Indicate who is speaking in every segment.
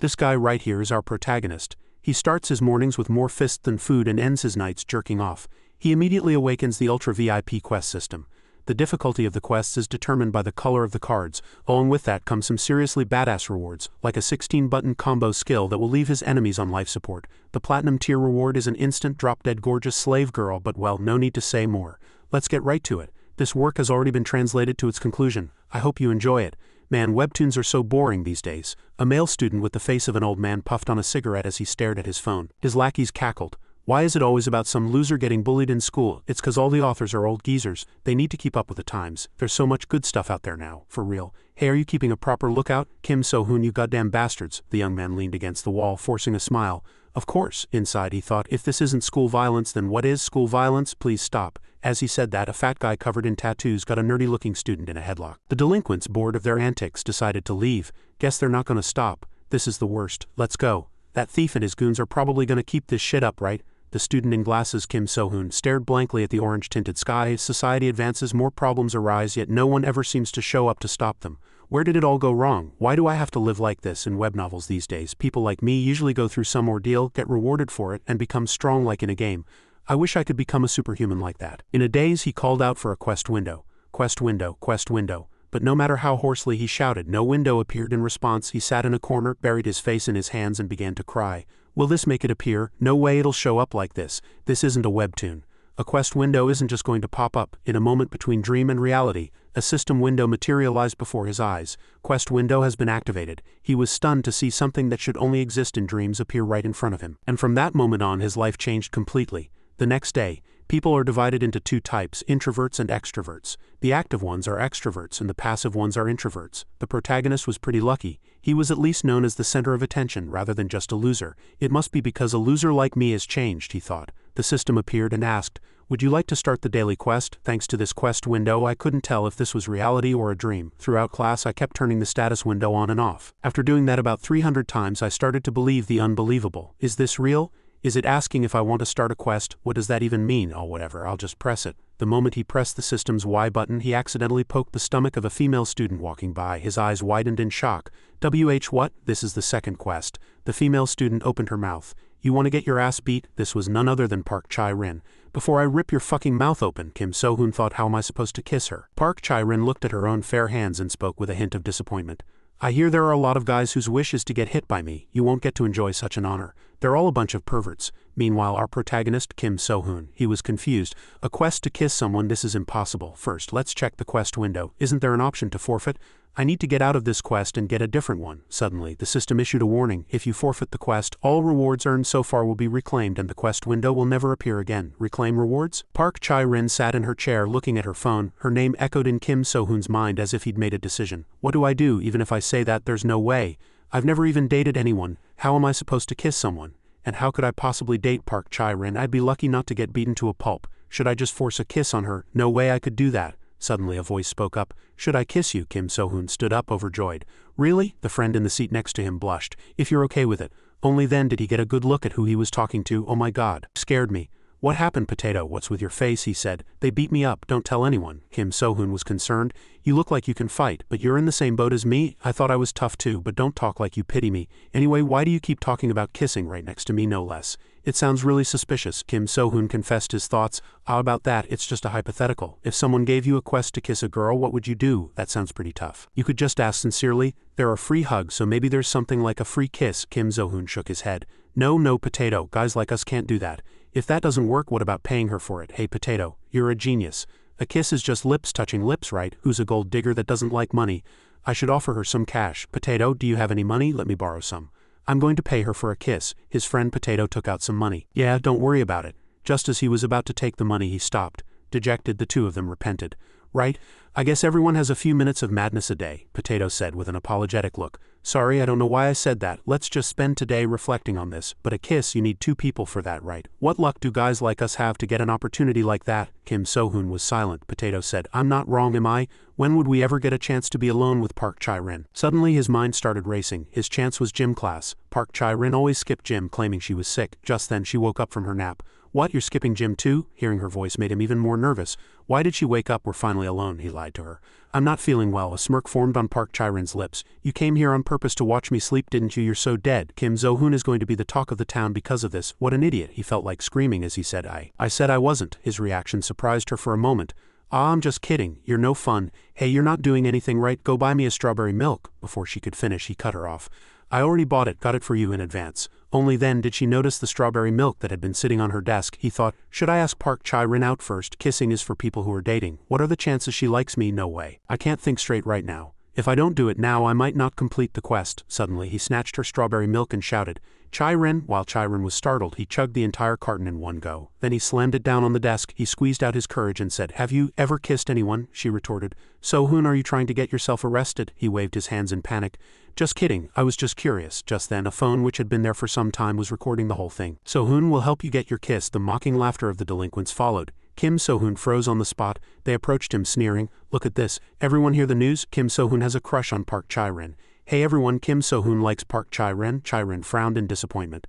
Speaker 1: This guy right here is our protagonist. He starts his mornings with more fists than food and ends his nights jerking off. He immediately awakens the Ultra VIP quest system. The difficulty of the quests is determined by the color of the cards. Along with that comes some seriously badass rewards, like a 16-button combo skill that will leave his enemies on life support. The Platinum tier reward is an instant drop-dead gorgeous slave girl, but well, no need to say more. Let's get right to it. This work has already been translated to its conclusion. I hope you enjoy it. Man, webtoons are so boring these days. A male student with the face of an old man puffed on a cigarette as he stared at his phone. His lackeys cackled. Why is it always about some loser getting bullied in school? It's 'cause all the authors are old geezers. They need to keep up with the times. There's so much good stuff out there now, for real. Hey, are you keeping a proper lookout? Kim So-hoon, you goddamn bastards. The young man leaned against the wall, forcing a smile. Of course, inside he thought, if this isn't school violence, then what is school violence? Please stop. As he said that, a fat guy covered in tattoos got a nerdy-looking student in a headlock. The delinquents, bored of their antics, decided to leave. Guess they're not gonna stop. This is the worst. Let's go. That thief and his goons are probably gonna keep this shit up, right? The student in glasses, Kim So-hoon, stared blankly at the orange-tinted sky. Society advances, more problems arise, yet no one ever seems to show up to stop them. Where did it all go wrong? Why do I have to live like this in web novels these days? People like me usually go through some ordeal, get rewarded for it, and become strong like in a game. I wish I could become a superhuman like that. In a daze, he called out for a quest window. Quest window, quest window. But no matter how hoarsely he shouted, no window appeared in response. He sat in a corner, buried his face in his hands, and began to cry. Will this make it appear? No way it'll show up like this. This isn't a webtoon. A quest window isn't just going to pop up. In a moment between dream and reality, a system window materialized before his eyes. Quest window has been activated. He was stunned to see something that should only exist in dreams appear right in front of him. And from that moment on, his life changed completely. The next day, people are divided into two types, introverts and extroverts. The active ones are extroverts and the passive ones are introverts. The protagonist was pretty lucky. He was at least known as the center of attention rather than just a loser. It must be because a loser like me has changed, he thought. The system appeared and asked, would you like to start the daily quest? Thanks to this quest window, I couldn't tell if this was reality or a dream. Throughout class, I kept turning the status window on and off. After doing that about 300 times, I started to believe the unbelievable. Is this real? Is it asking if I want to start a quest? What does that even mean? Oh, whatever, I'll just press it. The moment he pressed the system's Y button, he accidentally poked the stomach of a female student walking by. His eyes widened in shock. What? This is the second quest. The female student opened her mouth. You want to get your ass beat? This was none other than Park Chae-rin. Before I rip your fucking mouth open, Kim So-hoon thought, how am I supposed to kiss her? Park Chae-rin looked at her own fair hands and spoke with a hint of disappointment. I hear there are a lot of guys whose wish is to get hit by me. You won't get to enjoy such an honor. They're all a bunch of perverts. Meanwhile, our protagonist, Kim So-hoon, he was confused. A quest to kiss someone? This is impossible. First, let's check the quest window. Isn't there an option to forfeit? I need to get out of this quest and get a different one. Suddenly, the system issued a warning. If you forfeit the quest, all rewards earned so far will be reclaimed and the quest window will never appear again. Reclaim rewards? Park Chae-rin sat in her chair looking at her phone. Her name echoed in Kim So-hoon's mind as if he'd made a decision. What do I do? Even if I say that, there's no way. I've never even dated anyone. How am I supposed to kiss someone? And how could I possibly date Park Chae-rin? I'd be lucky not to get beaten to a pulp. Should I just force a kiss on her? No way I could do that. Suddenly a voice spoke up. Should I kiss you? Kim So-hoon stood up overjoyed. Really? The friend in the seat next to him blushed. If you're okay with it. Only then did he get a good look at who he was talking to. Oh my god. Scared me. What happened, Potato? What's with your face? He said. They beat me up. Don't tell anyone. Kim So-hoon was concerned. You look like you can fight, but you're in the same boat as me. I thought I was tough too, but don't talk like you pity me. Anyway, why do you keep talking about kissing right next to me, no less? It sounds really suspicious. Kim So-hoon confessed his thoughts. How about that? It's just a hypothetical. If someone gave you a quest to kiss a girl, what would you do? That sounds pretty tough. You could just ask sincerely. There are free hugs, so maybe there's something like a free kiss. Kim So-hoon shook his head. No, Potato. Guys like us can't do that. If that doesn't work, what about paying her for it? Hey, Potato, you're a genius. A kiss is just lips touching lips, right? Who's a gold digger that doesn't like money? I should offer her some cash. Potato, do you have any money? Let me borrow some. I'm going to pay her for a kiss. His friend Potato took out some money. Yeah, don't worry about it. Just as he was about to take the money, he stopped. Dejected, the two of them repented. Right? I guess everyone has a few minutes of madness a day, Potato said with an apologetic look. Sorry, I don't know why I said that. Let's just spend today reflecting on this. But a kiss, you need two people for that, right? What luck do guys like us have to get an opportunity like that? Kim So-hoon was silent. Potato said, I'm not wrong, am I? When would we ever get a chance to be alone with Park Chae-rin? Suddenly his mind started racing. His chance was gym class. Park Chae-rin always skipped gym, claiming she was sick. Just then she woke up from her nap. What, you're skipping gym too? Hearing her voice made him even more nervous. Why did she wake up? We're finally alone, he lied to her. I'm not feeling well. A smirk formed on Park Chae-rin's lips. You came here on purpose to watch me sleep, didn't you? You're so dead. Kim So-hoon is going to be the talk of the town because of this. What an idiot. He felt like screaming as he said, I said I wasn't. His reaction surprised her for a moment. Ah, I'm just kidding. You're no fun. Hey, you're not doing anything right. Go buy me a strawberry milk. Before she could finish, he cut her off. I already bought it, got it for you in advance. Only then did she notice the strawberry milk that had been sitting on her desk. He thought, should I ask Park Chae-rin out first? Kissing is for people who are dating. What are the chances she likes me? No way. I can't think straight right now. If I don't do it now, I might not complete the quest. Suddenly, he snatched her strawberry milk and shouted, Chae-rin. While Chae-rin was startled, he chugged the entire carton in one go. Then he slammed it down on the desk. He squeezed out his courage and said, have you ever kissed anyone? She retorted. So-hoon, are you trying to get yourself arrested? He waved his hands in panic. Just kidding, I was just curious. Just then, a phone which had been there for some time was recording the whole thing. So-hoon will help you get your kiss. The mocking laughter of the delinquents followed. Kim So-hoon froze on the spot. They approached him, sneering. Look at this. Everyone hear the news? Kim So-hoon has a crush on Park Chae-rin. Hey everyone, Kim So-hoon likes Park Chae-rin. Chae-rin frowned in disappointment.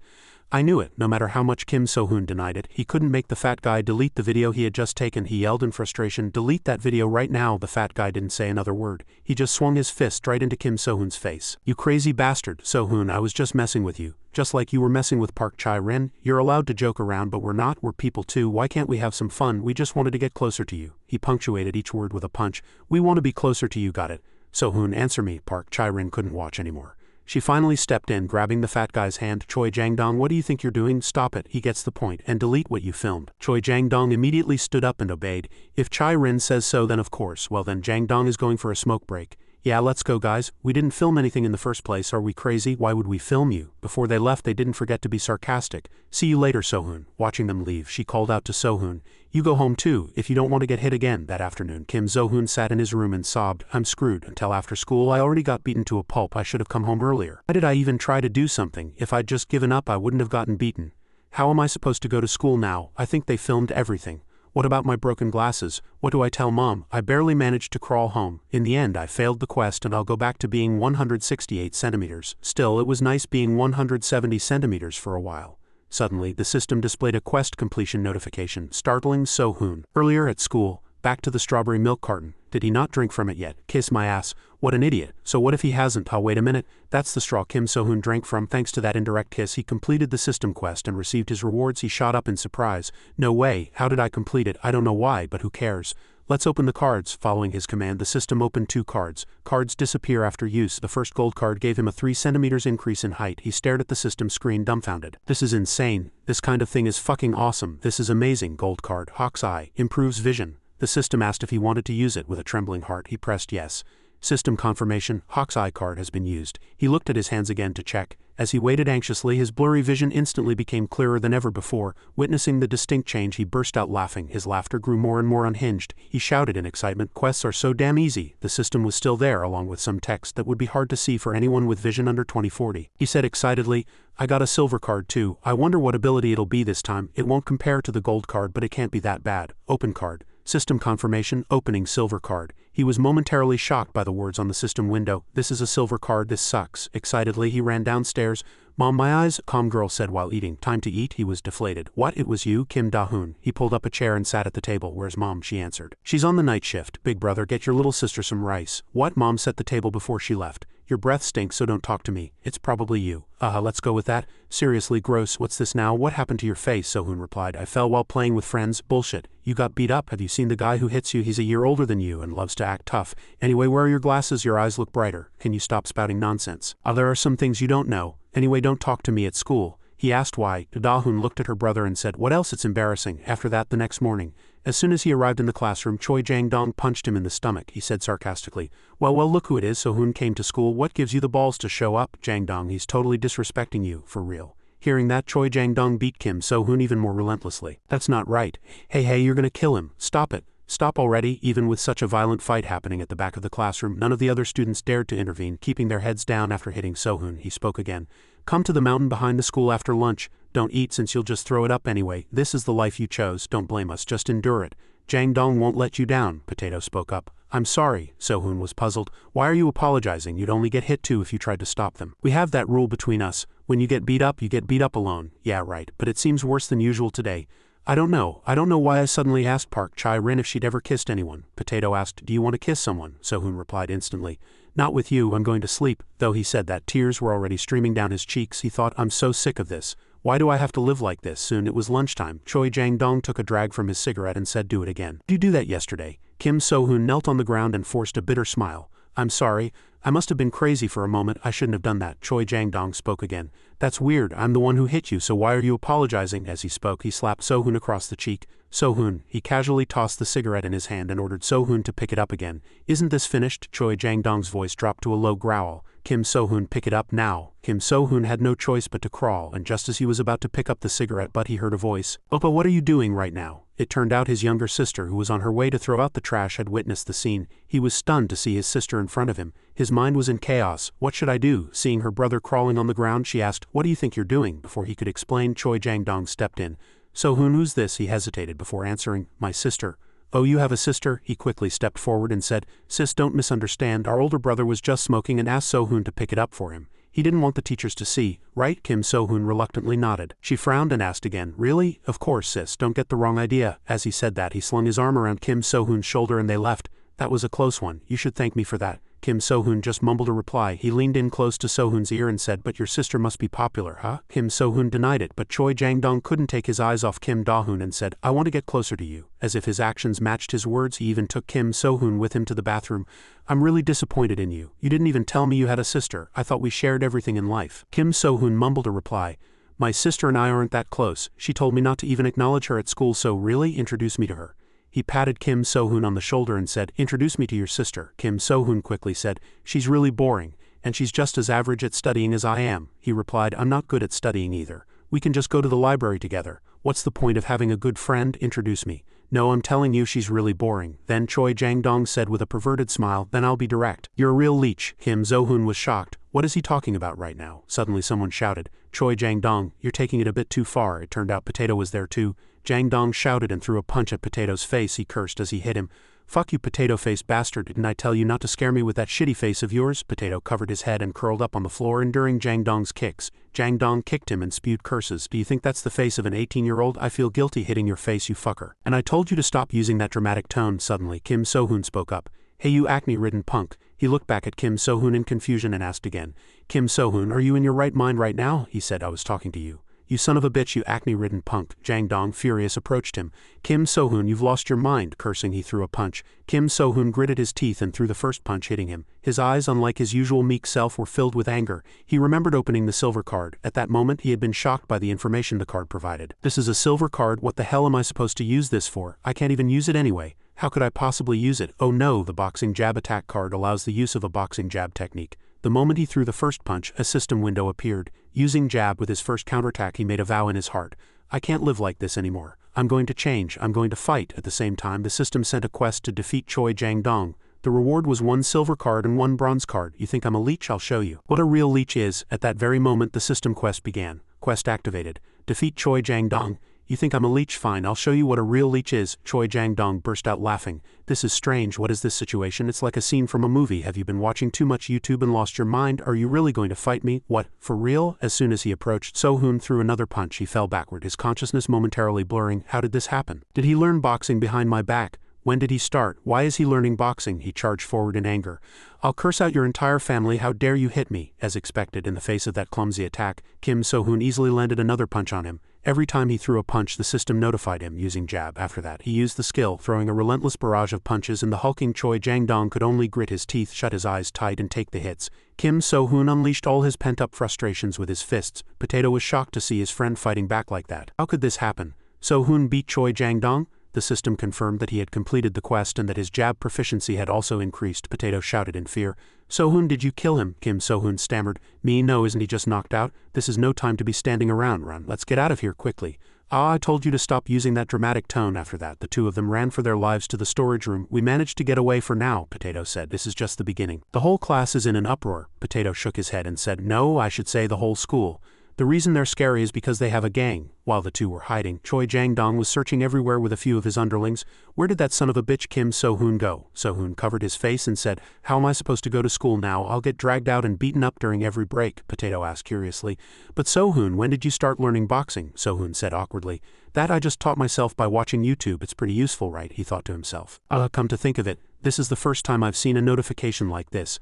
Speaker 1: I knew it. No matter how much Kim So-hoon denied it, he couldn't make the fat guy delete the video he had just taken. He yelled in frustration, delete that video right now. The fat guy didn't say another word. He just swung his fist right into Kim So-hoon's face. You crazy bastard, So-hoon, I was just messing with you. Just like you were messing with Park Chae-rin. You're allowed to joke around, but we're not. We're people too. Why can't we have some fun? We just wanted to get closer to you. He punctuated each word with a punch. We want to be closer to you, got it? So-hoon, answer me. Park Chae-rin couldn't watch anymore. She finally stepped in, grabbing the fat guy's hand. Choi Jang-dong, what do you think you're doing? Stop it. He gets the point. And delete what you filmed. Choi Jang-dong immediately stood up and obeyed. If Chae-rin says so, then of course. Well then, Jang-dong is going for a smoke break. Yeah, let's go guys. We didn't film anything in the first place. Are we crazy? Why would we film you? Before they left, they didn't forget to be sarcastic. See you later, So-hoon. Watching them leave, she called out to So-hoon. You go home too, if you don't want to get hit again. That afternoon, Kim So-hoon sat in his room and sobbed. I'm screwed. Until after school, I already got beaten to a pulp. I should have come home earlier. Why did I even try to do something? If I'd just given up, I wouldn't have gotten beaten. How am I supposed to go to school now? I think they filmed everything. What about my broken glasses? What do I tell Mom? I barely managed to crawl home. In the end, I failed the quest and I'll go back to being 168 centimeters. Still, it was nice being 170 centimeters for a while. Suddenly, the system displayed a quest completion notification, startling So-hoon. Earlier at school, back to the strawberry milk carton. Did he not drink from it yet? Kiss my ass. What an idiot. So what if he hasn't? Oh, wait a minute. That's the straw Kim So-hoon drank from. Thanks to that indirect kiss, he completed the system quest and received his rewards. He shot up in surprise. No way. How did I complete it? I don't know why, but who cares? Let's open the cards. Following his command, the system opened 2 cards. Cards disappear after use. The first gold card gave him a 3 centimeters increase in height. He stared at the system screen dumbfounded. This is insane. This kind of thing is fucking awesome. This is amazing. Gold card. Hawk's Eye. Improves vision. The system asked if he wanted to use it. With a trembling heart, he pressed yes. System confirmation. Hawk's Eye card has been used. He looked at his hands again to check. As he waited anxiously, his blurry vision instantly became clearer than ever before. Witnessing the distinct change, he burst out laughing. His laughter grew more and more unhinged. He shouted in excitement, quests are so damn easy. The system was still there, along with some text that would be hard to see for anyone with vision under 20/40. He said excitedly, I got a silver card too. I wonder what ability it'll be this time. It won't compare to the gold card, but it can't be that bad. Open card. System confirmation, opening silver card. He was momentarily shocked by the words on the system window. This is a silver card, this sucks. Excitedly, he ran downstairs. Mom, my eyes, calm girl said while eating. Time to eat. He was deflated. What, it was you, Kim Da-hoon? He pulled up a chair and sat at the table. Where's Mom? She answered. She's on the night shift. Big brother, get your little sister some rice. What? Mom set the table before she left. Your breath stinks, so don't talk to me. It's probably you. Let's go with that. Seriously, gross. What's this now? What happened to your face? So-hoon replied. I fell while playing with friends. Bullshit. You got beat up. Have you seen the guy who hits you? He's a year older than you and loves to act tough. Anyway, where are your glasses? Your eyes look brighter. Can you stop spouting nonsense? There are some things you don't know. Anyway, don't talk to me at school. He asked why. Da-hoon looked at her brother and said, what else? It's embarrassing. After that, the next morning, as soon as he arrived in the classroom, Choi Jang-dong punched him in the stomach. He said sarcastically, well, look who it is. So-hoon came to school. What gives you the balls to show up? Jang-dong, he's totally disrespecting you, for real. Hearing that, Choi Jang-dong beat Kim So-hoon even more relentlessly. That's not right. Hey, you're gonna kill him. Stop it. Stop already. Even with such a violent fight happening at the back of the classroom, none of the other students dared to intervene, keeping their heads down after hitting So-hoon. He spoke again. Come to the mountain behind the school after lunch. Don't eat since you'll just throw it up anyway. This is the life you chose. Don't blame us. Just endure it. Jang-dong won't let you down. Potato spoke up. I'm sorry. So-hoon was puzzled. Why are you apologizing? You'd only get hit too if you tried to stop them. We have that rule between us. When you get beat up alone. Yeah, right. But it seems worse than usual today. I don't know why I suddenly asked Park Chae-rin if she'd ever kissed anyone. Potato asked, do you want to kiss someone? Sohun replied instantly. Not with you, I'm going to sleep. Though he said that, tears were already streaming down his cheeks. He thought, I'm so sick of this. Why do I have to live like this? Soon it was lunchtime. Choi Jang-dong took a drag from his cigarette and said, do it again. Did you do that yesterday? Kim Sohun knelt on the ground and forced a bitter smile. I'm sorry. I must have been crazy for a moment. I shouldn't have done that. Choi Jang-dong spoke again. That's weird. I'm the one who hit you, so why are you apologizing? As he spoke, he slapped Sohun across the cheek. Sohun, he casually tossed the cigarette in his hand and ordered Sohun to pick it up again. Isn't this finished? Choi Jang-dong's voice dropped to a low growl. Kim Sohun, pick it up now. Kim Sohun had no choice but to crawl, and just as he was about to pick up the cigarette butt, he heard a voice. Oppa, what are you doing right now? It turned out his younger sister, who was on her way to throw out the trash, had witnessed the scene. He was stunned to see his sister in front of him. His mind was in chaos. What should I do? Seeing her brother crawling on the ground, she asked, what do you think you're doing? Before he could explain, Choi Jang-dong stepped in. Sohun, who's this? He hesitated before answering. My sister. Oh, you have a sister? He quickly stepped forward and said, Sis, don't misunderstand. Our older brother was just smoking and asked Sohun to pick it up for him. He didn't want the teachers to see, right? Kim Sohun reluctantly nodded. She frowned and asked again, really? Of course, sis, don't get the wrong idea. As he said that, he slung his arm around Kim Sohun's shoulder and they left. That was a close one. You should thank me for that. Kim Sohun just mumbled a reply. He leaned in close to Sohun's ear and said, but your sister must be popular, huh? Kim Sohun denied it, but Choi Jang-dong couldn't take his eyes off Kim Da-hoon and said, I want to get closer to you. As if his actions matched his words, he even took Kim Sohun with him to the bathroom. I'm really disappointed in you. You didn't even tell me you had a sister. I thought we shared everything in life. Kim Sohun mumbled a reply. My sister and I aren't that close. She told me not to even acknowledge her at school, so really, introduce me to her. He patted Kim Sohun on the shoulder and said, introduce me to your sister. Kim Sohun quickly said, she's really boring, and she's just as average at studying as I am. He replied, I'm not good at studying either. We can just go to the library together. What's the point of having a good friend? Introduce me. No, I'm telling you, she's really boring. Then Choi Jang-dong said with a perverted smile, then I'll be direct. You're a real leech. Kim Sohun was shocked. What is he talking about right now? Suddenly someone shouted, Choi Jang-dong, you're taking it a bit too far. It turned out Potato was there too. Jang-dong shouted and threw a punch at Potato's face. He cursed as he hit him. Fuck you, potato-faced bastard, didn't I tell you not to scare me with that shitty face of yours? Potato covered his head and curled up on the floor, enduring Jang-dong's kicks. Jang-dong kicked him and spewed curses. Do you think that's the face of an 18-year-old? I feel guilty hitting your face, you fucker. And I told you to stop using that dramatic tone. Suddenly, Kim Sohun spoke up. Hey, you acne-ridden punk. He looked back at Kim Sohun in confusion and asked again. Kim Sohun, are you in your right mind right now? He said, I was talking to you. You son of a bitch, you acne-ridden punk. Jang-dong, furious, approached him. Kim Sohun, you've lost your mind. Cursing, he threw a punch. Kim Sohun gritted his teeth and threw the first punch, hitting him. His eyes, unlike his usual meek self, were filled with anger. He remembered opening the silver card. At that moment, he had been shocked by the information the card provided. This is a silver card. What the hell am I supposed to use this for? I can't even use it anyway. How could I possibly use it? Oh no, the boxing jab attack card allows the use of a boxing jab technique. The moment he threw the first punch, a system window appeared. Using jab with his first counterattack, he made a vow in his heart. I can't live like this anymore. I'm going to change. I'm going to fight. At the same time, the system sent a quest to defeat Choi Jang-dong. The reward was 1 silver card and 1 bronze card. You think I'm a leech? I'll show you what a real leech is. At that very moment, the system quest began. Quest activated. Defeat Choi Jang-dong. You think I'm a leech? Fine, I'll show you what a real leech is. Choi Jang-dong burst out laughing. This is strange. What is this situation? It's like a scene from a movie. Have you been watching too much YouTube and lost your mind? Are you really going to fight me? What, for real? As soon as he approached, Sohun threw another punch. He fell backward, his consciousness momentarily blurring. How did this happen? Did he learn boxing behind my back? When did he start? Why is he learning boxing? He charged forward in anger. I'll curse out your entire family. How dare you hit me? As expected, in the face of that clumsy attack, Kim Sohun easily landed another punch on him. Every time he threw a punch, the system notified him using jab. After that, he used the skill, throwing a relentless barrage of punches, and the hulking Choi Jang-dong could only grit his teeth, shut his eyes tight, and take the hits. Kim Sohun unleashed all his pent-up frustrations with his fists. Potato was shocked to see his friend fighting back like that. How could this happen? Sohun beat Choi Jang-dong? The system confirmed that he had completed the quest and that his jab proficiency had also increased. Potato shouted in fear. Sohun, did you kill him? Kim Sohun stammered. Me? No, isn't he just knocked out? This is no time to be standing around. Run. Let's get out of here quickly. Ah, I told you to stop using that dramatic tone. After that, the two of them ran for their lives to the storage room. We managed to get away for now, Potato said. This is just the beginning. The whole class is in an uproar. Potato shook his head and said, no, I should say the whole school. The reason they're scary is because they have a gang. While the two were hiding, Choi Jang-dong was searching everywhere with a few of his underlings. Where did that son of a bitch Kim So-hoon go? So-hoon covered his face and said, how am I supposed to go to school now? I'll get dragged out and beaten up during every break, Potato asked curiously. But So-hoon, when did you start learning boxing? So-hoon said awkwardly. That I just taught myself by watching YouTube. It's pretty useful, right? He thought to himself. Come to think of it, this is the first time I've seen a notification like this.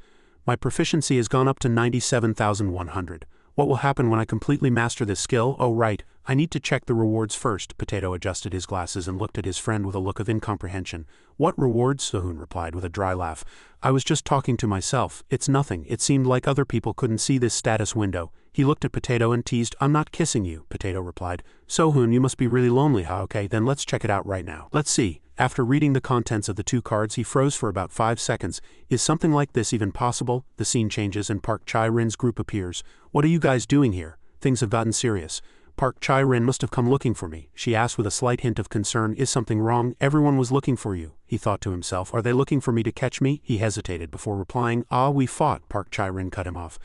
Speaker 1: My proficiency has gone up to 97,100. What will happen when I completely master this skill? Oh right, I need to check the rewards first. Potato adjusted his glasses and looked at his friend with a look of incomprehension. What rewards? So-hoon replied with a dry laugh. I was just talking to myself. It's nothing. It seemed like other people couldn't see this status window. He looked at Potato and teased, I'm not kissing you, Potato replied. So-hoon, you must be really lonely, huh? Okay, then let's check it out right now. Let's see. After reading the contents of the two cards, he froze for about 5 seconds. Is something like this even possible? The scene changes and Park Chae-rin's group appears. What are you guys doing here? Things have gotten serious. Park Chae-rin must have come looking for me, she asked with a slight hint of concern. Is something wrong? Everyone was looking for you, he thought to himself. Are they looking for me to catch me? He hesitated before replying. We fought, Park Chae-rin cut him off.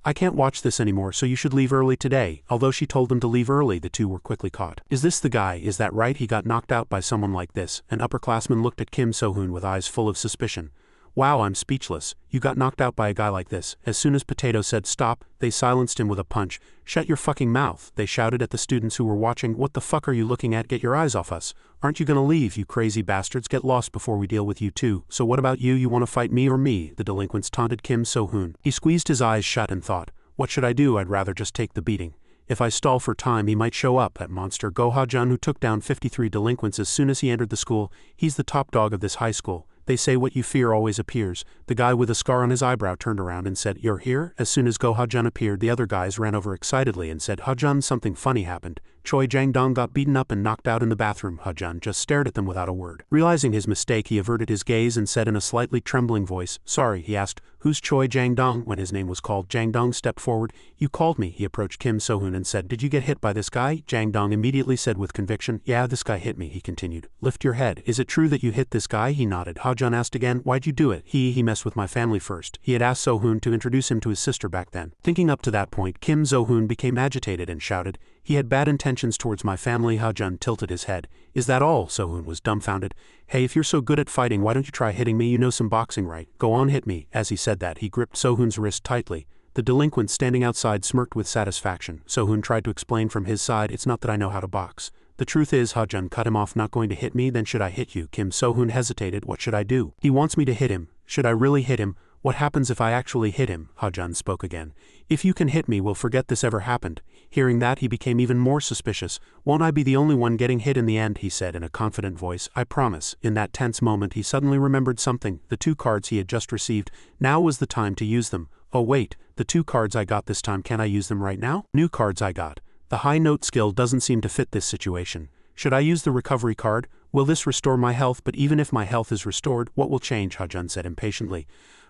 Speaker 1: I can't watch this anymore, so you should leave early today. Although she told them to leave early, the two were quickly caught. Is this the guy? Is that right? He got knocked out by someone like this. An upperclassman looked at Kim So-hoon with eyes full of suspicion. Wow, I'm speechless. You got knocked out by a guy like this. As soon as Potato said stop, they silenced him with a punch. Shut your fucking mouth, they shouted at the students who were watching. What the fuck are you looking at? Get your eyes off us. Aren't you gonna leave, you crazy bastards? Get lost before we deal with you too. So what about you? You wanna fight me or me? The delinquents taunted Kim So-hoon. He squeezed his eyes shut and thought, what should I do? I'd rather just take the beating. If I stall for time, he might show up, that monster Go-ha-jun who took down 53 delinquents as soon as he entered the school. He's the top dog of this high school. They say what you fear always appears. The guy with a scar on his eyebrow turned around and said, you're here? As soon as Go-ha-jun appeared, the other guys ran over excitedly and said, Ha-jun, something funny happened. Choi Jang-dong got beaten up and knocked out in the bathroom. Ha-jun just stared at them without a word. Realizing his mistake, he averted his gaze and said in a slightly trembling voice, sorry, he asked, who's Choi Jang-dong? When his name was called, Jang-dong stepped forward. You called me. He approached Kim So-hoon and said, did you get hit by this guy? Jang-dong immediately said with conviction, yeah, this guy hit me, he continued. Lift your head. Is it true that you hit this guy? He nodded. Ha-jun asked again, why'd you do it? He messed with my family first. He had asked So-hoon to introduce him to his sister back then. Thinking up to that point, Kim So-hoon became agitated and shouted, he had bad intentions towards my family. Ha-jun tilted his head. Is that all? So-hoon was dumbfounded. Hey, if you're so good at fighting, why don't you try hitting me? You know some boxing, right? Go on, hit me. As he said that, he gripped So-hoon's wrist tightly. The delinquent standing outside smirked with satisfaction. So-hoon tried to explain from his side, it's not that I know how to box. The truth is, Ha-jun cut him off. Not going to hit me? Then should I hit you? Kim So-hoon hesitated. What should I do? He wants me to hit him. Should I really hit him? What happens if I actually hit him? Ha-jun spoke again. If you can hit me, we'll forget this ever happened. Hearing that, he became even more suspicious. Won't I be the only one getting hit in the end? He said in a confident voice. I promise. In that tense moment, he suddenly remembered something. The 2 cards he had just received. Now was the time to use them. Oh wait, the 2 cards I got this time, can I use them right now? New cards I got. The high note skill doesn't seem to fit this situation. Should I use the recovery card? Will this restore my health? But even if my health is restored, what will change? Ha-jun said impatiently.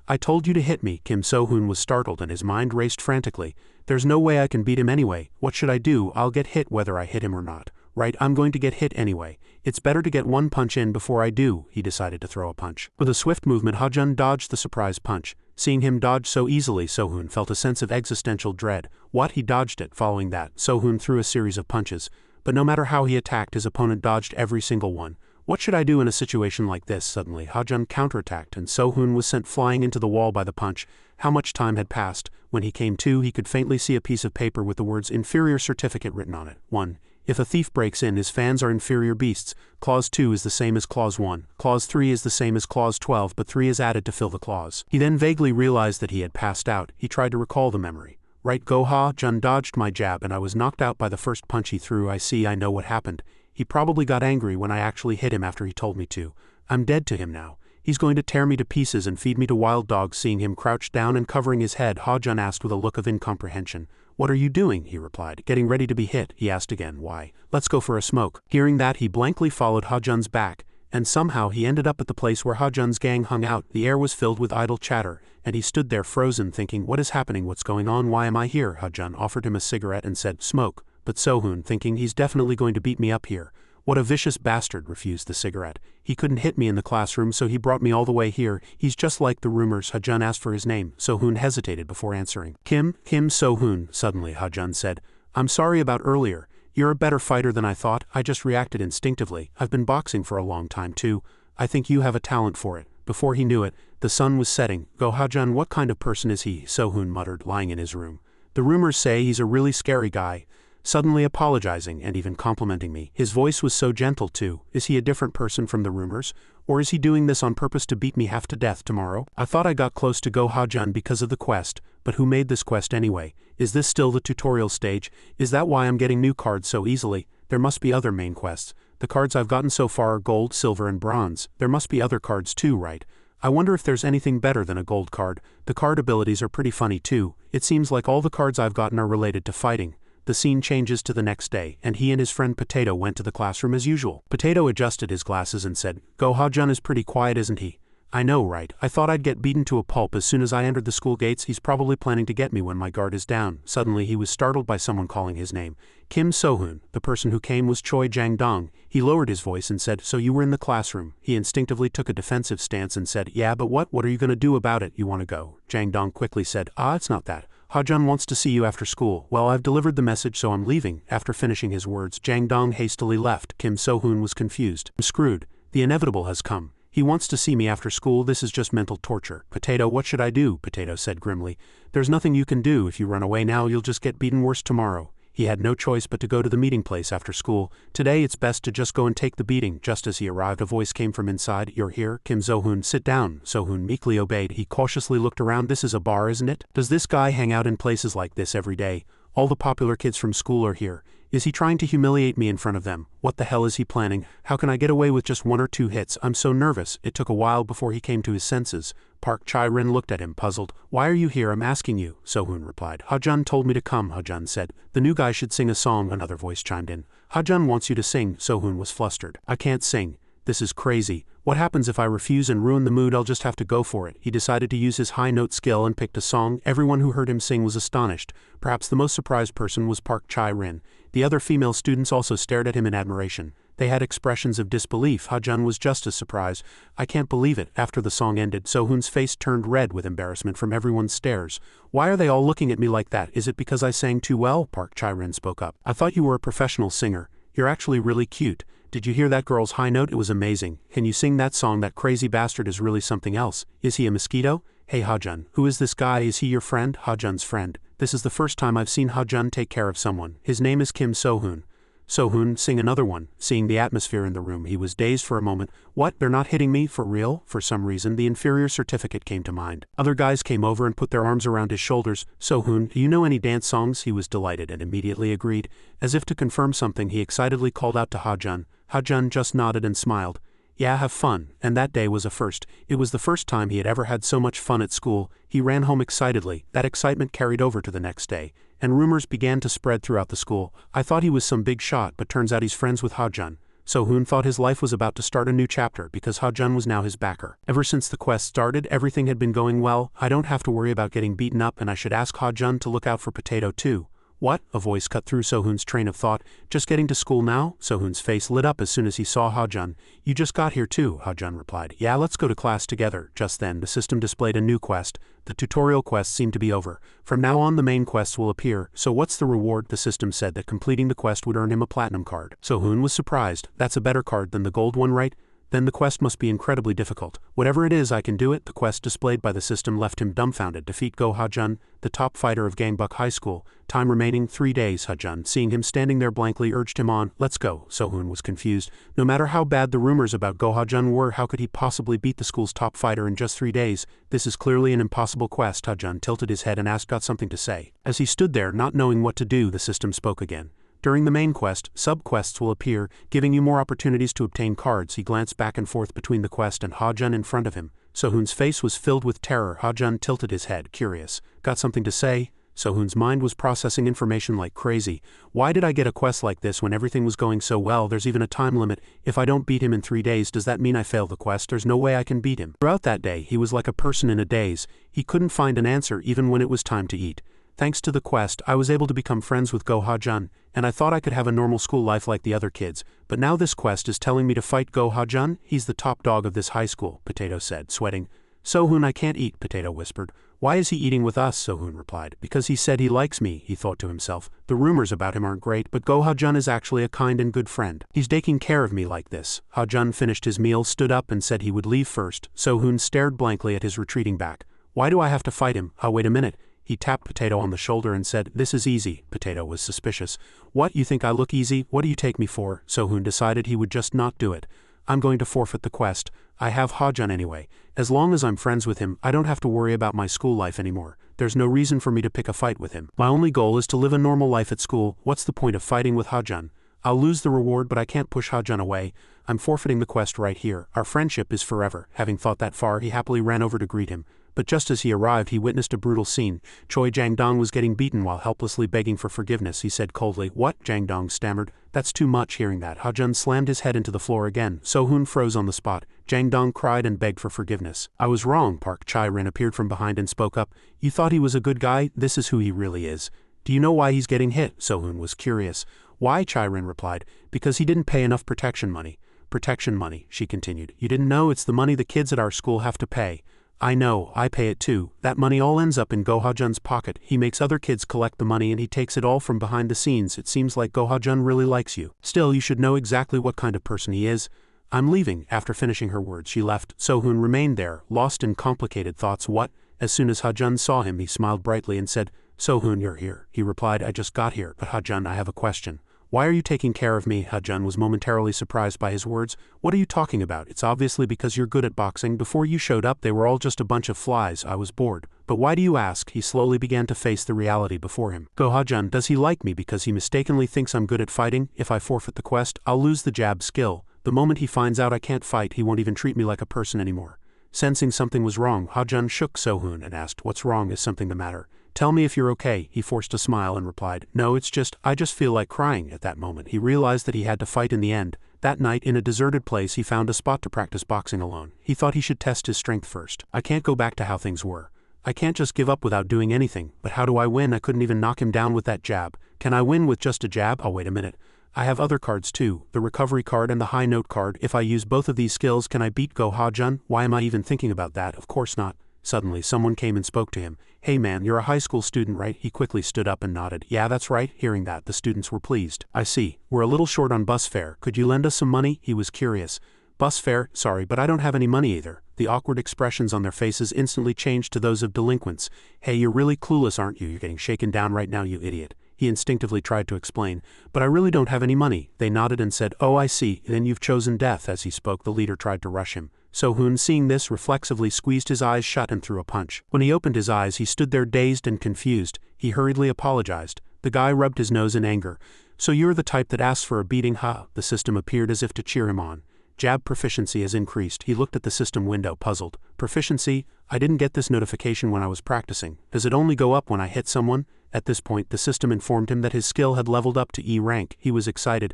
Speaker 1: I told you to hit me. Kim So-hoon was startled and his mind raced frantically. There's no way I can beat him anyway. What should I do? I'll get hit whether I hit him or not. Right, I'm going to get hit anyway. It's better to get one punch in before I do. He decided to throw a punch. With a swift movement, Ha-jun dodged the surprise punch. Seeing him dodge so easily, So-hoon felt a sense of existential dread. What? He dodged it. Following that, So-hoon threw a series of punches. But no matter how he attacked, his opponent dodged every single one. What should I do in a situation like this? Suddenly, Ha-jun counterattacked and So-hoon was sent flying into the wall by the punch. How much time had passed? When he came to, he could faintly see a piece of paper with the words inferior certificate written on it. 1. If a thief breaks in, his fans are inferior beasts. Clause 2 is the same as Clause 1. Clause 3 is the same as Clause 12, but 3 is added to fill the clause. He then vaguely realized that he had passed out. He tried to recall the memory. Right, Go-ha-jun dodged my jab and I was knocked out by the first punch he threw. I see, I know what happened. He probably got angry when I actually hit him after he told me to. I'm dead to him now. He's going to tear me to pieces and feed me to wild dogs. Seeing him crouched down and covering his head, Ha-jun asked with a look of incomprehension. What are you doing? He replied. Getting ready to be hit. He asked again. Why? Let's go for a smoke. Hearing that, he blankly followed Ha-jun's back, and somehow he ended up at the place where Ha-jun's gang hung out. The air was filled with idle chatter, and he stood there frozen thinking, what is happening? What's going on? Why am I here? Ha-jun offered him a cigarette and said, smoke. But So-hoon, thinking he's definitely going to beat me up here. What a vicious bastard, refused the cigarette. He couldn't hit me in the classroom, so he brought me all the way here. He's just like the rumors. Ha-jun asked for his name. So-hoon hesitated before answering. Kim So-hoon, suddenly Ha-jun said. I'm sorry about earlier. You're a better fighter than I thought. I just reacted instinctively. I've been boxing for a long time too. I think you have a talent for it. Before he knew it, the sun was setting. Go Ha-jun, what kind of person is he? So-hoon muttered, lying in his room. The rumors say he's a really scary guy. Suddenly apologizing and even complimenting me. His voice was so gentle too. Is he a different person from the rumors? Or is he doing this on purpose to beat me half to death tomorrow? I thought I got close to Go Ha-jun because of the quest, but who made this quest anyway? Is this still the tutorial stage? Is that why I'm getting new cards so easily? There must be other main quests. The cards I've gotten so far are gold, silver and bronze. There must be other cards too, right? I wonder if there's anything better than a gold card. The card abilities are pretty funny too. It seems like all the cards I've gotten are related to fighting. The scene changes to the next day, and he and his friend Potato went to the classroom as usual. Potato adjusted his glasses and said, Go Ha-jun is pretty quiet, isn't he? I know, right? I thought I'd get beaten to a pulp as soon as I entered the school gates. He's probably planning to get me when my guard is down. Suddenly he was startled by someone calling his name. Kim So-hoon. The person who came was Choi Jang-dong. He lowered his voice and said, So you were in the classroom. He instinctively took a defensive stance and said, Yeah, but what are you going to do about it? You want to go? Jang-dong quickly said, It's not that. Ha-jun wants to see you after school. Well, I've delivered the message, so I'm leaving. After finishing his words, Jang-dong hastily left. Kim So-hoon was confused. I'm screwed. The inevitable has come. He wants to see me after school. This is just mental torture. Potato, what should I do? Potato said grimly. There's nothing you can do. If you run away now, you'll just get beaten worse tomorrow. He had no choice but to go to the meeting place after school. Today it's best to just go and take the beating. Just as he arrived, a voice came from inside. You're here? Kim So-hoon, sit down. So-hoon meekly obeyed. He cautiously looked around. This is a bar, isn't it? Does this guy hang out in places like this every day? All the popular kids from school are here. Is he trying to humiliate me in front of them? What the hell is he planning? How can I get away with just 1 or 2 hits? I'm so nervous. It took a while before he came to his senses. Park Chae-rin looked at him, puzzled. Why are you here? I'm asking you. So-hoon replied. Ha-jun told me to come, Ha-jun said. The new guy should sing a song, another voice chimed in. Ha-jun wants you to sing. So-hoon was flustered. I can't sing. This is crazy. What happens if I refuse and ruin the mood? I'll just have to go for it. He decided to use his high note skill and picked a song. Everyone who heard him sing was astonished. Perhaps the most surprised person was Park Chae-rin. The other female students also stared at him in admiration. They had expressions of disbelief. Ha-jun was just as surprised. I can't believe it. After the song ended, So-hoon's face turned red with embarrassment from everyone's stares. Why are they all looking at me like that? Is it because I sang too well? Park Chae-rin spoke up. I thought you were a professional singer. You're actually really cute. Did you hear that girl's high note? It was amazing. Can you sing that song? That crazy bastard is really something else. Is he a mosquito? Hey Ha-jun, who is this guy? Is he your friend? Ha-jun's friend. This is the first time I've seen Ha-jun take care of someone. His name is Kim So-hoon. So-hoon, sing another one. Seeing the atmosphere in the room, he was dazed for a moment. What? They're not hitting me? For real? For some reason, the inferior certificate came to mind. Other guys came over and put their arms around his shoulders. So-hoon, do you know any dance songs? He was delighted and immediately agreed. As if to confirm something, he excitedly called out to Ha-jun. Ha-jun just nodded and smiled. Yeah, have fun. And that day was a first. It was the first time he had ever had so much fun at school. He ran home excitedly. That excitement carried over to the next day, and rumors began to spread throughout the school. I thought he was some big shot, but turns out he's friends with Ha-jun. So-hoon thought his life was about to start a new chapter because Ha-jun was now his backer. Ever since the quest started, everything had been going well. I don't have to worry about getting beaten up, and I should ask Ha-jun to look out for Potato too. What? A voice cut through So-hoon's train of thought. Just getting to school now? So-hoon's face lit up as soon as he saw Ha-jun. You just got here too, Ha-jun replied. Yeah, let's go to class together. Just then, the system displayed a new quest. The tutorial quests seemed to be over. From now on, the main quests will appear. So what's the reward? The system said that completing the quest would earn him a platinum card. So-hoon was surprised. That's a better card than the gold one, right? Then the quest must be incredibly difficult. Whatever it is, I can do it. The quest displayed by the system left him dumbfounded. Defeat Go Ha-jun, the top fighter of Gangbuck High School. Time remaining 3 days. Ha-jun, seeing him standing there blankly, urged him on. Let's go. So-hoon was confused. No matter how bad the rumors about Go Ha-jun were, how could he possibly beat the school's top fighter in just 3 days? This is clearly an impossible quest. Ha-jun tilted his head and asked, got something to say. As he stood there, not knowing what to do, the system spoke again. During the main quest, sub-quests will appear, giving you more opportunities to obtain cards. He glanced back and forth between the quest and Ha-jun in front of him. So-hoon's face was filled with terror. Ha-jun tilted his head, curious. Got something to say? So-hoon's mind was processing information like crazy. Why did I get a quest like this when everything was going so well? There's even a time limit. If I don't beat him in 3 days, does that mean I fail the quest? There's no way I can beat him. Throughout that day, he was like a person in a daze. He couldn't find an answer even when it was time to eat. Thanks to the quest, I was able to become friends with Go Ha-jun, and I thought I could have a normal school life like the other kids. But now this quest is telling me to fight Go Ha-jun? He's the top dog of this high school, Potato said, sweating. So-hoon, I can't eat, Potato whispered. Why is he eating with us? Sohoon replied. Because he said he likes me, he thought to himself. The rumors about him aren't great, but Go Ha-jun is actually a kind and good friend. He's taking care of me like this. Ha-jun finished his meal, stood up and said he would leave first. Sohoon stared blankly at his retreating back. Why do I have to fight him? Wait a minute. He tapped Potato on the shoulder and said, this is easy. Potato was suspicious. What, you think I look easy? What do you take me for? Sohoon decided he would just not do it. I'm going to forfeit the quest. I have Ha-jun anyway. As long as I'm friends with him, I don't have to worry about my school life anymore. There's no reason for me to pick a fight with him. My only goal is to live a normal life at school. What's the point of fighting with Ha-jun? I'll lose the reward, but I can't push Ha-jun away. I'm forfeiting the quest right here. Our friendship is forever. Having thought that far, he happily ran over to greet him. But just as he arrived, he witnessed a brutal scene. Choi Jang-dong was getting beaten while helplessly begging for forgiveness. He said coldly, "What?" Jang-dong stammered. "That's too much." Hearing that, Ha-jun slammed his head into the floor again. Sohoon froze on the spot. Jang-dong cried and begged for forgiveness. "I was wrong." Park Chae-rin appeared from behind and spoke up. "You thought he was a good guy? This is who he really is." "Do you know why he's getting hit?" Sohoon was curious. "Why?" Chae-rin replied. "Because he didn't pay enough protection money." "Protection money," she continued. "You didn't know? It's the money the kids at our school have to pay." "I know, I pay it too. That money all ends up in Go Ha-jun's pocket. He makes other kids collect the money and he takes it all from behind the scenes. It seems like Go Ha-jun really likes you. Still, you should know exactly what kind of person he is." "I'm leaving." After finishing her words, she left. Sohoon remained there, lost in complicated thoughts. What? As soon as Ha-jun saw him, he smiled brightly and said, "Sohoon, you're here." He replied, "I just got here. But Ha-jun, I have a question." "Why are you taking care of me?" Ha-jun was momentarily surprised by his words. "What are you talking about? It's obviously because you're good at boxing. Before you showed up, they were all just a bunch of flies. I was bored." "But why do you ask?" He slowly began to face the reality before him. "Go Ha-jun, does he like me because he mistakenly thinks I'm good at fighting? If I forfeit the quest, I'll lose the jab skill. The moment he finds out I can't fight, he won't even treat me like a person anymore." Sensing something was wrong, Ha-jun shook Sohoon and asked, "What's wrong? Is something the matter?" "Tell me if you're okay." He forced a smile and replied, "No, I just feel like crying." At that moment, he realized that he had to fight in the end. That night, in a deserted place, he found a spot to practice boxing alone. He thought he should test his strength first. "I can't go back to how things were. I can't just give up without doing anything. But how do I win? I couldn't even knock him down with that jab. Can I win with just a jab? Wait a minute. I have other cards too, the recovery card and the high note card. If I use both of these skills, can I beat Go Ha-jun? Why am I even thinking about that? Of course not." Suddenly, someone came and spoke to him. "Hey man, you're a high school student, right?" He quickly stood up and nodded. "Yeah, that's right." Hearing that, the students were pleased. "I see. We're a little short on bus fare. Could you lend us some money?" He was curious. "Bus fare? Sorry, but I don't have any money either." The awkward expressions on their faces instantly changed to those of delinquents. "Hey, you're really clueless, aren't you? You're getting shaken down right now, you idiot." He instinctively tried to explain. "But I really don't have any money." They nodded and said, "Oh, I see. Then you've chosen death." As he spoke, the leader tried to rush him. Sohoon, seeing this, reflexively squeezed his eyes shut and threw a punch. When he opened his eyes, he stood there dazed and confused. He hurriedly apologized. The guy rubbed his nose in anger. "So you're the type that asks for a beating, huh?" The system appeared as if to cheer him on. "Jab proficiency has increased." He looked at the system window, puzzled. "Proficiency? I didn't get this notification when I was practicing. Does it only go up when I hit someone?" At this point, the system informed him that his skill had leveled up to E rank. He was excited.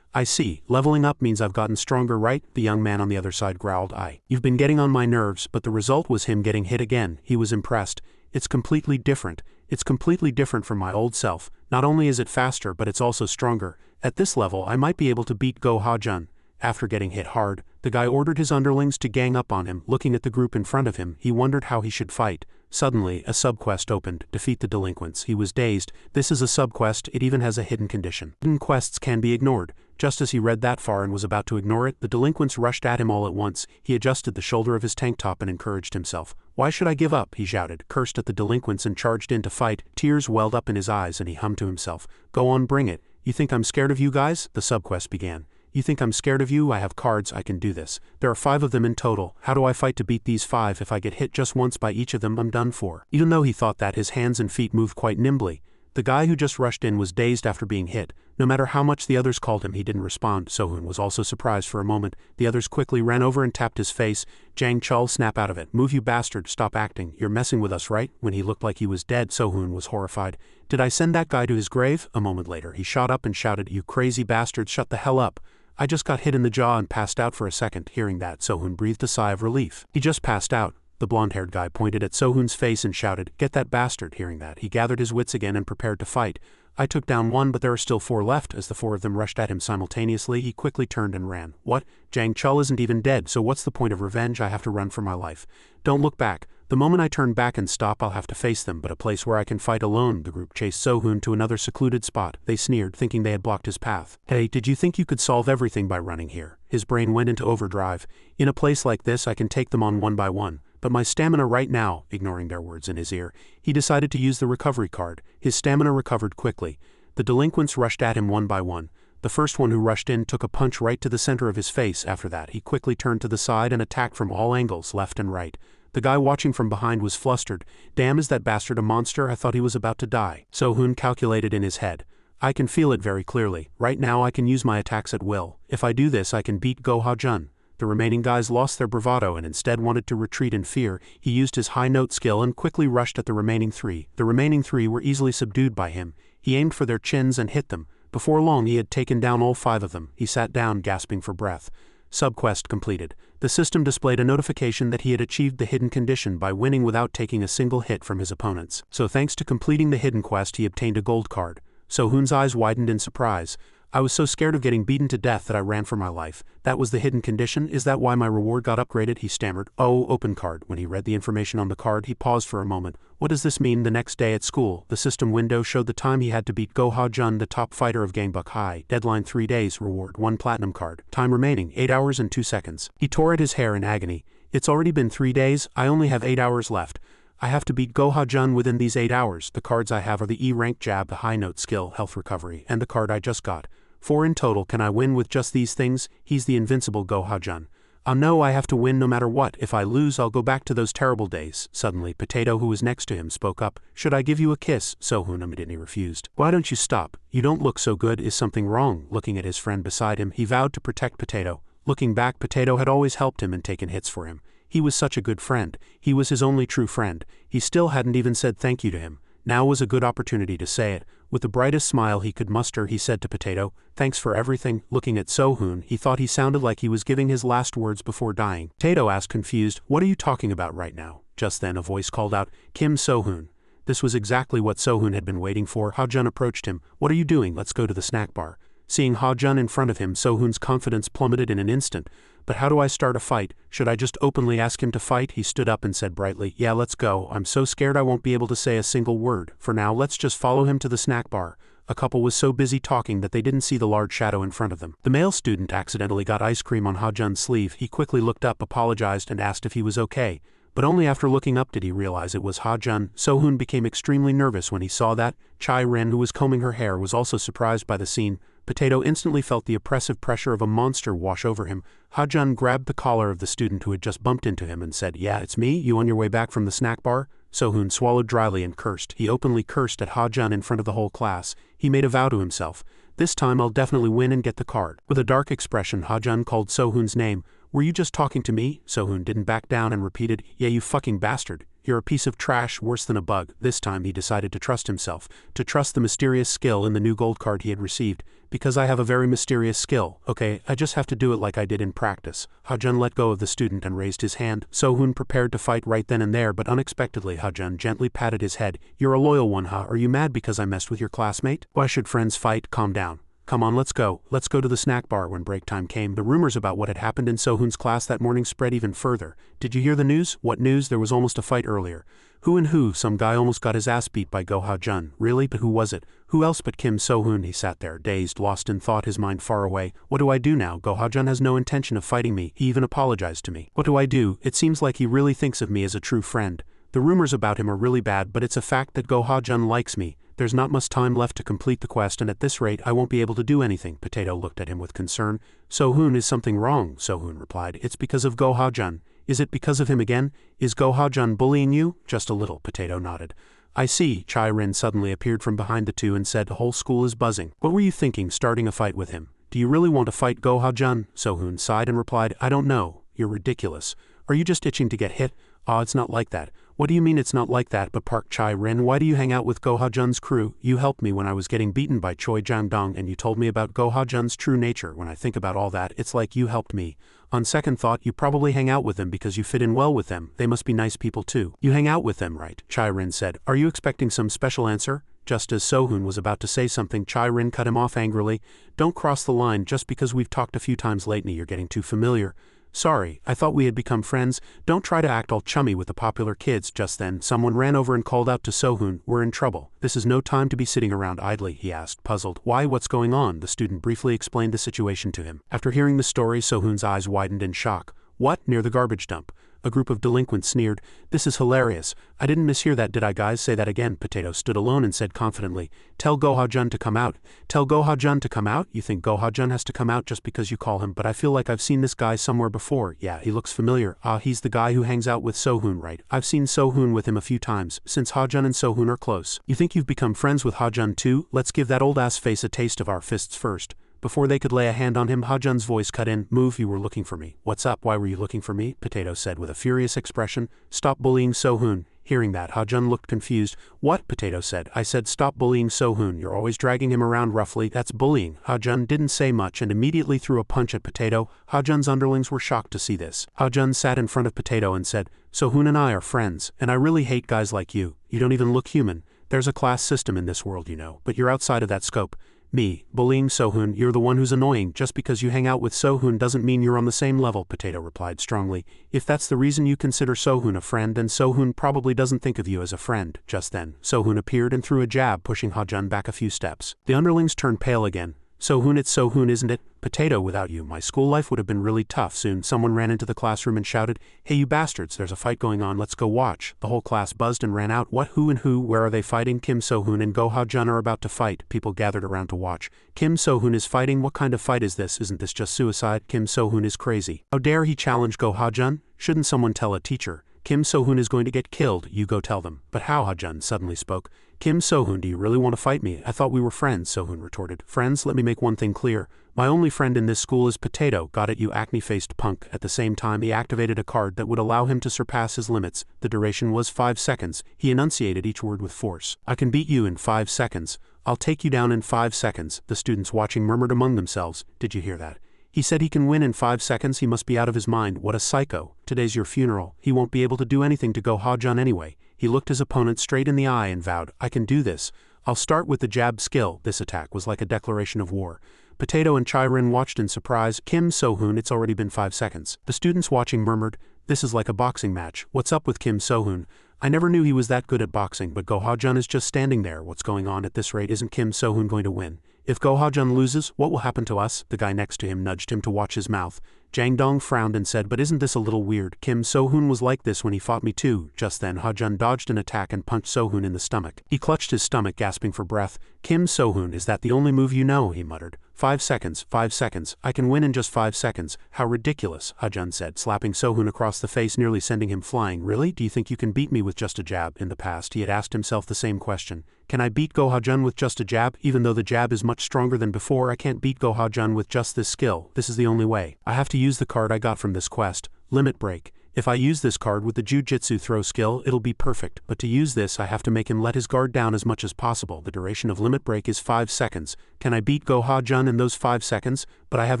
Speaker 1: "I see. Leveling up means I've gotten stronger, right?" The young man on the other side growled. You've been getting on my nerves," but the result was him getting hit again. He was impressed. "It's completely different. It's completely different from my old self. Not only is it faster, but it's also stronger. At this level, I might be able to beat Go Ha-jun." After getting hit hard, the guy ordered his underlings to gang up on him. Looking at the group in front of him, he wondered how he should fight. Suddenly, a subquest opened, "Defeat the delinquents." He was dazed. This is a subquest, it even has a hidden condition. Hidden quests can be ignored. Just as he read that far and was about to ignore it, the delinquents rushed at him all at once. He adjusted the shoulder of his tank top and encouraged himself. "Why should I give up?" he shouted, cursed at the delinquents and charged in to fight. Tears welled up in his eyes and he hummed to himself. "Go on, bring it. You think I'm scared of you guys?" The subquest began. "You think I'm scared of you? I have cards, I can do this. There are 5 of them in total. How do I fight to beat these 5? If I get hit just once by each of them, I'm done for." Even though he thought that, his hands and feet moved quite nimbly. The guy who just rushed in was dazed after being hit. No matter how much the others called him, he didn't respond. Sohoon was also surprised for a moment. The others quickly ran over and tapped his face. "Jang Chul, snap out of it. Move, you bastard. Stop acting. You're messing with us, right?" When he looked like he was dead, Sohoon was horrified. "Did I send that guy to his grave?" A moment later, he shot up and shouted, "You crazy bastard, shut the hell up. I just got hit in the jaw and passed out for a second." Hearing that, Sohoon breathed a sigh of relief. "He just passed out." The blonde-haired guy pointed at Sohoon's face and shouted, "Get that bastard." Hearing that, he gathered his wits again and prepared to fight. "I took down 1, but there are still 4 left." As the 4 of them rushed at him simultaneously, he quickly turned and ran. "What? Jang Chul isn't even dead, so what's the point of revenge? I have to run for my life." "Don't look back. The moment I turn back and stop, I'll have to face them, but a place where I can fight alone. The group chased Sohun to another secluded spot. They sneered, thinking they had blocked his path. Hey, did you think you could solve everything by running here? His brain went into overdrive. In a place like this, I can take them on one by one. But my stamina right now, ignoring their words in his ear, he decided to use the recovery card. His stamina recovered quickly. The delinquents rushed at him one by one. The first one who rushed in took a punch right to the center of his face. After that, he quickly turned to the side and attacked from all angles, left and right. The guy watching from behind was flustered. Damn, is that bastard a monster? I thought he was about to die. Sohun calculated in his head. I can feel it very clearly. Right now I can use my attacks at will. If I do this, I can beat Go Ha-jun. The remaining guys lost their bravado and instead wanted to retreat in fear. He used his high note skill and quickly rushed at the remaining three. The remaining three were easily subdued by him. He aimed for their chins and hit them. Before long he had taken down all 5 of them. He sat down, gasping for breath. Subquest completed. The system displayed a notification that he had achieved the hidden condition by winning without taking a single hit from his opponents. So thanks to completing the hidden quest, he obtained a gold card. Sohun's eyes widened in surprise. I was so scared of getting beaten to death that I ran for my life. That was the hidden condition? Is that why my reward got upgraded? He stammered. Oh, open card. When he read the information on the card, he paused for a moment. What does this mean? The next day at school, the system window showed the time he had to beat Go Ha-jun, the top fighter of Gangbuck High. Deadline 3 days, reward 1 platinum card. Time remaining 8 hours and 2 seconds. He tore at his hair in agony. It's already been 3 days, I only have 8 hours left. I have to beat Go Ha-jun within these 8 hours. The cards I have are the E-rank jab, the high note skill, health recovery, and the card I just got. 4 in total. Can I win with just these things? He's the invincible Go Ha-jun. I know I have to win no matter what. If I lose, I'll go back to those terrible days. Suddenly, Potato, who was next to him, spoke up. Should I give you a kiss? Sohun immediately refused. Why don't you stop? You don't look so good. Is something wrong? Looking at his friend beside him, he vowed to protect Potato. Looking back, Potato had always helped him and taken hits for him. He was such a good friend. He was his only true friend. He still hadn't even said thank you to him. Now was a good opportunity to say it. With the brightest smile he could muster, he said to Potato, "Thanks for everything." Looking at Sohun, he thought he sounded like he was giving his last words before dying. Potato asked, confused, "What are you talking about right now?" Just then a voice called out, "Kim Sohun." This was exactly what Sohun had been waiting for. Ha-jun approached him. "What are you doing? Let's go to the snack bar." Seeing Ha-jun in front of him, Sohun's confidence plummeted in an instant. But how do I start a fight? Should I just openly ask him to fight? He stood up and said brightly, "Yeah, let's go. I'm so scared I won't be able to say a single word. For now, let's just follow him to the snack bar." A couple was so busy talking that they didn't see the large shadow in front of them. The male student accidentally got ice cream on Ha-jun's sleeve. He quickly looked up, apologized, and asked if he was okay. But only after looking up did he realize it was Ha-jun. Sohun became extremely nervous when he saw that. Chai-rin, who was combing her hair, was also surprised by the scene. Potato instantly felt the oppressive pressure of a monster wash over him. Ha-jun grabbed the collar of the student who had just bumped into him and said, "Yeah, it's me. You on your way back from the snack bar?" Sohun swallowed dryly and cursed. He openly cursed at Ha-jun in front of the whole class. He made a vow to himself. "This time I'll definitely win and get the card." With a dark expression, Ha-jun called Sohun's name. "Were you just talking to me?" Sohun didn't back down and repeated, "Yeah, you fucking bastard. You're a piece of trash, worse than a bug." This time he decided to trust himself, to trust the mysterious skill in the new gold card he had received. "Because I have a very mysterious skill. Okay, I just have to do it like I did in practice." Ha-jun let go of the student and raised his hand. Sohun prepared to fight right then and there, but unexpectedly Ha-jun gently patted his head. "You're a loyal one, huh? Are you mad because I messed with your classmate? Why should friends fight? Calm down. Come on, let's go. Let's go to the snack bar." When break time came, the rumors about what had happened in Sohun's class that morning spread even further. "Did you hear the news?" "What news? There was almost a fight earlier." "Who and who?" "Some guy almost got his ass beat by Go Ha-jun." "Really? But who was it?" "Who else but Kim Sohun?" He sat there, dazed, lost in thought, his mind far away. "What do I do now? Go Ha-jun has no intention of fighting me. He even apologized to me. What do I do? It seems like he really thinks of me as a true friend. The rumors about him are really bad, but it's a fact that Go Ha-jun likes me. There's not much time left to complete the quest, and at this rate I won't be able to do anything." Potato looked at him with concern. "Sohun, is something wrong?" Sohun replied, "It's because of Go Ha-jun." "Is it because of him again? Is Go Ha-jun bullying you?" "Just a little," Potato nodded. "I see." Chai-rin suddenly appeared from behind the two and said, "The whole school is buzzing. What were you thinking, starting a fight with him? Do you really want to fight Go Ha-jun?" Sohun sighed and replied, "I don't know. You're ridiculous. Are you just itching to get hit?" "Ah, it's not like that." "What do you mean it's not like that?" "But Park Chai-rin, why do you hang out with Go Ha-jun's crew? You helped me when I was getting beaten by Choi Jang-dong, and you told me about Go Ha-jun's true nature. When I think about all that, it's like you helped me. On second thought, you probably hang out with them because you fit in well with them. They must be nice people too." "You hang out with them, right?" Chai-rin said. "Are you expecting some special answer?" Just as Sohun was about to say something, Chai-rin cut him off angrily. "Don't cross the line. Just because we've talked a few times lately, you're getting too familiar." Sorry, I thought we had become friends. Don't try to act all chummy with the popular kids. Just then, someone ran over and called out to Sohoon, "We're in trouble. This is no time to be sitting around idly," he asked, puzzled. "Why, what's going on?" The student briefly explained the situation to him. After hearing the story, Sohoon's eyes widened in shock. "What? Near the garbage dump?" A group of delinquents sneered. "This is hilarious. I didn't mishear that, did I, guys? Say that again." Potato stood alone and said confidently, "Tell Goha-jun to come out." "Tell Goha-jun to come out? You think Goha-jun has to come out just because you call him? But I feel like I've seen this guy somewhere before. Yeah, he looks familiar. Ah, he's the guy who hangs out with Sohoon, right? I've seen Sohoon with him a few times, since Ha-jun and Sohoon are close." "You think you've become friends with Ha-jun too? Let's give that old-ass face a taste of our fists first." Before they could lay a hand on him, Ha-jun's voice cut in. "Move, you were looking for me." "What's up? Why were you looking for me?" Potato said with a furious expression. "Stop bullying Sohoon." Hearing that, Ha-jun looked confused. "What?" Potato said. "I said stop bullying Sohoon. You're always dragging him around roughly. That's bullying." Ha-jun didn't say much and immediately threw a punch at Potato. Ha-jun's underlings were shocked to see this. Ha-jun sat in front of Potato and said, "Sohoon and I are friends, and I really hate guys like you. You don't even look human. There's a class system in this world, you know, but you're outside of that scope. Me, bullying Sohoon, you're the one who's annoying. Just because you hang out with Sohoon doesn't mean you're on the same level," Potato replied strongly. "If that's the reason you consider Sohoon a friend, then Sohoon probably doesn't think of you as a friend." Just then, Sohoon appeared and threw a jab, pushing Ha-jun back a few steps. The underlings turned pale again. "Sohoon, it's Sohoon, isn't it? Potato, without you, my school life would have been really tough." Soon, someone ran into the classroom and shouted, "Hey, you bastards, there's a fight going on, let's go watch." The whole class buzzed and ran out. "What, who and who, where are they fighting?" "Kim Sohoon and Go Ha-jun are about to fight." People gathered around to watch. "Kim Sohoon is fighting? What kind of fight is this? Isn't this just suicide? Kim Sohoon is crazy. How dare he challenge Go Ha-jun? Shouldn't someone tell a teacher? Kim Sohoon is going to get killed, you go tell them." "But how?" Ha-jun suddenly spoke. "Kim Sohoon, do you really want to fight me? I thought we were friends," Sohoon retorted. "Friends? Let me make one thing clear. My only friend in this school is Potato. Got it, you acne-faced punk." At the same time, he activated a card that would allow him to surpass his limits. The duration was 5 seconds. He enunciated each word with force. "I can beat you in 5 seconds. I'll take you down in 5 seconds." The students watching murmured among themselves. "Did you hear that? He said he can win in 5 seconds. He must be out of his mind. What a psycho. Today's your funeral. He won't be able to do anything to Go Ha-jun anyway." He looked his opponent straight in the eye and vowed, "I can do this. I'll start with the jab skill." This attack was like a declaration of war. Potato and Chai-rin watched in surprise. "Kim Sohoon, it's already been 5 seconds." The students watching murmured, "This is like a boxing match. What's up with Kim Sohoon? I never knew he was that good at boxing, but Go Ha-jun is just standing there. What's going on? At this rate, isn't Kim Sohoon going to win? If Go Ha-jun loses, what will happen to us?" The guy next to him nudged him to watch his mouth. Jang Dong frowned and said, "But isn't this a little weird? Kim Sohoon was like this when he fought me too." Just then, Ha-jun dodged an attack and punched Sohoon in the stomach. He clutched his stomach, gasping for breath. "Kim Sohoon, is that the only move you know?" he muttered. 5 seconds, 5 seconds. I can win in just 5 seconds. How ridiculous," Ha-jun said, slapping Sohoon across the face, nearly sending him flying. "Really? Do you think you can beat me with just a jab?" In the past, he had asked himself the same question. Can I beat Go Ha-jun with just a jab? Even though the jab is much stronger than before, I can't beat Go Ha-jun with just this skill. This is the only way. I have to use the card I got from this quest, Limit Break. If I use this card with the Jujitsu throw skill, it'll be perfect. But to use this, I have to make him let his guard down as much as possible. The duration of Limit Break is 5 seconds. Can I beat Go Ha-jun in those 5 seconds? But I have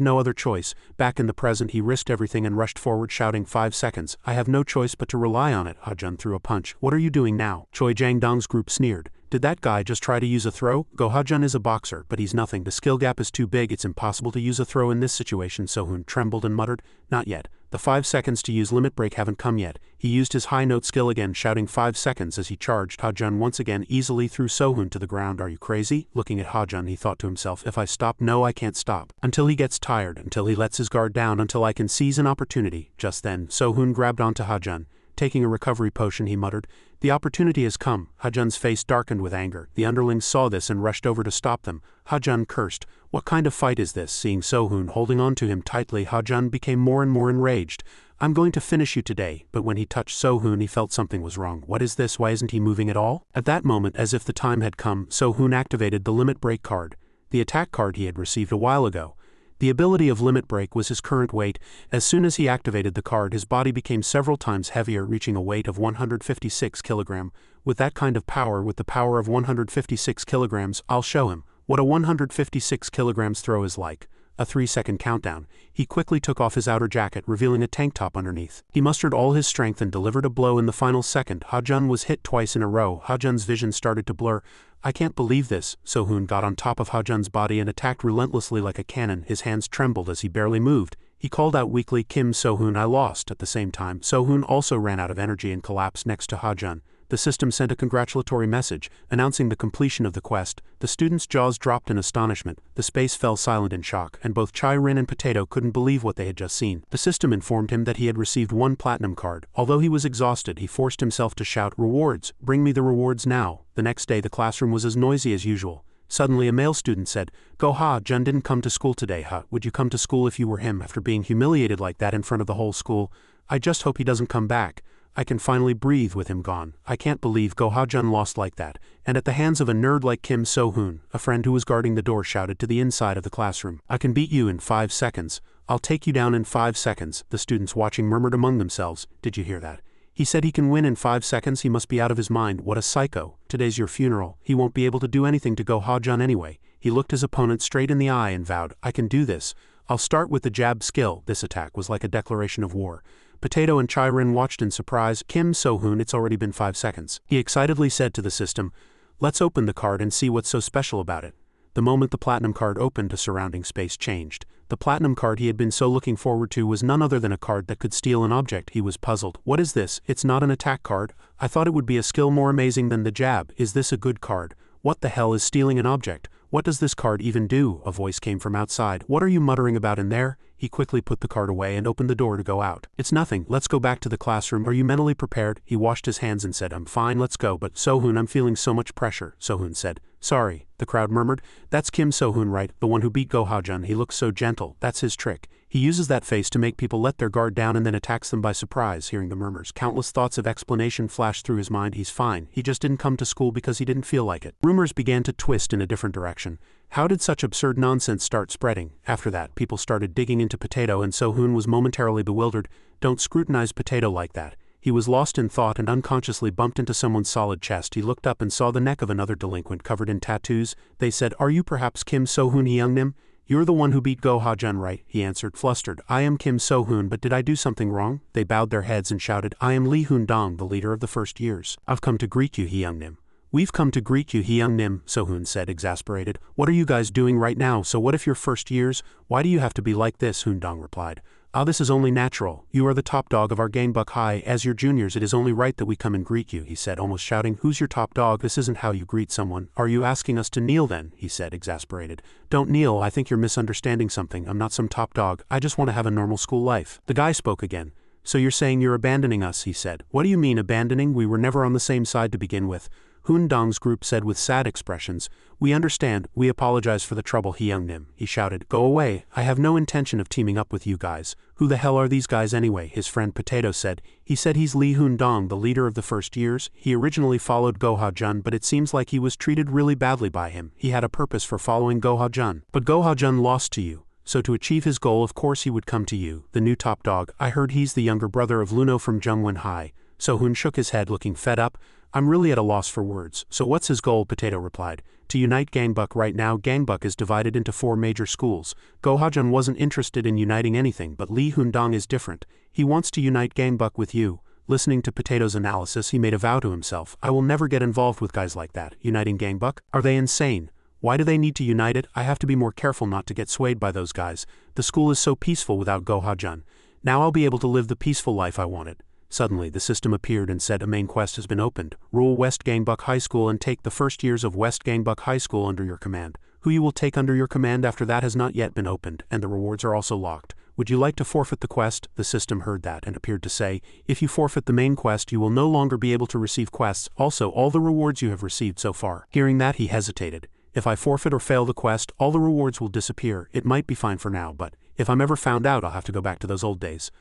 Speaker 1: no other choice. Back in the present, he risked everything and rushed forward, shouting, 5 seconds. I have no choice but to rely on it. Ha-jun threw a punch. What are you doing now? Choi Jang-dong's group sneered. Did that guy just try to use a throw? Go Ha-jun is a boxer, but he's nothing. The skill gap is too big. It's impossible to use a throw in this situation. Sohoon trembled and muttered, not yet. The 5 seconds to use Limit Break haven't come yet. He used his high note skill again, shouting 5 seconds as he charged. Ha-jun once again easily threw Sohoon to the ground. Are you crazy? Looking at Ha-jun, he thought to himself, if I stop, no, I can't stop. Until he gets tired, until he lets his guard down, until I can seize an opportunity. Just then, Sohoon grabbed onto Ha-jun. Taking a recovery potion, he muttered, the opportunity has come. Ha-jun's face darkened with anger. The underlings saw this and rushed over to stop them. Ha-jun cursed. What kind of fight is this? Seeing Sohoon holding on to him tightly, Ha-jun became more and more enraged. I'm going to finish you today. But when he touched Sohoon, he felt something was wrong. What is this? Why isn't he moving at all? At that moment, as if the time had come, Sohoon activated the Limit Break card, the attack card he had received a while ago. The ability of Limit Break was his current weight. As soon as he activated the card, his body became several times heavier, reaching a weight of 156 kilograms. With that kind of power, with the power of 156 kilograms, I'll show him what a 156 kilograms throw is like. A 3-second countdown. He quickly took off his outer jacket, revealing a tank top underneath. He mustered all his strength and delivered a blow in the final second. Ha-jun was hit twice in a row. Ha-jun's vision started to blur. I can't believe this. Sohoon got on top of Ha-jun's body and attacked relentlessly like a cannon. His hands trembled as he barely moved. He called out weakly, Kim So-hoon, I lost. At the same time, So-hoon also ran out of energy and collapsed next to Ha-jun. The system sent a congratulatory message, announcing the completion of the quest. The students' jaws dropped in astonishment, the space fell silent in shock, and both Chai-rin and Potato couldn't believe what they had just seen. The system informed him that he had received 1 platinum card. Although he was exhausted, he forced himself to shout, rewards, bring me the rewards now. The next day the classroom was as noisy as usual. Suddenly a male student said, Go Ha-jun didn't come to school today. Would you come to school if you were him after being humiliated like that in front of the whole school? I just hope he doesn't come back. I can finally breathe with him gone. I can't believe Go Ha-jun lost like that. And at the hands of a nerd like Kim So-hoon, a friend who was guarding the door shouted to the inside of the classroom. I can beat you in 5 seconds. I'll take you down in 5 seconds. The students watching murmured among themselves. Did you hear that? He said he can win in 5 seconds. He must be out of his mind. What a psycho. Today's your funeral. He won't be able to do anything to Go Ha-jun anyway. He looked his opponent straight in the eye and vowed, I can do this. I'll start with the jab skill. This attack was like a declaration of war. Potato and Chai-rin watched in surprise. Kim So-hoon, it's already been 5 seconds. He excitedly said to the system, let's open the card and see what's so special about it. The moment the platinum card opened, the surrounding space changed. The platinum card he had been so looking forward to was none other than a card that could steal an object. He was puzzled. What is this? It's not an attack card. I thought it would be a skill more amazing than the jab. Is this a good card? What the hell is stealing an object? What does this card even do? A voice came from outside. What are you muttering about in there? He quickly put the card away and opened the door to go out. It's nothing. Let's go back to the classroom. Are you mentally prepared? He washed his hands and said, I'm fine, let's go. But So-hoon, I'm feeling so much pressure. So-hoon said, sorry. The crowd murmured, that's Kim So-hoon, right? The one who beat Go Ha-jun. He looks so gentle. That's his trick. He uses that face to make people let their guard down and then attacks them by surprise. Hearing the murmurs, countless thoughts of explanation flashed through his mind. He's fine. He just didn't come to school because he didn't feel like it. Rumors began to twist in a different direction. How did such absurd nonsense start spreading? After that, people started digging into Potato and So-hoon was momentarily bewildered. Don't scrutinize Potato like that. He was lost in thought and unconsciously bumped into someone's solid chest. He looked up and saw the neck of another delinquent covered in tattoos. They said, are you perhaps Kim So-hoon Hyungnim? You're the one who beat Go Ha-jun, right? He answered, flustered. I am Kim So-hoon, but did I do something wrong? They bowed their heads and shouted, I am Lee Hoon-dong, the leader of the first years. I've come to greet you, Hyungnim. We've come to greet you, Hyungnim, So-hoon said, exasperated. What are you guys doing right now? So what if you're first years? Why do you have to be like this? Hoon-dong replied. This is only natural. You are the top dog of our Gangbuck High. As your juniors, it is only right that we come and greet you, he said, almost shouting. Who's your top dog? This isn't how you greet someone. Are you asking us to kneel then? He said, exasperated. Don't kneel. I think you're misunderstanding something. I'm not some top dog. I just want to have a normal school life. The guy spoke again. So you're saying you're abandoning us, he said. What do you mean abandoning? We were never on the same side to begin with. Hoon-dong's group said with sad expressions. We understand. We apologize for the trouble, Hyungnim. He shouted. Go away. I have no intention of teaming up with you guys. Who the hell are these guys anyway? His friend Potato said. He said he's Lee Hoon-dong, the leader of the first years. He originally followed Go Ha-jun, but it seems like he was treated really badly by him. He had a purpose for following Go Ha-jun. But Go Ha-jun lost to you. So to achieve his goal, of course he would come to you, the new top dog. I heard he's the younger brother of Luno from Jungwon High. So-hoon shook his head, looking fed up. I'm really at a loss for words. So what's his goal? Potato replied. To unite Gangbuck. Right now Gangbuck is divided into 4 major schools. Go Ha-jun wasn't interested in uniting anything, but Lee Hoon-dong is different. He wants to unite Gangbuck with you. Listening to Potato's analysis, he made a vow to himself. I will never get involved with guys like that. Uniting Gangbuck? Are they insane? Why do they need to unite it? I have to be more careful not to get swayed by those guys. The school is so peaceful without Go Ha-jun. Now I'll be able to live the peaceful life I wanted. Suddenly, the system appeared and said a main quest has been opened. Rule West Gangbuck High School and take the first years of West Gangbuck High School under your command. Who you will take under your command after that has not yet been opened, and the rewards are also locked. Would you like to forfeit the quest? The system heard that and appeared to say, if you forfeit the main quest, you will no longer be able to receive quests, also all the rewards you have received so far. Hearing that, he hesitated. If I forfeit or fail the quest, all the rewards will disappear. It might be fine for now, but if I'm ever found out, I'll have to go back to those old days.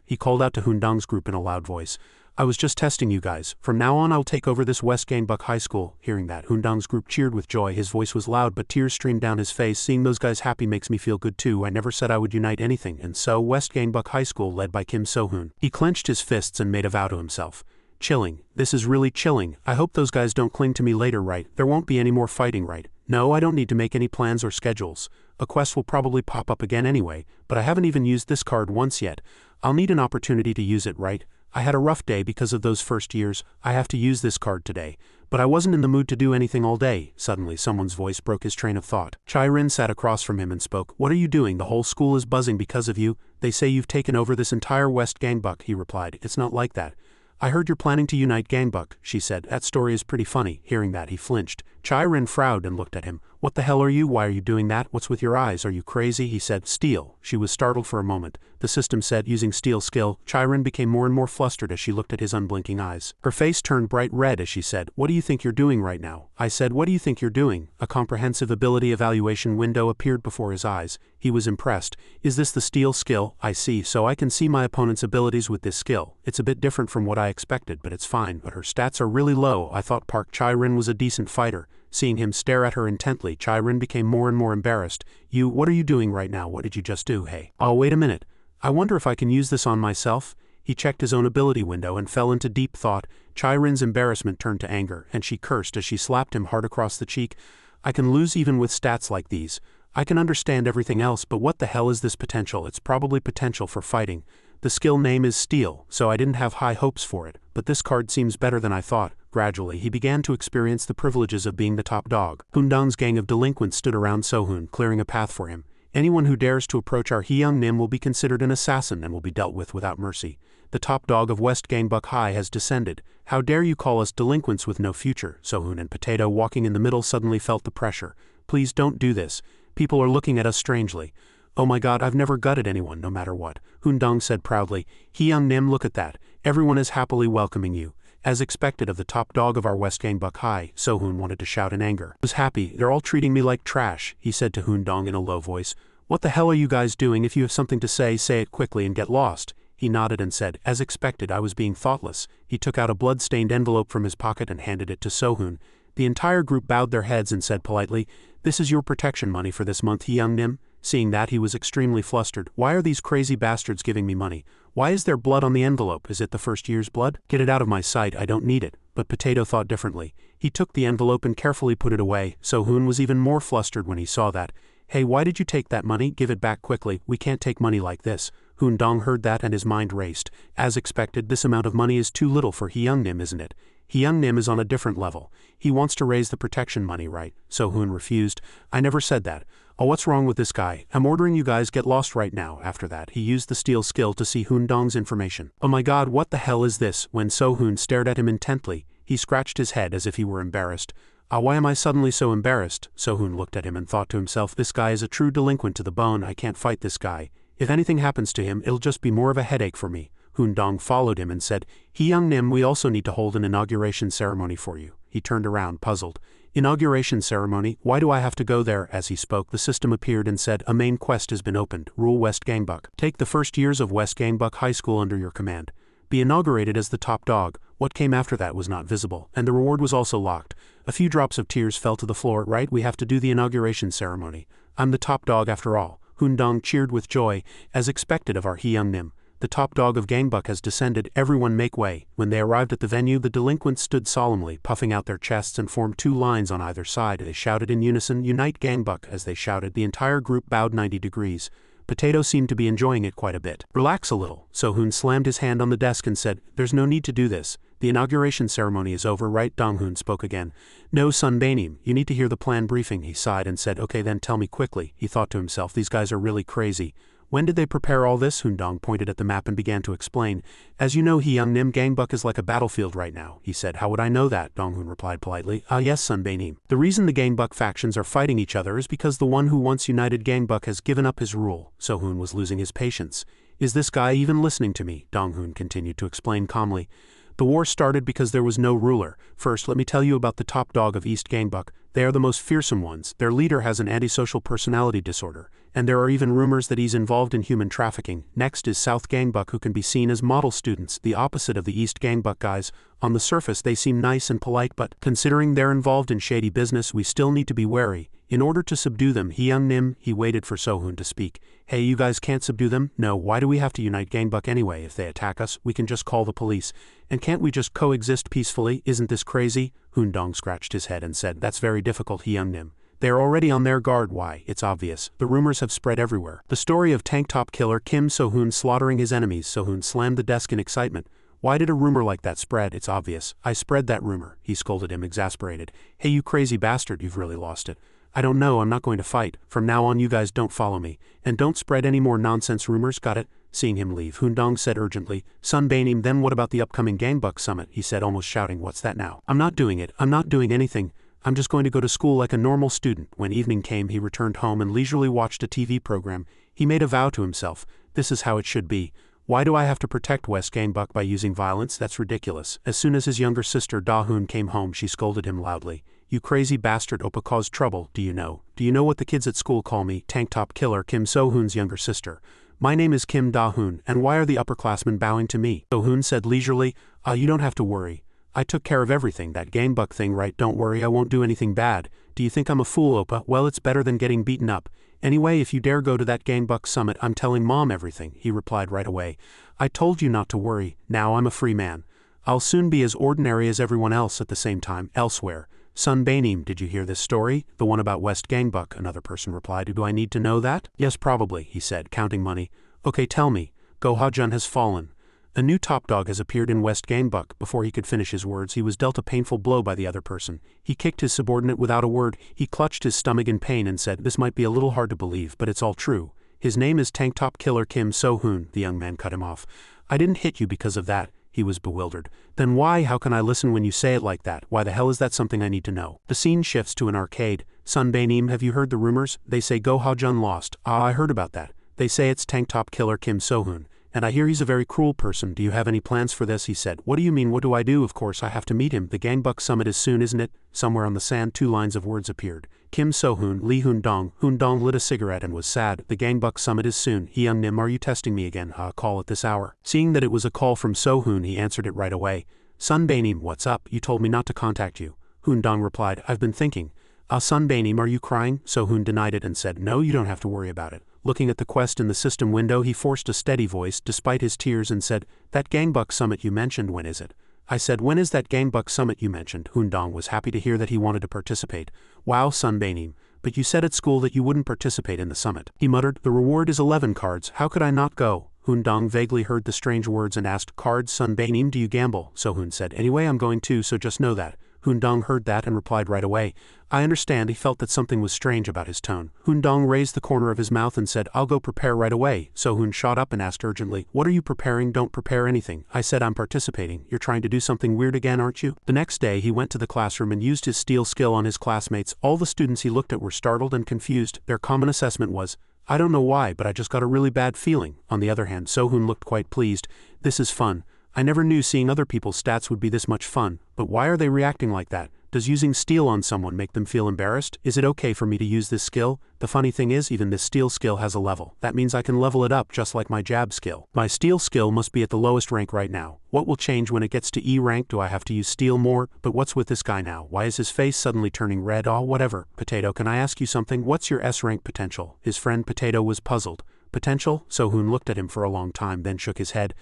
Speaker 1: He called out to Hoon-dong's group in a loud voice. I was just testing you guys. From now on I'll take over this West Gangbuck High School. Hearing that, Hoon-dong's group cheered with joy. His voice was loud, but tears streamed down his face. Seeing those guys happy makes me feel good too. I never said I would unite anything, and so West Gangbuck High School led by Kim So-hoon. He clenched his fists and made a vow to himself. Chilling. This is really chilling. I hope those guys don't cling to me later, right? There won't be any more fighting, right? No, I don't need to make any plans or schedules. A quest will probably pop up again anyway, but I haven't even used this card once yet. I'll need an opportunity to use it, right? I had a rough day because of those first years. I have to use this card today. But I wasn't in the mood to do anything all day. Suddenly someone's voice broke his train of thought. Chai-Rin sat across from him and spoke. What are you doing? The whole school is buzzing because of you. They say you've taken over this entire West Gangbuck, he replied. It's not like that. I heard you're planning to unite Gangbuck, she said. That story is pretty funny. Hearing that, he flinched. Chai-Rin frowned and looked at him. What the hell are you? Why are you doing that? What's with your eyes? Are you crazy? He said. Steel. She was startled for a moment. The system said, using Steel's skill. Chai-Rin became more and more flustered as she looked at his unblinking eyes. Her face turned bright red as she said, What do you think you're doing right now? I said, What do you think you're doing? A comprehensive ability evaluation window appeared before his eyes. He was impressed. Is this the Steel skill? I see, so I can see my opponent's abilities with this skill. It's a bit different from what I expected, but it's fine. But her stats are really low. I thought Park Chai-Rin was a decent fighter. Seeing him stare at her intently, Chai-Rin became more and more embarrassed. What are you doing right now? What did you just do? Hey. Oh, wait a minute. I wonder if I can use this on myself? He checked his own ability window and fell into deep thought. Chai-Rin's embarrassment turned to anger, and she cursed as she slapped him hard across the cheek. I can lose even with stats like these. I can understand everything else, but what the hell is this potential? It's probably potential for fighting. The skill name is Steel, so I didn't have high hopes for it, but this card seems better than I thought. Gradually, he began to experience the privileges of being the top dog. Hoondong's gang of delinquents stood around Sohoon, clearing a path for him. Anyone who dares to approach our Hyung Nim will be considered an assassin and will be dealt with without mercy. The top dog of West Gangbuck High has descended. How dare you call us delinquents with no future? Sohoon and Potato, walking in the middle, suddenly felt the pressure. Please don't do this. People are looking at us strangely. Oh my god, I've never gutted anyone, no matter what. Hoondong said proudly. Hyung Nim, look at that. Everyone is happily welcoming you. As expected of the top dog of our West Gangbuck High, Sohoon wanted to shout in anger. I was happy. They're all treating me like trash, he said to Hoondong in a low voice. What the hell are you guys doing? If you have something to say it quickly and get lost. He nodded and said, As expected, I was being thoughtless. He took out a blood-stained envelope from his pocket and handed it to Sohoon. The entire group bowed their heads and said politely, This is your protection money for this month, Hyung Nim. Seeing that, he was extremely flustered. Why are these crazy bastards giving me money? Why is there blood on the envelope? Is it the first year's blood? Get it out of my sight, I don't need it. But Potato thought differently. He took the envelope and carefully put it away. Sohoon was even more flustered when he saw that. Hey, why did you take that money? Give it back quickly. We can't take money like this. Hoondong heard that and his mind raced. As expected, this amount of money is too little for Hyung Nim, isn't it? Hyung Nim is on a different level. He wants to raise the protection money, right? Sohoon refused. I never said that. Oh, what's wrong with this guy? I'm ordering you guys get lost right now. After that, he used the Steel skill to see Hoondong's information. Oh my god, what the hell is this? When Sohoon stared at him intently, he scratched his head as if he were embarrassed. Why am I suddenly so embarrassed? Sohoon looked at him and thought to himself, this guy is a true delinquent to the bone. I can't fight this guy. If anything happens to him, it'll just be more of a headache for me. Hoondong followed him and said, Hyung Nim, we also need to hold an inauguration ceremony for you. He turned around, puzzled. Inauguration ceremony? Why do I have to go there? As he spoke, the system appeared and said, A main quest has been opened. Rule West Gangbuck. Take the first years of West Gangbuck High School under your command. Be inaugurated as the top dog. What came after that was not visible, and the reward was also locked. A few drops of tears fell to the floor. Right, we have to do the inauguration ceremony. I'm the top dog after all. Hoondong cheered with joy, as expected of our Hyung Nim. The top dog of Gangbuck has descended. Everyone make way. When they arrived at the venue, the delinquents stood solemnly, puffing out their chests and formed two lines on either side. They shouted in unison, Unite Gangbuck. As they shouted, the entire group bowed 90 degrees. Potato seemed to be enjoying it quite a bit. Relax a little. Sohoon slammed his hand on the desk and said, There's no need to do this. The inauguration ceremony is over, right? Donghoon spoke again. No, Sunbanim, you need to hear the plan briefing. He sighed and said, Okay, then tell me quickly. He thought to himself, these guys are really crazy. When did they prepare all this? Hoondong pointed at the map and began to explain. As you know, Hyung Nim, Gangbuck is like a battlefield right now, he said. How would I know that? Donghoon replied politely. Yes, Sunbanim. The reason the Gangbuck factions are fighting each other is because the one who once united Gangbuck has given up his rule. Sohoon was losing his patience. Is this guy even listening to me? Donghoon continued to explain calmly. The war started because there was no ruler. First, let me tell you about the top dog of East Gangbuck. They are the most fearsome ones. Their leader has an antisocial personality disorder, and there are even rumors that he's involved in human trafficking. Next is South Gangbuck, who can be seen as model students, the opposite of the East Gangbuck guys. On the surface, they seem nice and polite, but considering they're involved in shady business, we still need to be wary. In order to subdue them, Hyung Nim, he waited for Sohoon to speak. Hey, you guys can't subdue them? No, why do we have to unite Gangbuck anyway? If they attack us, we can just call the police. And can't we just coexist peacefully? Isn't this crazy? Hoondong scratched his head and said, That's very difficult, Hyung Nim. They are already on their guard. Why? It's obvious. The rumors have spread everywhere. The story of tank top killer Kim Sohoon slaughtering his enemies. Sohoon slammed the desk in excitement. Why did a rumor like that spread? It's obvious. I spread that rumor, he scolded him, exasperated. Hey you crazy bastard, you've really lost it. I don't know, I'm not going to fight. From now on you guys don't follow me. And don't spread any more nonsense rumors, got it? Seeing him leave, Hundong said urgently, Sunbanim, then what about the upcoming Gangbuck summit? He said, almost shouting, what's that now? I'm not doing it, I'm not doing anything. I'm just going to go to school like a normal student. When evening came he returned home and leisurely watched a TV program. He made a vow to himself. This is how it should be. Why do I have to protect West Gangbuck by using violence? That's ridiculous. As soon as his younger sister Da-hoon came home she scolded him loudly. You crazy bastard, Oppa caused trouble, do you know? Do you know what the kids at school call me? Tank Top Killer, Kim So-hoon's younger sister. My name is Kim Da-hoon, and why are the upperclassmen bowing to me? So-hoon said leisurely, you don't have to worry. I took care of everything, that Gangbuck thing, right? Don't worry, I won't do anything bad. Do you think I'm a fool, Oppa? Well, it's better than getting beaten up. Anyway, if you dare go to that Gangbuck summit, I'm telling Mom everything, he replied right away. I told you not to worry, now I'm a free man. I'll soon be as ordinary as everyone else at the same time, elsewhere. Sunbanim, did you hear this story? The one about West Gangbuck, another person replied. Do I need to know that? Yes, probably, he said, counting money. Okay, tell me. Go Ha-jun has fallen. A new top dog has appeared in West Gangbuck. Before he could finish his words, he was dealt a painful blow by the other person. He kicked his subordinate without a word. He clutched his stomach in pain and said, this might be a little hard to believe, but it's all true. His name is Tank Top Killer Kim So-hoon. The young man cut him off. I didn't hit you because of that. He was bewildered. Then why? How can I listen when you say it like that? Why the hell is that something I need to know? The scene shifts to an arcade. Sunbanim, have you heard the rumors? They say Go Ha-jun lost. I heard about that. They say it's Tank Top Killer Kim So-hoon. And I hear he's a very cruel person. Do you have any plans for this? He said. What do you mean? What do I do? Of course I have to meet him. The Gangbuck summit is soon, isn't it? Somewhere on the sand 2 lines of words appeared. Kim So-hoon, Lee Hundong. Hundong lit a cigarette and was sad. The Gangbuck summit is soon. Young Nim, are you testing me again? A call at this hour. Seeing that it was a call from So-hoon, he answered it right away. Sunbanim, what's up? You told me not to contact you. Hundong replied, I've been thinking. Sunbanim, are you crying? So-hoon denied it and said, no, you don't have to worry about it. Looking at the quest in the system window, he forced a steady voice despite his tears and said, that Gangbuck summit you mentioned, when is it? I said, when is that Gangbuck summit you mentioned? Hundong was happy to hear that he wanted to participate. Wow, Sunbanim, but you said at school that you wouldn't participate in the summit. He muttered, the reward is 11 cards, how could I not go? Hundong vaguely heard the strange words and asked, cards, Sunbanim, do you gamble? So-hoon said, anyway I'm going to, so just know that. Hundong heard that and replied right away. I understand. He felt that something was strange about his tone. Hundong raised the corner of his mouth and said, I'll go prepare right away. So-hoon shot up and asked urgently, what are you preparing? Don't prepare anything. I said I'm participating. You're trying to do something weird again, aren't you? The next day he went to the classroom and used his steel skill on his classmates. All the students he looked at were startled and confused. Their common assessment was, I don't know why, but I just got a really bad feeling. On the other hand, So-hoon looked quite pleased. This is fun. I never knew seeing other people's stats would be this much fun. But why are they reacting like that? Does using steel on someone make them feel embarrassed? Is it okay for me to use this skill? The funny thing is, even this steel skill has a level. That means I can level it up just like my jab skill. My steel skill must be at the lowest rank right now. What will change when it gets to E rank? Do I have to use steel more? But what's with this guy now? Why is his face suddenly turning red? Oh, whatever. Potato, can I ask you something? What's your S rank potential? His friend Potato was puzzled. Potential? So-hoon looked at him for a long time, then shook his head.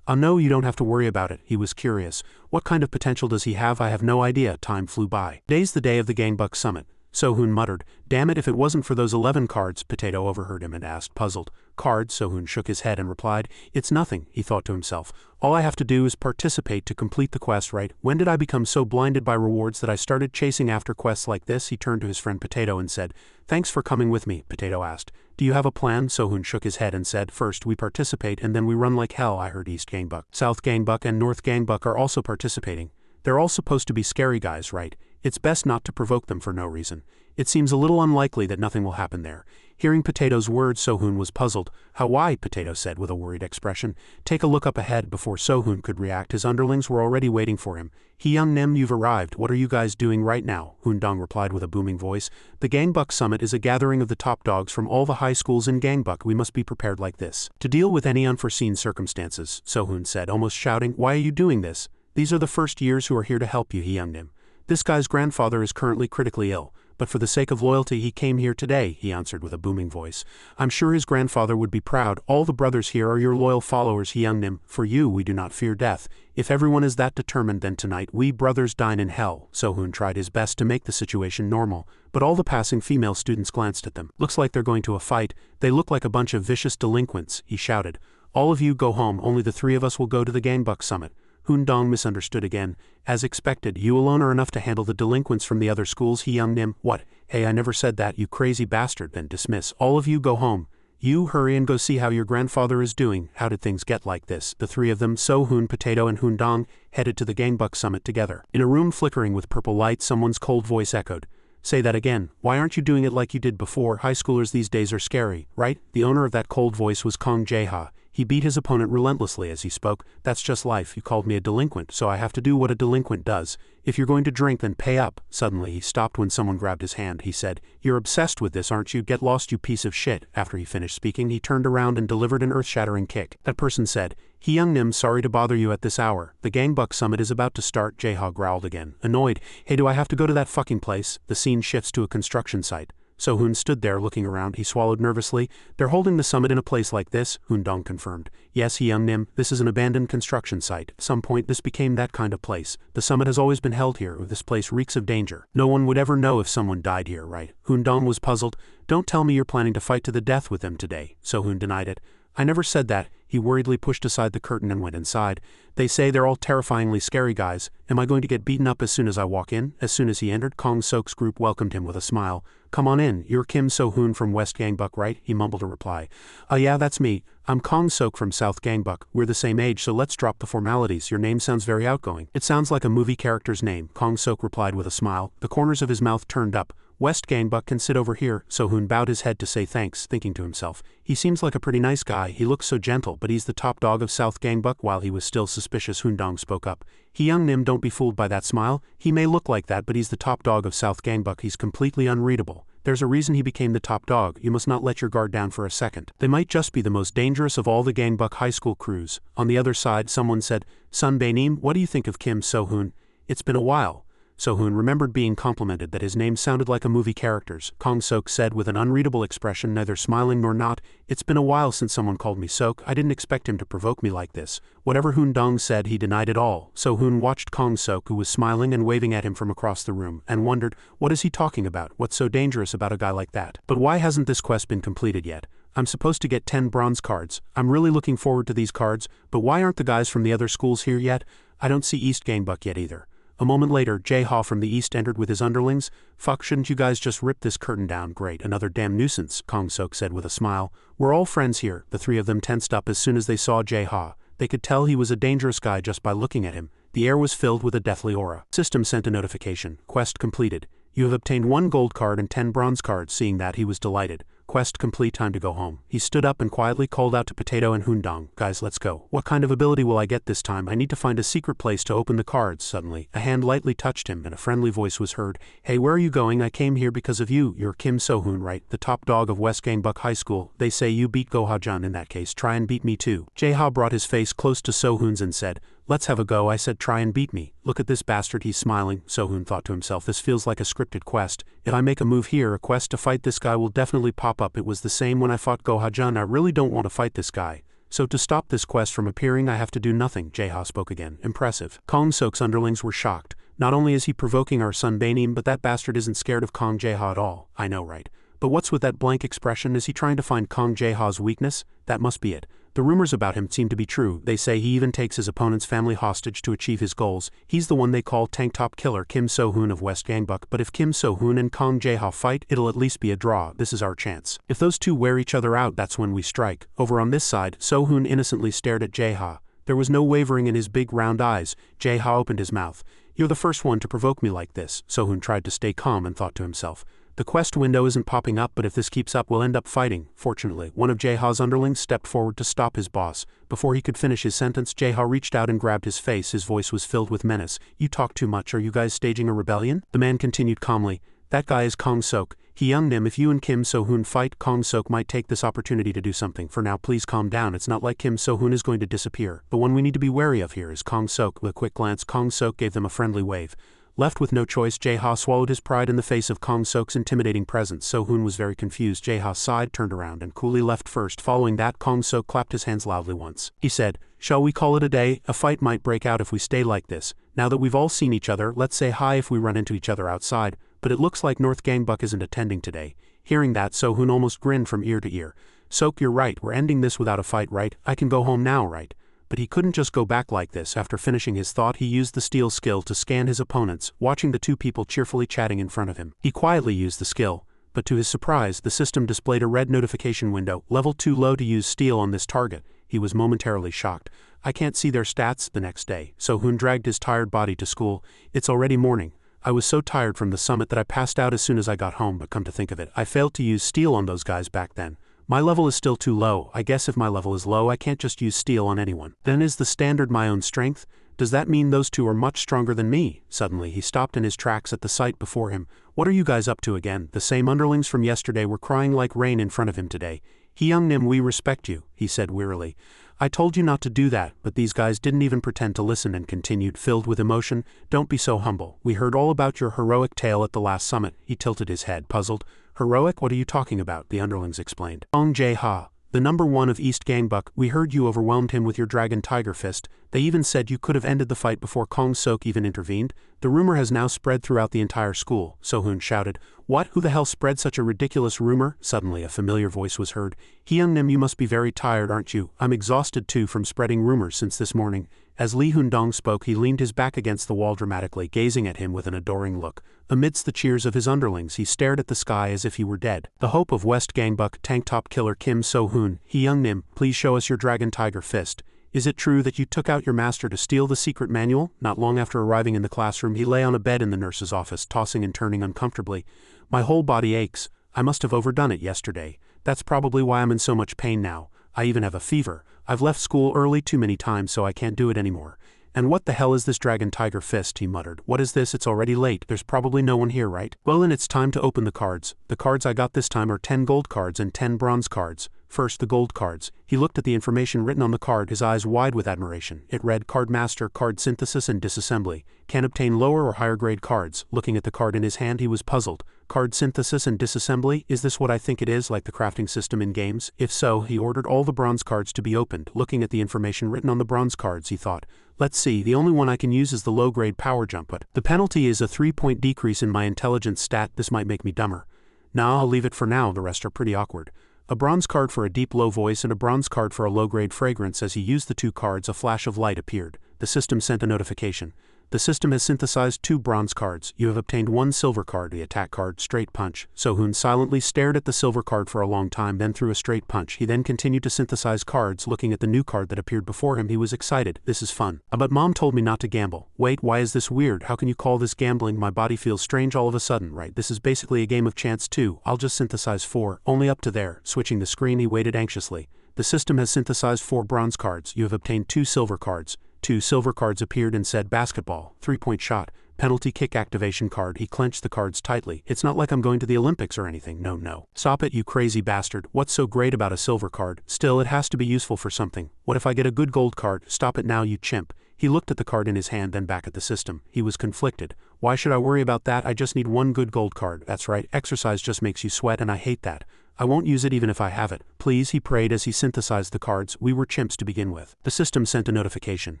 Speaker 1: No, you don't have to worry about it. He was curious. What kind of potential does he have? I have no idea. Time flew by. Today's the day of the Gangbuck summit. So-hoon muttered, damn it, if it wasn't for those 11 cards. Potato overheard him and asked, puzzled. Cards? So-hoon shook his head and replied, it's nothing, he thought to himself. All I have to do is participate to complete the quest, right? When did I become so blinded by rewards that I started chasing after quests like this? He turned to his friend Potato and said, thanks for coming with me, Potato asked. Do you have a plan? So-hoon shook his head and said, first we participate and then we run like hell. I heard East Gangbuck, South Gangbuck and North Gangbuck are also participating. They're all supposed to be scary guys, right? It's best not to provoke them for no reason. It seems a little unlikely that nothing will happen there. Hearing Potato's words, So-hoon was puzzled. How? Why? Potato said with a worried expression. Take a look up ahead. Before So-hoon could react, his underlings were already waiting for him. Young Nim, you've arrived. What are you guys doing right now? Hundong replied with a booming voice. The Gangbuck summit is a gathering of the top dogs from all the high schools in Gangbuck. We must be prepared like this to deal with any unforeseen circumstances, So-hoon said, almost shouting. Why are you doing this? These are the first years who are here to help you, Young Nim. This guy's grandfather is currently critically ill, but for the sake of loyalty he came here today, he answered with a booming voice. I'm sure his grandfather would be proud. All the brothers here are your loyal followers, Young Nim. For you, we do not fear death. If everyone is that determined, then tonight we brothers dine in hell. So-hoon tried his best to make the situation normal, but all the passing female students glanced at them. Looks like they're going to a fight. They look like a bunch of vicious delinquents, he shouted. All of you go home, only the 3 of us will go to the Gangbuck summit. Dong misunderstood again. As expected, you alone are enough to handle the delinquents from the other schools. Young Nim, what? Hey, I never said that, you crazy bastard. Then dismiss. All of you go home. You hurry and go see how your grandfather is doing. How did things get like this? The three of them, So-hoon, Potato and Dong, headed to the Gangbuck summit together. In a room flickering with purple light, someone's cold voice echoed. Say that again. Why aren't you doing it like you did before? High schoolers these days are scary, right? The owner of that cold voice was Kong Jae-ha. He beat his opponent relentlessly as he spoke. That's just life. You called me a delinquent, so I have to do what a delinquent does. If you're going to drink, then pay up. Suddenly he stopped when someone grabbed his hand. He said, "You're obsessed with this, aren't you? Get lost, you piece of shit." After he finished speaking, he turned around and delivered an earth-shattering kick. That person said, Young Nim, sorry to bother you at this hour. The Gangbuck summit is about to start. Jae-ha growled again, annoyed. Hey, do I have to go to that fucking place? The scene shifts to a construction site. So-hoon stood there looking around. He swallowed nervously. They're holding the summit in a place like this? Dong confirmed. Yes, Young Nim, this is an abandoned construction site. At some point this became that kind of place. The summit has always been held here. This place reeks of danger. No one would ever know if someone died here, right? Dong was puzzled. Don't tell me you're planning to fight to the death with them today. So-hoon denied it. I never said that. He worriedly pushed aside the curtain and went inside. They say they're all terrifyingly scary guys. Am I going to get beaten up as soon as I walk in? As soon as he entered, Kong Sok's group welcomed him with a smile. Come on in. You're Kim So-hoon from West Gangbuck, right? He mumbled a reply. Yeah, that's me. I'm Kong Sok from South Gangbuck. We're the same age, so let's drop the formalities. Your name sounds very outgoing. It sounds like a movie character's name, Kong Sok replied with a smile. The corners of his mouth turned up. West Gangbuck can sit over here. So-hoon bowed his head to say thanks, thinking to himself. He seems like a pretty nice guy. He looks so gentle, but he's the top dog of South Gangbuck. While he was still suspicious, Dong spoke up. Young Nim, don't be fooled by that smile. He may look like that, but he's the top dog of South Gangbuck. He's completely unreadable. There's a reason he became the top dog. You must not let your guard down for a second. They might just be the most dangerous of all the Gangbuck high school crews. On the other side, someone said, Sun Bae-nim, what do you think of Kim So-hoon? It's been a while. So-hoon remembered being complimented that his name sounded like a movie character's. Kong Sok said with an unreadable expression, neither smiling nor not, It's been a while since someone called me Sok. I didn't expect him to provoke me like this. Whatever Dong said, he denied it all. So-hoon watched Kong Sok, who was smiling and waving at him from across the room, and wondered, what is he talking about? What's so dangerous about a guy like that? But why hasn't this quest been completed yet? I'm supposed to get 10 bronze cards. I'm really looking forward to these cards, but why aren't the guys from the other schools here yet? I don't see East Gangbuck yet either. A moment later, Jae-ha from the east entered with his underlings. Fuck, shouldn't you guys just rip this curtain down? Great, another damn nuisance, Kong Sok said with a smile. We're all friends here. The three of them tensed up as soon as they saw Jae-ha. They could tell he was a dangerous guy just by looking at him. The air was filled with a deathly aura. System sent a notification. Quest completed. You have obtained 1 gold card and 10 bronze cards. Seeing that, he was delighted. Quest complete, time to go home. He stood up and quietly called out to Potato and Dong. Guys, let's go. What kind of ability will I get this time? I need to find a secret place to open the cards. Suddenly, a hand lightly touched him and a friendly voice was heard. Hey, where are you going? I came here because of you. You're Kim So-hoon, right? The top dog of West Gangbuck High School. They say you beat Go-ha-jun. In that case, try and beat me too. Jae-ha brought his face close to So-hoon's and said, Let's have a go. I said try and beat me. Look at this bastard, he's smiling. So-hoon thought to himself, this feels like a scripted quest. If I make a move here, a quest to fight this guy will definitely pop up. It was the same when I fought Go-ha-jun. I really don't want to fight this guy. So to stop this quest from appearing, I have to do nothing. Jae-ha spoke again. Impressive. Kong Sok's underlings were shocked. Not only is he provoking our Sun Bae-nim, but that bastard isn't scared of Kong Jae-ha at all. I know, right? But what's with that blank expression? Is he trying to find Kong Jae-ha's weakness? That must be it. The rumors about him seem to be true. They say he even takes his opponent's family hostage to achieve his goals. He's the one they call Tank Top Killer Kim So-hoon of West Gangbuck. But if Kim So-hoon and Kong Jae-ha fight, it'll at least be a draw. This is our chance. If those two wear each other out, that's when we strike. Over on this side, So-hoon innocently stared at Jae-ha. There was no wavering in his big round eyes. Jae-ha opened his mouth. You're the first one to provoke me like this. So-hoon tried to stay calm and thought to himself. The quest window isn't popping up, but if this keeps up, we'll end up fighting. Fortunately, one of Jae-ha's underlings stepped forward to stop his boss. Before he could finish his sentence, Jae-ha reached out and grabbed his face. His voice was filled with menace. You talk too much. Are you guys staging a rebellion? The man continued calmly. That guy is Kong Sok. Young Nim, if you and Kim So-hoon fight, Kong Sok might take this opportunity to do something. For now, please calm down. It's not like Kim So-hoon is going to disappear. The one we need to be wary of here is Kong Sok. With a quick glance, Kong Sok gave them a friendly wave. Left with no choice, Jae-ha swallowed his pride in the face of Kong Sok's intimidating presence. So-hoon was very confused. Jae-ha sighed, turned around, and coolly left first. Following that, Kong Sok clapped his hands loudly once. He said, Shall we call it a day? A fight might break out if we stay like this. Now that we've all seen each other, let's say hi if we run into each other outside. But it looks like North Gangbuck isn't attending today. Hearing that, So-hoon almost grinned from ear to ear. Sok, you're right. We're ending this without a fight, right? I can go home now, right? But he couldn't just go back like this. After finishing his thought, he used the steal skill to scan his opponents, watching the two people cheerfully chatting in front of him. He quietly used the skill, but to his surprise, the system displayed a red notification window, level 2 low to use steal on this target. He was momentarily shocked. I can't see their stats. The next day, So-hoon dragged his tired body to school. It's already morning. I was so tired from the summit that I passed out as soon as I got home, but come to think of it, I failed to use steal on those guys back then. My level is still too low. I guess if my level is low, I can't just use steal on anyone. Then is the standard my own strength? Does that mean those two are much stronger than me? Suddenly he stopped in his tracks at the sight before him. What are you guys up to again? The same underlings from yesterday were crying like rain in front of him today. Young Nim, we respect you, he said wearily. I told you not to do that, but these guys didn't even pretend to listen and continued, filled with emotion. Don't be so humble. We heard all about your heroic tale at the last summit. He tilted his head, puzzled. Heroic? What are you talking about? The underlings explained. Ong Jae-ha, the number 1 of East Gangbuck, we heard you overwhelmed him with your dragon tiger fist. They even said you could have ended the fight before Kong Sok even intervened. The rumor has now spread throughout the entire school, So-hoon shouted. What? Who the hell spread such a ridiculous rumor? Suddenly a familiar voice was heard. Young Nim, you must be very tired, aren't you? I'm exhausted too from spreading rumors since this morning. As Lee Hoon-dong spoke, he leaned his back against the wall dramatically, gazing at him with an adoring look. Amidst the cheers of his underlings, he stared at the sky as if he were dead. The hope of West Gangbuck tank top killer Kim So-hoon. Young Nim, please show us your dragon tiger fist. Is it true that you took out your master to steal the secret manual? Not long after arriving in the classroom, he lay on a bed in the nurse's office, tossing and turning uncomfortably. My whole body aches. I must have overdone it yesterday. That's probably why I'm in so much pain now. I even have a fever. I've left school early too many times, so I can't do it anymore. And what the hell is this dragon tiger fist? He muttered. What is this? It's already late. There's probably no one here, right? Well, then it's time to open the cards. The cards I got this time are 10 gold cards and 10 bronze cards. First, the gold cards. He looked at the information written on the card, his eyes wide with admiration. It read, Card Master, Card Synthesis and Disassembly. Can obtain lower or higher grade cards. Looking at the card in his hand, he was puzzled. Card Synthesis and Disassembly? Is this what I think it is, like the crafting system in games? If so, he ordered all the bronze cards to be opened. Looking at the information written on the bronze cards, he thought, let's see, the only one I can use is the low-grade power jump, but the penalty is a 3-point decrease in my intelligence stat. This might make me dumber. Nah, I'll leave it for now, the rest are pretty awkward. A bronze card for a deep low voice and a bronze card for a low-grade fragrance. As he used the two cards, a flash of light appeared. The system sent a notification. The system has synthesized 2 bronze cards. You have obtained 1 silver card, the attack card, Straight Punch. So-hoon silently stared at the silver card for a long time, then threw a straight punch. He then continued to synthesize cards. Looking at the new card that appeared before him, he was excited. This is fun. But Mom told me not to gamble. Wait, why is this weird? How can you call this gambling? My body feels strange all of a sudden, right? This is basically a game of chance too. I'll just synthesize 4, only up to there. Switching the screen, he waited anxiously. The system has synthesized 4 bronze cards. You have obtained 2 silver cards. 2 silver cards appeared and said basketball, 3-point shot, penalty kick activation card. He clenched the cards tightly. It's not like I'm going to the Olympics or anything. No. Stop it, you crazy bastard. What's so great about a silver card? Still, it has to be useful for something. What if I get a good gold card? Stop it now, you chimp. He looked at the card in his hand, then back at the system. He was conflicted. Why should I worry about that? I just need 1 good gold card. That's right, exercise just makes you sweat and I hate that. I won't use it even if I have it. Please, he prayed as he synthesized the cards. We were chimps to begin with. The system sent a notification.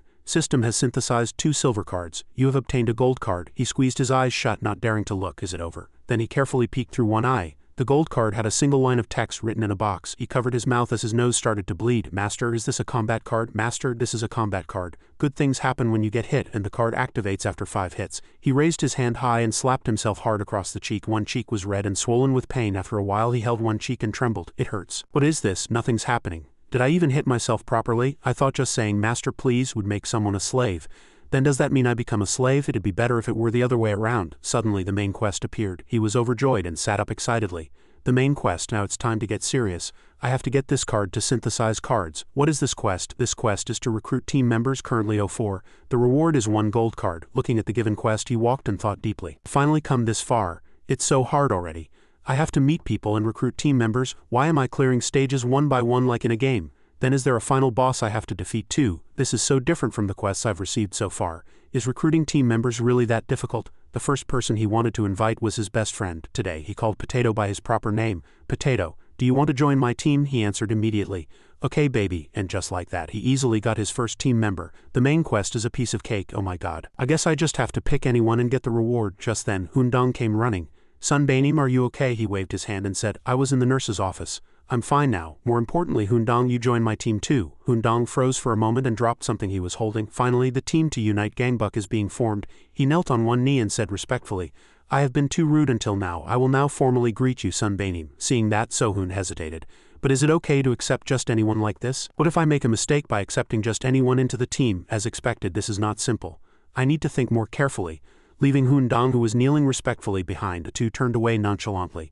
Speaker 1: System has synthesized 2 silver cards. You have obtained a gold card. He squeezed his eyes shut, not daring to look. Is it over? Then he carefully peeked through one eye. The gold card had a single line of text written in a box. He covered his mouth as his nose started to bleed. Master, is this a combat card? Master, this is a combat card. Good things happen when you get hit, and the card activates after 5 hits. He raised his hand high and slapped himself hard across the cheek. One cheek was red and swollen with pain. After a while he held one cheek and trembled. It hurts. What is this? Nothing's happening. Did I even hit myself properly? I thought just saying master please would make someone a slave. Then does that mean I become a slave? It'd be better if it were the other way around. Suddenly the main quest appeared. He was overjoyed and sat up excitedly. The main quest, now it's time to get serious. I have to get this card to synthesize cards. What is this quest? This quest is to recruit team members, currently 04. The reward is 1 gold card. Looking at the given quest, he walked and thought deeply. Finally come this far. It's so hard already. I have to meet people and recruit team members. Why am I clearing stages one by one like in a game? Then is there a final boss I have to defeat too? This is so different from the quests I've received so far. Is recruiting team members really that difficult? The first person he wanted to invite was his best friend. Today he called Potato by his proper name. Potato, do you want to join my team? He answered immediately. Okay baby, and just like that he easily got his first team member. The main quest is a piece of cake. Oh my god. I guess I just have to pick anyone and get the reward. Just then, Hoon-dong came running. Sun Bainim, are you okay? He waved his hand and said, I was in the nurse's office. I'm fine now. More importantly, Hoondong, you join my team too. Hoondong froze for a moment and dropped something he was holding. Finally, the team to unite Gangbuck is being formed. He knelt on one knee and said respectfully, I have been too rude until now. I will now formally greet you, Sunbanim. Seeing that, Sohoon hesitated. But is it okay to accept just anyone like this? What if I make a mistake by accepting just anyone into the team? As expected, this is not simple. I need to think more carefully. Leaving Hoondong, who was kneeling respectfully behind, the two turned away nonchalantly.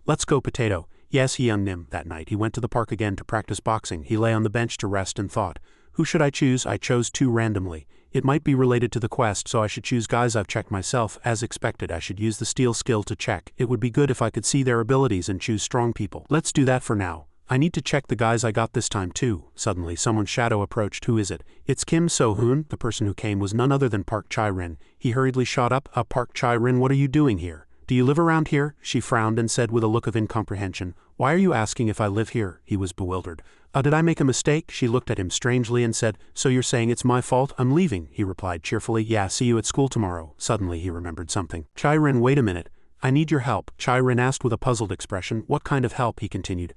Speaker 1: Let's go, Potato. Yes, he young Nim. That night, he went to the park again to practice boxing. He lay on the bench to rest and thought, who should I choose? I chose two randomly. It might be related to the quest, so I should choose guys I've checked myself. As expected, I should use the steal skill to check. It would be good if I could see their abilities and choose strong people. Let's do that for now. I need to check the guys I got this time too. Suddenly, someone's shadow approached. Who is it? It's Kim So-hoon. The person who came was none other than Park Chai-rin. He hurriedly shot up. Park Chai-rin, what are you doing here? Do you live around here? She frowned and said with a look of incomprehension, Why are you asking if I live here? He was bewildered. Did I make a mistake? She looked at him strangely and said, So you're saying it's my fault? I'm leaving, he replied cheerfully. Yeah, see you at school tomorrow. Suddenly he remembered something. Chai-rin, wait a minute. I need your help. Chai-rin asked with a puzzled expression. What kind of help? He continued.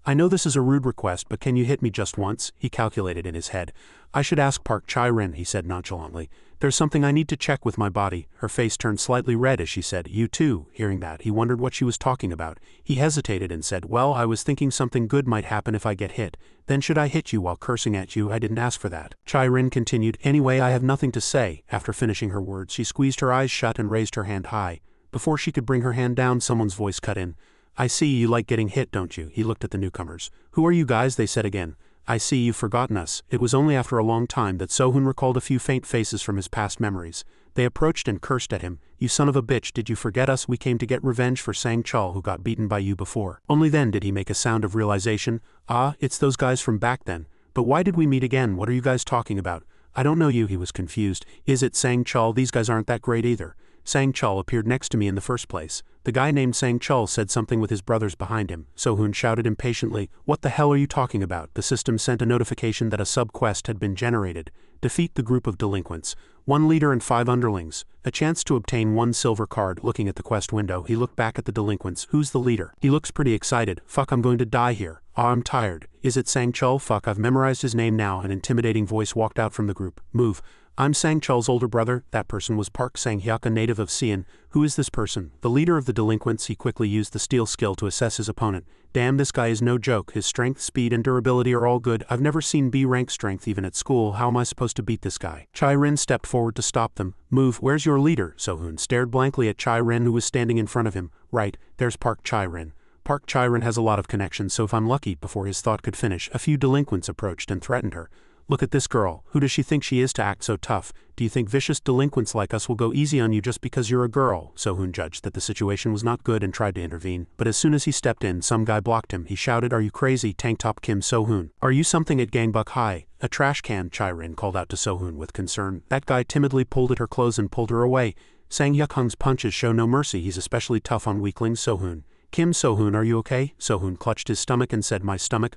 Speaker 1: I know this is a rude request, but can you hit me just once? He calculated in his head. I should ask Park Chai-rin, he said nonchalantly. There's something I need to check with my body. Her face turned slightly red as she said, You too. Hearing that, he wondered what she was talking about. He hesitated and said, Well, I was thinking something good might happen if I get hit. Then should I hit you while cursing at you? I didn't ask for that. Chai-rin continued, Anyway, I have nothing to say. After finishing her words, she squeezed her eyes shut and raised her hand high. Before she could bring her hand down, someone's voice cut in. I see you like getting hit, don't you? He looked at the newcomers. Who are you guys? They said again. I see you've forgotten us. It was only after a long time that Sohoon recalled a few faint faces from his past memories. They approached and cursed at him. You son of a bitch, did you forget us? We came to get revenge for Sang Chul, who got beaten by you before. Only then did he make a sound of realization. Ah, it's those guys from back then. But why did we meet again? What are you guys talking about? I don't know you. He was confused. Is it Sang Chul? These guys aren't that great either. Sang Chul appeared next to me in the first place. The guy named Sang Chul said something with his brothers behind him. Sohoon shouted impatiently, What the hell are you talking about? The system sent a notification that a sub-quest had been generated. Defeat the group of delinquents. 1 leader and 5 underlings. A chance to obtain 1 silver card. Looking at the quest window, he looked back at the delinquents. Who's the leader? He looks pretty excited. Fuck, I'm going to die here. I'm tired. Is it Sang Chul? Fuck, I've memorized his name now. An intimidating voice walked out from the group. Move. I'm Sang Chul's older brother. That person was Park Sang-hyuk, a native of Sion. Who is this person? The leader of the delinquents. He quickly used the steal skill to assess his opponent. Damn, this guy is no joke. His strength, speed, and durability are all good. I've never seen B-rank strength even at school. How am I supposed to beat this guy? Chai-rin stepped forward to stop them. Move. Where's your leader? Sohoon stared blankly at Chai-rin, who was standing in front of him. Right, there's Park Chai-rin. Park Chai-rin has a lot of connections, so if I'm lucky, before his thought could finish, a few delinquents approached and threatened her. Look at this girl. Who does she think she is to act so tough? Do you think vicious delinquents like us will go easy on you just because you're a girl? Sohoon judged that the situation was not good and tried to intervene. But as soon as he stepped in, some guy blocked him. He shouted, Are you crazy? Tank top Kim Sohoon. Are you something at Gangbuck High? A trash can, Chai-rin called out to Sohoon with concern. That guy timidly pulled at her clothes and pulled her away. Sang-hyuk-hung's punches show no mercy. He's especially tough on weaklings. Sohoon. Kim Sohoon, are you okay? Sohoon clutched his stomach and said, My stomach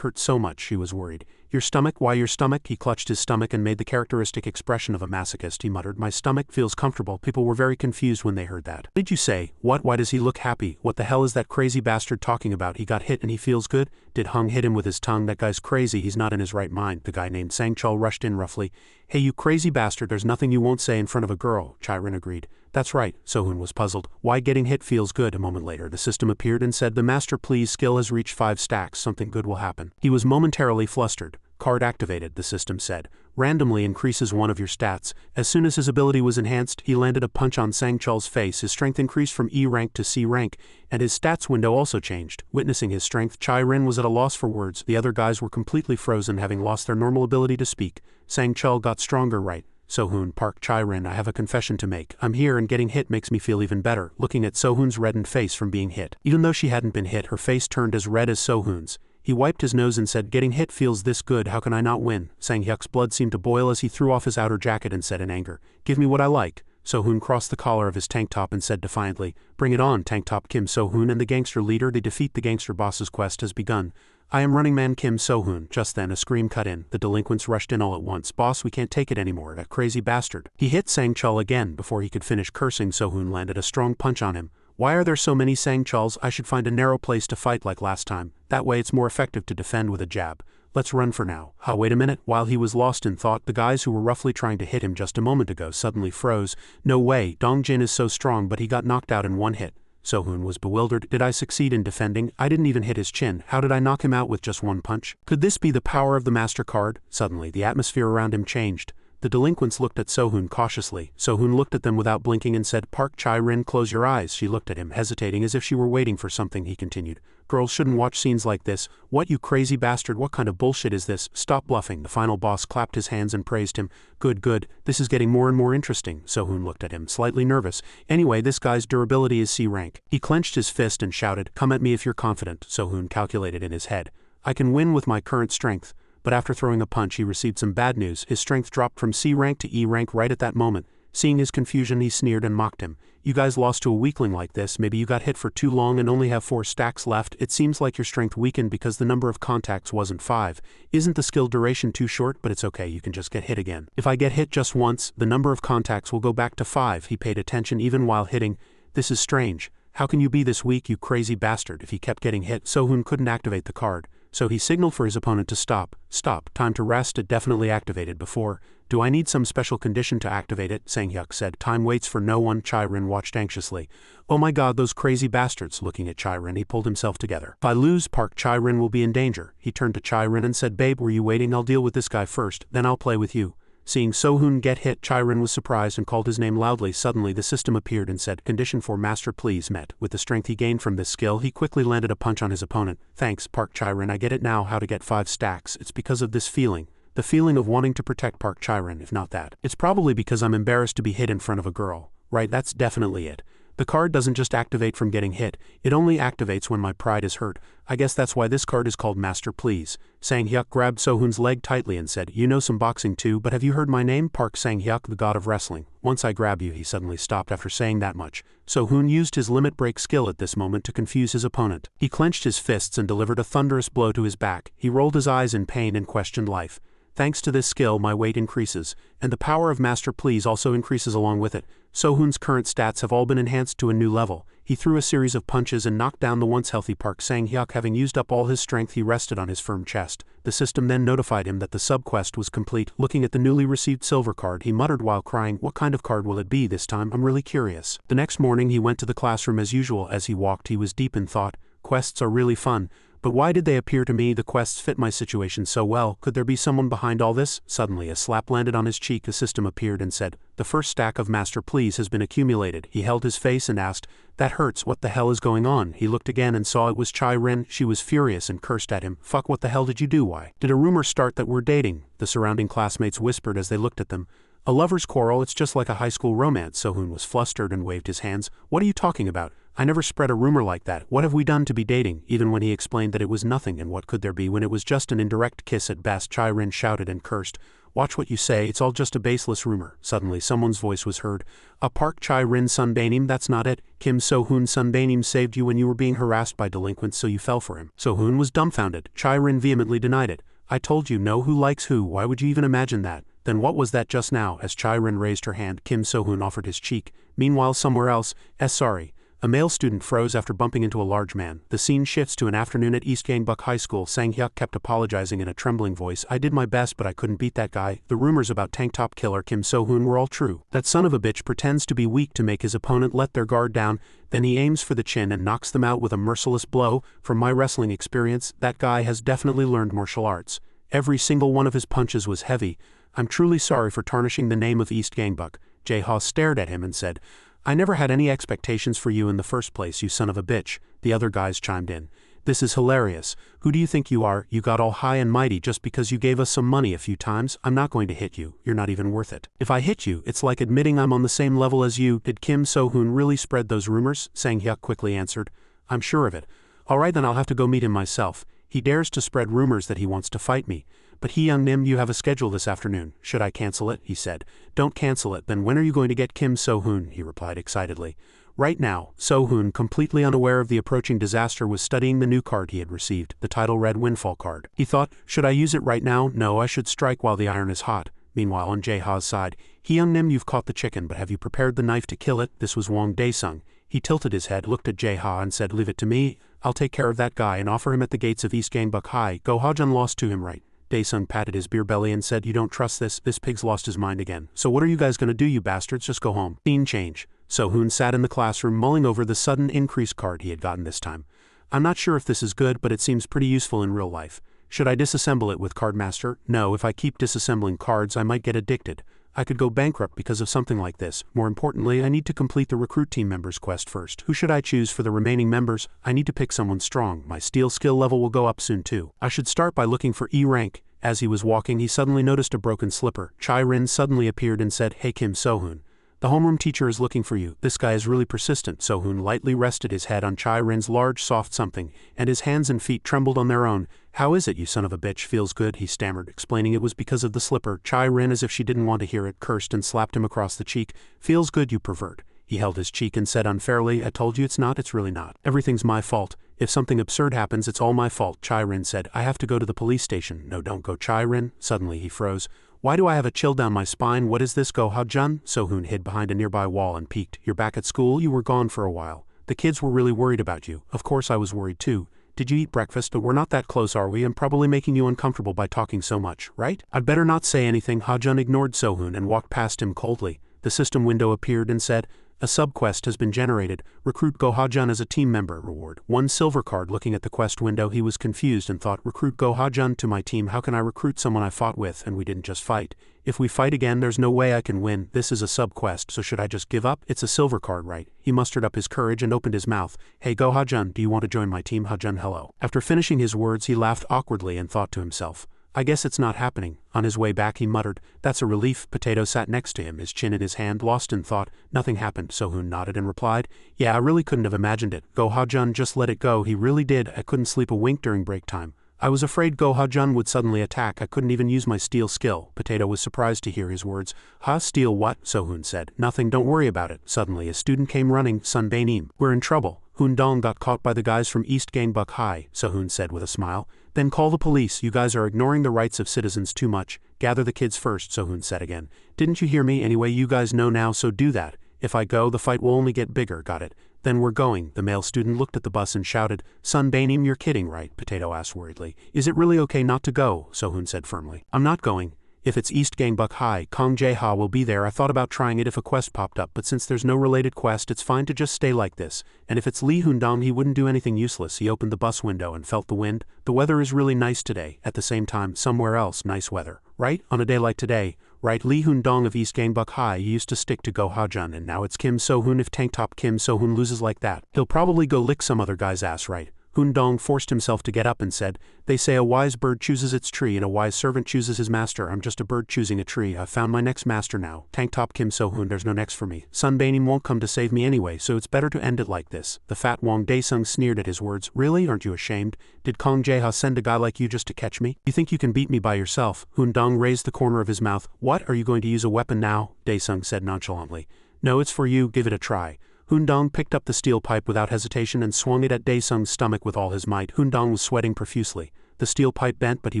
Speaker 1: hurts so much. She was worried. Your stomach? Why your stomach? He clutched his stomach and made the characteristic expression of a masochist. He muttered, My stomach feels comfortable. People were very confused when they heard that. What did you say? What? Why does he look happy? What the hell is that crazy bastard talking about? He got hit and he feels good? Did Hung hit him with his tongue? That guy's crazy. He's not in his right mind. The guy named Sang Chul rushed in roughly. Hey, you crazy bastard, there's nothing you won't say in front of a girl. Chai-rin agreed. That's right. Sohoon was puzzled. Why getting hit feels good? A moment later, the system appeared and said, The master please skill has reached 5 stacks. Something good will happen. He was momentarily flustered. Card activated, the system said. Randomly increases 1 of your stats. As soon as his ability was enhanced, he landed a punch on Sang Chul's face. His strength increased from E rank to C rank, and his stats window also changed. Witnessing his strength, Chai-rin was at a loss for words. The other guys were completely frozen, having lost their normal ability to speak. Sang Chul got stronger, right? Sohoon, Park Chai-rin, I have a confession to make. I'm here and getting hit makes me feel even better. Looking at Sohoon's reddened face from being hit. Even though she hadn't been hit, her face turned as red as Sohoon's. He wiped his nose and said, Getting hit feels this good, how can I not win? Sang-hyuk's blood seemed to boil as he threw off his outer jacket and said in anger, Give me what I like. Sohoon crossed the collar of his tank top and said defiantly, Bring it on, tank top Kim Sohoon and the gangster leader. They defeat the gangster boss's quest has begun. I am running man Kim Sohoon. Just then a scream cut in. The delinquents rushed in all at once. Boss, we can't take it anymore, that crazy bastard. He hit Sang Chul again. Before he could finish cursing, Sohoon landed a strong punch on him. Why are there so many Sangchuls? I should find a narrow place to fight like last time, that way it's more effective to defend with a jab. Let's run for now. Wait a minute. While he was lost in thought, the guys who were roughly trying to hit him just a moment ago suddenly froze. No way, Dongjin is so strong, but he got knocked out in one hit. Sohun was bewildered. Did I succeed in defending? I didn't even hit his chin. How did I knock him out with just one punch? Could this be the power of the Master Card? Suddenly, the atmosphere around him changed. The delinquents looked at Sohun cautiously. Sohun looked at them without blinking and said, "Park Chai-rin, close your eyes." She looked at him, hesitating as if she were waiting for something. He continued, "Girls shouldn't watch scenes like this. What, you crazy bastard, what kind of bullshit is this? Stop bluffing." The final boss clapped his hands and praised him. Good, good, this is getting more and more interesting." Sohun looked at him, slightly nervous. "Anyway, this guy's durability is C rank." He clenched his fist and shouted, "Come at me if you're confident." Sohun calculated in his head. "I can win with my current strength." But after throwing a punch, he received some bad news. His strength dropped from C rank to E rank right at that moment. Seeing his confusion, he sneered and mocked him. "You guys lost to a weakling like this. Maybe you got hit for too long and only have 4 stacks left. It seems like your strength weakened because the number of contacts wasn't 5. Isn't the skill duration too short? But it's okay, you can just get hit again. If I get hit just once, the number of contacts will go back to 5. He paid attention even while hitting. "This is strange. How can you be this weak, you crazy bastard?" If he kept getting hit, Sohun couldn't activate the card. So he signaled for his opponent to stop. "Stop, time to rest." It definitely activated before. "Do I need some special condition to activate it?" Sanghyuk said. "Time waits for no one." Chai-rin watched anxiously. "Oh my god, those crazy bastards." Looking at Chai-rin, he pulled himself together. "If I lose, Park Chai-rin will be in danger." He turned to Chai-rin and said, "Babe, were you waiting? I'll deal with this guy first, then I'll play with you." Seeing Sohun get hit, Chai-rin was surprised and called his name loudly. Suddenly the system appeared and said, "Condition for Master Please met." With the strength he gained from this skill, he quickly landed a punch on his opponent. "Thanks, Park Chai-rin, I get it now how to get 5 stacks. It's because of this feeling. The feeling of wanting to protect Park Chai-rin, if not that. It's probably because I'm embarrassed to be hit in front of a girl. Right, that's definitely it. The card doesn't just activate from getting hit, it only activates when my pride is hurt. I guess that's why this card is called Master Please." Sanghyuk grabbed Sohun's leg tightly and said, "You know some boxing too, but have you heard my name? Park Sanghyuk, the god of wrestling. Once I grab you." He suddenly stopped after saying that much. Sohun used his limit break skill at this moment to confuse his opponent. He clenched his fists and delivered a thunderous blow to his back. He rolled his eyes in pain and questioned life. "Thanks to this skill, my weight increases, and the power of Master Please also increases along with it. Sohun's current stats have all been enhanced to a new level." He threw a series of punches and knocked down the once healthy Park Sanghyuk. Having used up all his strength, he rested on his firm chest. The system then notified him that the sub-quest was complete. Looking at the newly received silver card, he muttered while crying, "What kind of card will it be this time? I'm really curious." The next morning he went to the classroom as usual. As he walked, he was deep in thought. Quests are really fun. But why did they appear to me? The quests fit my situation so well. Could there be someone behind all this? Suddenly a slap landed on his cheek. A system appeared and said, "The first stack of Master Please has been accumulated." He held his face and asked, "That hurts. What the hell is going on?" He looked again and saw it was Chai-rin. She was furious and cursed at him. "Fuck, what the hell did you do? Why did a rumor start that we're dating?" The surrounding classmates whispered as they looked at them. "A lover's quarrel, it's just like a high school romance." Sohun was flustered and waved his hands. "What are you talking about? I never spread a rumor like that. What have we done to be dating?" Even when he explained that it was nothing, and what could there be when it was just an indirect kiss at best, Chai-rin shouted and cursed. "Watch what you say, it's all just a baseless rumor." Suddenly someone's voice was heard. "A Park Chai-rin Sunbanim, that's not it. Kim Sohun Sunbanim saved you when you were being harassed by delinquents, so you fell for him." Sohun was dumbfounded. Chai-rin vehemently denied it. "I told you, know who likes who. Why would you even imagine that?" "Then what was that just now?" As Chai-rin raised her hand, Kim Sohun offered his cheek. Meanwhile somewhere else, sorry. A male student froze after bumping into a large man. The scene shifts to an afternoon at East Gangbuck High School. Sanghyuk kept apologizing in a trembling voice. "I did my best, but I couldn't beat that guy. The rumors about tank top killer Kim Sohun were all true. That son of a bitch pretends to be weak to make his opponent let their guard down, then he aims for the chin and knocks them out with a merciless blow. From my wrestling experience, that guy has definitely learned martial arts. Every single one of his punches was heavy. I'm truly sorry for tarnishing the name of East Gangbuck." Jae-ha stared at him and said, "I never had any expectations for you in the first place, you son of a bitch." The other guys chimed in. "This is hilarious. Who do you think you are? You got all high and mighty just because you gave us some money a few times? I'm not going to hit you. You're not even worth it. If I hit you, it's like admitting I'm on the same level as you." "Did Kim So-hoon really spread those rumors?" Sang-hyuk quickly answered. "I'm sure of it." "All right, then I'll have to go meet him myself. He dares to spread rumors that he wants to fight me. But Hee-young Nim, you have a schedule this afternoon. Should I cancel it?" he said. "Don't cancel it. Then when are you going to get Kim So-hoon?" he replied excitedly. Right now, So-hoon, completely unaware of the approaching disaster, was studying the new card he had received. The title read Windfall card. He thought, should I use it right now? No, I should strike while the iron is hot. Meanwhile, on Jae-ha's side, Hee-young Nim, you've caught the chicken, but have you prepared the knife to kill it? This was Wang Dae-sung. He tilted his head, looked at Jae-ha and said, "Leave it to me, I'll take care of that guy and offer him at the gates of East Gangbuck High. Go Ha-jun lost to him, right?" Daesung patted his beer belly and said, "You don't trust this pig's lost his mind again. So what are you guys gonna do, you bastards? Just go home." Scene change. So-hoon sat in the classroom mulling over the sudden increase card he had gotten this time. "I'm not sure if this is good, but it seems pretty useful in real life. Should I disassemble it with Cardmaster? No, if I keep disassembling cards I might get addicted. I could go bankrupt because of something like this. More importantly, I need to complete the recruit team members quest first. Who should I choose for the remaining members? I need to pick someone strong. My steel skill level will go up soon too. I should start by looking for E rank." As he was walking, he suddenly noticed a broken slipper. Chai-rin suddenly appeared and said, "Hey Kim So-hoon. The homeroom teacher is looking for you. This guy is really persistent." So-hoon lightly rested his head on Chai-rin's large soft something, and his hands and feet trembled on their own. "How is it, you son of a bitch? Feels good," he stammered, explaining it was because of the slipper. Chai-rin, as if she didn't want to hear it, cursed and slapped him across the cheek. "Feels good, you pervert." He held his cheek and said unfairly, "I told you it's not, it's really not. Everything's my fault. If something absurd happens, it's all my fault." Chai-rin said, "I have to go to the police station." "No, don't go, Chai-rin." Suddenly he froze. "Why do I have a chill down my spine? What is this? Go Ha-jun?" So-hoon hid behind a nearby wall and peeked. "You're back at school? You were gone for a while. The kids were really worried about you." "Of course I was worried too. Did you eat breakfast? But we're not that close, are we? I'm probably making you uncomfortable by talking so much, right?" "I'd better not say anything." Ha-jun ignored So-hoon and walked past him coldly. The system window appeared and said, "A sub-quest has been generated. Recruit Go Ha-jun as a team member. Reward 1 silver card." Looking at the quest window, he was confused and thought, "Recruit Go Ha-jun to my team? How can I recruit someone I fought with and we didn't just fight? If we fight again, there's no way I can win. This is a sub-quest, so should I just give up? It's a silver card, right?" He mustered up his courage and opened his mouth. "Hey Go Ha-jun, do you want to join my team?" Ha-jun, hello. After finishing his words, he laughed awkwardly and thought to himself, "I guess it's not happening." On his way back he muttered, "That's a relief." Potato sat next to him, his chin in his hand, lost in thought. "Nothing happened." So-hoon nodded and replied, "Yeah, I really couldn't have imagined it. Go Ha-jun just let it go. He really did. I couldn't sleep a wink during break time. I was afraid Go Ha-jun would suddenly attack. I couldn't even use my steel skill." Potato was surprised to hear his words. "Ha, steal what?" So-hoon said. "Nothing, don't worry about it." Suddenly a student came running. "Sun Bae-nim, we're in trouble. Hoon-dong got caught by the guys from East Gangbuck High," So-hoon said with a smile. "Then call the police. You guys are ignoring the rights of citizens too much. Gather the kids first," So-hoon said again. "Didn't you hear me? Anyway, you guys know now, so do that. If I go, the fight will only get bigger. Got it? Then we're going." The male student looked at the bus and shouted, "Sun Bae-nim, you're kidding, right?" Potato asked worriedly. "Is it really okay not to go?" So-hoon said firmly. "I'm not going. If it's East Gangbuck High, Kong Jae-ha will be there. I thought about trying it if a quest popped up, but since there's no related quest, it's fine to just stay like this. And if it's Lee Hoon-dong, he wouldn't do anything useless." He opened the bus window and felt the wind. "The weather is really nice today. At the same time, somewhere else, nice weather. Right? On a day like today, right? Lee Hoon-dong of East Gangbuck High used to stick to Go Ha-jun, and now it's Kim So-hoon. If tank top Kim So-hoon loses like that, he'll probably go lick some other guy's ass, right?" Hoon-dong forced himself to get up and said, "They say a wise bird chooses its tree and a wise servant chooses his master. I'm just a bird choosing a tree. I've found my next master now. Tank top Kim So-hoon, there's no next for me. Sun Bae-nim won't come to save me anyway, so it's better to end it like this." The fat Wong Daesung sneered at his words. "Really? Aren't you ashamed? Did Kong Jae-ha send a guy like you just to catch me? You think you can beat me by yourself?" Hoon-dong raised the corner of his mouth. "What? Are you going to use a weapon now?" Daesung said nonchalantly. "No, it's for you. Give it a try." Hoon-dong picked up the steel pipe without hesitation and swung it at Daesung's stomach with all his might. Hoon-dong was sweating profusely. The steel pipe bent, but he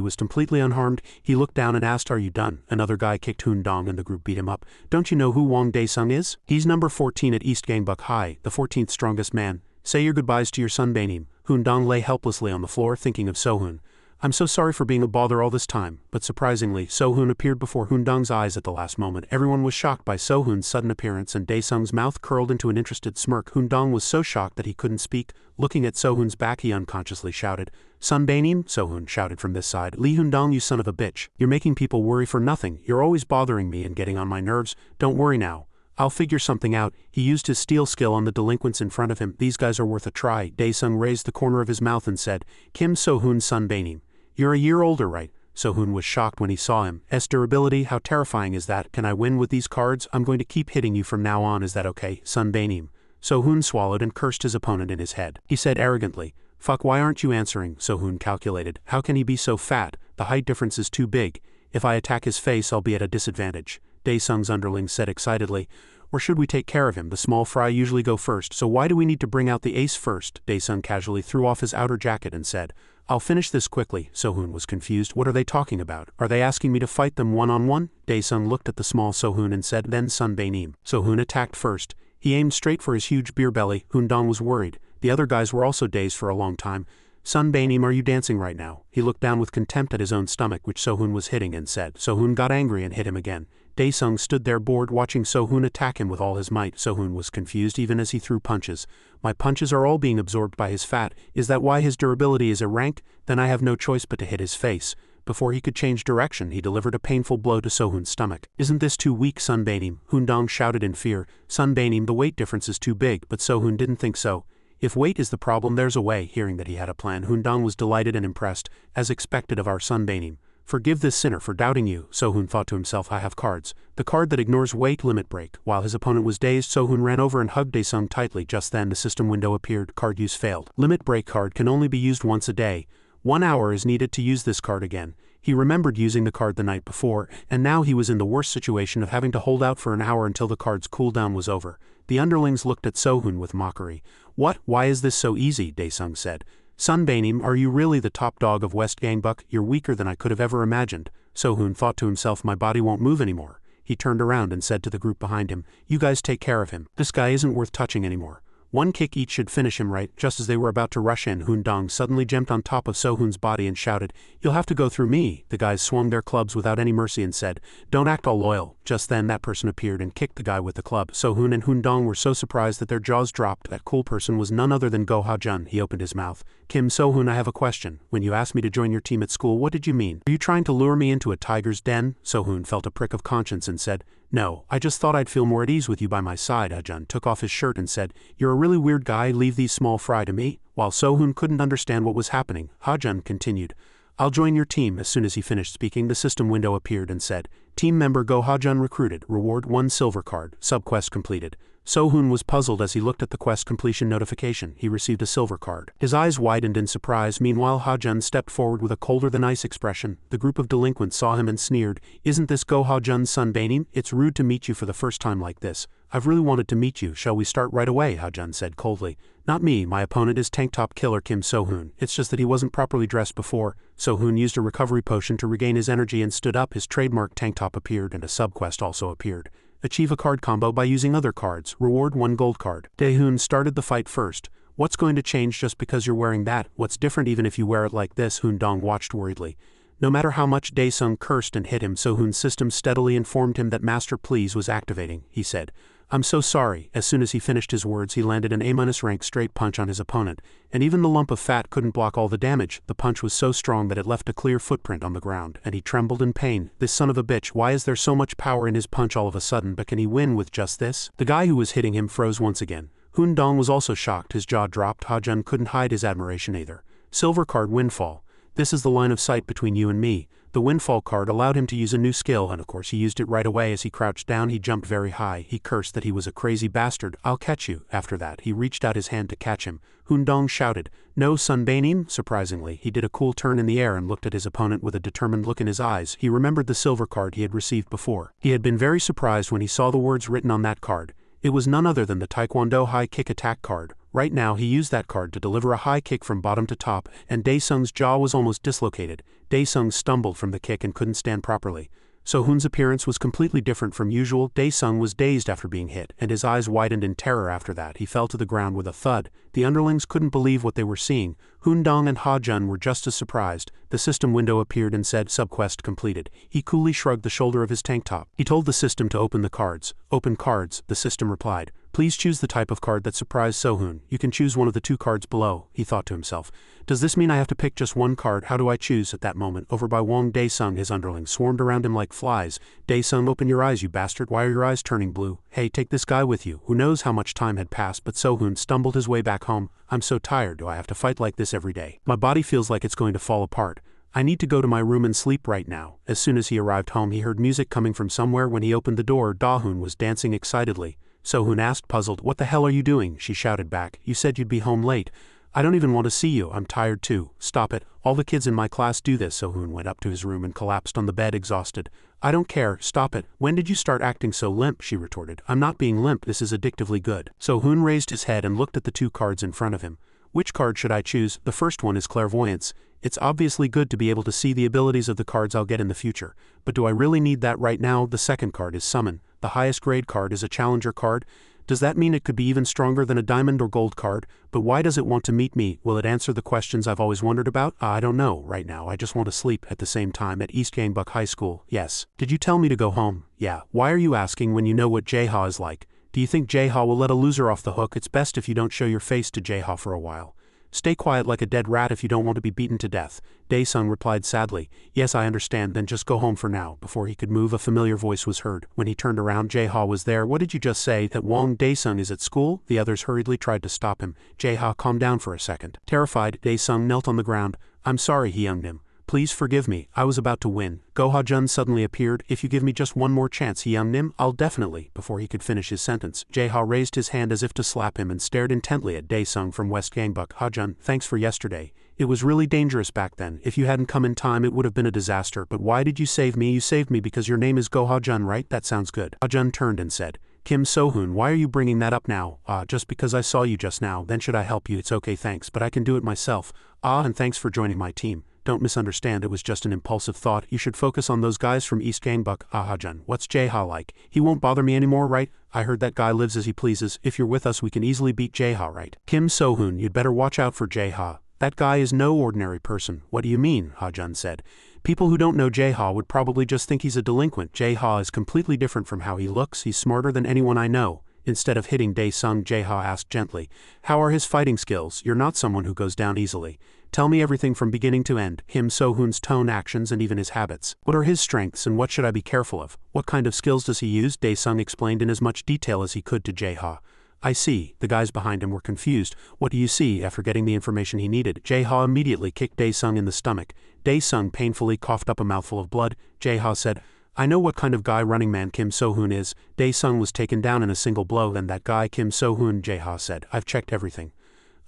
Speaker 1: was completely unharmed. He looked down and asked, "Are you done?" Another guy kicked Hoon-dong and the group beat him up. "Don't you know who Wong Daesung is? He's number 14 at East Gangbuck High, the 14th strongest man. Say your goodbyes to your Sun Bae-nim." Hoon-dong lay helplessly on the floor thinking of So-hoon. "I'm so sorry for being a bother all this time." But surprisingly, So-hoon appeared before Hoon-dong's eyes at the last moment. Everyone was shocked by So-hoon's sudden appearance, and Daesung's mouth curled into an interested smirk. Hoon-dong was so shocked that he couldn't speak. Looking at So-hoon's back, he unconsciously shouted, "Sun Bae-nim?" So-hoon shouted from this side. "Lee Hoon-dong, you son of a bitch. You're making people worry for nothing. You're always bothering me and getting on my nerves. Don't worry now. I'll figure something out." He used his steel skill on the delinquents in front of him. "These guys are worth a try." Daesung raised the corner of his mouth and said, "Kim So-hoon, Sun Bae-nim. You're a year older, right?" So-hoon was shocked when he saw him. "S durability, how terrifying is that? Can I win with these cards? I'm going to keep hitting you from now on, is that okay, Sun Bae-nim?" So-hoon swallowed and cursed his opponent in his head. He said arrogantly, "Fuck, why aren't you answering?" So-hoon calculated. "How can he be so fat? The height difference is too big. If I attack his face, I'll be at a disadvantage." Daesung's underling said excitedly, "Or should we take care of him? The small fry usually go first, so why do we need to bring out the ace first?" Daesung casually threw off his outer jacket and said, "I'll finish this quickly." So-hoon was confused. What are they talking about? Are they asking me to fight them one-on-one? Daesung looked at the small So-hoon and said, "Then Sun Bae-nim." So-hoon attacked first. He aimed straight for his huge beer belly. Hundong was worried. The other guys were also dazed for a long time. Sunbaenim, are you dancing right now? He looked down with contempt at his own stomach, which Sohun was hitting, and said. Sohun got angry and hit him again. Daesung stood there bored, watching Sohun attack him with all his might. Sohun was confused even as he threw punches. My punches are all being absorbed by his fat. Is that why his durability is a rank? Then I have no choice but to hit his face. Before he could change direction, he delivered a painful blow to Sohun's stomach. Isn't this too weak, Sunbaenim? Hundong shouted in fear. Sunbaenim, the weight difference is too big, but Sohun didn't think so. If weight is the problem, there's a way. Hearing that he had a plan, Hundong was delighted and impressed, as expected of our Sunbaenim. Forgive this sinner for doubting you, Sohun thought to himself. I have cards. The card that ignores weight limit break. While his opponent was dazed, Sohun ran over and hugged Daesung tightly. Just then the system window appeared. Card use failed. Limit break card can only be used once a day. 1 hour is needed to use this card again. He remembered using the card the night before, and now he was in the worst situation of having to hold out for an hour until the card's cooldown was over. The underlings looked at Sohun with mockery. What? Why is this so easy? Daesung said. Sunbaenim, are you really the top dog of West Gangbuck? You're weaker than I could have ever imagined. Sohun thought to himself, my body won't move anymore. He turned around and said to the group behind him, you guys take care of him. This guy isn't worth touching anymore. 1 kick each should finish him, right? Just as they were about to rush in, Hundong suddenly jumped on top of Sohun's body and shouted, you'll have to go through me. The guys swung their clubs without any mercy and said, don't act all loyal. Just then that person appeared and kicked the guy with the club. Sohun and Hundong were so surprised that their jaws dropped. That cool person was none other than Go Ha-jun. He opened his mouth. Kim Sohun, I have a question. When you asked me to join your team at school, what did you mean? Are you trying to lure me into a tiger's den? Sohun felt a prick of conscience and said, no, I just thought I'd feel more at ease with you by my side. Ha-jun took off his shirt and said, you're a really weird guy, leave these small fry to me. While Sohun couldn't understand what was happening, Ha-jun continued, I'll join your team. As soon as he finished speaking, the system window appeared and said, team member Go Ha-jun recruited, reward 1 silver card, subquest completed. Sohun was puzzled as he looked at the quest completion notification. He received a silver card. His eyes widened in surprise. Meanwhile, Ha-jun stepped forward with a colder-than-ice expression. The group of delinquents saw him and sneered, isn't this Go Ha-jun's Sunbaenim? It's rude to meet you for the first time like this. I've really wanted to meet you. Shall we start right away? Ha-jun said coldly. Not me. My opponent is tank top killer Kim Sohun. It's just that he wasn't properly dressed before. Sohun used a recovery potion to regain his energy and stood up. His trademark tank top appeared and a subquest also appeared. Achieve a card combo by using other cards. Reward 1 gold card. Daehun started the fight first. What's going to change just because you're wearing that? What's different even if you wear it like this? Hundong watched worriedly. No matter how much Daesung cursed and hit him, Sohun's system steadily informed him that Master Please was activating. He said, I'm so sorry. As soon as he finished his words, he landed an A- rank straight punch on his opponent, and even the lump of fat couldn't block all the damage. The punch was so strong that it left a clear footprint on the ground, and he trembled in pain. This son of a bitch, why is there so much power in his punch all of a sudden? But can he win with just this? The guy who was hitting him froze once again. Hundong was also shocked. His jaw dropped. Ha-jun couldn't hide his admiration either. Silver card Windfall. This is the line of sight between you and me. The Windfall card allowed him to use a new skill, and of course he used it right away. As he crouched down, he jumped very high. He cursed that he was a crazy bastard. I'll catch you. After that, he reached out his hand to catch him. Hundong shouted, no Sunbaenim? Surprisingly, he did a cool turn in the air and looked at his opponent with a determined look in his eyes. He remembered the silver card he had received before. He had been very surprised when he saw the words written on that card. It was none other than the Taekwondo high kick attack card. Right now he used that card to deliver a high kick from bottom to top, and Daesung's jaw was almost dislocated. Daesung stumbled from the kick and couldn't stand properly. Sohun's appearance was completely different from usual. Daesung was dazed after being hit, and his eyes widened in terror after that. He fell to the ground with a thud. The underlings couldn't believe what they were seeing. Hundong and Ha-jun were just as surprised. The system window appeared and said subquest completed. He coolly shrugged the shoulder of his tank top. He told the system to open the cards. Open cards, the system replied. Please choose the type of card that surprised Sohun. You can choose one of the 2 cards below, he thought to himself. Does this mean I have to pick just 1 card? How do I choose? At that moment, over by Wong Daesung, his underlings swarmed around him like flies. Daesung, open your eyes, you bastard. Why are your eyes turning blue? Hey, take this guy with you. Who knows how much time had passed, but Sohun stumbled his way back home. I'm so tired. Do I have to fight like this every day? My body feels like it's going to fall apart. I need to go to my room and sleep right now. As soon as he arrived home, he heard music coming from somewhere. When he opened the door, Daehun was dancing excitedly. Sohun asked, puzzled, what the hell are you doing? She shouted back, you said you'd be home late. I don't even want to see you. I'm tired too. Stop it. All the kids in my class do this. Sohun went up to his room and collapsed on the bed exhausted. I don't care. Stop it. When did you start acting so limp? She retorted. I'm not being limp. This is addictively good. Sohun raised his head and looked at the 2 cards in front of him. Which card should I choose? The first one is clairvoyance. It's obviously good to be able to see the abilities of the cards I'll get in the future. But do I really need that right now? The second card is summon. The highest grade card is a challenger card. Does that mean it could be even stronger than a diamond or gold card? But why does it want to meet me? Will it answer the questions I've always wondered about? I don't know right now. I just want to sleep. At the same time, at East Gangbuck High School. Yes. Did you tell me to go home? Yeah. Why are you asking when you know what Jaeha is like? Do you think Jaeha will let a loser off the hook? It's best if you don't show your face to Jaeha for a while. Stay quiet like a dead rat if you don't want to be beaten to death. Daesung replied sadly. Yes, I understand, then just go home for now. Before he could move, a familiar voice was heard. When he turned around, Jaeha was there. What did you just say? That Wang Daesung is at school? The others hurriedly tried to stop him. Jaeha, calm down for a second. Terrified, Daesung knelt on the ground. I'm sorry, he younged him. Please forgive me, I was about to win. Goha-jun suddenly appeared. If you give me just one more chance, Hyung-nim, I'll definitely. Before he could finish his sentence, Jaeha raised his hand as if to slap him and stared intently at Daesung from West Gangbuck. Ha-jun, thanks for yesterday. It was really dangerous back then. If you hadn't come in time, it would have been a disaster. But why did you save me? You saved me because your name is Goha-jun, right? That sounds good. Ha-jun turned and said, Kim So-hoon, why are you bringing that up now? Just because I saw you just now. Then should I help you? It's okay, thanks, but I can do it myself. And thanks for joining my team. Don't misunderstand, it was just an impulsive thought. You should focus on those guys from East Gangbuck. Ha-jun, what's Jaeha like? He won't bother me anymore, right? I heard that guy lives as he pleases. If you're with us, we can easily beat Jaeha, right? Kim So-hoon, you'd better watch out for Jaeha. That guy is no ordinary person. What do you mean? Ha-jun said. People who don't know Jaeha would probably just think he's a delinquent. Jaeha is completely different from how he looks. He's smarter than anyone I know. Instead of hitting Daesung, Jaeha asked gently, how are his fighting skills? You're not someone who goes down easily. Tell me everything from beginning to end, Kim So-hoon's tone, actions, and even his habits. What are his strengths and what should I be careful of? What kind of skills does he use? Daesung explained in as much detail as he could to Jaeha. I see. The guys behind him were confused. What do you see? After getting the information he needed, Jaeha immediately kicked Daesung in the stomach. Daesung painfully coughed up a mouthful of blood. Jaeha said, I know what kind of guy Running Man Kim So-hoon is. Daesung was taken down in a single blow. Then that guy Kim So-hoon, Jaeha said, I've checked everything.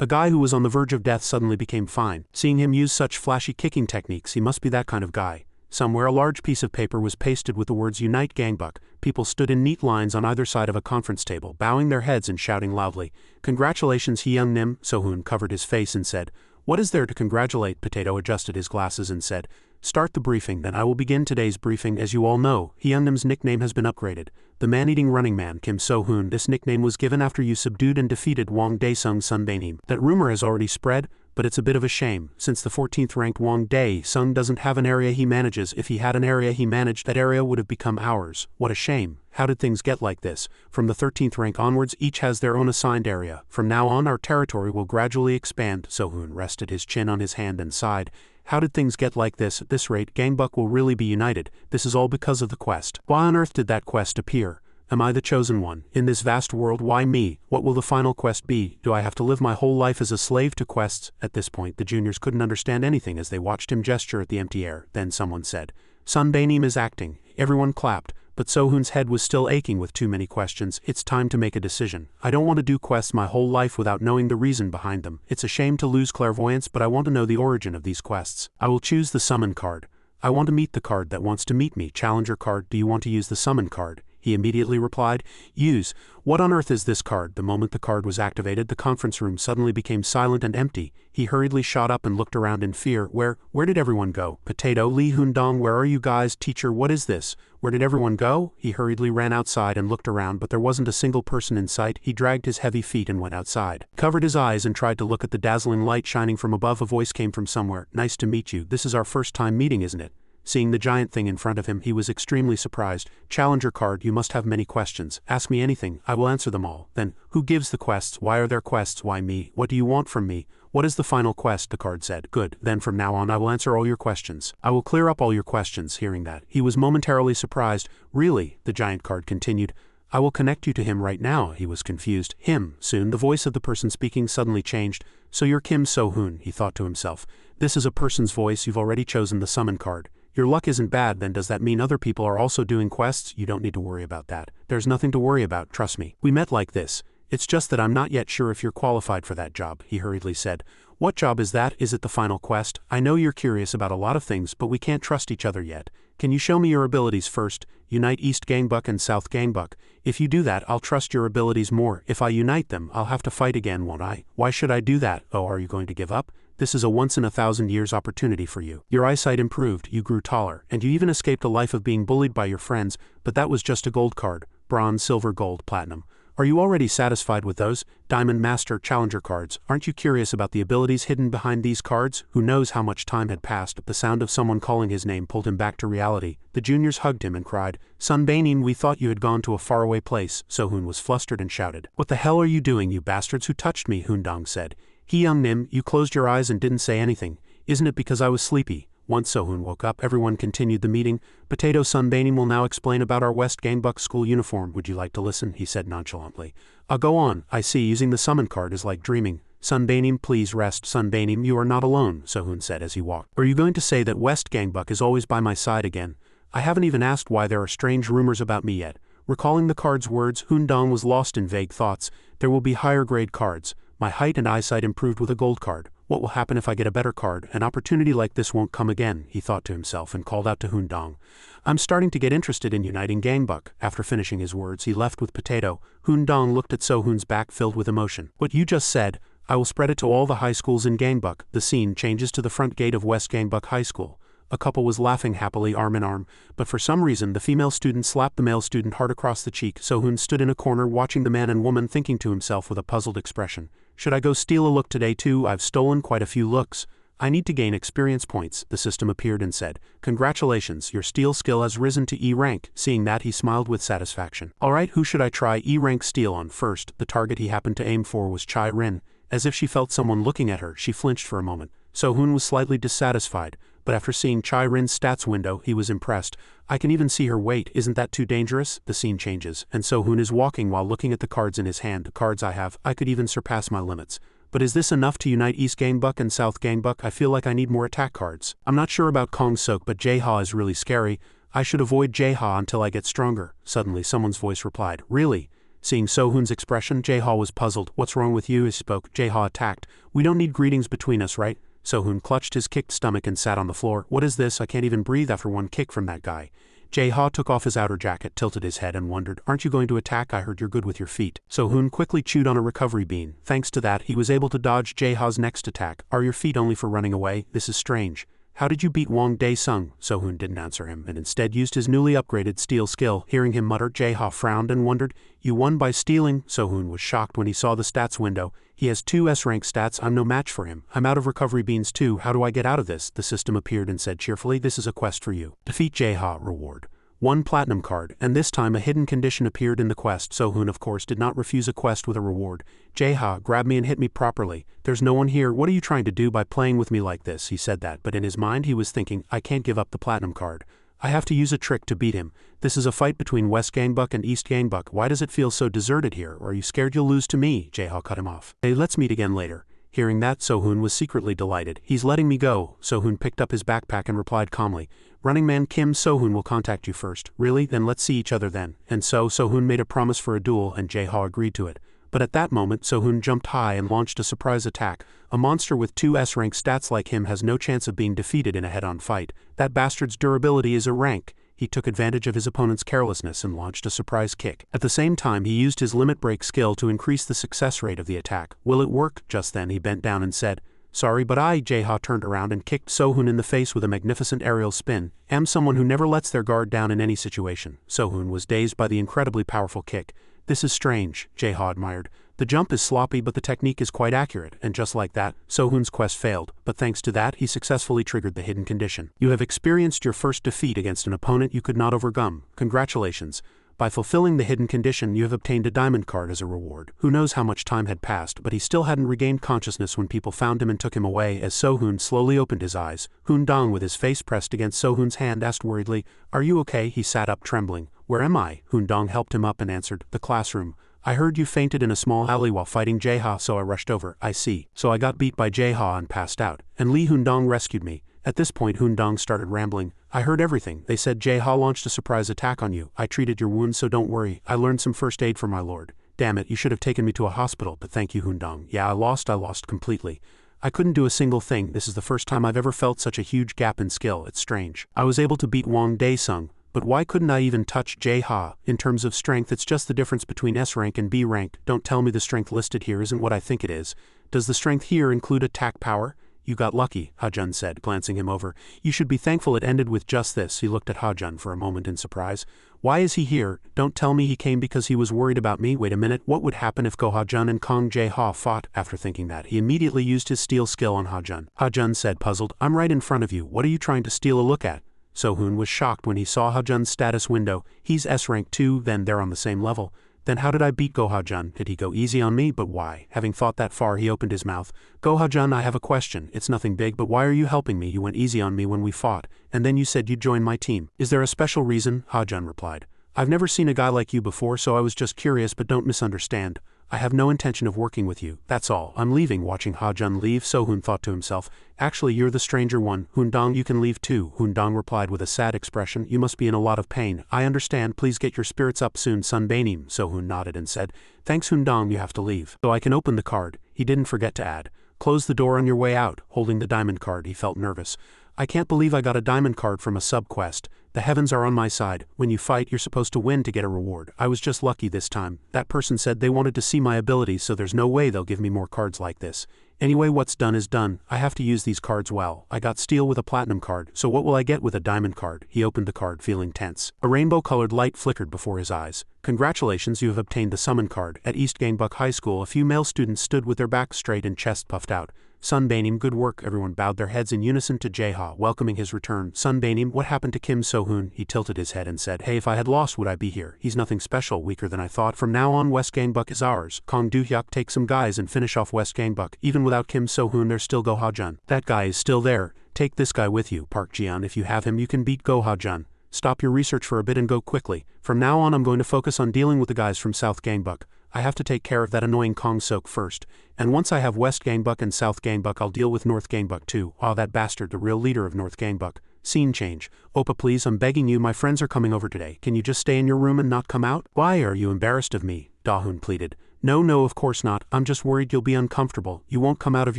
Speaker 1: A guy who was on the verge of death suddenly became fine. Seeing him use such flashy kicking techniques, he must be that kind of guy. Somewhere a large piece of paper was pasted with the words Unite Gangbuck. People stood in neat lines on either side of a conference table, bowing their heads and shouting loudly. Congratulations, Hyung-nim. So-hoon covered his face and said, What is there to congratulate? Potato adjusted his glasses and said, Start the briefing, then I will begin today's briefing. As you all know, Hyung-nim's nickname has been upgraded. The man-eating running man, Kim So-hoon. This nickname was given after you subdued and defeated Wang Daesung's son Baenim. That rumor has already spread, but it's a bit of a shame, since the 14th ranked Wang Daesung doesn't have an area he manages. If he had an area he managed, that area would have become ours. What a shame. How did things get like this? From the 13th rank onwards, each has their own assigned area. From now on, our territory will gradually expand. So-hoon rested his chin on his hand and sighed. How did things get like this? At this rate, Gangbuck will really be united. This is all because of the quest. Why on earth did that quest appear? Am I the chosen one? In this vast world, why me? What will the final quest be? Do I have to live my whole life as a slave to quests? At this point, the juniors couldn't understand anything as they watched him gesture at the empty air. Then someone said, Son Baenim is acting. Everyone clapped. But So-hoon's head was still aching with too many questions. It's time to make a decision. I don't want to do quests my whole life without knowing the reason behind them. It's a shame to lose clairvoyance, but I want to know the origin of these quests. I will choose the summon card. I want to meet the card that wants to meet me. Challenger card. Do you want to use the summon card? He immediately replied, Use. What on earth is this card? The moment the card was activated, the conference room suddenly became silent and empty. He hurriedly shot up and looked around in fear. Where did everyone go? Potato, Lee Hoon-dong, where are you guys? Teacher, what is this? Where did everyone go? He hurriedly ran outside and looked around, but there wasn't a single person in sight. He dragged his heavy feet and went outside. Covered his eyes and tried to look at the dazzling light shining from above. A voice came from somewhere. Nice to meet you. This is our first time meeting, isn't it? Seeing the giant thing in front of him, he was extremely surprised. Challenger card, you must have many questions. Ask me anything, I will answer them all. Then, who gives the quests? Why are there quests? Why me? What do you want from me? What is the final quest? The card said. Good, then from now on I will answer all your questions. I will clear up all your questions. Hearing that, he was momentarily surprised. Really? The giant card continued. I will connect you to him right now. He was confused. Him. Soon the voice of the person speaking suddenly changed. So you're Kim So-hoon, he thought to himself. This is a person's voice. You've already chosen the summon card. Your luck isn't bad. Then does that mean other people are also doing quests? You don't need to worry about that. There's nothing to worry about, trust me. We met like this. It's just that I'm not yet sure if you're qualified for that job, he hurriedly said. What job is that? Is it the final quest? I know you're curious about a lot of things, but we can't trust each other yet. Can you show me your abilities first? Unite East Gangbuck and South Gangbuck. If you do that, I'll trust your abilities more. If I unite them, I'll have to fight again, won't I? Why should I do that? Oh, are you going to give up? This is a once-in-a-thousand-years opportunity for you. Your eyesight improved, you grew taller, and you even escaped a life of being bullied by your friends, but that was just a gold card. Bronze, silver, gold, platinum. Are you already satisfied with those Diamond Master Challenger cards? Aren't you curious about the abilities hidden behind these cards? Who knows how much time had passed? The sound of someone calling his name pulled him back to reality. The juniors hugged him and cried, "Sunbaning, we thought you had gone to a faraway place." Sohoon was flustered and shouted, "What the hell are you doing, you bastards? Who touched me?" Hoondong said. Young Nim, you closed your eyes and didn't say anything. Isn't it because I was sleepy?" Once Sohoon woke up, everyone continued the meeting. "Potato Sunbaning will now explain about our West Gangbuck school uniform. Would you like to listen?" he said nonchalantly. "I'll go on. I see, using the summon card is like dreaming." "Sunbaning, please rest." "Sunbaning, you are not alone," Sohoon said as he walked. "Are you going to say that West Gangbuck is always by my side again? I haven't even asked why there are strange rumors about me yet." Recalling the card's words, Hoondong was lost in vague thoughts. "There will be higher grade cards. My height and eyesight improved with a gold card. What will happen if I get a better card? An opportunity like this won't come again," he thought to himself and called out to Hoondong. "I'm starting to get interested in uniting Gangbuck." After finishing his words, he left with Potato. Hoondong looked at Sohoon's back filled with emotion. "What you just said, I will spread it to all the high schools in Gangbuck." The scene changes to the front gate of West Gangbuck High School. A couple was laughing happily arm in arm, but for some reason the female student slapped the male student hard across the cheek. Sohoon stood in a corner watching the man and woman, thinking to himself with a puzzled expression, "Should I go steal a look today too? I've stolen quite a few looks. I need to gain experience points." The system appeared and said, "Congratulations, your steal skill has risen to E rank." Seeing that, he smiled with satisfaction. "Alright, who should I try E rank steal on first?" The target he happened to aim for was Chai Rin. As if she felt someone looking at her, she flinched for a moment. Sohoon was slightly dissatisfied, but after seeing Chai Rin's stats window, he was impressed. "I can even see her weight. Isn't that too dangerous?" The scene changes, and Sohoon is walking while looking at the cards in his hand. "The cards I have, I could even surpass my limits. But is this enough to unite East Gangbuck and South Gangbuck? I feel like I need more attack cards. I'm not sure about Kong Sok, but Jae-ha is really scary. I should avoid Jae-ha until I get stronger." Suddenly someone's voice replied, "Really?" Seeing Sohoon's expression, Jae-ha was puzzled. "What's wrong with you?" he spoke. Jae-ha attacked. "We don't need greetings between us, right?" Sohoon clutched his kicked stomach and sat on the floor. "What is this? I can't even breathe after one kick from that guy." Jae-ha took off his outer jacket, tilted his head and wondered, "Aren't you going to attack? I heard you're good with your feet." Sohoon quickly chewed on a recovery bean. Thanks to that, he was able to dodge Jae-ha's next attack. "Are your feet only for running away? This is strange. How did you beat Wong Dae-sung?" Sohoon didn't answer him, and instead used his newly upgraded steal skill. Hearing him mutter, Jae-ha frowned and wondered, "You won by stealing?" Sohoon was shocked when he saw the stats window. "He has 2 S-rank stats, I'm no match for him. I'm out of recovery beans too, how do I get out of this?" The system appeared and said cheerfully, "This is a quest for you. Defeat Jae-ha, reward 1 platinum card," and this time a hidden condition appeared in the quest. Sohoon of course did not refuse a quest with a reward. "Jae-ha, grab me and hit me properly. There's no one here. What are you trying to do by playing with me like this?" He said that, but in his mind he was thinking, "I can't give up the platinum card. I have to use a trick to beat him. This is a fight between West Gangbuck and East Gangbuck. Why does it feel so deserted here? Or are you scared you'll lose to me?" Jae-ha cut him off. "Hey, let's meet again later." Hearing that, Sohoon was secretly delighted. "He's letting me go." Sohoon picked up his backpack and replied calmly, "Running Man Kim, Sohoon will contact you first." "Really? Then let's see each other then." And so Sohoon made a promise for a duel and Jae-ha agreed to it. But at that moment, Sohoon jumped high and launched a surprise attack. A monster with 2 S-rank stats like him has no chance of being defeated in a head-on fight. That bastard's durability is a rank. He took advantage of his opponent's carelessness and launched a surprise kick. At the same time, he used his limit break skill to increase the success rate of the attack. "Will it work?" Just then he bent down and said, "Sorry, but Jae-ha turned around and kicked Sohoon in the face with a magnificent aerial spin. "Am someone who never lets their guard down in any situation." Sohoon was dazed by the incredibly powerful kick. "This is strange," Jae-ha admired. "The jump is sloppy but the technique is quite accurate." And just like that, Sohoon's quest failed, but thanks to that he successfully triggered the hidden condition. "You have experienced your first defeat against an opponent you could not overcome. Congratulations. By fulfilling the hidden condition, you have obtained a diamond card as a reward." Who knows how much time had passed, but he still hadn't regained consciousness when people found him and took him away. As Sohoon slowly opened his eyes, Hoondong, with his face pressed against Sohoon's hand, asked worriedly, "Are you okay?" He sat up trembling. "Where am I?" Hoondong helped him up and answered, "The classroom. I heard you fainted in a small alley while fighting Jae-ha, so I rushed over." "I see. So I got beat by Jae-ha and passed out. And Lee Hoondong rescued me." At this point Hoondong started rambling. "I heard everything. They said Jae-ha launched a surprise attack on you. I treated your wounds, so don't worry. I learned some first aid from my lord. Damn it, you should have taken me to a hospital, but thank you, Hoondong. Yeah, I lost completely. I couldn't do a single thing. This is the first time I've ever felt such a huge gap in skill. It's strange. I was able to beat Wong Dae-sung, but why couldn't I even touch Jae-ha? In terms of strength, it's just the difference between S rank and B rank. Don't tell me the strength listed here isn't what I think it is. Does the strength here include attack power? You got lucky, Ha-jun said, glancing him over. You should be thankful it ended with just this. He looked at Ha-jun for a moment in surprise. Why is he here? Don't tell me he came because he was worried about me. Wait a minute, what would happen if Go Ha-jun and Kong Jae-ha fought? After thinking that, he immediately used his steal skill on Ha-jun. Ha-jun said, puzzled, I'm right in front of you. What are you trying to steal a look at? So-hoon was shocked when he saw Ha-jun's status window. He's S-rank too, then they're on the same level. Then how did I beat Go Ha-jun? Did he go easy on me? But why? Having thought that far, he opened his mouth. Go Ha-jun, I have a question. It's nothing big, but why are you helping me? You went easy on me when we fought, and then you said you'd join my team. Is there a special reason? Ha-jun replied. I've never seen a guy like you before, so I was just curious, but don't misunderstand. I have no intention of working with you, that's all. I'm leaving. Watching Ha-jun leave, So-hoon thought to himself, actually you're the stranger one. Hoon-dong, you can leave too. Hoon-dong replied with a sad expression, you must be in a lot of pain. I understand, please get your spirits up soon, Sunbaenim. So-hoon nodded and said, thanks Hoon-dong, you have to leave. So I can open the card. He didn't forget to add, close the door on your way out. Holding the diamond card, he felt nervous. I can't believe I got a diamond card from a sub-quest. The heavens are on my side. When you fight, you're supposed to win to get a reward. I was just lucky this time. That person said they wanted to see my abilities, so there's no way they'll give me more cards like this. Anyway, what's done is done. I have to use these cards well. I got steel with a platinum card, so what will I get with a diamond card? He opened the card, feeling tense. A rainbow-colored light flickered before his eyes. Congratulations, you have obtained the summon card. At East Gangbuck High School, a few male students stood with their backs straight and chest puffed out. Sunbaenim, good work. Everyone bowed their heads in unison to Jae-ha, welcoming his return. Sunbaenim, what happened to Kim So-hoon? He tilted his head and said, hey, if I had lost, would I be here? He's nothing special, weaker than I thought. From now on, West Gangbuck is ours. Kong Do-hyuk, take some guys and finish off West Gangbuck. Even without Kim So-hoon, there's still Go Ha-jun. That guy is still there. Take this guy with you. Park Ji-an, if you have him, you can beat Go Ha-jun. Stop your research for a bit and go quickly. From now on, I'm going to focus on dealing with the guys from South Gangbuck. I have to take care of that annoying Kong Sok first, and once I have West Gangbuck and South Gangbuck, I'll deal with North Gangbuck too. Ah, that bastard, the real leader of North Gangbuck. Scene change. Oppa, please, I'm begging you, my friends are coming over today. Can you just stay in your room and not come out? Why are you embarrassed of me? Da-hoon pleaded. No, of course not. I'm just worried you'll be uncomfortable. You won't come out of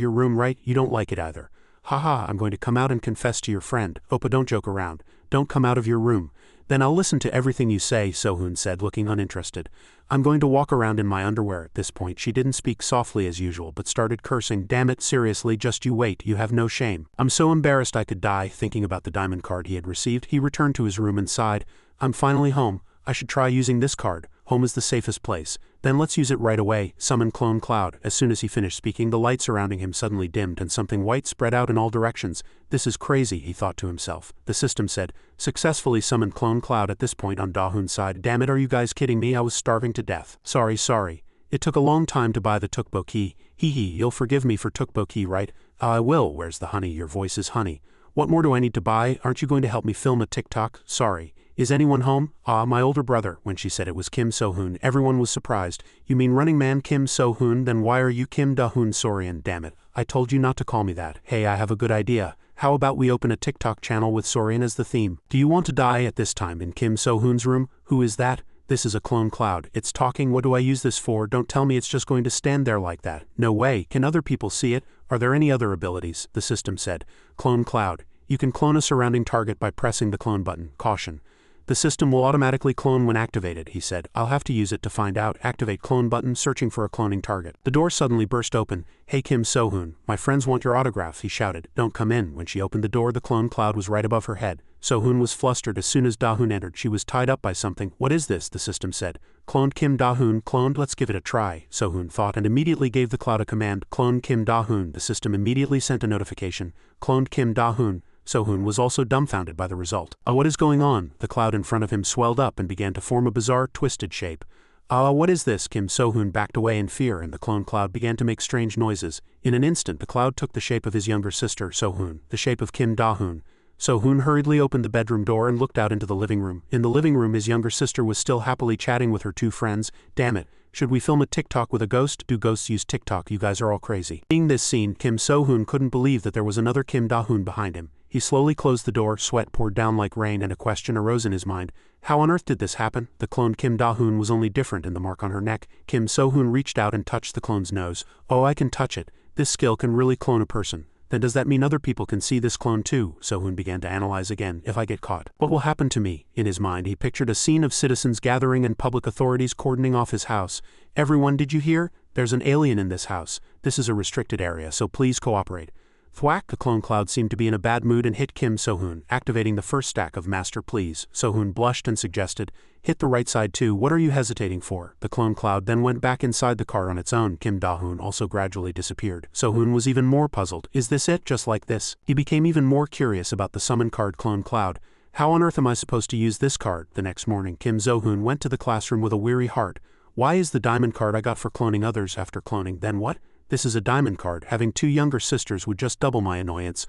Speaker 1: your room, right? You don't like it either. Haha, I'm going to come out and confess to your friend. Oppa, don't joke around. Don't come out of your room. Then I'll listen to everything you say, So-hoon said, looking uninterested. I'm going to walk around in my underwear. At this point, she didn't speak softly as usual, but started cursing. Damn it, seriously, just you wait, you have no shame. I'm so embarrassed I could die. Thinking about the diamond card he had received, he returned to his room and sighed. I'm finally home. I should try using this card. Home is the safest place. Then let's use it right away. Summon Clone Cloud. As soon as he finished speaking, the light surrounding him suddenly dimmed and something white spread out in all directions. This is crazy, he thought to himself. The system said, successfully summoned Clone Cloud. At this point on Da-hoon's side, damn it, are you guys kidding me? I was starving to death. Sorry. It took a long time to buy the Tukbo key. Hee, you'll forgive me for Tukbo key, right? I will. Where's the honey? Your voice is honey. What more do I need to buy? Aren't you going to help me film a TikTok? Sorry. Is anyone home? Ah, my older brother. When she said it was Kim So-hoon, everyone was surprised. You mean Running Man Kim So-hoon? Then why are you Kim Da-hoon Sorian? Damn it. I told you not to call me that. Hey, I have a good idea. How about we open a TikTok channel with Sorian as the theme? Do you want to die at this time in Kim So-hoon's room? Who is that? This is a clone cloud. It's talking. What do I use this for? Don't tell me it's just going to stand there like that. No way. Can other people see it? Are there any other abilities? The system said. Clone cloud. You can clone a surrounding target by pressing the clone button. Caution. The system will automatically clone when activated, he said. I'll have to use it to find out. Activate clone button, searching for a cloning target. The door suddenly burst open. Hey Kim So-hoon, my friends want your autograph, he shouted. Don't come in. When she opened the door, the clone cloud was right above her head. So-hoon was flustered as soon as Da-hoon entered. She was tied up by something. What is this? The system said. Cloned Kim Da-hoon, cloned, let's give it a try, So-hoon thought and immediately gave the cloud a command. Clone Kim Da-hoon. The system immediately sent a notification. Cloned Kim Da-hoon. So-hoon was also dumbfounded by the result. What is going on? The cloud in front of him swelled up and began to form a bizarre, twisted shape. What is this? Kim So-hoon backed away in fear and the clone cloud began to make strange noises. In an instant, the cloud took the shape of his younger sister, So-hoon, the shape of Kim Da-hoon. So-hoon hurriedly opened the bedroom door and looked out into the living room. In the living room, his younger sister was still happily chatting with her two friends. Damn it. Should we film a TikTok with a ghost? Do ghosts use TikTok? You guys are all crazy. Seeing this scene, Kim So-hoon couldn't believe that there was another Kim Da-hoon behind him. He slowly closed the door, sweat poured down like rain, and a question arose in his mind. How on earth did this happen? The cloned Kim Da-hoon was only different in the mark on her neck. Kim So-hoon reached out and touched the clone's nose. Oh, I can touch it. This skill can really clone a person. Then does that mean other people can see this clone too? So-hoon began to analyze again. If I get caught, what will happen to me? In his mind, he pictured a scene of citizens gathering and public authorities cordoning off his house. Everyone, did you hear? There's an alien in this house. This is a restricted area, so please cooperate. Thwack, the clone cloud seemed to be in a bad mood and hit Kim So-hoon, activating the first stack of Master Please. So-hoon blushed and suggested, hit the right side too, what are you hesitating for? The clone cloud then went back inside the car on its own. Kim Da-hoon also gradually disappeared. So-hoon was even more puzzled. Is this it, just like this? He became even more curious about the summon card clone cloud. How on earth am I supposed to use this card? The next morning, Kim So-hoon went to the classroom with a weary heart. Why is the diamond card I got for cloning others after cloning? Then what? This is a diamond card. Having 2 younger sisters would just double my annoyance.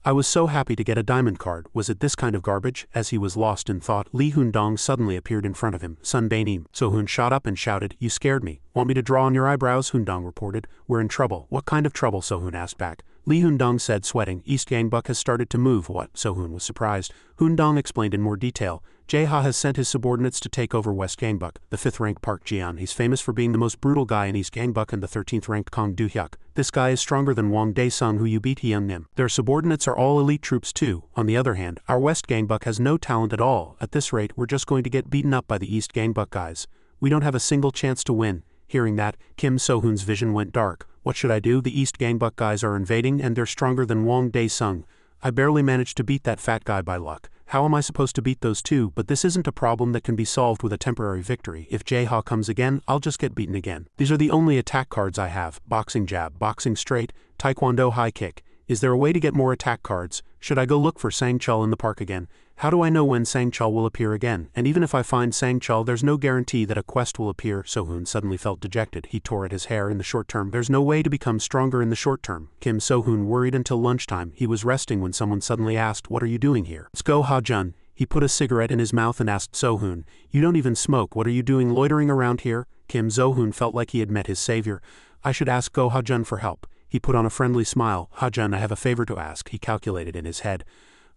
Speaker 1: I was so happy to get a diamond card. Was it this kind of garbage? As he was lost in thought, Lee Hoon-dong suddenly appeared in front of him. Sun Bae-nim. So-hoon shot up and shouted, you scared me. Want me to draw on your eyebrows? Hoon-dong reported. We're in trouble. What kind of trouble? So-hoon asked back. Lee Hoon-dong said, sweating. East Gangbuck has started to move. What? So-hoon was surprised. Hoon-dong explained in more detail. Jae-ha has sent his subordinates to take over West Gangbuck. The 5th-ranked Park Ji-an. He's famous for being the most brutal guy in East Gangbuck, and the 13th-ranked Kong Do-hyuk. This guy is stronger than Wang Dae-sung, who you beat. Hyung-nim. Their subordinates are all elite troops too. On the other hand, our West Gangbuck has no talent at all. At this rate, we're just going to get beaten up by the East Gangbuck guys. We don't have a single chance to win. Hearing that, Kim So-hoon's vision went dark. What should I do? The East Gangbuck guys are invading and they're stronger than Wang Dae-sung. I barely managed to beat that fat guy by luck. How am I supposed to beat those two? But this isn't a problem that can be solved with a temporary victory. If Jae-ha comes again, I'll just get beaten again. These are the only attack cards I have. Boxing jab, boxing straight, taekwondo high kick. Is there a way to get more attack cards? Should I go look for Sang-chul in the park again? How do I know when Sang-chul will appear again? And even if I find Sang-chul, there's no guarantee that a quest will appear. So-hoon suddenly felt dejected. He tore at his hair. In the short term, there's no way to become stronger in the short term. Kim So-hoon worried until lunchtime. He was resting when someone suddenly asked, what are you doing here? It's Go Ha-jun. He put a cigarette in his mouth and asked So-hoon, you don't even smoke, what are you doing loitering around here? Kim So-hoon felt like he had met his savior. I should ask Go Ha-jun for help. He put on a friendly smile. Ha-jun, I have a favor to ask, he calculated in his head.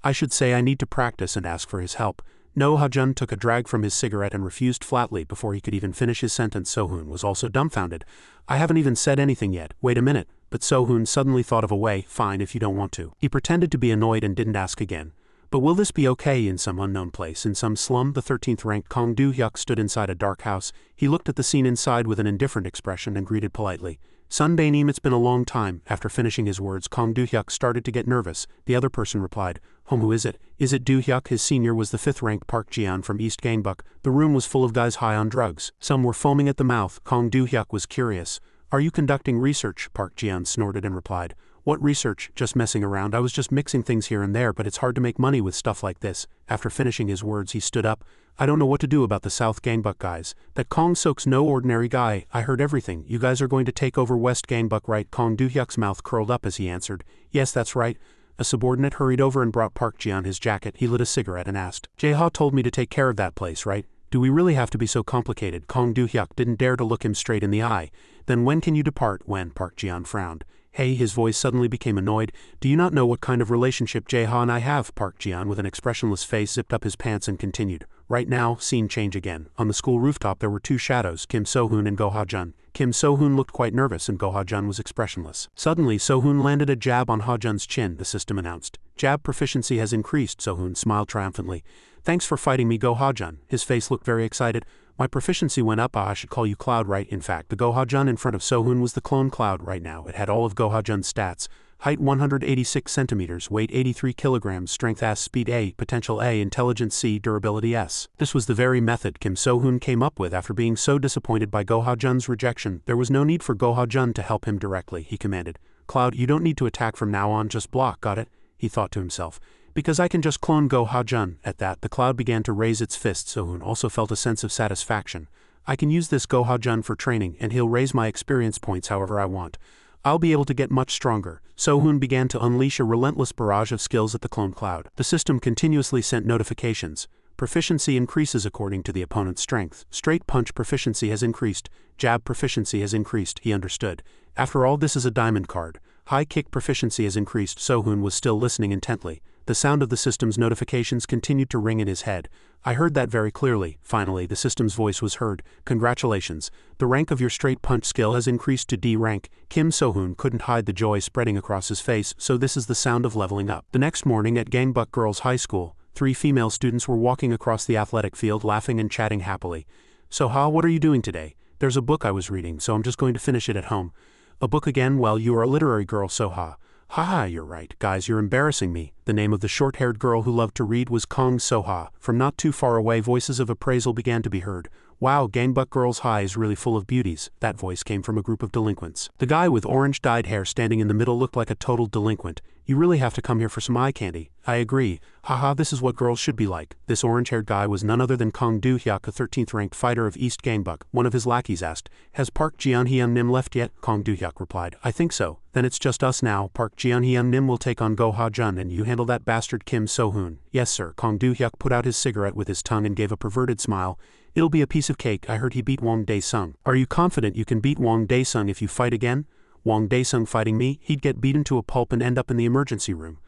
Speaker 1: I should say I need to practice and ask for his help. No. Ha-jun took a drag from his cigarette and refused flatly before he could even finish his sentence. So-hoon was also dumbfounded. I haven't even said anything yet. Wait a minute. But So-hoon suddenly thought of a way. Fine if you don't want to. He pretended to be annoyed and didn't ask again. But will this be okay? In some unknown place, in some slum, the 13th-ranked Kong Do-hyuk stood inside a dark house. He looked at the scene inside with an indifferent expression and greeted politely. Sun Bae-nim, it's been a long time. After finishing his words, Kong Do-hyuk started to get nervous. The other person replied, who is it? Is it Do-hyuk? His senior was the 5th-ranked Park Ji-an from East Gangbuck. The room was full of guys high on drugs. Some were foaming at the mouth. Kong Do-hyuk was curious. Are you conducting research? Park Ji-an snorted and replied. What research? Just messing around. I was just mixing things here and there, but it's hard to make money with stuff like this. After finishing his words, he stood up. I don't know what to do about the South Gangbuck guys. That Kong Sok's no ordinary guy. I heard everything. You guys are going to take over West Gangbuck, right? Kong Do-hyuk's mouth curled up as he answered. Yes, that's right. A subordinate hurried over and brought Park Ji-an his jacket. He lit a cigarette and asked, Jae-ha told me to take care of that place, right? Do we really have to be so complicated? Kong Do-hyuk didn't dare to look him straight in the eye. Then when can you depart? When? Park Ji-an frowned. Hey, his voice suddenly became annoyed. Do you not know what kind of relationship Jae-ha and I have? Park Ji-an with an expressionless face zipped up his pants and continued. Right now, scene change again. On the school rooftop there were 2 shadows, Kim So-hoon and Go Ha-jun. Kim So-hoon looked quite nervous and Go Ha-jun was expressionless. Suddenly, So-hoon landed a jab on Ha-jun's chin, the system announced. Jab proficiency has increased, So-hoon smiled triumphantly. Thanks for fighting me, Go Ha-jun. His face looked very excited. My proficiency went up. I should call you Cloud, right? In fact, the Go Ha-jun in front of So-hoon was the clone Cloud right now. It had all of Go Ha-jun's stats. Height 186 centimeters, weight 83 kilograms, strength S, speed A, potential A, intelligence C, durability S. This was the very method Kim So-hoon came up with after being so disappointed by Go Ha-jun's rejection. There was no need for Go Ha-jun to help him directly, he commanded. Cloud, you don't need to attack from now on, just block, got it? He thought to himself. Because I can just clone Go Ha-jun. At that, the Cloud began to raise its fist. So-hoon also felt a sense of satisfaction. I can use this Go Ha-jun for training, and he'll raise my experience points however I want. I'll be able to get much stronger. So-hoon began to unleash a relentless barrage of skills at the clone Cloud. The system continuously sent notifications. Proficiency increases according to the opponent's strength. Straight punch proficiency has increased. Jab proficiency has increased, he understood. After all, this is a diamond card. High kick proficiency has increased. So-hoon was still listening intently. The sound of the system's notifications continued to ring in his head. I heard that very clearly. Finally, the system's voice was heard. Congratulations. The rank of your straight punch skill has increased to D rank. Kim So-hoon couldn't hide the joy spreading across his face, so this is the sound of leveling up. The next morning at Gangbuck Girls High School, 3 female students were walking across the athletic field laughing and chatting happily. So-ha, what are you doing today? There's a book I was reading, so I'm just going to finish it at home. A book again? Well, you are a literary girl, So-ha. Haha, you're right. Guys, you're embarrassing me. The name of the short-haired girl who loved to read was Kong Soha. From not too far away, voices of appraisal began to be heard. Wow, Gangbuck Girls High is really full of beauties. That voice came from a group of delinquents. The guy with orange-dyed hair standing in the middle looked like a total delinquent. You really have to come here for some eye candy. I agree. Haha, this is what girls should be like. This orange-haired guy was none other than Kong Do-hyuk, a 13th-ranked fighter of East Gangbuck. One of his lackeys asked, "Has Park Jeon-hyun-nim left yet?" Kong Do-hyuk replied, "I think so. Then it's just us now. Park Jeon-hyun-nim will take on Go Ha-jun and you handle that bastard Kim So-hoon." "Yes, sir." Kong Do-hyuk put out his cigarette with his tongue and gave a perverted smile. "It'll be a piece of cake. I heard he beat Wong Dae-sung." "Are you confident you can beat Wong Dae-sung if you fight again?" "Wong Dae-sung fighting me? He'd get beaten to a pulp and end up in the emergency room."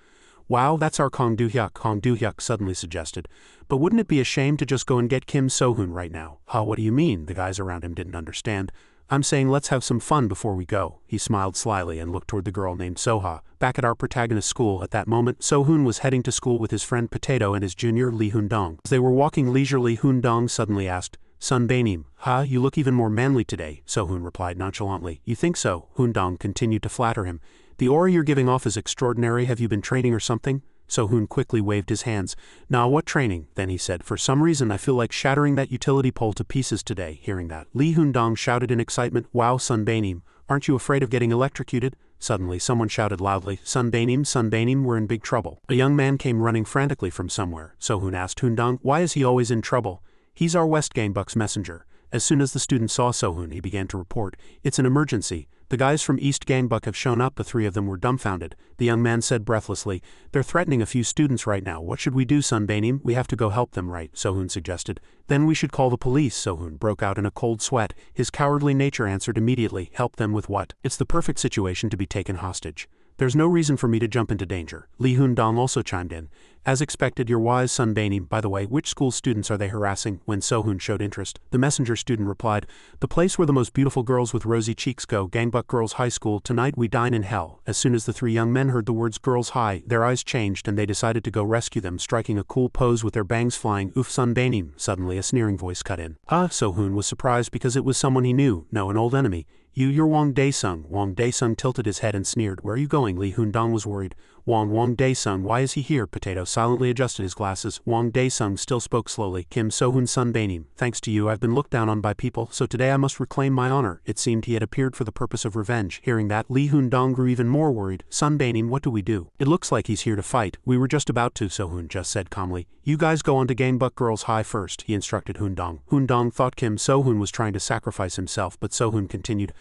Speaker 1: "Wow, that's our Kong Do-hyuk," Kong Do-hyuk suddenly suggested. "But wouldn't it be a shame to just go and get Kim So-hoon right now?" "Huh, what do you mean?" The guys around him didn't understand. "I'm saying let's have some fun before we go." He smiled slyly and looked toward the girl named Soha. Back at our protagonist's school at that moment, So-hoon was heading to school with his friend Potato and his junior Lee Hoon-dong. As they were walking leisurely, Hoon-dong suddenly asked, "Sun Baenim, huh, you look even more manly today," So-hoon replied nonchalantly. "You think so?" Hoon-dong continued to flatter him. "The aura you're giving off is extraordinary. Have you been training or something?" So-hoon quickly waved his hands. "Nah, what training?" Then he said, "For some reason I feel like shattering that utility pole to pieces today." Hearing that, Lee Hoon-dong shouted in excitement, "Wow, Sun Baenim, aren't you afraid of getting electrocuted?" Suddenly someone shouted loudly, Sun Baenim, we're in big trouble." A young man came running frantically from somewhere. So-hoon asked Hoon-dong, "Why is he always in trouble?" "He's our West Gangbuck's messenger." As soon as the student saw So-hoon, he began to report, "It's an emergency. The guys from East Gangbuck have shown up." The three of them were dumbfounded. The young man said breathlessly, "They're threatening a few students right now. What should we do, Sun Baenim?" "We have to go help them, right?" So-hoon suggested. "Then we should call the police." So-hoon broke out in a cold sweat. His cowardly nature answered immediately, "Help them with what? It's the perfect situation to be taken hostage. There's no reason for me to jump into danger." Lee Hoon-dong also chimed in. "As expected, you're wise, Sun Baenim. By the way, which school students are they harassing?" When So-hoon showed interest, the messenger student replied, "The place where the most beautiful girls with rosy cheeks go, Gangbuck Girls High School. Tonight we dine in hell." As soon as the three young men heard the words Girls High, their eyes changed and they decided to go rescue them, striking a cool pose with their bangs flying. "Oof, Sun Baenim." Suddenly a sneering voice cut in. So-hoon was surprised because it was someone he knew. No, an old enemy. You're Wong Dae-sung." Wong Dae-sung tilted his head and sneered. "Where are you going?" Lee Hoon-dong was worried. Wong Dae-sung, why is he here?" Potato silently adjusted his glasses. Wong Dae-sung still spoke slowly. "Kim So-hoon, Sun Baenim. Thanks to you I've been looked down on by people, so today I must reclaim my honor." It seemed he had appeared for the purpose of revenge. Hearing that, Lee Hoon-dong grew even more worried. "Sun Baenim, what do we do?" "It looks like he's here to fight." "We were just about to," So-hoon just said calmly. "You guys go on to Gangbuck Girls High first," he instructed Hoon-dong. Hoon-dong thought Kim So-hoon was trying to sacrifice himself, but So-hoon continued,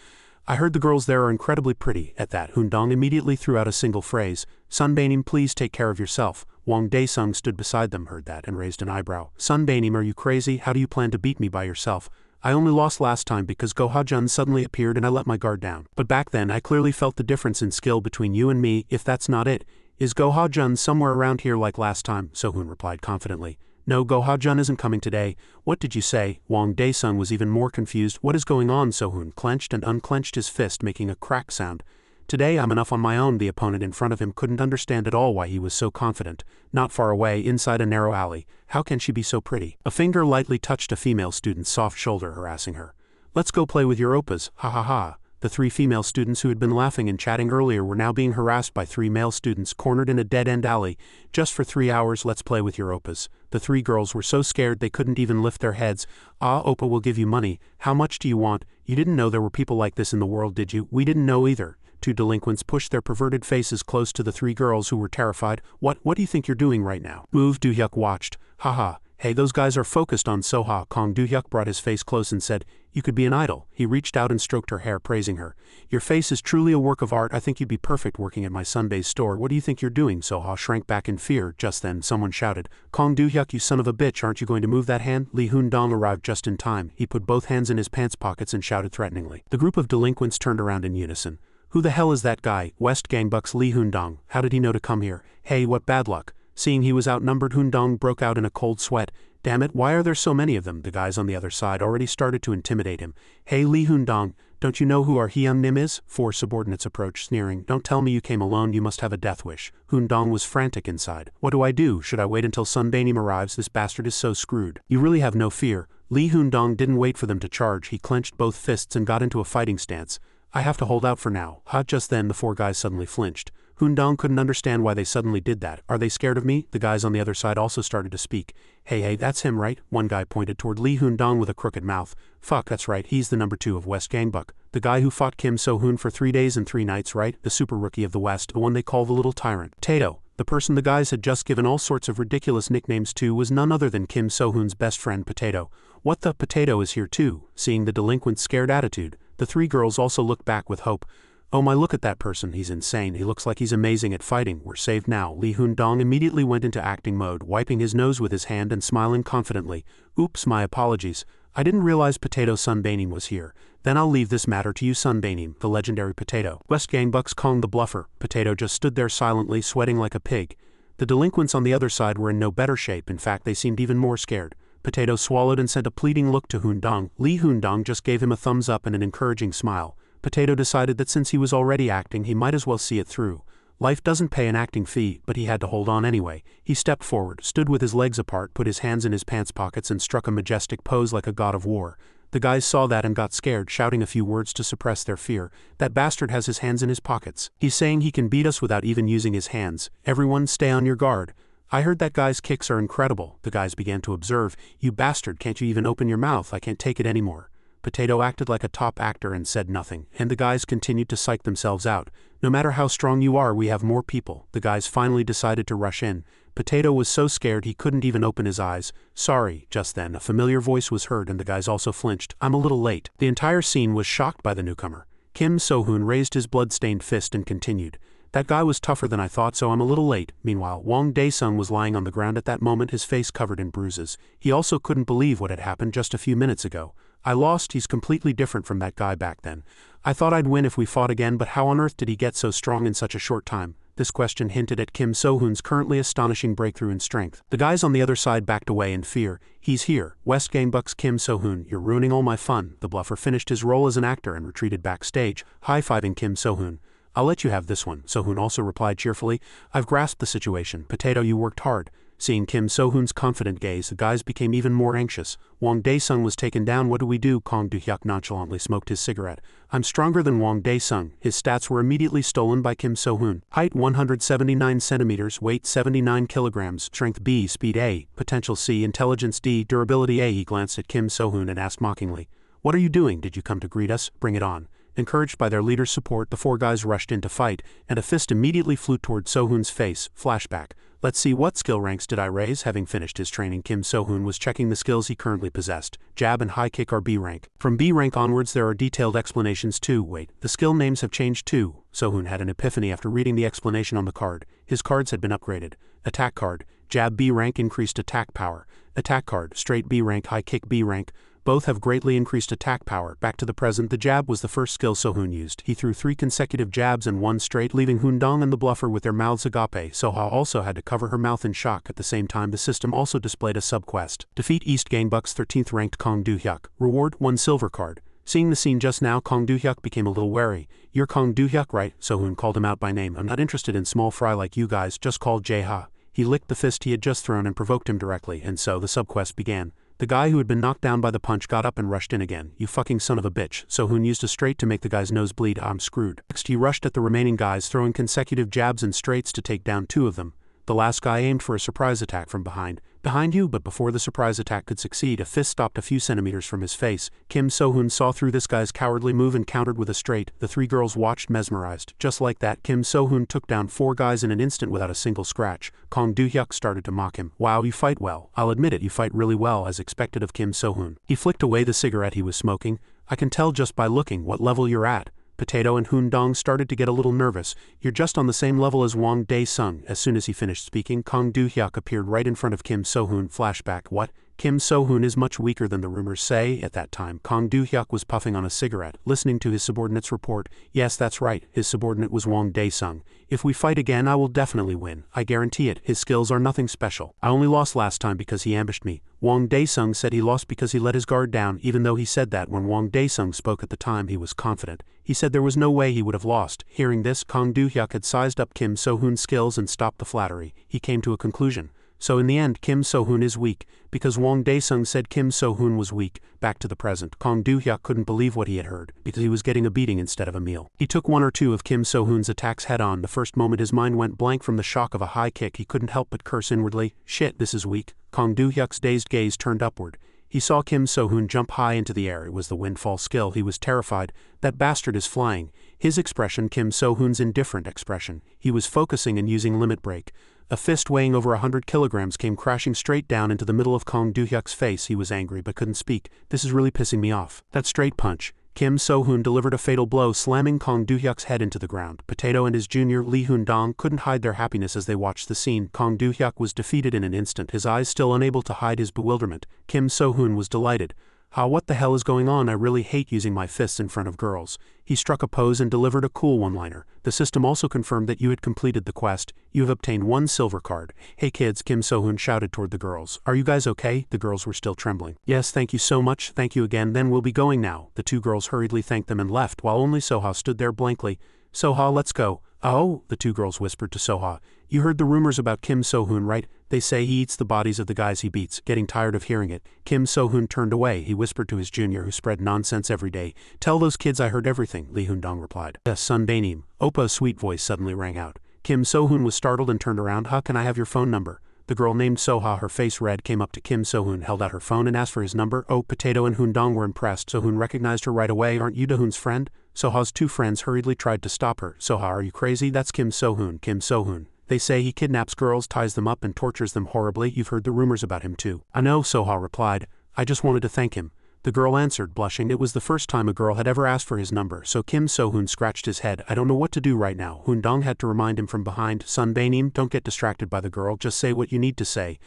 Speaker 1: "I heard the girls there are incredibly pretty." At that, Hoon-dong immediately threw out a single phrase, "Sun Baenim, please take care of yourself." Wong Dae-sung stood beside them, heard that, and raised an eyebrow. "Sun Baenim, are you crazy? How do you plan to beat me by yourself? I only lost last time because Go Ha-jun suddenly appeared and I let my guard down. But back then I clearly felt the difference in skill between you and me. If that's not it, is Go Ha-jun somewhere around here like last time?" So-hoon replied confidently. "No, Go Ha-jun isn't coming today." "What did you say?" Wong Dae-sung was even more confused. "What is going on?" So-hoon clenched and unclenched his fist, making a crack sound. "Today I'm enough on my own." The opponent in front of him couldn't understand at all why he was so confident. Not far away, inside a narrow alley. "How can she be so pretty?" A finger lightly touched a female student's soft shoulder, harassing her. "Let's go play with your oppas, ha ha ha." The three female students who had been laughing and chatting earlier were now being harassed by three male students cornered in a dead-end alley. "Just for 3 hours, let's play with your oppas." The three girls were so scared they couldn't even lift their heads. "Oppa will give you money. How much do you want?" "You didn't know there were people like this in the world, did you?" "We didn't know either." Two delinquents pushed their perverted faces close to the three girls who were terrified. What do you think you're doing right now?" Move Do-hyuk watched. "Haha. Hey, those guys are focused on Soha." Kong Do-hyuk brought his face close and said, "You could be an idol." He reached out and stroked her hair, praising her. "Your face is truly a work of art. I think you'd be perfect working at my Sunbay's store." "What do you think you're doing?" Soha shrank back in fear. Just then, someone shouted, "Kong Do-hyuk, you son of a bitch, aren't you going to move that hand?" Lee Hoon-dong arrived just in time. He put both hands in his pants pockets and shouted threateningly. The group of delinquents turned around in unison. "Who the hell is that guy?" "West Gangbuck's Lee Hoon-dong." "How did he know to come here?" "Hey, what bad luck." Seeing he was outnumbered, Hoon-dong broke out in a cold sweat. "Damn it, why are there so many of them?" The guys on the other side already started to intimidate him. "Hey, Lee Hoon-dong, don't you know who our Hyun-nim is?" Four subordinates approached, sneering. "Don't tell me you came alone, you must have a death wish." Hoon-dong was frantic inside. "What do I do? Should I wait until Sun Baenim arrives? This bastard is so screwed." "You really have no fear." Lee Hoon-dong didn't wait for them to charge. He clenched both fists and got into a fighting stance. "I have to hold out for now." Just then the four guys suddenly flinched. Hoondong couldn't understand why they suddenly did that. Are they scared of me? The guys on the other side also started to speak. Hey, that's him, right? One guy pointed toward Lee Hoondong with a crooked mouth. Fuck, that's right, he's the number 2 of West Gangbuck. The guy who fought Kim So-hoon for 3 days and 3 nights, right? The super rookie of the West, the one they call the Little Tyrant. Potato. The person the guys had just given all sorts of ridiculous nicknames to was none other than Kim So-hoon's best friend Potato. What the? Potato is here too. Seeing the delinquent's scared attitude, the 3 girls also looked back with hope. Oh my, look at that person, he's insane, he looks like he's amazing at fighting, we're saved now. Lee Hoondong immediately went into acting mode, wiping his nose with his hand and smiling confidently. Oops, my apologies. I didn't realize Potato Sunbanim was here. Then I'll leave this matter to you, Sunbanim, the legendary Potato. West Gangbuck's Kong the Bluffer. Potato just stood there silently, sweating like a pig. The delinquents on the other side were in no better shape, in fact they seemed even more scared. Potato swallowed and sent a pleading look to Hoondong. Lee Hoondong just gave him a thumbs up and an encouraging smile. Potato decided that since he was already acting, he might as well see it through. Life doesn't pay an acting fee, but he had to hold on anyway. He stepped forward, stood with his legs apart, put his hands in his pants pockets and struck a majestic pose like a god of war. The guys saw that and got scared, shouting a few words to suppress their fear. That bastard has his hands in his pockets. He's saying he can beat us without even using his hands. Everyone stay on your guard. I heard that guy's kicks are incredible. The guys began to observe. You bastard, can't you even open your mouth? I can't take it anymore. Potato acted like a top actor and said nothing, and the guys continued to psych themselves out. No matter how strong you are, we have more people. The guys finally decided to rush in. Potato was so scared he couldn't even open his eyes. Sorry. Just then, a familiar voice was heard and the guys also flinched. I'm a little late. The entire scene was shocked by the newcomer. Kim So-hoon raised his blood-stained fist and continued. That guy was tougher than I thought, so I'm a little late. Meanwhile, Wang Dae-sung was lying on the ground at that moment, his face covered in bruises. He also couldn't believe what had happened just a few minutes ago. I lost. He's completely different from that guy back then. I thought I'd win if we fought again, but how on earth did he get so strong in such a short time? This question hinted at Kim So-hoon's currently astonishing breakthrough in strength. The guys on the other side backed away in fear. He's here. West Gangbuck's Kim So-hoon, you're ruining all my fun. The bluffer finished his role as an actor and retreated backstage, high-fiving Kim So-hoon. I'll let you have this one, So-hoon also replied cheerfully. I've grasped the situation. Potato, you worked hard. Seeing Kim So-hoon's confident gaze, the guys became even more anxious. Wang Dae-sung was taken down. What do we do? Kong Do-hyuk nonchalantly smoked his cigarette. I'm stronger than Wang Dae-sung. His stats were immediately stolen by Kim So-hoon. Height 179 centimeters, weight 79 kilograms, strength B, speed A, potential C, intelligence D, durability A. He glanced at Kim So-hoon and asked mockingly, what are you doing? Did you come to greet us? Bring it on. Encouraged by their leader's support, the 4 guys rushed in to fight, and a fist immediately flew toward So-hoon's face. Flashback. Let's see, what skill ranks did I raise? Having finished his training, Kim So-hoon was checking the skills he currently possessed. Jab and high kick are B rank. From B rank onwards there are detailed explanations too. Wait, the skill names have changed too. So-hoon had an epiphany after reading the explanation on the card. His cards had been upgraded. Attack card. Jab B rank, increased attack power. Attack card. Straight B rank, high kick B rank. Both have greatly increased attack power. Back to the present, the jab was the first skill So-hoon used. He threw 3 consecutive jabs and 1 straight, leaving Hoondong and the bluffer with their mouths agape. So-ha also had to cover her mouth in shock. At the same time, the system also displayed a sub-quest. Defeat East Gangbuck's 13th ranked Kong Do-hyuk. Reward 1 silver card. Seeing the scene just now, Kong Do-hyuk became a little wary. You're Kong Do-hyuk, right? So-hoon called him out by name. I'm not interested in small fry like you guys, just call Jae-ha. He licked the fist he had just thrown and provoked him directly, and so the sub-quest began. The guy who had been knocked down by the punch got up and rushed in again. You fucking son of a bitch. So-hoon used a straight to make the guy's nose bleed. I'm screwed. Next he rushed at the remaining guys, throwing consecutive jabs and straights to take down 2 of them. The last guy aimed for a surprise attack from behind. Behind you, but before the surprise attack could succeed, a fist stopped a few centimeters from his face. Kim So-hoon saw through this guy's cowardly move and countered with a straight. The 3 girls watched mesmerized. Just like that, Kim So-hoon took down 4 guys in an instant without a single scratch. Kong Do-hyuk started to mock him. Wow, you fight well. I'll admit it, you fight really well, as expected of Kim So-hoon. He flicked away the cigarette he was smoking. I can tell just by looking what level you're at. Potato and Hoondong started to get a little nervous. You're just on the same level as Wang Dae-sung. As soon as he finished speaking, Kong Do-hyuk appeared right in front of Kim So-hoon. Flashback. What? Kim So-hoon is much weaker than the rumors say. At that time, Kong Do-hyuk was puffing on a cigarette, listening to his subordinate's report. Yes, that's right, his subordinate was Wang Dae-sung. If we fight again, I will definitely win. I guarantee it. His skills are nothing special. I only lost last time because he ambushed me. Wang Dae-sung said he lost because he let his guard down. Even though he said that when Wang Dae-sung spoke at the time, he was confident. He said there was no way he would have lost. Hearing this, Kong Do-hyuk had sized up Kim So-hoon's skills and stopped the flattery. He came to a conclusion. So in the end, Kim So-hoon is weak, because Wang Dae-sung said Kim So-hoon was weak. Back to the present, Kang Do-hyuk couldn't believe what he had heard, because he was getting a beating instead of a meal. He took one or two of Kim So-hoon's attacks head-on. The first moment his mind went blank from the shock of a high kick, he couldn't help but curse inwardly, "Shit, this is weak." Kang Do-hyuk's dazed gaze turned upward. He saw Kim So-hoon jump high into the air. It was the windfall skill. He was terrified. That bastard is flying. His expression, Kim So-hoon's indifferent expression. He was focusing and using limit break. A fist weighing over 100 kilograms came crashing straight down into the middle of Kang Do-hyuk's face. He was angry but couldn't speak. "This is really pissing me off." That straight punch. Kim So-hoon delivered a fatal blow, slamming Kang Do-hyuk's head into the ground. Potato and his junior, Lee Hoon-dong, couldn't hide their happiness as they watched the scene. Kang Do-hyuk was defeated in an instant, his eyes still unable to hide his bewilderment. Kim So-hoon was delighted. What the hell is going on? I really hate using my fists in front of girls." He struck a pose and delivered a cool one-liner. "The system also confirmed that you had completed the quest. You have obtained 1 silver card." "Hey kids," Kim So-hoon shouted toward the girls. "Are you guys okay?" The girls were still trembling. "Yes, thank you so much. Thank you again. Then we'll be going now." The two girls hurriedly thanked them and left, while only Soha stood there blankly. "Soha, let's go." "Oh," the two girls whispered to Soha. "You heard the rumors about Kim So-hoon, right? They say he eats the bodies of the guys he beats." Getting tired of hearing it, Kim So-hoon turned away. He whispered to his junior, who spread nonsense every day. "Tell those kids I heard everything," Lee Hoon-dong replied. "Yes, son Baenim." Oppa's sweet voice suddenly rang out. Kim So-hoon was startled and turned around. "Can I have your phone number?" The girl named Soha, her face red, came up to Kim So-hoon, held out her phone and asked for his number. Potato and Hoon-dong were impressed. So-hoon recognized her right away. "Aren't you Da-hoon's friend?" Soha's two friends hurriedly tried to stop her. "Soha, are you crazy? That's Kim So-hoon." "Kim So-hoon. They say he kidnaps girls, ties them up, and tortures them horribly. You've heard the rumors about him too." "I know," Soha replied. "I just wanted to thank him." The girl answered, blushing. It was the first time a girl had ever asked for his number, so Kim So-hoon scratched his head. "I don't know what to do right now." Hoon-dong had to remind him from behind. "Son Baenim, don't get distracted by the girl. Just say what you need to say."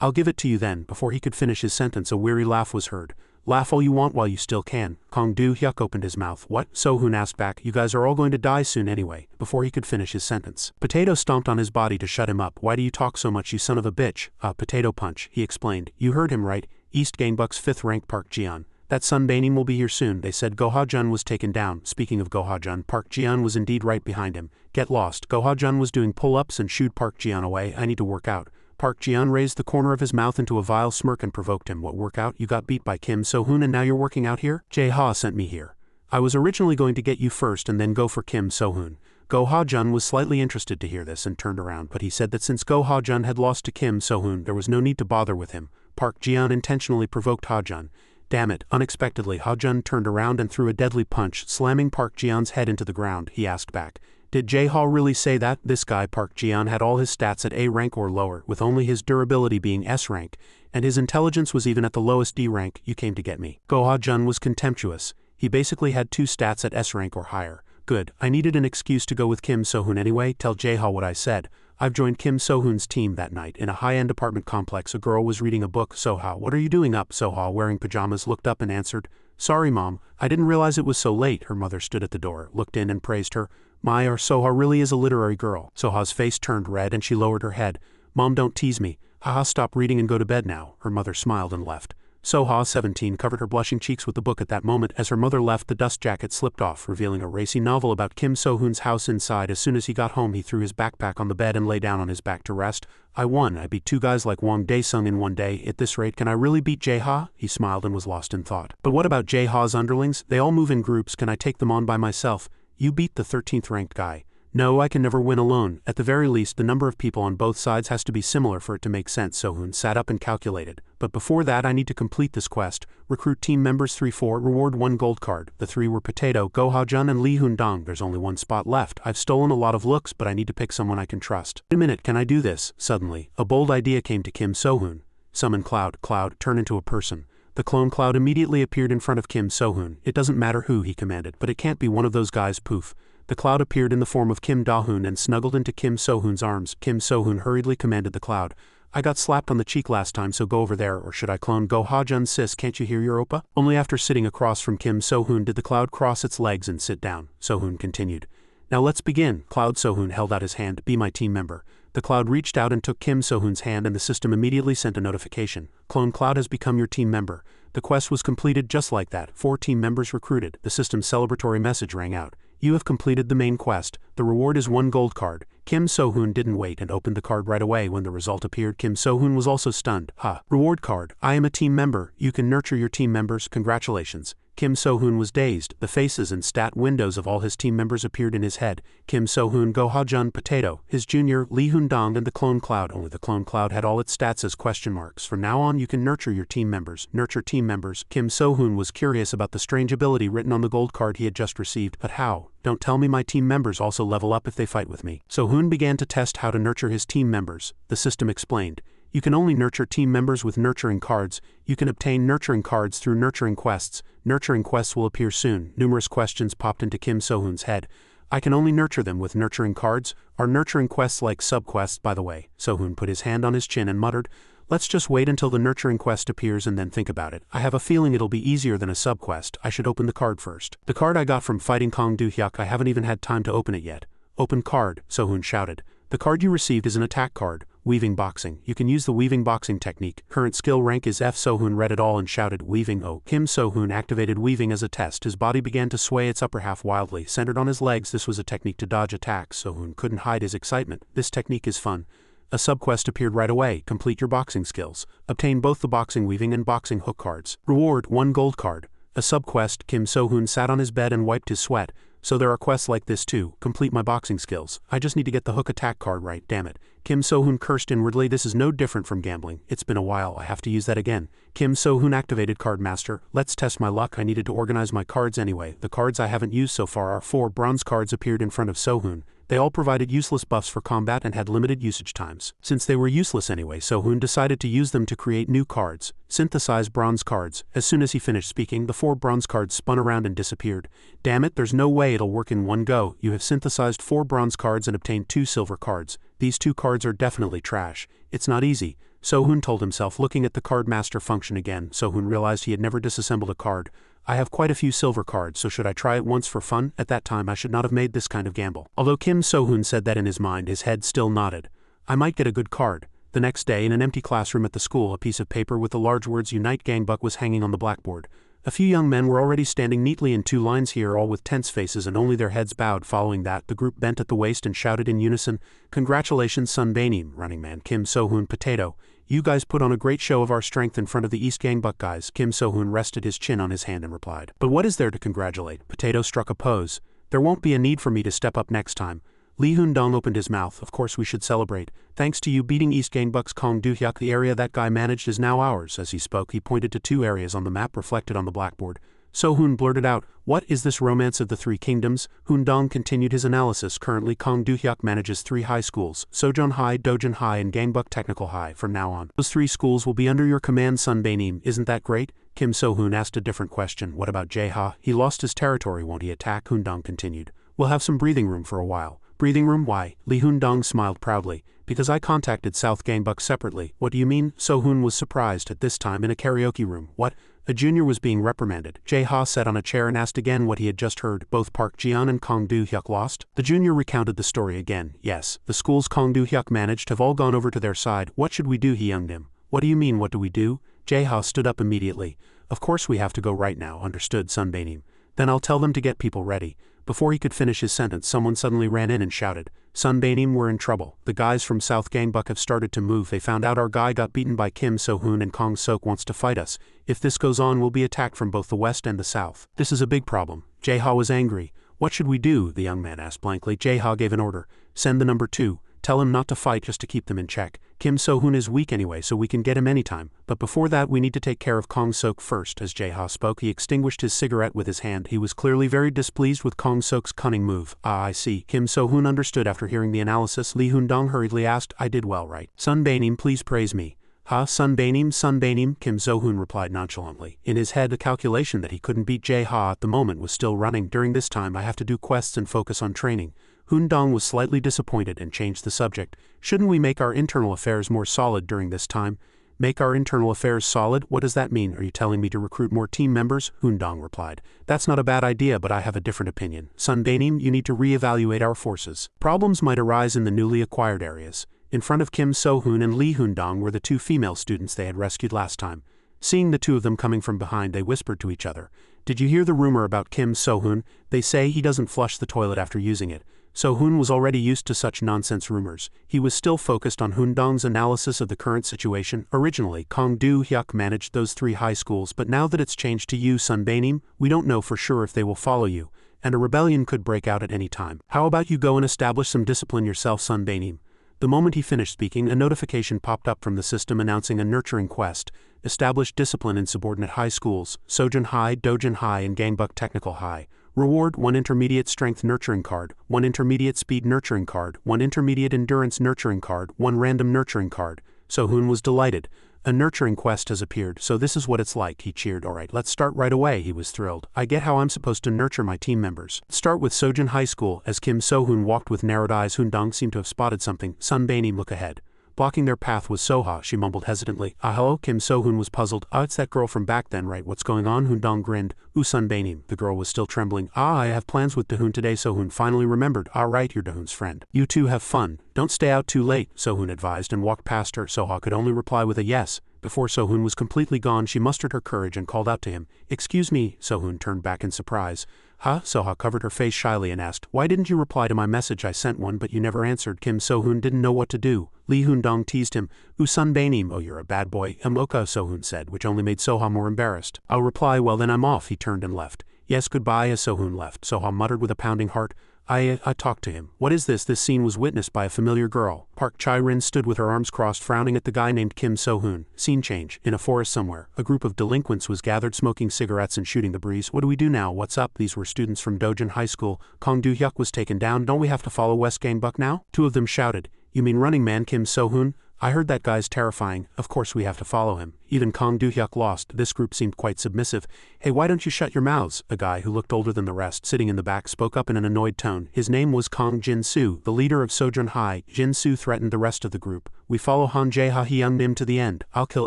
Speaker 1: "I'll give it to you then." Before he could finish his sentence, a weary laugh was heard. "Laugh all you want while you still can." Kang Do-hyuk opened his mouth. "What?" So-hoon asked back. "You guys are all going to die soon anyway." Before he could finish his sentence, Potato stomped on his body to shut him up. "Why do you talk so much, you son of a bitch?" Potato punch, he explained. "You heard him right. East Gangbuck's 5th rank Park Jian. That son Baenim will be here soon." They said Go-ha-jun was taken down. Speaking of Go-ha-jun, Park Jian was indeed right behind him. "Get lost." Go-ha-jun was doing pull-ups and shooed Park Jian away. "I need to work out." Park Jian raised the corner of his mouth into a vile smirk and provoked him. "What workout? You got beat by Kim So-hoon and now you're working out here?" "Jae-ha sent me here. I was originally going to get you first and then go for Kim So-hoon." Go-ha-jun was slightly interested to hear this and turned around, but he said that since Go-ha-jun had lost to Kim So-hoon, there was no need to bother with him. Park Jian intentionally provoked Ha-jun. Damn it, unexpectedly Ha-jun turned around and threw a deadly punch, slamming Park Jian's head into the ground. He asked back, "Did Jae-ha really say that?" This guy Park Jian had all his stats at A rank or lower, with only his durability being S rank, and his intelligence was even at the lowest D rank. "You came to get me." Go-ha-jun was contemptuous. He basically had 2 stats at S rank or higher. "Good, I needed an excuse to go with Kim So-hoon anyway. Tell Jae-ha what I said. I've joined Kim So-hoon's team." That night, in a high-end apartment complex, a girl was reading a book. "Soha, what are you doing up?" Soha, wearing pajamas, looked up and answered, "Sorry, Mom, I didn't realize it was so late." Her mother stood at the door, looked in and praised her. Soha really is a literary girl." Soha's face turned red and she lowered her head. "Mom, don't tease me. Haha, stop reading and go to bed now." Her mother smiled and left. Soha, 17, covered her blushing cheeks with the book at that moment. As her mother left, the dust jacket slipped off, revealing a racy novel about Kim So-hoon's house inside. As soon as he got home, he threw his backpack on the bed and lay down on his back to rest. "I won. I beat 2 guys like Wang Dae-sung in one day. At this rate, can I really beat Jae-ha?" He smiled and was lost in thought. "But what about Jae-ha's underlings? They all move in groups. Can I take them on by myself?" "You beat the 13th ranked guy." "No, I can never win alone. At the very least, the number of people on both sides has to be similar for it to make sense." So-hoon sat up and calculated. "But before that, I need to complete this quest. Recruit team members 3-4, reward 1 gold card." The 3 were Potato, Go-ha-jun, and Lee Hoon-dong. "There's only 1 spot left. I've stolen a lot of looks, but I need to pick someone I can trust." "Wait a minute, can I do this?" Suddenly, a bold idea came to Kim So-hoon. "Summon Cloud. Cloud, turn into a person." The clone Cloud immediately appeared in front of Kim So-hoon. "It doesn't matter who," he commanded, "but it can't be one of those guys." Poof. The cloud appeared in the form of Kim Da-hoon and snuggled into Kim So-hoon's arms. Kim So-hoon hurriedly commanded the cloud, "I got slapped on the cheek last time, so go over there, or should I clone Go-ha-jun? Sis, can't you hear your oppa?" Only after sitting across from Kim So-hoon did the cloud cross its legs and sit down. So-hoon continued, "Now let's begin." Cloud So-hoon held out his hand. "Be my team member." The cloud reached out and took Kim So-hoon's hand, and the system immediately sent a notification. "Clone Cloud has become your team member." The quest was completed just like that. 4 team members recruited. The system's celebratory message rang out. You have completed the main quest. The reward is 1 gold card. Kim So-hoon didn't wait and opened the card right away when the result appeared. Kim So-hoon was also stunned. Reward card. I am a team member. You can nurture your team members. Congratulations. Kim So-hoon was dazed. The faces and stat windows of all his team members appeared in his head. Kim So-hoon, Go Ha-jun, Potato, his junior, Lee Hoon-dong, and the clone cloud. Only the clone cloud had all its stats as question marks. From now on you can nurture your team members. Nurture team members. Kim So-hoon was curious about the strange ability written on the gold card he had just received. But how? Don't tell me my team members also level up if they fight with me. So-hoon began to test how to nurture his team members. The system explained. You can only nurture team members with nurturing cards. You can obtain nurturing cards through nurturing quests. Nurturing quests will appear soon. Numerous questions popped into Kim So-hoon's head. I can only nurture them with nurturing cards. Are nurturing quests like sub-quests, by the way? So-hoon put his hand on his chin and muttered, let's just wait until the nurturing quest appears and then think about it. I have a feeling it'll be easier than a sub-quest. I should open the card first. The card I got from fighting Kong Do-hyuk, I haven't even had time to open it yet. Open card, So-hoon shouted. The card you received is an attack card. Weaving boxing. You can use the weaving boxing technique. Current skill rank is F. So-hoon read it all and shouted, weaving. Oh. Kim So-hoon activated weaving as a test. His body began to sway its upper half wildly, centered on his legs. This was a technique to dodge attacks. So-hoon couldn't hide his excitement. This technique is fun. A subquest appeared right away. Complete your boxing skills. Obtain both the boxing weaving and boxing hook cards. Reward, 1 gold card. A subquest. Kim So-hoon sat on his bed and wiped his sweat. So there are quests like this too. Complete my boxing skills. I just need to get the hook attack card right, damn it. Kim So-hoon cursed inwardly. This is no different from gambling. It's been a while, I have to use that again. Kim So-hoon activated Card Master. Let's test my luck. I needed to organize my cards anyway. The cards I haven't used so far are 4 bronze cards appeared in front of So-hoon. They all provided useless buffs for combat and had limited usage times. Since they were useless anyway, So-hoon decided to use them to create new cards. Synthesize bronze cards. As soon as he finished speaking, the 4 bronze cards spun around and disappeared. Damn it, there's no way it'll work in one go. You have synthesized 4 bronze cards and obtained 2 silver cards. These 2 cards are definitely trash. It's not easy. So-hoon told himself, looking at the Card Master function again. So-hoon realized he had never disassembled a card. I have quite a few silver cards, so should I try it once for fun? At that time I should not have made this kind of gamble. Although Kim So-hoon said that in his mind, his head still nodded. I might get a good card. The next day, in an empty classroom at the school, a piece of paper with the large words Unite Gangbuck was hanging on the blackboard. A few young men were already standing neatly in 2 lines here, all with tense faces and only their heads bowed. Following that, the group bent at the waist and shouted in unison, Congratulations Sunbaenim, Running Man Kim So-hoon Potato. You guys put on a great show of our strength in front of the East Gangbuck guys. Kim So-hoon rested his chin on his hand and replied. But what is there to congratulate? Potato struck a pose. There won't be a need for me to step up next time. Lee Hoon-dong opened his mouth. Of course we should celebrate. Thanks to you beating East Gangbuck's Kong Do-hyuk, the area that guy managed is now ours. As he spoke, he pointed to 2 areas on the map reflected on the blackboard. So-hoon blurted out, what is this romance of the 3 kingdoms? Hoon-dong continued his analysis. Currently Kong Do-hyuk manages 3 high schools, Sojun High, Dojun High and Gangbuck Technical High. From now on, those 3 schools will be under your command, Sunbaenim. Isn't that great? Kim So-hoon asked a different question. What about Jae-ha? He lost his territory, won't he attack? Hoon-dong continued. We'll have some breathing room for a while. Breathing room? Why? Lee Hoon-dong smiled proudly. Because I contacted South Gangbuck separately. What do you mean? So-hoon was surprised. At this time in a karaoke room. What? A junior was being reprimanded. Jae-ha sat on a chair and asked again what he had just heard. Both Park Ji-yeon and Kong Do-hyuk lost? The junior recounted the story again. Yes, the schools Kong Do-hyuk managed have all gone over to their side. What should we do? He younged him. What do you mean, what do we do? Jae-ha stood up immediately. Of course we have to go right now, understood Sunbaenim. Then I'll tell them to get people ready. Before he could finish his sentence, someone suddenly ran in and shouted, Sunbaenim, we're in trouble. The guys from South Gangbuck have started to move. They found out our guy got beaten by Kim So-hoon and Kong Sok wants to fight us. If this goes on, we'll be attacked from both the west and the south. This is a big problem. Jae-ha was angry. What should we do? The young man asked blankly. Jae-ha gave an order. Send the number 2. Tell him not to fight, just to keep them in check. Kim So-hoon is weak anyway, so we can get him anytime. But before that we need to take care of Kong Sok first. As Jae-ha spoke, he extinguished his cigarette with his hand. He was clearly very displeased with Kong Sok's cunning move. Ah, I see. Kim So-hoon understood after hearing the analysis. Lee Hoon-dong hurriedly asked, I did well, right? Sunbaenim, please praise me. Sunbaenim, Kim So-hoon replied nonchalantly. In his head, the calculation that he couldn't beat Jae-ha at the moment was still running. During this time I have to do quests and focus on training. Hoon-dong was slightly disappointed and changed the subject. Shouldn't we make our internal affairs more solid during this time? Make our internal affairs solid? What does that mean? Are you telling me to recruit more team members? Hoon-dong replied. That's not a bad idea, but I have a different opinion. Sunbaenim, you need to re-evaluate our forces. Problems might arise in the newly acquired areas. In front of Kim So-hoon and Lee Hoon-dong were the 2 female students they had rescued last time. Seeing the two of them coming from behind, they whispered to each other. Did you hear the rumor about Kim So-hoon? They say he doesn't flush the toilet after using it. So-hoon was already used to such nonsense rumors. He was still focused on Hoon-dong's analysis of the current situation. Originally, Kang Do-hyuk managed those 3 high schools, but now that it's changed to you, Sunbaenim, we don't know for sure if they will follow you, and a rebellion could break out at any time. How about you go and establish some discipline yourself, Sunbaenim? The moment he finished speaking, a notification popped up from the system announcing a nurturing quest. Establish discipline in subordinate high schools, Sojun High, Dojin High, and Gangbuck Technical High. Reward: 1 intermediate strength nurturing card, 1 intermediate speed nurturing card, 1 intermediate endurance nurturing card, 1 random nurturing card. So-hoon was delighted. A nurturing quest has appeared, so this is what it's like, he cheered. Alright, let's start right away, he was thrilled. I get how I'm supposed to nurture my team members. Start with Sojun High School. As Kim So-hoon walked with narrowed eyes, Hoon-dong seemed to have spotted something. Sunbaenim, look ahead. Blocking their path was Soha, she mumbled hesitantly. Hello? Kim So-hoon was puzzled. It's that girl from back then, right? What's going on? Hoon-dong grinned. Sunbaenim. The girl was still trembling. I have plans with Da-hoon today. So-hoon finally remembered. Right, you're Da-hoon's friend. You two have fun. Don't stay out too late, So-hoon advised and walked past her. Soha could only reply with a yes. Before So-hoon was completely gone, she mustered her courage and called out to him. Excuse me. So-hoon turned back in surprise. Soha covered her face shyly and asked, why didn't you reply to my message? I sent one, but you never answered. Kim So-hoon didn't know what to do. Lee Hoon-dong teased him. Sunbaenim, you're a bad boy. Okay, So-hoon said, which only made Soha more embarrassed. I'll reply, well then I'm off. He turned and left. Yes, goodbye. As So-hoon left, Soha muttered with a pounding heart. I talked to him. What is this? This scene was witnessed by a familiar girl. Park Chai-rin stood with her arms crossed, frowning at the guy named Kim So-hoon. Scene change. In a forest somewhere, a group of delinquents was gathered, smoking cigarettes and shooting the breeze. What do we do now? What's up? These were students from Dojin High School. Kang Do-hyuk was taken down. Don't we have to follow West Gangbuck now? 2 of them shouted. You mean Running Man Kim So-hoon? I heard that guy's terrifying. Of course we have to follow him. Even Kang Do-hyuk lost. This group seemed quite submissive. Hey, why don't you shut your mouths? A guy who looked older than the rest, sitting in the back, spoke up in an annoyed tone. His name was Kang Jin-soo, the leader of Sojun High. Jin-soo threatened the rest of the group. We follow Han Jae-ha-hyung-nim to the end. I'll kill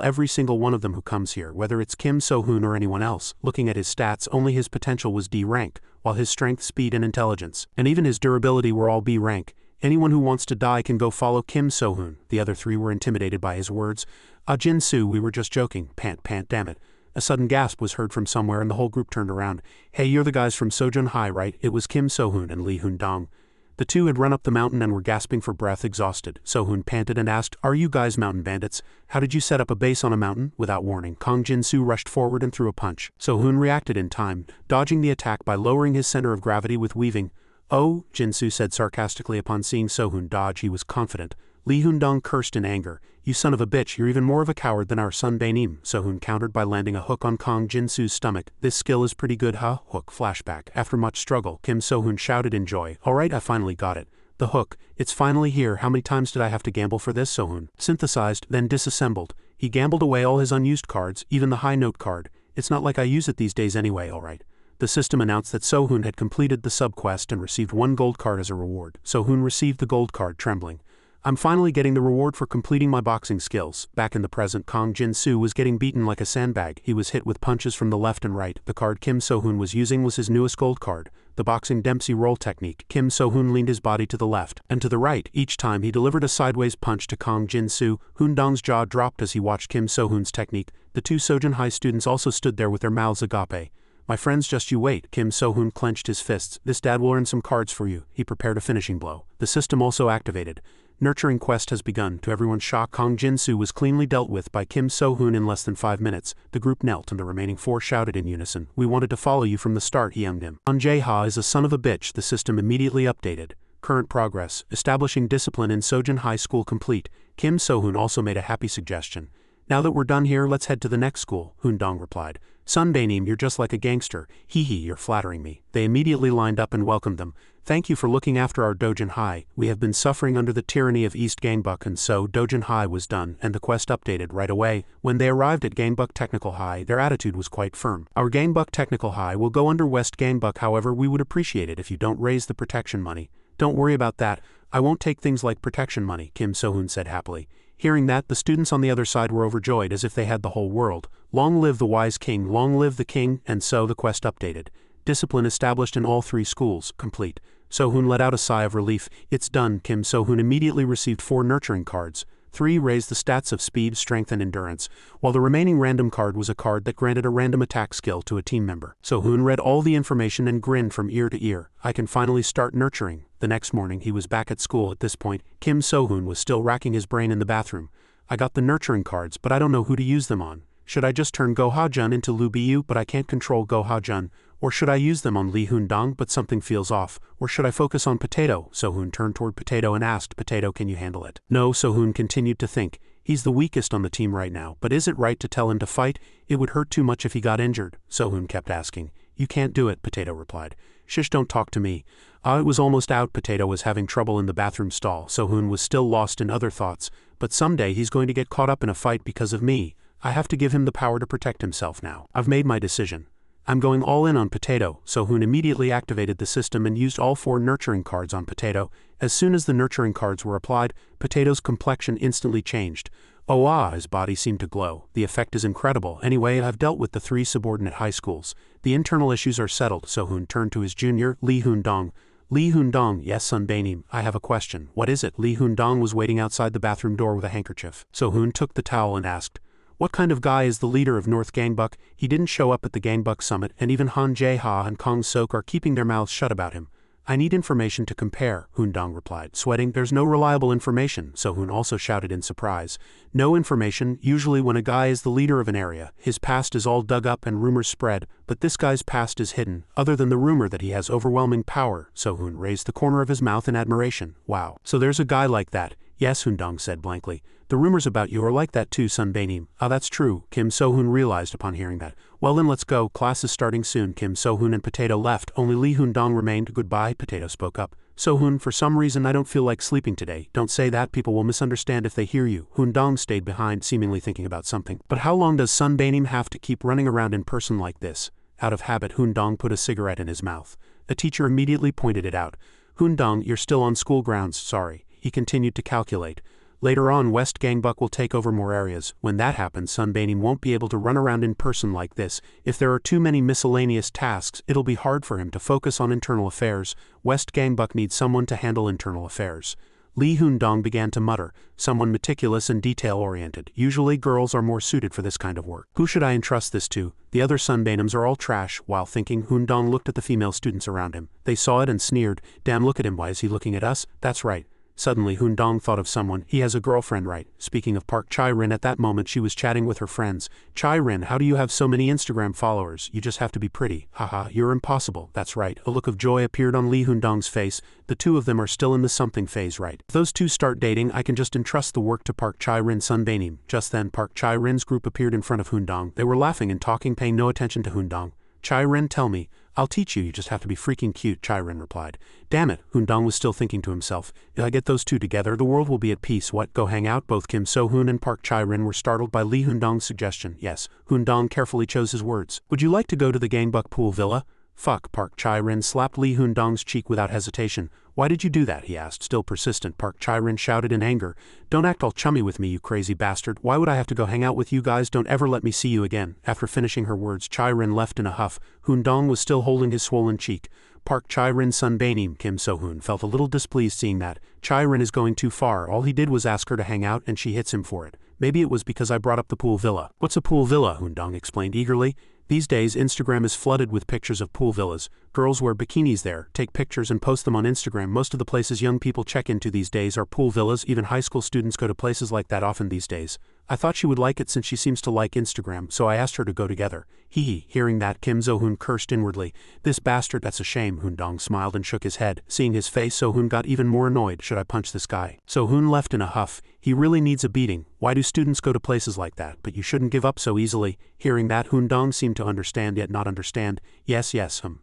Speaker 1: every single one of them who comes here, whether it's Kim So-hoon or anyone else. Looking at his stats, only his potential was D rank, while his strength, speed, and intelligence, and even his durability were all B rank. Anyone who wants to die can go follow Kim So-hoon. The other 3 were intimidated by his words. Jin-soo, we were just joking. Pant, damn it. A sudden gasp was heard from somewhere and the whole group turned around. Hey, you're the guys from Sojun High, right? It was Kim So-hoon and Lee Hoon-dong. The 2 had run up the mountain and were gasping for breath, exhausted. So-hoon panted and asked, are you guys mountain bandits? How did you set up a base on a mountain? Without warning, Kang Jin-soo rushed forward and threw a punch. So-hoon reacted in time, dodging the attack by lowering his center of gravity with weaving. Oh, Jin-soo said sarcastically upon seeing So-hoon dodge. He was confident. Lee Hoon-dong cursed in anger. You son of a bitch, you're even more of a coward than our Sunbaenim. So-hoon countered by landing a hook on Kang Jin-soo's stomach. This skill is pretty good, huh? Hook flashback. After much struggle, Kim So-hoon shouted in joy. Alright, I finally got it. The hook. It's finally here. How many times did I have to gamble for this? So-hoon synthesized, then disassembled. He gambled away all his unused cards, even the high note card. It's not like I use it these days anyway, alright. The system announced that So-hoon had completed the sub-quest and received 1 gold card as a reward. So-hoon received the gold card, trembling. I'm finally getting the reward for completing my boxing skills. Back in the present, Kang Jin-soo was getting beaten like a sandbag. He was hit with punches from the left and right. The card Kim So-hoon was using was his newest gold card, the boxing Dempsey roll technique. Kim So-hoon leaned his body to the left and to the right. Each time he delivered a sideways punch to Kang Jin-soo. Hoon-dong's jaw dropped as he watched Kim So-hoon's technique. The 2 Sojun High students also stood there with their mouths agape. My friends, just you wait. Kim So-hoon clenched his fists. This dad will earn some cards for you. He prepared a finishing blow. The system also activated. Nurturing quest has begun. To everyone's shock, Kang Jin-soo was cleanly dealt with by Kim So-hoon in less than 5 minutes. The group knelt and the remaining 4 shouted in unison. We wanted to follow you from the start, he younged him. Han Jae-ha is a son of a bitch. The system immediately updated. Current progress. Establishing discipline in Sojun High School complete. Kim So-hoon also made a happy suggestion. Now that we're done here, let's head to the next school, Hoon-dong replied. Sunbaenim, you're just like a gangster. Hee hee, you're flattering me. They immediately lined up and welcomed them. Thank you for looking after our Dojin High. We have been suffering under the tyranny of East Gangbuck, and so Dojin High was done, and the quest updated right away. When they arrived at Gangbuck Technical High, their attitude was quite firm. Our Gangbuck Technical High will go under West Gangbuck, however, we would appreciate it if you don't raise the protection money. Don't worry about that. I won't take things like protection money, Kim So-hoon said happily. Hearing that, the students on the other side were overjoyed as if they had the whole world. Long live the wise king, long live the king, and so the quest updated. Discipline established in all 3 schools, complete. So-hoon let out a sigh of relief. It's done. Kim So-hoon immediately received 4 nurturing cards. 3 raised the stats of speed, strength, and endurance, while the remaining random card was a card that granted a random attack skill to a team member. So-hoon read all the information and grinned from ear to ear. I can finally start nurturing. The next morning he was back at school. At this point, Kim So-hoon was still racking his brain in the bathroom. I got the nurturing cards, but I don't know who to use them on. Should I just turn Go Ha-jun into Lu Biu, but I can't control Go Ha-jun? Or should I use them on Lee Hoon-dong, but something feels off? Or should I focus on Potato? So-hoon turned toward Potato and asked, Potato, can you handle it? No, So-hoon continued to think. He's the weakest on the team right now, but is it right to tell him to fight? It would hurt too much if he got injured. So-hoon kept asking. You can't do it, Potato replied. Shish, don't talk to me. It was almost out. Potato was having trouble in the bathroom stall. So-hoon was still lost in other thoughts. But someday he's going to get caught up in a fight because of me. I have to give him the power to protect himself now. I've made my decision. I'm going all in on Potato. So-hoon immediately activated the system and used all 4 nurturing cards on Potato. As soon as the nurturing cards were applied, Potato's complexion instantly changed. His body seemed to glow. The effect is incredible. Anyway, I've dealt with the 3 subordinate high schools. The internal issues are settled. So-hoon turned to his junior, Lee Hoon-dong. Lee Hoon-dong, yes, Sunbaenim, I have a question. What is it? Lee Hoon-dong was waiting outside the bathroom door with a handkerchief. So-hoon took the towel and asked, what kind of guy is the leader of North Gangbuck? He didn't show up at the Gangbuck summit, and even Han Jae-ha and Kong Sok are keeping their mouths shut about him. I need information to compare, Hoon-dong replied, sweating. There's no reliable information. So-hoon also shouted in surprise. No information. Usually when a guy is the leader of an area, his past is all dug up and rumors spread, but this guy's past is hidden, other than the rumor that he has overwhelming power. So-hoon raised the corner of his mouth in admiration. Wow. So there's a guy like that. Yes, Hoon-dong said blankly. The rumors about you are like that too, Sunbaenim. That's true, Kim So-hoon realized upon hearing that. Well then let's go, class is starting soon. Kim So-hoon and Potato left, only Lee Hoon-dong remained. Goodbye, Potato spoke up. So-hoon, for some reason I don't feel like sleeping today. Don't say that, people will misunderstand if they hear you. Hoon-dong stayed behind, seemingly thinking about something. But how long does Sunbaenim have to keep running around in person like this? Out of habit, Hoon-dong put a cigarette in his mouth. The teacher immediately pointed it out. Hoon-dong, you're still on school grounds, sorry. He continued to calculate. Later on, West Gangbuck will take over more areas. When that happens, Sunbaenim won't be able to run around in person like this. If there are too many miscellaneous tasks, it'll be hard for him to focus on internal affairs. West Gangbuck needs someone to handle internal affairs. Lee Hoon-dong began to mutter, someone meticulous and detail-oriented. Usually girls are more suited for this kind of work. Who should I entrust this to? The other Sunbaenims are all trash. While thinking, Hoon-dong looked at the female students around him. They saw it and sneered. Damn, look at him, why is he looking at us? That's right. Suddenly Hoon-dong thought of someone. He has a girlfriend, right? Speaking of Park Chai-rin, at that moment she was chatting with her friends. Chai-rin, how do you have so many Instagram followers? You just have to be pretty. Haha, you're impossible. That's right. A look of joy appeared on Lee Hoon-dong's face. The two of them are still in the something phase, right? If those two start dating, I can just entrust the work to Park Chai-rin Sunbaenim. Just then Park Chai-rin's group appeared in front of Hoon-dong. They were laughing and talking, paying no attention to Hoon-dong. Chai-rin, tell me. I'll teach you just have to be freaking cute, Chai-rin replied. Damn it, Hoon-dong was still thinking to himself. If I get those two together, the world will be at peace. What, go hang out? Both Kim So-hoon and Park Chai-rin were startled by Lee Hoon-dong's suggestion. Yes, Hoon-dong carefully chose his words. Would you like to go to the Gangbuck pool villa? Fuck, Park Chai-rin slapped Lee Hoon-dong's cheek without hesitation. Why did you do that? He asked, still persistent. Park Chai-rin shouted in anger. Don't act all chummy with me, you crazy bastard. Why would I have to go hang out with you guys? Don't ever let me see you again. After finishing her words, Chai-rin left in a huff. Hoon-dong was still holding his swollen cheek. Park Chai-rin Sunbaenim. Kim So-hoon felt a little displeased seeing that. Chai-rin is going too far. All he did was ask her to hang out and she hits him for it. Maybe it was because I brought up the pool villa. What's a pool villa? Hoon-dong explained eagerly. These days, Instagram is flooded with pictures of pool villas. Girls wear bikinis there, take pictures and post them on Instagram. Most of the places young people check into these days are pool villas. Even high school students go to places like that often these days. I thought she would like it since she seems to like Instagram, so I asked her to go together. Hee hee. Hearing that, Kim So-hoon cursed inwardly. This bastard, that's a shame. Hoon-dong smiled and shook his head. Seeing his face, So-hoon got even more annoyed. Should I punch this guy? So-hoon left in a huff. He really needs a beating. Why do students go to places like that? But you shouldn't give up so easily. Hearing that, Hoon-dong seemed to understand yet not understand. Yes,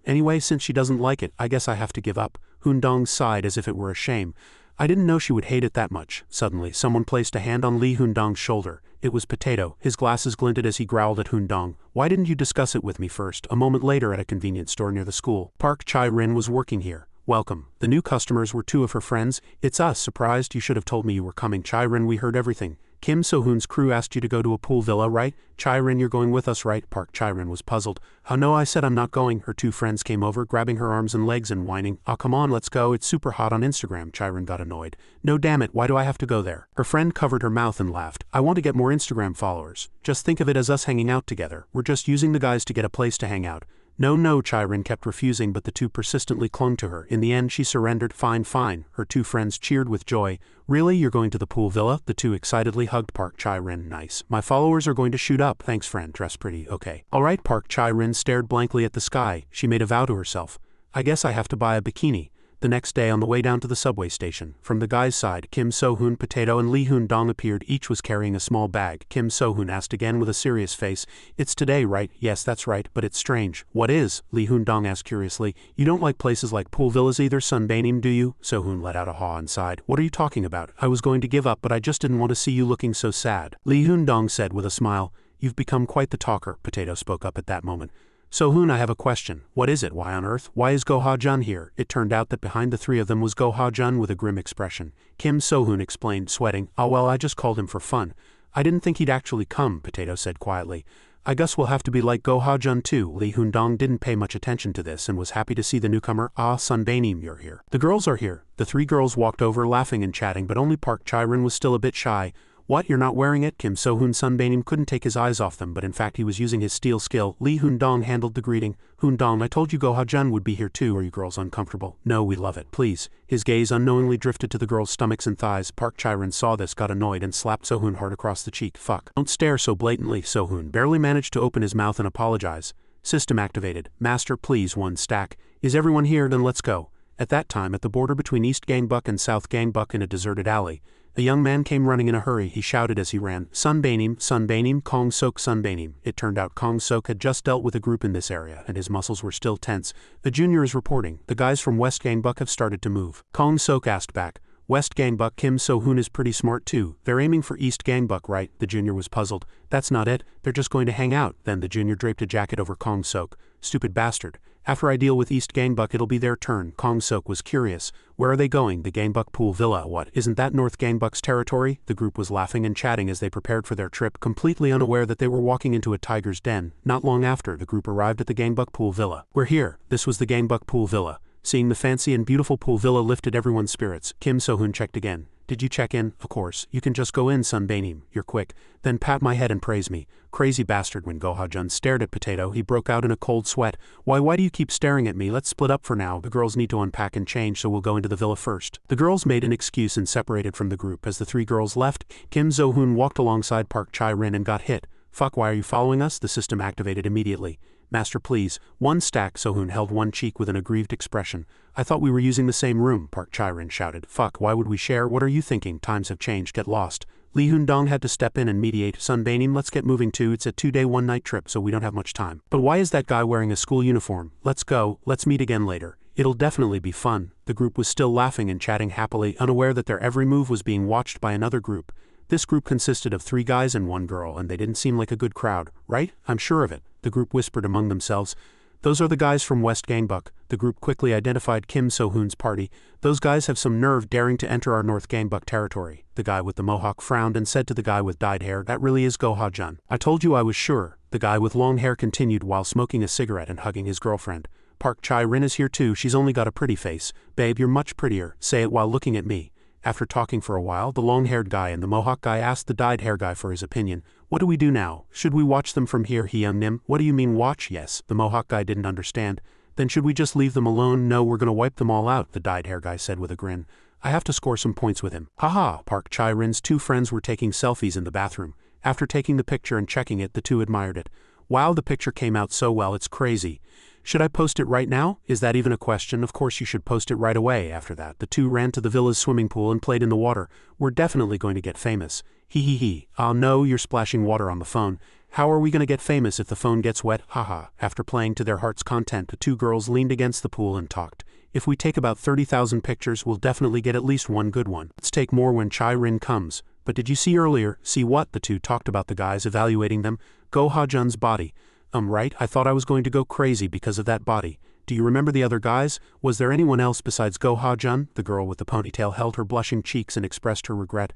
Speaker 1: Anyway, since she doesn't like it, I guess I have to give up. Hoon-dong sighed as if it were a shame. I didn't know she would hate it that much. Suddenly, someone placed a hand on Lee Hoon-dong's shoulder. It was Potato. His glasses glinted as he growled at Hoon-dong. Why didn't you discuss it with me first? A moment later at a convenience store near the school. Park Chai-rin was working here. Welcome. The new customers were two of her friends. It's us. Surprised? You should have told me you were coming. Chai-rin, we heard everything. Kim So-hoon's crew asked you to go to a pool villa, right? Chai-rin, you're going with us, right? Park Chai-rin was puzzled. Oh no, I said I'm not going. Her two friends came over, grabbing her arms and legs and whining. Oh come on, let's go, it's super hot on Instagram. Chai-rin got annoyed. No damn it, why do I have to go there? Her friend covered her mouth and laughed. I want to get more Instagram followers. Just think of it as us hanging out together. We're just using the guys to get a place to hang out. No, Chai-rin kept refusing, but the two persistently clung to her. In the end she surrendered. Fine. Her two friends cheered with joy. Really, you're going to the pool villa? The two excitedly hugged Park Chai-rin. Nice. My followers are going to shoot up. Thanks friend, dress pretty, okay. Alright, Park Chai-rin stared blankly at the sky. She made a vow to herself. I guess I have to buy a bikini. The next day on the way down to the subway station, from the guy's side, Kim So-hoon, Potato and Lee Hoon-dong appeared. Each was carrying a small bag. Kim So-hoon asked again with a serious face, "It's today, right?" "Yes, that's right, but it's strange." "What is?" Lee Hoon-dong asked curiously. "You don't like places like pool villas either, Sunbaenim, do you?" So-hoon let out a haw and sighed. "What are you talking about? I was going to give up, but I just didn't want to see you looking so sad." Lee Hoon-dong said with a smile. "You've become quite the talker," Potato spoke up at that moment. "So-hoon, I have a question." "What is it? Why on earth? Why is Go-ha-jun here?" It turned out that behind the three of them was Go-ha-jun with a grim expression. Kim So-hoon explained, sweating. "Oh well, I just called him for fun. I didn't think he'd actually come," Potato said quietly. "I guess we'll have to be like Go-ha-jun too." Lee Hoon-dong didn't pay much attention to this and was happy to see the newcomer. "Ah, Sunbaenim, you're here. The girls are here." The three girls walked over laughing and chatting, but only Park Chai-rin was still a bit shy. "What, you're not wearing it?" Kim So-hoon Sunbaenim couldn't take his eyes off them, but in fact he was using his steel skill. Lee Hoon-dong handled the greeting. "Hoon-dong, I told you Go-ha-jun would be here too. Are you girls uncomfortable?" "No, we love it. Please." His gaze unknowingly drifted to the girls' stomachs and thighs. Park Chai-rin saw this, got annoyed, and slapped So-hoon hard across the cheek. "Fuck. Don't stare so blatantly." So-hoon barely managed to open his mouth and apologize. "System activated. Master, please, one stack. Is everyone here? Then let's go." At that time, at the border between East Gangbuck and South Gangbuck in a deserted alley, a young man came running in a hurry. He shouted as he ran, Sunbaenim, Kong Sok Sunbaenim." It turned out Kong Sok had just dealt with a group in this area, and his muscles were still tense. "The junior is reporting. The guys from West Gangbuck have started to move." Kong Sok asked back, "West Gangbuck? Kim So-hoon is pretty smart too. They're aiming for East Gangbuck, right?" The junior was puzzled. "That's not it. They're just going to hang out." Then the junior draped a jacket over Kong Sok. "Stupid bastard. After I deal with East Gangbuck it'll be their turn." Kong Sok was curious. "Where are they going?" "The Gangbuck Pool Villa." "What, isn't that North Gangbuck's territory?" The group was laughing and chatting as they prepared for their trip, completely unaware that they were walking into a tiger's den. Not long after, the group arrived at the Gangbuck Pool Villa. "We're here." This was the Gangbuck Pool Villa. Seeing the fancy and beautiful pool villa lifted everyone's spirits. Kim So-hoon checked again. "Did you check in?" "Of course. You can just go in, Sunbaenim. You're quick." "Then pat my head and praise me." "Crazy bastard." When Go-ha-jun stared at Potato, he broke out in a cold sweat. Why do you keep staring at me? Let's split up for now. The girls need to unpack and change, so we'll go into the villa first." The girls made an excuse and separated from the group. As the three girls left, Kim So-hoon walked alongside Park Chai-rin and got hit. "Fuck, why are you following us?" The system activated immediately. "Master, please." "One stack." So-hoon held one cheek with an aggrieved expression. "I thought we were using the same room," Park Chai-rin shouted. "Fuck, why would we share? What are you thinking? Times have changed, get lost." Lee Hoon-dong had to step in and mediate. "Sunbaenim, let's get moving too. It's a 2-day 1-night trip, so we don't have much time." "But why is that guy wearing a school uniform?" "Let's go. Let's meet again later. It'll definitely be fun." The group was still laughing and chatting happily, unaware that their every move was being watched by another group. This group consisted of 3 guys and 1 girl, and they didn't seem like a good crowd, right? "I'm sure of it," the group whispered among themselves. "Those are the guys from West Gangbuck." The group quickly identified Kim So-hoon's party. "Those guys have some nerve daring to enter our North Gangbuck territory." The guy with the mohawk frowned and said to the guy with dyed hair, "That really is Go-ha-jun. I told you I was sure." The guy with long hair continued while smoking a cigarette and hugging his girlfriend. "Park Chai-rin is here too. She's only got a pretty face. Babe, you're much prettier. Say it while looking at me." After talking for a while, the long-haired guy and the mohawk guy asked the dyed-hair guy for his opinion. "What do we do now? Should we watch them from here, Hyung-nim?" "What do you mean watch?" "Yes." The mohawk guy didn't understand. "Then should we just leave them alone?" "No, we're gonna wipe them all out," the dyed-hair guy said with a grin. "I have to score some points with him." "Haha!" Park Chai-rin's 2 friends were taking selfies in the bathroom. After taking the picture and checking it, the 2 admired it. "Wow, the picture came out so well, it's crazy. Should I post it right now? Is that even a question? Of course you should post it right away." After that, the 2 ran to the villa's swimming pool and played in the water. "We're definitely going to get famous." He. "Ah no, you're splashing water on the phone. How are we going to get famous if the phone gets wet? Haha." After playing to their heart's content, the 2 girls leaned against the pool and talked. "If we take about 30,000 pictures, we'll definitely get at least one good one. Let's take more when Chai-rin comes." "But did you see earlier?" "See what?" The 2 talked about the guys, evaluating them. "Go-ha-jun's body." Right, I thought I was going to go crazy because of that body. Do you remember the other guys? Was there anyone else besides Go-ha-jun?" The girl with the ponytail held her blushing cheeks and expressed her regret.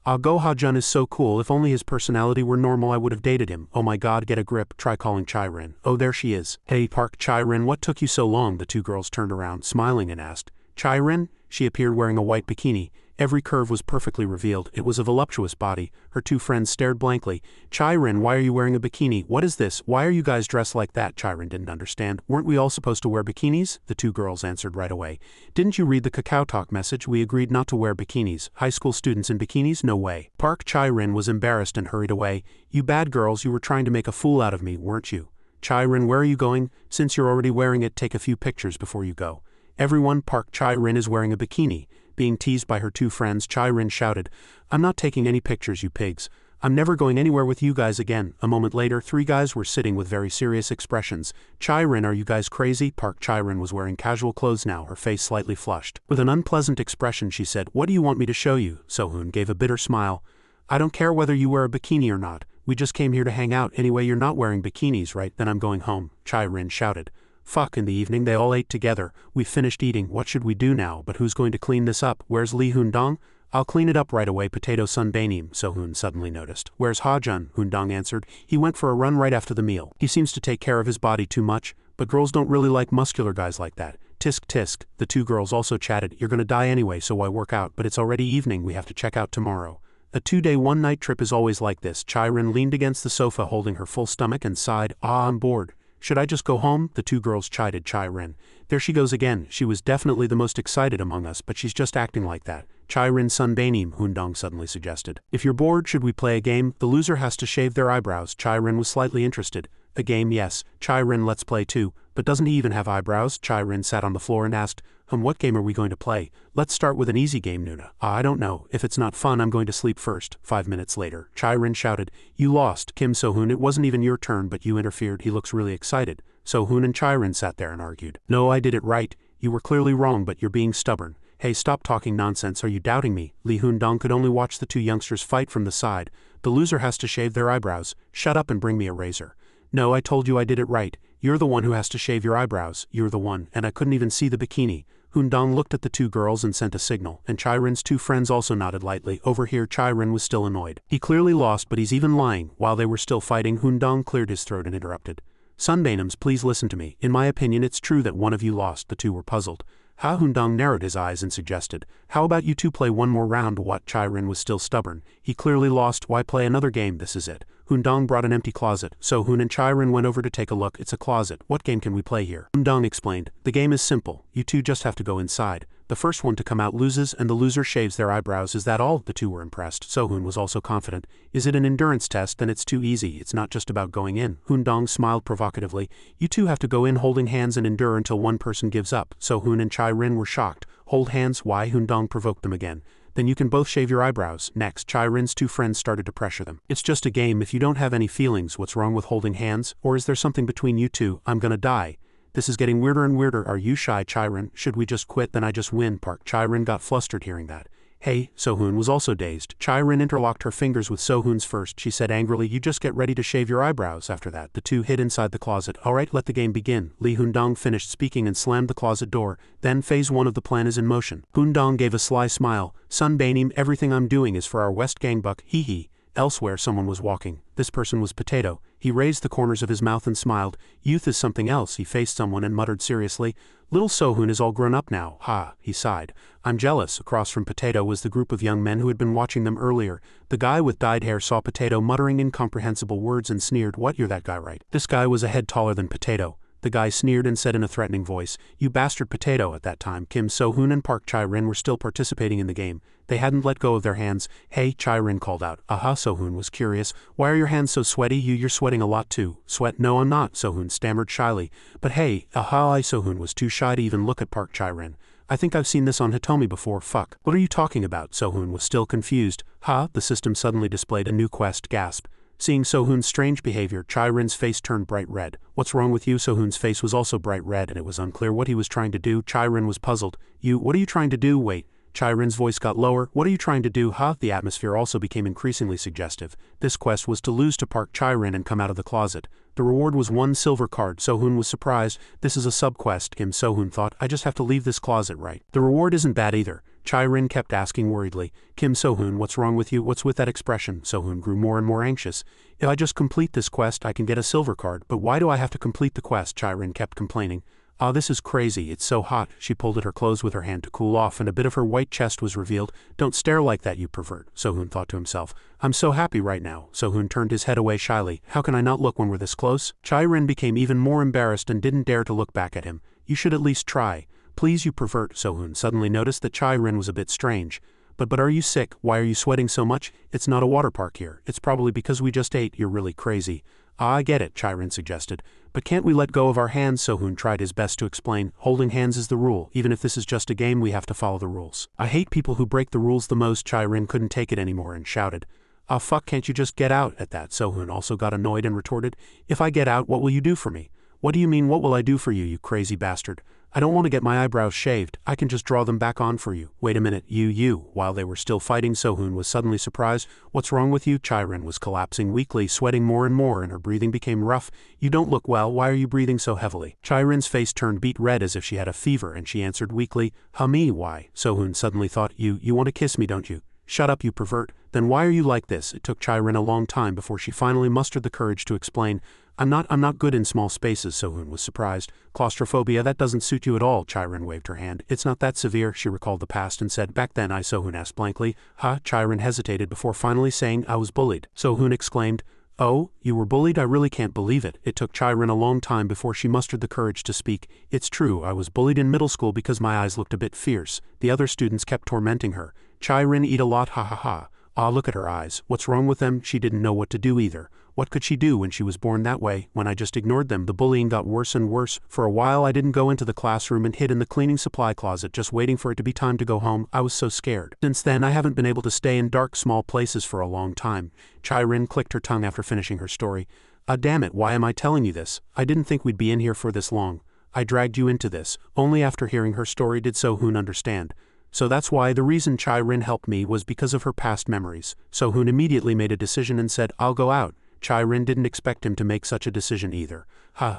Speaker 1: Ah, Go Ha-jun is so cool, if only his personality were normal I would have dated him. Oh my god, get a grip, try calling Chai-rin. Oh, there she is. Hey, Park Chai-rin, what took you so long? The two girls turned around, smiling, and asked. Chai-rin? She appeared wearing a white bikini. Every curve was perfectly revealed. It was a voluptuous body. Her two friends stared blankly. Chai-rin, why are you wearing a bikini? What is this? Why are you guys dressed like that? Chai-rin didn't understand. Weren't we all supposed to wear bikinis? The two girls answered right away. Didn't you read the Kakao Talk message? We agreed not to wear bikinis. High school students in bikinis? No way. Park Chai-rin was embarrassed and hurried away. You bad girls, you were trying to make a fool out of me, weren't you? Chai-rin, where are you going? Since you're already wearing it, take a few pictures before you go. Everyone, Park Chai-rin is wearing a bikini. Being teased by her two friends, Chai-rin shouted, I'm not taking any pictures, you pigs. I'm never going anywhere with you guys again. A moment later, three guys were sitting with very serious expressions. Chai-rin, are you guys crazy? Park Chai-rin was wearing casual clothes now, her face slightly flushed. With an unpleasant expression, she said, What do you want me to show you? Sohoon gave a bitter smile. I don't care whether you wear a bikini or not. We just came here to hang out. Anyway, you're not wearing bikinis, right? Then I'm going home, Chai-rin shouted. Fuck, in the evening they all ate together. We finished eating. What should we do now? But who's going to clean this up? Where's Lee Hoon-dong? I'll clean it up right away, Potato Sunbaenim, Sohoon suddenly noticed. Where's Ha-jun? Hoon-dong answered. He went for a run right after the meal. He seems to take care of his body too much, but girls don't really like muscular guys like that. Tisk tisk. The two girls also chatted. You're gonna die anyway, so why work out? But it's already evening, we have to check out tomorrow. A 2-day, 1-night trip is always like this. Chai-rin leaned against the sofa holding her full stomach and sighed. I'm bored. Should I just go home? The two girls chided Chai-rin. There she goes again. She was definitely the most excited among us, but she's just acting like that. Chai-rin Sunbaenim, Hoon-dong suddenly suggested. If you're bored, should we play a game? The loser has to shave their eyebrows. Chai-rin was slightly interested. A game, yes. Chai-rin, let's play too. But doesn't he even have eyebrows? Chai-rin sat on the floor and asked, what game are we going to play? Let's start with an easy game, Nuna. I don't know. If it's not fun, I'm going to sleep first. 5 minutes later, Chai-rin shouted, You lost. Kim Sohoon, it wasn't even your turn, but you interfered. He looks really excited. Sohoon and Chai-rin sat there and argued. No, I did it right. You were clearly wrong, but you're being stubborn. Hey, stop talking nonsense. Are you doubting me? Lee Hoon-dong could only watch the two youngsters fight from the side. The loser has to shave their eyebrows. Shut up and bring me a razor. No, I told you I did it right. You're the one who has to shave your eyebrows. You're the one, and I couldn't even see the bikini. Hoon-dong looked at the two girls and sent a signal, and Chai-rin's two friends also nodded lightly. Over here, Chai-rin was still annoyed. He clearly lost, but he's even lying. While they were still fighting, Hoon-dong cleared his throat and interrupted. Sunbaenims, please listen to me. In my opinion, it's true that one of you lost. The two were puzzled. Hoon-dong narrowed his eyes and suggested, How about you two play one more round? What? Chai-rin was still stubborn. He clearly lost. Why play another game? This is it. Hoon-dong brought an empty closet. Sohoon and Chai-rin went over to take a look. It's a closet. What game can we play here? Hoon-dong explained. The game is simple. You two just have to go inside. The first one to come out loses, and the loser shaves their eyebrows. Is that all? The two were impressed. Sohoon was also confident. Is it an endurance test? Then it's too easy. It's not just about going in. Hoon-dong smiled provocatively. You two have to go in holding hands and endure until one person gives up. Sohoon and Chai-rin were shocked. Hold hands? Why? Hoon-dong provoked them again. Then you can both shave your eyebrows. Next, Chai-rin's two friends started to pressure them. It's just a game. If you don't have any feelings, what's wrong with holding hands? Or is there something between you two? I'm gonna die. This is getting weirder and weirder. Are you shy, Chai-rin? Should we just quit? Then I just win. Park Chai-rin got flustered hearing that. Hey, Sohoon was also dazed. Chai-rin interlocked her fingers with Sohoon's first. She said angrily, You just get ready to shave your eyebrows. After that, the two hid inside the closet. Alright, let the game begin. Lee Hoon-dong finished speaking and slammed the closet door. Then phase 1 of the plan is in motion. Hoon-dong gave a sly smile. Sunbaenim, everything I'm doing is for our West Gangbuck. Hee hee. Elsewhere someone was walking. This person was Potato. He raised the corners of his mouth and smiled. Youth is something else. He faced someone and muttered seriously. Little Sohoon is all grown up now. Ha, he sighed. I'm jealous. Across from Potato was the group of young men who had been watching them earlier. The guy with dyed hair saw Potato muttering incomprehensible words and sneered. What, you're that guy, right? This guy was a head taller than Potato. The guy sneered and said in a threatening voice, You bastard Potato. At that time, Kim Sohoon and Park Chai-rin were still participating in the game. They hadn't let go of their hands. Hey, Chai-rin called out. Aha, Sohoon was curious. Why are your hands so sweaty? You're sweating a lot too. Sweat? No, I'm not, Sohoon stammered shyly. But hey, aha, Sohoon was too shy to even look at Park Chai-rin. I think I've seen this on Hitomi before. Fuck. What are you talking about? Sohoon was still confused. The system suddenly displayed a new quest. Gasp. Seeing Sohoon's strange behavior, Chai-rin's face turned bright red. What's wrong with you? Sohoon's face was also bright red and it was unclear what he was trying to do. Chai-rin was puzzled. What are you trying to do? Wait. Chai-rin's voice got lower. What are you trying to do? The atmosphere also became increasingly suggestive. This quest was to lose to Park Chai-rin and come out of the closet. The reward was 1 silver card. Sohoon was surprised. This is a sub-quest, Kim Sohoon thought. I just have to leave this closet, right? The reward isn't bad either. Chai-rin kept asking worriedly. Kim So-hoon, what's wrong with you? What's with that expression? So-hoon grew more and more anxious. If I just complete this quest, I can get a silver card. But why do I have to complete the quest? Chai-rin kept complaining. Ah, this is crazy, it's so hot. She pulled at her clothes with her hand to cool off and a bit of her white chest was revealed. Don't stare like that, you pervert, So-hoon thought to himself. I'm so happy right now. So-hoon turned his head away shyly. How can I not look when we're this close? Chai-rin became even more embarrassed and didn't dare to look back at him. You should at least try. Please, you pervert. So-hoon suddenly noticed that Chai-rin was a bit strange. But are you sick? Why are you sweating so much? It's not a water park here. It's probably because we just ate. You're really crazy. Ah, I get it, Chai-rin suggested. But can't we let go of our hands? So-hoon tried his best to explain. Holding hands is the rule. Even if this is just a game, we have to follow the rules. I hate people who break the rules the most. Chai-rin couldn't take it anymore and shouted. Ah, fuck, can't you just get out? At that, So-hoon also got annoyed and retorted. If I get out, what will you do for me? What do you mean, what will I do for you, you crazy bastard? I don't want to get my eyebrows shaved. I can just draw them back on for you. Wait a minute, you. While they were still fighting, So-hoon was suddenly surprised. What's wrong with you? Chai-rin was collapsing weakly, sweating more and more, and her breathing became rough. You don't look well. Why are you breathing so heavily? Chai-rin's face turned beet red as if she had a fever, and she answered weakly, me, why? So-hoon suddenly thought, you want to kiss me, don't you? Shut up, you pervert. Then why are you like this? It took Chai-rin a long time before she finally mustered the courage to explain. I'm not good in small spaces, So-hoon was surprised. Claustrophobia, that doesn't suit you at all, Chai-rin waved her hand. It's not that severe, she recalled the past and said, back then So-hoon asked blankly. Chai-rin hesitated before finally saying, I was bullied. So-hoon exclaimed, Oh, you were bullied? I really can't believe it. It took Chai-rin a long time before she mustered the courage to speak. It's true, I was bullied in middle school because my eyes looked a bit fierce. The other students kept tormenting her. Chai-rin eat a lot, ha ha ha. Ah, look at her eyes. What's wrong with them? She didn't know what to do either. What could she do when she was born that way? When I just ignored them, the bullying got worse and worse. For a while I didn't go into the classroom and hid in the cleaning supply closet just waiting for it to be time to go home. I was so scared. Since then I haven't been able to stay in dark small places for a long time. Chai-rin clicked her tongue after finishing her story. Ah, damn it, why am I telling you this? I didn't think we'd be in here for this long. I dragged you into this. Only after hearing her story did So-hoon understand. So that's why the reason Chai-rin helped me was because of her past memories. So-hoon immediately made a decision and said, I'll go out. Chai-rin didn't expect him to make such a decision either.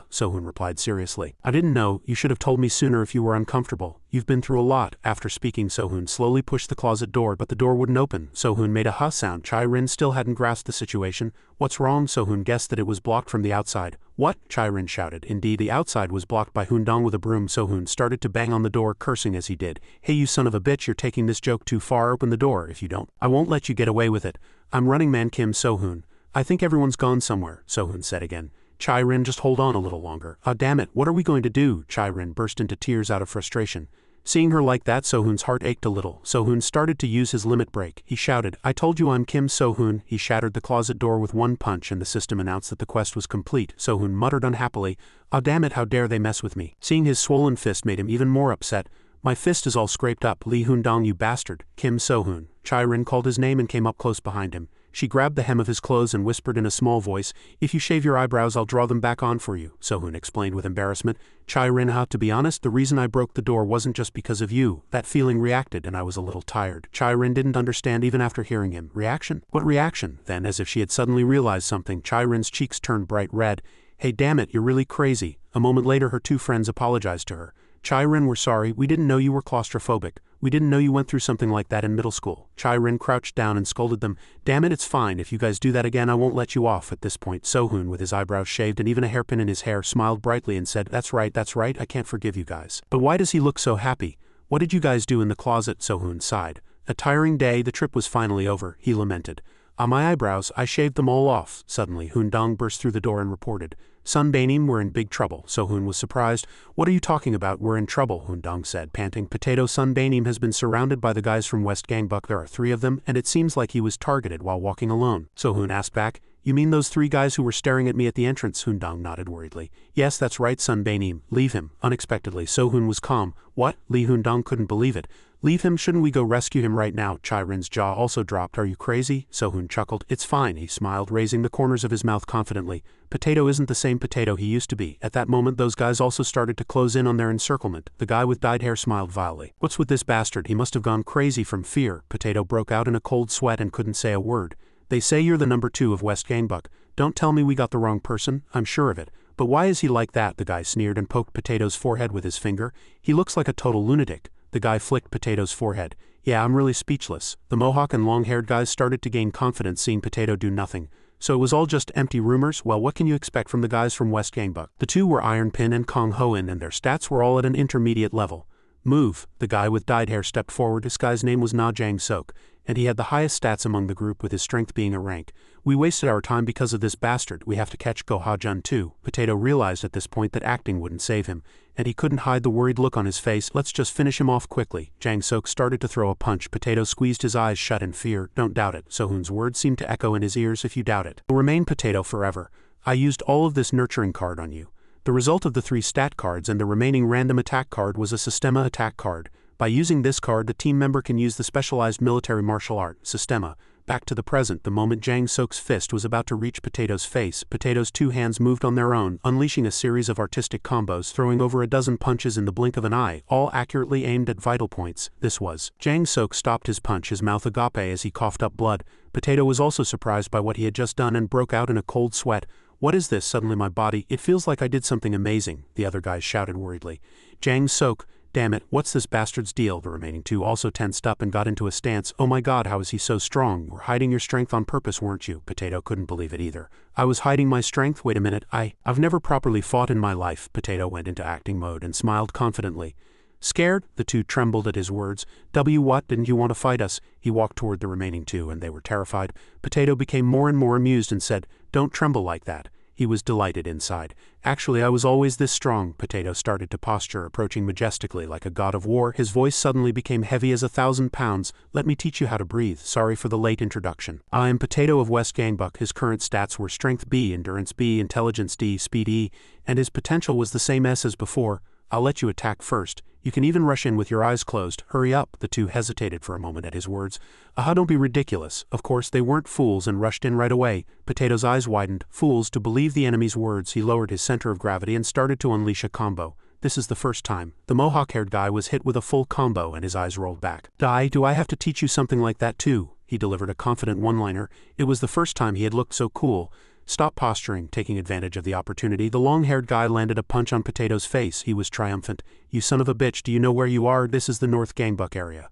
Speaker 1: So-hoon replied seriously. I didn't know. You should have told me sooner if you were uncomfortable. You've been through a lot. After speaking, So-hoon slowly pushed the closet door, but the door wouldn't open. So-hoon made a sound. Chai-rin still hadn't grasped the situation. What's wrong? So-hoon guessed that it was blocked from the outside. What? Chai-rin shouted. Indeed, the outside was blocked by Hoondong with a broom. So-hoon started to bang on the door, cursing as he did. Hey, you son of a bitch, you're taking this joke too far. Open the door. If you don't, I won't let you get away with it. I'm Running Man Kim So-hoon. I think everyone's gone somewhere, So-hoon said again. Chai-rin, just hold on a little longer. Ah, damn it, what are we going to do? Chai-rin burst into tears out of frustration. Seeing her like that, So-hoon's heart ached a little. So-hoon started to use his limit break. He shouted, I told you I'm Kim So-hoon. He shattered the closet door with one punch and the system announced that the quest was complete. So-hoon muttered unhappily, Ah, damn it, how dare they mess with me. Seeing his swollen fist made him even more upset. My fist is all scraped up. Lee Hoondong, you bastard. Kim So-hoon. Chai-rin called his name and came up close behind him. She grabbed the hem of his clothes and whispered in a small voice, If you shave your eyebrows, I'll draw them back on for you, So-hoon explained with embarrassment. Chai-rin, to be honest, the reason I broke the door wasn't just because of you. That feeling reacted and I was a little tired. Chai-rin didn't understand even after hearing him. Reaction? What reaction? Then, as if she had suddenly realized something, Chai-rin's cheeks turned bright red. Hey, damn it, you're really crazy. A moment later, her two friends apologized to her. Chai-rin, we're sorry. We didn't know you were claustrophobic. We didn't know you went through something like that in middle school. Chai-rin crouched down and scolded them. Damn it, it's fine. If you guys do that again, I won't let you off. At this point, So-hoon, with his eyebrows shaved and even a hairpin in his hair, smiled brightly and said, That's right, I can't forgive you guys. But why does he look so happy? What did you guys do in the closet? So-hoon sighed. A tiring day, the trip was finally over, he lamented. My eyebrows, I shaved them all off. Suddenly, Hoondong burst through the door and reported. Sun Bainim, we're in big trouble. So-hoon was surprised. What are you talking about? We're in trouble, Hoondong said, panting. Potato Sun Bainim has been surrounded by the guys from West Gangbuck. There are 3 of them, and it seems like he was targeted while walking alone. So-hoon asked back, You mean those 3 guys who were staring at me at the entrance? Hoondong nodded worriedly. Yes, that's right, Sun Bainim. Leave him. Unexpectedly, So-hoon was calm. What? Lee Hoondong couldn't believe it. Leave him? Shouldn't we go rescue him right now? Chai-rin's jaw also dropped. Are you crazy? So-hoon chuckled. It's fine, he smiled, raising the corners of his mouth confidently. Potato isn't the same Potato he used to be. At that moment, those guys also started to close in on their encirclement. The guy with dyed hair smiled vilely. What's with this bastard? He must have gone crazy from fear. Potato broke out in a cold sweat and couldn't say a word. They say you're the number 2 of West Gangbuck. Don't tell me we got the wrong person. I'm sure of it. But why is he like that? The guy sneered and poked Potato's forehead with his finger. He looks like a total lunatic. The guy flicked Potato's forehead. Yeah, I'm really speechless. The mohawk and long-haired guys started to gain confidence seeing Potato do nothing. So it was all just empty rumors? Well, what can you expect from the guys from West Gangbuck? The two were Iron Pin and Kong Hoen, and their stats were all at an intermediate level. Move, the guy with dyed hair stepped forward. This guy's name was Na Jang Sok, and he had the highest stats among the group with his strength being a rank. We wasted our time because of this bastard. We have to catch Go Ha Jun too. Potato realized at this point that acting wouldn't save him, and he couldn't hide the worried look on his face. Let's just finish him off quickly. Jang Sok started to throw a punch. Potato squeezed his eyes shut in fear. Don't doubt it. Sohoon's words seemed to echo in his ears. If you doubt it, you'll remain Potato forever. I used all of this nurturing card on you. The result of the 3 stat cards and the remaining random attack card was a Systema attack card. By using this card, the team member can use the specialized military martial art, Systema. Back to the present, the moment Jang Sok's fist was about to reach Potato's face, Potato's 2 hands moved on their own, unleashing a series of artistic combos, throwing over a dozen punches in the blink of an eye, all accurately aimed at vital points. This was. Jang Sok stopped his punch, his mouth agape as he coughed up blood. Potato was also surprised by what he had just done and broke out in a cold sweat. What is this? Suddenly my body, it feels like I did something amazing, the other guys shouted worriedly. Jang Sok, damn it, what's this bastard's deal? The remaining 2 also tensed up and got into a stance. Oh my god, how is he so strong? You were hiding your strength on purpose, weren't you? Potato couldn't believe it either. I was hiding my strength? Wait a minute, I've never properly fought in my life. Potato went into acting mode and smiled confidently. Scared? The 2 trembled at his words. What, didn't you want to fight us? He walked toward the remaining 2 and they were terrified. Potato became more and more amused and said, don't tremble like that. He was delighted inside. Actually, I was always this strong. Potato started to posture, approaching majestically like a god of war. His voice suddenly became heavy as 1,000 pounds. Let me teach you how to breathe. Sorry for the late introduction. I am Potato of West Gangbuck. His current stats were Strength B, Endurance B, Intelligence D, Speed E, and his potential was the same as before. I'll let you attack first. You can even rush in with your eyes closed. Hurry up. The 2 hesitated for a moment at his words. Don't be ridiculous. Of course, they weren't fools and rushed in right away. Potato's eyes widened. Fools to believe the enemy's words. He lowered his center of gravity and started to unleash a combo. This is the first time. The mohawk-haired guy was hit with a full combo and his eyes rolled back. Do I have to teach you something like that too? He delivered a confident one-liner. It was the first time he had looked so cool. Stop posturing. Taking advantage of the opportunity, the long-haired guy landed a punch on Potato's face. He was triumphant. You son of a bitch, do you know where you are? This is the North Gangbuck area.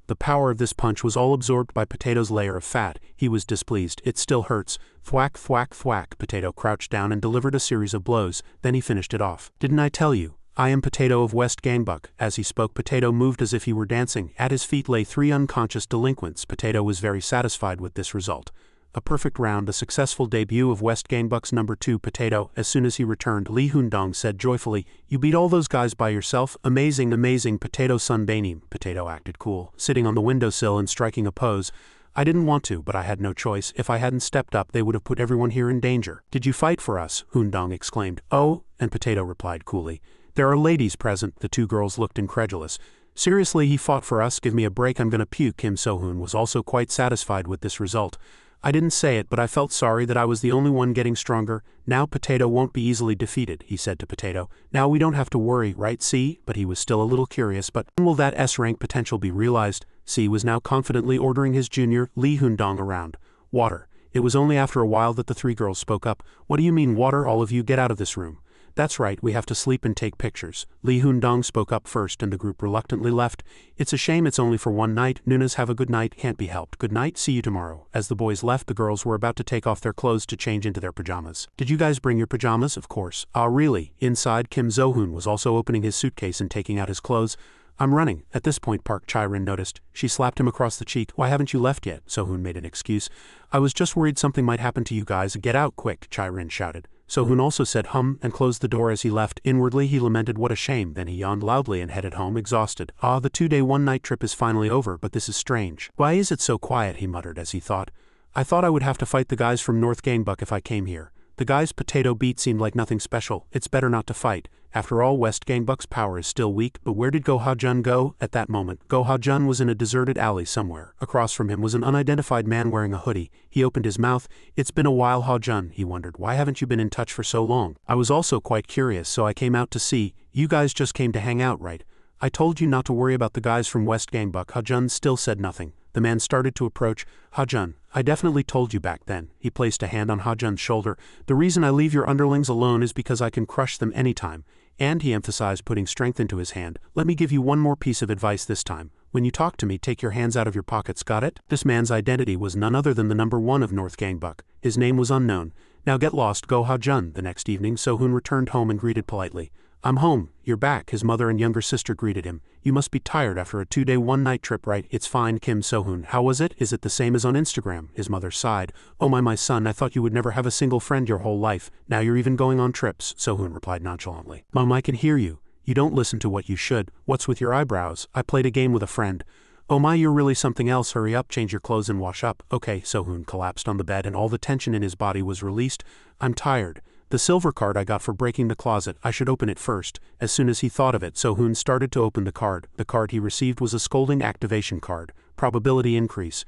Speaker 1: The power of this punch was all absorbed by Potato's layer of fat. He was displeased. It still hurts. Thwack, thwack, thwack. Potato crouched down and delivered a series of blows. Then he finished it off. Didn't I tell you? I am Potato of West Gangbuck. As he spoke, Potato moved as if he were dancing. At his feet lay 3 unconscious delinquents. Potato was very satisfied with this result. A perfect round, a successful debut of West Gangbuck's number 2 Potato. As soon as he returned, Lee Hoondong said joyfully, you beat all those guys by yourself? Amazing, amazing, Potato Sun Banim. Potato acted cool, sitting on the windowsill and striking a pose. I didn't want to, but I had no choice. If I hadn't stepped up, they would have put everyone here in danger. Did you fight for us? Hoondong exclaimed. Oh, and Potato replied coolly. There are ladies present. The 2 girls looked incredulous. Seriously, he fought for us? Give me a break, I'm gonna puke. Kim So-hoon was also quite satisfied with this result. I didn't say it, but I felt sorry that I was the only one getting stronger. Now Potato won't be easily defeated, he said to Potato. Now we don't have to worry, right, C? But he was still a little curious, but when will that S-rank potential be realized? C was now confidently ordering his junior, Lee Hoondong, around. Water. It was only after a while that the 3 girls spoke up. What do you mean water? All of you get out of this room. That's right, we have to sleep and take pictures. Lee Hoondong spoke up first and the group reluctantly left. It's a shame it's only for one night. Nunas, have a good night. Can't be helped. Good night, see you tomorrow. As the boys left, the girls were about to take off their clothes to change into their pajamas. Did you guys bring your pajamas? Of course. Really? Inside, Kim So-hoon was also opening his suitcase and taking out his clothes. I'm running. At this point, Park Chae-rin noticed. She slapped him across the cheek. Why haven't you left yet? So-hoon made an excuse. I was just worried something might happen to you guys. Get out quick, Chae-rin shouted. So-hoon also said and closed the door as he left. Inwardly he lamented what a shame, then he yawned loudly and headed home exhausted. The 2-day 1-night trip is finally over, but this is strange. Why is it so quiet, he muttered as he thought. I thought I would have to fight the guys from North Gangbuck if I came here. The guys Potato beat seemed like nothing special. It's better not to fight. After all, West Gangbuck's power is still weak, but where did Go Ha Jun go? At that moment, Go Ha Jun was in a deserted alley somewhere. Across from him was an unidentified man wearing a hoodie. He opened his mouth. It's been a while, Ha Jun, he wondered. Why haven't you been in touch for so long? I was also quite curious, so I came out to see. You guys just came to hang out, right? I told you not to worry about the guys from West Gangbuck. Ha Jun still said nothing. The man started to approach. Ha Jun, I definitely told you back then. He placed a hand on Ha Jun's shoulder. The reason I leave your underlings alone is because I can crush them anytime. And he emphasized putting strength into his hand. Let me give you one more piece of advice this time. When you talk to me, take your hands out of your pockets, got it? This man's identity was none other than the number 1 of North Gangbuck. His name was unknown. Now get lost, go Ha-jun. The next evening, So-hoon returned home and greeted politely. I'm home. You're back, his mother and younger sister greeted him. You must be tired after a 2-day 1-night trip, right? It's fine, Kim So-hoon. How was it? Is it the same as on Instagram? His mother sighed. Oh my son, I thought you would never have a single friend your whole life. Now you're even going on trips, So-hoon replied nonchalantly. Mom, I can hear you. You don't listen to what you should. What's with your eyebrows? I played a game with a friend. Oh my, you're really something else. Hurry up, change your clothes and wash up. Okay, So-hoon collapsed on the bed and all the tension in his body was released. I'm tired. The silver card I got for breaking the closet, I should open it first. As soon as he thought of it, So-hoon started to open the card. The card he received was a scolding activation card. Probability increase.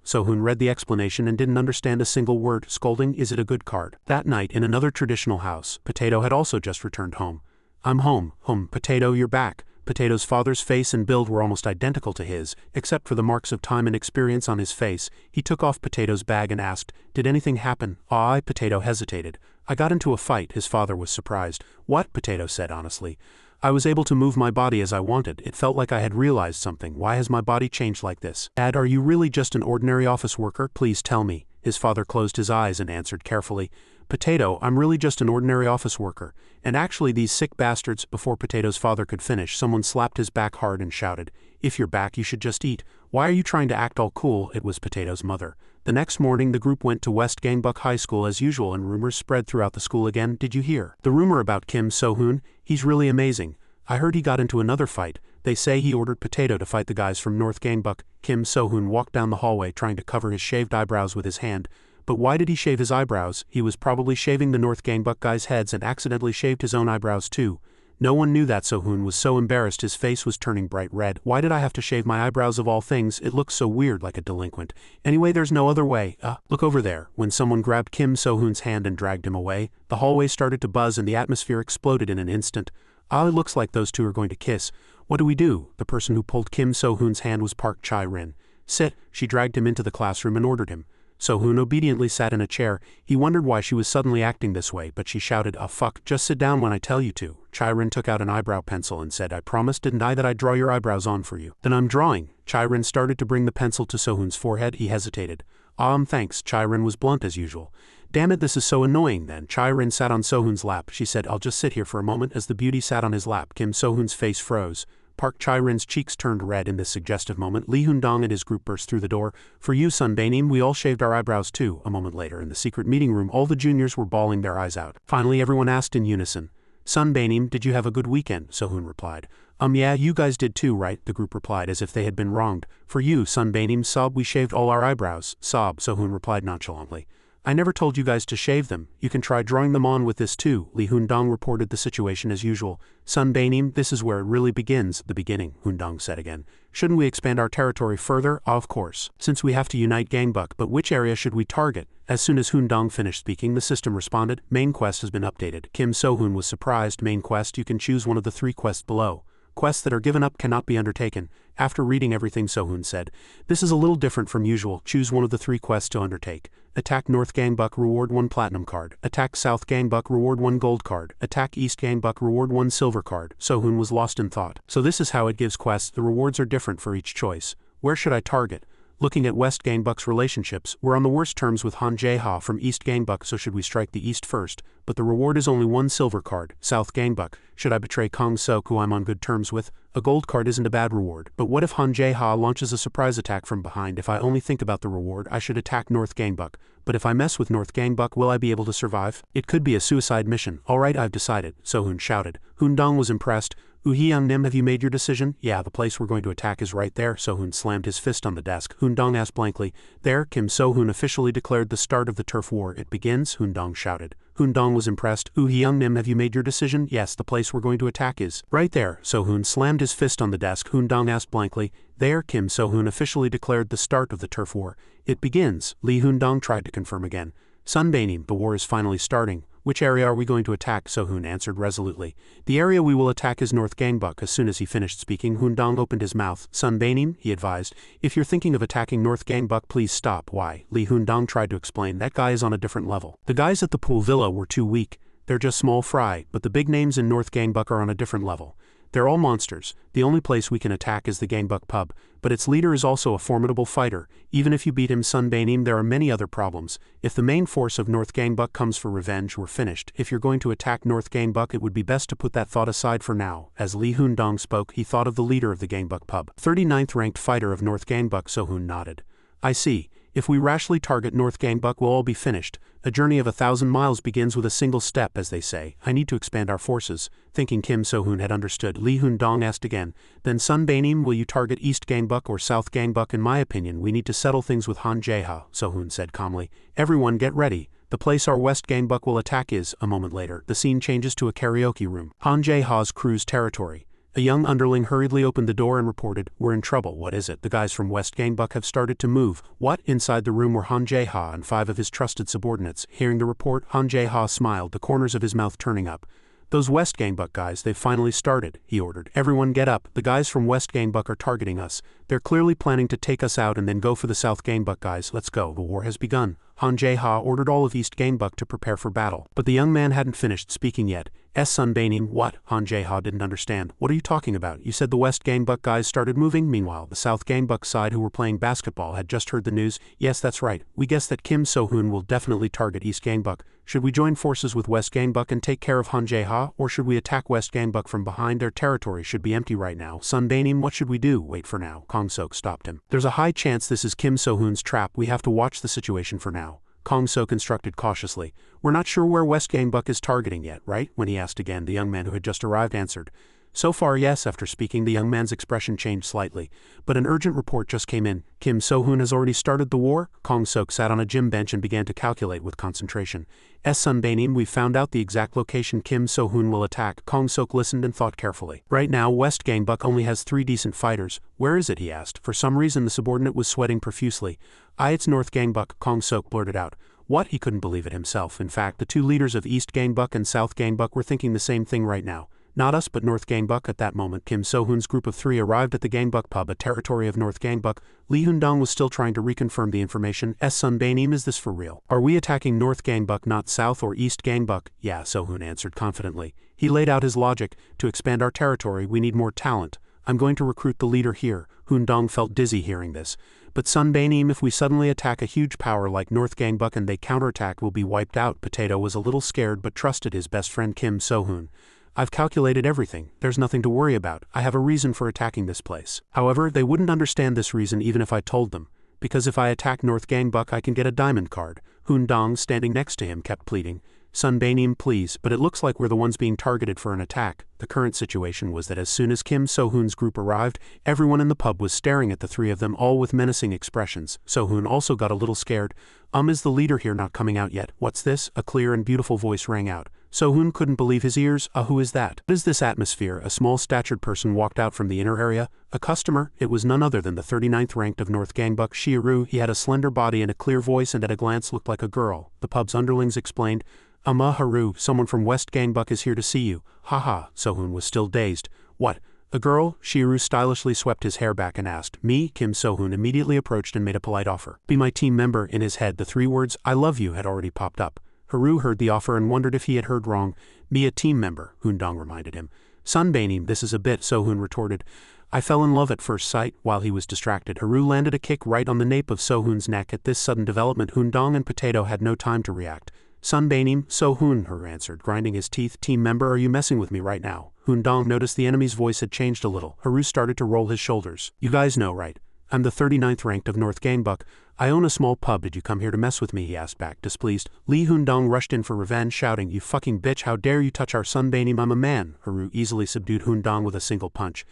Speaker 1: So-hoon read the explanation and didn't understand a single word. Scolding, is it a good card? That night, in another traditional house, Potato had also just returned home. I'm home. Potato, you're back. Potato's father's face and build were almost identical to his, except for the marks of time and experience on his face. He took off Potato's bag and asked, did anything happen? Potato hesitated. I got into a fight, his father was surprised. What? Potato said honestly. I was able to move my body as I wanted. It felt like I had realized something. Why has my body changed like this? Dad, are you really just an ordinary office worker? Please tell me. His father closed his eyes and answered carefully. Potato, I'm really just an ordinary office worker. And actually these sick bastards. Before Potato's father could finish, someone slapped his back hard and shouted, if you're back, you should just eat. Why are you trying to act all cool? It was Potato's mother. The next morning the group went to West Gangbuck High School as usual and rumors spread throughout the school again. Did you hear? The rumor about Kim So-hoon? He's really amazing. I heard he got into another fight. They say he ordered Potato to fight the guys from North Gangbuck. Kim So-hoon walked down the hallway trying to cover his shaved eyebrows with his hand. But why did he shave his eyebrows? He was probably shaving the North Gangbuck guys' heads and accidentally shaved his own eyebrows too. No one knew that. So-hoon was so embarrassed his face was turning bright red. Why did I have to shave my eyebrows of all things? It looks so weird, like a delinquent. Anyway, there's no other way. Look over there. When someone grabbed Kim So-hoon's hand and dragged him away, the hallway started to buzz and the atmosphere exploded in an instant. It looks like those two are going to kiss. What do we do? The person who pulled Kim So-hoon's hand was Park Chae-rin. Sit. She dragged him into the classroom and ordered him. So-hoon obediently sat in a chair. He wondered why she was suddenly acting this way, but she shouted, fuck, just sit down when I tell you to. Chae-rin took out an eyebrow pencil and said, I promised, didn't I, that I'd draw your eyebrows on for you? Then I'm drawing. Chae-rin started to bring the pencil to So-hoon's forehead. He hesitated. Thanks. Chae-rin was blunt as usual. Damn it, this is so annoying then. Chae-rin sat on So-hoon's lap. She said, I'll just sit here for a moment. As the beauty sat on his lap, Kim So-hoon's face froze. Park Chae-rin's cheeks turned red in this suggestive moment. Lee Hoon-dong and his group burst through the door. For you, Sun Bae-nim, we all shaved our eyebrows too. A moment later, in the secret meeting room, all the juniors were bawling their eyes out. Finally, everyone asked in unison, Sun Bae-nim, did you have a good weekend? So-hoon replied. Yeah, you guys did too, right? The group replied as if they had been wronged. For you, Sun Bae-nim, sob, we shaved all our eyebrows. Sob, So-hoon replied nonchalantly. I never told you guys to shave them. You can try drawing them on with this too. Lee Hoon-dong reported the situation as usual. Sun Bae-nim, this is where it really begins. The beginning, Hoon-dong said again. Shouldn't we expand our territory further? Of course. Since we have to unite Gangbuck, but which area should we target? As soon as Hoon-dong finished speaking, the system responded, main quest has been updated. Kim So-hoon was surprised. Main quest, you can choose one of the 3 quests below. Quests that are given up cannot be undertaken. After reading everything, So-hoon said, this is a little different from usual. Choose one of the 3 quests to undertake. Attack North Gangbuck, reward 1 platinum card. Attack South Gangbuck, reward 1 gold card. Attack East Gangbuck, reward 1 silver card. So-hoon was lost in thought. So this is how it gives quests. The rewards are different for each choice. Where should I target? Looking at West Gangbuck's relationships, we're on the worst terms with Han Jae-ha from East Gangbuck, so should we strike the East first? But the reward is only 1 silver card. South Gangbuck, should I betray Kong Sok, who I'm on good terms with? A gold card isn't a bad reward. But what if Han Jae-ha launches a surprise attack from behind? If I only think about the reward, I should attack North Gangbuck. But if I mess with North Gangbuck, will I be able to survive? It could be a suicide mission. Alright, I've decided. So-hoon shouted. Hoon-dong was impressed. Hyung-nim, have you made your decision? Yeah, the place we're going to attack is right there. So-hoon slammed his fist on the desk. Hoon-dong asked blankly. There, Kim So-hoon officially declared the start of the turf war. It begins, Hoon-dong shouted. Hoon-dong was impressed. Hyung-nim, have you made your decision? Yes, the place we're going to attack is right there. So-hoon slammed his fist on the desk. Hoon-dong asked blankly. There, Kim So-hoon officially declared the start of the turf war. It begins. Lee Hoon-dong tried to confirm again. Sun Bae-nim, the war is finally starting. Which area are we going to attack? So-hoon answered resolutely. The area we will attack is North Gangbuck. As soon as he finished speaking, Hoon-dong opened his mouth. Sun Bae-nim, he advised, if you're thinking of attacking North Gangbuck, please stop. Why? Lee Hoon-dong tried to explain. That guy is on a different level. The guys at the pool villa were too weak. They're just small fry, but the big names in North Gangbuck are on a different level. They're all monsters. The only place we can attack is the Gangbuck pub, but its leader is also a formidable fighter. Even if you beat him, Sunbanim, there are many other problems. If the main force of North Gangbuck comes for revenge, we're finished. If you're going to attack North Gangbuck, it would be best to put that thought aside for now. As Lee Hoon-dong spoke, he thought of the leader of the Gangbuck pub. 39th ranked fighter of North Gangbuck. So-hoon nodded. I see. If we rashly target North Gangbuck, we'll all be finished. A journey of 1,000 miles begins with a single step, as they say. I need to expand our forces. Thinking Kim So-hoon had understood, Lee Hoon-dong asked again, then Sunbanim, will you target East Gangbuck or South Gangbuck? In my opinion, we need to settle things with Han Jae-ha, So-hoon said calmly. Everyone get ready. The place our West Gangbuck will attack is, a moment later, the scene changes to a karaoke room. Han Jae-ha's crew's territory. A young underling hurriedly opened the door and reported, we're in trouble. What is it? The guys from West Gangbuck have started to move. What? Inside the room were Han Jae-ha and 5 of his trusted subordinates. Hearing the report, Han Jae-ha smiled, the corners of his mouth turning up. Those West Gangbuck guys, they've finally started, he ordered. Everyone get up. The guys from West Gangbuck are targeting us. They're clearly planning to take us out and then go for the South Gangbuck guys. Let's go. The war has begun. Han Jae-ha ordered all of East Gangbuck to prepare for battle. But the young man hadn't finished speaking yet. Sunbanim, what? Han Jae-ha didn't understand. What are you talking about? You said the West Gangbuck guys started moving? Meanwhile, the South Gangbuck side who were playing basketball had just heard the news. Yes, that's right. We guess that Kim So-hoon will definitely target East Gangbuck. Should we join forces with West Gangbuck and take care of Han Jae-ha, or should we attack West Gangbuck from behind? Their territory should be empty right now. Sunbanim, what should we do? Wait for now. Kong Sok stopped him. There's a high chance this is Kim So-hoon's trap. We have to watch the situation for now. Kong Sok instructed cautiously. We're not sure where West Gangbuck is targeting yet, right? When he asked again, the young man who had just arrived answered. So far, yes. After speaking, the young man's expression changed slightly. But an urgent report just came in. Kim So-hoon has already started the war? Kong Sok sat on a gym bench and began to calculate with concentration. Sunbanim, we've found out the exact location Kim So-hoon will attack. Kong Sok listened and thought carefully. Right now, West Gangbuck only has 3 decent fighters. Where is it? He asked. For some reason, the subordinate was sweating profusely. It's North Gangbuck, Kong Sok blurted out. What? He couldn't believe it himself. In fact, the 2 leaders of East Gangbuck and South Gangbuck were thinking the same thing right now. Not us, but North Gangbuck. At that moment, Kim So-hoon's group of 3 arrived at the Gangbuck pub, a territory of North Gangbuck. Lee Hoon-dong was still trying to reconfirm the information. Sunbanim, is this for real? Are we attacking North Gangbuck, not South or East Gangbuck? Yeah, So-hoon answered confidently. He laid out his logic. To expand our territory, we need more talent. I'm going to recruit the leader here. Hoon-dong felt dizzy hearing this. But Sunbanim, if we suddenly attack a huge power like North Gangbuck and they counterattack, we'll be wiped out. Potato was a little scared but trusted his best friend Kim So-hoon. I've calculated everything. There's nothing to worry about. I have a reason for attacking this place. However, they wouldn't understand this reason even if I told them. Because if I attack North Gangbuck, I can get a diamond card. Hoon-dong, standing next to him, kept pleading. Sunbanim, please, but it looks like we're the ones being targeted for an attack. The current situation was that as soon as Kim So-hoon's group arrived, everyone in the pub was staring at the 3 of them, all with menacing expressions. So-hoon also got a little scared. Is the leader here not coming out yet? What's this? A clear and beautiful voice rang out. So-hoon couldn't believe his ears. Who is that? What is this atmosphere? A small-statured person walked out from the inner area. A customer. It was none other than the 39th ranked of North Gangbuck, Shih-ru. He had a slender body and a clear voice and at a glance looked like a girl. The pub's underlings explained. Haru, someone from West Gangbuck is here to see you. Haha, So-hoon was still dazed. What? A girl? Shih-ru stylishly swept his hair back and asked. Me? Kim So-hoon immediately approached and made a polite offer. Be my team member. In his head, the 3 words, I love you, had already popped up. Haru heard the offer and wondered if he had heard wrong. Be a team member, Hoon-dong reminded him. Sunbanim, this is a bit, So-hoon retorted. I fell in love at first sight. While he was distracted, Haru landed a kick right on the nape of So-hoon's neck. At this sudden development, Hoon-dong and Potato had no time to react. Sunbanim, So-hoon, Haru answered, grinding his teeth. Team member, are you messing with me right now? Hoon-dong noticed the enemy's voice had changed a little. Haru started to roll his shoulders. You guys know, right? I'm the 39th ranked of North Gangbuck. I own a small pub. Did you come here to mess with me? He asked back, displeased. Lee Hoon-dong rushed in for revenge, shouting, You fucking bitch, how dare you touch our Sunbanim? I'm a man. Haru easily subdued Hoon-dong with a single punch.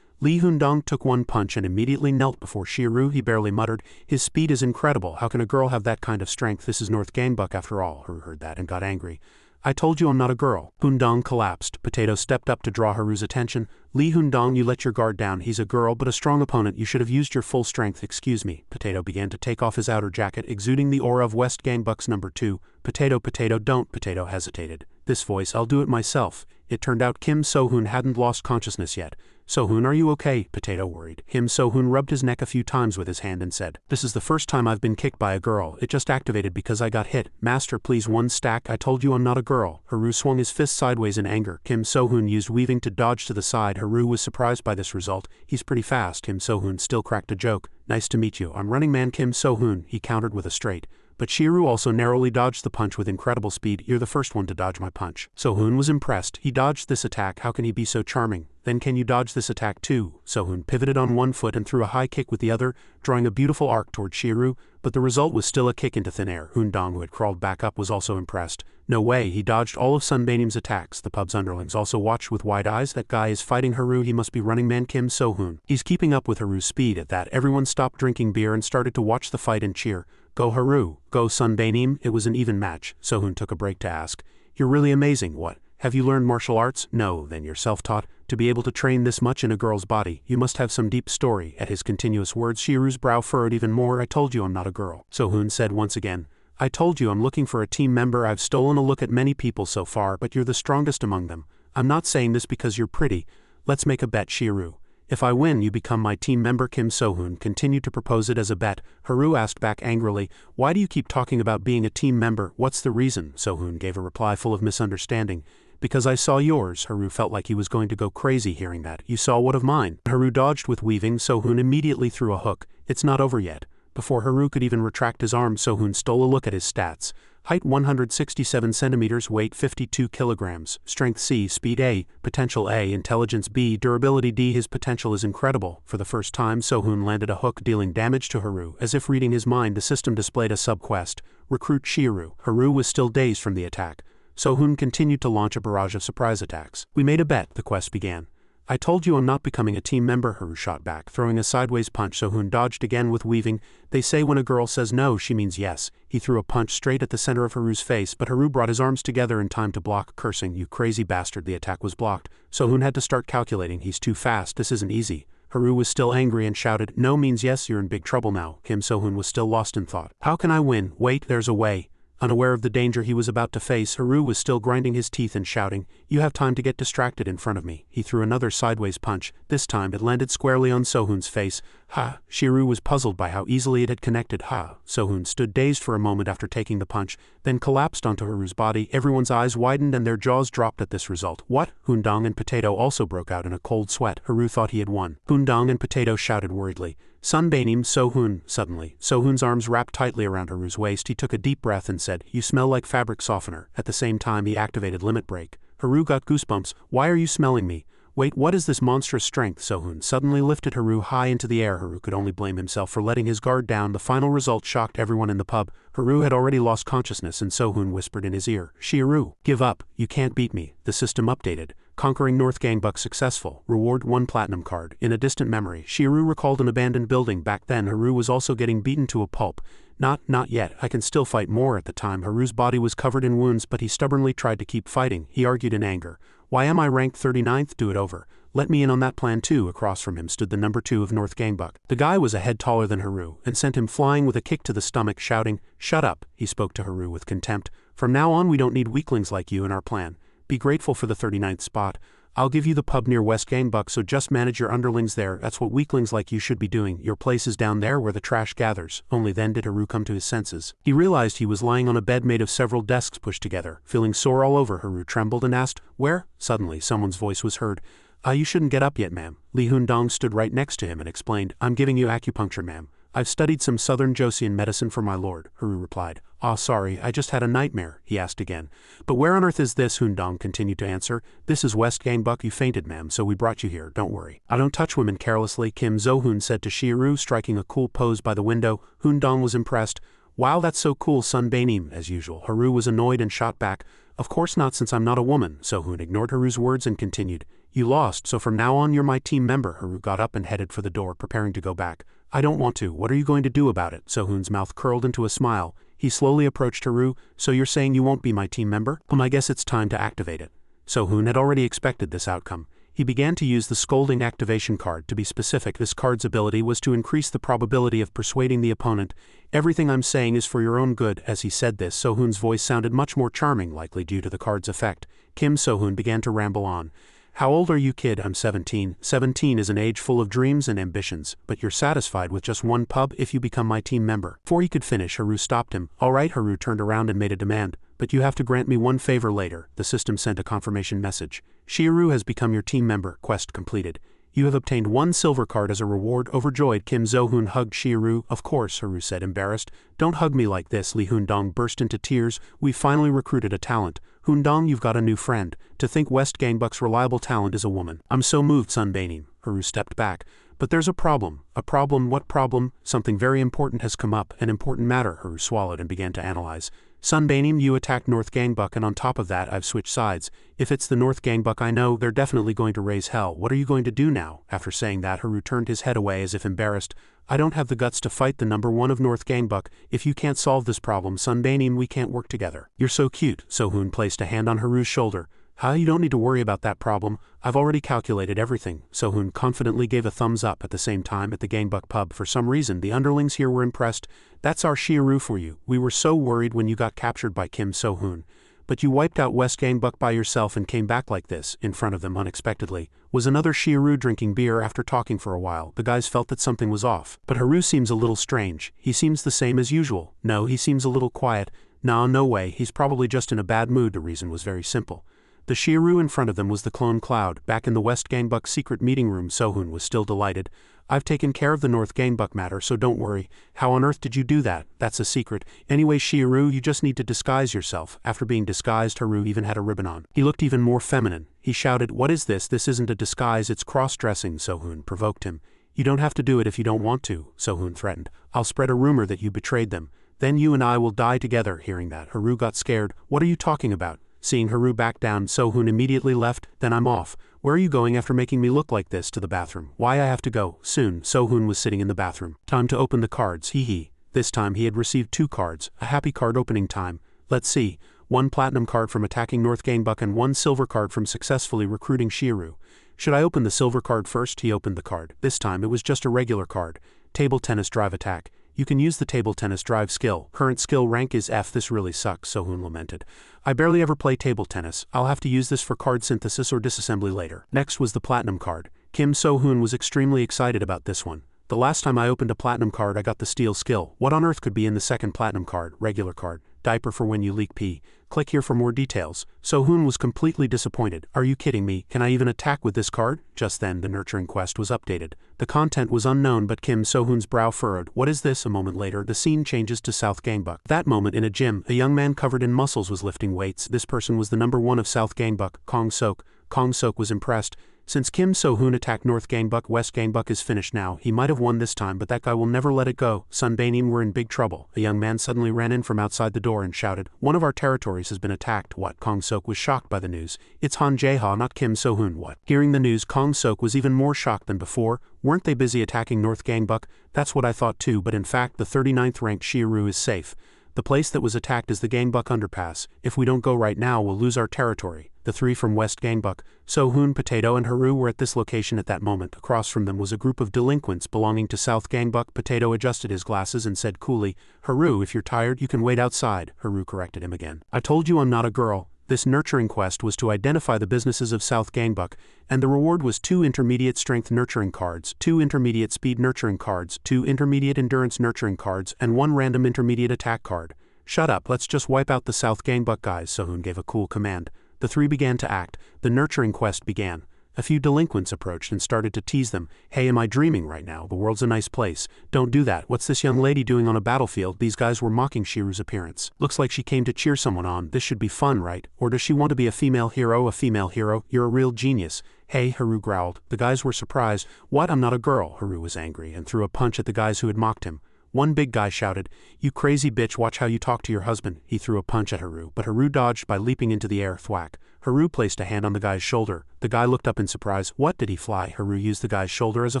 Speaker 1: Lee Hoon-dong took one punch and immediately knelt before Shih-ru. He barely muttered, His speed is incredible. How can a girl have that kind of strength? This is North Gangbuck after all. Haru heard that and got angry. I told you I'm not a girl. Hoon-dong collapsed. Potato stepped up to draw Haru's attention. Lee Hoon-dong, you let your guard down. He's a girl, but a strong opponent. You should have used your full strength. Excuse me. Potato began to take off his outer jacket, exuding the aura of West Gangbuck's number 2. Potato, don't. Potato hesitated. This voice, I'll do it myself. It turned out Kim So-hoon hadn't lost consciousness yet. "Sohoon, are you okay?" Potato worried. Sohoon rubbed his neck a few times with his hand and said, "This is the first time I've been kicked by a girl. It just activated because I got hit. Master, please one stack. I told you I'm not a girl." Haru swung his fist sideways in anger. Sohoon used weaving to dodge to the side. Haru was surprised by this result. "He's pretty fast." Sohoon still cracked a joke. "Nice to meet you. I'm Running Man Sohoon," he countered with a straight. But Shiru also narrowly dodged the punch with incredible speed. "You're the first one to dodge my punch." Sohoon was impressed. "He dodged this attack. How can he be so charming? Then can you dodge this attack too?" Sohoon pivoted on one foot and threw a high kick with the other, drawing a beautiful arc toward Shiru, but the result was still a kick into thin air. Hundong, who had crawled back up, was also impressed. "No way, he dodged all of Sunbae님's attacks." The pub's underlings also watched with wide eyes. "That guy is fighting Haru. He must be Running Man Sohoon. He's keeping up with Haru's speed." At that, everyone stopped drinking beer and started to watch the fight and cheer. "Go Haru, go Sunbaenim." It was an even match. Sohoon took a break to ask, "You're really amazing. What? Have you learned martial arts?" "No." "Then you're self-taught? To be able to train this much in a girl's body, you must have some deep story." At his continuous words, Shiru's brow furrowed even more. "I told you I'm not a girl." Sohoon said once again, "I told you I'm looking for a team member. I've stolen a look at many people so far, but you're the strongest among them. I'm not saying this because you're pretty. Let's make a bet, Shiru. If I win, you become my team member." Sohoon continued to propose it as a bet. Haru asked back angrily, "Why do you keep talking about being a team member? What's the reason?" Sohoon gave a reply full of misunderstanding. "Because I saw yours." Haru felt like he was going to go crazy hearing that. "You saw one of mine." Haru dodged with weaving. Sohoon immediately threw a hook. "It's not over yet." Before Haru could even retract his arm, Sohoon stole a look at his stats. Height 167 centimeters, weight 52 kilograms, strength C, speed A, potential A, intelligence B, durability D. His potential is incredible. For the first time, Sohoon landed a hook dealing damage to Haru. As if reading his mind, the system displayed a sub-quest, Recruit Shiru. Haru was still dazed from the attack. Sohoon continued to launch a barrage of surprise attacks. "We made a bet," the quest began. "I told you I'm not becoming a team member," Haru shot back, throwing a sideways punch. Sohoon dodged again with weaving. "They say when a girl says no, she means yes." He threw a punch straight at the center of Haru's face, but Haru brought his arms together in time to block, cursing, "You crazy bastard." The attack was blocked. Sohoon had to start calculating. "He's too fast. This isn't easy." Haru was still angry and shouted, "No means yes, you're in big trouble now." Sohoon was still lost in thought. "How can I win? Wait, there's a way." Unaware of the danger he was about to face, Haru was still grinding his teeth and shouting, "You have time to get distracted in front of me." He threw another sideways punch. This time it landed squarely on Sohoon's face. "Ha!" Shiru was puzzled by how easily it had connected. "Ha!" Sohoon stood dazed for a moment after taking the punch, then collapsed onto Haru's body. Everyone's eyes widened and their jaws dropped at this result. "What?" Hundong and Potato also broke out in a cold sweat. Haru thought he had won. Hundong and Potato shouted worriedly, "Sunbaenim, Sohoon." Suddenly, Sohoon's arms wrapped tightly around Haru's waist. He took a deep breath and said, "You smell like fabric softener." At the same time, he activated limit break. Haru got goosebumps. "Why are you smelling me?" "Wait, what is this monstrous strength?" Sohoon suddenly lifted Haru high into the air. Haru could only blame himself for letting his guard down. The final result shocked everyone in the pub. Haru had already lost consciousness and Sohoon whispered in his ear, "Shiru, give up. You can't beat me." The system updated. Conquering North Gangbuck successful. Reward 1 platinum card. In a distant memory, Shiru recalled an abandoned building. Back then, Haru was also getting beaten to a pulp. Not yet. I can still fight more." At the time, Haru's body was covered in wounds, but he stubbornly tried to keep fighting. He argued in anger, "Why am I ranked 39th? Do it over. Let me in on that plan too." Across from him stood the number 2 of North Gangbuck. The guy was a head taller than Haru, and sent him flying with a kick to the stomach, shouting, "Shut up." He spoke to Haru with contempt. "From now on we don't need weaklings like you in our plan. Be grateful for the 39th spot. I'll give you the pub near West Gangbuck, so just manage your underlings there. That's what weaklings like you should be doing. Your place is down there where the trash gathers." Only then did Haru come to his senses. He realized he was lying on a bed made of several desks pushed together. Feeling sore all over, Haru trembled and asked, "Where?" Suddenly, someone's voice was heard. You shouldn't get up yet, ma'am." Li Hundong stood right next to him and explained, "I'm giving you acupuncture, ma'am. I've studied some southern Joseon medicine for my lord." Haru replied, Sorry, I just had a nightmare," he asked again. "But where on earth is this?" Hundong continued to answer. "This is West Gangbuck. You fainted, ma'am, so we brought you here, don't worry." "I don't touch women carelessly," Kim Zohoon said to Shiru, striking a cool pose by the window. Hundong was impressed. "Wow, that's so cool, Sunbaenim." As usual, Haru was annoyed and shot back, "Of course not, since I'm not a woman." Zohoon ignored Haru's words and continued, "You lost, so from now on you're my team member." Haru got up and headed for the door, preparing to go back. "I don't want to. What are you going to do about it?" Zohoon's mouth curled into a smile. He slowly approached Haru. "So you're saying you won't be my team member?" I guess it's time to activate it." Zohoon had already expected this outcome. He began to use the scolding activation card. To be specific, this card's ability was to increase the probability of persuading the opponent. "Everything I'm saying is for your own good." As he said this, Zohoon's voice sounded much more charming, likely due to the card's effect. Kim Zohoon began to ramble on. How old are you, kid? I'm 17. 17 is an age full of dreams and ambitions, but you're satisfied with just one pub if you become my team member. Before he could finish, Haru stopped him. Alright, Haru turned around and made a demand. But you have to grant me one favor later. The system sent a confirmation message. Shiru has become your team member. Quest completed. You have obtained 1 silver card as a reward. Overjoyed, Kim So-hoon hugged Shiru. Of course, Haru said, embarrassed. Don't hug me like this. Lee Hoon-dong burst into tears. We finally recruited a talent. Hoon-dong, you've got a new friend. To think West Gangbuck's reliable talent is a woman. I'm so moved, Sunbaenim. Haru stepped back. But there's a problem. A problem? What problem? Something very important has come up. An important matter. Haru swallowed and began to analyze. Sunbaenim, you attacked North Gangbuck, and on top of that I've switched sides. If it's the North Gangbuck I know, they're definitely going to raise hell. What are you going to do now? After saying that, Haru turned his head away as if embarrassed. I don't have the guts to fight the number 1 of North Gangbuck. If you can't solve this problem, Sunbaenim, we can't work together. You're so cute. So-hoon placed a hand on Haru's shoulder. You don't need to worry about that problem. I've already calculated everything. So-hoon confidently gave a thumbs up. At the same time, at the Gangbuck pub, for some reason, the underlings here were impressed. That's our Shiru for you. We were so worried when you got captured by Kim So-hoon. But you wiped out West Gangbuck by yourself and came back like this, in front of them unexpectedly. Was another Shiru drinking beer after talking for a while. The guys felt that something was off. But Haru seems a little strange. He seems the same as usual. No, he seems a little quiet. No way, he's probably just in a bad mood. The reason was very simple. The Shiru in front of them was the clone Cloud. Back in the West Gangbuck secret meeting room, So-hoon was still delighted. I've taken care of the North Gangbuck matter, so don't worry. How on earth did you do that? That's a secret. Anyway, Shiru, you just need to disguise yourself. After being disguised, Haru even had a ribbon on. He looked even more feminine. He shouted, what is this? This isn't a disguise, it's cross-dressing. So-hoon provoked him. You don't have to do it if you don't want to, So-hoon threatened. I'll spread a rumor that you betrayed them. Then you and I will die together. Hearing that, Haru got scared. What are you talking about? Seeing Haru back down, So-hoon immediately left. Then I'm off. Where are you going after making me look like this? To the bathroom. Why, I have to go. Soon. So-hoon was sitting in the bathroom. Time to open the cards. Hee. This time he had received 2 cards. A happy card opening time. Let's see. 1 platinum card from attacking North Gangbuck and 1 silver card from successfully recruiting Shiru. Should I open the silver card first? He opened the card. This time it was just a regular card. Table tennis drive attack. You can use the table tennis drive skill. Current skill rank is F. This really sucks, So-hoon lamented. I barely ever play table tennis. I'll have to use this for card synthesis or disassembly later. Next was the platinum card. Kim So-hoon was extremely excited about this one. The last time I opened a platinum card I got the steel skill. What on earth could be in the second platinum card? Regular card. Diaper for when you leak pee. Click here for more details. So-hoon was completely disappointed. Are you kidding me? Can I even attack with this card? Just then the nurturing quest was updated. The content was unknown, but Kim So-hoon's brow furrowed. What is this? A moment later, the scene changes to South Gangbuck. That moment in a gym, a young man covered in muscles was lifting weights. This person was the number 1 of South Gangbuck, Kong Sok. Kong Sok was impressed. Since Kim So-hoon attacked North Gangbuck, West Gangbuck is finished now. He might have won this time, but that guy will never let it go. Sunbaenim, we're in big trouble. A young man suddenly ran in from outside the door and shouted, one of our territories has been attacked. What? Kong Sok was shocked by the news. It's Han Jae-ha, not Kim So-hoon. What? Hearing the news, Kong Sok was even more shocked than before. Weren't they busy attacking North Gangbuck? That's what I thought too, but in fact the 39th ranked Shiru is safe. The place that was attacked is the Gangbuck underpass. If we don't go right now, we'll lose our territory. The 3 from West Gangbuck, So-hoon, Potato and Haru were at this location at that moment. Across from them was a group of delinquents belonging to South Gangbuck. Potato adjusted his glasses and said coolly, Haru, if you're tired, you can wait outside. Haru corrected him again. I told you I'm not a girl. This nurturing quest was to identify the businesses of South Gangbuck, and the reward was 2 intermediate strength nurturing cards, 2 intermediate speed nurturing cards, 2 intermediate endurance nurturing cards, and 1 random intermediate attack card. Shut up, let's just wipe out the South Gangbuck guys, So-hoon gave a cool command. The 3 began to act. The nurturing quest began. A few delinquents approached and started to tease them. Hey, am I dreaming right now? The world's a nice place. Don't do that. What's this young lady doing on a battlefield? These guys were mocking Shiru's appearance. Looks like she came to cheer someone on. This should be fun, right? Or does she want to be a female hero? A female hero? You're a real genius. Hey, Haru growled. The guys were surprised. What? I'm not a girl. Haru was angry and threw a punch at the guys who had mocked him. One big guy shouted, You crazy bitch, watch how you talk to your husband. He threw a punch at Haru, but Haru dodged by leaping into the air. Thwack. Haru placed a hand on the guy's shoulder. The guy looked up in surprise. What? Did he fly? Haru used the guy's shoulder as a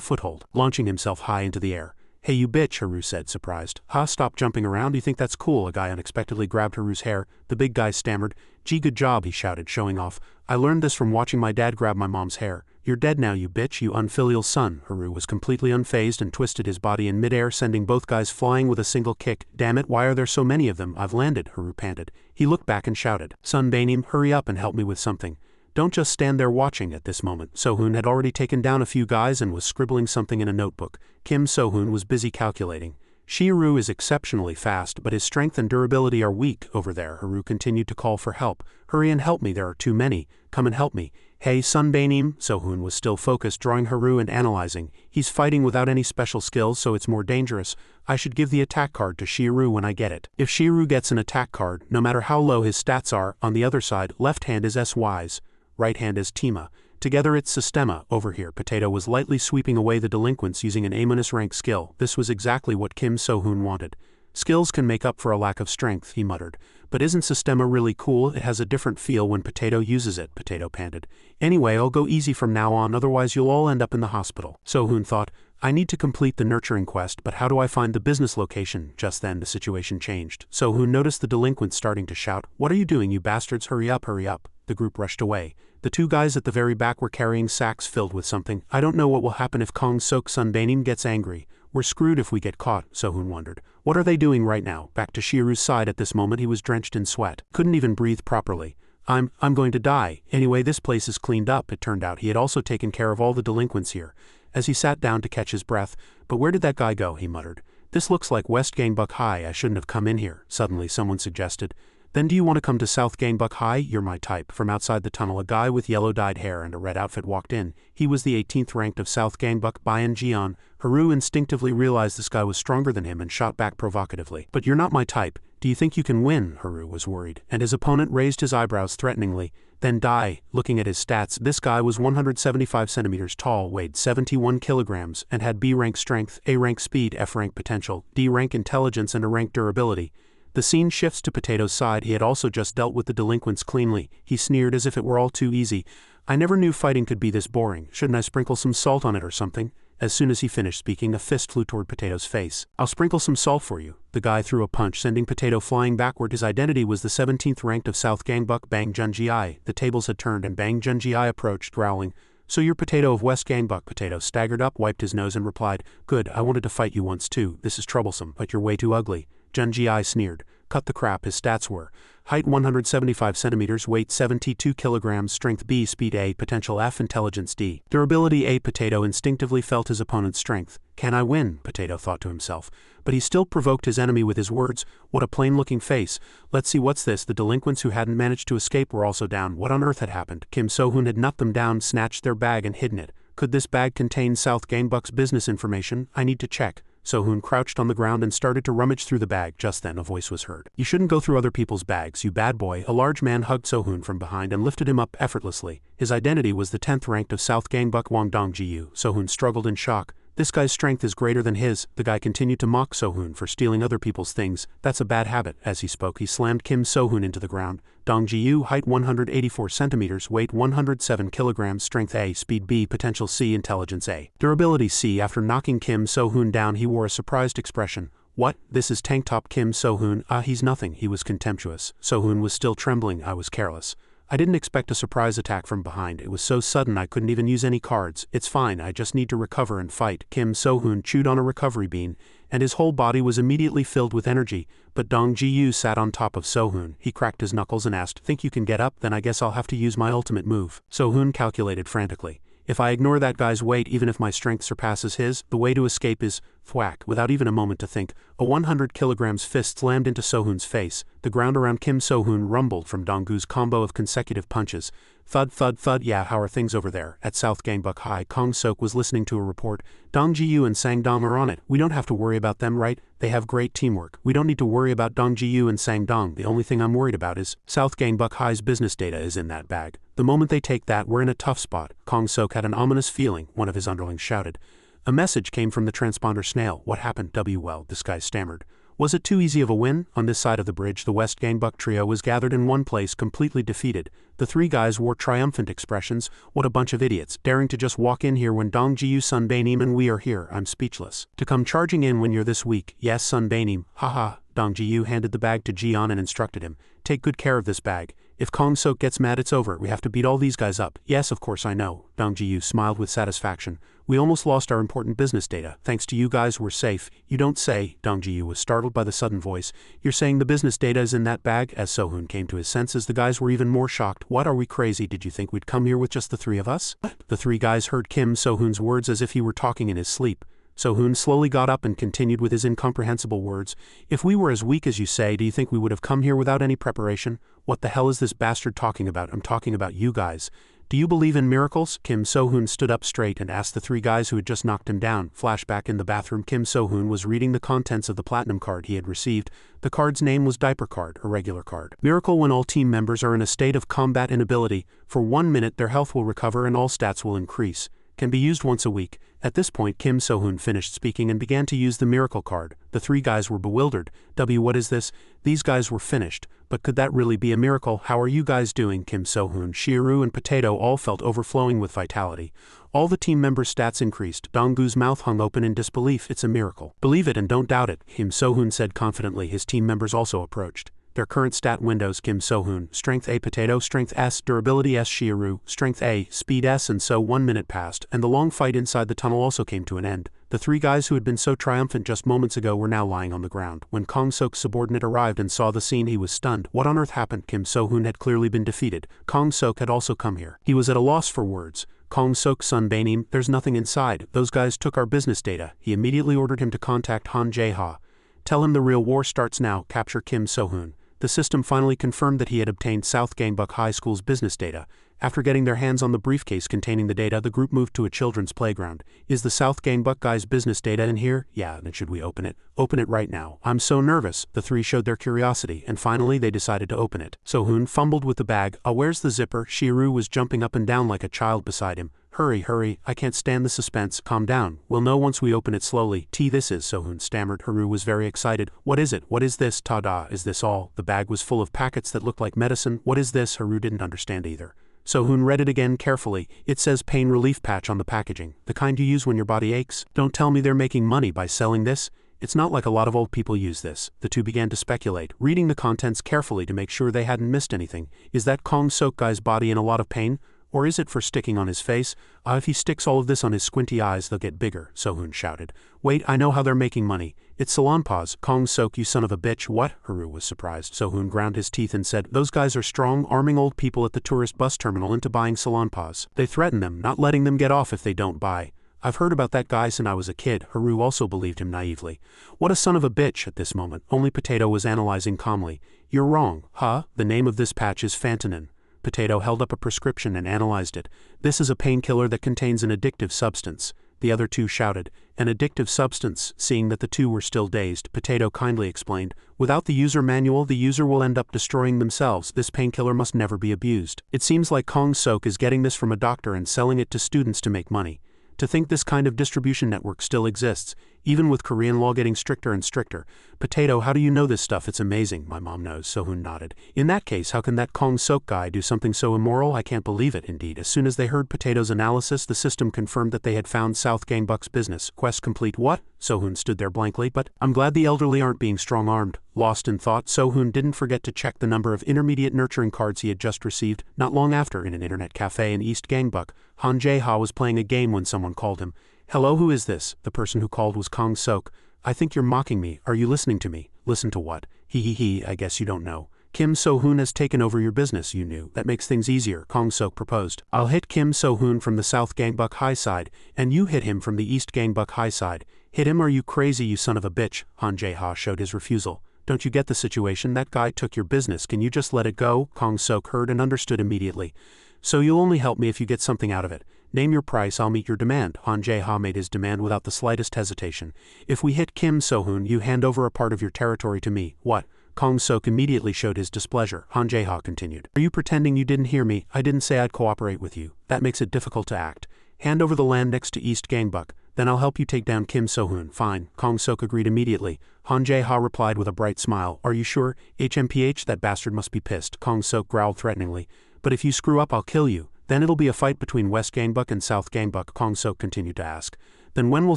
Speaker 1: foothold, launching himself high into the air. Hey you bitch, Haru said, surprised. Stop jumping around, you think that's cool? A guy unexpectedly grabbed Haru's hair. The big guy stammered. Gee, good job, he shouted, showing off. I learned this from watching my dad grab my mom's hair. You're dead now, you bitch, you unfilial son. Haru was completely unfazed and twisted his body in midair, sending both guys flying with a single kick. Damn it, why are there so many of them? I've landed, Haru panted. He looked back and shouted, Sunbaenim, hurry up and help me with something. Don't just stand there watching. At this moment, Sohoon had already taken down a few guys and was scribbling something in a notebook. Kim Sohoon was busy calculating. Shiru is exceptionally fast, but his strength and durability are weak over there. Haru continued to call for help. Hurry and help me, there are too many. Come and help me. Hey Sunbaenim, Sohoon was still focused, drawing Haru and analyzing. He's fighting without any special skills, so it's more dangerous. I should give the attack card to Shiru when I get it. If Shiru gets an attack card, no matter how low his stats are, on the other side, left hand is S-wise, right hand is Tima. Together it's Sistema. Over here, Potato was lightly sweeping away the delinquents using an A-rank skill. This was exactly what Kim Sohoon wanted. Skills can make up for a lack of strength, he muttered. But isn't Sistema really cool? It has a different feel when Potato uses it, Potato panted. Anyway, I'll go easy from now on, otherwise you'll all end up in the hospital. Sohoon thought, I need to complete the nurturing quest, but how do I find the business location? Just then the situation changed. Sohoon noticed the delinquents starting to shout, What are you doing, you bastards? Hurry up, hurry up. The group rushed away. The two guys at the very back were carrying sacks filled with something. I don't know what will happen if Kong Sok Sunbaenim gets angry. We're screwed if we get caught, Sohoon wondered. What are they doing right now? Back to Shiru's side. At this moment he was drenched in sweat. Couldn't even breathe properly. I'm going to die. Anyway, this place is cleaned up. It turned out he had also taken care of all the delinquents here. As he sat down to catch his breath, but where did that guy go? He muttered. This looks like West Gangbuck High. I shouldn't have come in here. Suddenly someone suggested. Then do you want to come to South Gangbuck High? You're my type. From outside the tunnel a guy with yellow-dyed hair and a red outfit walked in. He was the 18th ranked of South Gangbuck, Bayan Jian. Haru instinctively realized this guy was stronger than him and shot back provocatively. But you're not my type. Do you think you can win? Haru was worried. And his opponent raised his eyebrows threateningly. Then die. Looking at his stats, this guy was 175 centimeters tall, weighed 71 kilograms, and had B-rank strength, A-rank speed, F-rank potential, D-rank intelligence, and A-rank durability. The scene shifts to Potato's side. He had also just dealt with the delinquents cleanly. He sneered as if it were all too easy. I never knew fighting could be this boring. Shouldn't I sprinkle some salt on it or something? As soon as he finished speaking, a fist flew toward Potato's face. I'll sprinkle some salt for you. The guy threw a punch, sending Potato flying backward. His identity was the 17th ranked of South Gangbuck, Bang Junji. The tables had turned and Bang Junji approached, growling. So you're Potato of West Gangbuck. Potato staggered up, wiped his nose and replied, Good, I wanted to fight you once too. This is troublesome, but you're way too ugly. Junji sneered. Cut the crap. His stats were height 175 centimeters, weight 72 kilograms, strength B, speed A, potential F, intelligence D, durability A. Potato instinctively felt his opponent's strength. Can I win? Potato thought to himself. But he still provoked his enemy with his words. What a plain-looking face. Let's see, what's this? The delinquents who hadn't managed to escape were also down. What on earth had happened? Kim Sohoon had knocked them down, snatched their bag and hidden it. Could this bag contain South Gangbuck's business information? I need to check. Sohoon crouched on the ground and started to rummage through the bag. Just then a voice was heard. You shouldn't go through other people's bags, you bad boy. A large man hugged Sohoon from behind and lifted him up effortlessly. His identity was the 10th ranked of South Gangbuck, Wang Dongjiu. Sohoon struggled in shock. This guy's strength is greater than his. The guy continued to mock Sohoon for stealing other people's things. That's a bad habit. As he spoke, he slammed Kim Sohoon into the ground. Dongjiu, height 184 centimeters, weight 107 kilograms, strength A, speed B, potential C, intelligence A, durability C. After knocking Kim Sohoon down, he wore a surprised expression. What? This is Tank Top Kim Sohoon. He's nothing. He was contemptuous. Sohoon was still trembling. I was careless. I didn't expect a surprise attack from behind. It was so sudden I couldn't even use any cards. It's fine, I just need to recover and fight. Kim Sohoon chewed on a recovery bean, and his whole body was immediately filled with energy. But Dong Ji-yu sat on top of Sohoon. He cracked his knuckles and asked, Think you can get up? Then I guess I'll have to use my ultimate move. Sohoon calculated frantically. If I ignore that guy's weight, even if my strength surpasses his, the way to escape is thwack. Without even a moment to think, a 100 kilograms fist slammed into Sohoon's face. The ground around Kim Sohoon rumbled from Donggu's combo of consecutive punches. Thud, thud, thud. Yeah, how are things over there? At South Gangbuck High, Kong Sok was listening to a report. Dong Ji-yu and Sang Dong are on it. We don't have to worry about them, right? They have great teamwork. We don't need to worry about Dong Ji-yu and Sang Dong. The only thing I'm worried about is South Gangbuck High's business data is in that bag. The moment they take that, we're in a tough spot. Kong Sok had an ominous feeling, one of his underlings shouted. A message came from the transponder snail. What happened? Well, this guy stammered. Was it too easy of a win? On this side of the bridge, the West Gangbuck trio was gathered in one place, completely defeated. The three guys wore triumphant expressions. What a bunch of idiots, daring to just walk in here when Dong Ji-yu Sunbaenim and we are here. I'm speechless. To come charging in when you're this weak. Yes, Sunbaenim. Haha. Dong Ji-yu handed the bag to Jian and instructed him. Take good care of this bag. If Kong Sok gets mad it's over, we have to beat all these guys up. Yes, of course I know. Dong Ji-yu smiled with satisfaction. We almost lost our important business data. Thanks to you guys we're safe. You don't say. Dong Ji-yu was startled by the sudden voice. You're saying the business data is in that bag? As So-hoon came to his senses, the guys were even more shocked. What, are we crazy? Did you think we'd come here with just the three of us? The three guys heard Kim So-hoon's words as if he were talking in his sleep. So-hoon slowly got up and continued with his incomprehensible words. If we were as weak as you say, do you think we would have come here without any preparation? What the hell is this bastard talking about? I'm talking about you guys. Do you believe in miracles? Kim So-hoon stood up straight and asked the three guys who had just knocked him down. Flashback in the bathroom, Kim So-hoon was reading the contents of the platinum card he had received. The card's name was Diaper Card, a regular card. Miracle: when all team members are in a state of combat inability, for 1 minute their health will recover and all stats will increase. Can be used once a week. At this point Kim So-hoon finished speaking and began to use the miracle card. The three guys were bewildered. What is this? These guys were finished. But could that really be a miracle? How are you guys doing? Kim So-hoon, Shiru and Potato all felt overflowing with vitality. All the team members' stats increased. Donggu's mouth hung open in disbelief. It's a miracle. Believe it and don't doubt it, Kim So-hoon said confidently. His team members also approached. Their current stat windows: Kim So-hoon, Strength A Potato, Strength S, Durability S Shiru, Strength A, Speed S. And so 1 minute passed, and the long fight inside the tunnel also came to an end. The three guys who had been so triumphant just moments ago were now lying on the ground. When Kong Sok's subordinate arrived and saw the scene he was stunned. What on earth happened? Kim So-hoon had clearly been defeated. Kong Sok had also come here. He was at a loss for words. Kong Sok's son Banim, there's nothing inside. Those guys took our business data. He immediately ordered him to contact Han Jae-ha. Tell him the real war starts now. Capture Kim So-hoon. The system finally confirmed that he had obtained South Gangbuck High School's business data. After getting their hands on the briefcase containing the data, the group moved to a children's playground. Is the South Gangbuck guy's business data in here? Yeah, then should we open it? Open it right now. I'm so nervous. The three showed their curiosity, and finally they decided to open it. So-hoon fumbled with the bag. Where's the zipper? Shiru was jumping up and down like a child beside him. Hurry, hurry, I can't stand the suspense. Calm down. We'll know once we open it slowly. This is, So-hoon stammered. Haru was very excited. What is it? What is this? Ta-da, is this all? The bag was full of packets that looked like medicine. What is this? Haru didn't understand either. So-hoon read it again carefully. It says pain relief patch on the packaging. The kind you use when your body aches. Don't tell me they're making money by selling this. It's not like a lot of old people use this. The two began to speculate, reading the contents carefully to make sure they hadn't missed anything. Is that Kong Sok guy's body in a lot of pain? Or is it for sticking on his face? If he sticks all of this on his squinty eyes they'll get bigger, So-hoon shouted. Wait, I know how they're making money. It's salon paws. Kong Sok, you son of a bitch. What? Haru was surprised. So-hoon ground his teeth and said, those guys are strong, arming old people at the tourist bus terminal into buying salon paws. They threaten them, not letting them get off if they don't buy. I've heard about that guy since I was a kid. Haru also believed him naively. What a son of a bitch. At this moment, only Potato was analyzing calmly. You're wrong. Huh? The name of this patch is Fantonin. Potato held up a prescription and analyzed it. This is a painkiller that contains an addictive substance. The other two shouted. An addictive substance. Seeing that the two were still dazed, Potato kindly explained. Without the user manual, the user will end up destroying themselves. This painkiller must never be abused. It seems like Kong Sok is getting this from a doctor and selling it to students to make money. To think this kind of distribution network still exists, even with Korean law getting stricter and stricter. Potato, how do you know this stuff? It's amazing. My mom knows. So-hoon nodded. In that case, how can that Kong Sok guy do something so immoral? I can't believe it. Indeed, as soon as they heard Potato's analysis, the system confirmed that they had found South Gangbuck's business. Quest complete. What? So-hoon stood there blankly. But I'm glad the elderly aren't being strong-armed. Lost in thought, So-hoon didn't forget to check the number of intermediate nurturing cards he had just received. Not long after, in an internet cafe in East Gangbuck, Han Jae-ha was playing a game when someone called him. Hello, who is this? The person who called was Kong Sok. I think you're mocking me. Are you listening to me? Listen to what? He, I guess you don't know. Kim So-hoon has taken over your business. You knew. That makes things easier, Kong Sok proposed. I'll hit Kim So-hoon from the South Gangbuck High side, and you hit him from the East Gangbuck High side. Hit him? Are you crazy, you son of a bitch? Han Jae-ha showed his refusal. Don't you get the situation? That guy took your business. Can you just let it go? Kong Sok heard and understood immediately. So you'll only help me if you get something out of it. Name your price, I'll meet your demand. Han Jae-ha made his demand without the slightest hesitation. If we hit Kim So-hoon, you hand over a part of your territory to me. What? Kong Sok immediately showed his displeasure. Han Jae-ha continued. Are you pretending you didn't hear me? I didn't say I'd cooperate with you. That makes it difficult to act. Hand over the land next to East Gangbuck. Then I'll help you take down Kim So-hoon. Fine. Kong Sok agreed immediately. Han Jae-ha replied with a bright smile. Are you sure? HMPH, that bastard must be pissed. Kong Sok growled threateningly. But if you screw up, I'll kill you. Then it'll be a fight between West Gangbuck and South Gangbuck, Kong Sok continued to ask. Then when will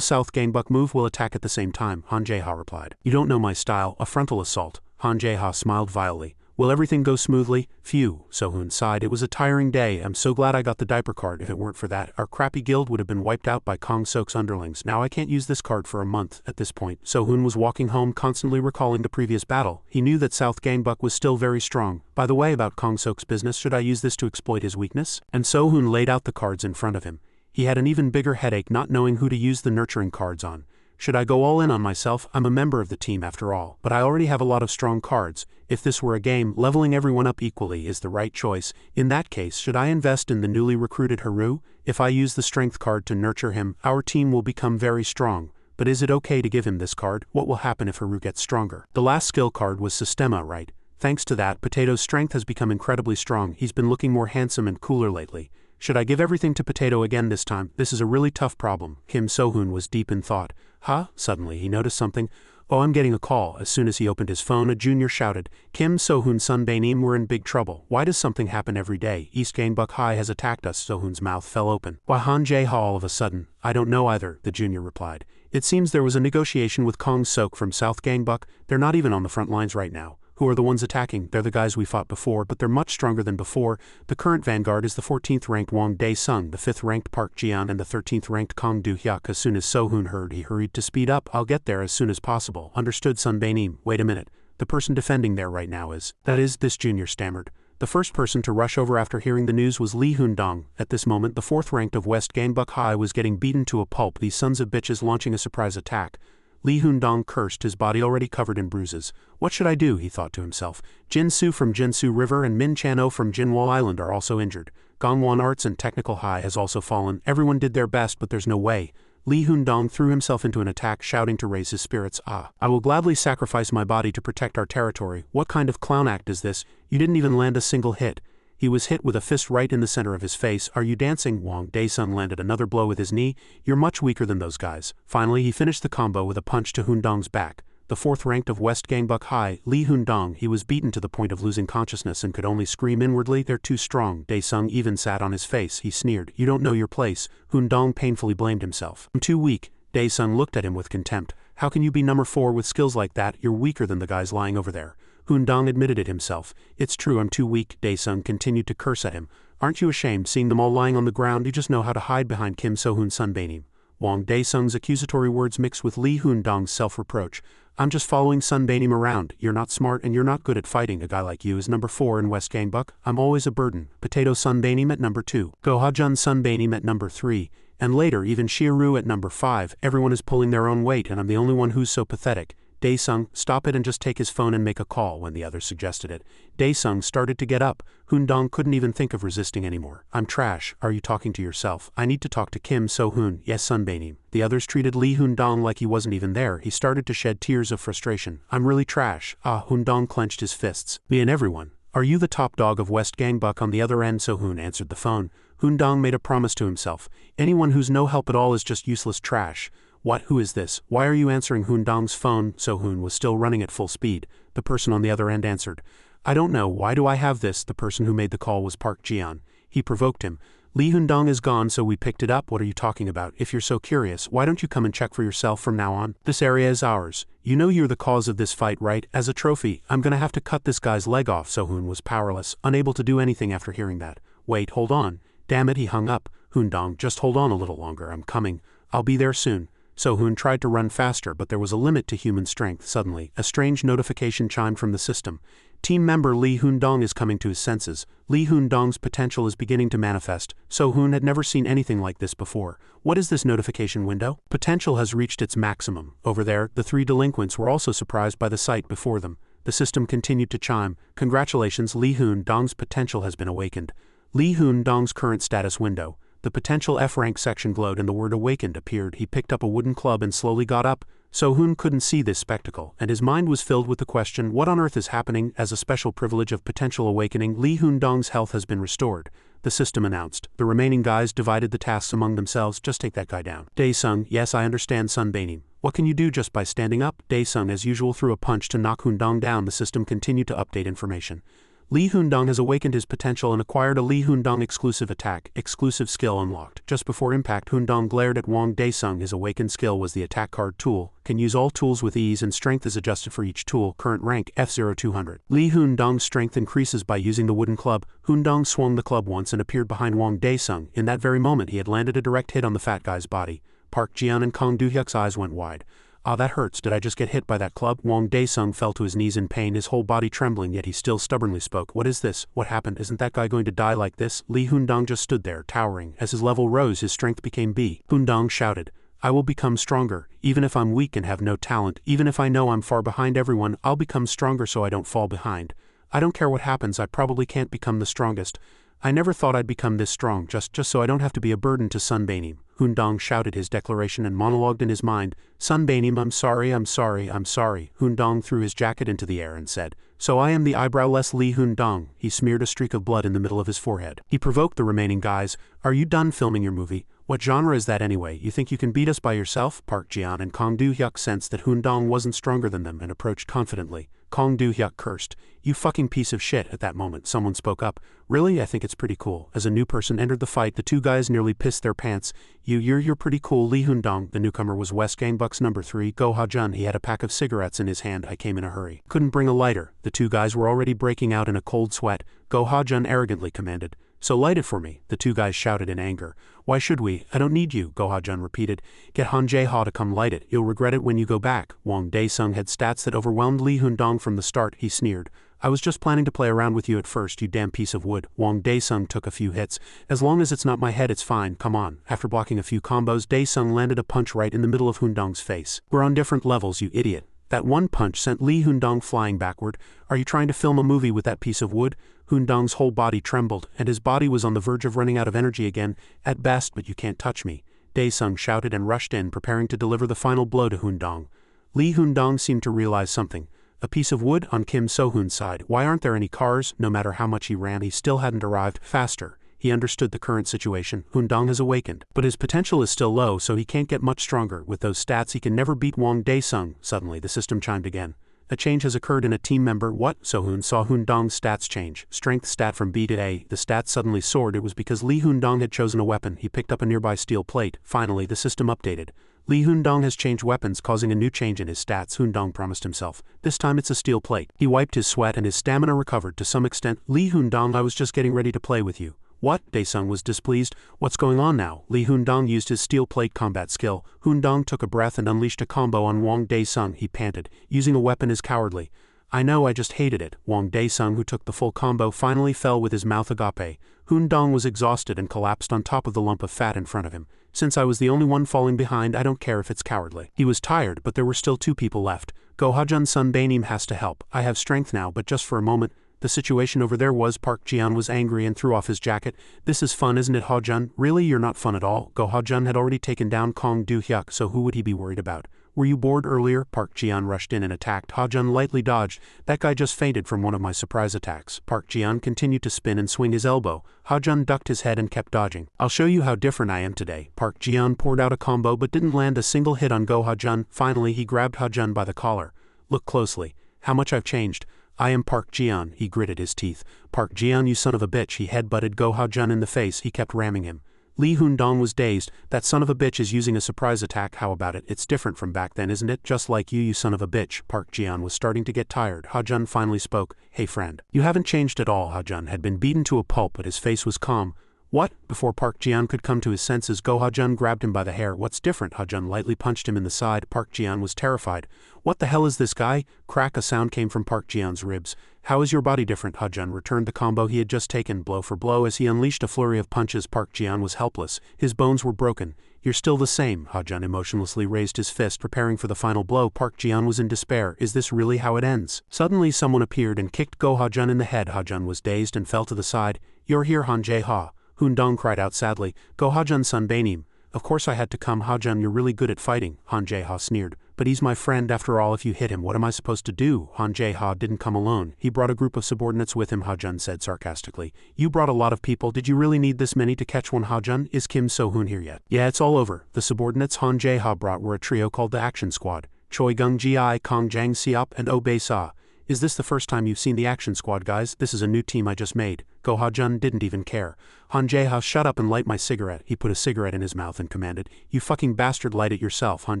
Speaker 1: South Gangbuck move? We'll attack at the same time, Han Jae-ha replied. You don't know my style, a frontal assault. Han Jae-ha smiled vilely. Will everything go smoothly? Phew, Sohoon sighed. It was a tiring day. I'm so glad I got the diaper card. If it weren't for that, our crappy guild would have been wiped out by Kong Sok's underlings. Now I can't use this card for a month. At this point, Sohoon was walking home, constantly recalling the previous battle. He knew that South Gangbuck was still very strong. By the way, about Kong Sok's business, should I use this to exploit his weakness? And Sohoon laid out the cards in front of him. He had an even bigger headache not knowing who to use the nurturing cards on. Should I go all in on myself? I'm a member of the team after all. But I already have a lot of strong cards. If this were a game, leveling everyone up equally is the right choice. In that case, should I invest in the newly recruited Haru? If I use the strength card to nurture him, our team will become very strong. But is it okay to give him this card? What will happen if Haru gets stronger? The last skill card was Sistema, right? Thanks to that, Potato's strength has become incredibly strong. He's been looking more handsome and cooler lately. Should I give everything to Potato again this time? This is a really tough problem. Kim Sohoon was deep in thought. Huh? Suddenly he noticed something. Oh, I'm getting a call. As soon as he opened his phone, a junior shouted, Kim Sohoon Sunbaenim, we're in big trouble. Why does something happen every day? East Gangbuck High has attacked us. Sohoon's mouth fell open. Why Han Jae Ha all of a sudden? I don't know either, the junior replied. It seems there was a negotiation with Kong Sok from South Gangbuck. They're not even on the front lines right now. Who are the ones attacking? They're the guys we fought before, but they're much stronger than before. The current vanguard is the 14th ranked Wang Dae-sung, the 5th ranked Park Jian, and the 13th ranked Kong Do-hyuk. As soon as Sohoon heard, he hurried to speed up. I'll get there as soon as possible. Understood, Sunbaenim. Wait a minute. The person defending there right now is... That is, this junior stammered. The first person to rush over after hearing the news was Lee Hoon-dong. At this moment, the 4th ranked of West Gangbuck High was getting beaten to a pulp, these sons of bitches launching a surprise attack. Lee Hoon-dong cursed, his body already covered in bruises. What should I do, he thought to himself. Jin Su from Jinsu River and Min Chan-o from Jinwoo Island are also injured. Gangwon Arts and Technical High has also fallen. Everyone did their best, but there's no way. Lee Hoon-dong threw himself into an attack, shouting to raise his spirits. I will gladly sacrifice my body to protect our territory. What kind of clown act is this? You didn't even land a single hit. He was hit with a fist right in the center of his face. Are you dancing? Wang Dae-sung landed another blow with his knee. You're much weaker than those guys. Finally, he finished the combo with a punch to Hoon-dong's back. The 4th ranked of West Gangbuck High, Lee Hoon-dong, he was beaten to the point of losing consciousness and could only scream inwardly, they're too strong. Dae-sung even sat on his face. He sneered. You don't know your place. Hoon-dong painfully blamed himself. I'm too weak. Dae-sung looked at him with contempt. How can you be number 4 with skills like that? You're weaker than the guys lying over there. Hoon-dong admitted it himself. It's true, I'm too weak. Dae-sung continued to curse at him. Aren't you ashamed, seeing them all lying on the ground? You just know how to hide behind Kim Sohoon Sunbaenim. Wang Dae-sung's accusatory words mixed with Lee Hoon-dong's self-reproach. I'm just following Sunbaenim around. You're not smart and you're not good at fighting. A guy like you is number 4 in West Gangbuck. I'm always a burden. Potato Sunbaenim at number 2. Gohajun Sunbaenim at number 3. And later, even Shiaru at number 5. Everyone is pulling their own weight and I'm the only one who's so pathetic. Dae-sung, stop it and just take his phone and make a call. When the others suggested it, Dae-sung started to get up. Hoon-dong couldn't even think of resisting anymore. I'm trash. Are you talking to yourself? I need to talk to Kim So-hoon. Yes, Sunbaenim. The others treated Lee Hoon-dong like he wasn't even there. He started to shed tears of frustration. I'm really trash. Hoon-dong clenched his fists. Me and everyone. Are you the top dog of West Gangbuck? On the other end, So-hoon answered the phone. Hoon-dong made a promise to himself. Anyone who's no help at all is just useless trash. What? Who is this? Why are you answering Hoon-dong's phone? So-hoon was still running at full speed. The person on the other end answered. I don't know. Why do I have this? The person who made the call was Park Jian. He provoked him. Lee Hoon-dong is gone, so we picked it up. What are you talking about? If you're so curious, why don't you come and check for yourself from now on? This area is ours. You know you're the cause of this fight, right? As a trophy, I'm gonna have to cut this guy's leg off. So-hoon was powerless, unable to do anything after hearing that. Wait, hold on. Damn it, he hung up. Hoon-dong, just hold on a little longer. I'm coming. I'll be there soon. So-hoon tried to run faster, but there was a limit to human strength. Suddenly, a strange notification chimed from the system. Team member Lee Hoon-dong is coming to his senses. Lee Hoon-dong's potential is beginning to manifest. So-hoon had never seen anything like this before. What is this notification window? Potential has reached its maximum. Over there, the 3 delinquents were also surprised by the sight before them. The system continued to chime. Congratulations, Lee Hoon-dong's potential has been awakened. Lee Hoon-dong's current status window. The potential F-rank section glowed and the word awakened appeared. He picked up a wooden club and slowly got up. So-hoon couldn't see this spectacle, and his mind was filled with the question, what on earth is happening? As a special privilege of potential awakening, Lee Hoon-dong's health has been restored. The system announced. The remaining guys divided the tasks among themselves. Just take that guy down. Dae-sung, yes, I understand, Sunbaenim. What can you do just by standing up? Dae-sung, as usual, threw a punch to knock Hoon-dong down. The system continued to update information. Lee Hoon-dong has awakened his potential and acquired a Lee Hoon-dong exclusive attack, exclusive skill unlocked. Just before impact, Hoon-dong glared at Wang Daesung. His awakened skill was the attack card tool, can use all tools with ease and strength is adjusted for each tool, current rank F0200. Lee Hoon-dong's strength increases by using the wooden club. Hoon-dong swung the club once and appeared behind Wang Daesung. In that very moment he had landed a direct hit on the fat guy's body. Park Ji-yeon and Kang Do-hyuk's eyes went wide. Ah, that hurts, did I just get hit by that club? Wang Daesung fell to his knees in pain, his whole body trembling, yet he still stubbornly spoke. What is this? What happened? Isn't that guy going to die like this? Lee Hoon-dong just stood there, towering. As his level rose, his strength became B. Hoon-dong shouted, I will become stronger, even if I'm weak and have no talent, even if I know I'm far behind everyone, I'll become stronger so I don't fall behind. I don't care what happens, I probably can't become the strongest. I never thought I'd become this strong, just so I don't have to be a burden to Sunbaenim. Hoon-dong shouted his declaration and monologued in his mind, Sunbaenim, I'm sorry, I'm sorry, I'm sorry. Hoon-dong threw his jacket into the air and said, So I am the eyebrowless Lee Hoon-dong. He smeared a streak of blood in the middle of his forehead. He provoked the remaining guys. Are you done filming your movie? What genre is that anyway? You think you can beat us by yourself? Park Ji-yeon and Kang Do-hyuk sensed that Hoon-dong wasn't stronger than them and approached confidently. Kang Do-hyuk cursed. You fucking piece of shit. At that moment, someone spoke up. Really? I think it's pretty cool. As a new person entered the fight, the two guys nearly pissed their pants. You're pretty cool, Lee Hoon-dong. The newcomer was West Gangbuck's number 3, Go Ha-jun. He had a pack of cigarettes in his hand. I came in a hurry. Couldn't bring a lighter. The two guys were already breaking out in a cold sweat. Go Ha-jun arrogantly commanded. So light it for me, the two guys shouted in anger. Why should we? I don't need you, Go Ha-jun repeated. Get Han Jae-ha to come light it. You'll regret it when you go back. Wang Daesung had stats that overwhelmed Lee Hoon-dong from the start, he sneered. I was just planning to play around with you at first, you damn piece of wood. Wang Daesung took a few hits. As long as it's not my head, it's fine, come on. After blocking a few combos, Daesung landed a punch right in the middle of Hoon-dong's face. We're on different levels, you idiot. That one punch sent Lee Hoon-dong flying backward. Are you trying to film a movie with that piece of wood? Hoon-dong's whole body trembled, and his body was on the verge of running out of energy again. At best, but you can't touch me. Daesung shouted and rushed in, preparing to deliver the final blow to Hoon-dong. Lee Hoon-dong seemed to realize something. A piece of wood on Kim So-hoon's side. Why aren't there any cars? No matter how much he ran, he still hadn't arrived faster. He understood the current situation. Hoon-dong has awakened, but his potential is still low, so he can't get much stronger. With those stats, he can never beat Wang Daesung. Suddenly, the system chimed again. A change has occurred in a team member. What? So-hoon saw Hoon-dong's stats change. Strength stat from B to A. The stats suddenly soared. It was because Lee Hoon-dong had chosen a weapon. He picked up a nearby steel plate. Finally, the system updated. Lee Hoon-dong has changed weapons, causing a new change in his stats, Hoon-dong promised himself. This time it's a steel plate. He wiped his sweat and his stamina recovered to some extent. Lee Hoon-dong, I was just getting ready to play with you. What? Daesung was displeased. What's going on now? Lee Hoon-dong used his steel plate combat skill. Hoon-dong took a breath and unleashed a combo on Wang Daesung. He panted. Using a weapon is cowardly. I know, I just hated it. Wang Daesung, who took the full combo, finally fell with his mouth agape. Hoon-dong was exhausted and collapsed on top of the lump of fat in front of him. Since I was the only one falling behind, I don't care if it's cowardly. He was tired, but there were still 2 people left. Go Ha-jun Sunbaenim has to help. I have strength now, but just for a moment. The situation over there was Park Ji-yeon was angry and threw off his jacket. This is fun, isn't it, Ha-jun? Really, you're not fun at all. Go Ha-jun had already taken down Kang Do-hyuk, so who would he be worried about? Were you bored earlier? Park Ji-yeon rushed in and attacked. Ha-jun lightly dodged. That guy just fainted from one of my surprise attacks. Park Ji-yeon continued to spin and swing his elbow. Ha-jun ducked his head and kept dodging. I'll show you how different I am today. Park Ji-yeon poured out a combo but didn't land a single hit on Go Ha-jun. Finally, he grabbed Ha-jun by the collar. Look closely. How much I've changed. I am Park Ji-yeon, he gritted his teeth. Park Ji-yeon, you son of a bitch. He headbutted Go Ha-jun in the face. He kept ramming him. Lee Hoon-dong was dazed. That son of a bitch is using a surprise attack. How about it? It's different from back then, isn't it? Just like you son of a bitch. Park Ji-yeon was starting to get tired. Ha-jun finally spoke. Hey friend. You haven't changed at all. Ha-jun had been beaten to a pulp, but his face was calm. What? Before Park Ji-yeon could come to his senses, Go Ha-jun grabbed him by the hair. What's different? Ha-jun lightly punched him in the side. Park Ji-yeon was terrified. What the hell is this guy? Crack, a sound came from Park Ji-yeon's ribs. How is your body different? Ha-jun returned the combo he had just taken, blow for blow, as he unleashed a flurry of punches. Park Ji-yeon was helpless. His bones were broken. You're still the same. Ha-jun emotionlessly raised his fist, preparing for the final blow. Park Ji-yeon was in despair. Is this really how it ends? Suddenly someone appeared and kicked Go Ha-jun in the head. Ha-jun was dazed and fell to the side. You're here, Han Jae-ha. Hoon-dong cried out sadly. Go Ha-jun Sunbaenim. Of course I had to come. Ha-jun, you're really good at fighting. Han Jae-ha sneered. But he's my friend after all. If you hit him, what am I supposed to do? Han Jae-ha didn't come alone. He brought a group of subordinates with him, Ha-jun said sarcastically. You brought a lot of people. Did you really need this many to catch one? Ha-jun? Is Kim So-hoon here yet? Yeah, it's all over. The subordinates Han Jae-ha brought were a trio called the Action Squad. Choi Gung-gi, Kong Jang-seop, and Oh Bae-sa. Is this the first time you've seen the action squad, guys? This is a new team I just made. Go Ha-jun didn't even care. Han Jae-ha, shut up and light my cigarette. He put a cigarette in his mouth and commanded, you fucking bastard, light it yourself. Han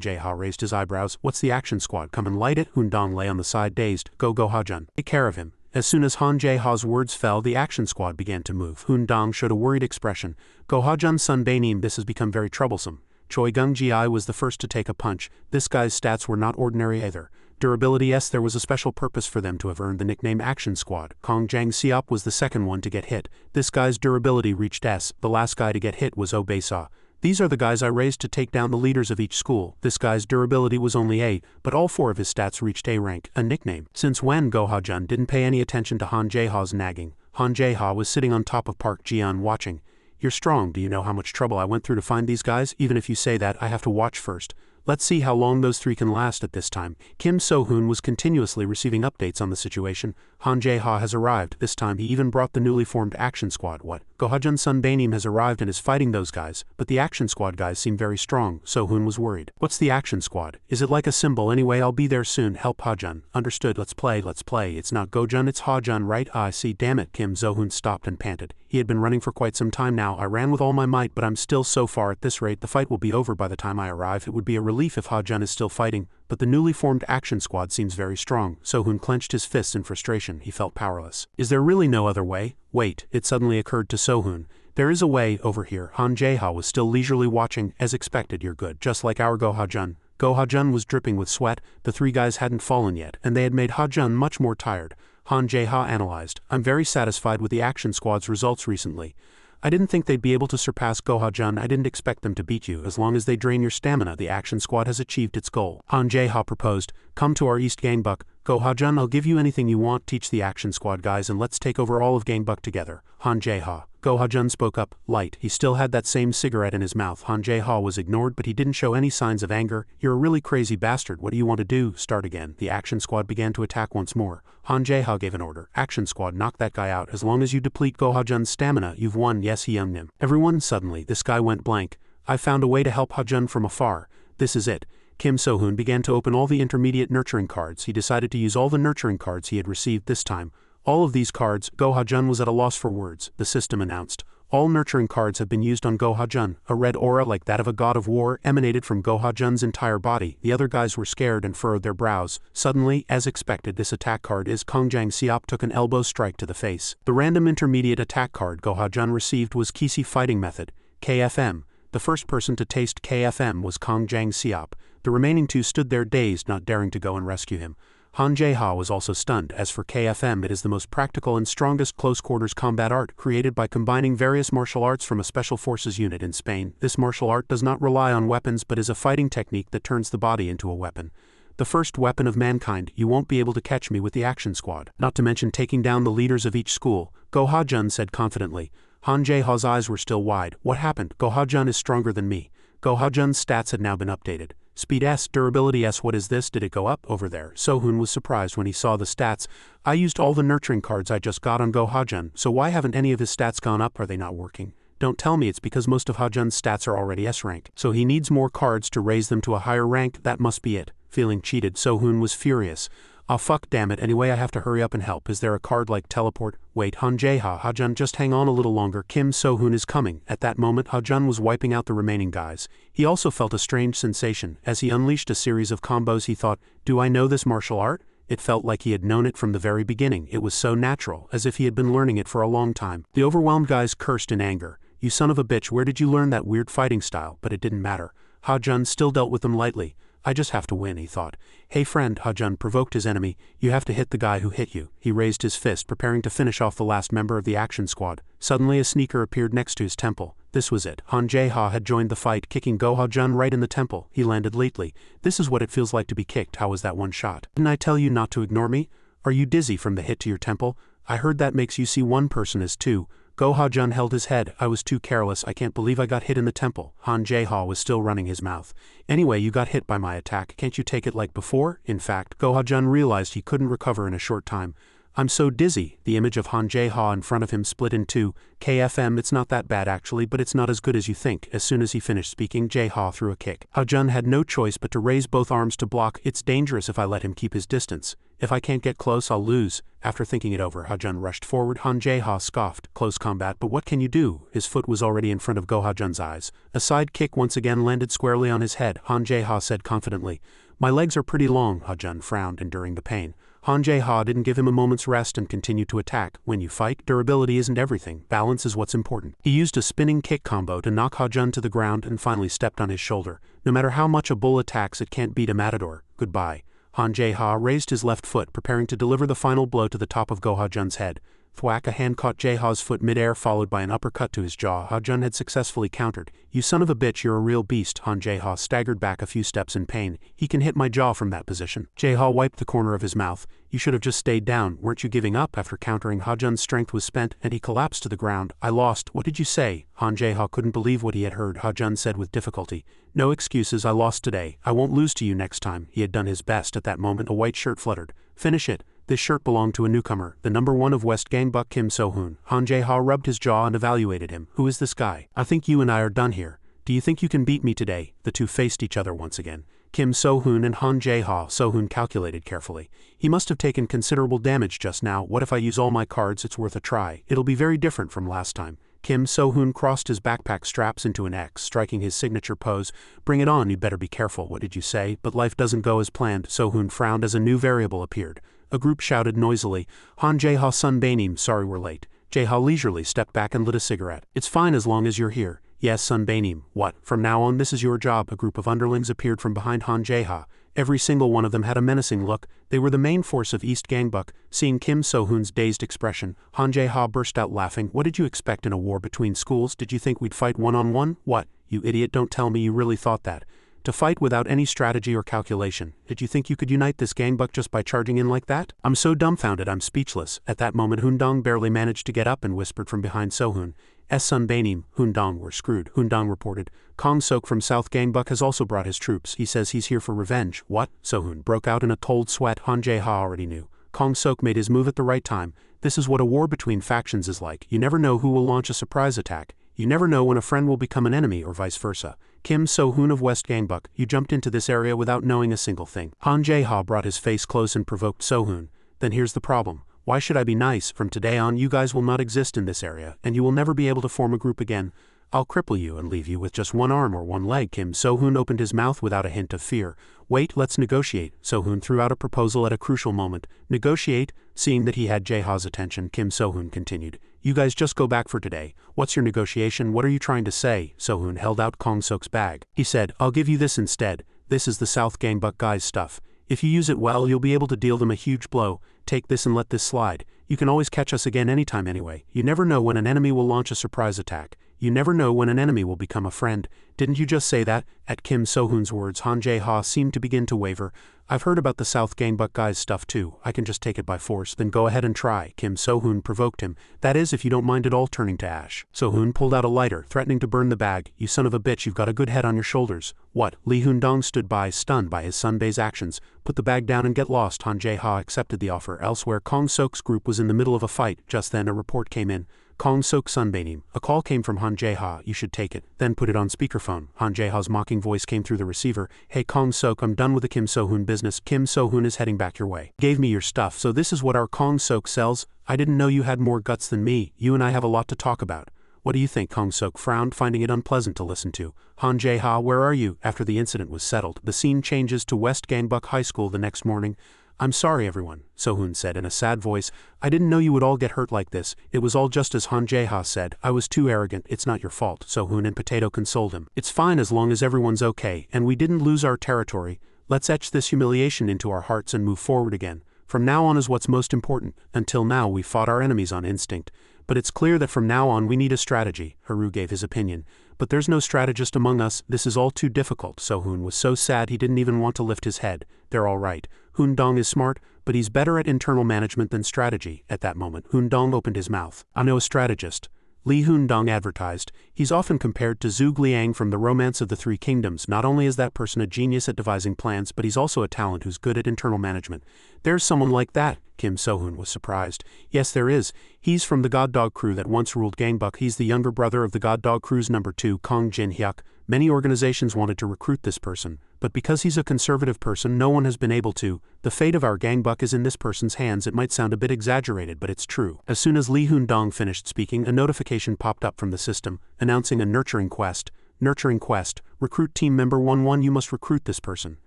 Speaker 1: Jae-ha raised his eyebrows. What's the action squad? Come and light it. Hoon-dong lay on the side dazed. Go Ha-jun. Take care of him. As soon as Han Jae-ha's words fell, the action squad began to move. Hoon-dong showed a worried expression. Go Ha-jun Sun Bae-nim, this has become very troublesome. Choi Gung-ji was the first to take a punch. This guy's stats were not ordinary either. Durability, yes, there was a special purpose for them to have earned the nickname Action Squad. Kong Jang-seop was the second one to get hit. This guy's durability reached S. The last guy to get hit was Oh Bae-sa. These are the guys I raised to take down the leaders of each school. This guy's durability was only A, but all 4 of his stats reached A rank, a nickname. Since when? Go Ha-jun didn't pay any attention to Han Jae-ha's nagging. Han Jae-ha was sitting on top of Park Ji-yeon watching. You're strong. Do you know how much trouble I went through to find these guys? Even if you say that, I have to watch first. Let's see how long those 3 can last at this time. Kim So-hoon was continuously receiving updates on the situation. Han Jae-ha has arrived. This time he even brought the newly formed action squad. What? Go Ha-jun Sun Bae-nim has arrived and is fighting those guys, but the action squad guys seem very strong. So-hoon was worried. What's the action squad? Is it like a symbol? Anyway, I'll be there soon. Help Ha-jun. Understood. Let's play. It's not Go-jun, it's Ha-jun, right? I see. Damn it. Kim So-hoon stopped and panted. He had been running for quite some time now. I ran with all my might, but I'm still so far. At this rate, the fight will be over by the time I arrive. It would be a relief if Ha-jun is still fighting, but the newly formed action squad seems very strong. So-hoon clenched his fists in frustration. He felt powerless. Is there really no other way? Wait, it suddenly occurred to So-hoon. There is a way, over here. Han Jae-ha was still leisurely watching. As expected, you're good. Just like our Go Ha-jun. Go Ha-jun was dripping with sweat. The 3 guys hadn't fallen yet, and they had made Ha-jun much more tired. Han Jae-ha analyzed. I'm very satisfied with the action squad's results recently. I didn't think they'd be able to surpass Go Ha-jun. I didn't expect them to beat you. As long as they drain your stamina, the action squad has achieved its goal. Han Jae-ha proposed, come to our East Gangbuck. Go Ha-jun, I'll give you anything you want. Teach the action squad guys and let's take over all of Gangbuck together. Han Jae-ha. Go Ha-jun spoke up, light. He still had that same cigarette in his mouth. Han Jae-ha was ignored, but he didn't show any signs of anger. You're a really crazy bastard. What do you want to do? Start again. The action squad began to attack once more. Han Jae-ha gave an order. Action squad, knock that guy out. As long as you deplete Go Ha-jun's stamina, you've won. Yes, he younged him. Everyone, suddenly, this guy went blank. I found a way to help Ha-jun from afar. This is it. Kim So-hoon began to open all the intermediate nurturing cards. He decided to use all the nurturing cards he had received this time. All of these cards. Go Ha-jun was at a loss for words. The system announced. All nurturing cards have been used on Go Ha-jun. A red aura like that of a god of war emanated from Go Ha-jun's entire body. The other guys were scared and furrowed their brows. Suddenly, as expected, this attack card is Kong Jang-seop took an elbow strike to the face. The random intermediate attack card Go Ha-jun received was Kisi Fighting Method, KFM. The first person to taste KFM was Kong Jang-seop. The remaining 2 stood there dazed, not daring to go and rescue him. Han Jae-ha was also stunned. As for KFM, it is the most practical and strongest close-quarters combat art created by combining various martial arts from a special forces unit in Spain. This martial art does not rely on weapons but is a fighting technique that turns the body into a weapon. The first weapon of mankind. You won't be able to catch me with the action squad. Not to mention taking down the leaders of each school, Go Ha-jun said confidently. Han Jae-ha's eyes were still wide. What happened? Go Ha-jun is stronger than me. Go Ha-jun's stats had now been updated. Speed S, durability S. What is this? Did it go up? Over there. So-hoon was surprised when he saw the stats. I used all the nurturing cards I just got on Go Ha-jun, so why haven't any of his stats gone up? Are they not working? Don't tell me it's because most of Ha-jun's stats are already S rank. So he needs more cards to raise them to a higher rank. That must be it. Feeling cheated, So-hoon was furious. Ah fuck, damn it. Anyway, I have to hurry up and help. Is there a card like teleport? Wait, Han Jae-ha, Ha-jun, just hang on a little longer. Kim So-hoon is coming. At that moment, Ha-jun was wiping out the remaining guys. He also felt a strange sensation. As he unleashed a series of combos, he thought, do I know this martial art? It felt like he had known it from the very beginning. It was so natural, as if he had been learning it for a long time. The overwhelmed guys cursed in anger. You son of a bitch, where did you learn that weird fighting style? But it didn't matter. Ha-jun still dealt with them lightly. I just have to win, he thought. Hey friend, Ha-jun provoked his enemy. You have to hit the guy who hit you. He raised his fist, preparing to finish off the last member of the action squad. Suddenly a sneaker appeared next to his temple. This was it. Han Jae-ha had joined the fight, kicking Go Ha-jun right in the temple. He landed lately. This is what it feels like to be kicked. How was that one shot? Didn't I tell you not to ignore me? Are you dizzy from the hit to your temple? I heard that makes you see one person as 2. Go Ha-jun held his head. I was too careless. I can't believe I got hit in the temple. Han Jae-ha was still running his mouth. Anyway, you got hit by my attack. Can't you take it like before? In fact, Go Ha-jun realized he couldn't recover in a short time. I'm so dizzy. The image of Han Jae-ha in front of him split in two. KFM, it's not that bad actually, but it's not as good as you think. As soon as he finished speaking, Jae-ha threw a kick. Ha-jun had no choice but to raise both arms to block. It's dangerous if I let him keep his distance. If I can't get close, I'll lose. After thinking it over, Ha-jun rushed forward. Han Jae-ha scoffed. Close combat, but what can you do? His foot was already in front of Go Ha-jun's eyes. A side kick once again landed squarely on his head. Han Jae-ha said confidently, "My legs are pretty long." Ha-jun frowned, enduring the pain. Han Jae-ha didn't give him a moment's rest and continued to attack. When you fight, durability isn't everything. Balance is what's important. He used a spinning kick combo to knock Ha-jun to the ground and finally stepped on his shoulder. No matter how much a bull attacks, it can't beat a matador. Goodbye. Han Jae-ha raised his left foot, preparing to deliver the final blow to the top of Go Ha-jun's head. Thwack! A hand caught Jae-ha's foot mid-air, followed by an uppercut to his jaw. Ha-jun had successfully countered. "You son of a bitch, you're a real beast." Han Jae-ha staggered back a few steps in pain. "He can hit my jaw from that position." Jae-ha wiped the corner of his mouth. "You should have just stayed down. Weren't you giving up?" After countering, Ha-jun's strength was spent, and he collapsed to the ground. "I lost." "What did you say?" Han Jae-ha couldn't believe what he had heard. Ha-jun said with difficulty, "No excuses, I lost today. I won't lose to you next time." He had done his best. At that moment, a white shirt fluttered. "Finish it." This shirt belonged to a newcomer, the number 1 of West Gangbuck, Kim So-hoon. Han Jae-ha rubbed his jaw and evaluated him. "Who is this guy? I think you and I are done here. Do you think you can beat me today?" The two faced each other once again. Kim So-hoon and Han Jae-ha. So-hoon calculated carefully. "He must have taken considerable damage just now. What if I use all my cards? It's worth a try. It'll be very different from last time." Kim So-hoon crossed his backpack straps into an X, striking his signature pose. "Bring it on, you'd better be careful." "What did you say?" "But life doesn't go as planned." So-hoon frowned as a new variable appeared. A group shouted noisily, "Han Jae-ha Sun Baenim, sorry we're late." Jae-ha leisurely stepped back and lit a cigarette. "It's fine as long as you're here." "Yes, Sun Baenim." "What? From now on this is your job." A group of underlings appeared from behind Han Jae-ha. Every single one of them had a menacing look. They were the main force of East Gangbuck. Seeing Kim So-hoon's dazed expression, Han Jae-ha burst out laughing. "What did you expect in a war between schools? Did you think we'd fight one-on-one? What? You idiot, don't tell me you really thought that. To fight without any strategy or calculation. Did you think you could unite this Gangbuck just by charging in like that?" "I'm so dumbfounded I'm speechless." At that moment Hoondong barely managed to get up and whispered from behind So-hoon, Sun Baenim, Hoondong, we're screwed." Hoondong reported, "Kong Sok from South Gangbuck has also brought his troops. He says he's here for revenge." "What?" So-hoon broke out in a cold sweat. Han Jae-ha already knew. Kong Sok made his move at the right time. This is what a war between factions is like. You never know who will launch a surprise attack. You never know when a friend will become an enemy or vice versa. Kim So-hoon of West Gangbuck, you jumped into this area without knowing a single thing. Han Jae-ha brought his face close and provoked So-hoon. "Then here's the problem. Why should I be nice? From today on you guys will not exist in this area, and you will never be able to form a group again. I'll cripple you and leave you with just one arm or one leg." Kim So-hoon opened his mouth without a hint of fear. "Wait, let's negotiate." So-hoon threw out a proposal at a crucial moment. "Negotiate?" Seeing that he had Jae-ha's attention, Kim So-hoon continued, "You guys just go back for today. What's your negotiation? What are you trying to say?" So-hoon held out Kong Sok's bag. He said, "I'll give you this instead. This is the South Gangbuck guys' stuff. If you use it well, you'll be able to deal them a huge blow. Take this and let this slide. You can always catch us again anytime anyway. You never know when an enemy will launch a surprise attack. You never know when an enemy will become a friend." "Didn't you just say that?" At Kim So-hoon's words, Han Jae-ha seemed to begin to waver. "I've heard about the South Gangbuck guys' stuff too. I can just take it by force." "Then go ahead and try." Kim So-hoon provoked him. "That is, if you don't mind it all turning to ash." So-hoon pulled out a lighter, threatening to burn the bag. "You son of a bitch, you've got a good head on your shoulders." "What?" Lee Hoondong stood by, stunned by his Sunbae's actions. "Put the bag down and get lost." Han Jae-ha accepted the offer. Elsewhere, Kong Sok's group was in the middle of a fight. Just then a report came in. "Kong Sok Sun Baenim." A call came from Han Jae-ha. "You should take it. Then put it on speakerphone." Han Jae-ha's mocking voice came through the receiver. "Hey Kong Sok, I'm done with the Kim So-hoon business. Kim So-hoon is heading back your way. Gave me your stuff, so this is what our Kong Sok sells? I didn't know you had more guts than me. You and I have a lot to talk about." "What do you think?" Kong Sok frowned, finding it unpleasant to listen to. Han Jae-ha, where are you? After the incident was settled, the scene changes to West Gangbuck High School the next morning. "I'm sorry everyone," So-hoon said in a sad voice. "I didn't know you would all get hurt like this. It was all just as Han Jae-ha said. I was too arrogant. It's not your fault." So-hoon and Potato consoled him. "It's fine as long as everyone's okay, and we didn't lose our territory. Let's etch this humiliation into our hearts and move forward again. From now on is what's most important. Until now we fought our enemies on instinct. But it's clear that from now on we need a strategy." Haru gave his opinion. "But there's no strategist among us. This is all too difficult." So-hoon was so sad he didn't even want to lift his head. "They're all right. Hoondong is smart, but he's better at internal management than strategy." At that moment, Hoondong opened his mouth. "I know a strategist." Lee Hoondong advertised. "He's often compared to Zhuge Liang from The Romance of the Three Kingdoms. Not only is that person a genius at devising plans, but he's also a talent who's good at internal management." "There's someone like that." Kim So-hoon was surprised. Yes, there is. He's from the God Dog crew that once ruled Gangbuck. He's the younger brother of the God Dog crew's number 2, Kong Jin-hyuk. Many organizations wanted to recruit this person, but because he's a conservative person, no one has been able to. The fate of our Gangbuck is in this person's hands. It might sound a bit exaggerated, but it's true. As soon as Lee Hoon-dong finished speaking, a notification popped up from the system, announcing a nurturing quest. Nurturing quest. Recruit team member 11. You must recruit this person.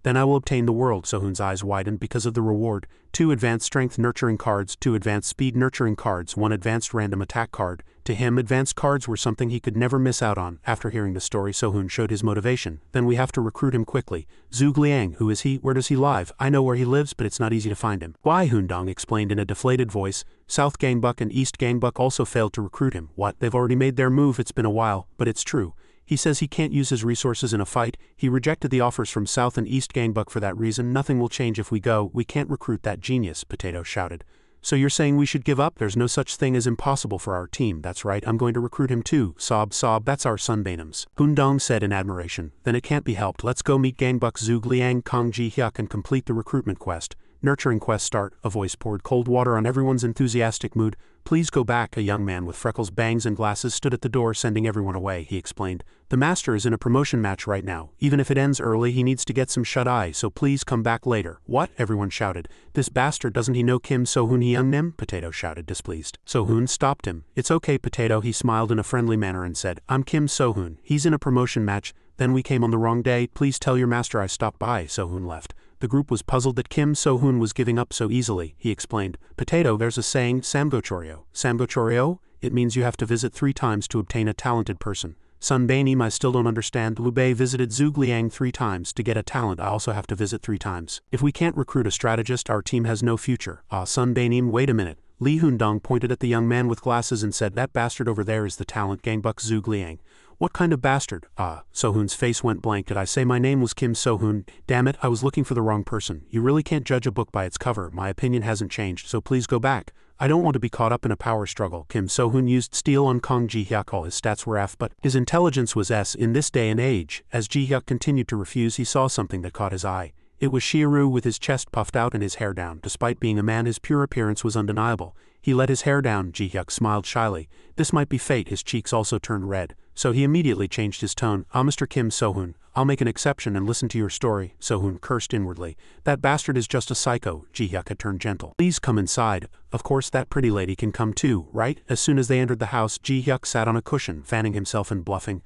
Speaker 1: Then I will obtain the world. So-hoon's eyes widened because of the reward. 2 advanced strength nurturing cards, 2 advanced speed nurturing cards, 1 advanced random attack card. To him, advanced cards were something he could never miss out on. After hearing the story, So-hoon showed his motivation. Then we have to recruit him quickly. Zug Liang, who is he? Where does he live? I know where he lives, but it's not easy to find him. Why? Hoon-dong explained in a deflated voice. South Gangbuck and East Gangbuck also failed to recruit him. What? They've already made their move. It's been a while, but it's true. He says he can't use his resources in a fight. He rejected the offers from South and East Gangbuck for that reason. Nothing will change if we go. We can't recruit that genius, Potato shouted. So you're saying we should give up? There's no such thing as impossible for our team. That's right, I'm going to recruit him too. Sob, sob, that's our Sunbanums. Hoon-dong said in admiration. Then it can't be helped. Let's go meet Gangbuck Zug Liang, Kong Ji-hyuk and complete the recruitment quest. Nurturing quest start. A voice poured cold water on everyone's enthusiastic mood. Please go back. A young man with freckles, bangs and glasses stood at the door, sending everyone away. He explained. The master is in a promotion match right now. Even if it ends early, he needs to get some shut-eye, so please come back later. What? Everyone shouted. This bastard, doesn't he know Kim So-hoon Hyung-nim? Potato shouted, displeased. So-hoon stopped him. It's okay, Potato. He smiled in a friendly manner and said, I'm Kim So-hoon. He's in a promotion match. Then we came on the wrong day. Please tell your master I stopped by. So-hoon left. The group was puzzled that Kim So-hoon was giving up so easily. He explained, Potato, there's a saying, Samgochoryo. Samgochoryo? It means you have to visit 3 times to obtain a talented person. Sunbanim, I still don't understand. Liu Bei visited Zug Liang 3 times. To get a talent, I also have to visit 3 times. If we can't recruit a strategist, our team has no future. Sunbanim, wait a minute. Lee Hoon-dong pointed at the young man with glasses and said, that bastard over there is the talent Gangbuck Zug Liang. What kind of bastard? So-hoon's face went blank. Did I say my name was Kim So-hoon? Damn it, I was looking for the wrong person. You really can't judge a book by its cover. My opinion hasn't changed, so please go back. I don't want to be caught up in a power struggle. Kim So-hoon used steel on Kong Ji-hyuk. All his stats were F, but his intelligence was S in this day and age. As Ji-hyuk continued to refuse, he saw something that caught his eye. It was Shiru with his chest puffed out and his hair down. Despite being a man, his pure appearance was undeniable. He let his hair down. Ji-hyuk smiled shyly. This might be fate. His cheeks also turned red. So he immediately changed his tone. Mr. Kim So-hoon, I'll make an exception and listen to your story. So-hoon cursed inwardly. That bastard is just a psycho. Ji-hyuk had turned gentle. Please come inside. Of course that pretty lady can come too, right? As soon as they entered the house, Ji-hyuk sat on a cushion, fanning himself and bluffing.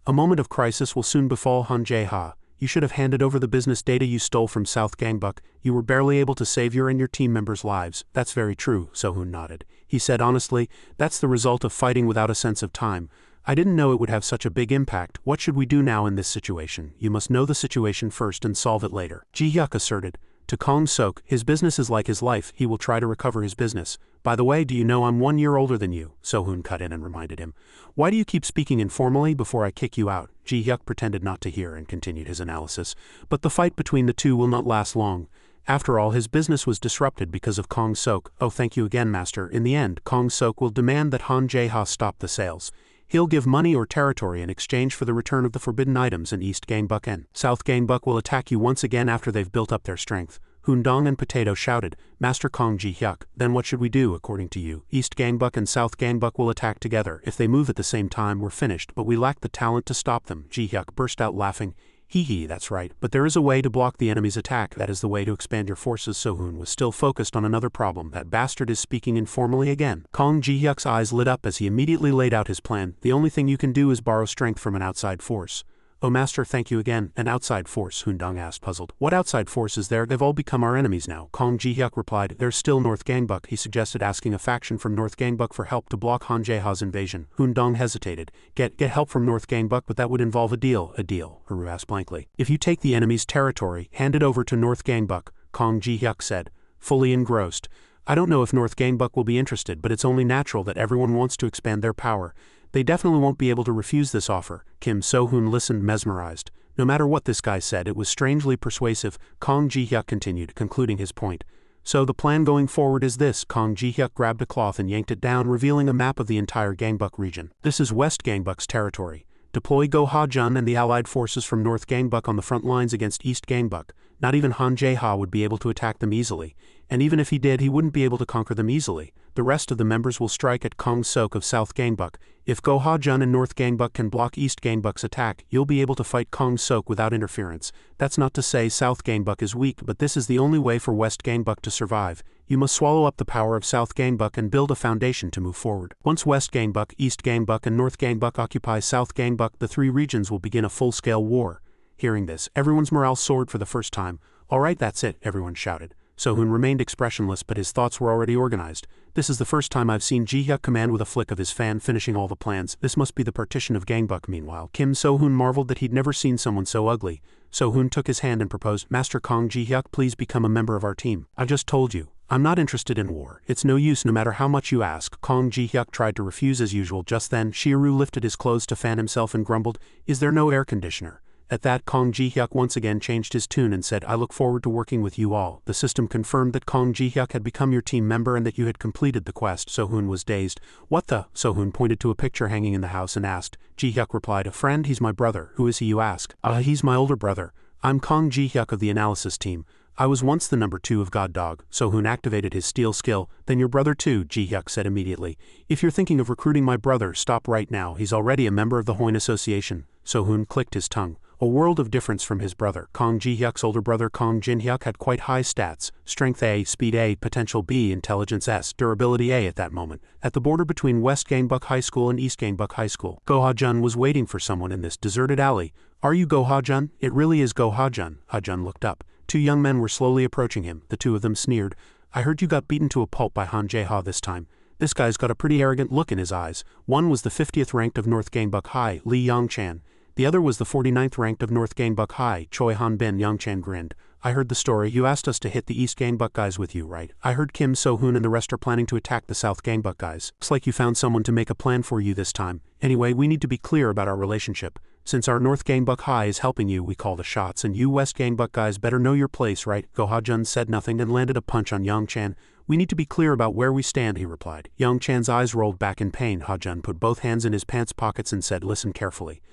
Speaker 1: A moment of crisis will soon befall Han Jae-ha. You should have handed over the business data you stole from South Gangbuck. You were barely able to save your and your team members' lives. That's very true, So-hoon nodded. He said honestly, that's the result of fighting without a sense of time. I didn't know it would have such a big impact. What should we do now in this situation? You must know the situation first and solve it later. Ji-hyuk asserted. To Kong Sok, his business is like his life. He will try to recover his business. By the way, do you know I'm 1 year older than you? So-hoon cut in and reminded him. Why do you keep speaking informally before I kick you out? Ji-hyuk pretended not to hear and continued his analysis. But the fight between the two will not last long. After all, his business was disrupted because of Kong Sok. Oh, thank you again, master. In the end, Kong Sok will demand that Han Jae-ha stop the sales. He'll give money or territory in exchange for the return of the forbidden items, and East Gangbuck and South Gangbuck will attack you once again after they've built up their strength. Hoon-dong and Potato shouted, Master Kong Ji-hyuk, then what should we do according to you? East Gangbuck and South Gangbuck will attack together. If they move at the same time, we're finished, but we lack the talent to stop them. Ji-hyuk burst out laughing. Hee, that's right, but there is a way to block the enemy's attack. That is the way to expand your forces. So-hoon was still focused on another problem. That bastard is speaking informally again. Kong Ji-hyuk's eyes lit up as he immediately laid out his plan. The only thing you can do is borrow strength from an outside force. Oh master, thank you again. An outside force? Hoon-dong asked, puzzled. What outside force is there? They've all become our enemies now. Kong Ji-hyuk replied, there's still North Gangbuck. He suggested asking a faction from North Gangbuck for help to block Han Jae-ha's invasion. Hoon-dong hesitated. Get help from North Gangbuck, but that would involve a deal. A deal? Haru asked blankly. If you take the enemy's territory, hand it over to North Gangbuck, Kong Ji-hyuk said, fully engrossed. I don't know if North Gangbuck will be interested, but it's only natural that everyone wants to expand their power. They definitely won't be able to refuse this offer. Kim So-hoon listened mesmerized. No matter what this guy said, it was strangely persuasive. Kong Ji-hyuk continued, concluding his point. So the plan going forward is this. Kong Ji-hyuk grabbed a cloth and yanked it down, revealing a map of the entire Gangbuck region. This is West Gangbuck's territory. Deploy Go Ha-jun and the allied forces from North Gangbuck on the front lines against East Gangbuck. Not even Han Jae-ha would be able to attack them easily, and even if he did, he wouldn't be able to conquer them easily. The rest of the members will strike at Kong-sok of South Gangbuck. If Go Ha-jun and North Gangbuck can block East Gangbuck's attack, you'll be able to fight Kong-sok without interference. That's not to say South Gangbuck is weak, but this is the only way for West Gangbuck to survive. You must swallow up the power of South Gangbuck and build a foundation to move forward. Once West Gangbuck, East Gangbuck, and North Gangbuck occupy South Gangbuck, the three regions will begin a full-scale war. Hearing this, everyone's morale soared for the first time. "Alright, that's it," everyone shouted. So-hoon remained expressionless, but his thoughts were already organized. "This is the first time I've seen Ji-hyuk command with a flick of his fan, finishing all the plans. This must be the partition of Gangbuck." Meanwhile, Kim So-hoon marveled that he'd never seen someone so ugly. So-hoon took his hand and proposed, "Master Kong Ji-hyuk, please become a member of our team. I just told you, I'm not interested in war. It's no use no matter how much you ask." Kong Ji-hyuk tried to refuse as usual. Just then, Shiryu lifted his clothes to fan himself and grumbled, "Is there no air conditioner?" At that, Kong Ji-hyuk once again changed his tune and said, "I look forward to working with you all." The system confirmed that Kong Ji-hyuk had become your team member and that you had completed the quest. So-hoon was dazed. "What the?" So-hoon pointed to a picture hanging in the house and asked. Ji-hyuk replied, "A friend, he's my brother." "Who is he, you ask?" He's my older brother. I'm Kong Ji-hyuk of the analysis team. I was once the number 2 of God Dog." So-hoon activated his steel skill. "Then your brother too," Ji-hyuk said immediately. "If you're thinking of recruiting my brother, stop right now. He's already a member of the Hoin Association." So-hoon clicked his tongue. A world of difference from his brother. Kong Ji-hyuk's older brother Kong Jin-hyuk had quite high stats, strength A, speed A, potential B, intelligence S, durability A at that moment, at the border between West Gangbuck High School and East Gangbuck High School. Go Ha-jun was waiting for someone in this deserted alley. "Are you Go Ha-jun?" "It really is Go Ha-jun." Ha-jun looked up. 2 young men were slowly approaching him. The 2 of them sneered. "I heard you got beaten to a pulp by Han Jae-ha this time. This guy's got a pretty arrogant look in his eyes." One was the 50th ranked of North Gangbuck High, Lee Yong-chan. The other was the 49th ranked of North Gangbuck High, Choi Han-bin. Yong-chan grinned. "I heard the story. You asked us to hit the East Gangbuck guys with you, right? I heard Kim So-hoon and the rest are planning to attack the South Gangbuck guys. Looks like you found someone to make a plan for you this time. Anyway, we need to be clear about our relationship. Since our North Gangbuck High is helping you, we call the shots, and you West Gangbuck guys better know your place, right?" Go Ha-jun said nothing and landed a punch on Yong-chan. "We need to be clear about where we stand," he replied. Yong-chan's eyes rolled back in pain. Ha-jun put both hands in his pants pockets and said, "Listen carefully."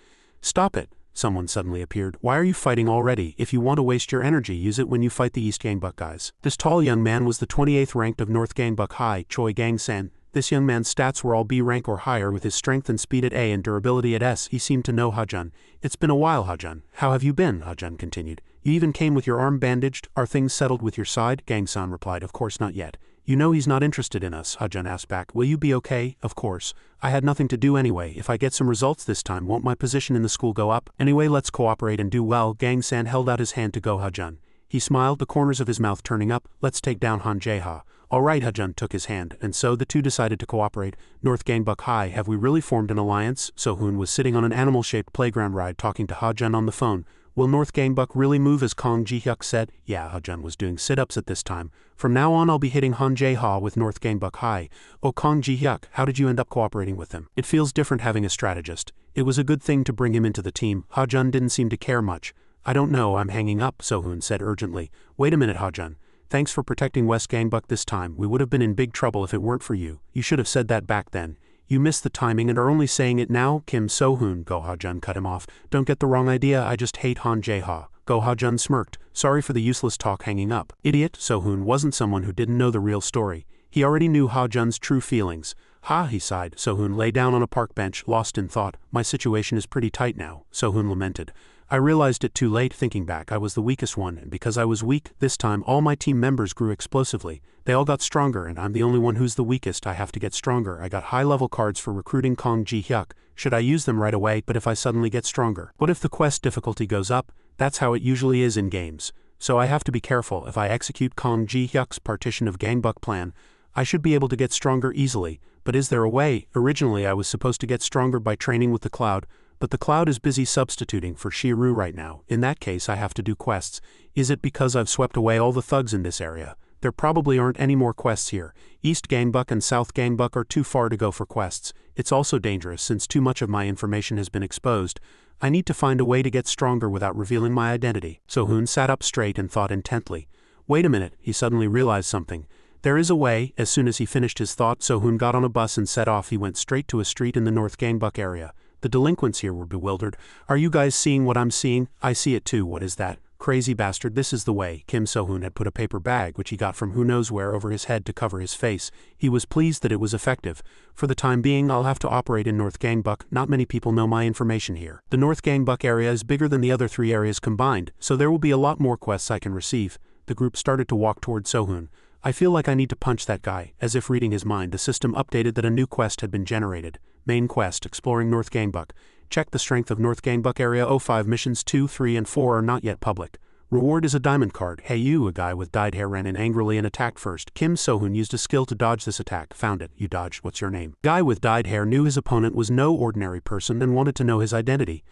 Speaker 1: "Stop it." Someone suddenly appeared. "Why are you fighting already? If you want to waste your energy, use it when you fight the East Gangbuck guys." This tall young man was the 28th ranked of North Gangbuck High, Choi Gang-san. This young man's stats were all B rank or higher, with his strength and speed at A and durability at S. He seemed to know Ha-jun. "It's been a while, Ha-jun. How have you been?" Ha-jun continued. "You even came with your arm bandaged. Are things settled with your side?" Gang-san replied, "Of course not yet." "You know he's not interested in us," Ha-jun asked back. "Will you be okay?" "Of course. I had nothing to do anyway. If I get some results this time, won't my position in the school go up? Anyway, let's cooperate and do well." Gang-san held out his hand to Go Ha-jun. He smiled, the corners of his mouth turning up. "Let's take down Han Jae-ha." "Alright," Ha-jun took his hand, and so the 2 decided to cooperate. "North Gangbuck High, have we really formed an alliance?" So-hoon was sitting on an animal-shaped playground ride talking to Ha-jun on the phone. "Will North Gangbuck really move as Kong Ji-hyuk said?" "Yeah," Ha-jun was doing sit-ups at this time. "From now on I'll be hitting Han Jae-ha with North Gangbuck High." "Oh, Kong Ji-hyuk, how did you end up cooperating with him?" "It feels different having a strategist. It was a good thing to bring him into the team." Ha-jun didn't seem to care much. "I don't know, I'm hanging up," So-hoon said urgently. "Wait a minute, Ha-jun. Thanks for protecting West Gangbuck this time. We would have been in big trouble if it weren't for you. You should have said that back then. You missed the timing and are only saying it now." Kim So-hoon, Go Ha-jun cut him off. "Don't get the wrong idea, I just hate Han Jae-ha." Go Ha-jun smirked. "Sorry for the useless talk, hanging up." Idiot. So-hoon wasn't someone who didn't know the real story. He already knew Ha-jun's true feelings. "Ha," he sighed. So-hoon lay down on a park bench, lost in thought. "My situation is pretty tight now," So-hoon lamented. "I realized it too late. Thinking back, I was the weakest one, and because I was weak, this time all my team members grew explosively. They all got stronger, and I'm the only one who's the weakest. I have to get stronger. I got high-level cards for recruiting Kong Ji-hyuk. Should I use them right away? But if I suddenly get stronger? What if the quest difficulty goes up? That's how it usually is in games. So I have to be careful. If I execute Kong Ji-hyuk's partition of Gangbuck plan, I should be able to get stronger easily. But is there a way? Originally I was supposed to get stronger by training with the Cloud, but the Cloud is busy substituting for Shiryu right now. In that case I have to do quests. Is it because I've swept away all the thugs in this area? There probably aren't any more quests here. East Gangbuck and South Gangbuck are too far to go for quests. It's also dangerous since too much of my information has been exposed. I need to find a way to get stronger without revealing my identity." So-hoon sat up straight and thought intently. Wait a minute, he suddenly realized something. There is a way. As soon as he finished his thought, So-hoon got on a bus and set off. He went straight to a street in the North Gangbuck area. The delinquents here were bewildered. Are you guys seeing what I'm seeing? I see it too, what is that? Crazy bastard, this is the way. Kim So-hoon had put a paper bag, which he got from who knows where, over his head to cover his face. He was pleased that it was effective. For the time being, I'll have to operate in North Gangbuck. Not many people know my information here. The North Gangbuck area is bigger than the other 3 areas combined, so there will be a lot more quests I can receive. The group started to walk toward So-hoon. I feel like I need to punch that guy. As if reading his mind, the system updated that a new quest had been generated. Main quest, exploring North Gangbuck. Check the strength of North Gangbuck Area 05. Missions 2, 3, and 4 are not yet public. Reward is a diamond card. Hey you, a guy with dyed hair ran in angrily and attacked first. Kim So-hoon used a skill to dodge this attack. Found it. You dodged. What's your name? Guy with dyed hair knew his opponent was no ordinary person and wanted to know his identity.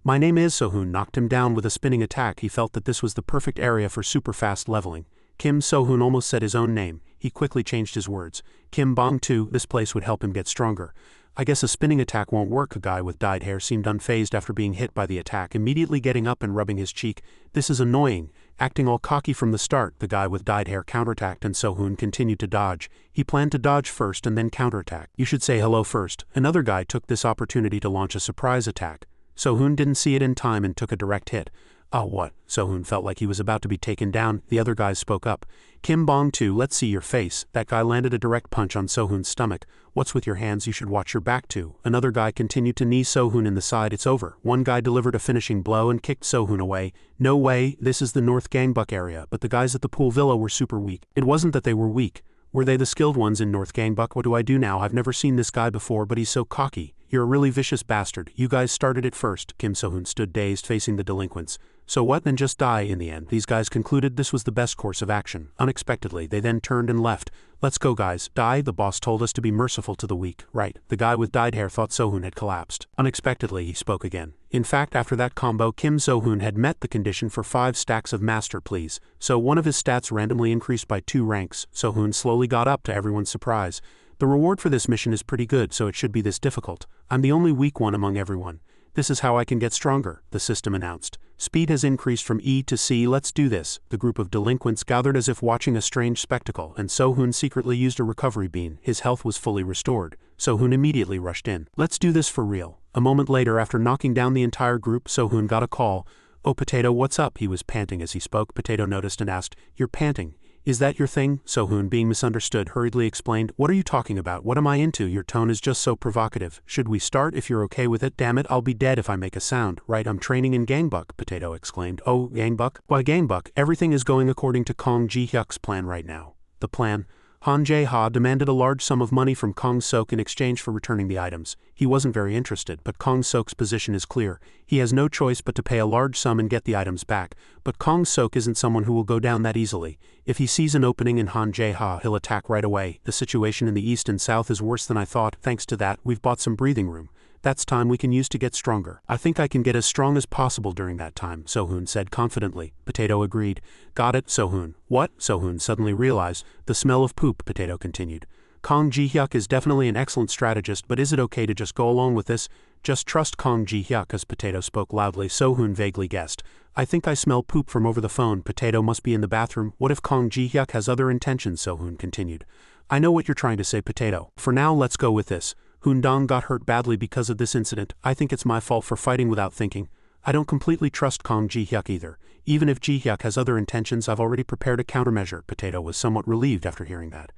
Speaker 1: My name is So-hoon. Knocked him down with a spinning attack. He felt that this was the perfect area for super fast leveling. Kim So-hoon almost said his own name. He quickly changed his words. Kim Bong-2, this place would help him get stronger. I guess a spinning attack won't work. A guy with dyed hair seemed unfazed after being hit by the attack, immediately getting up and rubbing his cheek. This is annoying. Acting all cocky from the start, the guy with dyed hair counterattacked and So-hoon continued to dodge. He planned to dodge first and then counterattack. You should say hello first. Another guy took this opportunity to launch a surprise attack. So-hoon didn't see it in time and took a direct hit. Oh what? So-hoon felt like he was about to be taken down. The other guys spoke up. Kim Bong-2, let's see your face. That guy landed a direct punch on So-hoon's stomach. What's with your hands? You should watch your back too. Another guy continued to knee So-hoon in the side. It's over. One guy delivered a finishing blow and kicked So-hoon away. No way, this is the North Gangbuck area, but the guys at the pool villa were super weak. It wasn't that they were weak. Were they the skilled ones in North Gangbuck? What do I do now? I've never seen this guy before, but he's so cocky. You're a really vicious bastard. You guys started it first. Kim So-hoon stood dazed, facing the delinquents. So what? Then just die in the end. These guys concluded this was the best course of action. Unexpectedly, they then turned and left. Let's go guys. Die? The boss told us to be merciful to the weak. Right. The guy with dyed hair thought So-hoon had collapsed. Unexpectedly, he spoke again. In fact, after that combo, Kim So-hoon had met the condition for 5 stacks of master please. So one of his stats randomly increased by 2 ranks. So-hoon slowly got up to everyone's surprise. The reward for this mission is pretty good, so it should be this difficult. I'm the only weak one among everyone. This is how I can get stronger, the system announced. Speed has increased from E to C. Let's do this. The group of delinquents gathered as if watching a strange spectacle, and So-hoon secretly used a recovery bean. His health was fully restored. So-hoon immediately rushed in. Let's do this for real. A moment later, after knocking down the entire group, So-hoon got a call. Oh Potato, what's up? He was panting as he spoke. Potato noticed and asked, You're panting. Is that your thing? So-hoon, being misunderstood, hurriedly explained, What are you talking about? What am I into? Your tone is just so provocative. Should we start if you're okay with it? Damn it, I'll be dead if I make a sound. Right, I'm training in Gangbuck, Potato exclaimed. Oh, Gangbuck? Why Gangbuck? Everything is going according to Kong Ji-hyuk's plan right now. The plan? Han Jae-ha demanded a large sum of money from Kong Sok in exchange for returning the items. He wasn't very interested, but Kong Sok's position is clear. He has no choice but to pay a large sum and get the items back. But Kong Sok isn't someone who will go down that easily. If he sees an opening in Han Jae-ha, he'll attack right away. The situation in the east and south is worse than I thought. Thanks to that, we've bought some breathing room. That's time we can use to get stronger. I think I can get as strong as possible during that time, So-hoon said confidently. Potato agreed. Got it, So-hoon. What? So-hoon suddenly realized. The smell of poop, Potato continued. Kong Ji-hyuk is definitely an excellent strategist, but is it okay to just go along with this? Just trust Kong Ji-hyuk. As Potato spoke loudly, So-hoon vaguely guessed. I think I smell poop from over the phone. Potato must be in the bathroom. What if Kong Ji-hyuk has other intentions? So-hoon continued. I know what you're trying to say, Potato. For now, let's go with this. Hoon-dong got hurt badly because of this incident. I think it's my fault for fighting without thinking. I don't completely trust Kong Ji-hyuk either. Even if Ji-hyuk has other intentions, I've already prepared a countermeasure. Potato was somewhat relieved after hearing that.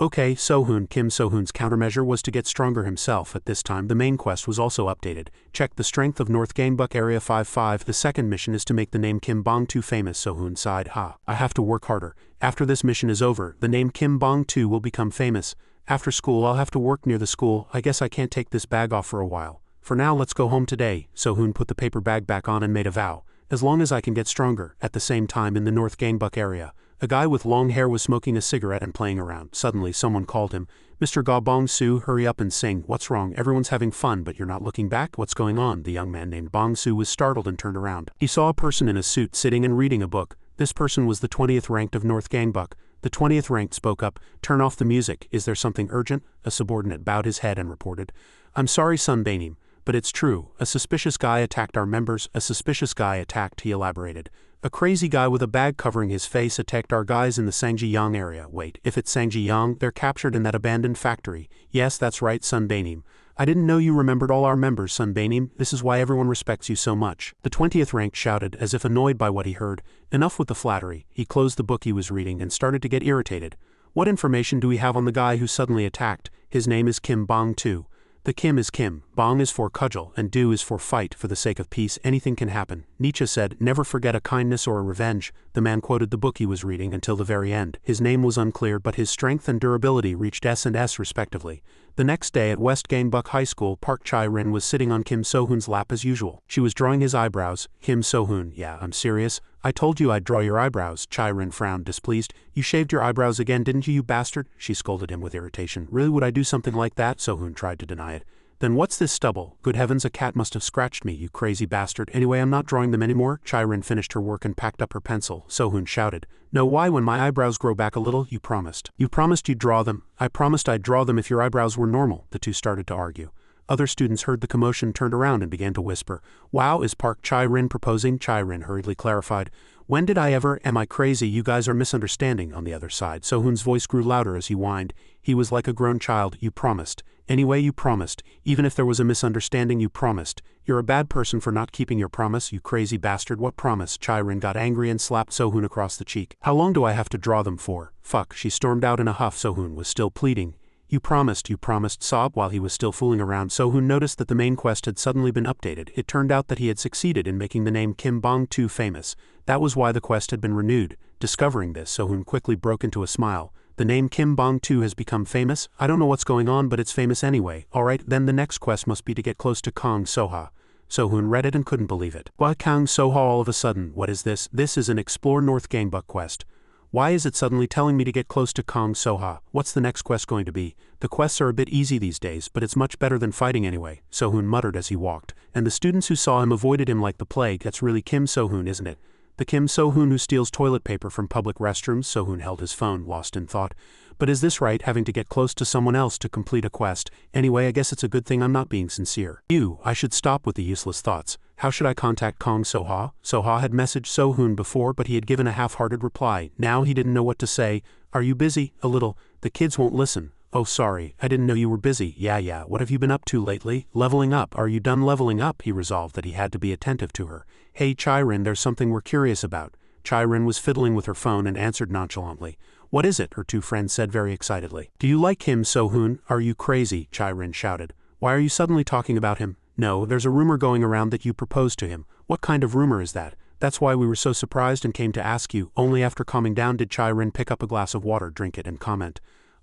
Speaker 1: Okay, So-hoon. Kim So-hoon's countermeasure was to get stronger himself. At this time, the main quest was also updated. Check the strength of North Gangbuck Area 55. The second mission is to make the name Kim Bong-2 famous. So-hoon sighed. I have to work harder. After this mission is over, the name Kim Bong-2 will become famous. After school, I'll have to work near the school. I guess I can't take this bag off for a while. For now, let's go home today. So-hoon put the paper bag back on and made a vow. As long as I can get stronger. At the same time, in the North Gangbuck area, a guy with long hair was smoking a cigarette and playing around. Suddenly, someone called him. Mr. Ga Bong-soo, hurry up and sing. What's wrong? Everyone's having fun, but you're not looking back? What's going on? The young man named Bong-soo was startled and turned around. He saw a person in a suit sitting and reading a book. This person was the 20th ranked of North Gangbuck. The 20th ranked spoke up. Turn off the music. Is there something urgent? A subordinate bowed his head and reported. I'm sorry, Sun Banim, but it's true. A suspicious guy attacked our members. A suspicious guy attacked, he elaborated. A crazy guy with a bag covering his face attacked our guys in the Sangjiyang area. Wait, if it's Sangjiyang, they're captured in that abandoned factory. Yes, that's right, Sun Banim. I didn't know you remembered all our members, Sunbanim. This is why everyone respects you so much. The 20th rank shouted, as if annoyed by what he heard. Enough with the flattery. He closed the book he was reading and started to get irritated. What information do we have on the guy who suddenly attacked? His name is Kim Bong-2. The Kim is Kim, Bong is for cudgel, and Do is for fight. For the sake of peace, anything can happen. Nietzsche said, never forget a kindness or a revenge. The man quoted the book he was reading until the very end. His name was unclear, but his strength and durability reached S and S respectively. The next day at West Gangbuck High School, Park Chae-rin was sitting on Kim So-hoon's lap as usual. She was drawing his eyebrows. Kim So-hoon, yeah, I'm serious. I told you I'd draw your eyebrows. Chae-rin frowned, displeased. You shaved your eyebrows again, didn't you bastard? She scolded him with irritation. Really, would I do something like that? So-hoon tried to deny it. Then what's this stubble? Good heavens, a cat must have scratched me, you crazy bastard. Anyway, I'm not drawing them anymore. Chae-rin finished her work and packed up her pencil. So-hoon shouted. No, why? When my eyebrows grow back a little, you promised. You promised you'd draw them. I promised I'd draw them if your eyebrows were normal. The two started to argue. Other students heard the commotion, turned around and began to whisper. Wow, is Park Chae-rin proposing? Chae-rin hurriedly clarified. When did I ever? Am I crazy? You guys are misunderstanding. On the other side, So-hoon's voice grew louder as he whined. He was like a grown child. You promised. Anyway, you promised. Even if there was a misunderstanding, you promised. You're a bad person for not keeping your promise, you crazy bastard. What promise? Chae-rin got angry and slapped So-hoon across the cheek. How long do I have to draw them for? Fuck, she stormed out in a huff. So-hoon was still pleading. You promised, sob. While he was still fooling around, So-hoon noticed that the main quest had suddenly been updated. It turned out that he had succeeded in making the name Kim Bong-2 famous. That was why the quest had been renewed. Discovering this, So-hoon quickly broke into a smile. The name Kim Bong-2 has become famous? I don't know what's going on, but it's famous anyway. Alright, then the next quest must be to get close to Kang So-ha. So-hoon read it and couldn't believe it. Why Kang So-ha all of a sudden? What is this? This is an Explore North Gangbuck quest. Why is it suddenly telling me to get close to Kang So-ha? What's the next quest going to be? The quests are a bit easy these days, but it's much better than fighting anyway, So-hoon muttered as he walked. And the students who saw him avoided him like the plague. That's really Kim So-hoon, isn't it? The Kim So-hoon who steals toilet paper from public restrooms? So-hoon held his phone, lost in thought. But is this right, having to get close to someone else to complete a quest? Anyway, I guess it's a good thing I'm not being sincere. I should stop with the useless thoughts. How should I contact Kang So-ha? So-ha had messaged So-hoon before, but he had given a half-hearted reply. Now he didn't know what to say. Are you busy? A little. The kids won't listen. Oh, sorry, I didn't know you were busy. Yeah, what have you been up to lately? Leveling up. Are you done leveling up? He resolved that he had to be attentive to her. Hey, Chae-rin, there's something we're curious about. Chae-rin was fiddling with her phone and answered nonchalantly. What is it? Her two friends said very excitedly. Do you like him, So-hoon? Are you crazy? Chae-rin shouted. Why are you suddenly talking about him? No, there's a rumor going around that you proposed to him. What kind of rumor is that? That's why we were so surprised and came to ask you. Only after calming down did Chae-rin pick up a glass of water, drink it, and comment.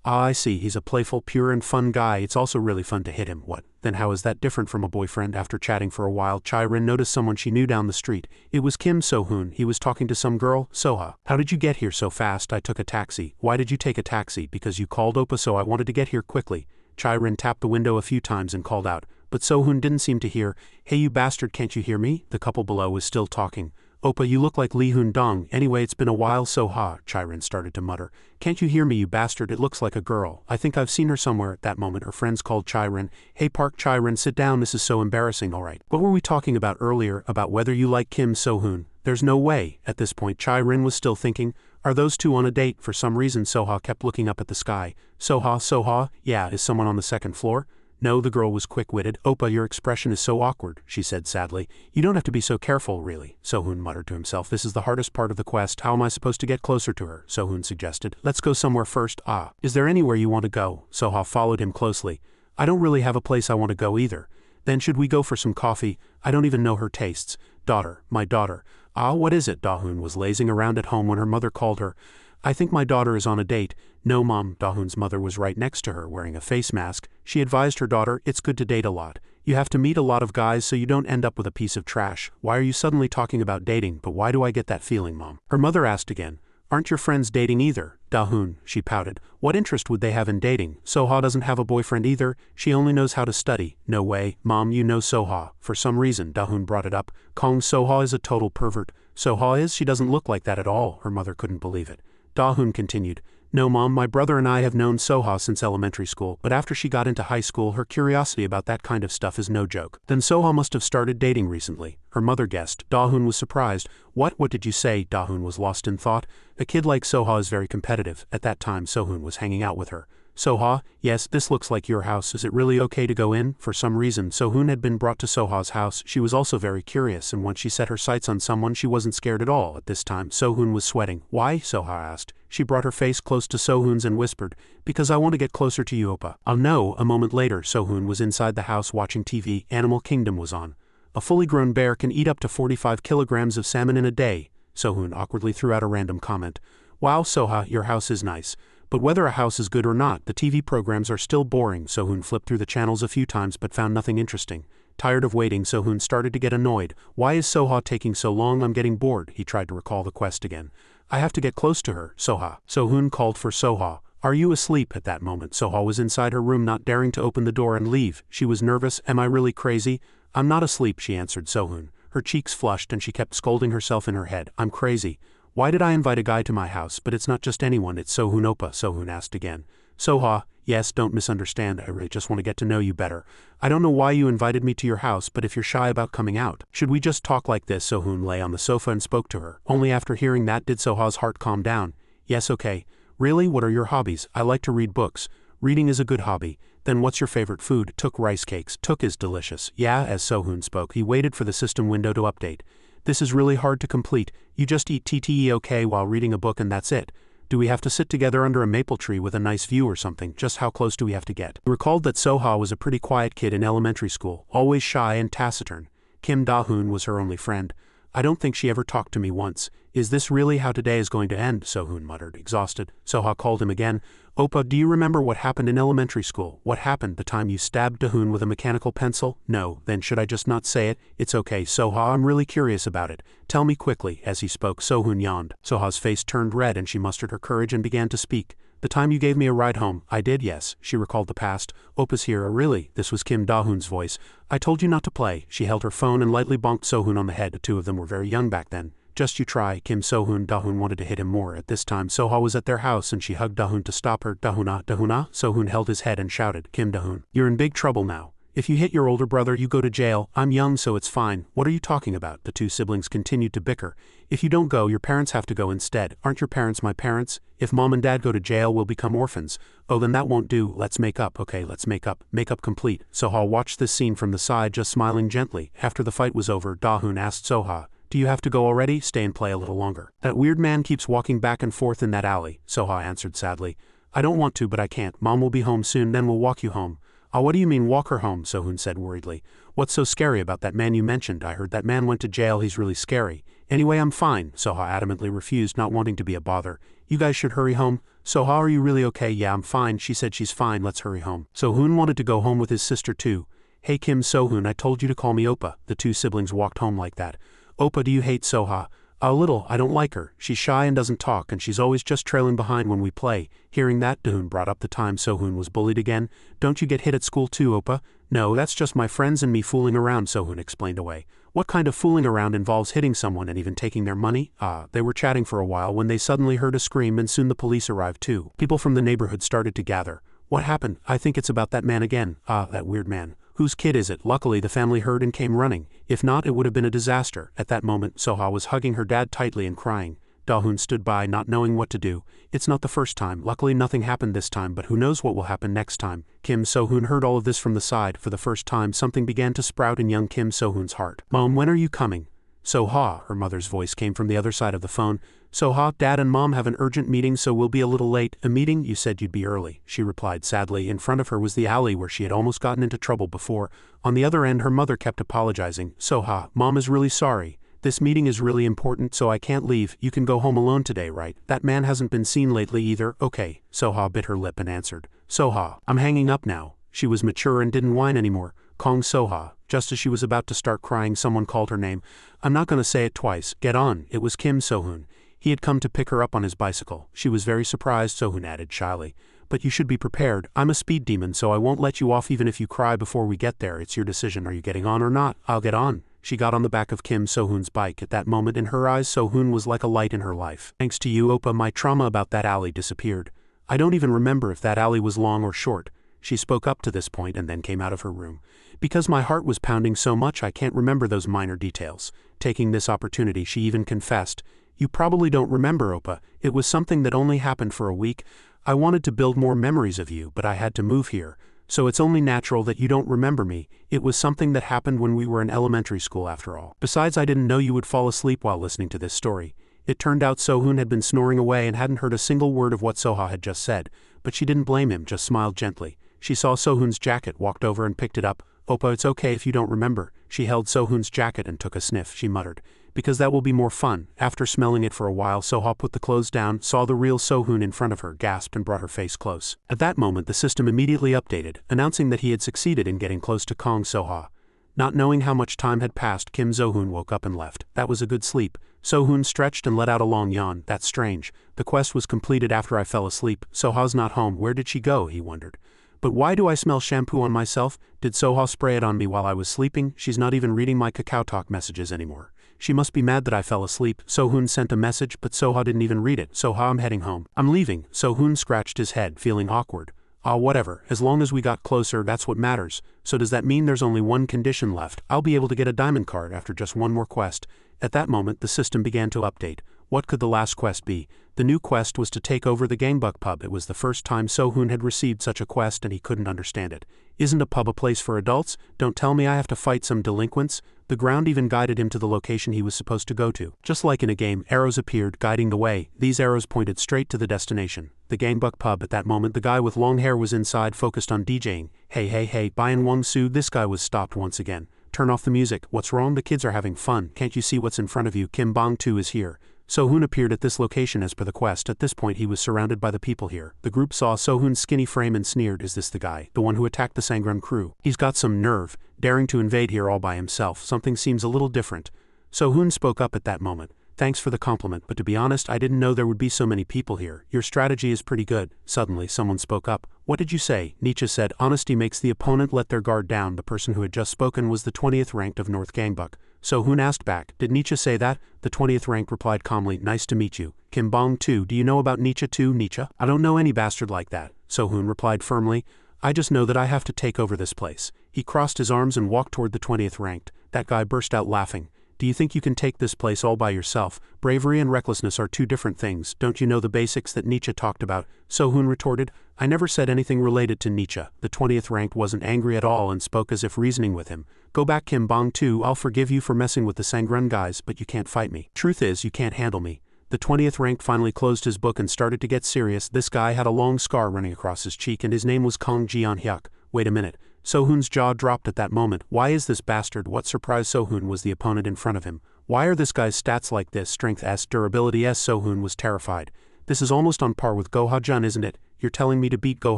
Speaker 1: Ah, I see, he's a playful, pure and fun guy. It's also really fun to hit him. What? Then how is that different from a boyfriend? After chatting for a while, Chae-rin noticed someone she knew down the street. It was Kim So-hoon. He was talking to some girl, So-ha. How did you get here so fast? I took a taxi. Why did you take a taxi? Because you called Oppa, so I wanted to get here quickly. Chae-rin tapped the window a few times and called out. But So-hoon didn't seem to hear. Hey, you bastard, can't you hear me? The couple below was still talking. Oppa, you look like Lee Hoon-dong. Anyway, it's been a while. So-ha, Chae-rin started to mutter. Can't you hear me, you bastard? It looks like a girl. I think I've seen her somewhere. At that moment, her friends called Chae-rin. Hey, Park Chae-rin, sit down. This is so embarrassing. Alright. What were we talking about earlier? About whether you like Kim So-hoon? There's no way. At this point, Chae-rin was still thinking. Are those two on a date? For some reason, So-ha kept looking up at the sky. So-ha, yeah, is someone on the second floor? No, the girl was quick-witted. Oppa, your expression is so awkward, she said sadly. You don't have to be so careful, really. So-hoon muttered to himself. This is the hardest part of the quest. How am I supposed to get closer to her? So-hoon suggested. Let's go somewhere first. Ah, is there anywhere you want to go? So-ha followed him closely. I don't really have a place I want to go either. Then should we go for some coffee? I don't even know her tastes. Daughter, my daughter. Ah, what is it? Da-hoon was lazing around at home when her mother called her. I think my daughter is on a date. No, Mom. Da-hoon's mother was right next to her, wearing a face mask. She advised her daughter, it's good to date a lot. You have to meet a lot of guys so you don't end up with a piece of trash. Why are you suddenly talking about dating? But why do I get that feeling, Mom? Her mother asked again. Aren't your friends dating either? Da-hoon, she pouted. What interest would they have in dating? So-ha doesn't have a boyfriend either. She only knows how to study. No way. Mom, you know So-ha. For some reason, Da-hoon brought it up. Kang So-ha is a total pervert. So-ha is? She doesn't look like that at all. Her mother couldn't believe it. Da-hoon continued. No, Mom, my brother and I have known So-ha since elementary school, but after she got into high school, her curiosity about that kind of stuff is no joke. Then So-ha must have started dating recently. Her mother guessed. Da-hoon was surprised. What did you say? Da-hoon was lost in thought. A kid like So-ha is very competitive. At that time, So-hoon was hanging out with her. Soha, yes, this looks like your house. Is it really okay to go in? For some reason, Sohoon had been brought to Soha's house. She was also very curious, and once she set her sights on someone, she wasn't scared at all. At this time, Sohoon was sweating. Why? Soha asked. She brought her face close to Sohoon's and whispered, because I want to get closer to you, Oppa. Oh no. A moment later, Sohoon was inside the house watching TV. Animal Kingdom was on. A fully grown bear can eat up to 45 kilograms of salmon in a day. Sohoon awkwardly threw out a random comment. Wow, Soha, your house is nice. But whether a house is good or not, the TV programs are still boring. Sohoon flipped through the channels a few times but found nothing interesting. Tired of waiting, Sohoon started to get annoyed. Why is Soha taking so long? I'm getting bored. He tried to recall the quest again. I have to get close to her, Soha. Sohoon called for Soha. Are you asleep? At that moment, Soha was inside her room, not daring to open the door and leave. She was nervous. Am I really crazy? I'm not asleep, she answered Sohoon. Her cheeks flushed and she kept scolding herself in her head. I'm crazy. Why did I invite a guy to my house? But it's not just anyone, it's Sohoon. Oppa, Sohoon asked again. Soha, yes, don't misunderstand, I really just want to get to know you better. I don't know why you invited me to your house, but if you're shy about coming out, should we just talk like this? Sohoon lay on the sofa and spoke to her. Only after hearing that did Soha's heart calm down. Yes, okay. Really, what are your hobbies? I like to read books. Reading is a good hobby. Then what's your favorite food? Took rice cakes. Took is delicious. Yeah, as Sohoon spoke, he waited for the system window to update. This is really hard to complete. You just eat TTEOK while reading a book and that's it. Do we have to sit together under a maple tree with a nice view or something? Just how close do we have to get? He recalled that Soha was a pretty quiet kid in elementary school, always shy and taciturn. Kim Da-hoon was her only friend. I don't think she ever talked to me once. Is this really how today is going to end? Sohoon muttered, exhausted. Soha called him again. Oppa, do you remember what happened in elementary school? What happened the time you stabbed Da-hoon with a mechanical pencil? No, then should I just not say it? It's okay, Soha, I'm really curious about it. Tell me quickly. As he spoke, Sohoon yawned. Soha's face turned red and she mustered her courage and began to speak. The time you gave me a ride home, I did, yes. She recalled the past. Oppa's here, really? This was Kim Da-hoon's voice. I told you not to play. She held her phone and lightly bonked Sohoon on the head. The two of them were very young back then. Just you try. Kim Sohoon. Da-hoon wanted to hit him more. At this time, Soha was at their house and she hugged Da-hoon to stop her. Da-hoona, Da-hoona? Sohoon held his head and shouted. Kim Da-hoon, you're in big trouble now. If you hit your older brother, you go to jail. I'm young, so it's fine. What are you talking about? The two siblings continued to bicker. If you don't go, your parents have to go instead. Aren't your parents my parents? If mom and dad go to jail, we'll become orphans. Oh, then that won't do. Let's make up. Okay, let's make up. Make up complete. Soha watched this scene from the side, just smiling gently. After the fight was over, Da-hoon asked Soha, do you have to go already? Stay and play a little longer. That weird man keeps walking back and forth in that alley, Soha answered sadly. I don't want to, but I can't. Mom will be home soon, then we'll walk you home. Ah, what do you mean walk her home? Sohoon said worriedly. What's so scary about that man you mentioned? I heard that man went to jail. He's really scary. Anyway, I'm fine. Soha adamantly refused, not wanting to be a bother. You guys should hurry home. Soha, are you really okay? Yeah, I'm fine. She said she's fine. Let's hurry home. Sohoon wanted to go home with his sister too. Hey Kim Sohoon, I told you to call me Oppa. The two siblings walked home like that. Oppa, do you hate Soha? A little. I don't like her. She's shy and doesn't talk, and she's always just trailing behind when we play. Hearing that, Da-hoon brought up the time Sohoon was bullied again. Don't you get hit at school too, Oppa? No, that's just my friends and me fooling around, Sohoon explained away. What kind of fooling around involves hitting someone and even taking their money? They were chatting for a while when they suddenly heard a scream and soon the police arrived too. People from the neighborhood started to gather. What happened? I think it's about that man again. That weird man. Whose kid is it? Luckily the family heard and came running. If not, it would have been a disaster. At that moment, Soha was hugging her dad tightly and crying. Da-hoon stood by, not knowing what to do. It's not the first time. Luckily nothing happened this time, but who knows what will happen next time. Kim Sohoon heard all of this from the side. For the first time, something began to sprout in young Kim Sohoon's heart. Mom, when are you coming? Soha, her mother's voice came from the other side of the phone. Soha, Dad and Mom have an urgent meeting, so we'll be a little late. A meeting? You said you'd be early, she replied sadly. In front of her was the alley where she had almost gotten into trouble before. On the other end, her mother kept apologizing. Soha, Mom is really sorry. This meeting is really important, so I can't leave. You can go home alone today, right? That man hasn't been seen lately either. Okay. Soha bit her lip and answered. Soha, I'm hanging up now. She was mature and didn't whine anymore. Kong Soha. Just as she was about to start crying, someone called her name. I'm not going to say it twice. Get on. It was Kim Sohoon. He had come to pick her up on his bicycle. She was very surprised, Sohoon added shyly. But you should be prepared. I'm a speed demon, so I won't let you off even if you cry before we get there. It's your decision. Are you getting on or not? I'll get on. She got on the back of Kim Sohoon's bike. At that moment, in her eyes, Sohoon was like a light in her life. Thanks to you, Oppa, my trauma about that alley disappeared. I don't even remember if that alley was long or short. She spoke up to this point and then came out of her room. Because my heart was pounding so much, I can't remember those minor details. Taking this opportunity, she even confessed, You probably don't remember, Oppa. It was something that only happened for a week. I wanted to build more memories of you, but I had to move here. So it's only natural that you don't remember me. It was something that happened when we were in elementary school after all. Besides, I didn't know you would fall asleep while listening to this story. It turned out Sohun had been snoring away and hadn't heard a single word of what Soha had just said, but she didn't blame him, just smiled gently. She saw Sohun's jacket, walked over and picked it up. Oppa, it's okay if you don't remember. She held Sohun's jacket and took a sniff, she muttered. Because that will be more fun. After smelling it for a while, Soha put the clothes down, saw the real Sohun in front of her, gasped and brought her face close. At that moment the system immediately updated, announcing that he had succeeded in getting close to Kong Soha. Not knowing how much time had passed, Kim Sohun woke up and left. That was a good sleep. Sohun stretched and let out a long yawn. That's strange. The quest was completed after I fell asleep. Soha's not home. Where did she go? He wondered. But why do I smell shampoo on myself? Did Soha spray it on me while I was sleeping? She's not even reading my Kakao Talk messages anymore. She must be mad that I fell asleep. Sohun sent a message, but Soha didn't even read it. Soha, I'm heading home. I'm leaving. Sohun scratched his head, feeling awkward. Whatever. As long as we got closer, that's what matters. So does that mean there's only one condition left? I'll be able to get a diamond card after just one more quest. At that moment, the system began to update. What could the last quest be? The new quest was to take over the Gangbuck pub. It was the first time Sohun had received such a quest and he couldn't understand it. Isn't a pub a place for adults? Don't tell me I have to fight some delinquents. The ground even guided him to the location he was supposed to go to. Just like in a game, arrows appeared, guiding the way. These arrows pointed straight to the destination. The Gangbuck pub. At that moment, the guy with long hair was inside, focused on DJing. Hey, Bayan Wong Su. This guy was stopped once again. Turn off the music. What's wrong? The kids are having fun. Can't you see what's in front of you? Kim Bong Tu is here. Sohun appeared at this location as per the quest. At this point he was surrounded by the people here. The group saw Sohun's skinny frame and sneered, is this the guy? The one who attacked the Sangren crew? He's got some nerve, daring to invade here all by himself. Something seems a little different. Sohun spoke up at that moment. Thanks for the compliment, but to be honest, I didn't know there would be so many people here. Your strategy is pretty good. Suddenly someone spoke up. What did you say? Nietzsche said, honesty makes the opponent let their guard down. The person who had just spoken was the 20th ranked of North Gangbuck. Sohun asked back, did Nietzsche say that? The 20th ranked replied calmly, nice to meet you. Kim Bong Tu, do you know about Nietzsche too, Nietzsche? I don't know any bastard like that. Sohun replied firmly, I just know that I have to take over this place. He crossed his arms and walked toward the 20th ranked. That guy burst out laughing. Do you think you can take this place all by yourself? Bravery and recklessness are two different things. Don't you know the basics that Nietzsche talked about? Sohun retorted, I never said anything related to Nietzsche. The 20th ranked wasn't angry at all and spoke as if reasoning with him. Go back, Kim Bong Tu. I'll forgive you for messing with the Sangren guys, but you can't fight me. Truth is, you can't handle me. The 20th ranked finally closed his book and started to get serious. This guy had a long scar running across his cheek and his name was Kong Jian Hyuk. Wait a minute. Sohun's jaw dropped at that moment. Why is this bastard? What surprised Sohun was the opponent in front of him. Why are this guy's stats like this? Strength S, durability S. Sohun was terrified. This is almost on par with Go Ha-jun, isn't it? You're telling me to beat Go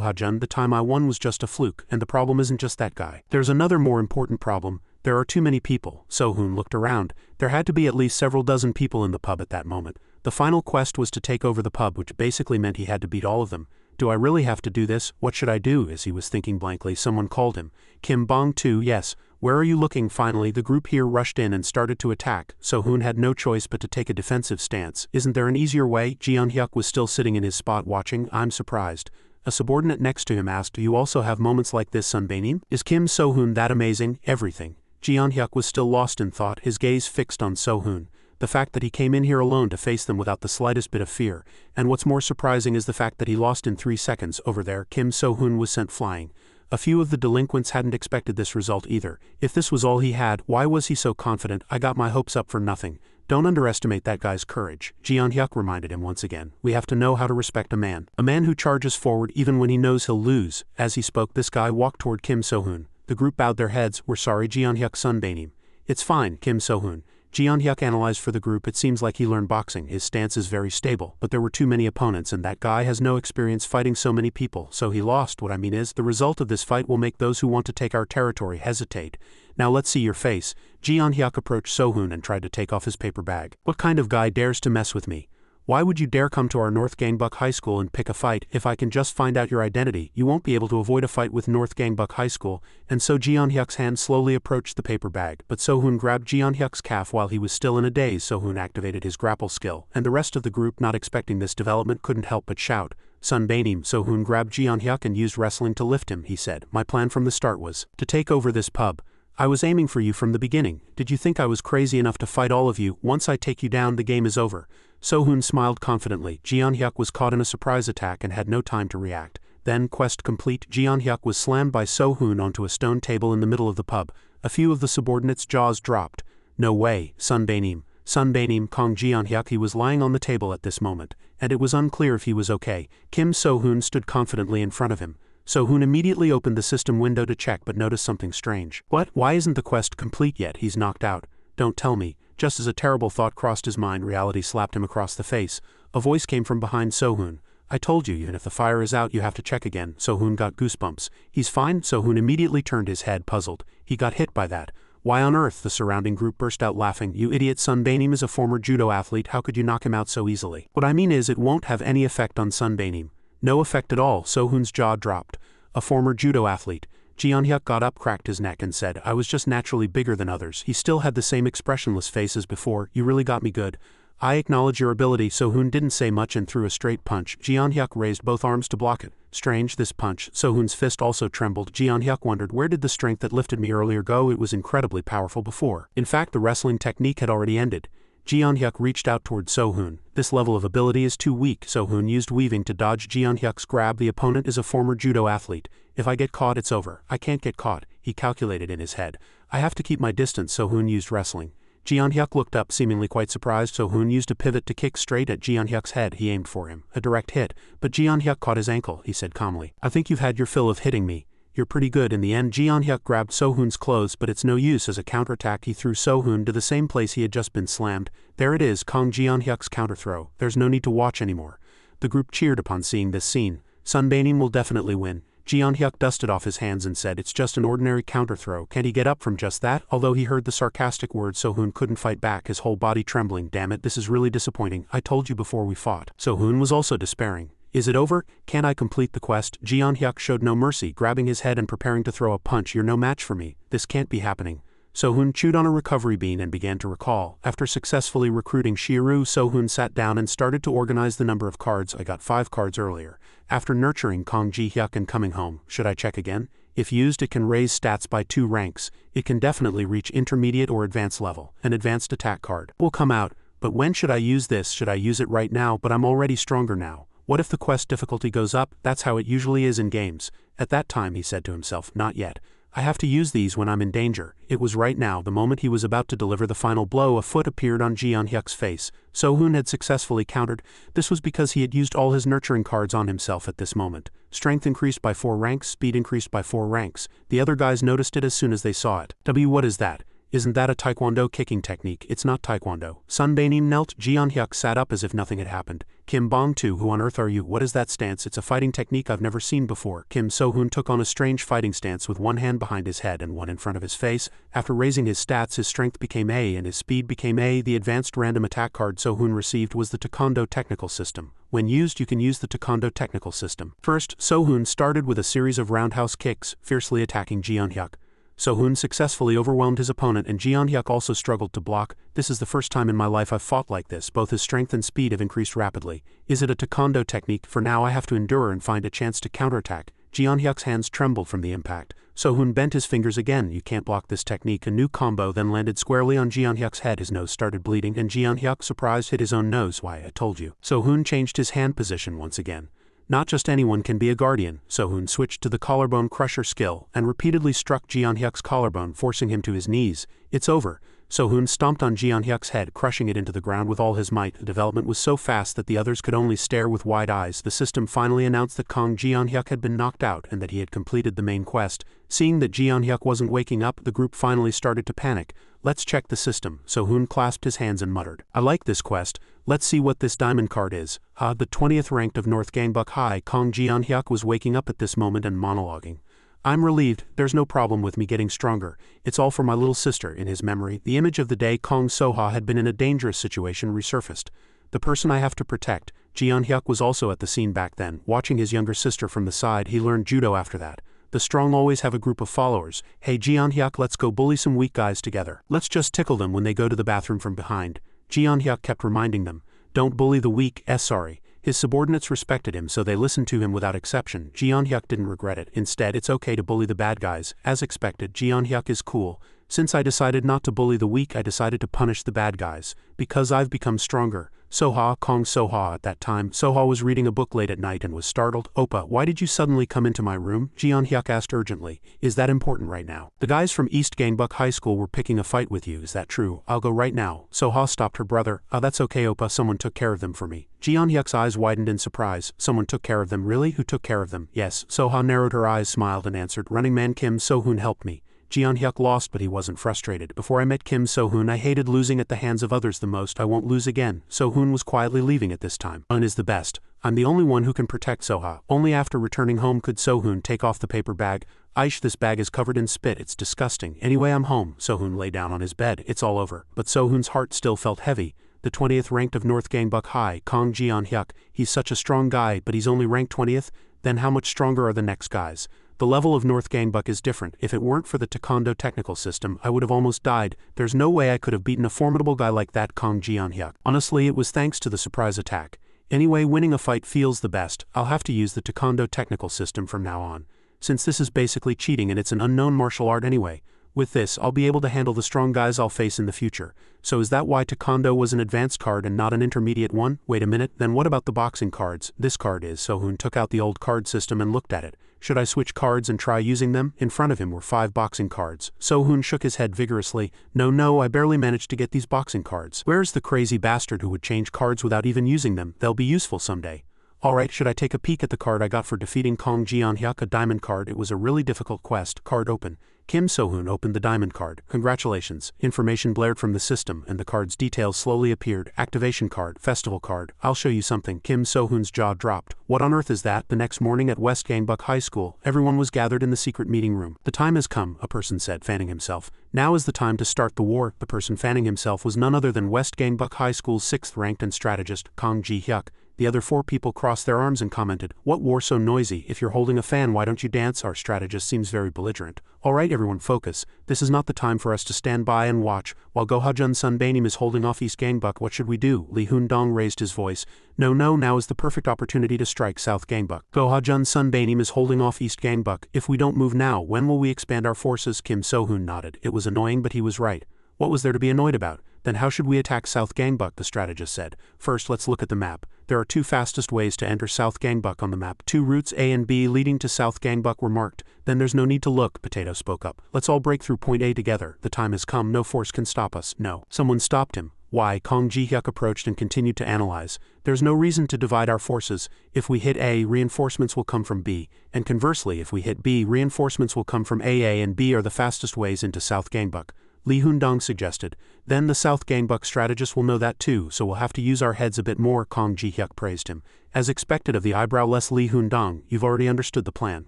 Speaker 1: Ha-jun? The time I won was just a fluke, and the problem isn't just that guy. There's another more important problem. There are too many people. Sohun looked around. There had to be at least several dozen people in the pub at that moment. The final quest was to take over the pub, which basically meant he had to beat all of them. Do I really have to do this? What should I do? As he was thinking blankly, someone called him. Kim Bong Tu, yes. Where are you looking? Finally, the group here rushed in and started to attack. Sohun had no choice but to take a defensive stance. Isn't there an easier way? Jian Hyuk was still sitting in his spot watching. I'm surprised. A subordinate next to him asked, do you also have moments like this, Sunbaenim? Is Kim Sohun that amazing? Everything. Jian Hyuk was still lost in thought, his gaze fixed on Sohun. The fact that he came in here alone to face them without the slightest bit of fear, and what's more surprising is the fact that he lost in 3 seconds. Over there, Kim Sohun was sent flying. A few of the delinquents hadn't expected this result either. If this was all he had, why was he so confident? I got my hopes up for nothing. Don't underestimate that guy's courage. Jian Hyuk reminded him once again. We have to know how to respect a man. A man who charges forward even when he knows he'll lose. As he spoke, this guy walked toward Kim Sohun. The group bowed their heads. We're sorry, Jian Hyuk Sunbaenim. It's fine, Kim Sohun. Jian Hyuk analyzed for the group. It seems like he learned boxing. His stance is very stable, but there were too many opponents and that guy has no experience fighting so many people, so he lost. What I mean is, the result of this fight will make those who want to take our territory hesitate. Now let's see your face. Jian Hyuk approached Sohun and tried to take off his paper bag. What kind of guy dares to mess with me? Why would you dare come to our North Gangbuck High School and pick a fight? If I can just find out your identity, you won't be able to avoid a fight with North Gangbuck High School. And so Jian Hyuk's hand slowly approached the paper bag, but Sohun grabbed Jian Hyuk's calf while he was still in a daze. Sohun activated his grapple skill, and the rest of the group, not expecting this development, couldn't help but shout. Sunbaenim. Sohun grabbed Jian Hyuk and used wrestling to lift him. He said, my plan from the start was to take over this pub. I was aiming for you from the beginning. Did you think I was crazy enough to fight all of you? Once I take you down, the game is over. So-hoon smiled confidently. Jeon-hyuk was caught in a surprise attack and had no time to react. Then, quest complete, Jeon-hyuk was slammed by So-hoon onto a stone table in the middle of the pub. A few of the subordinates' jaws dropped. No way, Sunbaenim. Sunbaenim, Kong Jeon-hyuk. He was lying on the table at this moment, and it was unclear if he was okay. Kim So-hoon stood confidently in front of him. So-hoon immediately opened the system window to check but noticed something strange. What? Why isn't the quest complete yet? He's knocked out. Don't tell me. Just as a terrible thought crossed his mind, reality slapped him across the face. A voice came from behind So-hoon. I told you, even if the fire is out you have to check again. So-hoon got goosebumps. He's fine? So-hoon immediately turned his head, puzzled. He got hit by that. Why on earth? The surrounding group burst out laughing. You idiot, Sunbaenim is a former judo athlete, how could you knock him out so easily? What I mean is it won't have any effect on Sunbaenim. No effect at all. So-hoon's jaw dropped. A former judo athlete. Jeon-hyuk got up, cracked his neck and said, I was just naturally bigger than others. He still had the same expressionless face as before. You really got me good. I acknowledge your ability. So-hoon didn't say much and threw a straight punch. Jeon-hyuk raised both arms to block it. Strange, this punch. So-hoon's fist also trembled. Jeon-hyuk wondered, where did the strength that lifted me earlier go? It was incredibly powerful before. In fact, the wrestling technique had already ended. Jeon-hyuk reached out toward So-hoon. This level of ability is too weak. So-hoon used weaving to dodge Jeon-hyuk's grab. The opponent is a former judo athlete. If I get caught, it's over. I can't get caught, he calculated in his head. I have to keep my distance. So-hoon used wrestling. Jeon-hyuk looked up, seemingly quite surprised. So-hoon used a pivot to kick straight at Jeon-hyuk's head. He aimed for him. A direct hit, but Jeon-hyuk caught his ankle. He said calmly, I think you've had your fill of hitting me. You're pretty good. In the end, Jeon-hyuk grabbed So-hoon's clothes, but it's no use. As a counterattack, he threw So-hoon to the same place he had just been slammed. There it is, Kong Jeon-hyuk's counterthrow. There's no need to watch anymore. The group cheered upon seeing this scene. Sunbaenim will definitely win. Jeon-hyuk dusted off his hands and said, it's just an ordinary counterthrow. Can't he get up from just that? Although he heard the sarcastic words, So-hoon couldn't fight back, his whole body trembling. Damn it, this is really disappointing. I told you before we fought. So-hoon was also despairing. Is it over? Can't I complete the quest? Jeon-hyuk showed no mercy, grabbing his head and preparing to throw a punch. You're no match for me. This can't be happening. So-hoon chewed on a recovery bean and began to recall. After successfully recruiting Shiru, So-hoon sat down and started to organize the number of cards. I got 5 cards earlier. After nurturing Kong Ji-hyuk and coming home, should I check again? If used, it can raise stats by 2 ranks. It can definitely reach intermediate or advanced level. An advanced attack card will come out. But when should I use this? Should I use it right now? But I'm already stronger now. What if the quest difficulty goes up? That's how it usually is in games. At that time, he said to himself, not yet. I have to use these when I'm in danger. It was right now. The moment he was about to deliver the final blow, a foot appeared on Jeon-hyuk's face. So-hoon had successfully countered. This was because he had used all his nurturing cards on himself at this moment. Strength increased by 4 ranks, speed increased by 4 ranks. The other guys noticed it as soon as they saw it. What is that? Isn't that a taekwondo kicking technique? It's not taekwondo. Sunbaenim knelt. Jeon-hyuk sat up as if nothing had happened. Kim Bong-tu, who on earth are you? What is that stance? It's a fighting technique I've never seen before. Kim So-hoon took on a strange fighting stance with one hand behind his head and one in front of his face. After raising his stats, his strength became A and his speed became A. The advanced random attack card So-hoon received was the Taekwondo Technical System. When used, you can use the Taekwondo Technical System. First, So-hoon started with a series of roundhouse kicks, fiercely attacking Jeon-hyuk. So-hoon successfully overwhelmed his opponent and Jeon-hyuk also struggled to block. This is the first time in my life I've fought like this. Both his strength and speed have increased rapidly. Is it a taekwondo technique? For now I have to endure and find a chance to counterattack. Jeon-hyuk's hands trembled from the impact. So-hoon bent his fingers again. You can't block this technique. A new combo then landed squarely on Jeon-hyuk's head. His nose started bleeding and Jeon-hyuk, surprised, hit his own nose. Why, I told you. So-hoon changed his hand position once again. Not just anyone can be a guardian. So-hoon switched to the collarbone crusher skill and repeatedly struck Jeon-hyuk's collarbone, forcing him to his knees. It's over. So-hoon stomped on Jeon-hyuk's head, crushing it into the ground with all his might. The development was so fast that the others could only stare with wide eyes. The system finally announced that Kong Jeon-hyuk had been knocked out and that he had completed the main quest. Seeing that Jeon-hyuk wasn't waking up, the group finally started to panic. Let's check the system. So-hoon clasped his hands and muttered, I like this quest. Let's see what this diamond card is. The 20th ranked of North Gangbuck High. Kong Jeon-hyuk was waking up at this moment and monologuing. I'm relieved. There's no problem with me getting stronger. It's all for my little sister. In his memory, the image of the day Kong Soha had been in a dangerous situation resurfaced. The person I have to protect. Jeon-hyuk was also at the scene back then. Watching his younger sister from the side, he learned judo after that. The strong always have a group of followers. Hey Jeon-hyuk, let's go bully some weak guys together. Let's just tickle them when they go to the bathroom from behind. Jeon-hyuk kept reminding them. Don't bully the weak. Sorry. His subordinates respected him, so they listened to him without exception. Jeon-hyuk didn't regret it. Instead, it's okay to bully the bad guys. As expected, Jeon-hyuk is cool. Since I decided not to bully the weak, I decided to punish the bad guys. Because I've become stronger. Soha, Kong Soha. At that time, Soha was reading a book late at night and was startled. Oppa, why did you suddenly come into my room? Jeon Hyuk asked urgently. Is that important right now? The guys from East Gangbuck High School were picking a fight with you, is that true? I'll go right now. Soha stopped her brother. That's okay Oppa, someone took care of them for me. Jeon Hyuk's eyes widened in surprise. Someone took care of them, really? Who took care of them? Yes. Soha narrowed her eyes, smiled and answered. Running man Kim So-hoon helped me. Jeon Hyuk lost, but he wasn't frustrated. Before I met Kim So-hoon, I hated losing at the hands of others the most. I won't lose again. So-hoon was quietly leaving at this time. Un is the best. I'm the only one who can protect Soha. Only after returning home could So-hoon take off the paper bag. Aish, this bag is covered in spit. It's disgusting. Anyway, I'm home. So-hoon lay down on his bed. It's all over. But So-hoon's heart still felt heavy. The 20th ranked of North Gangbuck High, Kong Jeon Hyuk. He's such a strong guy, but he's only ranked 20th? Then how much stronger are the next guys? The level of North Gangbuck is different. If it weren't for the taekwondo technical system, I would have almost died. There's no way I could have beaten a formidable guy like that, Kong Jeon Hyuk. Honestly, it was thanks to the surprise attack. Anyway, winning a fight feels the best. I'll have to use the taekwondo technical system from now on. Since this is basically cheating and it's an unknown martial art anyway. With this, I'll be able to handle the strong guys I'll face in the future. So is that why taekwondo was an advanced card and not an intermediate one? Wait a minute, then what about the boxing cards? This card is. So-hoon took out the old card system and looked at it. Should I switch cards and try using them? In front of him were 5 boxing cards. So-hoon shook his head vigorously. No, I barely managed to get these boxing cards. Where's the crazy bastard who would change cards without even using them? They'll be useful someday. Alright, should I take a peek at the card I got for defeating Kong Jeon Hyuk? A diamond card. It was a really difficult quest. Card open. Kim So-hoon opened the diamond card. Congratulations. Information blared from the system, and the card's details slowly appeared. Activation card, festival card. I'll show you something. Kim So-hoon's jaw dropped. What on earth is that? The next morning at West Gangbuck High School, everyone was gathered in the secret meeting room. The time has come, a person said, fanning himself. Now is the time to start the war. The person fanning himself was none other than West Gangbuck High School's 6th ranked and strategist, Kong Ji Hyuk. The other 4 people crossed their arms and commented, "What war so noisy? If you're holding a fan, why don't you dance?" Our strategist seems very belligerent. Alright everyone, focus. This is not the time for us to stand by and watch. While Gohajun Sunbanim is holding off East Gangbuck, what should we do? Lee Hoon-dong raised his voice. No, now is the perfect opportunity to strike South Gangbuck. Gohajun Sunbanim is holding off East Gangbuck. If we don't move now, when will we expand our forces? Kim So-hoon nodded. It was annoying, but he was right. What was there to be annoyed about? Then how should we attack South Gangbuck? The strategist said. First, let's look at the map. There are 2 fastest ways to enter South Gangbuck on the map. 2 routes A and B leading to South Gangbuck were marked. Then there's no need to look, Potato spoke up. Let's all break through point A together. The time has come. No force can stop us. No. Someone stopped him. Why? Kong Ji Hyuk approached and continued to analyze. There's no reason to divide our forces. If we hit A, reinforcements will come from B. And conversely, if we hit B, reinforcements will come from A and B are the fastest ways into South Gangbuck. Lee Hoon-dong suggested. Then the South Gangbuck strategist will know that too, so we'll have to use our heads a bit more, Kong Ji Hyuk praised him. As expected of the eyebrowless Lee Hoon-dong, you've already understood the plan,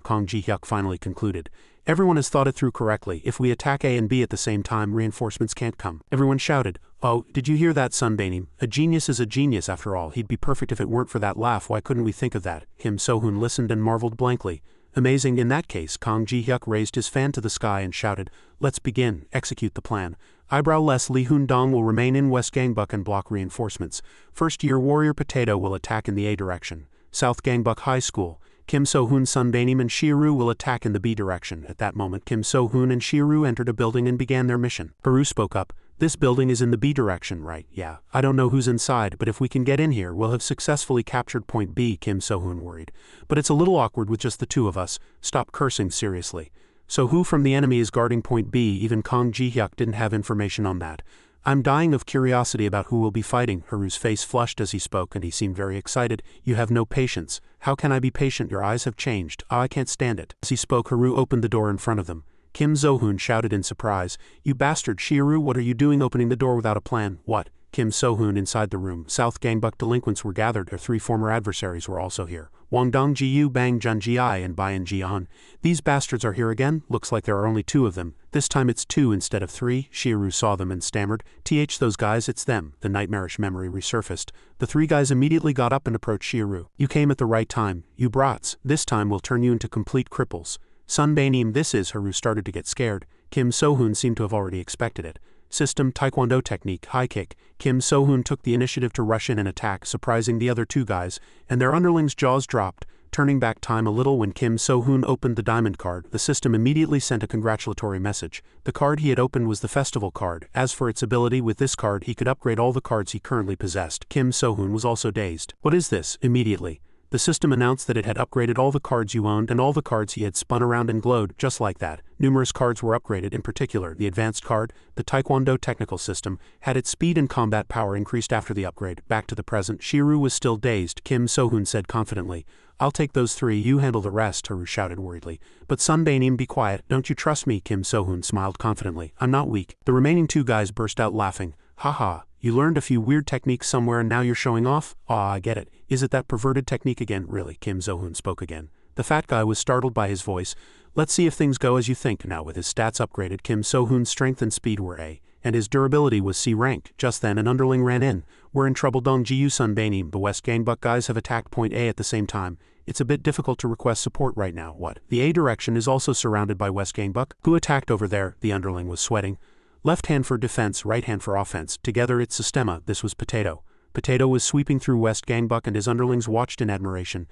Speaker 1: Kong Ji Hyuk finally concluded. Everyone has thought it through correctly. If we attack A and B at the same time, reinforcements can't come. Everyone shouted. Oh, did you hear that, Sunbanim? A genius is a genius after all. He'd be perfect if it weren't for that laugh. Why couldn't we think of that? Kim So-hoon listened and marveled blankly. Amazing. In that case, Kong Ji Hyuk raised his fan to the sky and shouted, "Let's begin. Execute the plan." Eyebrowless Lee Hoon-dong will remain in West Gangbuck and block reinforcements. First-year warrior Potato will attack in the A direction. South Gangbuck High School. Kim So-hoon, Sunbanim and Shiru will attack in the B direction. At that moment, Kim So-hoon and Shiru entered a building and began their mission. Haru spoke up. This building is in the B direction, right? Yeah. I don't know who's inside, but if we can get in here, we'll have successfully captured point B, Kim So-hoon worried. But it's a little awkward with just the 2 of us. Stop cursing, seriously. So who from the enemy is guarding point B? Even Kong Ji Hyuk didn't have information on that. I'm dying of curiosity about who will be fighting. Haru's face flushed as he spoke and he seemed very excited. You have no patience. How can I be patient? Your eyes have changed. I can't stand it. As he spoke, Haru opened the door in front of them. Kim So-hoon shouted in surprise. You bastard, Shiru, what are you doing opening the door without a plan? What? Kim So-hoon inside the room. South Gangbuck delinquents were gathered. Their 3 former adversaries were also here. Wangdong Ji-yu, Bang Jun-ji-I, and Bayan Ji-an. These bastards are here again? Looks like there are only 2 of them. This time it's 2 instead of 3. Shiru saw them and stammered. Those guys, it's them. The nightmarish memory resurfaced. The 3 guys immediately got up and approached Shiru. You came at the right time. You brats. This time we'll turn you into complete cripples. Sunbanim, this is. Haru started to get scared. Kim So-hoon seemed to have already expected it. System, Taekwondo technique, high kick. Kim So-hoon took the initiative to rush in and attack, surprising the other 2 guys, and their underlings' jaws dropped. turning back time a little when Kim So-hoon opened the diamond card, the system immediately sent a congratulatory message. The card he had opened was the festival card. As for its ability, with this card he could upgrade all the cards he currently possessed. Kim So-hoon was also dazed. What is this? Immediately, the system announced that it had upgraded all the cards you owned and all the cards he had spun around and glowed, just like that. Numerous cards were upgraded, in particular, the advanced card, the Taekwondo technical system, had its speed and combat power increased after the upgrade. Back to the present, Shiru was still dazed. Kim So-hoon said confidently, "I'll take those 3, you handle the rest," Haru shouted worriedly. "But Sunbaenim, be quiet, don't you trust me?" Kim So-hoon smiled confidently. "I'm not weak." The remaining 2 guys burst out laughing. "Haha. You learned a few weird techniques somewhere and now you're showing off? Aw, I get it. Is it that perverted technique again?" "Really?" Kim So-hoon spoke again. The fat guy was startled by his voice. "Let's see if things go as you think." Now with his stats upgraded, Kim So-hoon's strength and speed were A, and his durability was C rank. Just then an underling ran in. "We're in trouble, Dongji-yu Sunbaenim. The West Gangbuck guys have attacked point A at the same time. It's a bit difficult to request support right now." "What? The A direction is also surrounded by West Gangbuck? Who attacked over there?" The underling was sweating. "Left hand for defense, right hand for offense. Together it's Sistema." This was Potato. Potato was sweeping through West Gangbuck and his underlings watched in admiration.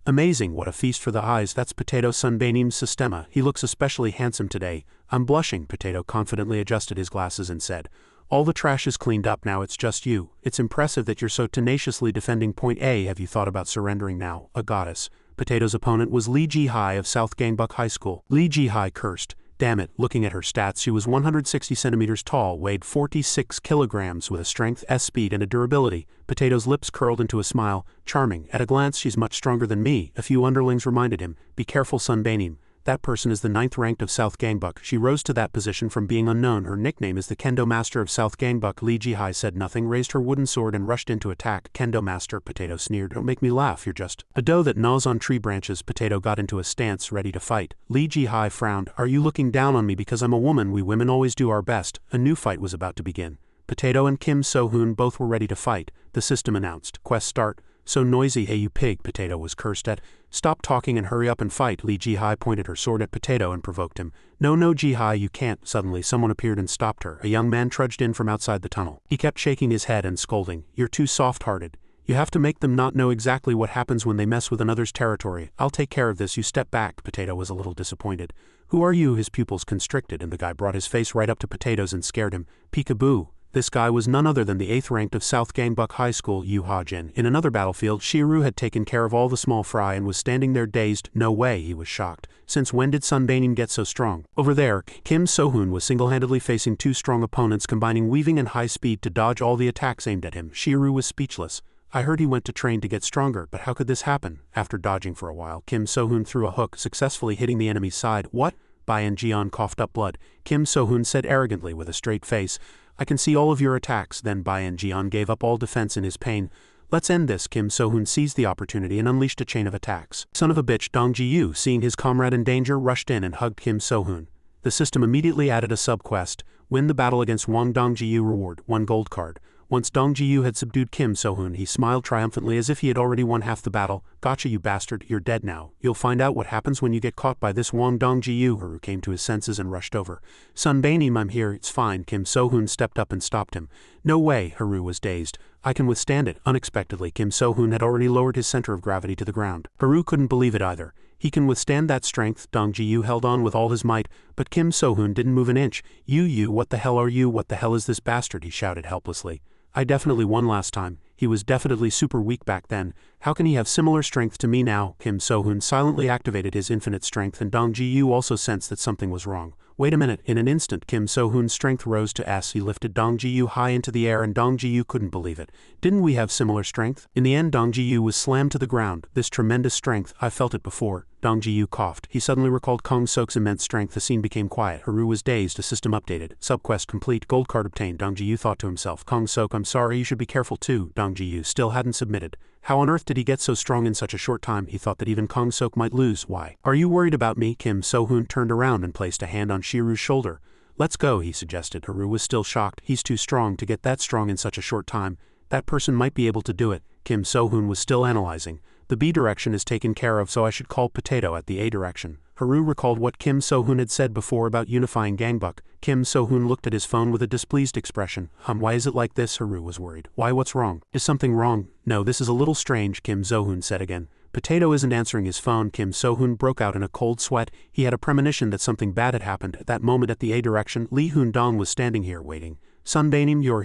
Speaker 1: "Amazing, what a feast for the eyes. That's Potato Sunbaenim's Sistema. He looks especially handsome today." "I'm blushing." Potato confidently adjusted his glasses and said, "All the trash is cleaned up now, it's just you. It's impressive that you're so tenaciously defending point A. Have you thought about surrendering now?" "A goddess." Potato's opponent was Lee Ji-hai of South Gangbuck High School. Lee Ji-hai cursed. Damn it, looking at her stats, she was 160 centimeters tall, weighed 46 kilograms with a strength, S speed, and a durability. Potato's lips curled into a smile. "Charming. At a glance, she's much stronger than me." A few underlings reminded him, "Be careful, Sunbaenim. That person is the 9th ranked of South Gangbuck." She rose to that position from being unknown. "Her nickname is the Kendo Master of South Gangbuck." Lee Ji-hai said nothing, raised her wooden sword and rushed in to attack. "Kendo Master," Potato sneered. "Don't make me laugh, you're just a doe that gnaws on tree branches." Potato got into a stance, ready to fight. Lee Ji-hai frowned. "Are you looking down on me because I'm a woman? We women always do our best." A new fight was about to begin. Potato and Kim So-hoon both were ready to fight. The system announced, "Quest start." "So noisy, hey you pig," Potato was cursed at. "Stop talking and hurry up and fight." Lee Ji-hai pointed her sword at Potato and provoked him. No, Ji-hai, you can't." Suddenly someone appeared and stopped her. A young man trudged in from outside the tunnel. He kept shaking his head and scolding, "You're too soft-hearted. You have to make them not know exactly what happens when they mess with another's territory. I'll take care of this, you step back." Potato was a little disappointed. "Who are you?" His pupils constricted and the guy brought his face right up to Potato's and scared him. "Peekaboo." This guy was none other than the 8th ranked of South Gangbuck High School, Yu Ha-jin. In another battlefield, Shiru had taken care of all the small fry and was standing there dazed. "No way," he was shocked. "Since when did Sunbaenim get so strong?" Over there, Kim So-hoon was single-handedly facing 2 strong opponents, combining weaving and high speed to dodge all the attacks aimed at him. Shiru was speechless. "I heard he went to train to get stronger, but how could this happen?" After dodging for a while, Kim So-hoon threw a hook, successfully hitting the enemy's side. "What?" Bayan Jian coughed up blood. Kim So-hoon said arrogantly with a straight face, "I can see all of your attacks." Then Bayan Jian gave up all defense in his pain. "Let's end this." Kim So-hoon seized the opportunity and unleashed a chain of attacks. "Son of a bitch." Dongji-yu, seeing his comrade in danger, rushed in and hugged Kim So-hoon. The system immediately added a sub-quest, "Win the battle against Wang Dongji-yu, reward 1 gold card." Once Dongji-yu had subdued Kim So-hoon, he smiled triumphantly as if he had already won half the battle. "Gotcha, you bastard, you're dead now. You'll find out what happens when you get caught by this Wang Dongji-yu." Haru came to his senses and rushed over. "Sunbaenim, I'm here, it's fine." Kim So-hoon stepped up and stopped him. "No way," Haru was dazed. "I can withstand it." Unexpectedly, Kim So-hoon had already lowered his center of gravity to the ground. Haru couldn't believe it either. "He can withstand that strength." Dongji-yu held on with all his might, but Kim So-hoon didn't move an inch. You, what the hell are you? What the hell is this bastard?" he shouted helplessly. "I definitely won last time. He was definitely super weak back then. How can he have similar strength to me now?" Kim So-hoon silently activated his infinite strength and Dongji-yu also sensed that something was wrong. "Wait a minute." In an instant, Kim So-hoon's strength rose to S. He lifted Dongji-yu high into the air and Dongji-yu couldn't believe it. "Didn't we have similar strength?" In the end, Dongji-yu was slammed to the ground. "This tremendous strength, I felt it before." Dongji-yu coughed. He suddenly recalled Kong Sok's immense strength. The scene became quiet. Haru was dazed. A system updated. Subquest complete. Gold card obtained. Dongji-yu thought to himself, "Kong Sok, I'm sorry, you should be careful too." Dongji-yu still hadn't submitted. How on earth did he get so strong in such a short time? He thought that even Kong Sok might lose. "Why? Are you worried about me?" Kim So-hoon turned around and placed a hand on Shiru's shoulder. "Let's go," he suggested. Haru was still shocked. He's too strong to get that strong in such a short time. That person might be able to do it. Kim So-hoon was still analyzing. "The B direction is taken care of, so I should call Potato at the A direction." Haru recalled what Kim So-hoon had said before about unifying Gangbuck. Kim So-hoon looked at his phone with a displeased expression. Why is it like this?" Haru was worried. "Why, what's wrong? Is something wrong?" "No, this is a little strange," Kim So-hoon said again. Potato isn't answering his phone. Kim So-hoon broke out in a cold sweat. He had a premonition that something bad had happened. At that moment at the A direction, Lee Hoon-dong was standing here waiting. Sunbaenim, you're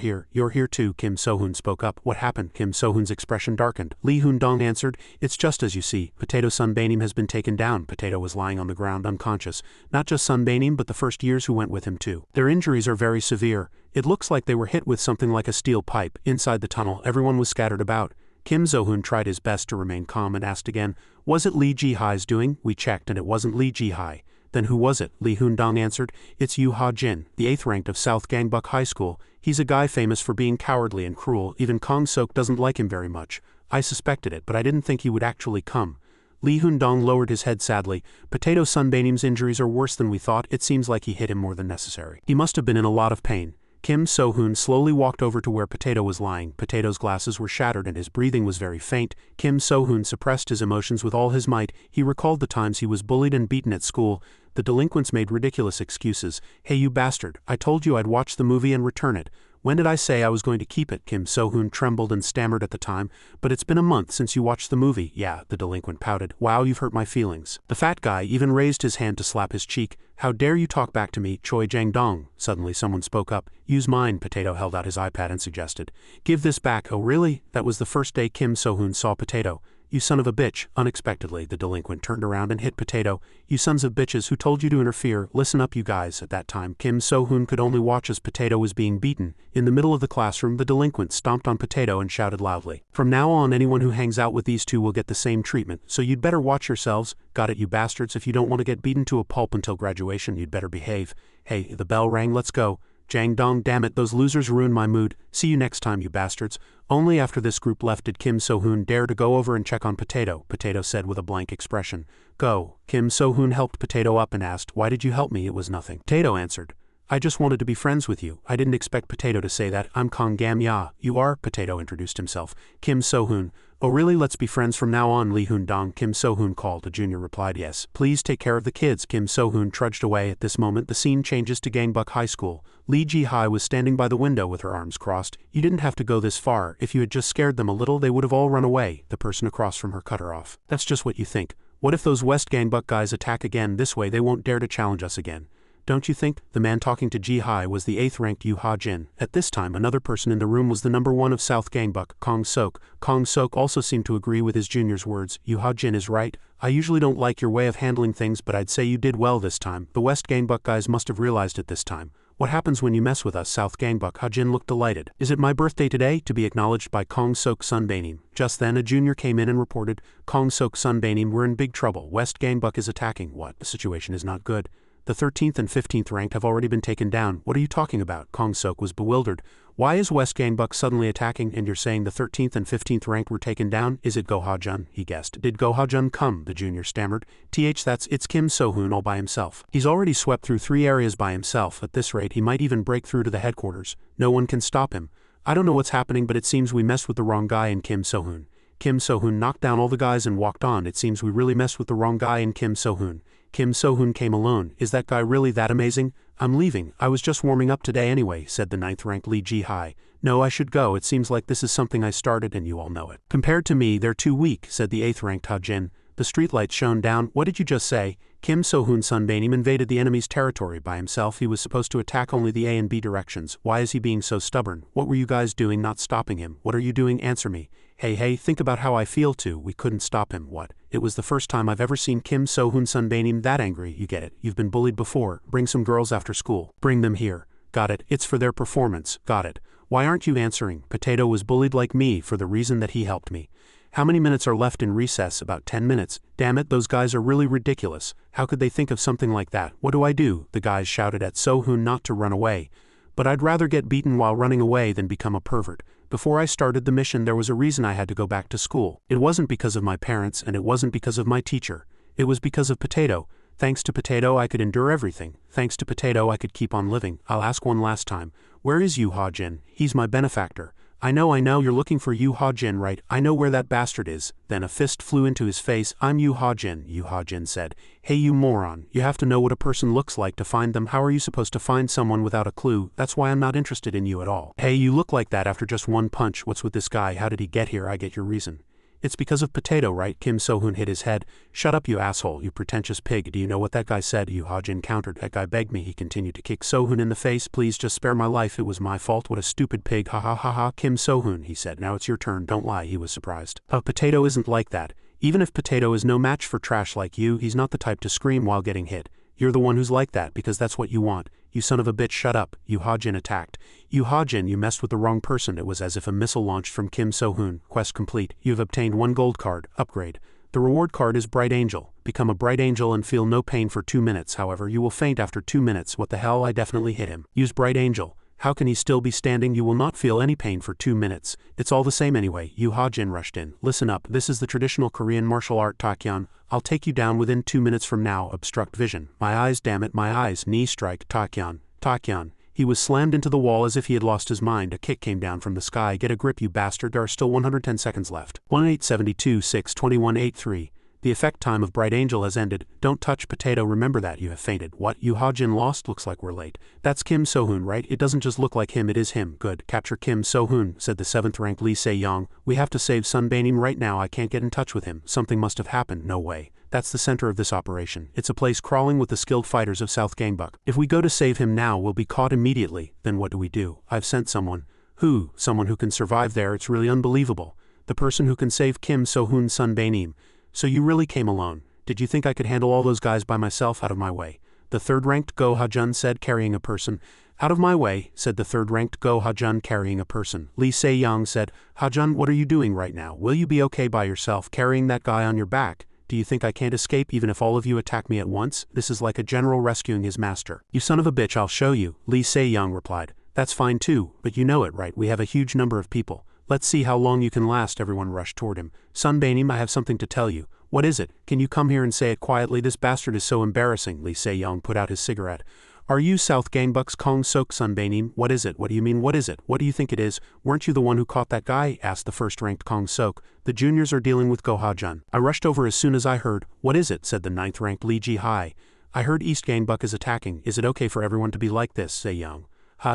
Speaker 1: here too, Kim So-hoon spoke up. What happened? Kim So-hoon's expression darkened. Lee Hoon-dong answered, it's just as you see. Potato Sunbaenim has been taken down. Potato was lying on the ground unconscious. Not just Sunbaenim but the first years who went with him too. Their injuries are very severe. It looks like they were hit with something like a steel pipe. Inside the tunnel, everyone was scattered about. Kim So-hoon tried his best to remain calm and asked again, was it Lee Ji-hai's doing? We checked and it wasn't Lee Ji-hai. Then who was it? Lee Hoon-dong answered, it's Yoo Ha-jin, the 8th ranked of South Gangbuck High School. He's a guy famous for being cowardly and cruel. Even Kong Sok doesn't like him very much. I suspected it, but I didn't think he would actually come. Lee Hoon-dong lowered his head sadly. Potato Sunbaenim's injuries are worse than we thought. It seems like he hit him more than necessary. He must have been in a lot of pain. Kim So-hoon slowly walked over to where Potato was lying. Potato's glasses were shattered and his breathing was very faint. Kim So-hoon suppressed his emotions with all his might. He recalled the times he was bullied and beaten at school. The delinquents made ridiculous excuses. Hey you bastard, I told you I'd watch the movie and return it. When did I say I was going to keep it? Kim So-hoon trembled and stammered at the time. But it's been a month since you watched the movie. Yeah, the delinquent pouted. Wow, you've hurt my feelings. The fat guy even raised his hand to slap his cheek. How dare you talk back to me, Choi Jang-dong? Suddenly someone spoke up. Use mine. Potato held out his iPad and suggested. Give this back. Oh really? That was the first day Kim So-hoon saw Potato. You son of a bitch. Unexpectedly, the delinquent turned around and hit Potato. You sons of bitches, who told you to interfere? Listen up you guys. At that time, Kim So-hoon could only watch as Potato was being beaten. In the middle of the classroom, the delinquent stomped on Potato and shouted loudly. From now on, anyone who hangs out with these two will get the same treatment, so you'd better watch yourselves. Got it, you bastards? If you don't want to get beaten to a pulp until graduation, you'd better behave. Hey, the bell rang, let's go. Jang-dong, damn it, those losers ruined my mood. See you next time, you bastards. Only after this group left did Kim So-hoon dare to go over and check on Potato. Potato said with a blank expression. Go. Kim So-hoon helped Potato up and asked, why did you help me? It was nothing. Potato answered, I just wanted to be friends with you. I didn't expect Potato to say that. I'm Kong Gam-ya. You are? Potato introduced himself. Kim So-hoon. Oh really? Let's be friends from now on. Lee Hoon-dong. Kim So-hoon called. A junior replied yes. Please take care of the kids. Kim So-hoon trudged away. At this moment the scene changes to Gangbuck High School. Lee Ji-hai was standing by the window with her arms crossed. You didn't have to go this far. If you had just scared them a little they would have all run away. The person across from her cut her off. That's just what you think. What if those West Gangbuck guys attack again? This way they won't dare to challenge us again. Don't you think? The man talking to Ji-hai was the 8th ranked Yoo Ha-jin. At this time another person in the room was the number 1 of South Gangbuck, Kong Sok. Kong Sok also seemed to agree with his junior's words. Yoo Ha-jin is right. I usually don't like your way of handling things, but I'd say you did well this time. The West Gangbuck guys must have realized it this time. What happens when you mess with us? South Gangbuck. Ha-jin looked delighted. Is it my birthday today? To be acknowledged by Kong Sok Sunbaenim. Just then a junior came in and reported, Kong Sok Sunbaenim, we're in big trouble. West Gangbuck is attacking. What? The situation is not good. The 13th and 15th ranked have already been taken down. What are you talking about? Kong Sok was bewildered. Why is West Gangbuck suddenly attacking? And you're saying the 13th and 15th ranked were taken down? Is it Go Ha-jun? He guessed. Did Go Ha-jun come? The junior stammered. It's Kim So-hoon all by himself. He's already swept through 3 areas by himself. At this rate he might even break through to the headquarters. No one can stop him. I don't know what's happening, but it seems we messed with the wrong guy in Kim So-hoon. Kim So-hoon knocked down all the guys and walked on. It seems we really messed with the wrong guy in Kim So-hoon. Kim So-hoon came alone. Is that guy really that amazing? I'm leaving. I was just warming up today anyway, said the 9th ranked Lee Ji-hai. No, I should go. It seems like this is something I started and you all know it. Compared to me, they're too weak, said the 8th ranked Ha-jin. The streetlights shone down. What did you just say? Kim So-hoon Sunbaenim invaded the enemy's territory by himself. He was supposed to attack only the A and B directions. Why is he being so stubborn? What were you guys doing not stopping him? What are you doing? Answer me. Hey, think about how I feel too. We couldn't stop him. What? It was the first time I've ever seen Kim So-hoon Sunbaenim that angry. You get it. You've been bullied before. Bring some girls after school. Bring them here. Got it. It's for their performance. Got it. Why aren't you answering? Potato was bullied like me for the reason that he helped me. How many minutes are left in recess? About 10 minutes. Damn it, those guys are really ridiculous. How could they think of something like that? What do I do? The guys shouted at So-hoon not to run away. But I'd rather get beaten while running away than become a pervert. Before I started the mission there was a reason I had to go back to school. It wasn't because of my parents and it wasn't because of my teacher. It was because of Potato. Thanks to Potato I could endure everything. Thanks to Potato I could keep on living. I'll ask one last time. Where is Yoo Ha-jin? He's my benefactor. I know you're looking for Yoo Ha-jin, right? I know where that bastard is. Then a fist flew into his face. I'm Yoo Ha-jin, Yoo Ha-jin said. Hey you moron, you have to know what a person looks like to find them. How are you supposed to find someone without a clue? That's why I'm not interested in you at all. Hey, you look like that after just one punch. What's with this guy? How did he get here? I get your reason. It's because of Potato, right? Kim So-hoon hit his head. Shut up, you asshole, you pretentious pig. Do you know what that guy said? Yoo Ha-jin countered. That guy begged me. He continued to kick So-hoon in the face. Please just spare my life. It was my fault. What a stupid pig. Ha ha ha ha. Kim So-hoon, he said. Now it's your turn. Don't lie. He was surprised. Potato isn't like that. Even if Potato is no match for trash like you, he's not the type to scream while getting hit. You're the one who's like that because that's what you want. You son of a bitch, shut up. Yoo Ha-jin attacked. Yoo Ha-jin, you messed with the wrong person. It was as if a missile launched from Kim So-hoon. Quest complete. You have obtained 1 gold card. Upgrade. The reward card is Bright Angel. Become a Bright Angel and feel no pain for 2 minutes. However, you will faint after 2 minutes. What the hell? I definitely hit him. Use Bright Angel. How can he still be standing? You will not feel any pain for 2 minutes. It's all the same anyway. Yoo Ha-jin rushed in. Listen up. This is the traditional Korean martial art Taekyon. I'll take you down within 2 minutes from now. Obstruct vision. My eyes, damn it, my eyes. Knee strike. Taekyon. Taekyon. He was slammed into the wall as if he had lost his mind. A kick came down from the sky. Get a grip, you bastard. There are still 110 seconds left. 1872 6 21 83. The effect time of Bright Angel has ended. Don't touch Potato. Remember that. You have fainted. What? Yoo Ha-jin lost? Looks like we're late. That's Kim So-hoon, right? It doesn't just look like him, it is him. Good. Capture Kim So-hoon, said the 7th ranked Lee Se-young. We have to save Sun Banim right now. I can't get in touch with him. Something must have happened. No way. That's the center of this operation. It's a place crawling with the skilled fighters of South Gangbuck. If we go to save him now, we'll be caught immediately. Then what do? I've sent someone. Who? Someone who can survive there. It's really unbelievable. The person who can save Kim So-hoon's Sun Banim. So you really came alone. Did you think I could handle all those guys by myself? Out of my way. The 3rd-ranked Go Ha-jun said, carrying a person. Out of my way, said the 3rd-ranked Go Ha-jun, carrying a person. Lee Se-young said, Ha-jun, what are you doing right now? Will you be okay by yourself carrying that guy on your back? Do you think I can't escape even if all of you attack me at once? This is like a general rescuing his master. You son of a bitch, I'll show you, Lee Se-young replied. That's fine too, but you know it, right? We have a huge number of people. Let's see how long you can last. Everyone rushed toward him. Sun Banim, I have something to tell you. What is it? Can you come here and say it quietly? This bastard is so embarrassing. Lee Se-young put out his cigarette. Are you South Gangbuck's Kong Sok? Sun Banim? What is it? What do you mean, what is it? What do you think it is? Weren't you the one who caught that guy? Asked the 1st-ranked Kong Sok. The juniors are dealing with Go Ha-jun. I rushed over as soon as I heard. What is it? Said the 9th-ranked Lee Ji-hai. I heard East Gangbuck is attacking. Is it okay for everyone to be like this? Se-young.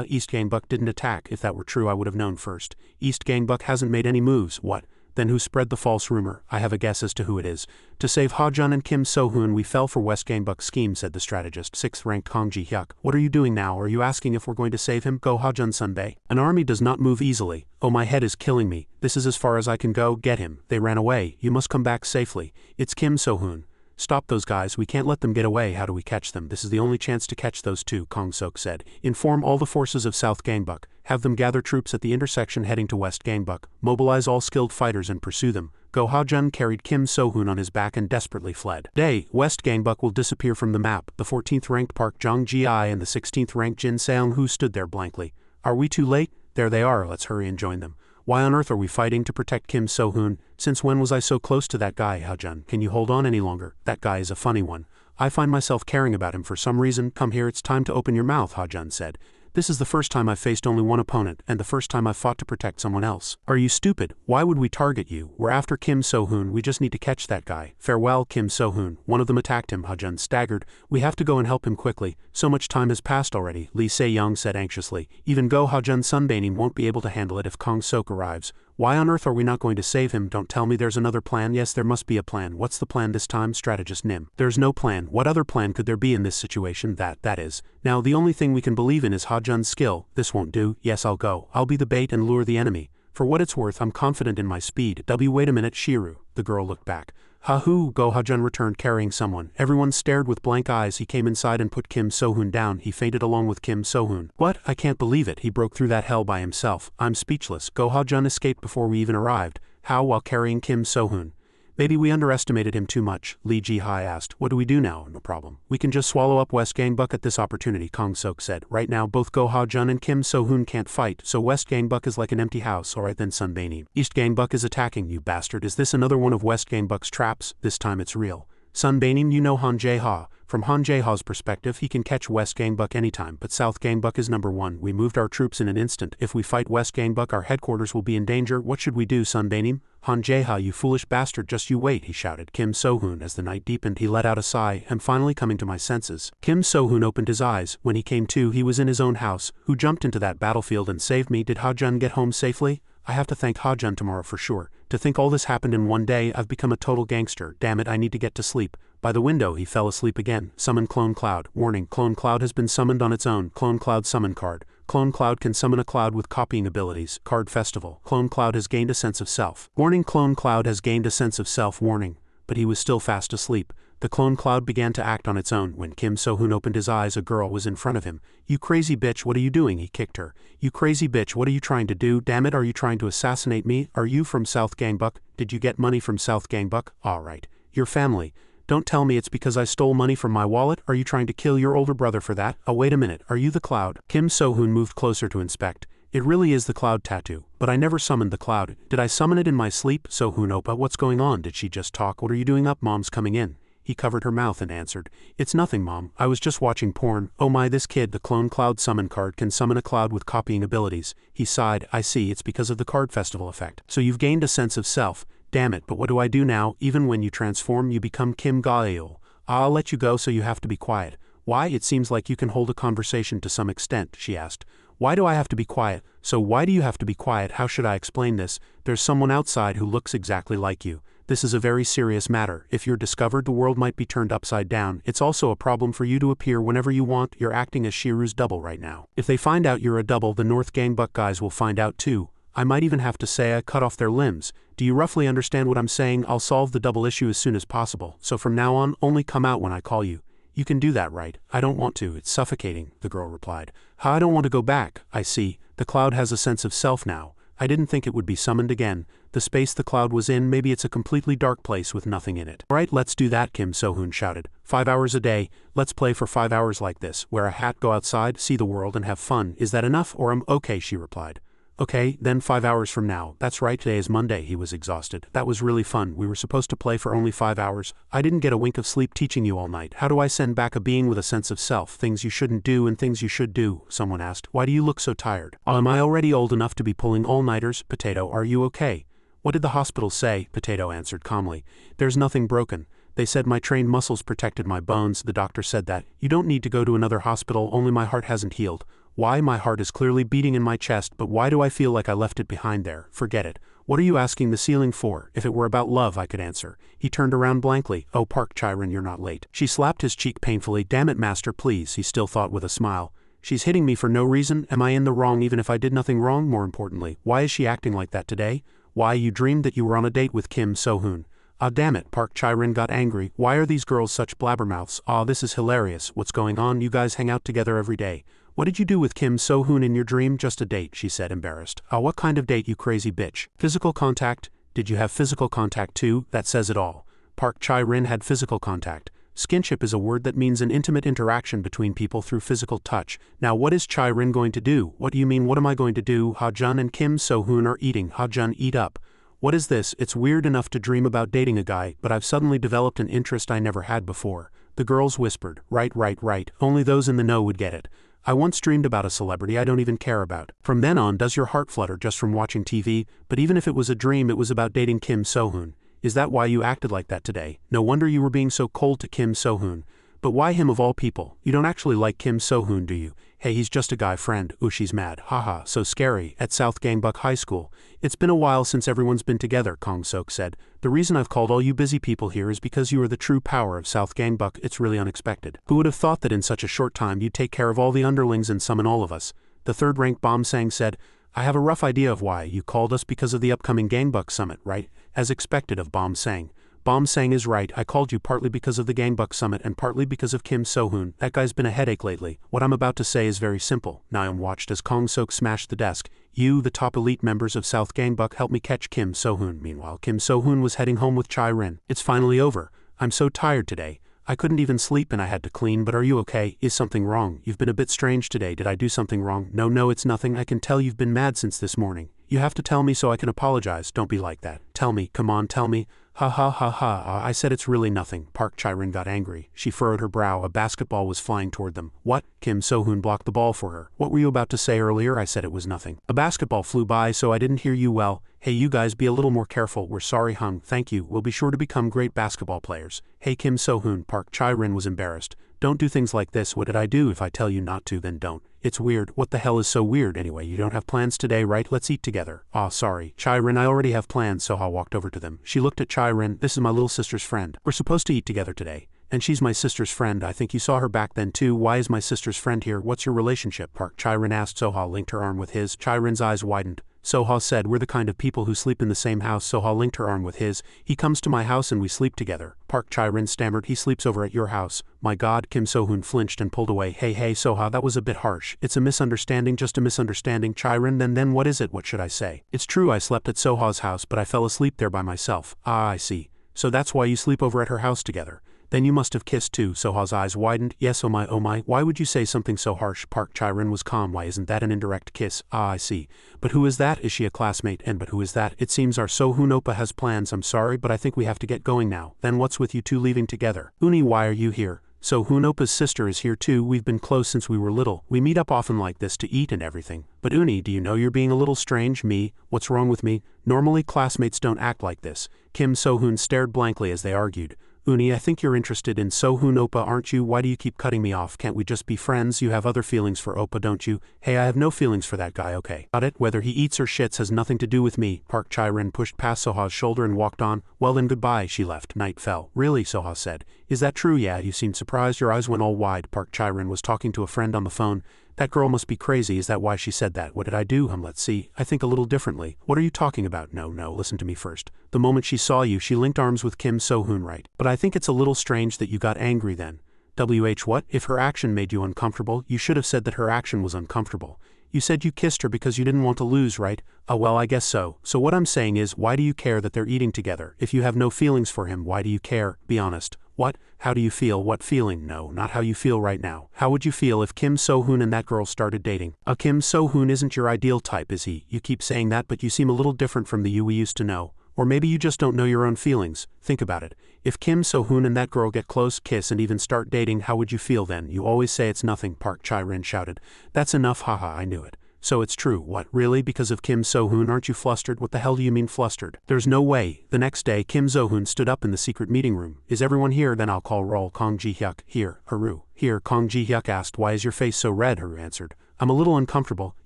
Speaker 1: East Gangbuck didn't attack. If that were true, I would have known first. East Gangbuck hasn't made any moves. What? Then who spread the false rumor? I have a guess as to who it is. To save Ha-jun and Kim So-hoon, we fell for West Gangbuck's scheme, said the strategist, 6th-ranked Kong Ji-hyuk. What are you doing now? Are you asking if we're going to save him? Go Ha-jun Sunbae. An army does not move easily. Oh, my head is killing me. This is as far as I can go. Get him. They ran away. You must come back safely. It's Kim So-hoon. Stop those guys. We can't let them get away. How do we catch them? This is the only chance to catch those two, Kong Sok said. Inform all the forces of South Gangbuck. Have them gather troops at the intersection heading to West Gangbuck. Mobilize all skilled fighters and pursue them. Go Ha-jun carried Kim So-hoon on his back and desperately fled. West Gangbuck will disappear from the map. The 14th-ranked Park Jong-ji-ai and the 16th-ranked Jin Seung-hoo stood there blankly. Are we too late? There they are. Let's hurry and join them. Why on earth are we fighting to protect Kim So-hoon? Since when was I so close to that guy, Ha-jun? Can you hold on any longer? That guy is a funny one. I find myself caring about him for some reason. Come here, it's time to open your mouth, Ha-jun said. This is the first time I've faced only one opponent, and the first time I've fought to protect someone else. Are you stupid? Why would we target you? We're after Kim So-hoon. We just need to catch that guy. Farewell, Kim So-hoon. One of them attacked him, Ha-jun staggered. We have to go and help him quickly. So much time has passed already, Lee Se-young said anxiously. Even Go Ha-jun Sun Banim won't be able to handle it if Kong Sok arrives. Why on earth are we not going to save him? Don't tell me there's another plan. Yes, there must be a plan. What's the plan this time? Strategist Nim. There's no plan. What other plan could there be in this situation? That is. Now the only thing we can believe in is Ha-jun's skill. This won't do. Yes, I'll go. I'll be the bait and lure the enemy. For what it's worth, I'm confident in my speed. Wait a minute, Shiru. The girl looked back. Ha-hoo, Go Ha-jun returned carrying someone. Everyone stared with blank eyes. He came inside and put Kim So-hoon down. He fainted along with Kim So-hoon. What? I can't believe it. He broke through that hell by himself. I'm speechless. Go Ha-jun escaped before we even arrived. How? While carrying Kim So-hoon. Maybe we underestimated him too much, Lee Ji-hai asked. What do we do now? No problem. We can just swallow up West Gangbuck at this opportunity, Kong Sok said. Right now both Go Ha-jun and Kim So-hoon can't fight, so West Gangbuck is like an empty house. Alright then, Sun Banim. East Gangbuck is attacking, you bastard. Is this another one of West Gangbuck's traps? This time it's real. Sun Banim, you know Han Jae-ha. From Han Jae-ha's perspective, he can catch West Gangbuck anytime, but South Gangbuck is number one. We moved our troops in an instant. If we fight West Gangbuck, our headquarters will be in danger. What should we do, Sun Banim? Han Jae-ha, you foolish bastard, just you wait, he shouted. Kim So-hoon. As the night deepened, he let out a sigh. I'm finally coming to my senses. Kim So-hoon opened his eyes. When he came to, he was in his own house. Who jumped into that battlefield and saved me? Did Ha-jun get home safely? I have to thank Ha-jun tomorrow for sure. To think all this happened in one day, I've become a total gangster. Damn it, I need to get to sleep. By the window, he fell asleep again. Summon Clone Cloud. Warning, Clone Cloud has been summoned on its own. Clone Cloud summon card. Clone Cloud can summon a cloud with copying abilities. Card Festival. Clone Cloud has gained a sense of self. Warning, Clone Cloud has gained a sense of self. Warning. But he was still fast asleep. The Clone Cloud began to act on its own. When Kim So-hoon opened his eyes, a girl was in front of him. You crazy bitch, what are you doing? He kicked her. You crazy bitch, what are you trying to do? Damn it, are you trying to assassinate me? Are you from South Gangbuck? Did you get money from South Gangbuck? Alright. Your family. Don't tell me it's because I stole money from my wallet. Are you trying to kill your older brother for that? Oh, wait a minute, are you the cloud? Kim So-hoon moved closer to inspect. It really is the cloud tattoo, but I never summoned the cloud. Did I summon it in my sleep? So-hoon oppa, what's going on? Did she just talk? What are you doing up? Mom's coming in. He covered her mouth and answered, It's nothing, Mom. I was just watching porn. Oh my, this kid, the Clone Cloud summon card can summon a cloud with copying abilities. He sighed. I see, it's because of the card festival effect. So you've gained a sense of self. Damn it, but what do I do now? Even when you transform, you become Kim Gaeul. I'll let you go, so you have to be quiet. Why? It seems like you can hold a conversation to some extent, she asked. Why do I have to be quiet? So why do you have to be quiet? How should I explain this? There's someone outside who looks exactly like you. This is a very serious matter. If you're discovered, the world might be turned upside down. It's also a problem for you to appear whenever you want. You're acting as Shiru's double right now. If they find out you're a double, the North Gangbuck guys will find out too. I might even have to say I cut off their limbs. Do you roughly understand what I'm saying? I'll solve the double issue as soon as possible. So from now on, only come out when I call you. You can do that, right? I don't want to. It's suffocating, the girl replied. I don't want to go back. I see. The cloud has a sense of self now. I didn't think it would be summoned again. The space the cloud was in, maybe it's a completely dark place with nothing in it. Alright, let's do that, Kim So-hoon shouted. 5 hours a day. Let's play for 5 hours like this. Wear a hat, go outside, see the world, and have fun. Is that enough? Or okay, she replied. Okay, then 5 hours from now. That's right, today is Monday. He was exhausted. That was really fun. We were supposed to play for only 5 hours. I didn't get a wink of sleep teaching you all night. How do I send back a being with a sense of self? Things you shouldn't do and things you should do, someone asked. Why do you look so tired? Am I already old enough to be pulling all-nighters? Potato, are you okay? What did the hospital say? Potato answered calmly. There's nothing broken. They said my trained muscles protected my bones. The doctor said that. You don't need to go to another hospital, only my heart hasn't healed. Why? My heart is clearly beating in my chest, but why do I feel like I left it behind there? Forget it. What are you asking the ceiling for? If it were about love, I could answer. He turned around blankly. Oh, Park Chiron, you're not late. She slapped his cheek painfully. Damn it, master, please, he still thought with a smile. She's hitting me for no reason. Am I in the wrong even if I did nothing wrong? More importantly, why is she acting like that today? Why, you dreamed that you were on a date with Kim So-hoon. Ah, damn it, Park Chiron got angry. Why are these girls such blabbermouths? Ah, this is hilarious. What's going on? You guys hang out together every day. What did you do with Kim So-hoon in your dream? Just a date, she said, embarrassed. Ah, what kind of date, you crazy bitch? Physical contact? Did you have physical contact too? That says it all. Park Chiron had physical contact. Skinship is a word that means an intimate interaction between people through physical touch. Now what is Chiron going to do? What do you mean, what am I going to do? Ha-jun and Kim So-hoon are eating. Ha-jun, eat up. What is this? It's weird enough to dream about dating a guy, but I've suddenly developed an interest I never had before. The girls whispered. Right. Only those in the know would get it. I once dreamed about a celebrity I don't even care about. From then on, does your heart flutter just from watching TV? But even if it was a dream, it was about dating Kim So-hoon. Is that why you acted like that today? No wonder you were being so cold to Kim So-hoon. But why him of all people? You don't actually like Kim So-hoon, do you? Hey, he's just a guy friend. Ooh, she's mad. Haha, so scary. At South Gangbuck High School. It's been a while since everyone's been together, Kong Sok said. The reason I've called all you busy people here is because you are the true power of South Gangbuck. It's really unexpected. Who would have thought that in such a short time you'd take care of all the underlings and summon all of us? The third-ranked Bomsang said, I have a rough idea of why. You called us because of the upcoming Gangbuck Summit, right? As expected of Bomsang. Bomsang is right. I called you partly because of the Gangbuck Summit and partly because of Kim So-hoon. That guy's been a headache lately. What I'm about to say is very simple. Naeum watched as Kong Sok smashed the desk. You, the top elite members of South Gangbuck, helped me catch Kim So-hoon. Meanwhile, Kim So-hoon was heading home with Chai-rin. It's finally over. I'm so tired today. I couldn't even sleep and I had to clean, but are you okay? Is something wrong? You've been a bit strange today. Did I do something wrong? No, it's nothing. I can tell you've been mad since this morning. You have to tell me so I can apologize. Don't be like that. Tell me, come on, tell me. Ha. I said it's really nothing. Park Chiron got angry. She furrowed her brow. A basketball was flying toward them. What? Kim So-hoon blocked the ball for her. What were you about to say earlier? I said it was nothing. A basketball flew by, so I didn't hear you well. Hey, you guys, be a little more careful. We're sorry, hung. Thank you. We'll be sure to become great basketball players. Hey, Kim So-hoon. Park Chiron was embarrassed. Don't do things like this. What did I do? If I tell you not to, then don't. It's weird. What the hell is so weird anyway? You don't have plans today, right? Let's eat together. Aw, sorry. Chai-rin, I already have plans. Soha walked over to them. She looked at Chai-rin. This is my little sister's friend. We're supposed to eat together today. And she's my sister's friend. I think you saw her back then too. Why is my sister's friend here? What's your relationship? Park Chai-rin asked. Soha linked her arm with his. Chai-rin's eyes widened. Soha said, we're the kind of people who sleep in the same house. Soha linked her arm with his. He comes to my house and we sleep together. Park Chai-rin stammered. He sleeps over at your house. My God. Kim So-hoon flinched and pulled away. Hey Soha, that was a bit harsh. It's a misunderstanding, just a misunderstanding. Chai-rin, then what is it? What should I say? It's true I slept at Soha's house, but I fell asleep there by myself. Ah, I see. So that's why you sleep over at her house together. Then you must have kissed too. Soha's eyes widened. Yes, oh my, why would you say something so harsh? Park Chai-rin was calm. Why isn't that an indirect kiss? Ah, I see. But who is that? Is she a classmate? But who is that? It seems our So-hoon Oppa has plans. I'm sorry, but I think we have to get going now. Then what's with you two leaving together? Uni, why are you here? So-hoon Oppa's sister is here too. We've been close since we were little. We meet up often like this to eat and everything. But Uni, do you know you're being a little strange? Me? What's wrong with me? Normally classmates don't act like this. Kim So-hoon stared blankly as they argued. Uni, I think you're interested in So-hoon Oppa, aren't you? Why do you keep cutting me off? Can't we just be friends? You have other feelings for Oppa, don't you? Hey, I have no feelings for that guy, okay? Got it? Whether he eats or shits has nothing to do with me. Park Chai-rin pushed past Soha's shoulder and walked on. Well then goodbye, she left. Night fell. Really? Soha said. Is that true? Yeah, you seemed surprised. Your eyes went all wide. Park Chai-rin was talking to a friend on the phone. That girl must be crazy. Is that why she said that? What did I do? Let's see. I think a little differently. What are you talking about? No, listen to me first. The moment she saw you, she linked arms with Kim So-hoon, right? But I think it's a little strange that you got angry then. What? If her action made you uncomfortable, you should have said that her action was uncomfortable. You said you kissed her because you didn't want to lose, right? Oh well, I guess so. So what I'm saying is, why do you care that they're eating together? If you have no feelings for him, why do you care? Be honest. What? How do you feel? What feeling? No, not how you feel right now. How would you feel if Kim So-hoon and that girl started dating? Kim So-hoon isn't your ideal type, is he? You keep saying that, but you seem a little different from the you we used to know. Or maybe you just don't know your own feelings. Think about it. If Kim So-hoon and that girl get close, kiss, and even start dating, how would you feel then? You always say it's nothing, Park Chai-rin shouted. That's enough, haha, I knew it. So it's true. What, really? Because of Kim So-hoon aren't you flustered? What the hell do you mean flustered? There's no way. The next day, Kim So-hoon stood up in the secret meeting room. Is everyone here? Then I'll call roll. Kong Ji-hyuk. Here, Haru. Here, Kong Ji-hyuk asked. Why is your face so red? Haru answered. I'm a little uncomfortable.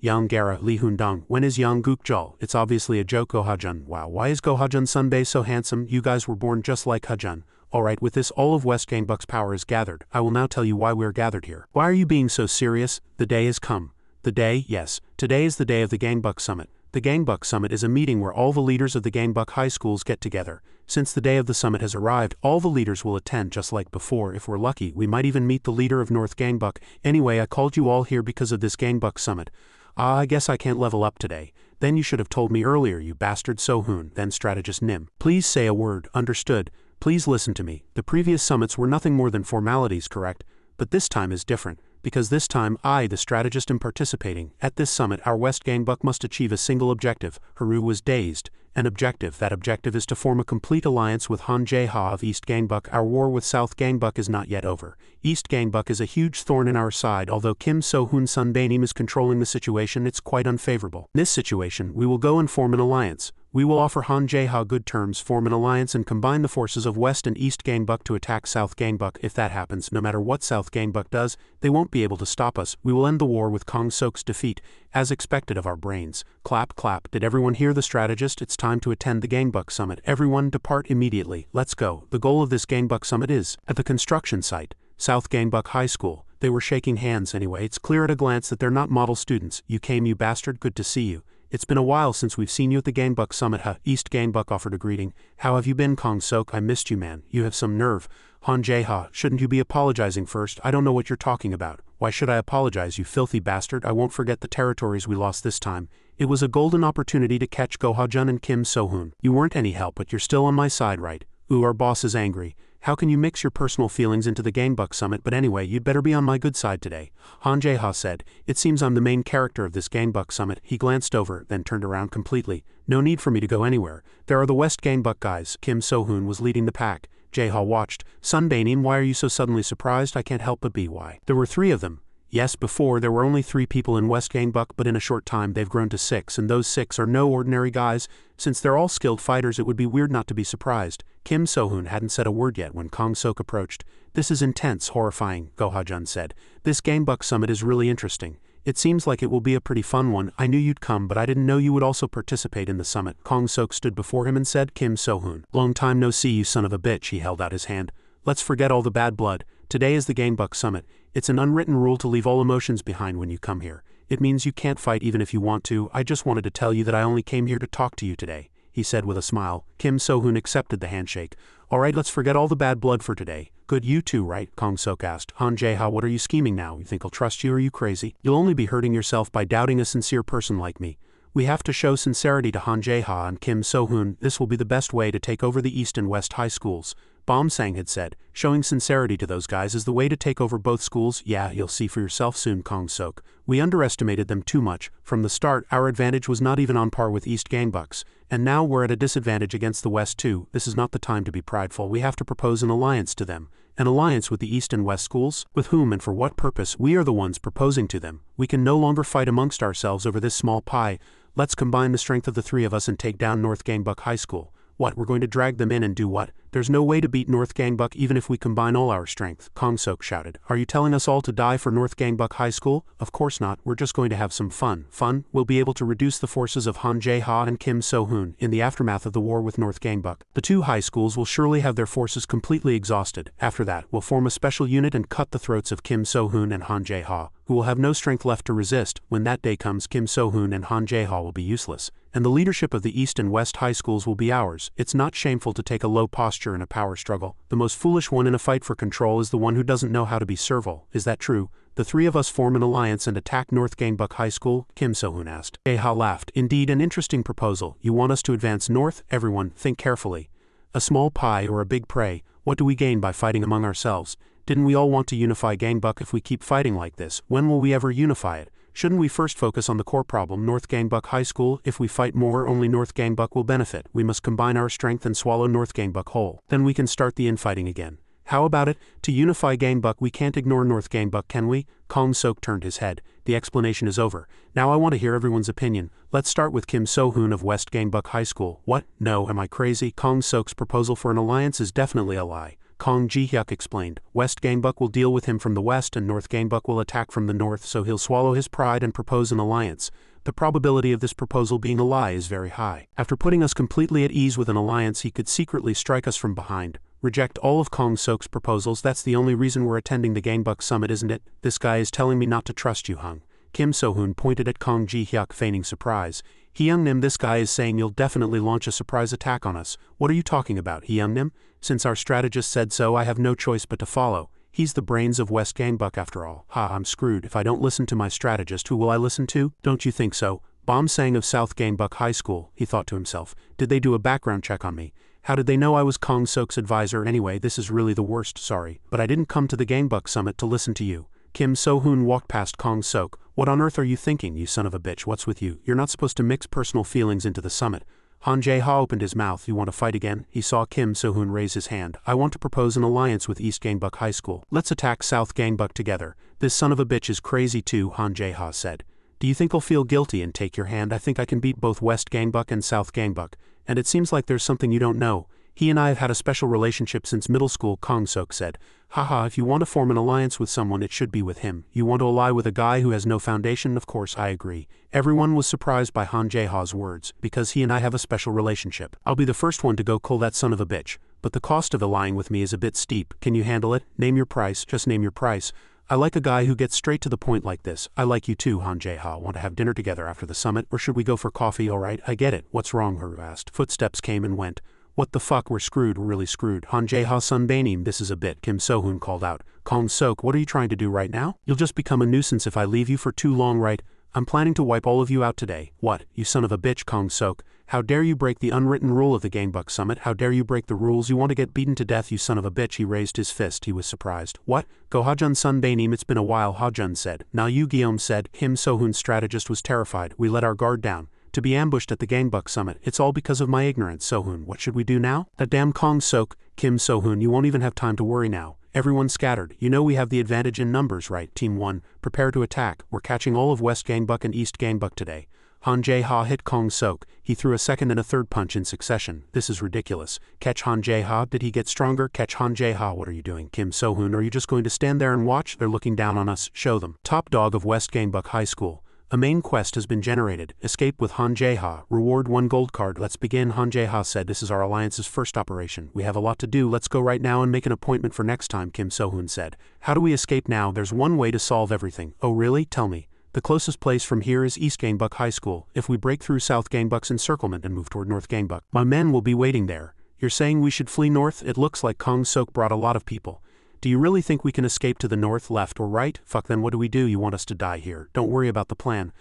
Speaker 1: Yang Gara, Lee Hoon-dong. When is Yang Gukjul? It's obviously a joke. Go-ha-jun. Wow, why is Go-ha-jun Sunbae so handsome? You guys were born just like Ha-jun. Alright, with this all of West Gangbuck's power is gathered. I will now tell you why we're gathered here. Why are you being so serious? The day has come. The day? Yes. Today is the day of the Gangbuck Summit. The Gangbuck Summit is a meeting where all the leaders of the Gangbuck high schools get together. Since the day of the summit has arrived, all the leaders will attend just like before. If we're lucky, we might even meet the leader of North Gangbuck. Anyway, I called you all here because of this Gangbuck Summit. I guess I can't level up today. Then you should have told me earlier, you bastard So-hoon. Then strategist Nim. Please say a word. Understood. Please listen to me. The previous summits were nothing more than formalities, correct? But this time is different. Because this time, I, the strategist, am participating. At this summit, our West Gangbuck must achieve a single objective. Haru was dazed. An objective. That objective is to form a complete alliance with Han Jae-ha of East Gangbuck. Our war with South Gangbuck is not yet over. East Gangbuck is a huge thorn in our side. Although Kim So-hoon Sunbaenim is controlling the situation, it's quite unfavorable. In this situation, we will go and form an alliance. We will offer Han Jae-ha good terms, form an alliance, and combine the forces of West and East Gangbuck to attack South Gangbuck. If that happens, no matter what South Gangbuck does, they won't be able to stop us. We will end the war with Kong Sok's defeat, as expected of our brains. Clap, clap. Did everyone hear the strategist? It's time to attend the Gangbuck Summit. Everyone depart immediately. Let's go. The goal of this Gangbuck Summit is at the construction site, South Gangbuck High School. They were shaking hands anyway. It's clear at a glance that they're not model students. You came, you bastard. Good to see you. It's been a while since we've seen you at the Gangbuck Summit. East Gangbuck offered a greeting. How have you been, Kong Sok? I missed you, man. You have some nerve. Han Jae-ha, shouldn't you be apologizing first? I don't know what you're talking about. Why should I apologize, you filthy bastard? I won't forget the territories we lost this time. It was a golden opportunity to catch Go-ha-jun and Kim So-hoon. You weren't any help, but you're still on my side, right? Ooh, our boss is angry. How can you mix your personal feelings into the Gangbuck Summit? But anyway, you'd better be on my good side today. Han Jae-ha said. It seems I'm the main character of this Gangbuck Summit. He glanced over, then turned around completely. No need for me to go anywhere. There are the West Gangbuck guys. Kim So-hoon was leading the pack. Jae-ha watched. Sunbaenim, why are you so suddenly surprised? I can't help but be. Why? There were 3 of them. Yes, before there were only 3 people in West Gangbuck, but in a short time they've grown to 6, and those 6 are no ordinary guys. Since they're all skilled fighters, it would be weird not to be surprised. Kim So-hoon hadn't said a word yet when Kong Sok approached. This is intense, horrifying, Go Ha-jun said. This Gangbuck summit is really interesting. It seems like it will be a pretty fun one. I knew you'd come, but I didn't know you would also participate in the summit. Kong Sok stood before him and said, Kim So-hoon. Long time no see, you son of a bitch. He held out his hand. Let's forget all the bad blood. Today is the Gangbuck summit. It's an unwritten rule to leave all emotions behind when you come here. It means you can't fight even if you want to. I just wanted to tell you that I only came here to talk to you today, he said with a smile. Kim So-hoon accepted the handshake. Alright, let's forget all the bad blood for today. Good, you too, right? Kong Sok asked. Han Jae-ha, what are you scheming now? You think I'll trust you? Or are you crazy? You'll only be hurting yourself by doubting a sincere person like me. We have to show sincerity to Han Jae-ha and Kim So-hoon. This will be the best way to take over the East and West high schools. Sang had said, showing sincerity to those guys is the way to take over both schools. Yeah, you'll see for yourself soon, Kong Sok. We underestimated them too much. From the start, our advantage was not even on par with East Gangbucks. And now we're at a disadvantage against the West too. This is not the time to be prideful. We have to propose an alliance to them. An alliance with the East and West schools? With whom and for what purpose? We are the ones proposing to them. We can no longer fight amongst ourselves over this small pie. Let's combine the strength of the 3 of us and take down North Gangbuck High School. What, we're going to drag them in and do what? There's no way to beat North Gangbuck even if we combine all our strength, Kong Sok shouted. Are you telling us all to die for North Gangbuck High School? Of course not, we're just going to have some fun. Fun? We'll be able to reduce the forces of Han Jae-ha and Kim So-hoon in the aftermath of the war with North Gangbuck. The 2 high schools will surely have their forces completely exhausted. After that, we'll form a special unit and cut the throats of Kim So-hoon and Han Jae-ha, who will have no strength left to resist. When that day comes, Kim So-hoon and Han Jae-ha will be useless, and the leadership of the East and West high schools will be ours. It's not shameful to take a low posture in a power struggle. The most foolish one in a fight for control is the one who doesn't know how to be servile. Is that true? The 3 of us form an alliance and attack North Gangbuck High School? Kim So-hoon asked. Jae-ha laughed. Indeed, an interesting proposal. You want us to advance north? Everyone, think carefully. A small pie or a big prey? What do we gain by fighting among ourselves? Didn't we all want to unify Gangbuck? If we keep fighting like this, when will we ever unify it? Shouldn't we first focus on the core problem, North Gangbuck High School? If we fight more, only North Gangbuck will benefit. We must combine our strength and swallow North Gangbuck whole. Then we can start the infighting again. How about it? To unify Gangbuck, we can't ignore North Gangbuck, can we? Kong Sok turned his head. The explanation is over. Now I want to hear everyone's opinion. Let's start with Kim So-hoon of West Gangbuck High School. What? No, am I crazy? Kong Sok's proposal for an alliance is definitely a lie. Kong Ji-hyuk explained. West Gangbuck will deal with him from the west and North Gangbuck will attack from the north, so he'll swallow his pride and propose an alliance. The probability of this proposal being a lie is very high. After putting us completely at ease with an alliance, he could secretly strike us from behind. Reject all of Kong Sok's proposals. That's the only reason we're attending the Gangbuck summit, isn't it? This guy is telling me not to trust you, Hung. Kim So-hoon pointed at Kong Ji-hyuk, feigning surprise. Hyung-nim, this guy is saying you'll definitely launch a surprise attack on us. What are you talking about, Hyung-nim? Since our strategist said so, I have no choice but to follow. He's the brains of West Gangbuck after all. Ha, I'm screwed. If I don't listen to my strategist, who will I listen to? Don't you think so? Sang of South Gangbuck High School, he thought to himself. Did they do a background check on me? How did they know I was Kong Sok's advisor? Anyway, this is really the worst, sorry. But I didn't come to the Gangbuck summit to listen to you. Kim So-hoon walked past Kong Sok. What on earth are you thinking, you son of a bitch? What's with you? You're not supposed to mix personal feelings into the summit. Han Jae-ha opened his mouth. You want to fight again? He saw Kim So-hoon raise his hand. I want to propose an alliance with East Gangbuck High School. Let's attack South Gangbuck together. This son of a bitch is crazy too, Han Jae-ha said. Do you think I'll feel guilty and take your hand? I think I can beat both West Gangbuck and South Gangbuck. And it seems like there's something you don't know. He and I have had a special relationship since middle school, Kong Sok said. Haha, if you want to form an alliance with someone, it should be with him. You want to ally with a guy who has no foundation? Of course, I agree. Everyone was surprised by Han Jae-ha's words, because he and I have a special relationship. I'll be the first one to go kill that son of a bitch. But the cost of allying with me is a bit steep. Can you handle it? Name your price, just name your price. I like a guy who gets straight to the point like this. I like you too, Han Jae-ha. Want to have dinner together after the summit, or should we go for coffee? Alright, I get it. What's wrong? Her asked. Footsteps came and went. What the fuck, we're screwed, we're really screwed. Han Jae-ha sunbanim, this is a bit, Kim So-hoon called out. Kong Sok, what are you trying to do right now? You'll just become a nuisance if I leave you for too long, right? I'm planning to wipe all of you out today. What, you son of a bitch, Kong Sok? How dare you break the unwritten rule of the Gangbuck summit? How dare you break the rules? You want to get beaten to death, you son of a bitch. He raised his fist. He was surprised. What? Go Ha-jun sunbanim, it's been a while, Ha-jun said. Na Yu Guillaume said. Kim So-hoon's strategist was terrified. We let our guard down. To be ambushed at the Gangbuck summit. It's all because of my ignorance, So-hoon. What should we do now? That damn Kong Sok. Kim So-hoon, you won't even have time to worry now. Everyone scattered. You know we have the advantage in numbers, right? Team 1, prepare to attack. We're catching all of West Gangbuck and East Gangbuck today. Han Jae-ha hit Kong Sok. He threw a second and a third punch in succession. This is ridiculous. Catch Han Jae-ha. Did he get stronger? Catch Han Jae-ha. What are you doing? Kim So-hoon, are you just going to stand there and watch? They're looking down on us. Show them. Top dog of West Gangbuck High School. A main quest has been generated. Escape with Han Jae-ha. Reward 1 gold card. Let's begin. Han Jae-ha said, this is our alliance's first operation. We have a lot to do. Let's go right now and make an appointment for next time, Kim So-hoon said. How do we escape now? There's one way to solve everything. Oh really? Tell me. The closest place from here is East Gangbuck High School. If we break through South Gangbuck's encirclement and move toward North Gangbuck, my men will be waiting there. You're saying we should flee north? It looks like Kong Sok brought a lot of people. Do you really think we can escape to the north, left, or right? Fuck, then what do we do? You want us to die here. Don't worry about the plan.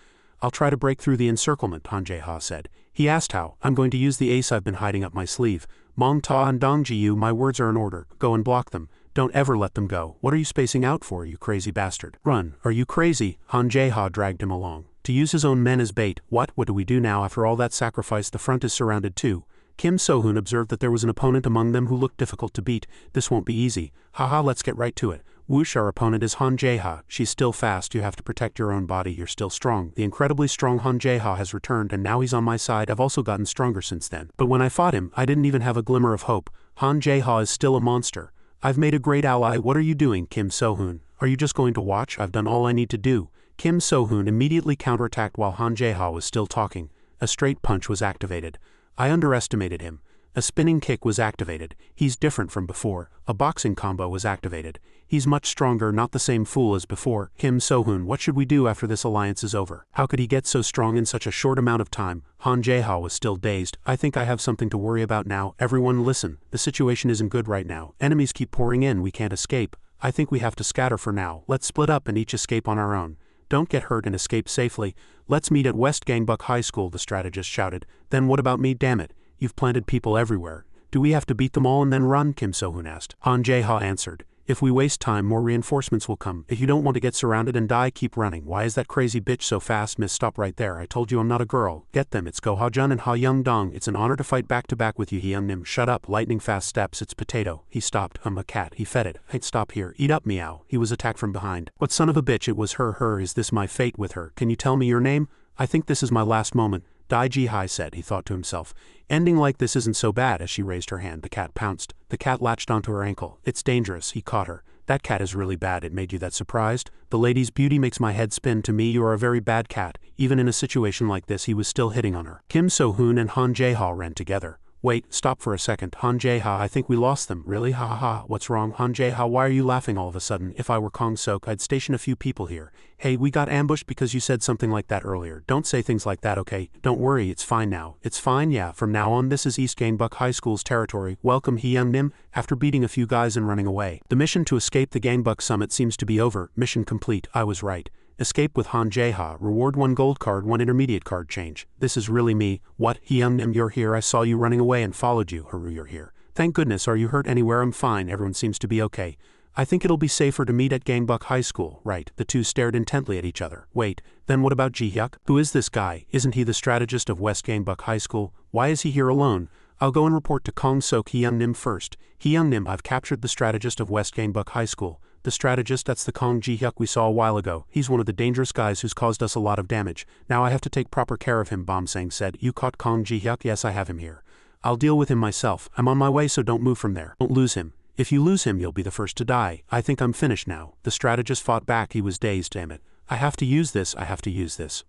Speaker 1: I'll try to break through the encirclement, Han Jae-ha said. He asked how. I'm going to use the ace I've been hiding up my sleeve. Mong Ta and Dong Ji-yu, my words are in order. Go and block them. Don't ever let them go. What are you spacing out for, you crazy bastard? Run. Are you crazy? Han Jae-ha dragged him along. To use his own men as bait. What do we do now? After all that sacrifice, the front is surrounded too. Kim So-hoon observed that there was an opponent among them who looked difficult to beat. This won't be easy. Haha, let's get right to it. Whoosh, our opponent is Han Jae-ha. She's still fast. You have to protect your own body. You're still strong. The incredibly strong Han Jae-ha has returned and now he's on my side. I've also gotten stronger since then. But when I fought him, I didn't even have a glimmer of hope. Han Jae-ha is still a monster. I've made a great ally. What are you doing, Kim So-hoon? Are you just going to watch? I've done all I need to do. Kim So-hoon immediately counterattacked while Han Jae-ha was still talking. A straight punch was activated. I underestimated him. A spinning kick was activated. He's different from before. A boxing combo was activated. He's much stronger, not the same fool as before. Kim So-hoon, what should we do after this alliance is over? How could he get so strong in such a short amount of time? Han Jae-ha was still dazed. I think I have something to worry about now. Everyone listen. The situation isn't good right now. Enemies keep pouring in. We can't escape. I think we have to scatter for now. Let's split up and each escape on our own. Don't get hurt and escape safely. Let's meet at West Gangbuck High School, the strategist shouted. Then what about me? Damn it. You've planted people everywhere. Do we have to beat them all and then run? Kim So-hoon asked. Han Jae-ha answered. If we waste time, more reinforcements will come. If you don't want to get surrounded and die, keep running. Why is that crazy bitch so fast? Miss, stop right there. I told you I'm not a girl. Get them. It's Go Ha-jun and Ha-young-dong. It's an honor to fight back to back with you, Hee-young-nim. Shut up. Lightning fast steps. It's Potato. He stopped. A cat. He fed it. Hey, stop here. Eat up, meow. He was attacked from behind. What son of a bitch? It was her. Is this my fate with her? Can you tell me your name? I think this is my last moment. Dai Ji-hai said, he thought to himself. Ending like this isn't so bad. As she raised her hand, the cat pounced. The cat latched onto her ankle. It's dangerous. He caught her. That cat is really bad. It made you that surprised? The lady's beauty makes my head spin. To me, you are a very bad cat. Even in a situation like this, he was still hitting on her. Kim So-hoon and Han Jae-ha ran together. Wait, stop for a second. Han Jae-ha, I think we lost them. Really? Ha ha ha. What's wrong? Han Jae-ha, why are you laughing all of a sudden? If I were Kong Sok, I'd station a few people here. Hey, we got ambushed because you said something like that earlier. Don't say things like that, okay? Don't worry, it's fine now. It's fine, yeah. From now on, this is East Gangbuck High School's territory. Welcome, Hee-young-nim. After beating a few guys and running away, the mission to escape the Gangbuck summit seems to be over. Mission complete. I was right. Escape with Han Jae-ha. Reward 1 gold card, 1 intermediate card change. This is really me. What? Hee-young-nim, you're here. I saw you running away and followed you. Haru, you're here. Thank goodness. Are you hurt anywhere? I'm fine. Everyone seems to be okay. I think it'll be safer to meet at Gangbuck High School. Right. The two stared intently at each other. Wait, then what about Ji-hyuk? Who is this guy? Isn't he the strategist of West Gangbuck High School? Why is he here alone? I'll go and report to Kong Sok Hee-young-nim first. Hee-young-nim, I've captured the strategist of West Gangbuck High School. The strategist, that's the Kong Ji-hyuk we saw a while ago. He's one of the dangerous guys who's caused us a lot of damage. Now I have to take proper care of him, Bom-sang said. You caught Kong Ji-hyuk? Yes, I have him here. I'll deal with him myself. I'm on my way, so don't move from there. Don't lose him. If you lose him, you'll be the first to die. I think I'm finished now. The strategist fought back. He was dazed. Damn it. I have to use this.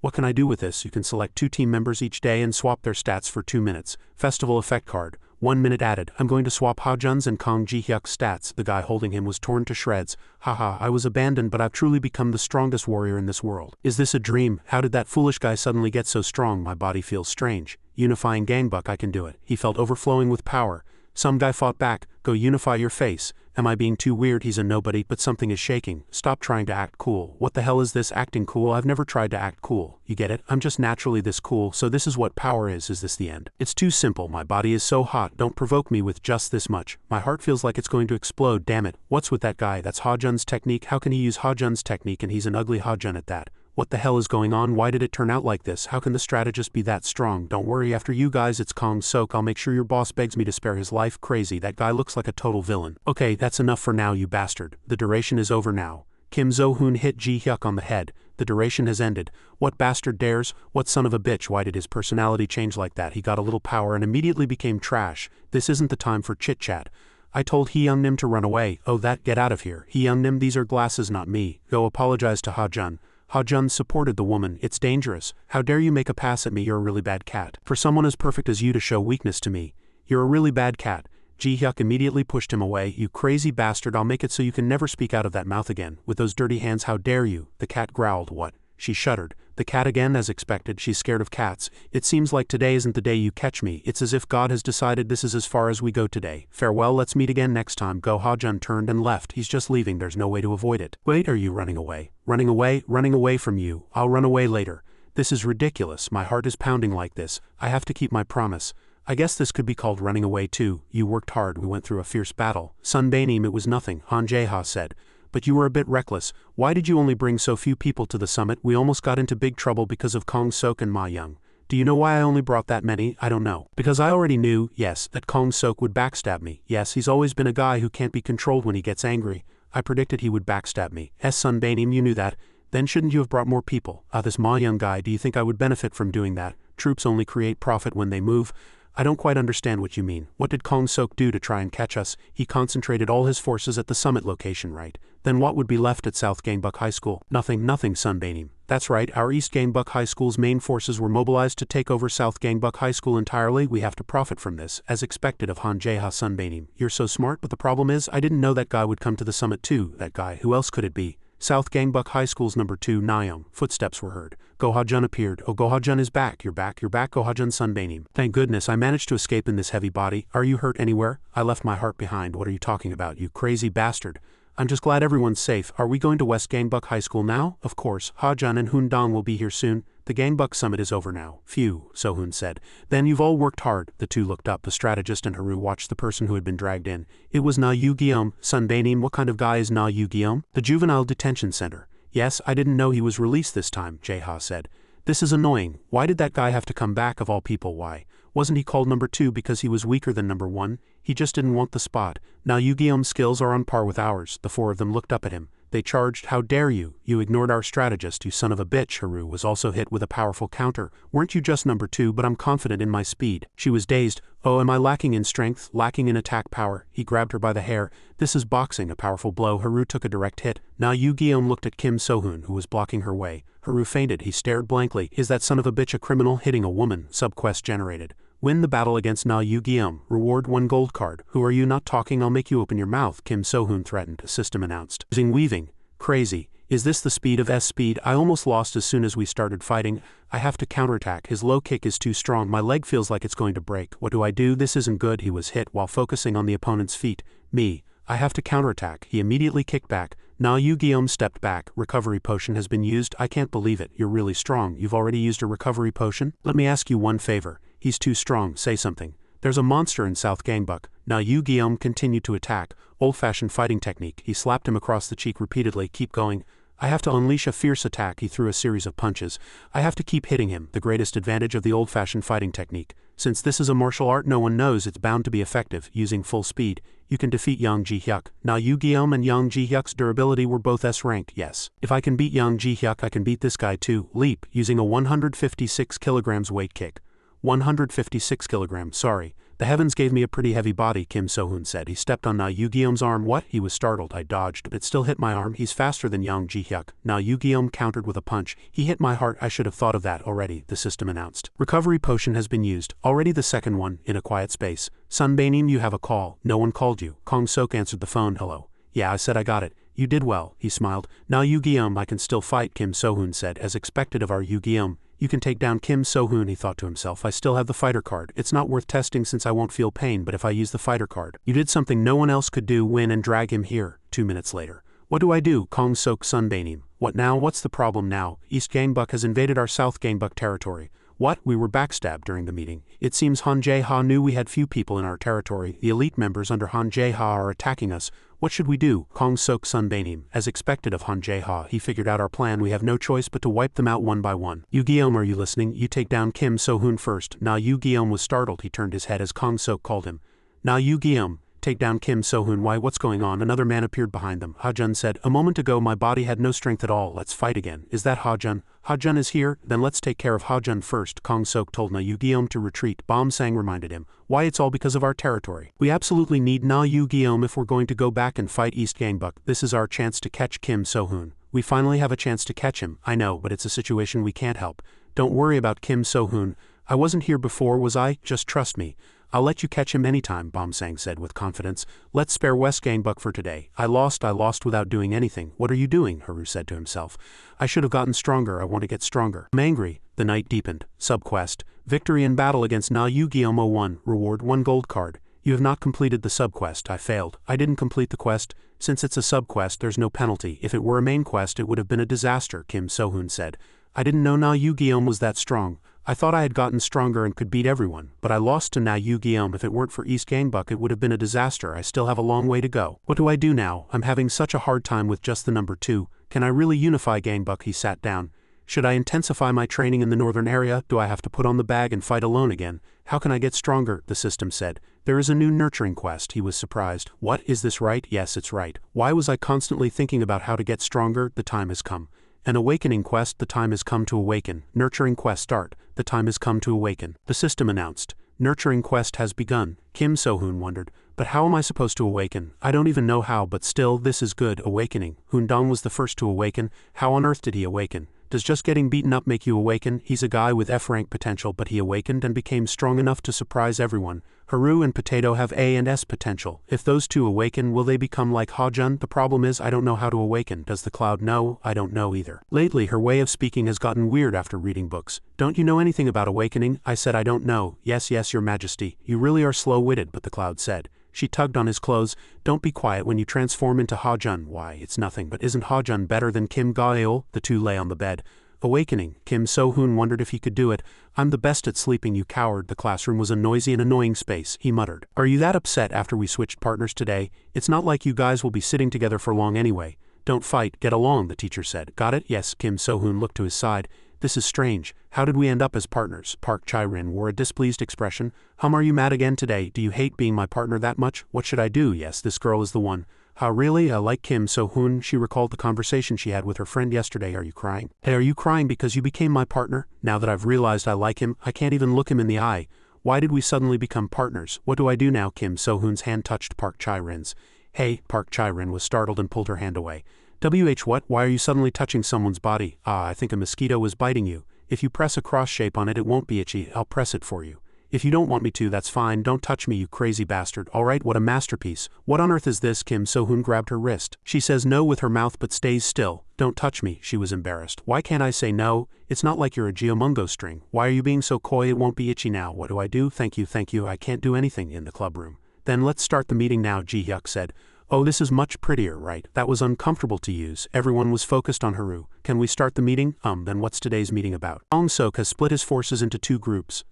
Speaker 1: What can I do with this? You can select 2 team members each day and swap their stats for 2 minutes. Festival effect card. 1 minute added. I'm going to swap Ha-jun's and Kong Ji-hyuk's stats. The guy holding him was torn to shreds. Haha, I was abandoned, but I've truly become the strongest warrior in this world. Is this a dream? How did that foolish guy suddenly get so strong? My body feels strange. Unifying Gangbuck, I can do it. He felt overflowing with power. Some guy fought back. Go unify your face. Am I being too weird? He's a nobody, but something is shaking. Stop trying to act cool. What the hell is this acting cool? I've never tried to act cool. You get it? I'm just naturally this cool, so this is what power is. Is this the end? It's too simple. My body is so hot. Don't provoke me with just this much. My heart feels like it's going to explode. Damn it. What's with that guy? That's Ha-jun's technique. How can he use Ha-jun's technique and he's an ugly Ha-jun at that? What the hell is going on? Why did it turn out like this? How can the strategist be that strong? Don't worry, after you guys it's Kong Sok. I'll make sure your boss begs me to spare his life. Crazy, that guy looks like a total villain. Okay, that's enough for now, you bastard. The duration is over now. Kim So-hoon hit Ji-hyuk on the head. The duration has ended. What bastard dares? What son of a bitch? Why did his personality change like that? He got a little power and immediately became trash. This isn't the time for chit-chat. I told Hee Young-nim to run away. Oh, that, get out of here. Hee Young-nim, these are glasses, not me. Go apologize to Ha-jun. Ha-jun supported the woman. It's dangerous. How dare you make a pass at me? You're a really bad cat. For someone as perfect as you to show weakness to me. You're a really bad cat. Ji-hyuk immediately pushed him away. You crazy bastard, I'll make it so you can never speak out of that mouth again. With those dirty hands, how dare you? The cat growled. What? She shuddered. The cat again, as expected. She's scared of cats. It seems like today isn't the day you catch me. It's as if God has decided this is as far as we go today. Farewell, let's meet again next time. Go. Ha-jun turned and left. He's just leaving. There's no way to avoid it. Wait, are you running away? Running away? Running away from you. I'll run away later. This is ridiculous. My heart is pounding like this. I have to keep my promise. I guess this could be called running away too. You worked hard. We went through a fierce battle. Sunbaenim, it was nothing, Han Jae-ha said. But you were a bit reckless. Why did you only bring so few people to the summit? We almost got into big trouble because of Kong Sok and Ma Young. Do you know why I only brought that many? I don't know. Because I already knew, yes, that Kong Sok would backstab me. Yes, he's always been a guy who can't be controlled when he gets angry. I predicted he would backstab me. Sunbaenim, you knew that. Then shouldn't you have brought more people? This Ma Young guy, do you think I would benefit from doing that? Troops only create profit when they move. I don't quite understand what you mean. What did Kong Sok do to try and catch us? He concentrated all his forces at the summit location, right? Then what would be left at South Gangbuck High School? Nothing, Sunbaenim. That's right, our East Gangbuck High School's main forces were mobilized to take over South Gangbuck High School entirely. We have to profit from this, as expected of Han Jae-ha. Sunbaenim. You're so smart, but the problem is, I didn't know that guy would come to the summit too. That guy, who else could it be? South Gangbuck High School's number 2, Nayoung. Footsteps were heard. Go Ha-jun appeared. Oh, Go Ha-jun is back. You're back. Go Ha-jun. Sunbaenim. Thank goodness I managed to escape in this heavy body. Are you hurt anywhere? I left my heart behind. What are you talking about, you crazy bastard? I'm just glad everyone's safe. Are we going to West Gangbuck High School now? Of course. Ha-jun and Hoon-dong will be here soon. The Gangbuck summit is over now. Phew, So-hoon said. Then you've all worked hard. The two looked up. The strategist and Haru watched the person who had been dragged in. It was Na Yu-gi-um. Sunbaenim, what kind of guy is Na Yu-gi-um? The juvenile detention center. Yes, I didn't know he was released this time, Jae-ha said. This is annoying. Why did that guy have to come back of all people? Why? Wasn't he called number 2 because he was weaker than number 1? He just didn't want the spot. Now Yu-gi-oh's skills are on par with ours. The 4 of them looked up at him. They charged. How dare you? You ignored our strategist, you son of a bitch. Haru was also hit with a powerful counter. Weren't you just number 2? But I'm confident in my speed. She was dazed. Oh, am I lacking in strength, lacking in attack power? He grabbed her by the hair. This is boxing, a powerful blow. Haru took a direct hit. Now Yu-gi-oh looked at Kim So-hoon, who was blocking her way. Haru fainted. He stared blankly. Is that son of a bitch a criminal? Hitting a woman. Subquest generated. Win the battle against Na Yu-gi-oh. Reward 1 gold card. Who are you not talking? I'll make you open your mouth, Kim So-hoon threatened. System announced. Using weaving. Crazy. Is this the speed of S-speed? I almost lost as soon as we started fighting. I have to counterattack. His low kick is too strong. My leg feels like it's going to break. What do I do? This isn't good. He was hit while focusing on the opponent's feet. Me. I have to counterattack. He immediately kicked back. Na Yu-gi-oh stepped back. Recovery potion has been used. I can't believe it. You're really strong. You've already used a recovery potion? Let me ask you one favor. He's too strong. Say something. There's a monster in South Gangbuck. Na Yu-gi-oh continued to attack. Old-fashioned fighting technique. He slapped him across the cheek repeatedly. Keep going. I have to unleash a fierce attack. He threw a series of punches. I have to keep hitting him. The greatest advantage of the old-fashioned fighting technique. Since this is a martial art, no one knows it's bound to be effective. Using full speed, you can defeat Yang Ji-hyuk. Na Yu-gi-oh and Yang Ji-hyuk's durability were both S-ranked. Yes. If I can beat Yang Ji-hyuk, I can beat this guy too. Leap, using a 156 kilograms weight kick. 156 kilograms, sorry. The heavens gave me a pretty heavy body, Kim So-hoon said. He stepped on Na Yu-gi-oh's arm. What? He was startled. I dodged, but it still hit my arm. He's faster than Yang Ji-hyuk. Na Yu-gi-oh countered with a punch. He hit my heart. I should have thought of that already, the system announced. Recovery potion has been used. Already the second one, in a quiet space. Sunbaenim, you have a call. No one called you. Kong Sok answered the phone. Hello. Yeah, I said I got it. You did well. He smiled. Now Yu-gi-oh, I can still fight, Kim So-hoon said. As expected of our Yu-gi-oh. You can take down Kim So-hoon, he thought to himself. I still have the fighter card. It's not worth testing since I won't feel pain, but if I use the fighter card. You did something no one else could do, win and drag him here. 2 minutes later. What do I do? Kong Sok Sunbaenim. What now? What's the problem now? East Gangbuck has invaded our South Gangbuck territory. What? We were backstabbed during the meeting. It seems Han Jae-ha knew we had few people in our territory. The elite members under Han Jae-ha are attacking us. What should we do? Kong Sok Sunbanim. As expected of Han Jae-ha, he figured out our plan. We have no choice but to wipe them out one by one. You Guillaume, are you listening? You take down Kim So-hoon first. Na You Guillaume was startled. He turned his head as Kong Sok called him. Na You Guillaume. Take down Kim So-hoon. Why, what's going on? Another man appeared behind them. Ha-jun said, a moment ago my body had no strength at all. Let's fight again. Is that Ha-jun? Ha-jun is here? Then let's take care of Ha-jun first. Kong Sok told Na You Guillaume to retreat. Bom Sang reminded him. Why, it's all because of our territory. We absolutely need Na You Guillaume if we're going to go back and fight East Gangbuck. This is our chance to catch Kim So-hoon. We finally have a chance to catch him. I know, but it's a situation we can't help. Don't worry about Kim So-hoon. I wasn't here before, was I? Just trust me. I'll let you catch him anytime, Bom Sang said with confidence. Let's spare West Gangbuck for today. I lost without doing anything. What are you doing? Haru said to himself. I should have gotten stronger. I want to get stronger. I'm angry. The night deepened. Subquest. Victory in battle against Na You Guillaume 1. Reward 1 gold card. You have not completed the subquest. I failed. I didn't complete the quest. Since it's a subquest, there's no penalty. If it were a main quest, it would have been a disaster, Kim So-hoon said. I didn't know Na You Guillaume was that strong. I thought I had gotten stronger and could beat everyone, but I lost to Na You Guillaume. If it weren't for East Gangbuck, it would have been a disaster. I still have a long way to go. What do I do now? I'm having such a hard time with just the number 2. Can I really unify Gangbuck? He sat down. Should I intensify my training in the northern area? Do I have to put on the bag and fight alone again? How can I get stronger? The system said. There is a new nurturing quest. He was surprised. What, is this right? Yes, it's right. Why was I constantly thinking about how to get stronger? The time has come. An awakening quest. The time has come to awaken. Nurturing quest start. The time has come to awaken. The system announced. Nurturing quest has begun. Kim So-hoon wondered. But how am I supposed to awaken? I don't even know how, but still, this is good. Awakening. Hoon-dong was the first to awaken. How on earth did he awaken? Does just getting beaten up make you awaken? He's a guy with F-rank potential, but he awakened and became strong enough to surprise everyone. Haru and Potato have A and S potential. If those two awaken, will they become like Ha-jun? The problem is, I don't know how to awaken. Does the cloud know? I don't know either. Lately, her way of speaking has gotten weird after reading books. Don't you know anything about awakening? I said I don't know. Yes, your majesty. You really are slow-witted, but the cloud said. She tugged on his clothes. Don't be quiet when you transform into Ha-jun. Why, it's nothing, but isn't Ha-jun better than Kim Ga-eul? The two lay on the bed. Awakening. Kim So-hoon wondered if he could do it. I'm the best at sleeping, you coward. The classroom was a noisy and annoying space. He muttered. Are you that upset after we switched partners today? It's not like you guys will be sitting together for long anyway. Don't fight, get along, the teacher said. Got it? Yes. Kim So-hoon looked to his side. This is strange. How did we end up as partners? Park Chae-rin wore a displeased expression. Are you mad again today? Do you hate being my partner that much? What should I do? Yes, this girl is the one. How really? I like Kim So-hoon. She recalled the conversation she had with her friend yesterday. Are you crying? Hey, are you crying because you became my partner? Now that I've realized I like him, I can't even look him in the eye. Why did we suddenly become partners? What do I do now? Kim So-hoon's hand touched Park Chae-rin's. Hey, Park Chae-rin was startled and pulled her hand away. What? Why are you suddenly touching someone's body? I think a mosquito was biting you. If you press a cross shape on it, it won't be itchy. I'll press it for you. If you don't want me to, that's fine. Don't touch me, you crazy bastard. Alright, what a masterpiece. What on earth is this? Kim So-hoon grabbed her wrist. She says no with her mouth but stays still. Don't touch me. She was embarrassed. Why can't I say no? It's not like you're a geomungo string. Why are you being so coy? It won't be itchy now. What do I do? Thank you. I can't do anything in the clubroom. Then let's start the meeting now, Ji-hyuk said. Oh, this is much prettier, right? That was uncomfortable to use. Everyone was focused on Haru. Can we start the meeting? Then what's today's meeting about? Kong Sok has split his forces into 2 groups.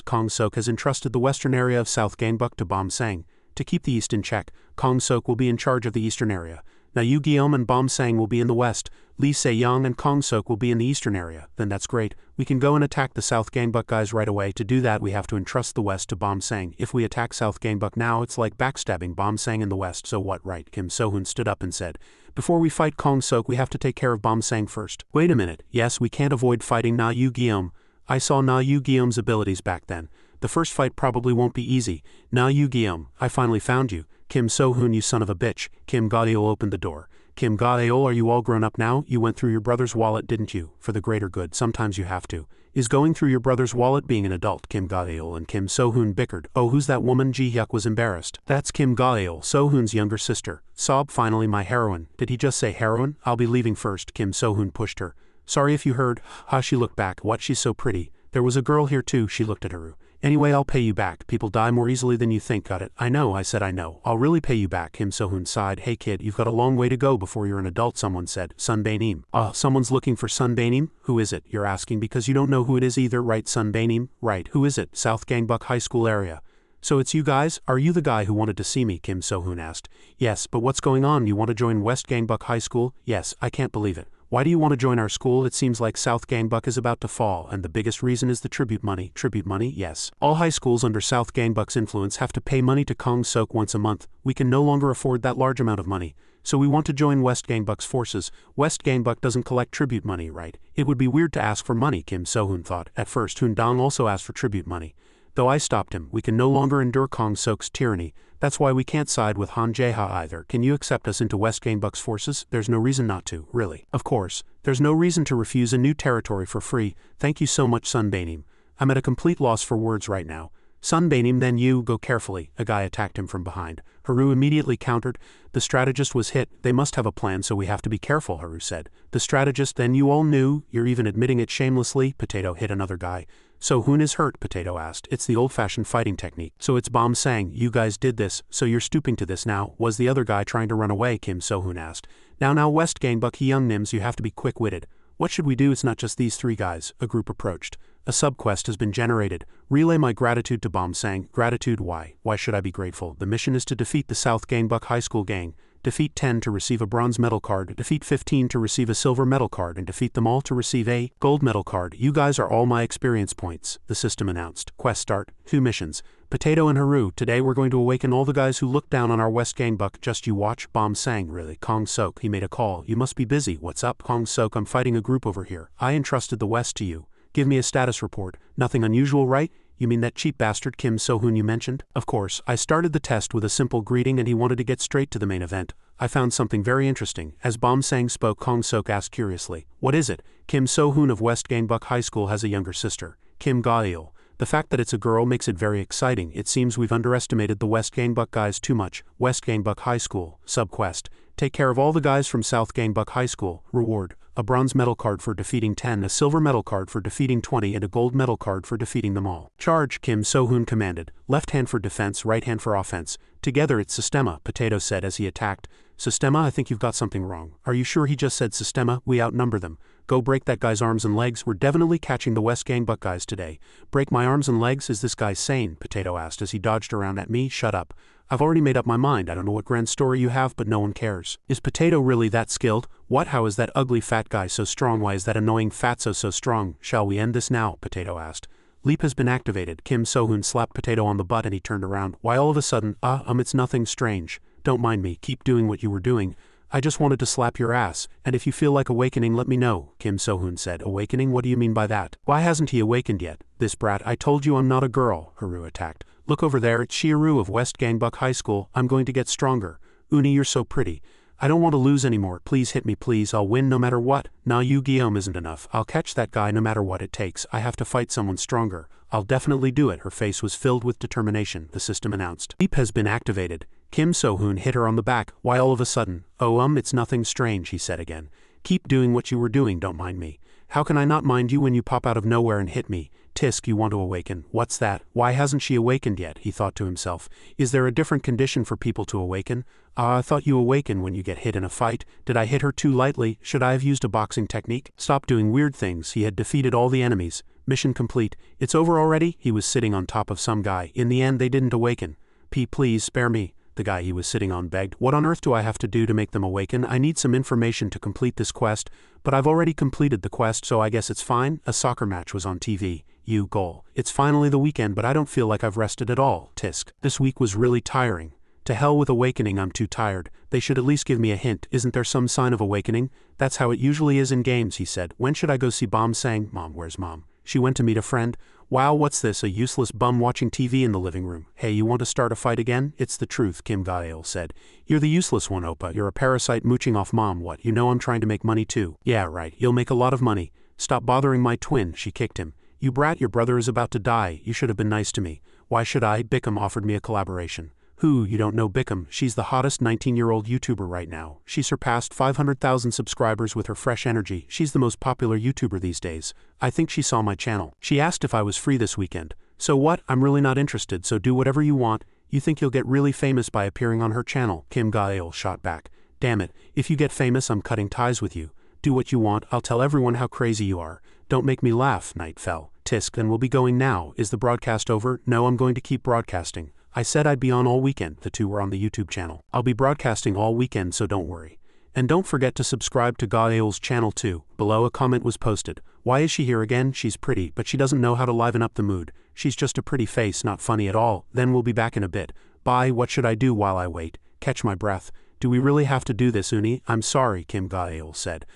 Speaker 1: Kong Sok has entrusted the western area of South Gangbuck to Bom Sang. To keep the east in check, Kong Sok will be in charge of the eastern area. Na You Guillaume and Bom Sang will be in the west. Lee Se-young and Kong Sok will be in the eastern area. Then that's great. We can go and attack the South Gangbuck guys right away. To do that, we have to entrust the west to Bom Sang. If we attack South Gangbuck now, it's like backstabbing Bom Sang in the west. So what, right? Kim So-hoon stood up and said. Before we fight Kong Sok, we have to take care of Bom Sang first. Wait a minute. Yes, we can't avoid fighting Na You Guillaume. I saw Na You Guillaume's abilities back then. The first fight probably won't be easy. Na You Guillaume, I finally found you. Kim So-hoon, you son of a bitch. Kim Ga-eul opened the door. Kim Ga-eul, are you all grown up now? You went through your brother's wallet, didn't you? For the greater good, sometimes you have to. Is going through your brother's wallet being an adult? Kim Ga-eul and Kim So-hoon bickered. Oh, who's that woman? Ji-hyuk was embarrassed. That's Kim Ga-eul, So-hoon's younger sister. Sob, finally my heroine. Did he just say heroine? I'll be leaving first. Kim So-hoon pushed her. Sorry if you heard. She looked back. What, she's so pretty. There was a girl here too. She looked at Haru. Anyway, I'll pay you back. People die more easily than you think. Got it? I know, I said I know. I'll really pay you back. Kim So-hoon sighed. Hey kid, you've got a long way to go before you're an adult, someone said. Sunbanim. Someone's looking for Sunbanim? Who is it? You're asking because you don't know who it is either, right? Sunbanim? Right, who is it? South Gangbuck High School area. So it's you guys? Are you the guy who wanted to see me? Kim So-hoon asked. Yes, but what's going on? You want to join West Gangbuck High School? Yes, I can't believe it. Why do you want to join our school? It seems like South Gangbuck is about to fall, and the biggest reason is the tribute money. Tribute money? Yes. All high schools under South Gangbuck's influence have to pay money to Kong Sok once a month. We can no longer afford that large amount of money. So we want to join West Gangbuck's forces. West Gangbuck doesn't collect tribute money, right? It would be weird to ask for money, Kim So-hoon thought. At first, Hoon Dong also asked for tribute money. Though I stopped him, we can no longer endure Kong Sok's tyranny. That's why we can't side with Han Jae-ha either. Can you accept us into West Gangbuck's forces? There's no reason not to, really. Of course. There's no reason to refuse a new territory for free. Thank you so much, Sun Baenim. I'm at a complete loss for words right now. Sun Baenim, then you, go carefully. A guy attacked him from behind. Haru immediately countered. The strategist was hit. They must have a plan, so we have to be careful, Haru said. The strategist, then you all knew. You're even admitting it shamelessly. Potato hit another guy. So Hoon is hurt, Potato asked. It's the old-fashioned fighting technique. So it's Bomb saying, you guys did this, so you're stooping to this now. Was the other guy trying to run away? Kim So-hoon asked. Now West Gangbuck, young Nims, you have to be quick-witted. What should we do? It's not just these three guys. A group approached. A sub-quest has been generated. Relay my gratitude to Bomb saying, gratitude why? Why should I be grateful? The mission is to defeat the South Gangbuck High School gang. Defeat 10 to receive a bronze medal card, defeat 15 to receive a silver medal card, and defeat them all to receive a gold medal card. You guys are all my experience points, the system announced. Quest start. 2 missions. Potato and Haru, today we're going to awaken all the guys who look down on our West Gangbuck. Just you watch. Bomb sang, really. Kong Sok, he made a call. You must be busy. What's up? Kong Sok, I'm fighting a group over here. I entrusted the West to you. Give me a status report. Nothing unusual, right? You mean that cheap bastard Kim So-hoon you mentioned? Of course, I started the test with a simple greeting and he wanted to get straight to the main event. I found something very interesting. As Bomb Sang spoke, Kong Sok asked curiously, what is it? Kim So-hoon of West Gangbuck High School has a younger sister, Kim Ga-il. The fact that it's a girl makes it very exciting. It seems we've underestimated the West Gangbuck guys too much. West Gangbuck High School, sub-quest. Take care of all the guys from South Gangbuck High School. Reward. A bronze medal card for defeating 10, a silver medal card for defeating 20, and a gold medal card for defeating them all. Charge, Kim So-hoon commanded. Left hand for defense, right hand for offense. Together it's Sistema, Potato said as he attacked. Sistema, I think you've got something wrong. Are you sure he just said Sistema? We outnumber them. Go break that guy's arms and legs. We're definitely catching the West Gangbuck guys today. Break my arms and legs? Is this guy sane? Potato asked as he dodged around at me. Shut up. I've already made up my mind. I don't know what grand story you have, but no one cares. Is Potato really that skilled? What? How is that ugly fat guy so strong? Why is that annoying fatso so strong? Shall we end this now? Potato asked. Leap has been activated. Kim So-hoon slapped Potato on the butt and he turned around. Why all of a sudden? It's nothing strange. Don't mind me. Keep doing what you were doing. I just wanted to slap your ass, and if you feel like awakening let me know, Kim So-hoon said. Awakening? What do you mean by that? Why hasn't he awakened yet? This brat, I told you I'm not a girl, Haru attacked. Look over there, it's Shiaru of West Gangbuck High School. I'm going to get stronger. Uni, you're so pretty. I don't want to lose anymore. Please hit me, please. I'll win no matter what. Nah, you Guillaume isn't enough. I'll catch that guy no matter what it takes. I have to fight someone stronger. I'll definitely do it. Her face was filled with determination, the system announced. Leap has been activated. Kim So-hoon hit her on the back. Why all of a sudden? It's nothing strange, he said again. Keep doing what you were doing, don't mind me. How can I not mind you when you pop out of nowhere and hit me? Tisk, you want to awaken. What's that? Why hasn't she awakened yet? He thought to himself. Is there a different condition for people to awaken? I thought you awaken when you get hit in a fight. Did I hit her too lightly? Should I have used a boxing technique? Stop doing weird things. He had defeated all the enemies. Mission complete. It's over already? He was sitting on top of some guy. In the end, they didn't awaken. Please spare me. The guy he was sitting on begged. What on earth do I have to do to make them awaken? I need some information to complete this quest, but I've already completed the quest, so I guess it's fine. A soccer match was on TV. Goal. It's finally the weekend, but I don't feel like I've rested at all. Tisk. This week was really tiring. To hell with awakening, I'm too tired. They should at least give me a hint. Isn't there some sign of awakening? That's how it usually is in games, he said. When should I go see Bomb sang? Mom, where's Mom? She went to meet a friend. Wow, what's this? A useless bum watching TV in the living room. Hey, you want to start a fight again? It's the truth, Kim Ga-il said. You're the useless one, Oppa. You're a parasite mooching off Mom. What? You know I'm trying to make money too. Yeah, right. You'll make a lot of money. Stop bothering my twin. She kicked him. You brat, your brother is about to die. You should have been nice to me. Why should I? Bickham offered me a collaboration. Who? You don't know Bickham. She's the hottest 19-year-old YouTuber right now. She surpassed 500,000 subscribers with her fresh energy. She's the most popular YouTuber these days. I think she saw my channel. She asked if I was free this weekend. So what? I'm really not interested, so do whatever you want. You think you'll get really famous by appearing on her channel? Kim Ga-il shot back. Damn it. If you get famous, I'm cutting ties with you. Do what you want. I'll tell everyone how crazy you are. Don't make me laugh. Night fell. Tisk, then we'll be going now. Is the broadcast over? No, I'm going to keep broadcasting. I said I'd be on all weekend. The two were on the YouTube channel. I'll be broadcasting all weekend, so don't worry. And don't forget to subscribe to Gaeol's channel too. Below a comment was posted. Why is she here again? She's pretty, but she doesn't know how to liven up the mood. She's just a pretty face, not funny at all. Then we'll be back in a bit. Bye. What should I do while I wait? Catch my breath. Do we really have to do this, Uni? I'm sorry, Kim Gaeol said.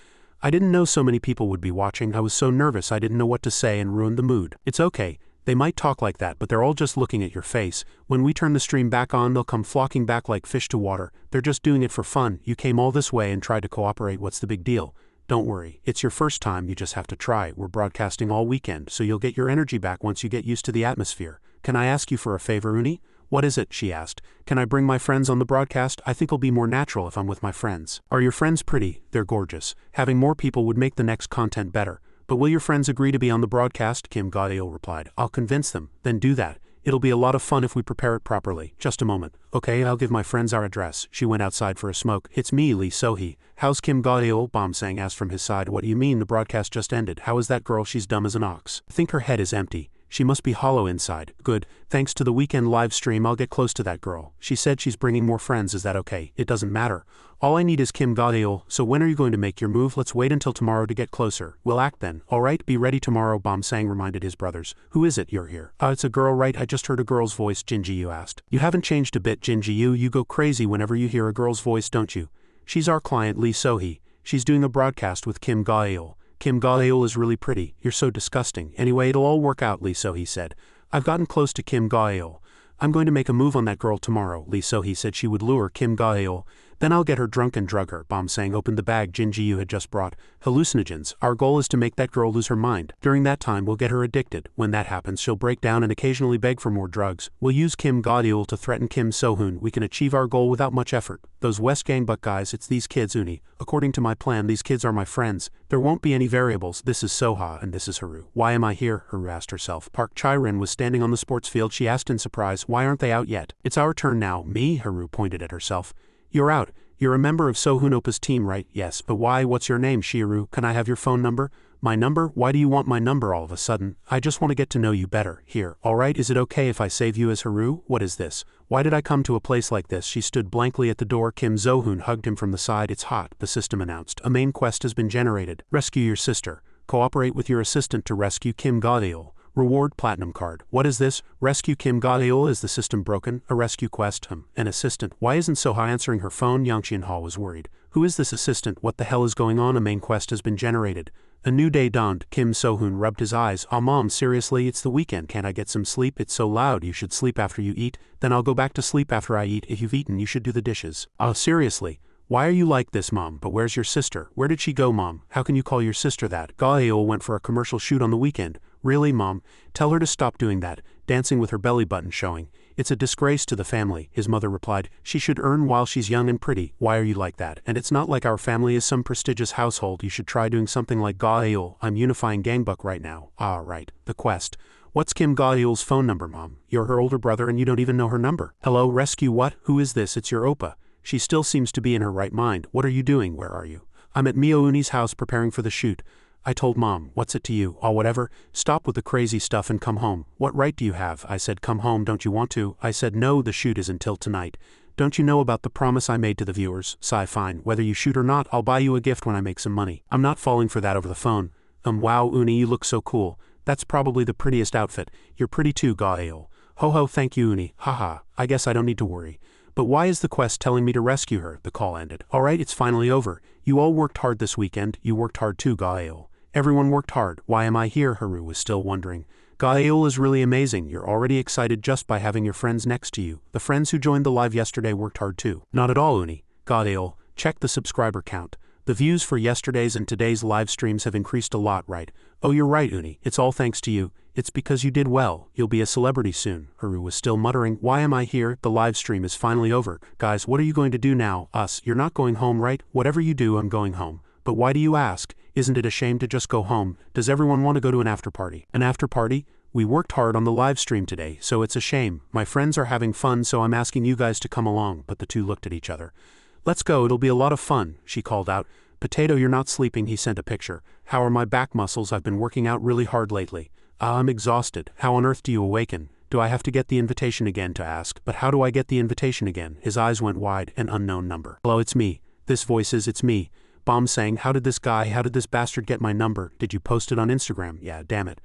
Speaker 1: I didn't know so many people would be watching. I was so nervous I didn't know what to say and ruined the mood. It's okay. They might talk like that, but they're all just looking at your face. When we turn the stream back on, they'll come flocking back like fish to water. They're just doing it for fun. You came all this way and tried to cooperate. What's the big deal? Don't worry. It's your first time. You just have to try. We're broadcasting all weekend, so you'll get your energy back once you get used to the atmosphere. Can I ask you for a favor, Uni? What is it? She asked. Can I bring my friends on the broadcast? I think it'll be more natural if I'm with my friends. Are your friends pretty? They're gorgeous. Having more people would make the next content better. But will your friends agree to be on the broadcast? Kim Gaeol replied. I'll convince them. Then do that. It'll be a lot of fun if we prepare it properly. Just a moment. Okay, I'll give my friends our address. She went outside for a smoke. It's me, Lee So-hee. How's Kim Gaeol? Bom-sang asked from his side. What do you mean? The broadcast just ended. How is that girl? She's dumb as an ox. I think her head is empty. She must be hollow inside. Good. Thanks to the weekend live stream, I'll get close to that girl. She said she's bringing more friends. Is that okay? It doesn't matter. All I need is Kim Gaeol. So when are you going to make your move? Let's wait until tomorrow to get closer. We'll act then. All right, be ready tomorrow, Bom-sang reminded his brothers. Who is it? You're here. It's a girl, right? I just heard a girl's voice, Jinji-yu asked. You haven't changed a bit, Jinji-yu. You go crazy whenever you hear a girl's voice, don't you? She's our client, Lee So-hee. She's doing a broadcast with Kim Gaeol. Kim Gaeol is really pretty. You're so disgusting. Anyway, it'll all work out, Lee So-hee said. I've gotten close to Kim Gaeol. I'm going to make a move on that girl tomorrow. Lee So-hee said she would lure Kim Gaeol. Then I'll get her drunk and drug her. Bom-sang opened the bag Jinji-yu had just brought. Hallucinogens. Our goal is to make that girl lose her mind. During that time, we'll get her addicted. When that happens, she'll break down and occasionally beg for more drugs. We'll use Kim Gaeol to threaten Kim So-hoon. We can achieve our goal without much effort. Those West Gangbuck guys, it's these kids, Uni. According to my plan, these kids are my friends. There won't be any variables. This is Soha and this is Haru. Why am I here? Haru asked herself. Park Chirin was standing on the sports field. She asked in surprise, why aren't they out yet? It's our turn now. Me? Haru pointed at herself. You're out. You're a member of So-hoon Oppa's team, right? Yes, but why? What's your name, Shiru? Can I have your phone number? My number? Why do you want my number all of a sudden? I just want to get to know you better. Here, alright, is it okay if I save you as Haru? What is this? Why did I come to a place like this? She stood blankly at the door. Kim So-hoon hugged him from the side. It's hot, the system announced. A main quest has been generated. Rescue your sister. Cooperate with your assistant to rescue Kim Gaeol. Reward platinum card. What is this? Rescue Kim Gaeol. Is the system broken? A rescue quest. An assistant. Why isn't Soha answering her phone? Yang Xianhua was worried. Who is this assistant? What the hell is going on? A main quest has been generated. A new day dawned. Kim So-hoon rubbed his eyes. Mom, seriously, it's the weekend. Can't I get some sleep? It's so loud. You should sleep after you eat. Then I'll go back to sleep after I eat. If you've eaten, you should do the dishes. Seriously. Why are you like this, Mom? But where's your sister? Where did she go, Mom? How can you call your sister that? Gaeol went for a commercial shoot on the weekend. Really, Mom? Tell her to stop doing that, dancing with her belly button showing. It's a disgrace to the family, his mother replied. She should earn while she's young and pretty. Why are you like that? And it's not like our family is some prestigious household. You should try doing something like Gaeol. I'm unifying Gangbuck right now. Right. The quest. What's Kim Gaeol's phone number, Mom? You're her older brother and you don't even know her number. Hello, rescue what? Who is this? It's your Oppa. She still seems to be in her right mind. What are you doing? Where are you? I'm at Mio-uni's house preparing for the shoot. I told Mom, what's it to you? Whatever. Stop with the crazy stuff and come home. What right do you have? I said, come home, don't you want to? I said, no, the shoot is until tonight. Don't you know about the promise I made to the viewers? Sigh, fine. Whether you shoot or not, I'll buy you a gift when I make some money. I'm not falling for that over the phone. Wow, Uni, you look so cool. That's probably the prettiest outfit. You're pretty too, Gaeol. Ho ho, thank you, Uni. Haha, I guess I don't need to worry. But why is the quest telling me to rescue her? The call ended. Alright, it's finally over. You all worked hard this weekend. You worked hard too, Gaeol. Everyone worked hard. Why am I here? Haru was still wondering. Gaeol is really amazing. You're already excited just by having your friends next to you. The friends who joined the live yesterday worked hard too. Not at all, Uni. Gaeol, check the subscriber count. The views for yesterday's and today's live streams have increased a lot, right? Oh, you're right, Uni. It's all thanks to you. It's because you did well. You'll be a celebrity soon. Haru was still muttering. Why am I here? The live stream is finally over. Guys, what are you going to do now? Us. You're not going home, right? Whatever you do, I'm going home. But why do you ask? Isn't it a shame to just go home? Does everyone want to go to an after party? An after party? We worked hard on the live stream today, so it's a shame. My friends are having fun, so I'm asking you guys to come along. But the two looked at each other. Let's go, it'll be a lot of fun, she called out. Potato, you're not sleeping, he sent a picture. How are my back muscles? I've been working out really hard lately. I'm exhausted. How on earth do you awaken? Do I have to get the invitation again to ask? But how do I get the invitation again? His eyes went wide. An unknown number. Hello, it's me. This voice is, it's me. Bomb saying, how did this bastard get my number? Did you post it on Instagram? Yeah, damn it.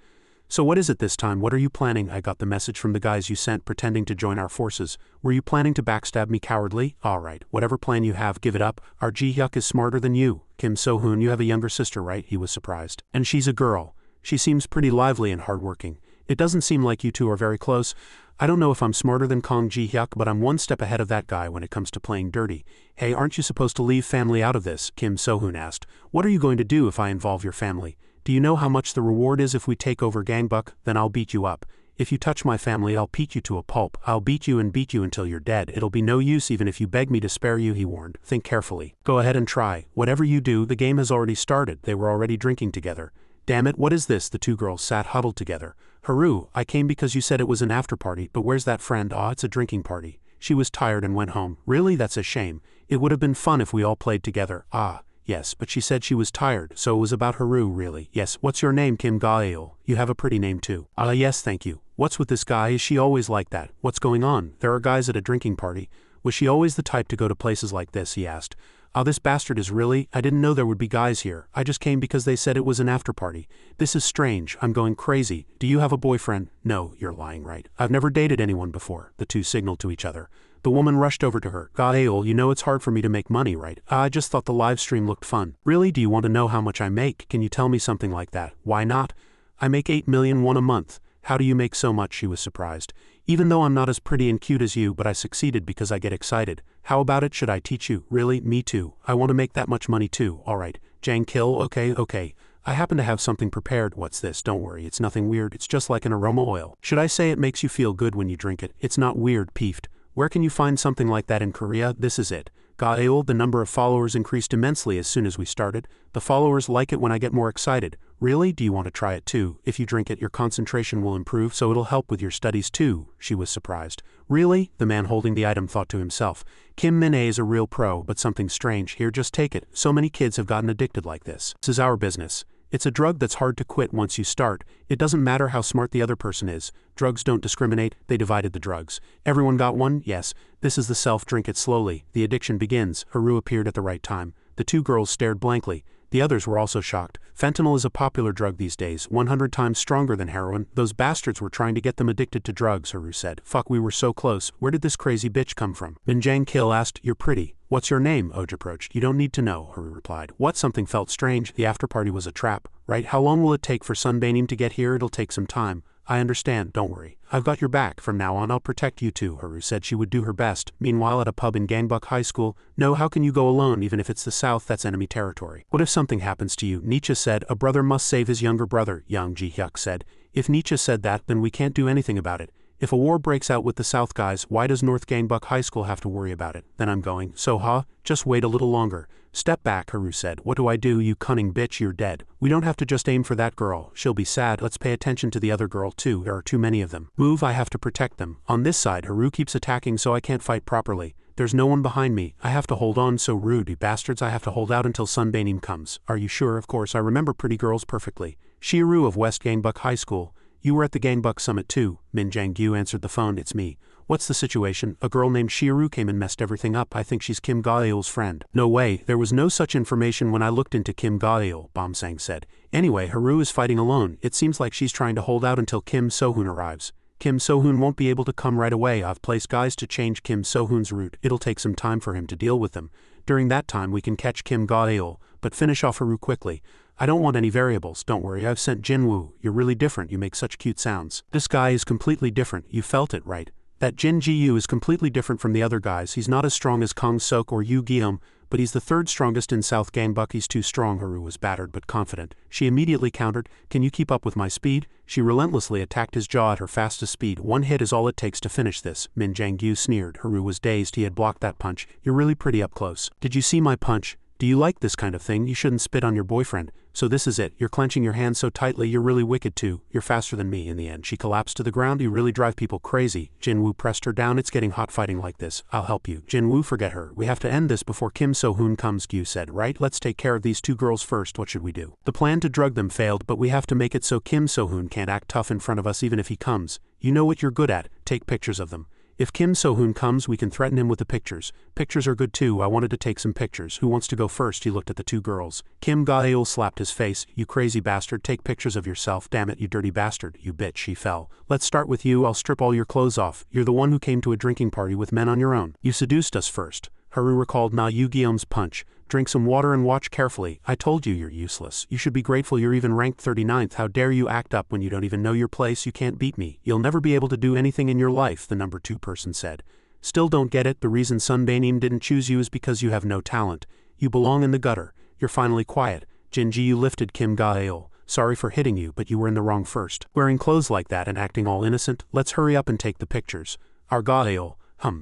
Speaker 1: So what is it this time? What are you planning? I got the message from the guys you sent pretending to join our forces. Were you planning to backstab me cowardly? Alright, whatever plan you have, give it up. Our Ji-hyuk is smarter than you. Kim So-hoon, you have a younger sister, right? He was surprised. And she's a girl. She seems pretty lively and hardworking. It doesn't seem like you two are very close. I don't know if I'm smarter than Kong Ji-hyuk, but I'm one step ahead of that guy when it comes to playing dirty. Hey, aren't you supposed to leave family out of this? Kim So-hoon asked. What are you going to do if I involve your family? Do you know how much the reward is if we take over Gangbuck? Then I'll beat you up. If you touch my family, I'll beat you to a pulp. I'll beat you until you're dead. It'll be no use even if you beg me to spare you, he warned. Think carefully. Go ahead and try. Whatever you do, the game has already started. They were already drinking together. Damn it, what is this? The two girls sat huddled together. Haru, I came because you said it was an after-party, but where's that friend? Ah, it's a drinking party. She was tired and went home. Really? That's a shame. It would have been fun if we all played together. Ah. Yes, but she said she was tired, so it was about Haru, really. Yes, what's your name? Kim Ga-eul. You have a pretty name too. Yes, thank you. What's with this guy? Is she always like that? What's going on? There are guys at a drinking party. Was she always the type to go to places like this? He asked. This bastard is really? I didn't know there would be guys here. I just came because they said it was an after-party. This is strange. I'm going crazy. Do you have a boyfriend? No, you're lying, right? I've never dated anyone before. The two signaled to each other. The woman rushed over to her. Ga-eul, you know it's hard for me to make money, right? I just thought the live stream looked fun. Really? Do you want to know how much I make? Can you tell me something like that? Why not? I make 8 million won a month. How do you make so much? She was surprised. Even though I'm not as pretty and cute as you, but I succeeded because I get excited. How about it? Should I teach you? Really? Me too. I want to make that much money too. Alright. Jang Kill, okay. I happen to have something prepared. What's this? Don't worry, it's nothing weird. It's just like an aroma oil. Should I say it makes you feel good when you drink it? It's not weird, peeved. Where can you find something like that in Korea? This is it. Ga-eul, the number of followers increased immensely as soon as we started. The followers like it when I get more excited. Really? Do you want to try it too? If you drink it, your concentration will improve, so it'll help with your studies too. She was surprised. Really? The man holding the item thought to himself. Kim Min-ae is a real pro, but something strange. Here, just take it. So many kids have gotten addicted like this. This is our business. It's a drug that's hard to quit once you start. It doesn't matter how smart the other person is. Drugs don't discriminate. They divided the drugs. Everyone got one? Yes. This is the self. Drink it slowly. The addiction begins. Haru appeared at the right time. The two girls stared blankly. The others were also shocked. Fentanyl is a popular drug these days, 100 times stronger than heroin. Those bastards were trying to get them addicted to drugs, Haru said. Fuck, we were so close. Where did this crazy bitch come from? Min Jang Kil asked. You're pretty. What's your name? Oj approached. You don't need to know, Haru replied. What? Something felt strange. The after-party was a trap, right? How long will it take for Sunbaenim to get here? It'll take some time. I understand, don't worry. I've got your back. From now on I'll protect you too, Haru said she would do her best. Meanwhile at a pub in Gangbuck High School, no, how can you go alone even if it's the South? That's enemy territory. What if something happens to you? Nietzsche said, a brother must save his younger brother, Yang Ji-hyuk said. If Nietzsche said that, then we can't do anything about it. If a war breaks out with the South guys, why does North Gangbuck High School have to worry about it? Then I'm going. So just wait a little longer. Step back, Haru said. What do I do, you cunning bitch? You're dead. We don't have to just aim for that girl. She'll be sad. Let's pay attention to the other girl too. There are too many of them. Move, I have to protect them. On this side, Haru keeps attacking so I can't fight properly. There's no one behind me. I have to hold on, so rude, you bastards. I have to hold out until Sunbaenim comes. Are you sure? Of course, I remember pretty girls perfectly. Shiru of West Gangbuck High School. You were at the Gangbuck Summit too. Min Jang-gyu answered the phone. It's me. What's the situation? A girl named Shiru came and messed everything up. I think she's Kim Ga-eul's friend. No way. There was no such information when I looked into Kim Ga-eul, Bom-sang said. Anyway, Haru is fighting alone. It seems like she's trying to hold out until Kim So-hoon arrives. Kim So-hoon won't be able to come right away. I've placed guys to change Kim So-hoon's route. It'll take some time for him to deal with them. During that time we can catch Kim Ga-eul, but finish off Haru quickly. I don't want any variables, don't worry. I've sent Jinwoo. You're really different. You make such cute sounds. This guy is completely different. You felt it, right? That Jin Ji-yu is completely different from the other guys. He's not as strong as Kang Sok or Yu Guillaume, but he's the third strongest in South Gangbuck. He's too strong. Haru was battered but confident. She immediately countered, can you keep up with my speed? She relentlessly attacked his jaw at her fastest speed. One hit is all it takes to finish this. Min Jang-gyu sneered. Haru was dazed. He had blocked that punch. You're really pretty up close. Did you see my punch? Do you like this kind of thing? You shouldn't spit on your boyfriend. So this is it. You're clenching your hands so tightly. You're really wicked too. You're faster than me. In the end, she collapsed to the ground. You really drive people crazy. Jinwoo pressed her down. It's getting hot fighting like this. I'll help you. Jinwoo, forget her. We have to end this before Kim So-hoon comes, Gyu said. Right? Let's take care of these two girls first. What should we do? The plan to drug them failed, but we have to make it so Kim So-hoon can't act tough in front of us even if he comes. You know what you're good at. Take pictures of them. If Kim So-hoon comes, we can threaten him with the pictures. Pictures are good too. I wanted to take some pictures. Who wants to go first? He looked at the two girls. Kim Ga-eul slapped his face. You crazy bastard. Take pictures of yourself. Damn it, you dirty bastard. You bitch. She fell. Let's start with you. I'll strip all your clothes off. You're the one who came to a drinking party with men on your own. You seduced us first. Haru recalled Na Yu-gi-oh's punch. Drink some water and watch carefully. I told you you're useless. You should be grateful you're even ranked 39th. How dare you act up when you don't even know your place? You can't beat me. You'll never be able to do anything in your life, the number 2 person said. Still don't get it. The reason Sunbaenim didn't choose you is because you have no talent. You belong in the gutter. You're finally quiet. Jinji lifted Kim Ga-eul. Sorry for hitting you, but you were in the wrong first. Wearing clothes like that and acting all innocent. Let's hurry up and take the pictures. Our Ga-eul.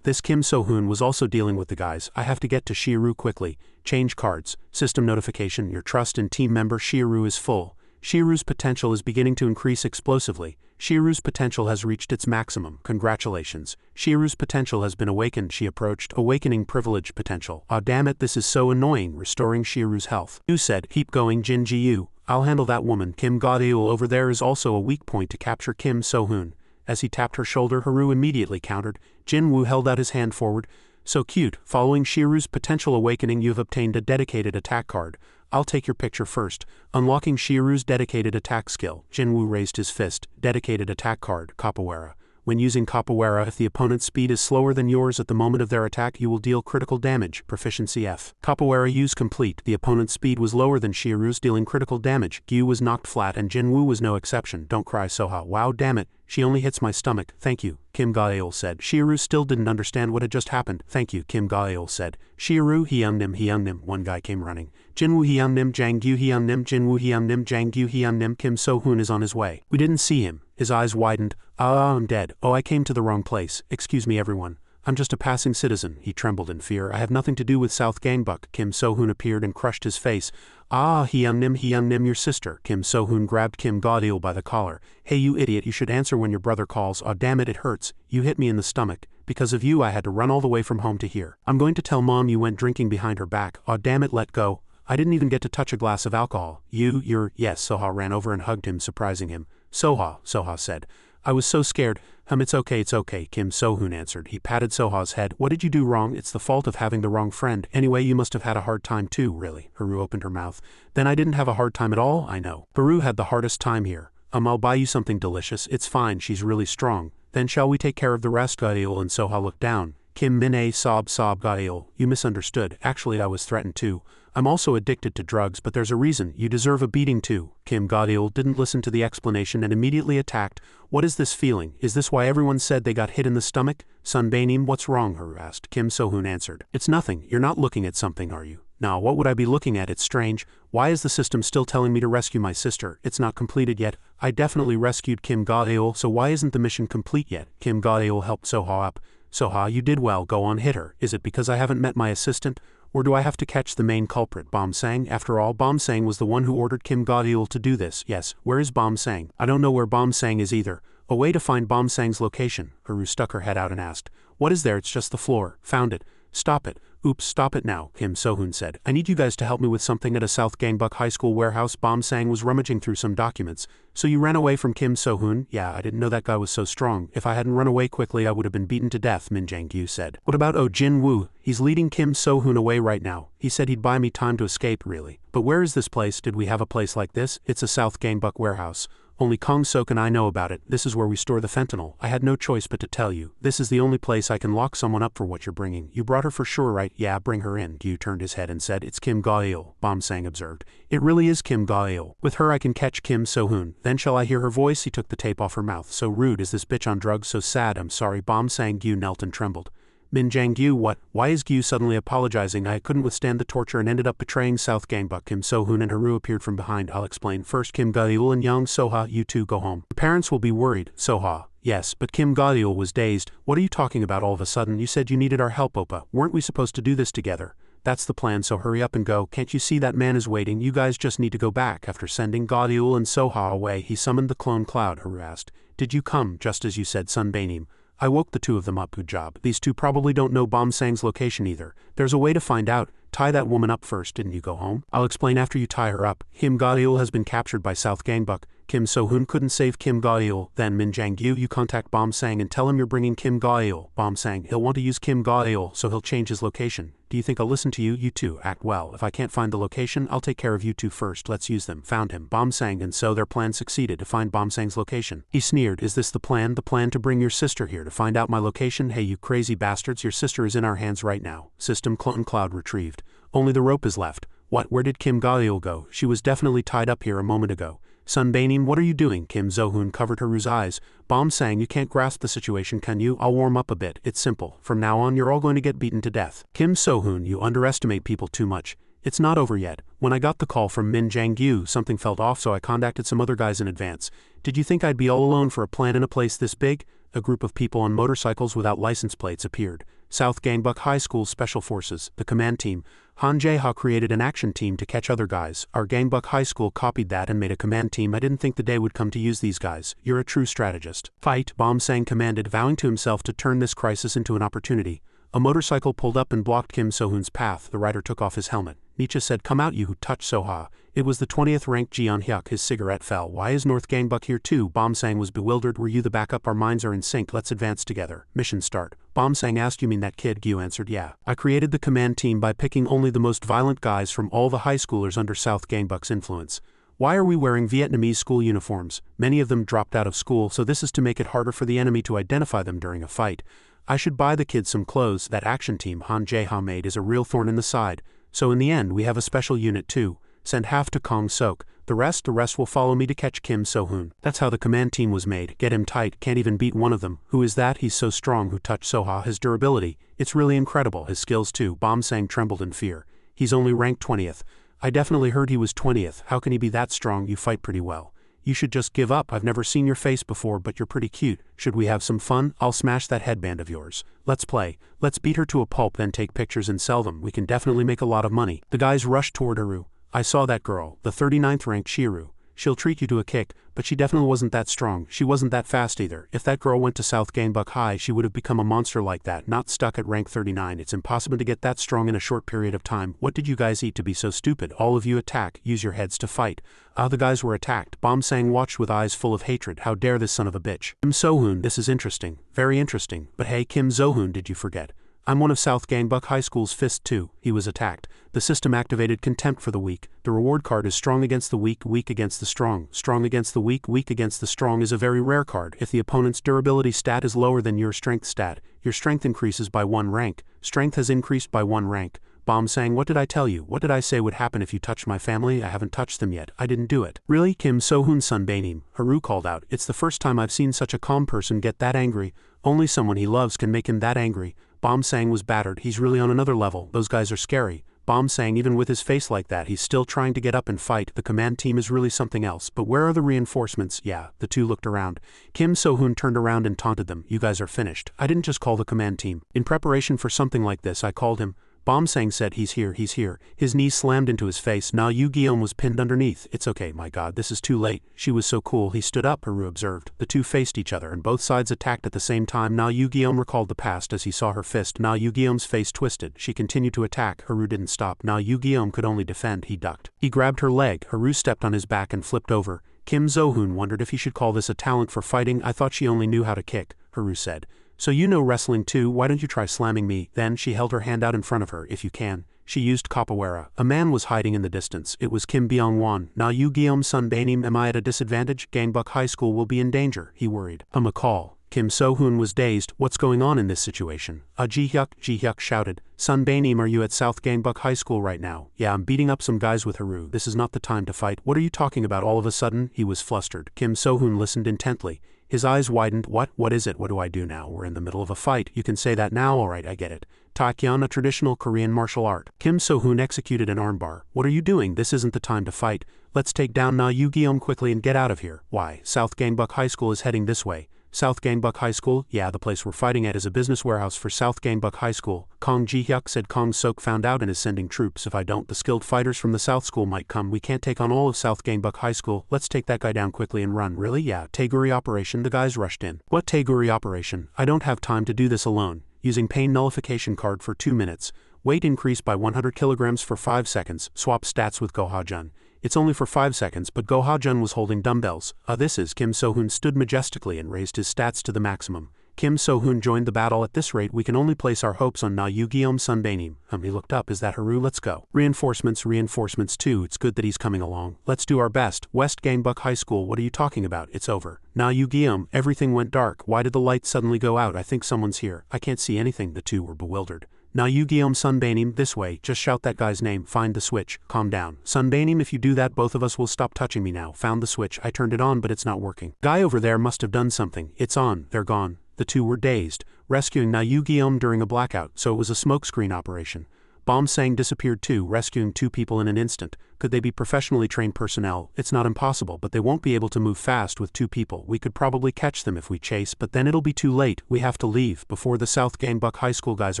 Speaker 1: This Kim So-hoon was also dealing with the guys. I have to get to Shiru quickly. Change cards. System notification. Your trust in team member Shiru is full. Shiru's potential is beginning to increase explosively. Shiru's potential has reached its maximum. Congratulations. Shiru's potential has been awakened. She approached. Awakening privilege potential. Aw damn it, this is so annoying. Restoring Shiru's health. You said, keep going Jin Ji-yu. I'll handle that woman. Kim Ga-eul over there is also a weak point to capture Kim So-hoon. As he tapped her shoulder, Haru immediately countered. Jinwoo held out his hand forward. So cute. Following Shiru's potential awakening, you've obtained a dedicated attack card. I'll take your picture first. Unlocking Shiru's dedicated attack skill. Jinwoo raised his fist. Dedicated attack card. Capoeira. When using Capoeira, if the opponent's speed is slower than yours at the moment of their attack, you will deal critical damage. Proficiency F. Capoeira use complete. The opponent's speed was lower than Shiru's, dealing critical damage. Gyu was knocked flat and Jinwoo was no exception. Don't cry, Soha. Wow, damn it. She only hits my stomach. Thank you, Kim Ga-eul said. Shiru still didn't understand what had just happened. Thank you, Kim Ga-eul said. Shiru, Hyungnim. One guy came running. Jinwoo Hyungnim, Jangyu Hyungnim, Jinwoo Hyungnim, Jangyu Hyungnim. Kim So-hoon is on his way. We didn't see him. His eyes widened. I'm dead. Oh, I came to the wrong place. Excuse me, everyone. I'm just a passing citizen. He trembled in fear. I have nothing to do with South Gangbuck. Kim So-hoon appeared and crushed his face. Hyungnim, your sister. Kim So-hoon grabbed Kim Ga-eul by the collar. Hey, you idiot, you should answer when your brother calls. Aw damn it, it hurts. You hit me in the stomach. Because of you, I had to run all the way from home to here. I'm going to tell Mom you went drinking behind her back. Aw damn it, let go. I didn't even get to touch a glass of alcohol. Yes, Soha ran over and hugged him, surprising him. Soha said. I was so scared. It's okay, Kim So-hoon answered. He patted Soha's head. What did you do wrong? It's the fault of having the wrong friend. Anyway, you must have had a hard time too, really. Haru opened her mouth. Then I didn't have a hard time at all, I know. Haru had the hardest time here. I'll buy you something delicious. It's fine, she's really strong. Then shall we take care of the rest? Ga-eul and Soha looked down. Kim Min-ae sob Ga-eul. You misunderstood. Actually, I was threatened too. I'm also addicted to drugs, but there's a reason. You deserve a beating too. Kim Ga-eul didn't listen to the explanation and immediately attacked. What is this feeling? Is this why everyone said they got hit in the stomach? Sunbaenim, what's wrong? Haru asked. Kim So-hoon answered. It's nothing. You're not looking at something, are you? Now, what would I be looking at? It's strange. Why is the system still telling me to rescue my sister? It's not completed yet. I definitely rescued Kim Ga-eul, so why isn't the mission complete yet? Kim Ga-eul helped Soha up. Soha, you did well. Go on, hit her. Is it because I haven't met my assistant? Or do I have to catch the main culprit, Bom-sang? After all, Bom-sang was the one who ordered Kim Ga-eul to do this. Yes, where is Bom-sang? I don't know where Bom-sang is either. A way to find Bom-sang's location. Haru stuck her head out and asked. What is there? It's just the floor. Found it. Stop it. Oops, stop it now, Kim So-hoon said. I need you guys to help me with something at a South Gangbuck High School warehouse. Bom-sang was rummaging through some documents. So you ran away from Kim So-hoon? Yeah, I didn't know that guy was so strong. If I hadn't run away quickly, I would have been beaten to death, Min Jang-gyu said. What about Jinwoo? He's leading Kim So-hoon away right now. He said he'd buy me time to escape, really. But where is this place? Did we have a place like this? It's a South Gangbuck warehouse. Only Kong Sok and I know about it. This is where we store the fentanyl. I had no choice but to tell you. This is the only place I can lock someone up for what you're bringing. You brought her for sure, right? Yeah, bring her in. Gyu turned his head and said, It's Kim Ga-eul, Bom-sang observed. It really is Kim Ga-eul. With her I can catch Kim So-hoon. Then shall I hear her voice? He took the tape off her mouth. So rude. Is this bitch on drugs? So sad. I'm sorry. Bom-sang. Gyu knelt and trembled. Min Jang-gyu, what? Why is Gyu suddenly apologizing? I couldn't withstand the torture and ended up betraying South Gangbuck. Kim So-hoon and Haru appeared from behind. I'll explain. First, Kim Ga-eul and young Soha, you two go home. The parents will be worried. Soha. Yes, but Kim Ga-eul was dazed. What are you talking about all of a sudden? You said you needed our help, Oppa. Weren't we supposed to do this together? That's the plan, so hurry up and go. Can't you see that man is waiting? You guys just need to go back. After sending Gadiul and Soha away, he summoned the clone cloud. Haru asked, did you come, just as you said, Sunbanim? I woke the two of them up. Good job. These two probably don't know Bomsang's location either. There's a way to find out. Tie that woman up first. Didn't you go home? I'll explain after you tie her up. Kim Gadiul has been captured by South Gangbuck. Kim So-hoon couldn't save Kim Gadiul. Then Min Jang-gyu, you contact Bomsang and tell him you're bringing Kim Gadiul. Bomsang, he'll want to use Kim Gadiul, so he'll change his location. Do you think I'll listen to you? You two, act well. If I can't find the location, I'll take care of you two first. Let's use them. Found him. Bomsang, and so their plan succeeded to find Bomsang's location. He sneered, is this the plan? The plan to bring your sister here to find out my location? Hey you crazy bastards, your sister is in our hands right now. System clone cloud retrieved. Only the rope is left. What? Where did Kim Gadiul go? She was definitely tied up here a moment ago. Sunbanim, what are you doing? Kim So-hoon covered Haru's eyes. Bomsang, you can't grasp the situation, can you? I'll warm up a bit. It's simple. From now on, you're all going to get beaten to death. Kim So-hoon, you underestimate people too much. It's not over yet. When I got the call from Min Jang-gyu, something felt off, so I contacted some other guys in advance. Did you think I'd be all alone for a plan in a place this big? A group of people on motorcycles without license plates appeared. South Gangbuck High School Special Forces, the command team. Han Jae-ha created an action team to catch other guys. Our Gangbuck High School copied that and made a command team. I didn't think the day would come to use these guys. You're a true strategist. Fight, Bomsang commanded, vowing to himself to turn this crisis into an opportunity. A motorcycle pulled up and blocked Kim So-hoon's path. The rider took off his helmet. Nietzsche said, come out you who touched Soha. It was the 20th ranked Jeon Hyuk. His cigarette fell. Why is North Gangbuck here too? Bomsang was bewildered. Were you the backup? Our minds are in sync. Let's advance together. Mission start. Bomsang asked, you mean that kid? Gyu answered, yeah. I created the command team by picking only the most violent guys from all the high schoolers under South Gangbuck's influence. Why are we wearing Vietnamese school uniforms? Many of them dropped out of school, so this is to make it harder for the enemy to identify them during a fight. I should buy the kids some clothes. That action team Han Jae-ha made is a real thorn in the side. So in the end we have a special unit too. Send half to Kong Sok. The rest will follow me to catch Kim So-hoon. That's how the command team was made. Get him tight. Can't even beat one of them. Who is that? He's so strong. Who touched Soha? His durability. It's really incredible. His skills too. Bomsang trembled in fear. He's only ranked 20th. I definitely heard he was 20th. How can he be that strong? You fight pretty well. You should just give up. I've never seen your face before, but you're pretty cute. Should we have some fun? I'll smash that headband of yours. Let's play. Let's beat her to a pulp, then take pictures and sell them. We can definitely make a lot of money. The guys rushed toward Haru. I saw that girl, the 39th ranked Shiru. She'll treat you to a kick, but she definitely wasn't that strong. She wasn't that fast either. If that girl went to South Gangbuck High, she would have become a monster like that, not stuck at rank 39. It's impossible to get that strong in a short period of time. What did you guys eat to be so stupid? All of you attack. Use your heads to fight. The guys were attacked. Bomsang watched with eyes full of hatred. How dare this son of a bitch. Kim So-hoon, this is interesting. Very interesting. But hey, Kim So-hoon, did you forget? I'm one of South Gangbuck High School's fist too. He was attacked. The system activated contempt for the weak. The reward card is strong against the weak, weak against the strong. Strong against the weak, weak against the strong is a very rare card. If the opponent's durability stat is lower than your strength stat, your strength increases by 1 rank. Strength has increased by 1 rank. Bomsang, what did I tell you? What did I say would happen if you touched my family? I haven't touched them yet. I didn't do it. Really? Kim So-hoon Sunbanim. Haru called out. It's the first time I've seen such a calm person get that angry. Only someone he loves can make him that angry. Bomsang was battered. He's really on another level. Those guys are scary. Bomsang, even with his face like that, he's still trying to get up and fight. The command team is really something else. But where are the reinforcements? Yeah, the two looked around. Kim So-hoon turned around and taunted them. You guys are finished. I didn't just call the command team. In preparation for something like this, I called him. Bomsang said, he's here, he's here. His knees slammed into his face. Na Yu-gi-um was pinned underneath. It's okay, my god, this is too late. She was so cool. He stood up, Haru observed. The two faced each other and both sides attacked at the same time. Na Yu-gi-um recalled the past as he saw her fist. Na Yu-gi-um's face twisted. She continued to attack. Haru didn't stop. Na Yu-gi-um could only defend. He ducked. He grabbed her leg. Haru stepped on his back and flipped over. Kim So-hoon wondered if he should call this a talent for fighting. I thought she only knew how to kick, Haru said. So you know wrestling too, why don't you try slamming me? Then she held her hand out in front of her. If you can. She used capoeira. A man was hiding in the distance. It was Kim Byung-won. Na Yu-gi-um Sunbanim, am I at a disadvantage? Gangbuck High School will be in danger, he worried. A McCall. Kim So-hoon was dazed. What's going on in this situation? Ji-hyuk shouted. Sunbanim, are you at South Gangbuck High School right now? Yeah, I'm beating up some guys with Haru. This is not the time to fight. What are you talking about all of a sudden? He was flustered. Kim So-hoon listened intently. His eyes widened. What is it? What do I do now? We're in the middle of a fight. You can say that now, alright, I get it. Taekyon, a traditional Korean martial art. Kim So-hoon executed an armbar. What are you doing? This isn't the time to fight. Let's take down Na Yu-gi-um quickly and get out of here. Why? South Gangbuck High School is heading this way. South Gangbuck High School? Yeah, the place we're fighting at is a business warehouse for South Gangbuck High School. Kong Ji-hyuk said. Kong Sok found out and is sending troops. If I don't, the skilled fighters from the South School might come. We can't take on all of South Gangbuck High School. Let's take that guy down quickly and run. Really? Yeah, Taeguri operation. The guys rushed in. What Taeguri operation? I don't have time to do this alone. Using pain nullification card for 2 minutes. Weight increased by 100 kilograms for 5 seconds. Swap stats with Go-Ha-jun. It's only for 5 seconds, but Go-Ha-jun was holding dumbbells. This is Kim So-hoon stood majestically and raised his stats to the maximum. Kim So-hoon joined the battle. At this rate we can only place our hopes on Na Yu-gi-om Sunbaenim. He looked up. Is that Haru? Let's go. Reinforcements too. It's good that he's coming along. Let's do our best. West Gangbuck High School. What are you talking about? It's over. Na Yu-gi-om. Everything went dark. Why did the light suddenly go out? I think someone's here. I can't see anything. The two were bewildered. Na Yu-gi-om Sunbaenim, this way. Just shout that guy's name. Find the switch. Calm down. Sunbaenim, if you do that both of us will stop touching me now. Found the switch. I turned it on but it's not working. Guy over there must have done something. It's on. They're gone. The two were dazed, rescuing Na Yu-gi-om during a blackout, so it was a smokescreen operation. Bomb Sang disappeared too, rescuing 2 people in an instant. Could they be professionally trained personnel? It's not impossible, but they won't be able to move fast with 2 people. We could probably catch them if we chase, but then it'll be too late. We have to leave. Before the South Gangbuck High School guys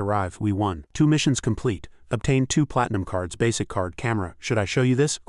Speaker 1: arrive, we won. 2 missions complete. Obtain 2 platinum cards, basic card, camera. Should I show you this? ?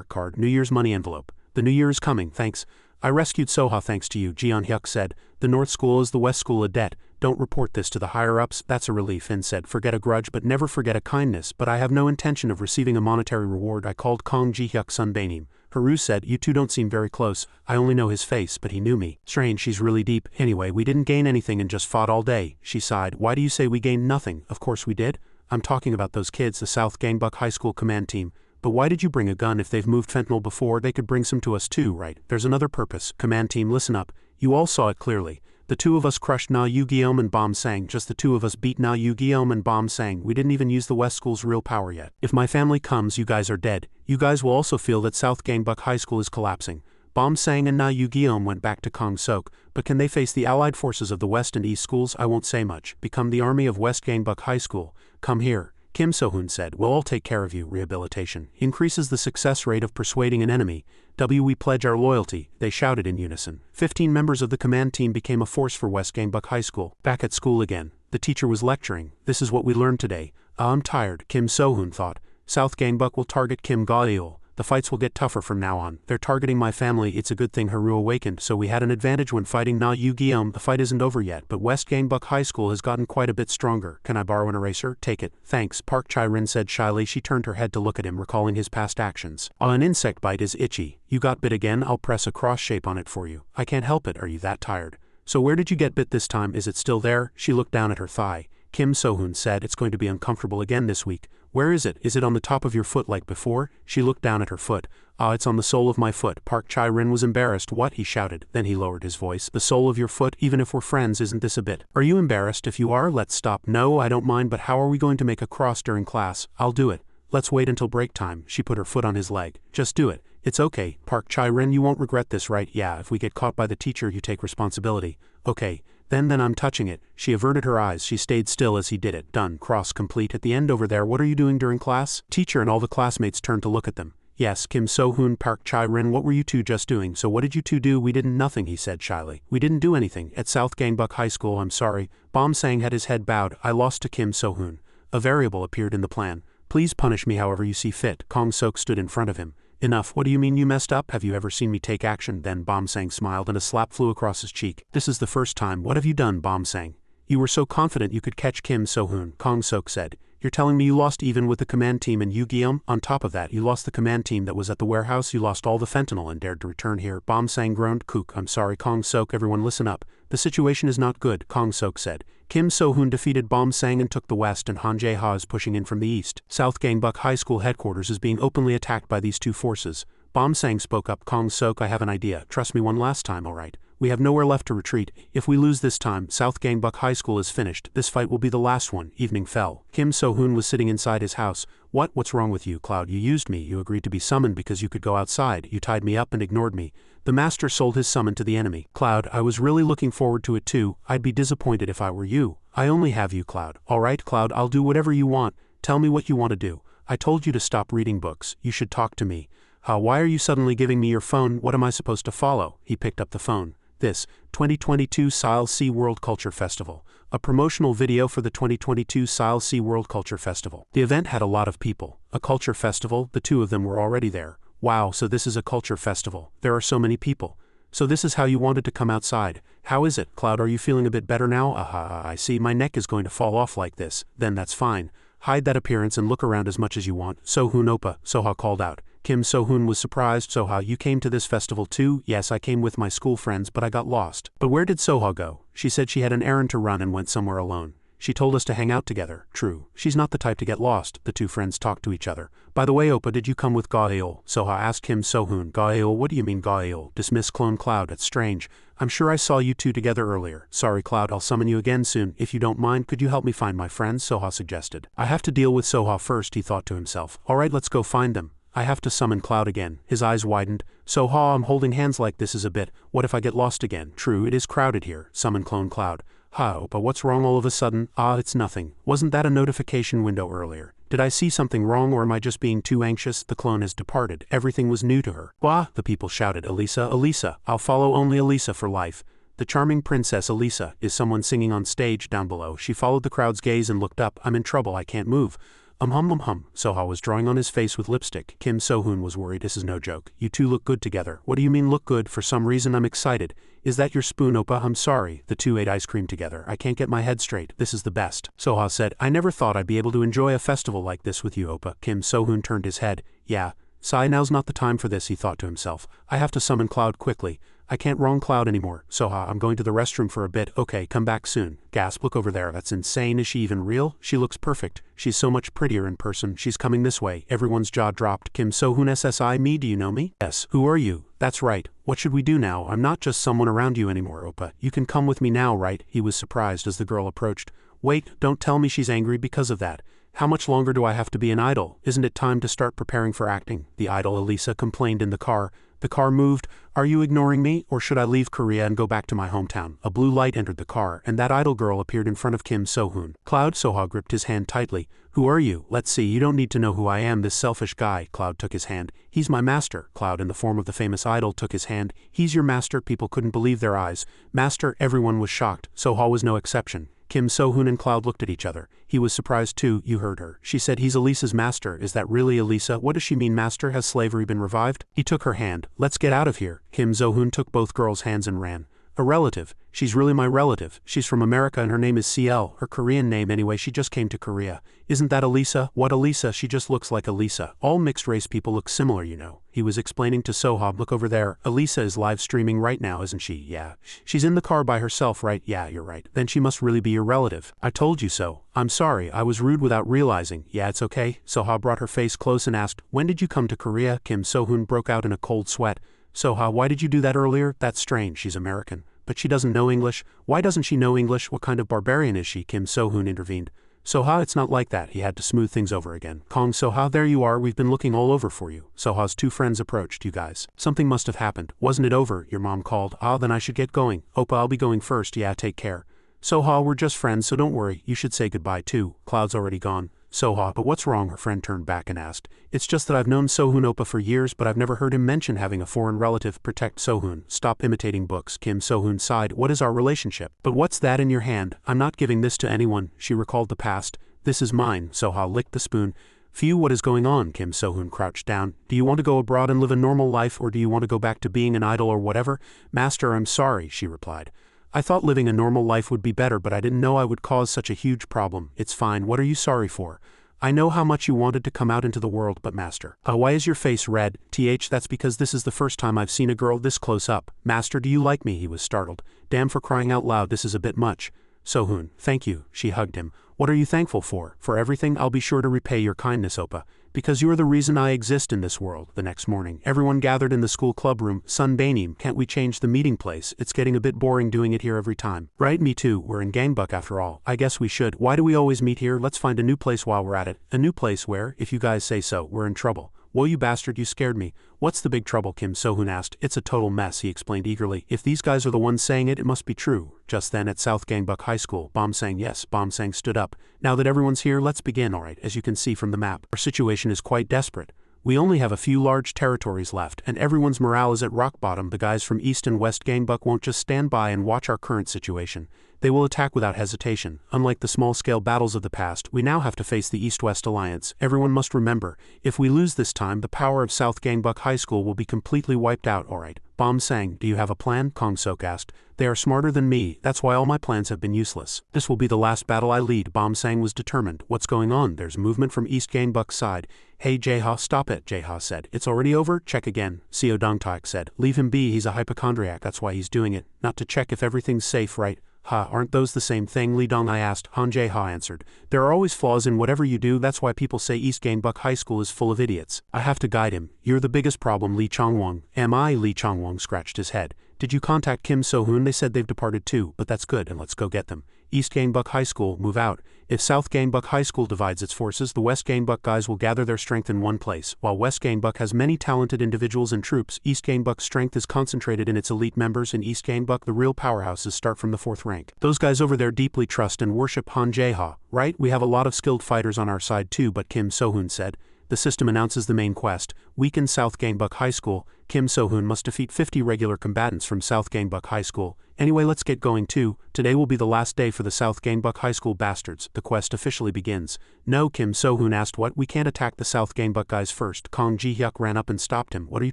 Speaker 1: Card, New Year's money envelope. The New Year is coming, thanks. I rescued Soha thanks to you, Jeon-hyuk said. The North School is the West School a debt. Don't report this to the higher-ups. That's a relief. In said, forget a grudge but never forget a kindness, but I have no intention of receiving a monetary reward. I called Kong Ji-hyuk Sunbaenim. Haru said, you two don't seem very close. I only know his face, but he knew me. Strange, she's really deep. Anyway, we didn't gain anything and just fought all day. She sighed. Why do you say we gained nothing? Of course we did. I'm talking about those kids, the South Gangbuck High School command team. But why did you bring a gun? If they've moved fentanyl before, they could bring some to us too, right? There's another purpose. Command team, listen up. You all saw it clearly. The 2 of us crushed Na Yu-gi-om and Bomb Sang. Just the 2 of us beat Na Yu-gi-om and Bomb Sang. We didn't even use the West School's real power yet. If my family comes, you guys are dead. You guys will also feel that South Gangbuck High School is collapsing. Bomb Sang and Na Yu-gi-om went back to Kong Sok, but can they face the allied forces of the West and East schools? I won't say much. Become the army of West Gangbuck High School. Come here. Kim So-hoon said, we'll all take care of you. Rehabilitation increases the success rate of persuading an enemy. We pledge our loyalty, they shouted in unison. 15 members of the command team became a force for West Gangbuck High School. Back at school again. The teacher was lecturing. This is what we learned today. I'm tired, Kim So-hoon thought. South Gangbuck will target Kim Ga-eul. The fights will get tougher from now on. They're targeting my family. It's a good thing Haru awakened, so we had an advantage when fighting Na Yu-gi-om. The fight isn't over yet, but West Gangbuck High School has gotten quite a bit stronger. Can I borrow an eraser? Take it. Thanks, Park Chae-rin said shyly. She turned her head to look at him, recalling his past actions. An insect bite is itchy. You got bit again? I'll press a cross shape on it for you. I can't help it. Are you that tired? So where did you get bit this time? Is it still there? She looked down at her thigh. Kim So-hoon said, it's going to be uncomfortable again this week. Where is it? Is it on the top of your foot like before? She looked down at her foot. It's on the sole of my foot. Park Chae-rin was embarrassed. What? He shouted. Then he lowered his voice. The sole of your foot? Even if we're friends, isn't this a bit? Are you embarrassed? If you are, let's stop. No, I don't mind, but how are we going to make a cross during class? I'll do it. Let's wait until break time. She put her foot on his leg. Just do it. It's okay. Park Chae-rin, you won't regret this, right? Yeah, if we get caught by the teacher, you take responsibility. Okay. Then I'm touching it. She averted her eyes. She stayed still as he did it. Done. Cross complete. At the end over there, what are you doing during class? Teacher and all the classmates turned to look at them. Yes, Kim So-hoon, Park Chae-rin, what were you two just doing? So what did you two do? We didn't nothing, he said shyly. We didn't do anything. At South Gangbuck High School, I'm sorry. Bomb Sang had his head bowed. I lost to Kim So-hoon. A variable appeared in the plan. Please punish me however you see fit. Kong Sok stood in front of him. Enough. What do you mean you messed up? Have you ever seen me take action? Then Bomb Sang smiled and a slap flew across his cheek. This is the first time. What have you done, Bomb Sang? You were so confident you could catch Kim So-hoon, Kong Sok said. You're telling me you lost even with the command team in Yu-gi-om? On top of that, you lost the command team that was at the warehouse, you lost all the fentanyl and dared to return here. Bomb Sang groaned. Kook, I'm sorry, Kong Sok. Everyone listen up. The situation is not good, Kong Sok said. Kim So-hoon defeated Bomb Sang and took the west, and Han Jae-ha is pushing in from the east. South Gangbuck High School headquarters is being openly attacked by these two forces. Bomb Sang spoke up. Kong Sok, I have an idea. Trust me one last time, alright? We have nowhere left to retreat. If we lose this time, South Gangbuck High School is finished. This fight will be the last one. Evening fell. Kim So-hoon was sitting inside his house. What's wrong with you, Cloud? You used me. You agreed to be summoned because you could go outside. You tied me up and ignored me. The master sold his summon to the enemy. Cloud, I was really looking forward to it too. I'd be disappointed if I were you. I only have you, Cloud. Alright, Cloud, I'll do whatever you want. Tell me what you want to do. I told you to stop reading books. You should talk to me. Why are you suddenly giving me your phone? What am I supposed to follow? He picked up the phone. This 2022 Sile Sea World Culture Festival. A promotional video for the 2022 Sile Sea World Culture Festival. The event had a lot of people. A culture festival, the two of them were already there. Wow, so this is a culture festival. There are so many people. So this is how you wanted to come outside. How is it, Cloud? Are you feeling a bit better now? I see my neck is going to fall off like this. Then that's fine. Hide that appearance and look around as much as you want. Sohoon Oppa, Soha called out. Kim Sohoon was surprised. Soha, you came to this festival too? Yes, I came with my school friends, but I got lost. But where did Soha go? She said she had an errand to run and went somewhere alone. She told us to hang out together. True. She's not the type to get lost. The two friends talked to each other. By the way, Oppa, did you come with Gaeol? Soha asked Kim Sohoon. Gaeol? What do you mean Gaeol? Dismiss Clone Cloud. That's strange. I'm sure I saw you two together earlier. Sorry, Cloud, I'll summon you again soon. If you don't mind, could you help me find my friends? Soha suggested. I have to deal with Soha first, he thought to himself. Alright, let's go find them. I have to summon Cloud again. His eyes widened. Soha, I'm holding hands like this is a bit. What if I get lost again? True, it is crowded here. Summon Clone Cloud. Ha, but what's wrong all of a sudden? Ah, it's nothing. Wasn't that a notification window earlier? Did I see something wrong or am I just being too anxious? The clone has departed. Everything was new to her. Wah! The people shouted. Elisa, Elisa. I'll follow only Elisa for life. The charming princess Elisa. Is someone singing on stage down below? She followed the crowd's gaze and looked up. I'm in trouble. I can't move. Hum. Soha was drawing on his face with lipstick. Kim Sohoon was worried. This is no joke. You two look good together. What do you mean look good? For some reason I'm excited. Is that your spoon, Oppa? I'm sorry. The two ate ice cream together. I can't get my head straight. This is the best. Soha said, I never thought I'd be able to enjoy a festival like this with you, Oppa. Kim Sohoon turned his head. Yeah. Sigh, now's not the time for this, he thought to himself. I have to summon Cloud quickly. I can't wrong Cloud anymore. Soha, I'm going to the restroom for a bit. Okay, come back soon. Gasp, look over there. That's insane. Is she even real? She looks perfect. She's so much prettier in person. She's coming this way. Everyone's jaw dropped. Kim Sohoon SSI, me? Do you know me? Yes. Who are you? That's right. What should we do now? I'm not just someone around you anymore, Oppa. You can come with me now, right? He was surprised as the girl approached. Wait, don't tell me she's angry because of that. How much longer do I have to be an idol? Isn't it time to start preparing for acting? The idol Elisa complained in the car. The car moved. Are you ignoring me, or should I leave Korea and go back to my hometown? A blue light entered the car, and that idol girl appeared in front of Kim Sohoon. Cloud. Soha gripped his hand tightly. Who are you? Let's see, you don't need to know who I am, this selfish guy. Cloud took his hand. He's my master. Cloud, in the form of the famous idol, took his hand. He's your master. People couldn't believe their eyes. Master. Everyone was shocked. Soha was no exception. Kim Sohoon and Cloud looked at each other. He was surprised too. You heard her. She said he's Elisa's master. Is that really Elisa? What does she mean, master? Has slavery been revived? He took her hand. Let's get out of here. Kim Sohoon took both girls' hands and ran. A relative. She's really my relative. She's from America and her name is CL. Her Korean name anyway, she just came to Korea. Isn't that Elisa? What Elisa? She just looks like Elisa. All mixed race people look similar, you know. He was explaining to Soha, look over there. Elisa is live streaming right now, isn't she? Yeah. She's in the car by herself, right? Yeah, you're right. Then she must really be your relative. I told you so. I'm sorry, I was rude without realizing. Yeah, it's okay. Soha brought her face close and asked, when did you come to Korea? Kim Sohoon broke out in a cold sweat. Soha, why did you do that earlier? That's strange, she's American. But she doesn't know English. Why doesn't she know English? What kind of barbarian is she? Kim Sohoon intervened. Soha, it's not like that. He had to smooth things over again. Kong, Soha, there you are. We've been looking all over for you. Soha's two friends approached. You guys. Something must have happened. Wasn't it over? Your mom called. Ah, then I should get going. Oppa, I'll be going first. Yeah, take care. Soha, we're just friends, so don't worry. You should say goodbye too. Cloud's already gone. Soha, but what's wrong? Her friend turned back and asked. It's just that I've known Sohoon Oppa for years, but I've never heard him mention having a foreign relative. Protect Sohoon. Stop imitating books. Kim Sohoon sighed. What is our relationship? But what's that in your hand? I'm not giving this to anyone. She recalled the past. This is mine. Soha licked the spoon. Phew, what is going on? Kim Sohoon crouched down. Do you want to go abroad and live a normal life, or do you want to go back to being an idol or whatever? Master, I'm sorry, she replied. I thought living a normal life would be better, but I didn't know I would cause such a huge problem. It's fine. What are you sorry for? I know how much you wanted to come out into the world, but master. Why is your face red? That's because this is the first time I've seen a girl this close up. Master, do you like me? He was startled. Damn, for crying out loud, this is a bit much. Sohoon, thank you. She hugged him. What are you thankful for? For everything. I'll be sure to repay your kindness, Oppa. Because you're the reason I exist in this world. The next morning, everyone gathered in the school club room. Sun Banim, can't we change the meeting place? It's getting a bit boring doing it here every time. Right, me too. We're in Gangbuck after all. I guess we should. Why do we always meet here? Let's find a new place while we're at it. A new place where, if you guys say so, we're in trouble. Whoa, you bastard, you scared me. What's the big trouble? Kim Sohoon asked. It's a total mess, he explained eagerly. If these guys are the ones saying it, it must be true. Just then at South Gangbuck High School, Bomsang, yes, Bomsang stood up. Now that everyone's here, let's begin. Alright, as you can see from the map, our situation is quite desperate. We only have a few large territories left, and everyone's morale is at rock bottom. The guys from East and West Gangbuck won't just stand by and watch our current situation. They will attack without hesitation. Unlike the small-scale battles of the past, we now have to face the East-West alliance. Everyone must remember, if we lose this time, the power of South Gangbuck High School will be completely wiped out. Alright, Bom sang, do you have a plan? Kong Sok asked. They are smarter than me, that's why all my plans have been useless. This will be the last battle I lead. Bom sang was determined. What's going on? There's movement from East Gangbuck's side. Hey Jaeha, stop it, Jaeha said. It's already over? Check again. Seo Dongtaek said. Leave him be, he's a hypochondriac, that's why he's doing it. Not to check if everything's safe, right? Ha, aren't those the same thing? Li Dong I asked. Han Jaeha answered. There are always flaws in whatever you do, that's why people say East Gangbuck High School is full of idiots. I have to guide him. You're the biggest problem, Lee Chongwon. Am I? Lee Chongwon scratched his head. Did you contact Kim So-hoon? They said they've departed too, but that's good and let's go get them. East Gangbuck High School, move out. If South Gangbuck High School divides its forces, the West Gangbuck guys will gather their strength in one place. While West Gangbuck has many talented individuals and troops, East Gangbuck's strength is concentrated in its elite members. In East Gangbuck, the real powerhouses start from the 4th rank. Those guys over there deeply trust and worship Han Jaeha, right? We have a lot of skilled fighters on our side too, but Kim So-hoon said. The system announces the main quest. Weaken South Gangbuck High School. Kim So-hoon must defeat 50 regular combatants from South Gangbuck High School. Anyway, let's get going too. Today will be the last day for the South Gangbuck High School bastards. The quest officially begins. No, Kim So-hoon asked. What? We can't attack the South Gangbuck guys first. Kong Ji-hyuk ran up and stopped him. What are you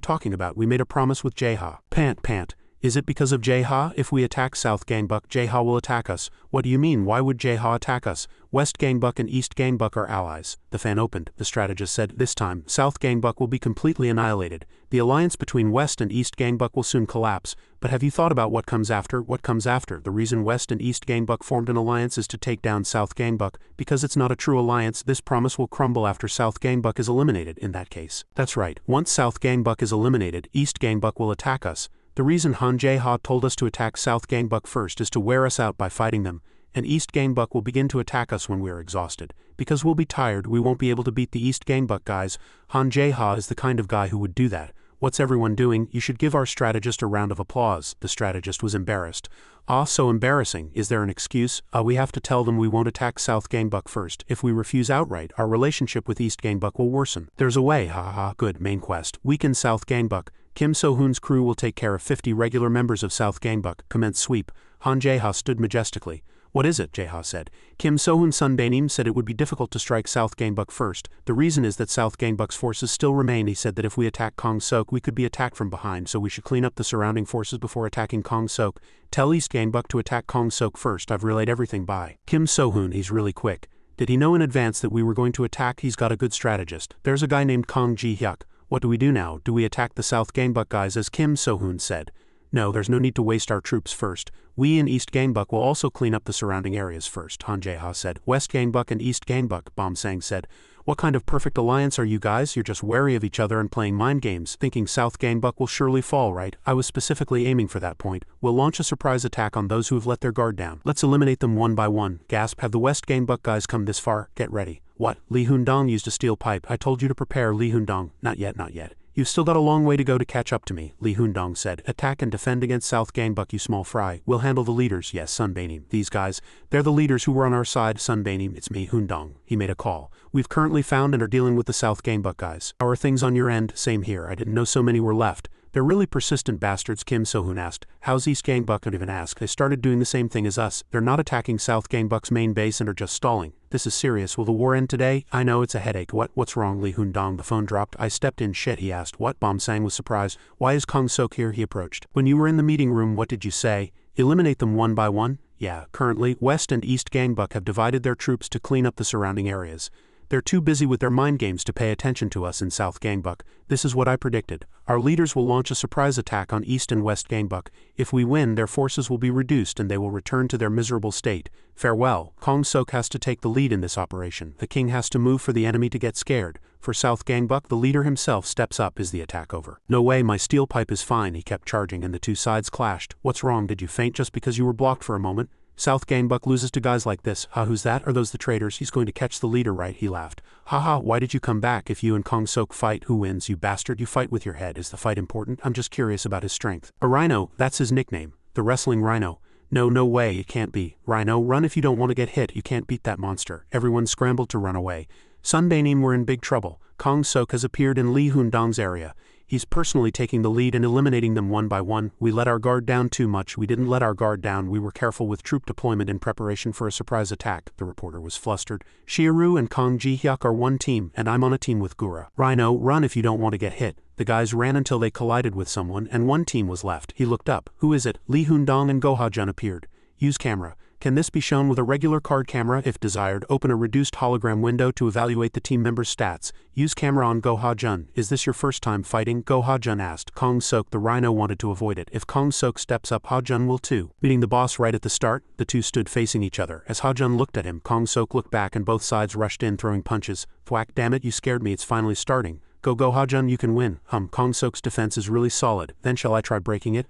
Speaker 1: talking about? We made a promise with Jaeha. Pant. Is it because of Jaeha? If we attack South Gangbuck, Jaeha will attack us. What do you mean? Why would Jaeha attack us? West Gangbuck and East Gangbuck are allies. The fan opened. The strategist said, this time, South Gangbuck will be completely annihilated. The alliance between West and East Gangbuck will soon collapse. But have you thought about what comes after? What comes after? The reason West and East Gangbuck formed an alliance is to take down South Gangbuck. Because it's not a true alliance, this promise will crumble after South Gangbuck is eliminated in that case. That's right. Once South Gangbuck is eliminated, East Gangbuck will attack us. The reason Han Jaeha told us to attack South Gangbuck first is to wear us out by fighting them, and East Gangbuck will begin to attack us when we are exhausted. Because we'll be tired, we won't be able to beat the East Gangbuck guys. Han Jaeha is the kind of guy who would do that. What's everyone doing? You should give our strategist a round of applause. The strategist was embarrassed. Ah, so embarrassing. Is there an excuse? We have to tell them we won't attack South Gangbuck first. If we refuse outright, our relationship with East Gangbuck will worsen. There's a way, haha. Good, main quest. Weaken South Gangbuck. Kim So-hoon's crew will take care of 50 regular members of South Gangbuck. Commence sweep. Han Jaeha stood majestically. What is it? Jaeha said. Kim So-hoon Sunbaenim said it would be difficult to strike South Gangbuck first. The reason is that South Gangbuck's forces still remain. He said that if we attack Kong Sok, we could be attacked from behind, so we should clean up the surrounding forces before attacking Kong Sok. Tell East Gangbuck to attack Kong Sok first. I've relayed everything by Kim So-hoon. He's really quick. Did he know in advance that we were going to attack? He's got a good strategist. There's a guy named Kong Ji-hyuk. What do we do now? Do we attack the South Gangbuck guys as Kim So-hoon said? No, there's no need to waste our troops first. We in East Gangbuck will also clean up the surrounding areas first, Han Jaeha said. West Gangbuck and East Gangbuck, Bom sang said. What kind of perfect alliance are you guys? You're just wary of each other and playing mind games, thinking South Gangbuck will surely fall, right? I was specifically aiming for that point. We'll launch a surprise attack on those who have let their guard down. Let's eliminate them one by one. Gasp, have the West Gangbuck guys come this far? Get ready. What? Lee Hoon-dong used a steel pipe. I told you to prepare, Lee Hoon-dong. Not yet. You've still got a long way to go to catch up to me, Lee Hoon-dong said. Attack and defend against South Gangbuck, you small fry. We'll handle the leaders. Yes, Sunbaenim. These guys, they're the leaders who were on our side. Sunbaenim, it's me, Hoon-dong. He made a call. We've currently found and are dealing with the South Gangbuck guys. How are things on your end? Same here. I didn't know so many were left. They're really persistent bastards, Kim So-hoon asked. How's East Gangbuck? Don't even ask. They started doing the same thing as us. They're not attacking South Gangbuck's main base and are just stalling. This is serious. Will the war end today? I know, it's a headache. What's wrong, Lee Hoon-dong? The phone dropped. I stepped in. Shit, he asked. What? Bom sang was surprised. Why is Kong Sok here? He approached. When you were in the meeting room, what did you say? Eliminate them one by one? Yeah, currently, West and East Gangbuck have divided their troops to clean up the surrounding areas. They're too busy with their mind games to pay attention to us in South Gangbuck. This is what I predicted. Our leaders will launch a surprise attack on East and West Gangbuck. If we win, their forces will be reduced and they will return to their miserable state. Farewell. Kong Sok has to take the lead in this operation. The king has to move for the enemy to get scared. For South Gangbuck, the leader himself steps up. Is the attack over? No way, my steel pipe is fine. He kept charging and the two sides clashed. What's wrong? Did you faint just because you were blocked for a moment? South Gangbuck loses to guys like this. Ha, who's that? Are those the traitors? He's going to catch the leader, right? He laughed. Haha, why did you come back? If you and Kong Sok fight, who wins? You bastard, you fight with your head. Is the fight important? I'm just curious about his strength. A rhino, that's his nickname. The wrestling rhino. No way, it can't be. Rhino, run if you don't want to get hit. You can't beat that monster. Everyone scrambled to run away. Sunbaenim were in big trouble. Kong Sok has appeared in Lee Hoon-dong's area. He's personally taking the lead and eliminating them one by one. We let our guard down too much. We didn't let our guard down. We were careful with troop deployment in preparation for a surprise attack. The reporter was flustered. Shiaru and Kong Ji-hyuk are one team, and I'm on a team with Gura. Rhino, run if you don't want to get hit. The guys ran until they collided with someone, and one team was left. He looked up. Who is it? Lee Hoon-dong and Go Ha-jun appeared. Use camera. Can this be shown with a regular card camera? If desired, open a reduced hologram window to evaluate the team member's stats. Use camera on Go Ha-jun. Is this your first time fighting? Go Ha-jun asked. Kong Sok, the Rhino, wanted to avoid it. If Kong Sok steps up, Ha-jun will too. Meeting the boss right at the start, the two stood facing each other. As Ha-jun looked at him, Kong Sok looked back and both sides rushed in throwing punches. Thwack, damn it, you scared me, it's finally starting. Go Ha-jun, you can win. Kong Sok's defense is really solid. Then shall I try breaking it?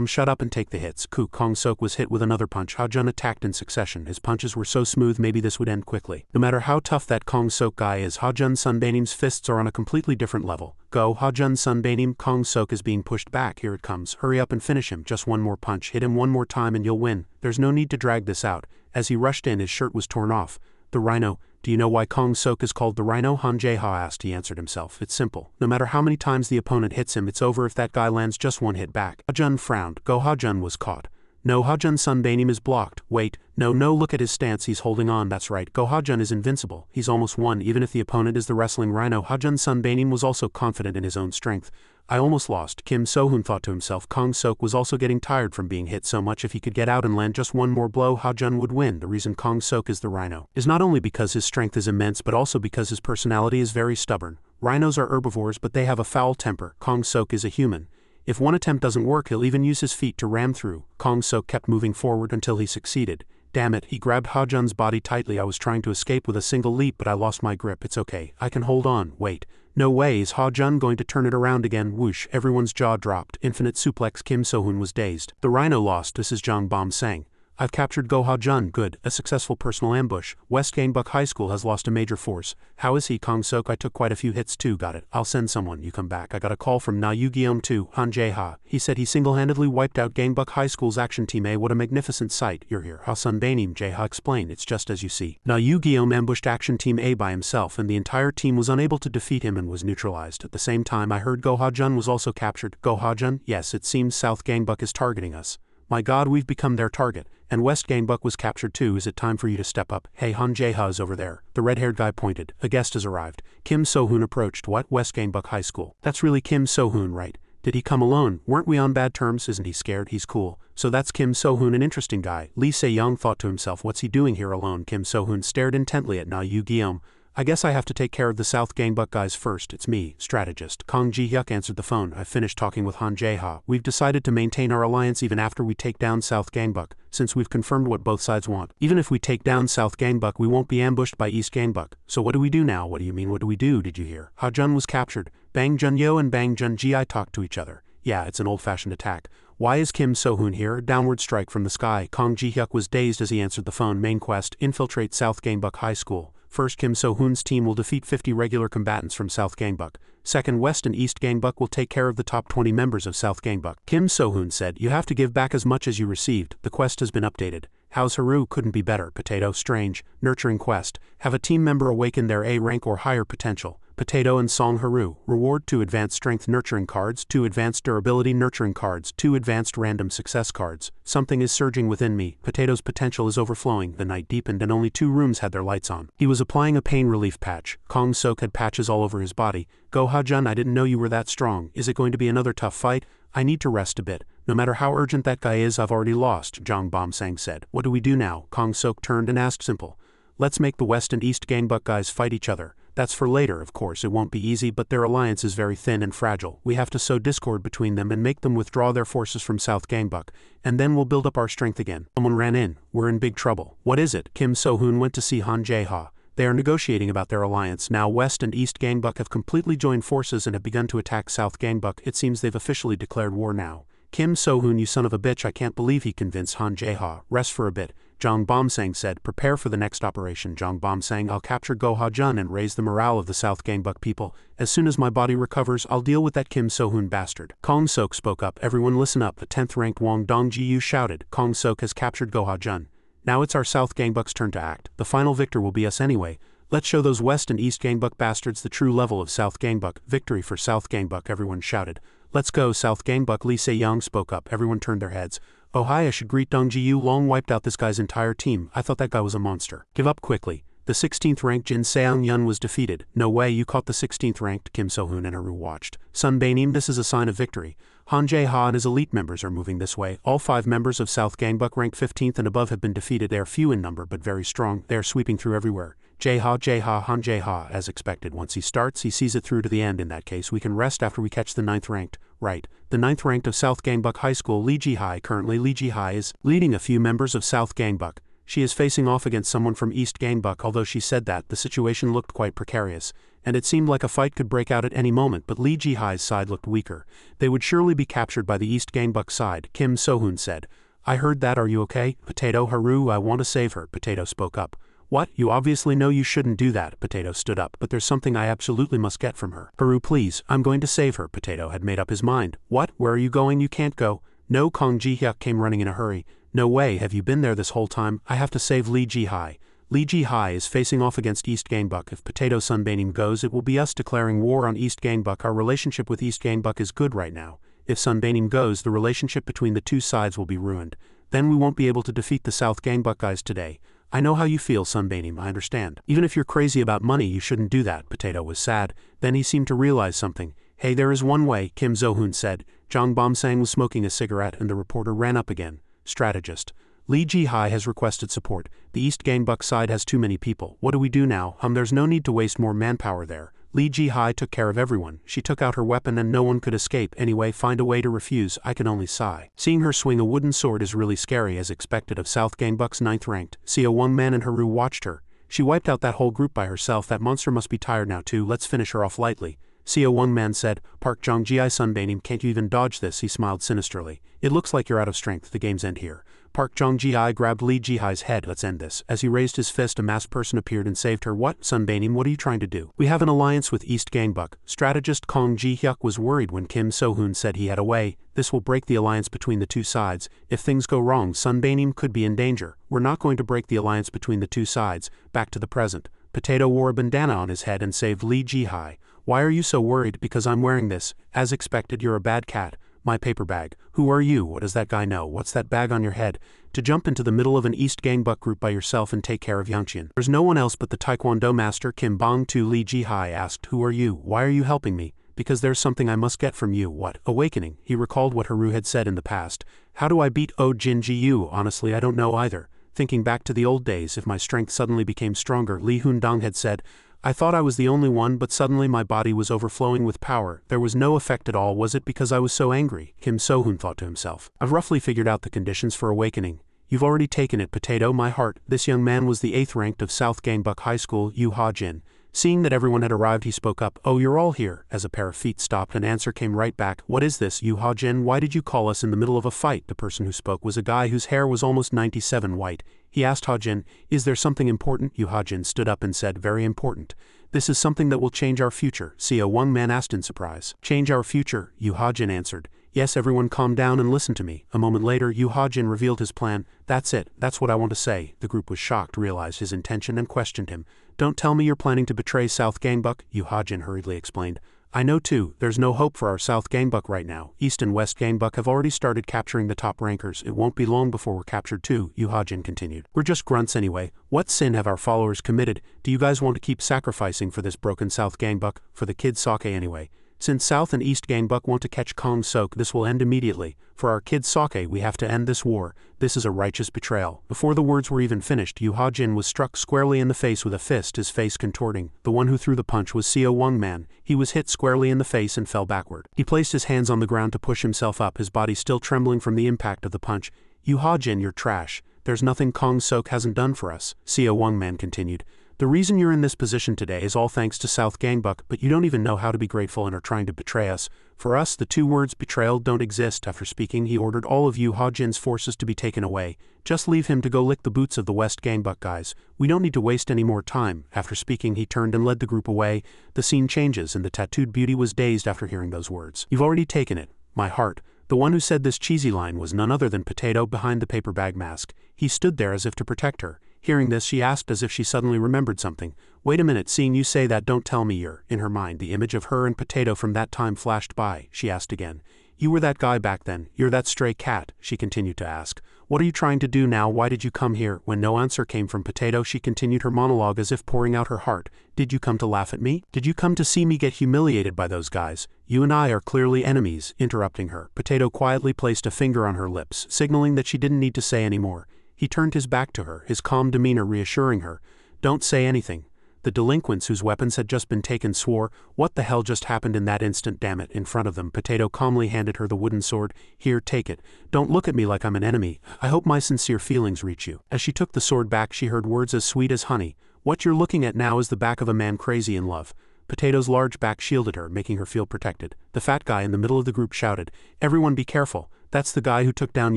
Speaker 1: Shut up and take the hits. Kong Sok was hit with another punch. Ha-jun attacked in succession. His punches were so smooth maybe this would end quickly. No matter how tough that Kong Sok guy is, Ha-jun Sunbaenim's fists are on a completely different level. Go Ha-jun Sunbaenim, Kong Sok is being pushed back. Here it comes. Hurry up and finish him. Just one more punch. Hit him one more time and you'll win. There's no need to drag this out. As he rushed in, his shirt was torn off. The Rhino. Do you know why Kong Sok is called the Rhino? Han Jae-ha asked. He answered himself. It's simple. No matter how many times the opponent hits him, it's over if that guy lands just one hit back. Ha-jun frowned. Go Ha-jun was caught. No, Ha-jun Sunbaenim is blocked. Wait. No, look at his stance. He's holding on. That's right. Go Ha-jun is invincible. He's almost won, even if the opponent is the wrestling Rhino. Ha-jun Sunbaenim was also confident in his own strength. I almost lost. Kim So-hoon thought to himself. Kong Sok was also getting tired from being hit so much. If he could get out and land just one more blow, Ha-jun would win. The reason Kong Sok is the Rhino is not only because his strength is immense but also because his personality is very stubborn. Rhinos are herbivores but they have a foul temper. Kong Sok is a human. If one attempt doesn't work, he'll even use his feet to ram through. Kong Sok kept moving forward until he succeeded. Damn it, he grabbed Ha-jun's body tightly. I was trying to escape with a single leap but I lost my grip. It's okay. I can hold on. Wait. No way, is Ha-jun going to turn it around again? Whoosh, everyone's jaw dropped. Infinite suplex. Kim So-hoon was dazed. The Rhino lost. This is Jang Bom-sang. I've captured Go Ha-jun. Good. A successful personal ambush. West Gangbuck High School has lost a major force. How is he? Kong Sok, I took quite a few hits too. Got it. I'll send someone. You come back. I got a call from Na Yu-gi-oh too. Han Jae-ha. He said he single-handedly wiped out Gangbuck High School's action team A. What a magnificent sight. You're here. Ha Sunbaenim. Jae-ha explained. It's just as you see. Na Yu-gi-oh ambushed action team A by himself and the entire team was unable to defeat him and was neutralized. At the same time, I heard Go Ha-jun was also captured. Go Ha-jun? Yes, it seems South Gangbuck is targeting us. My god, we've become their target. And West Gangbuck was captured too. Is it time for you to step up? Hey, Han Jae-ha is over there. The red-haired guy pointed. A guest has arrived. Kim So-hoon approached. What? West Gangbuck High School. That's really Kim So-hoon, right? Did he come alone? Weren't we on bad terms? Isn't he scared? He's cool. So that's Kim So-hoon, an interesting guy. Lee Se-young thought to himself, what's he doing here alone? Kim So-hoon stared intently at Na Yu-gi-oh. I guess I have to take care of the South Gangbuck guys first. It's me, strategist. Kong Ji-hyuk answered the phone. I finished talking with Han Jae-ha. We've decided to maintain our alliance even after we take down South Gangbuck, since we've confirmed what both sides want. Even if we take down South Gangbuck, we won't be ambushed by East Gangbuck. So what do we do now? What do you mean, what do we do? Did you hear? Ha-jun was captured. Bang Jun-yo and Bang Jun-ji talked to each other. Yeah, it's an old-fashioned attack. Why is Kim So-hoon here? Downward strike from the sky. Kong Ji-hyuk was dazed as he answered the phone. Main quest, infiltrate South Gangbuck High School. First, Kim So-hoon's team will defeat 50 regular combatants from South Gangbuck. Second, West and East Gangbuck will take care of the top 20 members of South Gangbuck. Kim So-hoon said, you have to give back as much as you received. The quest has been updated. How's Haru? Couldn't be better. Potato, strange. Nurturing quest. Have a team member awaken their A rank or higher potential. Potato and Song Haru. Reward 2 advanced strength nurturing cards, 2 advanced durability nurturing cards, 2 advanced random success cards. Something is surging within me. Potato's potential is overflowing. The night deepened and only 2 rooms had their lights on. He was applying a pain relief patch. Kong Sok had patches all over his body. Go Ha-jun, I didn't know you were that strong. Is it going to be another tough fight? I need to rest a bit. No matter how urgent that guy is, I've already lost, Jang Bom-sang said. What do we do now? Kong Sok turned and asked. Simple. Let's make the West and East Gangbuck guys fight each other. That's for later, of course. It won't be easy, but their alliance is very thin and fragile. We have to sow discord between them and make them withdraw their forces from South Gangbuck, and then we'll build up our strength again. Someone ran in. We're in big trouble. What is it? Kim So-hoon went to see Han Jae-ha. They are negotiating about their alliance. Now West and East Gangbuck have completely joined forces and have begun to attack South Gangbuck. It seems they've officially declared war now. Kim So-hoon, you son of a bitch, I can't believe he convinced Han Jae-ha. Rest for a bit. Jang Bom-sang said, prepare for the next operation. Jang Bom-sang, I'll capture Go Ha-jun and raise the morale of the South Gangbuck people. As soon as my body recovers, I'll deal with that Kim So-hoon bastard. Kong Sok spoke up. Everyone listen up. The 10th ranked Wong Dong-ji-yu shouted. Kong Sok has captured Go Ha-jun. Now it's our South Gangbuck's turn to act. The final victor will be us anyway. Let's show those West and East Gangbuck bastards the true level of South Gangbuck. Victory for South Gangbuck, everyone shouted. Let's go, South Gangbuck, Lee Se-young spoke up. Everyone turned their heads. Oh hi, I should greet Dong Ji-yu. Long wiped out this guy's entire team. I thought that guy was a monster. Give up quickly. The 16th ranked Jin Seong-yun was defeated. No way, you caught the 16th ranked. Kim So-hoon and Haru watched. Sun Bae-nim, this is a sign of victory. Han Jae-ha and his elite members are moving this way. All 5 members of South Gangbuck ranked 15th and above have been defeated. They are few in number but very strong. They are sweeping through everywhere. Jae-ha, Han Jae-ha, as expected. Once he starts, he sees it through to the end. In that case, we can rest after we catch the 9th ranked. Right. The 9th ranked of South Gangbuck High School, Lee Ji-hai. Currently, Lee Ji-hai is leading a few members of South Gangbuck. She is facing off against someone from East Gangbuck. Although she said that, the situation looked quite precarious, and it seemed like a fight could break out at any moment, but Lee Ji-hai's side looked weaker. They would surely be captured by the East Gangbuck side, Kim So-hoon said. I heard that, are you okay? Potato, Haru, I want to save her, Potato spoke up. What? You obviously know you shouldn't do that, Potato stood up, but there's something I absolutely must get from her. Haru, please, I'm going to save her, Potato had made up his mind. What? Where are you going? You can't go. No, Kong Ji-hyuk came running in a hurry. No way, have you been there this whole time? I have to save Lee Ji-hai. Lee Ji-hai is facing off against East Gangbuck. If Potato Sun Bae-nim goes, it will be us declaring war on East Gangbuck. Our relationship with East Gangbuck is good right now. If Sun Bae-nim goes, the relationship between the two sides will be ruined. Then we won't be able to defeat the South Gangbuck guys today. I know how you feel, Sun Bae-nim, I understand. Even if you're crazy about money, you shouldn't do that. Potato was sad. Then he seemed to realize something. Hey, there is one way, Kim So-hoon said. Jong Bom-sang was smoking a cigarette and the reporter ran up again. Strategist. Lee Ji-hai has requested support. The East Gangbuck side has too many people. What do we do now? There's no need to waste more manpower there. Lee Ji-hai took care of everyone. She took out her weapon and no one could escape. Anyway, find a way to refuse. I can only sigh. Seeing her swing a wooden sword is really scary, as expected of South Gangbuck's 9th ranked. Seo-won-man and Haru watched her. She wiped out that whole group by herself. That monster must be tired now too. Let's finish her off lightly. Seo-won-man said. Park Jong-ji, Sun Bae-nim, can't you even dodge this? He smiled sinisterly. It looks like you're out of strength. The game's end here. Park Jong-ji grabbed Lee Ji-hai's head. Let's end this. As he raised his fist, a masked person appeared and saved her. What? Sun Bae-nim, what are you trying to do? We have an alliance with East Gangbuck. Strategist Kong Ji-hyuk was worried when Kim So-hoon said he had a way. This will break the alliance between the two sides. If things go wrong, Sun Bae-nim could be in danger. We're not going to break the alliance between the two sides. Back to the present. Potato wore a bandana on his head and saved Lee Ji-hai. Why are you so worried? Because I'm wearing this. As expected, you're a bad cat. My paper bag. Who are you? What does that guy know? What's that bag on your head? To jump into the middle of an East Gangbuck group by yourself and take care of Yangqian. There's no one else but the Taekwondo master Kim Bong-tu. Lee Ji-hai asked, who are you? Why are you helping me? Because there's something I must get from you. What? Awakening. He recalled what Haru had said in the past. How do I beat Oh Jin Ji-yu? Honestly, I don't know either. Thinking back to the old days, if my strength suddenly became stronger, Lee Hoon-dong had said, I thought I was the only one, but suddenly my body was overflowing with power. There was no effect at all. Was it because I was so angry? Kim So-hoon thought to himself. I've roughly figured out the conditions for awakening. You've already taken it, Potato, my heart. This young man was the 8th ranked of South Gangbuck High School, Yu Ha-jin. Seeing that everyone had arrived, he spoke up. Oh, you're all here. As a pair of feet stopped, an answer came right back. What is this, Yu Ha-jin? Why did you call us in the middle of a fight? The person who spoke was a guy whose hair was almost 97 white. He asked Ha-jin, is there something important? Yu Ha-jin stood up and said, very important. This is something that will change our future, Seo-won-man asked in surprise. Change our future, Yu Ha-jin answered. Yes, everyone calm down and listen to me. A moment later, Yu Ha-jin revealed his plan. That's it, that's what I want to say. The group was shocked, realized his intention and questioned him. Don't tell me you're planning to betray South Gangbuck, Yu Ha-jin hurriedly explained. I know too, there's no hope for our South Gangbuck right now. East and West Gangbuck have already started capturing the top rankers. It won't be long before we're captured too, Yu Ha-jin continued. We're just grunts anyway. What sin have our followers committed? Do you guys want to keep sacrificing for this broken South Gangbuck? For the kid Sake anyway. Since South and East Gangbuck want to catch Kong Sok, this will end immediately. For our kid Sake, we have to end this war. This is a righteous betrayal. Before the words were even finished, Yu Ha-jin was struck squarely in the face with a fist, his face contorting. The one who threw the punch was Seo-won-man. He was hit squarely in the face and fell backward. He placed his hands on the ground to push himself up, his body still trembling from the impact of the punch. Yu Ha-jin, you're trash. There's nothing Kong Sok hasn't done for us, Seo-won-man continued. The reason you're in this position today is all thanks to South Gangbuck, but you don't even know how to be grateful and are trying to betray us. For us, the two words betrayal don't exist. After speaking, he ordered all of Yu Ha-jin's forces to be taken away. Just leave him to go lick the boots of the West Gangbuck guys. We don't need to waste any more time. After speaking, he turned and led the group away. The scene changes, and the tattooed beauty was dazed after hearing those words. You've already taken it, my heart. The one who said this cheesy line was none other than Potato behind the paper bag mask. He stood there as if to protect her. Hearing this, she asked as if she suddenly remembered something. Wait a minute, seeing you say that, don't tell me you're. In her mind, the image of her and Potato from that time flashed by. She asked again. You were that guy back then, you're that stray cat, she continued to ask. What are you trying to do now? Why did you come here? When no answer came from Potato, she continued her monologue as if pouring out her heart. Did you come to laugh at me? Did you come to see me get humiliated by those guys? You and I are clearly enemies, interrupting her. Potato quietly placed a finger on her lips, signaling that she didn't need to say any more. He turned his back to her, his calm demeanor reassuring her. Don't say anything. The delinquents whose weapons had just been taken swore, what the hell just happened in that instant, damn it, in front of them. Potato calmly handed her the wooden sword. Here, take it. Don't look at me like I'm an enemy. I hope my sincere feelings reach you. As she took the sword back, she heard words as sweet as honey. What you're looking at now is the back of a man crazy in love. Potato's large back shielded her, making her feel protected. The fat guy in the middle of the group shouted, Everyone be careful. That's the guy who took down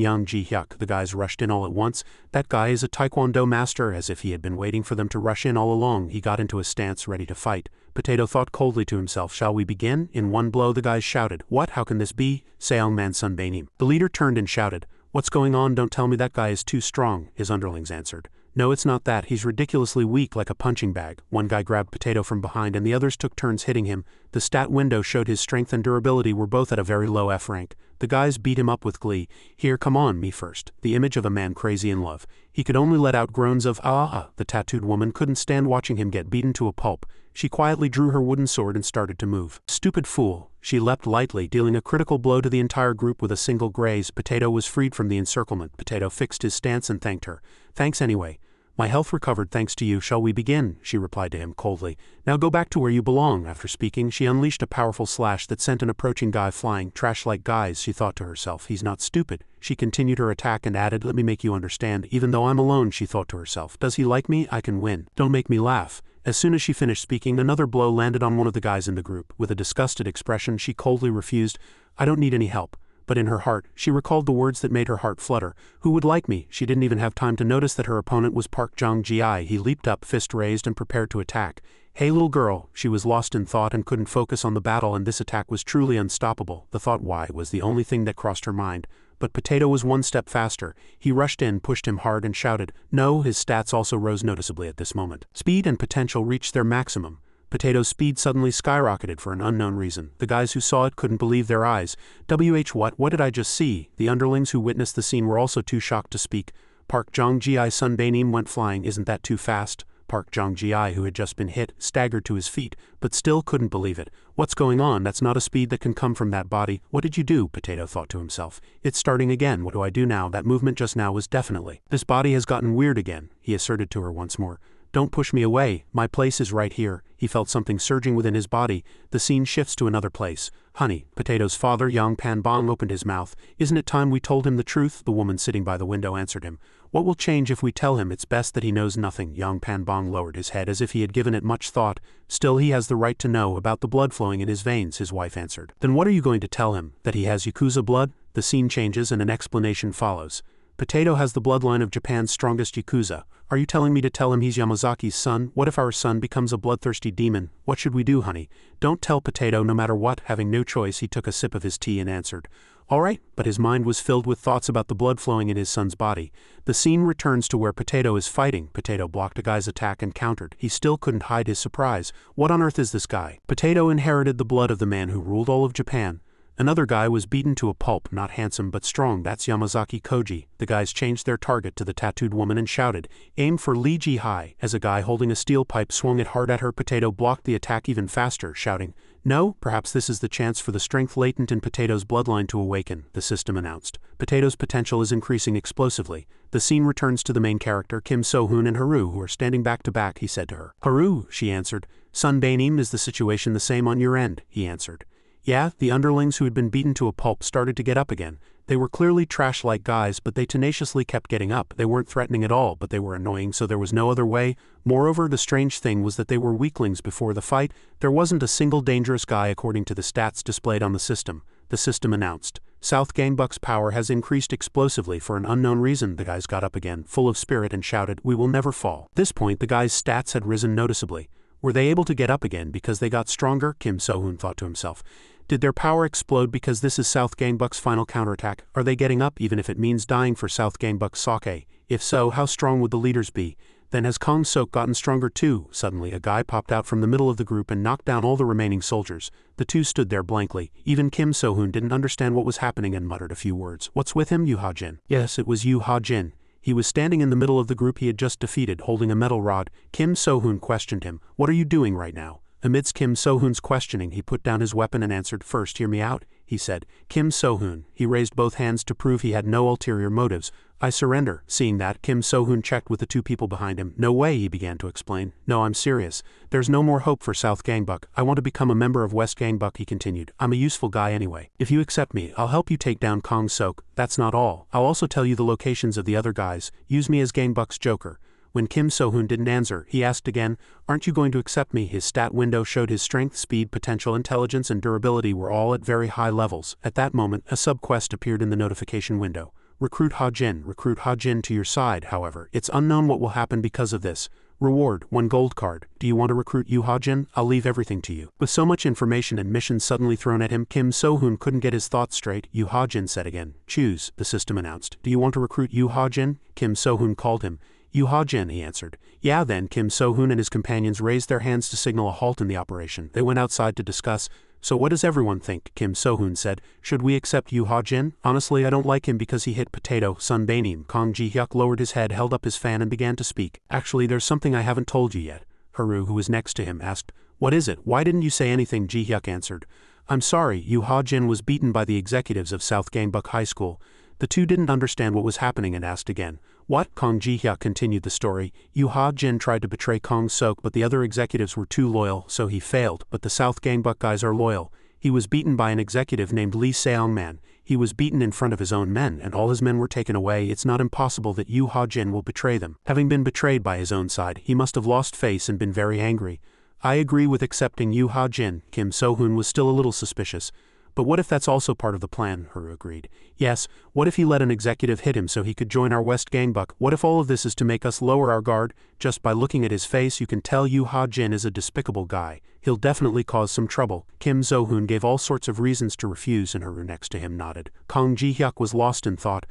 Speaker 1: Yang Ji-hyuk. The guys rushed in all at once. That guy is a taekwondo master. As if he had been waiting for them to rush in all along, he got into a stance ready to fight. Potato thought coldly to himself, shall we begin? In one blow the guys shouted, What? How can this be? Seong Man Sun Bainim. The leader turned and shouted, What's going on? Don't tell me that guy is too strong, his underlings answered. No, it's not that. He's ridiculously weak like a punching bag. One guy grabbed Potato from behind and the others took turns hitting him. The stat window showed his strength and durability were both at a very low F rank. The guys beat him up with glee. Here, come on, me first. The image of a man crazy in love. He could only let out groans of ah. The tattooed woman couldn't stand watching him get beaten to a pulp. She quietly drew her wooden sword and started to move. Stupid fool. She leapt lightly, dealing a critical blow to the entire group with a single graze. Potato was freed from the encirclement. Potato fixed his stance and thanked her. Thanks anyway. My health recovered thanks to you. Shall we begin? She replied to him coldly. Now go back to where you belong. After speaking, she unleashed a powerful slash that sent an approaching guy flying. Trash-like guys, she thought to herself. He's not stupid. She continued her attack and added, Let me make you understand. Even though I'm alone, she thought to herself. Does he like me? I can win. Don't make me laugh. As soon as she finished speaking, another blow landed on one of the guys in the group. With a disgusted expression, she coldly refused, I don't need any help. But in her heart, she recalled the words that made her heart flutter. Who would like me? She didn't even have time to notice that her opponent was Park Jong-ji. He leaped up, fist raised, and prepared to attack. Hey little girl. She was lost in thought and couldn't focus on the battle, and this attack was truly unstoppable. The thought why was the only thing that crossed her mind. But Potato was one step faster. He rushed in, pushed him hard, and shouted. No, his stats also rose noticeably at this moment. Speed and potential reached their maximum. Potato's speed suddenly skyrocketed for an unknown reason. The guys who saw it couldn't believe their eyes. What did I just see? The underlings who witnessed the scene were also too shocked to speak. Park Jong-ji Sun Bainim went flying. Isn't that too fast? Park Jong-ji, who had just been hit, staggered to his feet, but still couldn't believe it. What's going on? That's not a speed that can come from that body. What did you do? Potato thought to himself. It's starting again. What do I do now? That movement just now was definitely. This body has gotten weird again, he asserted to her once more. Don't push me away. My place is right here. He felt something surging within his body. The scene shifts to another place. Honey, Potato's father, Yang Pan-bong, opened his mouth. Isn't it time we told him the truth? The woman sitting by the window answered him. What will change if we tell him? It's best that he knows nothing. Yang Pan-bong lowered his head as if he had given it much thought. Still, he has the right to know about the blood flowing in his veins, his wife answered. Then what are you going to tell him? That he has Yakuza blood? The scene changes and an explanation follows. Potato has the bloodline of Japan's strongest Yakuza. Are you telling me to tell him he's Yamazaki's son? What if our son becomes a bloodthirsty demon? What should we do, honey? Don't tell Potato no matter what. Having no choice, he took a sip of his tea and answered. All right, but his mind was filled with thoughts about the blood flowing in his son's body. The scene returns to where Potato is fighting. Potato blocked a guy's attack and countered. He still couldn't hide his surprise. What on earth is this guy? Potato inherited the blood of the man who ruled all of Japan. Another guy was beaten to a pulp, not handsome but strong. That's Yamazaki Koji. The guys changed their target to the tattooed woman and shouted, Aim for Lee Ji-hai. As a guy holding a steel pipe swung it hard at her, Potato blocked the attack even faster, shouting, No, perhaps this is the chance for the strength latent in Potato's bloodline to awaken, the system announced. Potato's potential is increasing explosively. The scene returns to the main character, Kim So-hoon and Haru, who are standing back to back. He said to her. Haru, she answered. Sun Bainim, is the situation the same on your end? He answered. Yeah, the underlings who had been beaten to a pulp started to get up again. They were clearly trash-like guys, but they tenaciously kept getting up. They weren't threatening at all, but they were annoying, so there was no other way. Moreover, the strange thing was that they were weaklings before the fight. There wasn't a single dangerous guy according to the stats displayed on the system. The system announced. South Gangbuck's power has increased explosively for an unknown reason. The guys got up again, full of spirit, and shouted, We will never fall. At this point, the guys' stats had risen noticeably. Were they able to get up again because they got stronger? Kim So-hoon thought to himself. Did their power explode because this is South Gangbuck's final counterattack? Are they getting up even if it means dying for South Gangbuck's sake? If so, how strong would the leaders be? Then has Kong Sok gotten stronger too? Suddenly a guy popped out from the middle of the group and knocked down all the remaining soldiers. The two stood there blankly. Even Kim So-hoon didn't understand what was happening and muttered a few words. What's with him, Yu Ha-jin? Yes, it was Yu Ha-jin. He was standing in the middle of the group he had just defeated, holding a metal rod. Kim So-hoon questioned him. What are you doing right now? Amidst Kim So-hoon's questioning, he put down his weapon and answered. First, hear me out, he said. Kim So-hoon. He raised both hands to prove he had no ulterior motives. I surrender. Seeing that, Kim So-hoon checked with the two people behind him. No way, he began to explain. No, I'm serious. There's no more hope for South Gangbuck. I want to become a member of West Gangbuck, he continued. I'm a useful guy anyway. If you accept me, I'll help you take down Kong Sok. That's not all. I'll also tell you the locations of the other guys. Use me as Gangbuck's joker. When Kim So-hoon didn't answer, he asked again, aren't you going to accept me? His stat window showed his strength, speed, potential, intelligence, and durability were all at very high levels. At that moment, a sub-quest appeared in the notification window. Recruit Ha-jin to your side, however. It's unknown what will happen because of this. Reward, 1 gold card. Do you want to recruit Yu Ha-jin? I'll leave everything to you. With so much information and missions suddenly thrown at him, Kim So-hoon couldn't get his thoughts straight. Yu Ha-jin said again. Choose, the system announced. Do you want to recruit Yu Ha-jin? Kim So-hoon called him. Yu Ha-jin, he answered. Yeah, then. Kim So-hoon and his companions raised their hands to signal a halt in the operation. They went outside to discuss. So what does everyone think? Kim So-hoon said. Should we accept Yu Ha-jin? Honestly, I don't like him because he hit Potato, Sunbanim. Kong Ji-hyuk lowered his head, held up his fan and began to speak. Actually, there's something I haven't told you yet. Haru, who was next to him, asked. What is it? Why didn't you say anything? Ji-hyuk answered. I'm sorry, Yu Ha-jin was beaten by the executives of South Gangbuck High School. The two didn't understand what was happening and asked again. What? Kong Ji-hyuk continued the story. Yu Ha-jin tried to betray Kong Sok, but the other executives were too loyal, so he failed, but the South Gangbuck guys are loyal. He was beaten by an executive named Lee Seong-man. He was beaten in front of his own men, and all his men were taken away. It's not impossible that Yu Ha-jin will betray them. Having been betrayed by his own side, he must have lost face and been very angry. I agree with accepting Yu Ha-jin. Kim So-hoon was still a little suspicious. But what if that's also part of the plan? Haru agreed. Yes, what if he let an executive hit him so he could join our West Gangbuck? What if all of this is to make us lower our guard? Just by looking at his face you can tell Yu Ha-jin is a despicable guy. He'll definitely cause some trouble. Kim So-hoon gave all sorts of reasons to refuse and Haru next to him nodded. Kong Ji-hyuk was lost in thought.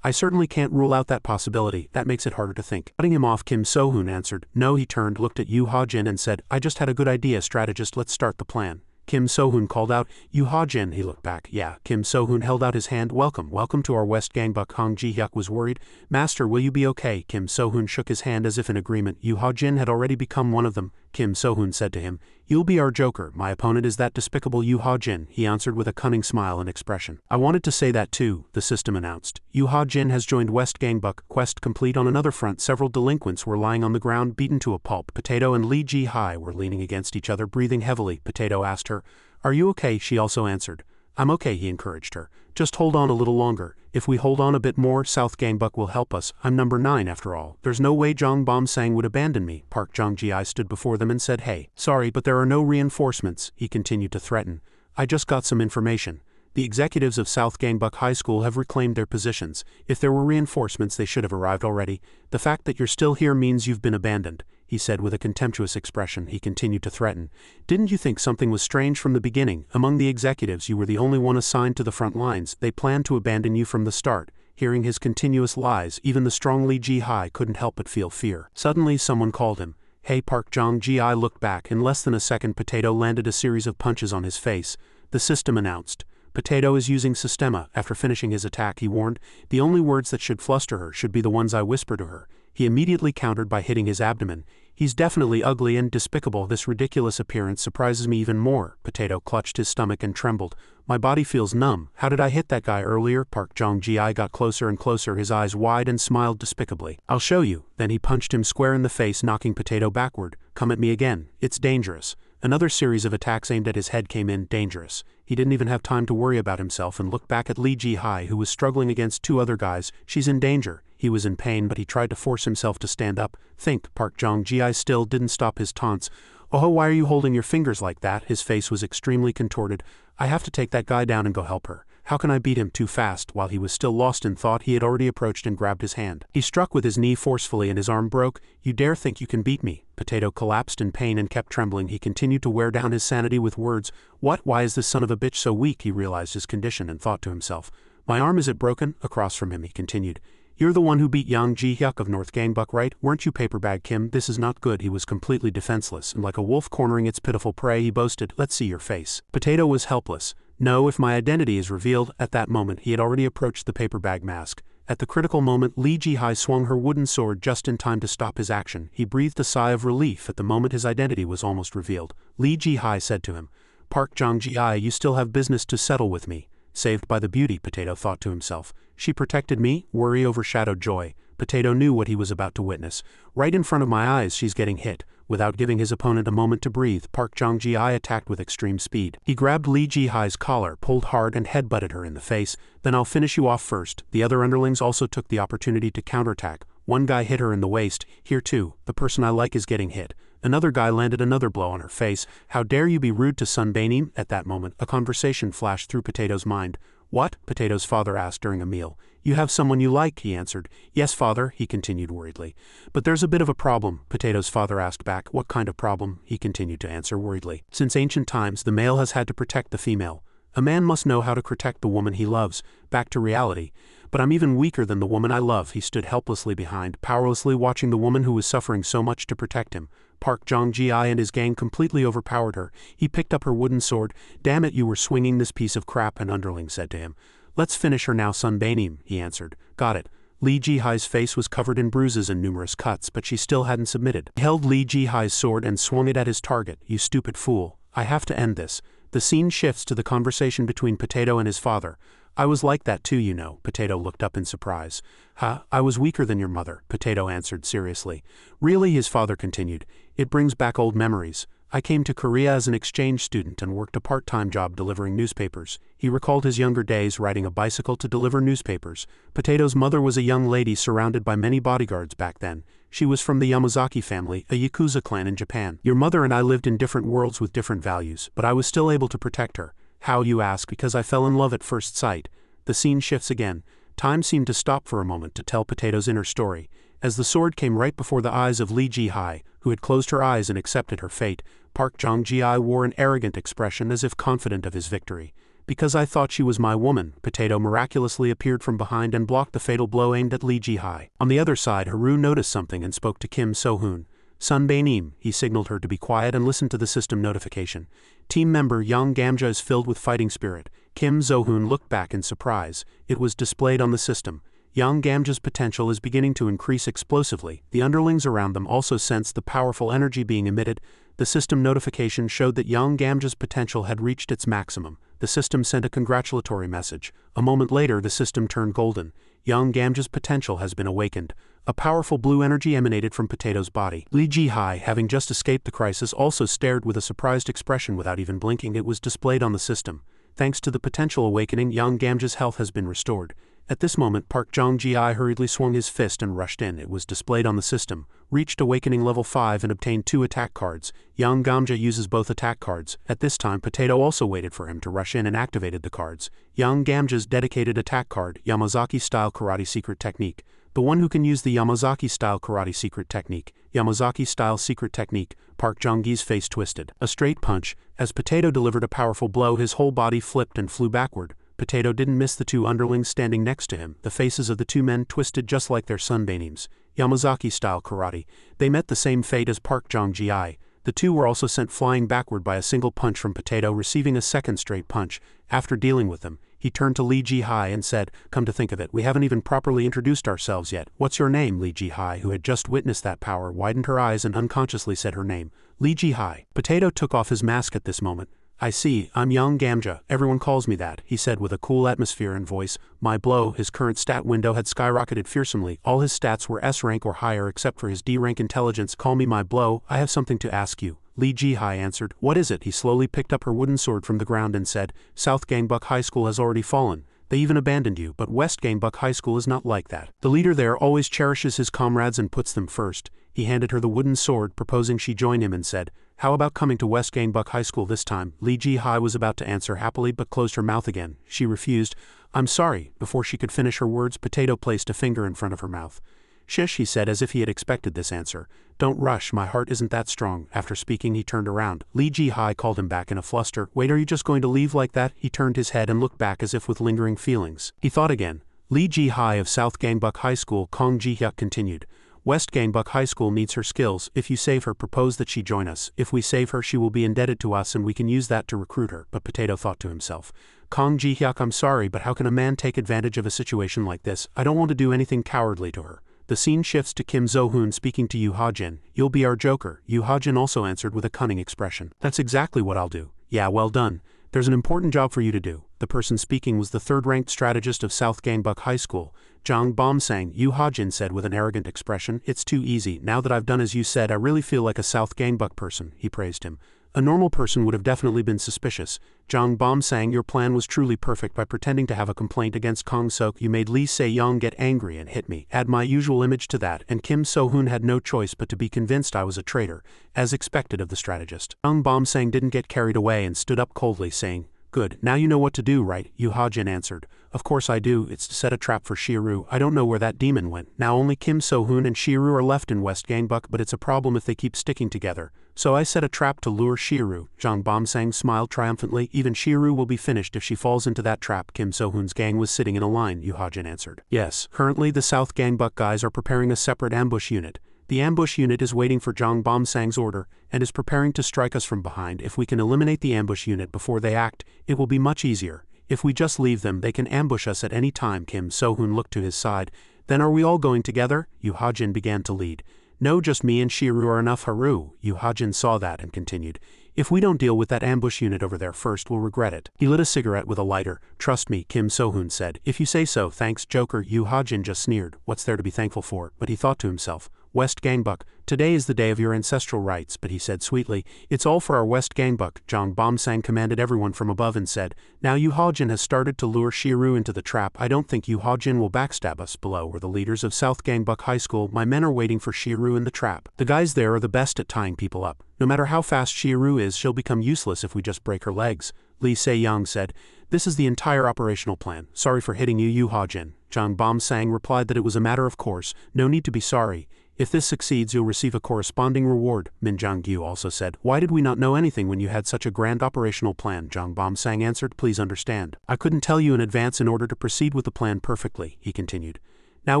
Speaker 1: I certainly can't rule out that possibility. That makes it harder to think. Cutting him off, Kim So-hoon answered. No, he turned, looked at Yu Ha-jin and said, I just had a good idea, strategist, let's start the plan. Kim So-hoon called out, Yu Ha-jin. He looked back. Yeah. Kim So-hoon held out his hand. Welcome to our West Gangbuck. Kong Ji-hyuk was worried. Master, will you be okay? Kim So-hoon shook his hand as if in agreement. Yu Ha-jin had already become one of them. Kim So-hoon said to him, You'll be our joker. My opponent is that despicable Yu Ha-jin, he answered with a cunning smile and expression. I wanted to say that too, the system announced. Yu Ha-jin has joined West Gangbuck. Quest complete. On another front, several delinquents were lying on the ground, beaten to a pulp. Potato and Lee Ji-hai were leaning against each other, breathing heavily. Potato asked her, Are you okay? She also answered. I'm okay, he encouraged her. Just hold on a little longer. If we hold on a bit more, South Gangbuck will help us. I'm number 9 after all. There's no way Jong Bom-sang would abandon me. Park Jong-ji stood before them and said, Hey, sorry, but there are no reinforcements, he continued to threaten. I just got some information. The executives of South Gangbuck High School have reclaimed their positions. If there were reinforcements, they should have arrived already. The fact that you're still here means you've been abandoned, he said with a contemptuous expression. He continued to threaten. Didn't you think something was strange from the beginning? Among the executives, you were the only one assigned to the front lines. They planned to abandon you from the start. Hearing his continuous lies, even the strong Lee Ji-hai couldn't help but feel fear. Suddenly, someone called him. Hey, Park Jong-ji looked back. In less than a second, Potato landed a series of punches on his face. The system announced. Potato is using Systema. After finishing his attack, he warned, the only words that should fluster her should be the ones I whisper to her. He immediately countered by hitting his abdomen. He's definitely ugly and despicable. This ridiculous appearance surprises me even more. Potato clutched his stomach and trembled. My body feels numb. How did I hit that guy earlier? Park Jong-ji got closer and closer, his eyes wide, and smiled despicably. I'll show you. Then he punched him square in the face, knocking Potato backward. Come at me again. It's dangerous. Another series of attacks aimed at his head came in. Dangerous. He didn't even have time to worry about himself and looked back at Lee Ji-hai, who was struggling against 2 other guys. She's in danger. He was in pain, but he tried to force himself to stand up. Think. Park Jong-ji still didn't stop his taunts. Oh, why are you holding your fingers like that? His face was extremely contorted. I have to take that guy down and go help her. How can I beat him too fast? While he was still lost in thought, he had already approached and grabbed his hand. He struck with his knee forcefully and his arm broke. You dare think you can beat me? Potato collapsed in pain and kept trembling. He continued to wear down his sanity with words. What? Why is this son of a bitch so weak? He realized his condition and thought to himself. My arm, is it broken? Across from him, he continued. You're the one who beat Yang Ji-hyuk of North Gangbuck, right? Weren't you, Paperbag Kim? This is not good. He was completely defenseless, and like a wolf cornering its pitiful prey, he boasted, let's see your face. Potato was helpless. No, if my identity is revealed. At that moment, he had already approached the paperbag mask. At the critical moment, Lee Ji-hai swung her wooden sword just in time to stop his action. He breathed a sigh of relief at the moment his identity was almost revealed. Lee Ji-hai said to him, Park Jong-ji, you still have business to settle with me. Saved by the beauty, Potato thought to himself. She protected me. Worry overshadowed joy. Potato knew what he was about to witness. Right in front of my eyes, she's getting hit. Without giving his opponent a moment to breathe, Park Jong-ji attacked with extreme speed. He grabbed Lee Ji-hai's collar, pulled hard, and headbutted her in the face. Then I'll finish you off first. The other underlings also took the opportunity to counterattack. One guy hit her in the waist. Here too, the person I like is getting hit. Another guy landed another blow on her face. How dare you be rude to Sunbaenim? At that moment, a conversation flashed through Potato's mind. What? Potato's father asked during a meal. You have someone you like, he answered. Yes, father, he continued worriedly. But there's a bit of a problem, Potato's father asked back. What kind of problem? He continued to answer worriedly. Since ancient times, the male has had to protect the female. A man must know how to protect the woman he loves. Back to reality. But I'm even weaker than the woman I love. He stood helplessly behind, powerlessly watching the woman who was suffering so much to protect him. Park Jong-ji and his gang completely overpowered her. He picked up her wooden sword. Damn it, you were swinging this piece of crap, an underling said to him. Let's finish her now, Sunbaenim, he answered. Got it. Lee Ji-hai's face was covered in bruises and numerous cuts, but she still hadn't submitted. He held Lee Ji-hai's sword and swung it at his target. You stupid fool. I have to end this. The scene shifts to the conversation between Potato and his father. I was like that too, you know. Potato looked up in surprise. Huh? I was weaker than your mother, Potato answered seriously. Really, his father continued. It brings back old memories. I came to Korea as an exchange student and worked a part-time job delivering newspapers. He recalled his younger days riding a bicycle to deliver newspapers. Potato's mother was a young lady surrounded by many bodyguards back then. She was from the Yamazaki family, a Yakuza clan in Japan. Your mother and I lived in different worlds with different values, but I was still able to protect her. How, you ask? Because I fell in love at first sight. The scene shifts again. Time seemed to stop for a moment to tell Potato's inner story. As the sword came right before the eyes of Lee Ji-hai, who had closed her eyes and accepted her fate, Park Jong-ji wore an arrogant expression as if confident of his victory. Because I thought she was my woman, Potato miraculously appeared from behind and blocked the fatal blow aimed at Lee Ji-hai. On the other side, Haru noticed something and spoke to Kim So-hoon. Sunbaenim, he signaled her to be quiet and listen to the system notification. Team member Yang Gamja is filled with fighting spirit. Kim So-hoon looked back in surprise. It was displayed on the system. Yang Gamja's potential is beginning to increase explosively. The underlings around them also sensed the powerful energy being emitted. The system notification showed that Yang Gamja's potential had reached its maximum. The system sent a congratulatory message. A moment later, the system turned golden. Yang Gamja's potential has been awakened. A powerful blue energy emanated from Potato's body. Lee Ji-hai, having just escaped the crisis, also stared with a surprised expression without even blinking. It was displayed on the system. Thanks to the potential awakening, Yang Gamja's health has been restored. At this moment, Park Jong-ji hurriedly swung his fist and rushed in. It was displayed on the system. Reached awakening level 5 and obtained 2 attack cards. Yang Gamja uses both attack cards. At this time, Potato also waited for him to rush in and activated the cards. Yang Gamja's dedicated attack card, Yamazaki-style karate secret technique. The one who can use the Yamazaki-style karate secret technique. Yamazaki-style secret technique. Park Jong-gi's face twisted. A straight punch. As Potato delivered a powerful blow, his whole body flipped and flew backward. Potato didn't miss the 2 underlings standing next to him. The faces of the 2 men twisted just like their Sunbaenims. Yamazaki-style karate. They met the same fate as Park Jong-ji. The 2 were also sent flying backward by a single punch from Potato, receiving a second straight punch. After dealing with them, he turned to Lee Ji-hai and said, "Come to think of it, we haven't even properly introduced ourselves yet. What's your name?" Lee Ji-hai, who had just witnessed that power, widened her eyes and unconsciously said her name. Lee Ji-hai. Potato took off his mask at this moment. "I see, I'm Yang Gamja, everyone calls me that," he said with a cool atmosphere and voice. My blow, his current stat window had skyrocketed fearsomely. All his stats were S rank or higher except for his D rank intelligence. "Call me my blow, I have something to ask you." Lee Ji-hai answered. "What is it?" He slowly picked up her wooden sword from the ground and said, "South Gangbuck High School has already fallen. They even abandoned you, but West Gangbuck High School is not like that. The leader there always cherishes his comrades and puts them first." He handed her the wooden sword, proposing she join him, and said, "How about coming to West Gangbuck High School this time?" Lee Ji-hai was about to answer happily but closed her mouth again. She refused. "I'm sorry." Before she could finish her words, Potato placed a finger in front of her mouth. "Shish," he said as if he had expected this answer. "Don't rush, my heart isn't that strong." After speaking, he turned around. Lee Ji-hai called him back in a fluster. "Wait, are you just going to leave like that?" He turned his head and looked back as if with lingering feelings. He thought again. Lee Ji-hai of South Gangbuck High School, Kong Ji-hyuk continued. West Gangbuck High School needs her skills. If you save her, propose that she join us. If we save her, she will be indebted to us and we can use that to recruit her. But Potato thought to himself. Kong Ji-hyuk, I'm sorry, but how can a man take advantage of a situation like this? I don't want to do anything cowardly to her. The scene shifts to Kim So-hoon speaking to Yoo Ha-jin. You'll be our joker. Yoo Ha-jin also answered with a cunning expression. That's exactly what I'll do. Yeah, well done. There's an important job for you to do. The person speaking was the third-ranked strategist of South Gangbuck High School, Jang Bom-sang. Yoo Ha-jin said with an arrogant expression. It's too easy. Now that I've done as you said, I really feel like a South Gangbuck person. He praised him. A normal person would have definitely been suspicious. Jang Bom-sang, your plan was truly perfect. By pretending to have a complaint against Kong Sok, you made Lee Se-young get angry and hit me. Add my usual image to that, and Kim So-hoon had no choice but to be convinced I was a traitor, as expected of the strategist. Jang Bom-sang didn't get carried away and stood up coldly, saying, Good, now you know what to do, right? Yoo Ha-jin answered. Of course I do, it's to set a trap for Shiru. I don't know where that demon went. Now only Kim So-hoon and Shiru are left in West Gangbuck, but it's a problem if they keep sticking together. So I set a trap to lure Shiru. Jang Bom-sang smiled triumphantly. Even Shiru will be finished if she falls into that trap. Kim So-hoon's gang was sitting in a line, Yoo Ha-jin answered. Yes, currently the South Gangbuck guys are preparing a separate ambush unit. The ambush unit is waiting for Jang Bom-sang's order, and is preparing to strike us from behind. If we can eliminate the ambush unit before they act, it will be much easier. If we just leave them, they can ambush us at any time. Kim So-hoon looked to his side. Then are we all going together? Yoo Ha-jin began to lead. No, just me and Shiru are enough. Haru. Yoo Ha-jin saw that and continued. If we don't deal with that ambush unit over there first, we'll regret it. He lit a cigarette with a lighter. Trust me, Kim So-hoon said. If you say so, thanks, Joker. Yoo Ha-jin just sneered. What's there to be thankful for? But he thought to himself. West Gangbuck, today is the day of your ancestral rites, but he said sweetly, it's all for our West Gangbuck. Jang Bom-sang commanded everyone from above and said, now Yoo Ha-jin has started to lure Shiru into the trap. I don't think Yoo Ha-jin will backstab us. Below were the leaders of South Gangbuck High School. My men are waiting for Shiru in the trap. The guys there are the best at tying people up. No matter how fast Shiru is, she'll become useless if we just break her legs. Lee Se-young said, this is the entire operational plan. Sorry for hitting you, Yoo Ha-jin. Jang Bom-sang replied that it was a matter of course. No need to be sorry. If this succeeds, you'll receive a corresponding reward. Min Jang-gyu also said, why did we not know anything when you had such a grand operational plan? Jang Bom-sang answered, please understand. I couldn't tell you in advance in order to proceed with the plan perfectly, he continued. Now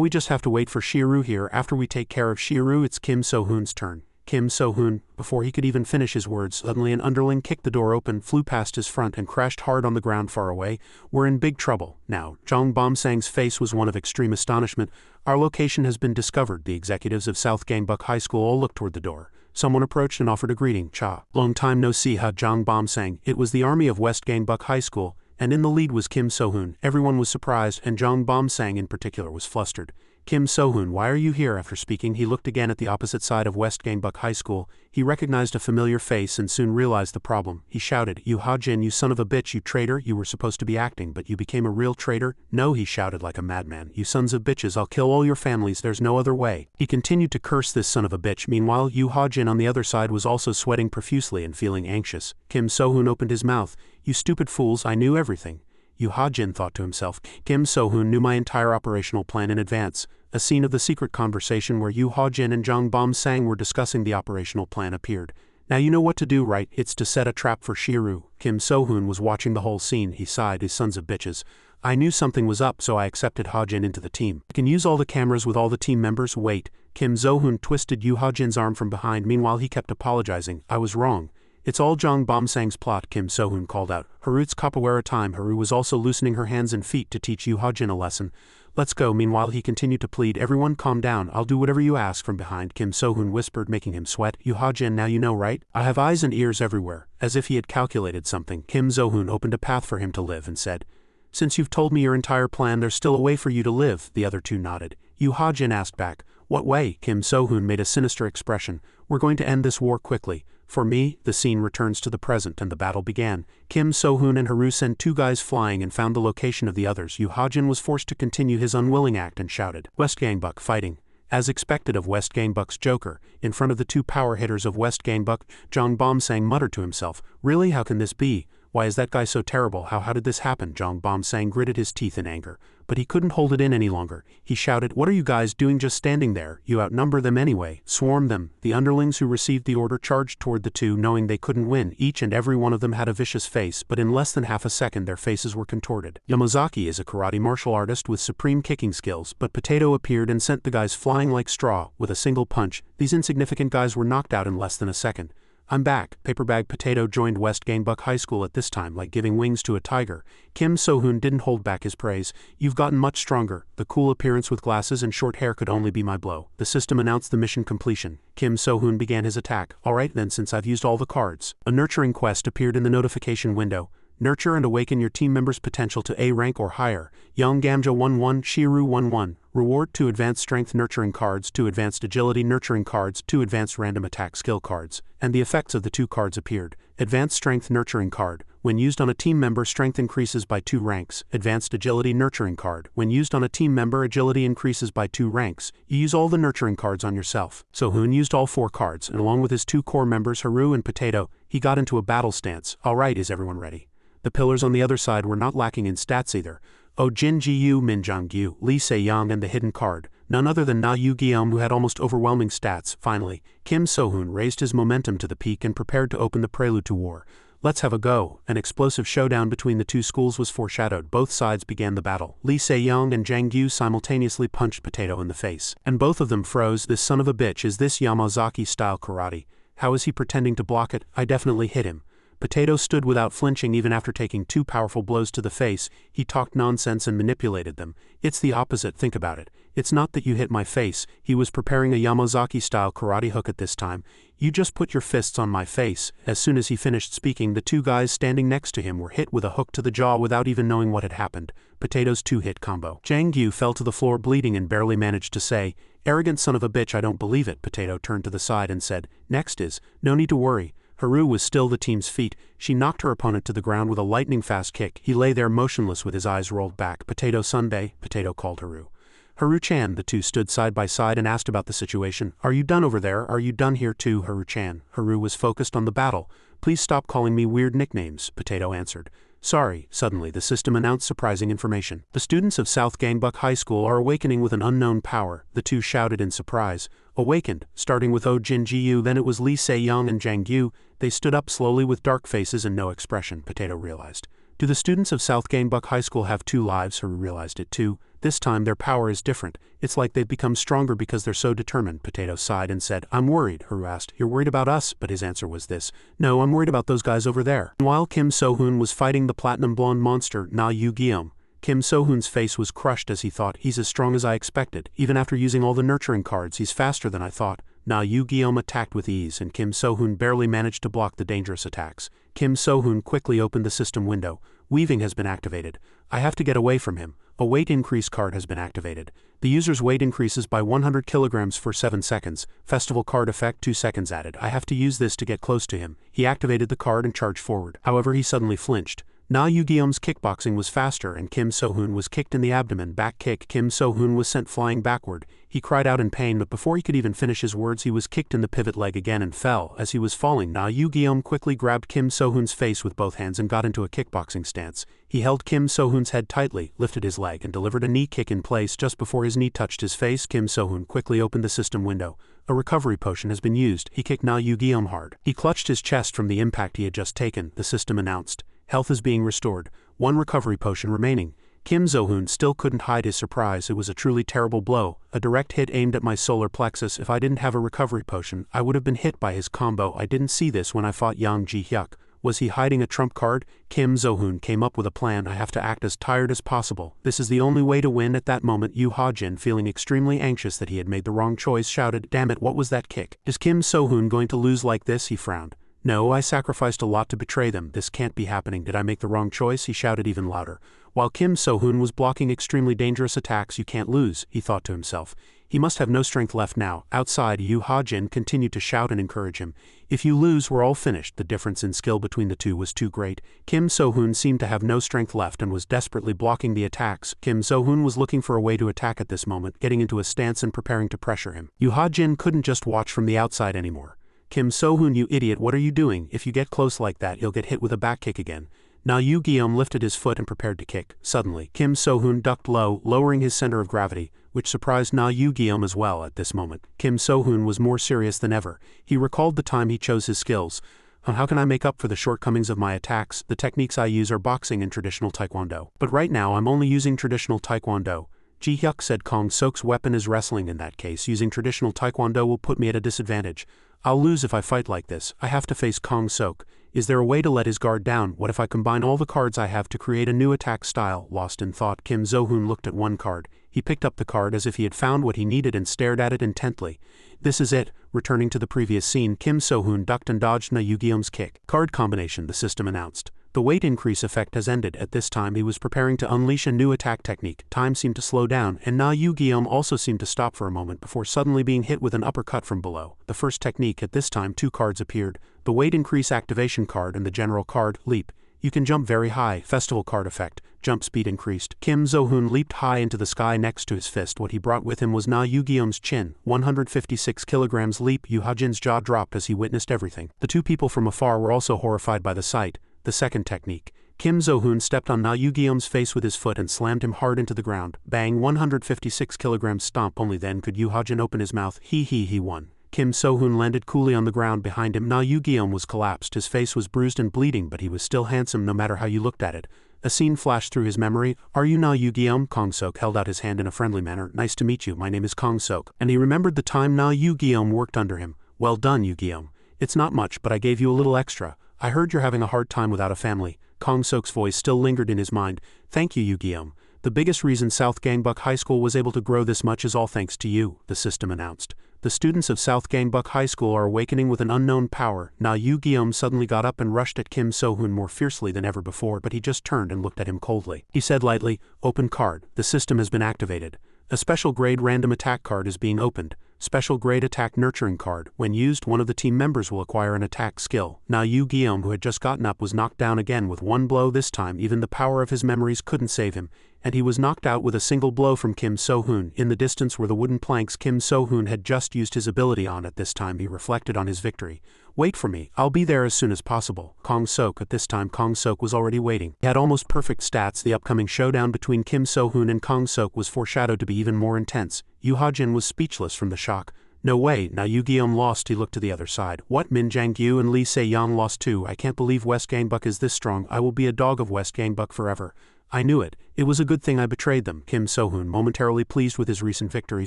Speaker 1: we just have to wait for Shiru here. After we take care of Shiru, it's Kim So-hoon's turn. Kim So-hoon, before he could even finish his words, suddenly an underling kicked the door open, flew past his front and crashed hard on the ground far away. We're in big trouble. Now, Jang Bom-sang's face was one of extreme astonishment. Our location has been discovered. The executives of South Gangbuck High School all looked toward the door. Someone approached and offered a greeting. Cha. Long time no see, ha. Jang Bom-sang. It was the army of West Gangbuck High School, and in the lead was Kim So-hoon. Everyone was surprised, and Jang Bom-sang in particular was flustered. Kim So-hoon, why are you here? After speaking, he looked again at the opposite side of West Gangbuck High School. He recognized a familiar face and soon realized the problem. He shouted, Yoo Ha-jin, you son of a bitch, you traitor. You were supposed to be acting, but you became a real traitor. No, he shouted like a madman. You sons of bitches, I'll kill all your families. There's no other way. He continued to curse this son of a bitch. Meanwhile, Yoo Ha-jin on the other side was also sweating profusely and feeling anxious. Kim So-hoon opened his mouth. You stupid fools, I knew everything. Yoo Ha-jin thought to himself. Kim So-hoon knew my entire operational plan in advance. A scene of the secret conversation where Yoo Ha-jin and Jang Bom-sang were discussing the operational plan appeared. Now you know what to do, right? It's to set a trap for Shiru. Kim So-hoon was watching the whole scene. He sighed, his sons of bitches. I knew something was up, so I accepted Ha-jin into the team. I can use all the cameras with all the team members. Wait. Kim So-hoon twisted Yoo Ha-jin's arm from behind. Meanwhile, he kept apologizing. I was wrong. It's all Jang Bom-sang's plot, Kim So-hoon called out. Haru's capoeira time. Haru was also loosening her hands and feet to teach Yoo Ha-jin a lesson. Let's go. Meanwhile, he continued to plead. Everyone calm down. I'll do whatever you ask. From behind, Kim So-hoon whispered, making him sweat. Yoo Ha-jin, now you know, right? I have eyes and ears everywhere. As if he had calculated something, Kim So-hoon opened a path for him to live and said, since you've told me your entire plan, there's still a way for you to live. The other two nodded. Yoo Ha-jin asked back, what way? Kim So-hoon made a sinister expression. We're going to end this war quickly. For me, the scene returns to the present and the battle began. Kim So-hoon and Haru sent two guys flying and found the location of the others. Yoo Ha-jin was forced to continue his unwilling act and shouted, West Gangbuck fighting. As expected of West Gangbuck's Joker, in front of the two power hitters of West Gangbuck, Jang Bom-sang muttered to himself, really, how can this be? Why is that guy so terrible? How did this happen? Jong Bom-sang gritted his teeth in anger. But he couldn't hold it in any longer. He shouted, "What are you guys doing just standing there? You outnumber them anyway. Swarm them." The underlings who received the order charged toward the two, knowing they couldn't win. Each and every one of them had a vicious face, but in less than half a second their faces were contorted. Yamazaki is a karate martial artist with supreme kicking skills, but Potato appeared and sent the guys flying like straw. With a single punch, these insignificant guys were knocked out in less than a second. "I'm back." Paperbag Potato joined West Gangbuck High School at this time like giving wings to a tiger. Kim So-hoon didn't hold back his praise. "You've gotten much stronger." The cool appearance with glasses and short hair could only be my blow. The system announced the mission completion. Kim So-hoon began his attack. "Alright then, since I've used all the cards." A nurturing quest appeared in the notification window. Nurture and awaken your team members' potential to A rank or higher. Young Gamja 1-1, Shiru 1-1. Reward: 2 advanced strength nurturing cards, 2 advanced agility nurturing cards, 2 advanced random attack skill cards. And the effects of the 2 cards appeared. Advanced strength nurturing card. When used on a team member, strength increases by 2 ranks. Advanced agility nurturing card. When used on a team member, agility increases by 2 ranks. You use all the nurturing cards on yourself. So-hoon used all 4 cards, and along with his 2 core members, Haru and Potato, he got into a battle stance. Alright, is everyone ready? The pillars on the other side were not lacking in stats either. Oh Jin Ji-yu, Min Jong-gyu, Lee Se-young and the hidden card. None other than Na Yu-gyeom, who had almost overwhelming stats. Finally, Kim So-hoon raised his momentum to the peak and prepared to open the prelude to war. "Let's have a go." An explosive showdown between the two schools was foreshadowed. Both sides began the battle. Lee Se-young and Jang Gyu simultaneously punched Potato in the face. And both of them froze. "This son of a bitch, is this Yamazaki-style karate? How is he pretending to block it? I definitely hit him." Potato stood without flinching even after taking 2 powerful blows to the face. He talked nonsense and manipulated them. "It's the opposite, think about it. It's not that you hit my face." He was preparing a Yamazaki-style karate hook at this time. "You just put your fists on my face." As soon as he finished speaking, the 2 guys standing next to him were hit with a hook to the jaw without even knowing what had happened. Potato's 2-hit combo. Jang Gyu fell to the floor bleeding and barely managed to say, "Arrogant son of a bitch, I don't believe it." Potato turned to the side and said, "Next is, no need to worry." Haru was still the team's feet. She knocked her opponent to the ground with a lightning-fast kick. He lay there motionless with his eyes rolled back. "Potato Sunbae," Potato called Haru. "Haru-chan." The two stood side by side and asked about the situation. "Are you done over there? Are you done here too, Haru-chan?" Haru was focused on the battle. "Please stop calling me weird nicknames," Potato answered. "Sorry." Suddenly, the system announced surprising information. "The students of South Gangbuck High School are awakening with an unknown power." The two shouted in surprise. "Awakened," starting with Oh Jin Ji-yu, then it was Lee Se-young and Jang Gyu. They stood up slowly with dark faces and no expression, Potato realized. "Do the students of South Gangbuck High School have 2 lives? Haru realized it too. This time their power is different. It's like they've become stronger because they're so determined." Potato sighed and said, "I'm worried." Haru asked, "You're worried about us?" But his answer was this, "No, I'm worried about those guys over there." While Kim So-hoon was fighting the platinum blonde monster, Na Yu-gyeom, Kim So-hoon's face was crushed as he thought, "He's as strong as I expected. Even after using all the nurturing cards, he's faster than I thought." Na Yu-gyeom attacked with ease, and Kim So-hoon barely managed to block the dangerous attacks. Kim So-hoon quickly opened the system window. "Weaving has been activated. I have to get away from him." A weight increase card has been activated. The user's weight increases by 100 kilograms for 7 seconds. Festival card effect, 2 seconds added. "I have to use this to get close to him." He activated the card and charged forward. However, he suddenly flinched. Na Yu-gyeom's kickboxing was faster and Kim So-hoon was kicked in the abdomen. Back kick. Kim So-hoon was sent flying backward. He cried out in pain, but before he could even finish his words, he was kicked in the pivot leg again and fell. As he was falling, Na Yu-gyeom quickly grabbed Kim So-hoon's face with both hands and got into a kickboxing stance. He held Kim So-hoon's head tightly, lifted his leg, and delivered a knee kick in place. Just before his knee touched his face, Kim So-hoon quickly opened the system window. A recovery potion has been used. He kicked Na Yu-gyeom hard. He clutched his chest from the impact he had just taken. The system announced, "Health is being restored. 1 recovery potion remaining." Kim So-hoon still couldn't hide his surprise. It was a truly terrible blow, a direct hit aimed at my solar plexus. If I didn't have a recovery potion, I would have been hit by his combo. I didn't see this when I fought Yang Ji-hyuk. Was he hiding a trump card? Kim So-hoon came up with a plan. "I have to act as tired as possible. This is the only way to win." At that moment, Yu Ha-jin, feeling extremely anxious that he had made the wrong choice, shouted, "Damn it, what was that kick? Is Kim So-hoon going to lose like this?" He frowned. "No, I sacrificed a lot to betray them. This can't be happening. Did I make the wrong choice?" He shouted even louder. While Kim So-hoon was blocking extremely dangerous attacks. "You can't lose," he thought to himself. He must have no strength left now. Outside, Yu Ha-jin continued to shout and encourage him. "If you lose, we're all finished." The difference in skill between the two was too great. Kim So-hoon seemed to have no strength left and was desperately blocking the attacks. Kim So-hoon was looking for a way to attack at this moment, getting into a stance and preparing to pressure him. Yu Ha-jin couldn't just watch from the outside anymore. Kim So-hoon, you idiot, what are you doing? If you get close like that you'll get hit with a back kick again. Na Yu-geom lifted his foot and prepared to kick. Suddenly, Kim So-hoon ducked low, lowering his center of gravity, which surprised Na Yu-geom as well at this moment. Kim So-hoon was more serious than ever. He recalled the time he chose his skills. How can I make up for the shortcomings of my attacks? The techniques I use are boxing and traditional taekwondo. But right now I'm only using traditional taekwondo. Ji-hyuk said. Kong Sok's weapon is wrestling. In that case, using traditional taekwondo will put me at a disadvantage. I'll lose if I fight like this. I have to face Kong Sok. Is there a way to let his guard down? What if I combine all the cards I have to create a new attack style? Lost in thought, Kim So-hoon looked at one card. He picked up the card as if he had found what he needed and stared at it intently. This is it. Returning to the previous scene, Kim So-hoon ducked and dodged Na Yu-geom's kick. Card combination, the system announced. The weight increase effect has ended. At this time he was preparing to unleash a new attack technique. Time seemed to slow down, and Na Yu-geom also seemed to stop for a moment before suddenly being hit with an uppercut from below. The first technique. At this time 2 cards appeared. The weight increase activation card and the general card, leap. You can jump very high. Festival card effect. Jump speed increased. Kim So-hoon leaped high into the sky next to his fist. What he brought with him was Na Yu-geom's chin. 156 kilograms leap. Yu Ha-jin's jaw dropped as he witnessed everything. The 2 people from afar were also horrified by the sight. The second technique. Kim So-hoon stepped on Na Yu-geom's face with his foot and slammed him hard into the ground. Bang, 156 kilograms stomp. Only then could Yu Ha-jin open his mouth. He won. Kim So-hoon landed coolly on the ground behind him. Na Yu-geom was collapsed. His face was bruised and bleeding, but he was still handsome no matter how you looked at it. A scene flashed through his memory. Are you Na Yu-geom? Kong Sok held out his hand in a friendly manner. Nice to meet you, my name is Kong Sok. And he remembered the time Na Yu-geom worked under him. Well done, Yu-geom. It's not much, but I gave you a little extra. I heard you're having a hard time without a family. Kong Sok's voice still lingered in his mind. Thank you, Yu-geom. The biggest reason South Gangbuck High School was able to grow this much is all thanks to you, the system announced. The students of South Gangbuck High School are awakening with an unknown power. Na Yu-geom suddenly got up and rushed at Kim So-hoon more fiercely than ever before, but he just turned and looked at him coldly. He said lightly, open card. The system has been activated. A special grade random attack card is being opened. Special grade attack nurturing card. When used, one of the team members will acquire an attack skill. Na Yu-geom, who had just gotten up, was knocked down again with one blow. This time even the power of his memories couldn't save him, and he was knocked out with a single blow from Kim So-hoon. In the distance were the wooden planks Kim So-hoon had just used his ability on. At this time he reflected on his victory. Wait for me, I'll be there as soon as possible. Kong Sok. At this time Kong Sok was already waiting. He had almost perfect stats. The upcoming showdown between Kim So-hoon and Kong Sok was foreshadowed to be even more intense. Yu Ha-jin was speechless from the shock. No way, Na Yu-geom lost. He looked to the other side. What, Min Jang-gyu and Lee Se-yeon lost too? I can't believe West Gangbuck is this strong. I will be a dog of West Gangbuck forever. I knew it. It was a good thing I betrayed them. Kim So-hoon, momentarily pleased with his recent victory,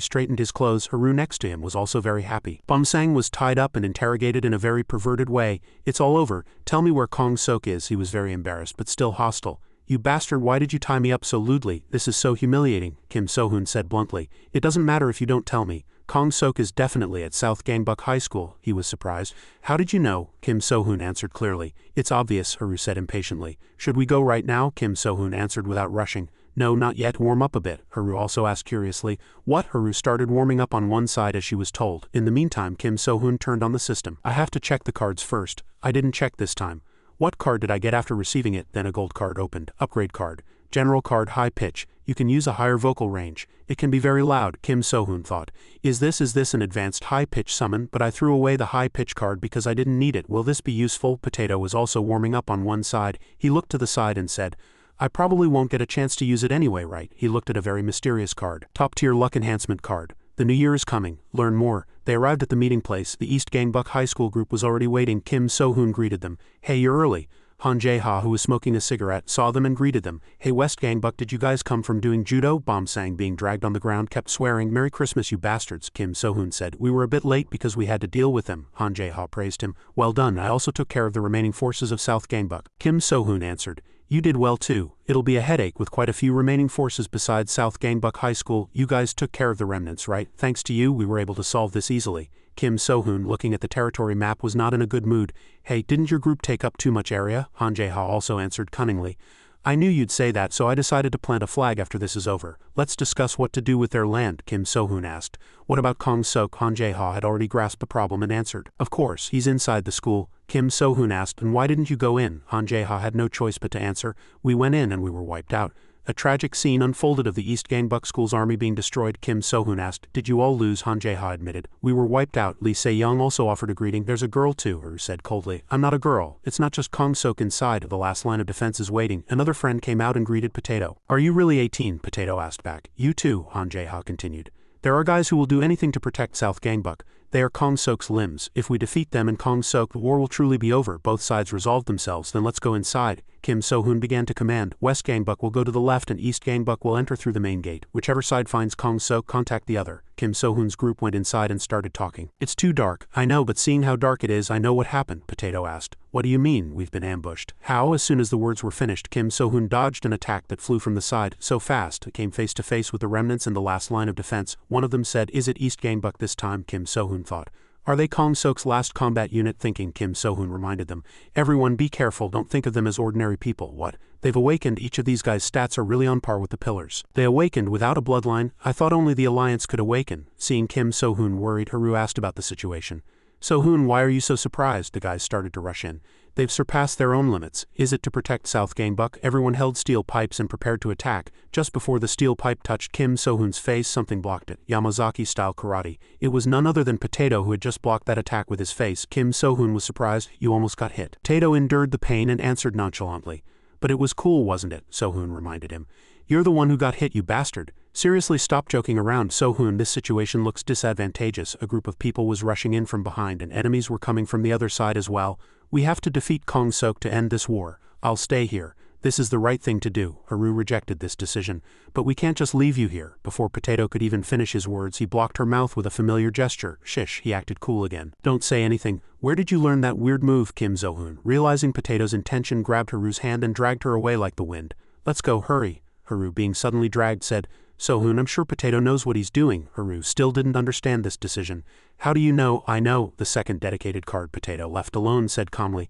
Speaker 1: straightened his clothes. Haru next to him was also very happy. Bum-sang was tied up and interrogated in a very perverted way. It's all over. Tell me where Kong Sok is. He was very embarrassed but still hostile. You bastard, why did you tie me up so lewdly? This is so humiliating, Kim So-hoon said bluntly. It doesn't matter if you don't tell me. Kong Sok is definitely at South Gangbuck High School. He was surprised. How did you know? Kim So-hoon answered clearly. It's obvious, Haru said impatiently. Should we go right now? Kim So-hoon answered without rushing. No, not yet. Warm up a bit, Haru also asked curiously. What? Haru started warming up on one side as she was told. In the meantime, Kim So-hoon turned on the system. I have to check the cards first. I didn't check this time. What card did I get after receiving it? Then a gold card opened. Upgrade card. General card, high pitch. You can use a higher vocal range. It can be very loud, Kim So-hoon thought. Is this an advanced high-pitch summon? But I threw away the high-pitch card because I didn't need it. Will this be useful? Potato was also warming up on one side. He looked to the side and said, I probably won't get a chance to use it anyway, right? He looked at a very mysterious card. Top-tier luck enhancement card. The new year is coming. Learn more. They arrived at the meeting place. The East Gangbuck High School group was already waiting. Kim So-hoon greeted them. Hey, you're early. Han Jae-ha, who was smoking a cigarette, saw them and greeted them. Hey West Gangbuck, did you guys come from doing judo? Bom-sang, being dragged on the ground, kept swearing. Merry Christmas, you bastards, Kim So-hoon said. We were a bit late because we had to deal with them. Han Jae-ha praised him. Well done, I also took care of the remaining forces of South Gangbuck. Kim So-hoon answered. You did well too. It'll be a headache with quite a few remaining forces besides South Gangbuck High School. You guys took care of the remnants, right? Thanks to you, we were able to solve this easily. Kim So-hoon, looking at the territory map, was not in a good mood. Hey, didn't your group take up too much area? Han Jae-ha also answered cunningly. I knew you'd say that, so I decided to plant a flag after this is over. Let's discuss what to do with their land, Kim So-hoon asked. What about Kong Sok? Han Jae-ha had already grasped the problem and answered. Of course, he's inside the school. Kim So-hoon asked, and why didn't you go in? Han Jae-ha had no choice but to answer. We went in and we were wiped out. A tragic scene unfolded of the East Gangbuck School's army being destroyed. Kim So-hoon asked, "Did you all lose?" Han Jae-ha admitted. "We were wiped out." Lee Se-young also offered a greeting. "There's a girl too," Haru said coldly. "I'm not a girl. It's not just Kong-sok inside. The last line of defense is waiting." Another friend came out and greeted Potato. "Are you really 18? Potato asked back. "You too," Han Jae-ha continued. "There are guys who will do anything to protect South Gangbuck. They are Kong-sok's limbs. If we defeat them and Kong-sok, the war will truly be over." Both sides resolved themselves. "Then let's go inside." Kim So-hoon began to command. "West Gangbuck will go to the left and East Gangbuck will enter through the main gate. Whichever side finds Kong-sok, contact the other." Kim So-hoon's group went inside and started talking. "It's too dark." "I know, but seeing how dark it is, I know what happened," Potato asked. "What do you mean, we've been ambushed?" "How?" As soon as the words were finished, Kim So-hoon dodged an attack that flew from the side, so fast it came face to face with the remnants in the last line of defense. One of them said, "Is it East Gangbuck this time?" Kim So-hoon thought. "Are they Kong-sok's last combat unit?" Thinking, Kim So-hoon reminded them. "Everyone be careful, don't think of them as ordinary people." "What? They've awakened. Each of these guys' stats are really on par with the pillars." "They awakened without a bloodline? I thought only the Alliance could awaken." Seeing Kim So-hoon worried, Haru asked about the situation. "So-hoon, why are you so surprised?" The guys started to rush in. "They've surpassed their own limits. Is it to protect South Gangbuck?" Everyone held steel pipes and prepared to attack. Just before the steel pipe touched Kim So-hoon's face, something blocked it. Yamazaki-style karate. It was none other than Potato who had just blocked that attack with his face. Kim So-hoon was surprised. "You almost got hit." Potato endured the pain and answered nonchalantly. "But it was cool, wasn't it?" So-hoon reminded him. "You're the one who got hit, you bastard. Seriously, stop joking around." "So-hoon, this situation looks disadvantageous." A group of people was rushing in from behind and enemies were coming from the other side as well. "We have to defeat Kong-sok to end this war. I'll stay here. This is the right thing to do." Haru rejected this decision. "But we can't just leave you here." Before Potato could even finish his words, he blocked her mouth with a familiar gesture. "Shish," he acted cool again. "Don't say anything. Where did you learn that weird move?" Kim So-hoon, realizing Potato's intention, grabbed Haru's hand and dragged her away like the wind. "Let's go, hurry." Haru, being suddenly dragged, said, "So-hoon, I'm sure Potato knows what he's doing." Haru still didn't understand this decision. "How do you know?" "I know." The second dedicated card, Potato, left alone, said calmly,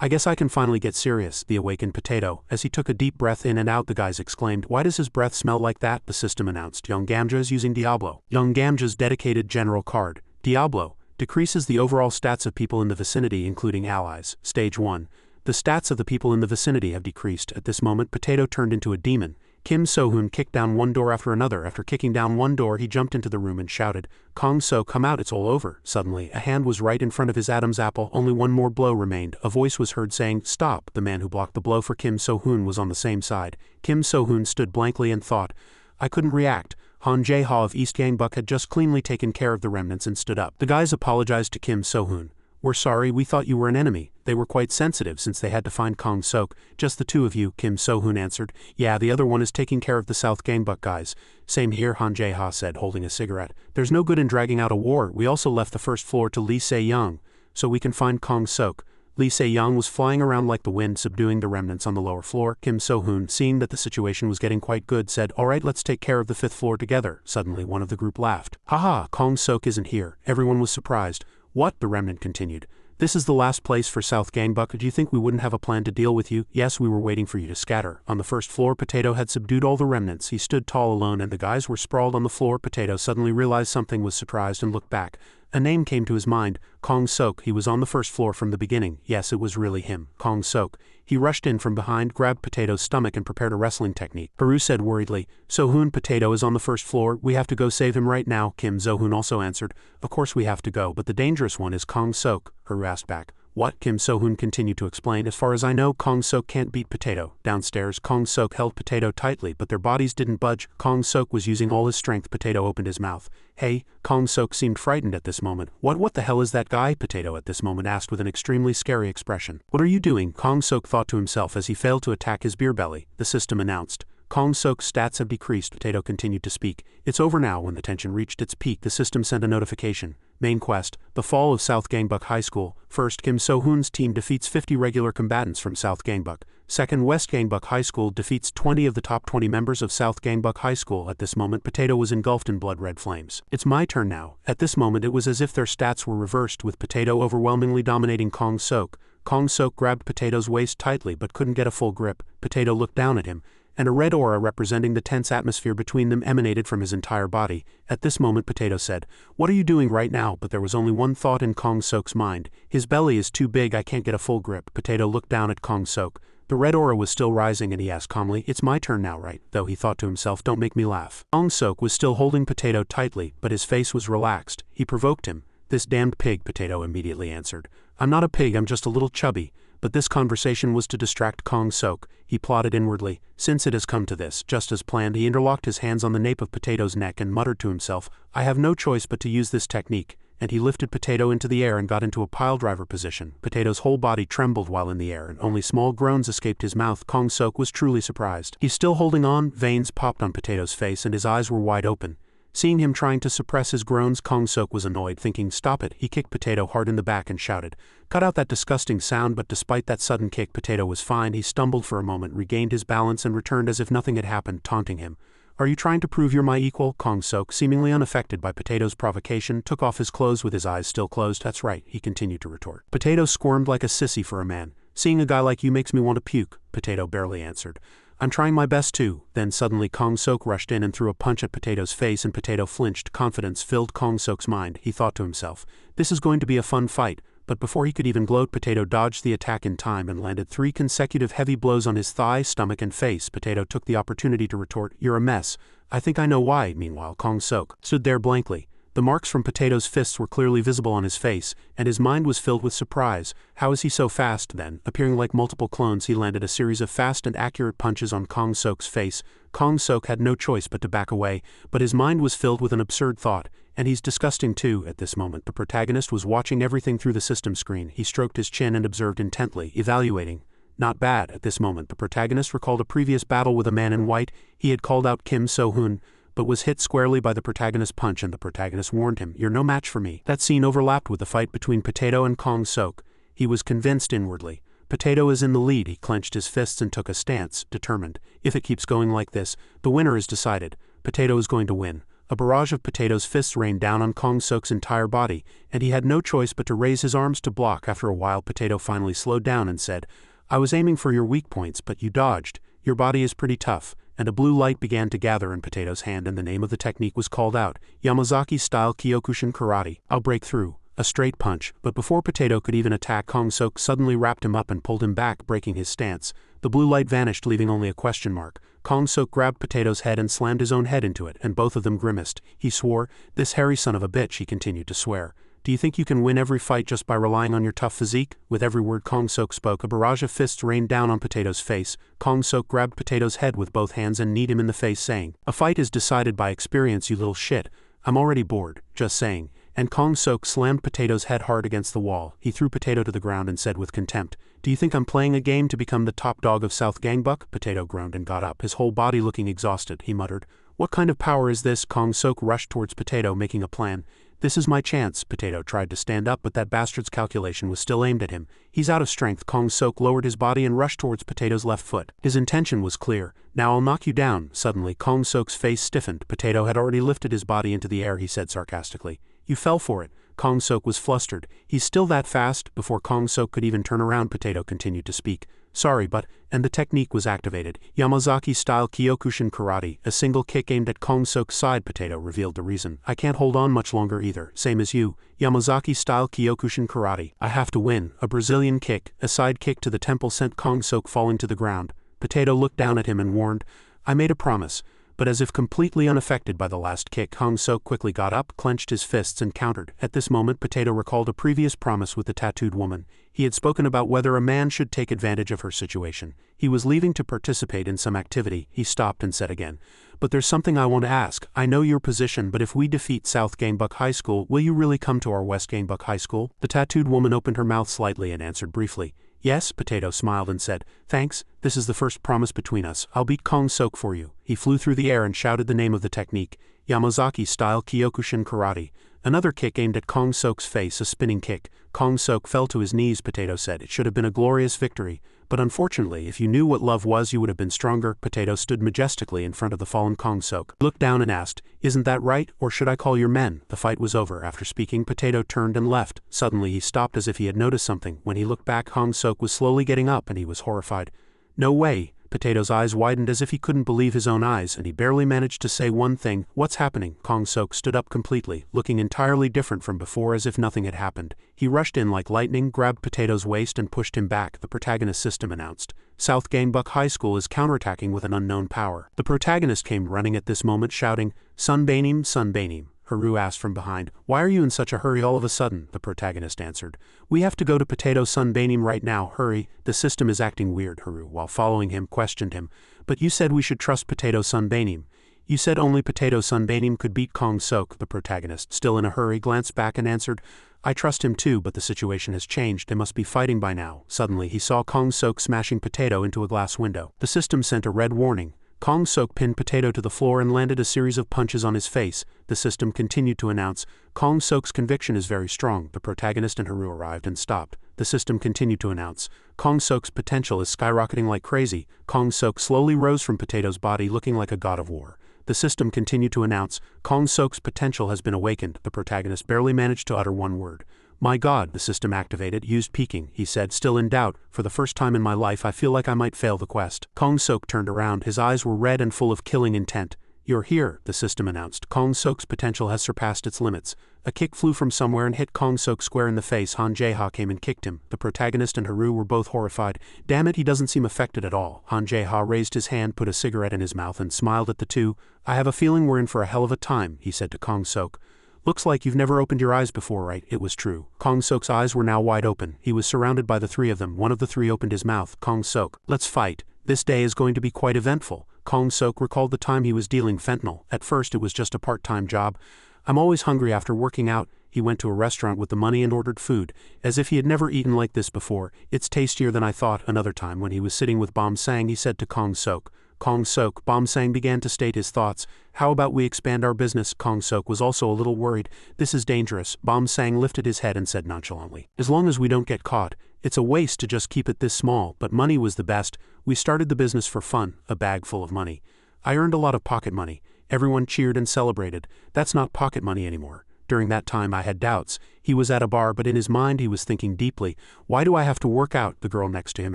Speaker 1: "I guess I can finally get serious." The awakened Potato, as he took a deep breath in and out, the guys exclaimed, "Why does his breath smell like that?" The system announced, "Young Gamja is using Diablo." Young Gamja's dedicated general card, Diablo, decreases the overall stats of people in the vicinity, including allies. Stage 1. The stats of the people in the vicinity have decreased. At this moment, Potato turned into a demon. Kim So-hoon kicked down one door after another. After kicking down one door, he jumped into the room and shouted, "Kong-so, come out, it's all over." Suddenly, a hand was right in front of his Adam's apple. Only one more blow remained. A voice was heard saying, "Stop." The man who blocked the blow for Kim So-hoon was on the same side. Kim So-hoon stood blankly and thought, "I couldn't react." Han Jae-ha of East Gangbuck had just cleanly taken care of the remnants and stood up. The guys apologized to Kim So-hoon. "We're sorry, we thought you were an enemy." They were quite sensitive since they had to find Kong-sok. "Just the two of you," Kim So-hoon answered. "Yeah, the other one is taking care of the South Gangbuck guys." "Same here," Han Jae-ha said, holding a cigarette. "There's no good in dragging out a war. We also left the first floor to Lee Se-young, so we can find Kong-sok." Lee Se-young was flying around like the wind, subduing the remnants on the lower floor. Kim So-hoon, seeing that the situation was getting quite good, said, "All right, let's take care of the fifth floor together." Suddenly, one of the group laughed. "Haha, Kong-sok isn't here." Everyone was surprised. "What?" the remnant continued. "This is the last place for South Gangbuck. Do you think we wouldn't have a plan to deal with you?" "Yes, we were waiting for you to scatter." On the first floor, Potato had subdued all the remnants. He stood tall alone and the guys were sprawled on the floor. Potato suddenly realized something, was surprised and looked back. A name came to his mind, Kong-sok. He was on the first floor from the beginning. Yes, it was really him, Kong-sok. He rushed in from behind, grabbed Potato's stomach and prepared a wrestling technique. Haru said worriedly, "So-hoon, Potato is on the first floor. We have to go save him right now." Kim So-hoon also answered, "Of course we have to go, but the dangerous one is Kong-sok." Haru asked back, "What?" Kim So-hoon continued to explain. "As far as I know, Kong-sok can't beat Potato." Downstairs, Kong-sok held Potato tightly, but their bodies didn't budge. Kong-sok was using all his strength. Potato opened his mouth. "Hey." Kong-sok seemed frightened at this moment. What the hell is that guy?" Potato at this moment asked with an extremely scary expression. "What are you doing?" Kong-sok thought to himself as he failed to attack his beer belly. The system announced, "Kong-sok's stats have decreased." Potato continued to speak. "It's over now." When the tension reached its peak, the system sent a notification. Main quest, the fall of South Gangbuck High School. First, Kim So-hoon's team defeats 50 regular combatants from South Gangbuck. Second, West Gangbuck High School defeats 20 of the top 20 members of South Gangbuck High School. At this moment, Potato was engulfed in blood-red flames. "It's my turn now." At this moment, it was as if their stats were reversed, with Potato overwhelmingly dominating Kong-sok. Kong-sok grabbed Potato's waist tightly but couldn't get a full grip. Potato looked down at him, and a red aura representing the tense atmosphere between them emanated from his entire body. At this moment, Potato said, "What are you doing right now?" But there was only one thought in Kong-sok's mind. "His belly is too big, I can't get a full grip." Potato looked down at Kong-sok. The red aura was still rising and he asked calmly, "It's my turn now, right?" Though he thought to himself, "Don't make me laugh." Kong Sok was still holding Potato tightly, but his face was relaxed. He provoked him. "This damned pig," Potato immediately answered. "I'm not a pig, I'm just a little chubby." But this conversation was to distract Kong Sok. He plotted inwardly. Since it has come to this, just as planned, he interlocked his hands on the nape of Potato's neck and muttered to himself, "I have no choice but to use this technique." And he lifted Potato into the air and got into a piledriver position. Potato's whole body trembled while in the air and only small groans escaped his mouth. Kong Sok was truly surprised. He's still holding on. Veins popped on Potato's face and his eyes were wide open. Seeing him trying to suppress his groans, Kong Sok was annoyed, thinking, "Stop it." He kicked Potato hard in the back and shouted, "Cut out that disgusting sound." But despite that sudden kick, Potato was fine. He stumbled for a moment, regained his balance and returned as if nothing had happened, taunting him. "Are you trying to prove you're my equal?" Kong Sok, seemingly unaffected by Potato's provocation, took off his clothes with his eyes still closed. "That's right," he continued to retort. Potato squirmed like a sissy for a man. "Seeing a guy like you makes me want to puke," Potato barely answered. "I'm trying my best too." Then suddenly Kong Sok rushed in and threw a punch at Potato's face and Potato flinched. Confidence filled Kong Sok's mind. He thought to himself, "This is going to be a fun fight." But before he could even gloat, Potato dodged the attack in time and landed 3 consecutive heavy blows on his thigh, stomach and face. Potato took the opportunity to retort, "You're a mess." "I think I know why." Meanwhile, Kong Sok stood there blankly. The marks from Potato's fists were clearly visible on his face, and his mind was filled with surprise. How is he so fast, then? Appearing like multiple clones, he landed a series of fast and accurate punches on Kong Sok's face. Kong Sok had no choice but to back away, but his mind was filled with an absurd thought. "And he's disgusting too." At this moment, the protagonist was watching everything through the system screen. He stroked his chin and observed intently, evaluating. "Not bad." At this moment, the protagonist recalled a previous battle with a man in white. He had called out Kim So-hoon, but was hit squarely by the protagonist's punch, and the protagonist warned him, "You're no match for me." That scene overlapped with the fight between Potato and Kong Sok. He was convinced inwardly. Potato is in the lead. He clenched his fists and took a stance, determined. If it keeps going like this, the winner is decided. Potato is going to win. A barrage of Potato's fists rained down on Kong Sok's entire body, and he had no choice but to raise his arms to block. After a while, Potato finally slowed down and said, "I was aiming for your weak points, but you dodged. Your body is pretty tough." And a blue light began to gather in Potato's hand and the name of the technique was called out. Yamazaki-style Kyokushin Karate. "I'll break through." A straight punch, but before Potato could even attack, Kong Sok suddenly wrapped him up and pulled him back, breaking his stance. The blue light vanished, leaving only a question mark. Kong Sok grabbed Potato's head and slammed his own head into it, and both of them grimaced. He swore, "This hairy son of a bitch," he continued to swear. "Do you think you can win every fight just by relying on your tough physique?" With every word Kong Sok spoke, a barrage of fists rained down on Potato's face. Kong Sok grabbed Potato's head with both hands and kneed him in the face, saying, "A fight is decided by experience, you little shit. I'm already bored, just saying." And Kong Sok slammed Potato's head hard against the wall. He threw Potato to the ground and said with contempt, "Do you think I'm playing a game to become the top dog of South Gangbuck?" Potato groaned and got up, his whole body looking exhausted. He muttered, "What kind of power is this?" Kong Sok rushed towards Potato, making a plan. "This is my chance." Potato tried to stand up, but that bastard's calculation was still aimed at him. "He's out of strength." Kong Sok lowered his body and rushed towards Potato's left foot. His intention was clear. "Now I'll knock you down." Suddenly, Kong Sok's face stiffened. Potato had already lifted his body into the air, he said sarcastically. "You fell for it." Kong Sok was flustered. "He's still that fast?" Before Kong Sok could even turn around, Potato continued to speak. "Sorry, but..." And the technique was activated. Yamazaki-style Kyokushin Karate. A single kick aimed at Kong Sok's side. Potato revealed the reason. "I can't hold on much longer either. Same as you. Yamazaki-style Kyokushin Karate. I have to win." A Brazilian kick, a side kick to the temple, sent Kong Sok falling to the ground. Potato looked down at him and warned, "I made a promise." But as if completely unaffected by the last kick, Kong Sok quickly got up, clenched his fists and countered. At this moment, Potato recalled a previous promise with the tattooed woman. He had spoken about whether a man should take advantage of her situation. He was leaving to participate in some activity. He stopped and said again, "But there's something I want to ask. I know your position, but if we defeat South Gangbuck High School, will you really come to our West Gangbuck High School?" The tattooed woman opened her mouth slightly and answered briefly, "Yes." Potato smiled and said, "Thanks, this is the first promise between us. I'll beat Kong Sok for you." He flew through the air and shouted the name of the technique, Yamazaki-style Kyokushin Karate. Another kick aimed at Kong Sok's face, a spinning kick. Kong Sok fell to his knees. Potato said, "It should have been a glorious victory. But unfortunately, if you knew what love was, you would have been stronger." Potato stood majestically in front of the fallen Kong Sok, looked down and asked, "Isn't that right, or should I call your men?" The fight was over. After speaking, Potato turned and left. Suddenly he stopped as if he had noticed something. When he looked back, Kong Sok was slowly getting up and he was horrified. "No way." Potato's eyes widened as if he couldn't believe his own eyes, and he barely managed to say one thing. What's happening? Kong Sok stood up completely, looking entirely different from before, as if nothing had happened. He rushed in like lightning, grabbed Potato's waist and pushed him back. The protagonist system announced. South Gangbuck High School is counterattacking with an unknown power. The protagonist came running at this moment, shouting, Sunbanim, Sunbanim. Haru asked from behind. Why are you in such a hurry all of a sudden? The protagonist answered. We have to go to Potato Sunbanim right now, hurry. The system is acting weird, Haru, while following him, questioned him. But you said we should trust Potato Sunbanim. You said only Potato Sunbanim could beat Kong Sok. The protagonist, still in a hurry, glanced back and answered. I trust him too, but the situation has changed. They must be fighting by now. Suddenly he saw Kong Sok smashing Potato into a glass window. The system sent a red warning. Kong Sok pinned Potato to the floor and landed a series of punches on his face. The system continued to announce, Kong Sok's conviction is very strong. The protagonist and Haru arrived and stopped. The system continued to announce, Kong Sok's potential is skyrocketing like crazy. Kong Sok slowly rose from Potato's body, looking like a god of war. The system continued to announce, Kong Sok's potential has been awakened. The protagonist barely managed to utter one word. My God, the system activated, used peeking, he said, still in doubt. For the first time in my life I feel like I might fail the quest. Kong Sok turned around, his eyes were red and full of killing intent. You're here, the system announced. Kong Sok's potential has surpassed its limits. A kick flew from somewhere and hit Kong Sok square in the face. Han Jae-ha came and kicked him. The protagonist and Haru were both horrified. Damn it, he doesn't seem affected at all. Han Jae-ha raised his hand, put a cigarette in his mouth and smiled at the two. I have a feeling we're in for a hell of a time, he said to Kong Sok. Looks like you've never opened your eyes before, right? It was true. Kong Sok's eyes were now wide open. He was surrounded by the three of them. One of the three opened his mouth. Kong Sok, let's fight. This day is going to be quite eventful. Kong Sok recalled the time he was dealing fentanyl. At first it was just a part-time job. I'm always hungry after working out. He went to a restaurant with the money and ordered food, as if he had never eaten like this before. It's tastier than I thought. Another time when he was sitting with Bom Sang, he said to Kong Sok, Kong Sok, Bom Sang began to state his thoughts. How about we expand our business? Kong Sok was also a little worried. This is dangerous. Bom Sang lifted his head and said nonchalantly. As long as we don't get caught. It's a waste to just keep it this small, but money was the best. We started the business for fun, a bag full of money. I earned a lot of pocket money. Everyone cheered and celebrated. That's not pocket money anymore. During that time I had doubts. He was at a bar, but in his mind he was thinking deeply. Why do I have to work out? The girl next to him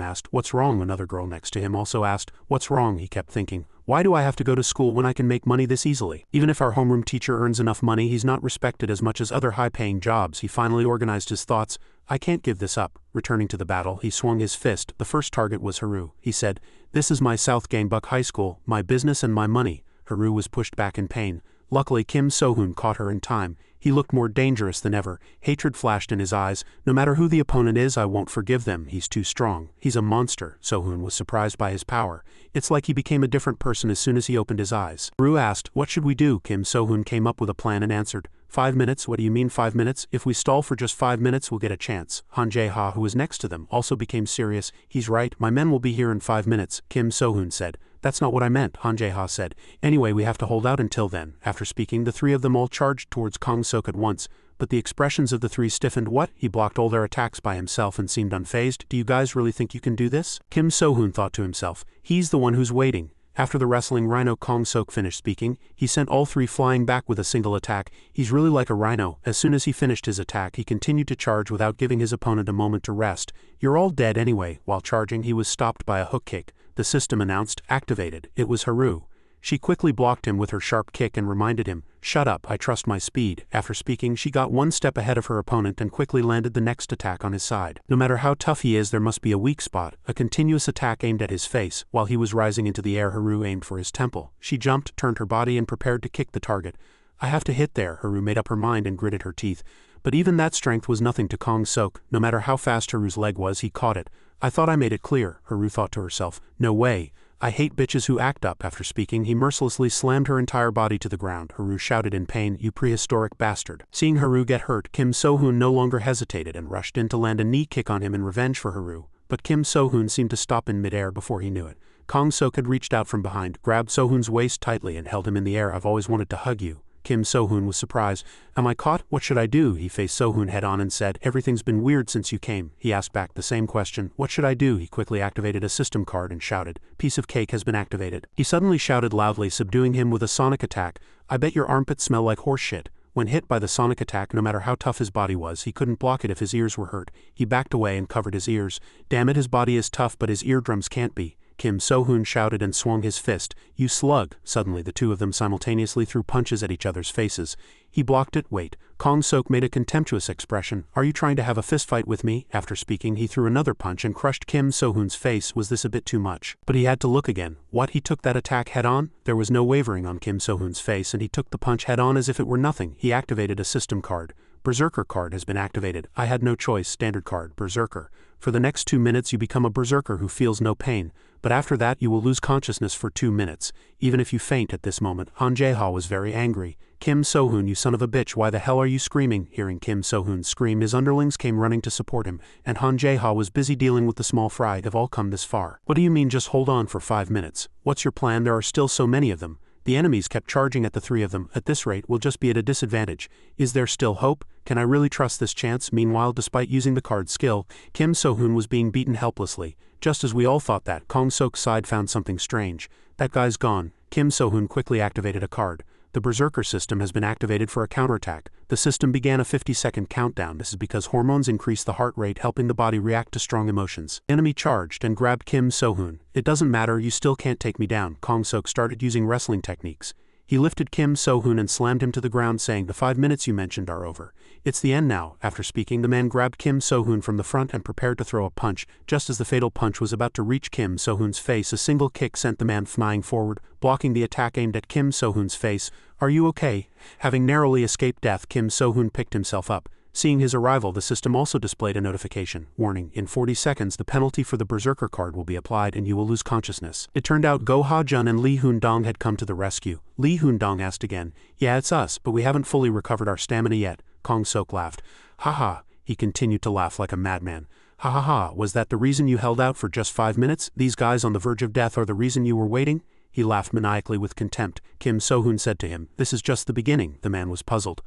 Speaker 1: asked. What's wrong? Another girl next to him also asked. What's wrong? He kept thinking. Why do I have to go to school when I can make money this easily? Even if our homeroom teacher earns enough money, he's not respected as much as other high-paying jobs. He finally organized his thoughts. I can't give this up. Returning to the battle, he swung his fist. The first target was Haru. He said, This is my South Gangbuck High School, my business and my money. Haru was pushed back in pain. Luckily Kim So-hoon caught her in time. He looked more dangerous than ever. Hatred flashed in his eyes. No matter who the opponent is, I won't forgive them. He's too strong. He's a monster. So-hoon was surprised by his power. It's like he became a different person as soon as he opened his eyes. Haru asked, What should we do? Kim So-hoon came up with a plan and answered, 5 minutes? What do you mean 5 minutes? If we stall for just 5 minutes, we'll get a chance. Han Jae-ha, who was next to them, also became serious. He's right. My men will be here in 5 minutes, Kim So-hoon said. That's not what I meant, Han Jae-ha said. Anyway, we have to hold out until then. After speaking, the three of them all charged towards Kong Sok at once, but the expressions of the three stiffened. What? He blocked all their attacks by himself and seemed unfazed. Do you guys really think you can do this? Kim So-hoon thought to himself. He's the one who's waiting. After the wrestling rhino Kong Sok finished speaking, he sent all three flying back with a single attack. He's really like a rhino. As soon as he finished his attack, he continued to charge without giving his opponent a moment to rest. You're all dead anyway. While charging, he was stopped by a hook kick. The system announced, activated. It was Haru. She quickly blocked him with her sharp kick and reminded him, Shut up, I trust my speed. After speaking, she got one step ahead of her opponent and quickly landed the next attack on his side. No matter how tough he is, there must be a weak spot. A continuous attack aimed at his face. While he was rising into the air, Haru aimed for his temple. She jumped, turned her body and prepared to kick the target. I have to hit there. Haru made up her mind and gritted her teeth. But even that strength was nothing to Kong Sok. No matter how fast Haru's leg was, he caught it. I thought I made it clear, Haru thought to herself. No way. I hate bitches who act up. After speaking, he mercilessly slammed her entire body to the ground. Haru shouted in pain, You prehistoric bastard. Seeing Haru get hurt, Kim So-hoon no longer hesitated and rushed in to land a knee kick on him in revenge for Haru. But Kim So-hoon seemed to stop in midair before he knew it. Kong Sok had reached out from behind, grabbed So-hoon's waist tightly and held him in the air. I've always wanted to hug you. Kim So-hoon was surprised. Am I caught? What should I do? He faced So-hoon head-on and said, Everything's been weird since you came. He asked back the same question. What should I do? He quickly activated a system card and shouted, Piece of cake has been activated. He suddenly shouted loudly, subduing him with a sonic attack. I bet your armpits smell like horse shit. When hit by the sonic attack, no matter how tough his body was, he couldn't block it if his ears were hurt. He backed away and covered his ears. Damn it, his body is tough, but his eardrums can't be. Kim So-hoon shouted and swung his fist. You slug. Suddenly the two of them simultaneously threw punches at each other's faces. He blocked it. Wait. Kong Sok made a contemptuous expression. Are you trying to have a fistfight with me? After speaking, he threw another punch and crushed Kim So-hoon's face. Was this a bit too much? But he had to look again. What? He took that attack head-on? There was no wavering on Kim So-hoon's face, and he took the punch head-on as if it were nothing. He activated a system card. Berserker card has been activated. I had no choice. Standard card. Berserker. For the next 2 minutes you become a berserker who feels no pain, but after that you will lose consciousness for 2 minutes, even if you faint at this moment. Han Jae-ha was very angry. Kim So-hoon, you son of a bitch, why the hell are you screaming? Hearing Kim So-hoon scream, his underlings came running to support him, and Han Jae-ha was busy dealing with the small fry. They've all come this far. What do you mean just hold on for 5 minutes? What's your plan? There are still so many of them. The enemies kept charging at the three of them. At this rate, we'll just be at a disadvantage. Is there still hope? Can I really trust this chance? Meanwhile, despite using the card's skill, Kim So-hoon was being beaten helplessly. Just as we all thought that, Kong Sok's side found something strange. That guy's gone. Kim So-hoon quickly activated a card. The Berserker system has been activated for a counterattack. The system began a 50-second countdown. This is because hormones increase the heart rate, helping the body react to strong emotions. Enemy charged and grabbed Kim So-hoon. It doesn't matter, you still can't take me down. Kong Sok started using wrestling techniques. He lifted Kim So-hoon and slammed him to the ground, saying, the 5 minutes you mentioned are over. It's the end now. After speaking, the man grabbed Kim So-hoon from the front and prepared to throw a punch. Just as the fatal punch was about to reach Kim So-hoon's face, a single kick sent the man flying forward, blocking the attack aimed at Kim So-hoon's face. Are you okay? Having narrowly escaped death, Kim So-hoon picked himself up. Seeing his arrival, the system also displayed a notification. Warning, in 40 seconds the penalty for the Berserker card will be applied and you will lose consciousness. It turned out Go Ha-jun and Lee Hoon-dong had come to the rescue. Lee Hoon-dong asked again, yeah, it's us, but we haven't fully recovered our stamina yet. Kong Sok laughed. Ha ha, he continued to laugh like a madman. Ha ha ha, was that the reason you held out for just 5 minutes? These guys on the verge of death are the reason you were waiting? He laughed maniacally with contempt. Kim So-hoon said to him, this is just the beginning. The man was puzzled.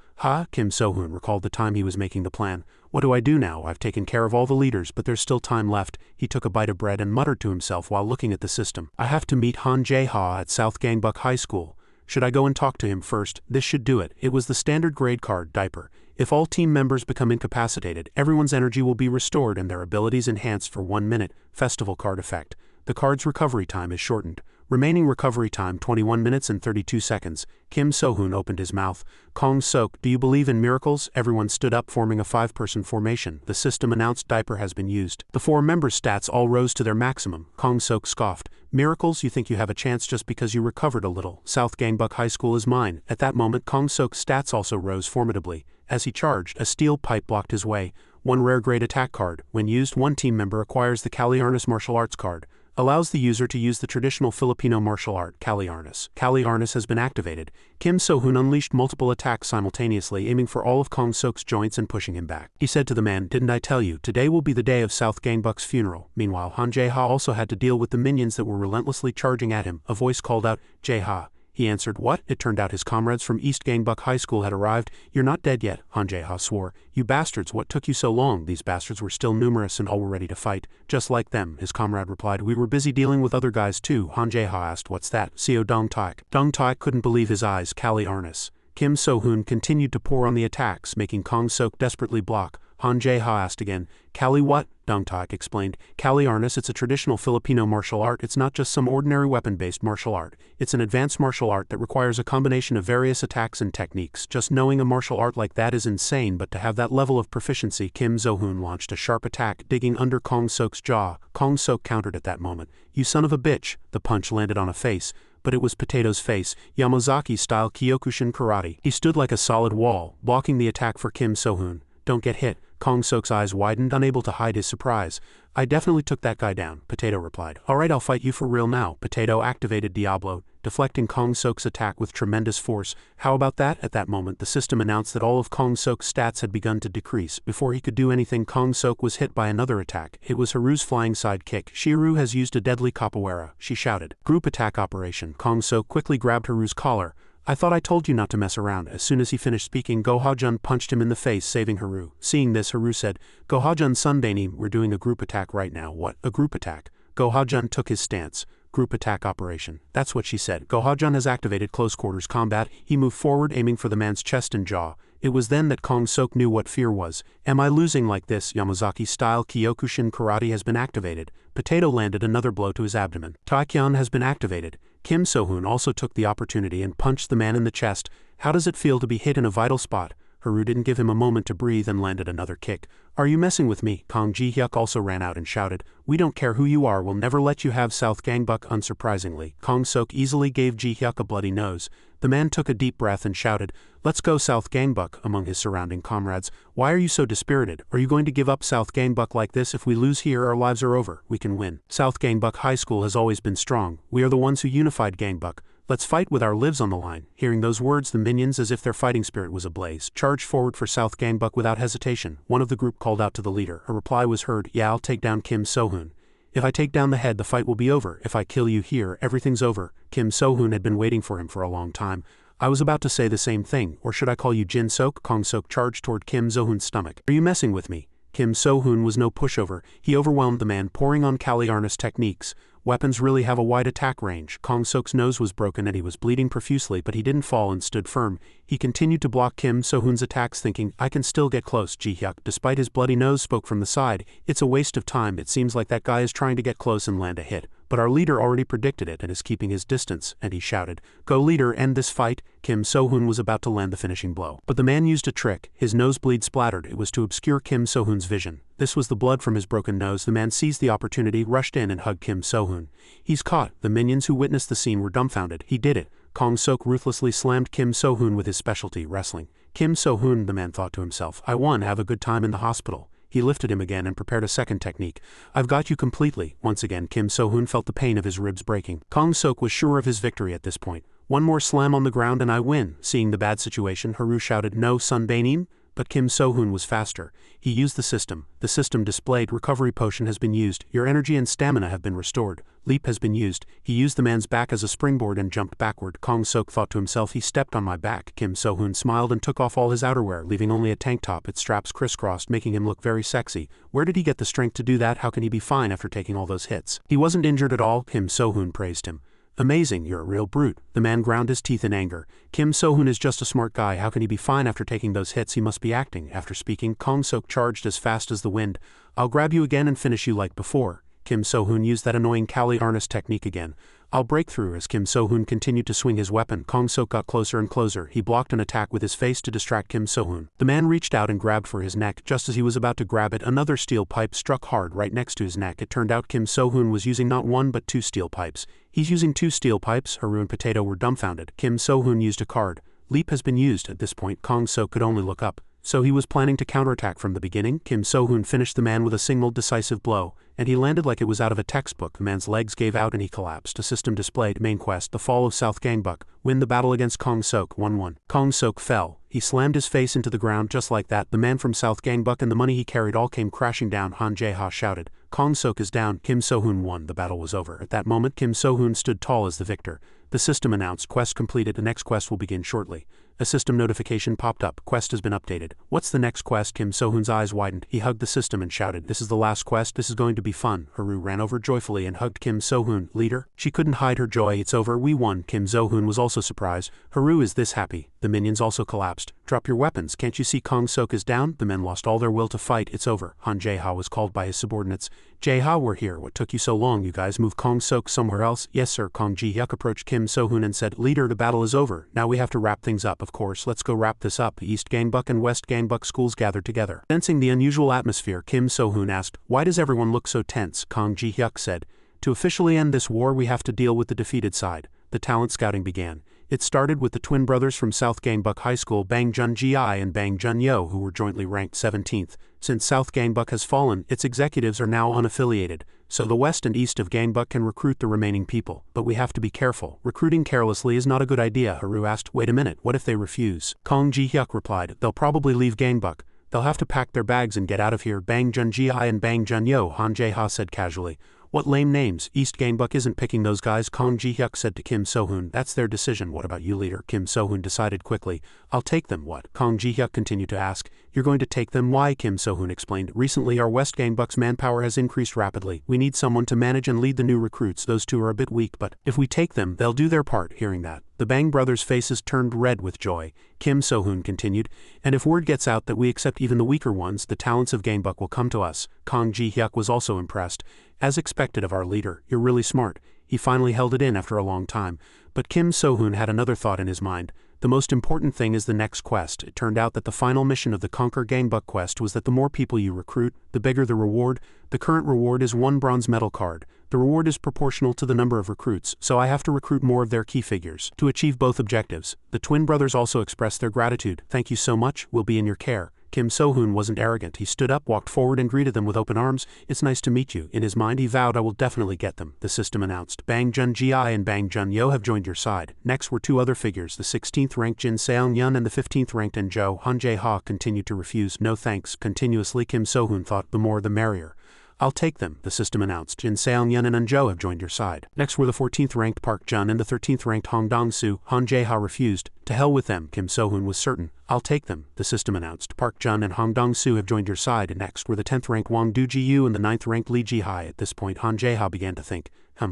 Speaker 1: Kim So-hoon recalled the time he was making the plan. What do I do now? I've taken care of all the leaders, but there's still time left. He took a bite of bread and muttered to himself while looking at the system. I have to meet Han Jae-ha at South Gangbuck High School. Should I go and talk to him first? This should do it. It was the standard grade card, diaper. If all team members become incapacitated, everyone's energy will be restored and their abilities enhanced for 1 minute. Festival card effect. The card's recovery time is shortened. Remaining recovery time 21 minutes and 32 seconds. Kim So-hoon opened his mouth. Kong Sok, do you believe in miracles? Everyone stood up, forming a 5-person formation. The system announced diaper has been used. The 4 members' stats all rose to their maximum. Kong Sok scoffed. Miracles? You think you have a chance just because you recovered a little? South Gangbuck High School is mine. At that moment, Kong Sok's stats also rose formidably. As he charged, a steel pipe blocked his way. 1 rare grade attack card. When used, 1 team member acquires the Kali-Arnis martial arts card. Allows the user to use the traditional Filipino martial art, Kali-Arnis. Kali-Arnis has been activated. Kim So-hoon unleashed multiple attacks simultaneously, aiming for all of Kong Sok's joints and pushing him back. He said to the man, didn't I tell you, today will be the day of South Gangbuck's funeral. Meanwhile, Han Jae-ha also had to deal with the minions that were relentlessly charging at him. A voice called out, Jae-ha. He answered, what? It turned out his comrades from East Gangbuck High School had arrived. You're not dead yet, Han Jae-ha swore. You bastards, what took you so long? These bastards were still numerous and all were ready to fight. Just like them, his comrade replied. We were busy dealing with other guys too. Han Jae-ha asked, what's that? Seo Dong-taek. Dong-taek couldn't believe his eyes. Kali-Arnis. Kim So-hoon continued to pour on the attacks, making Kong Sok desperately block. Han Jae-ha asked again, Kali what? Dong-taek explained. Kali-Arnis, it's a traditional Filipino martial art. It's not just some ordinary weapon-based martial art. It's an advanced martial art that requires a combination of various attacks and techniques. Just knowing a martial art like that is insane, but to have that level of proficiency, Kim So-hoon launched a sharp attack, digging under Kong Sok's jaw. Kong Sok countered at that moment. You son of a bitch. The punch landed on a face. But it was Potato's face, Yamazaki-style Kyokushin karate. He stood like a solid wall, blocking the attack for Kim So-hoon. Don't get hit. Kong Sok's eyes widened, unable to hide his surprise. I definitely took that guy down, Potato replied. Alright, I'll fight you for real now. Potato activated Diablo, deflecting Kong Sok's attack with tremendous force. How about that? At that moment, the system announced that all of Kong Sok's stats had begun to decrease. Before he could do anything, Kong Sok was hit by another attack. It was Haru's flying sidekick. Shiru has used a deadly capoeira, she shouted. Group attack operation. Kong Sok quickly grabbed Haru's collar. I thought I told you not to mess around. As soon as he finished speaking, Go Ha-jun punched him in the face, saving Haru. Seeing this, Haru said, Go Ha-jun Sundae, we're doing a group attack right now. What? A group attack? Go Ha-jun took his stance. Group attack operation. That's what she said. Go Ha-jun has activated close quarters combat. He moved forward, aiming for the man's chest and jaw. It was then that Kong Sok knew what fear was. Am I losing like this? Yamazaki-style Kyokushin karate has been activated. Potato landed another blow to his abdomen. Taekyon has been activated. Kim So-hoon also took the opportunity and punched the man in the chest. How does it feel to be hit in a vital spot? Haru didn't give him a moment to breathe and landed another kick. Are you messing with me? Kong Ji-hyuk also ran out and shouted. We don't care who you are, we'll never let you have South Gangbuck. Unsurprisingly, Kong Sok easily gave Ji-hyuk a bloody nose. The man took a deep breath and shouted, Let's go South Gangbuck, among his surrounding comrades. Why are you so dispirited? Are you going to give up South Gangbuck like this? If we lose here, our lives are over. We can win. South Gangbuck High School has always been strong. We are the ones who unified Gangbuck. Let's fight with our lives on the line. Hearing those words, the minions, as if their fighting spirit was ablaze, charged forward for South Gangbuck without hesitation. One of the group called out to the leader. A reply was heard, Yeah, I'll take down Kim So-hoon. If I take down the head, the fight will be over. If I kill you here, everything's over. Kim So-hoon had been waiting for him for a long time. I was about to say the same thing, or should I call you Jin Sok? Kong Sok charged toward Kim So-hoon's stomach. Are you messing with me? Kim So-hoon was no pushover. He overwhelmed the man, pouring on Kali Arnis techniques. Weapons really have a wide attack range. Kong Sok's nose was broken and he was bleeding profusely, but he didn't fall and stood firm. He continued to block Kim So-hoon's attacks, thinking, I can still get close. Ji-hyuk, despite his bloody nose, spoke from the side. It's a waste of time. It seems like that guy is trying to get close and land a hit. But our leader already predicted it and is keeping his distance, and he shouted, Go leader, end this fight. Kim So-hoon was about to land the finishing blow. But the man used a trick. His nosebleed splattered. It was to obscure Kim So-hoon's vision. This was the blood from his broken nose. The man seized the opportunity, rushed in and hugged Kim So-hoon. He's caught. The minions who witnessed the scene were dumbfounded. He did it. Kong Sok ruthlessly slammed Kim So-hoon with his specialty, wrestling. Kim So-hoon, the man thought to himself, I won, have a good time in the hospital. He lifted him again and prepared a second technique. I've got you completely. Once again, Kim So-hoon felt the pain of his ribs breaking. Kong Sok was sure of his victory at this point. One more slam on the ground and I win. Seeing the bad situation, Haru shouted, No, Sunbaenim? But Kim So-hoon was faster. He used the system. The system displayed, recovery potion has been used. Your energy and stamina have been restored. Leap has been used. He used the man's back as a springboard and jumped backward. Kong Sok thought to himself, he stepped on my back. Kim So-hoon smiled and took off all his outerwear, leaving only a tank top, its straps crisscrossed, making him look very sexy. Where did he get the strength to do that? How can he be fine after taking all those hits? He wasn't injured at all. Kim So-hoon praised him. Amazing, you're a real brute. The man ground his teeth in anger. Kim So-hoon is just a smart guy. How can he be fine after taking those hits? He must be acting. After speaking, Kong Sok charged as fast as the wind. I'll grab you again and finish you like before. Kim So-hoon used that annoying Kali Arnis technique again. I'll break through. As Kim So-hoon continued to swing his weapon, Kong Sok got closer and closer. He blocked an attack with his face to distract Kim So-hoon. The man reached out and grabbed for his neck. Just as he was about to grab it, another steel pipe struck hard right next to his neck. It turned out Kim So-hoon was using not one but two steel pipes. He's using two steel pipes. Haru and Potato were dumbfounded. Kim So-hoon used a card. Leap has been used. At this point, Kong Sok could only look up. So he was planning to counterattack from the beginning. Kim So-hoon finished the man with a single decisive blow, and he landed like it was out of a textbook. The man's legs gave out and he collapsed. A system displayed. Main quest, the fall of South Gangbuck. Win the battle against Kong Sok. 1-1. Kong Sok fell. He slammed his face into the ground just like that. The man from South Gangbuck and the money he carried all came crashing down. Han Jae-ha shouted, Kong Sok is down. Kim So-hoon won. The battle was over. At that moment, Kim So-hoon stood tall as the victor. The system announced, quest completed. The next quest will begin shortly. A system notification popped up. Quest has been updated. What's the next quest? Kim So-hoon's eyes widened. He hugged the system and shouted, This is the last quest. This is going to be fun. Haru ran over joyfully and hugged Kim So-hoon. Leader? She couldn't hide her joy. It's over. We won. Kim So-hoon was also surprised. Haru is this happy. The minions also collapsed. Drop your weapons. Can't you see Kong Sok is down? The men lost all their will to fight. It's over. Han Jae-ha was called by his subordinates. Jae-ha, we're here. What took you so long? You guys move Kong Sok somewhere else? Yes, sir. Kong Ji-hyuk approached Kim So-hoon and said, Leader, the battle is over. Now we have to wrap things up. Of course, let's go wrap this up. East Gangbuck and West Gangbuck schools gathered together. Sensing the unusual atmosphere, Kim So-hoon asked, Why does everyone look so tense? Kong Ji-hyuk said, To officially end this war, we have to deal with the defeated side. The talent scouting began. It started with the twin brothers from South Gangbuck High School, Bang Jun-gi and Bang Jun-yo, who were jointly ranked 17th. Since South Gangbuck has fallen, its executives are now unaffiliated, so the west and east of Gangbuck can recruit the remaining people. But we have to be careful. Recruiting carelessly is not a good idea. Haru asked, Wait a minute, what if they refuse? Kong Ji-hyuk replied, They'll probably leave Gangbuck. They'll have to pack their bags and get out of here. Bang Jun-gi and Bang Jun-yo, Han Jae-ha said casually. What lame names. East Gangbuck isn't picking those guys. Kong Ji-hyuk said to Kim So-hoon, That's their decision. What about you, leader? Kim So-hoon decided quickly. I'll take them. What? Kong Ji-hyuk continued to ask. You're going to take them? Why? Kim So-hoon explained. Recently our West Gangbuck's manpower has increased rapidly. We need someone to manage and lead the new recruits. Those two are a bit weak, but if we take them, they'll do their part. Hearing that, the Bang brothers' faces turned red with joy. Kim So-hoon continued, and if word gets out that we accept even the weaker ones, the talents of Gangbuck will come to us. Kang Ji-hyuk was also impressed. As expected of our leader, you're really smart. He finally held it in after a long time. But Kim So-hoon had another thought in his mind. The most important thing is the next quest. It turned out that the final mission of the Conquer Gangbuck quest was that the more people you recruit, the bigger the reward. The current reward is 1 bronze medal card. The reward is proportional to the number of recruits, so I have to recruit more of their key figures to achieve both objectives. The twin brothers also expressed their gratitude. Thank you so much, we'll be in your care. Kim So-hoon wasn't arrogant. He stood up, walked forward and greeted them with open arms. It's nice to meet you. In his mind he vowed, I will definitely get them. The system announced. Bang Jun-gi and Bang Jun-yo have joined your side. Next were 2 other figures. The 16th ranked Jin Seong-yun and the 15th ranked Enjo. Han Jae-ha continued to refuse. No thanks. Continuously Kim So-hoon thought, the more the merrier. I'll take them, the system announced. Jin Seong-yun and Enjo have joined your side. Next were the 14th ranked Park Jun and the 13th ranked Hong Dong-soo. Han Jae-ha refused. To hell with them, Kim So-hoon was certain. I'll take them, the system announced. Park Jun and Hong Dong-soo have joined your side. Next were the 10th ranked Wang Do-ji-yu and the 9th ranked Lee Ji-hai. At this point Han Jae-ha began to think.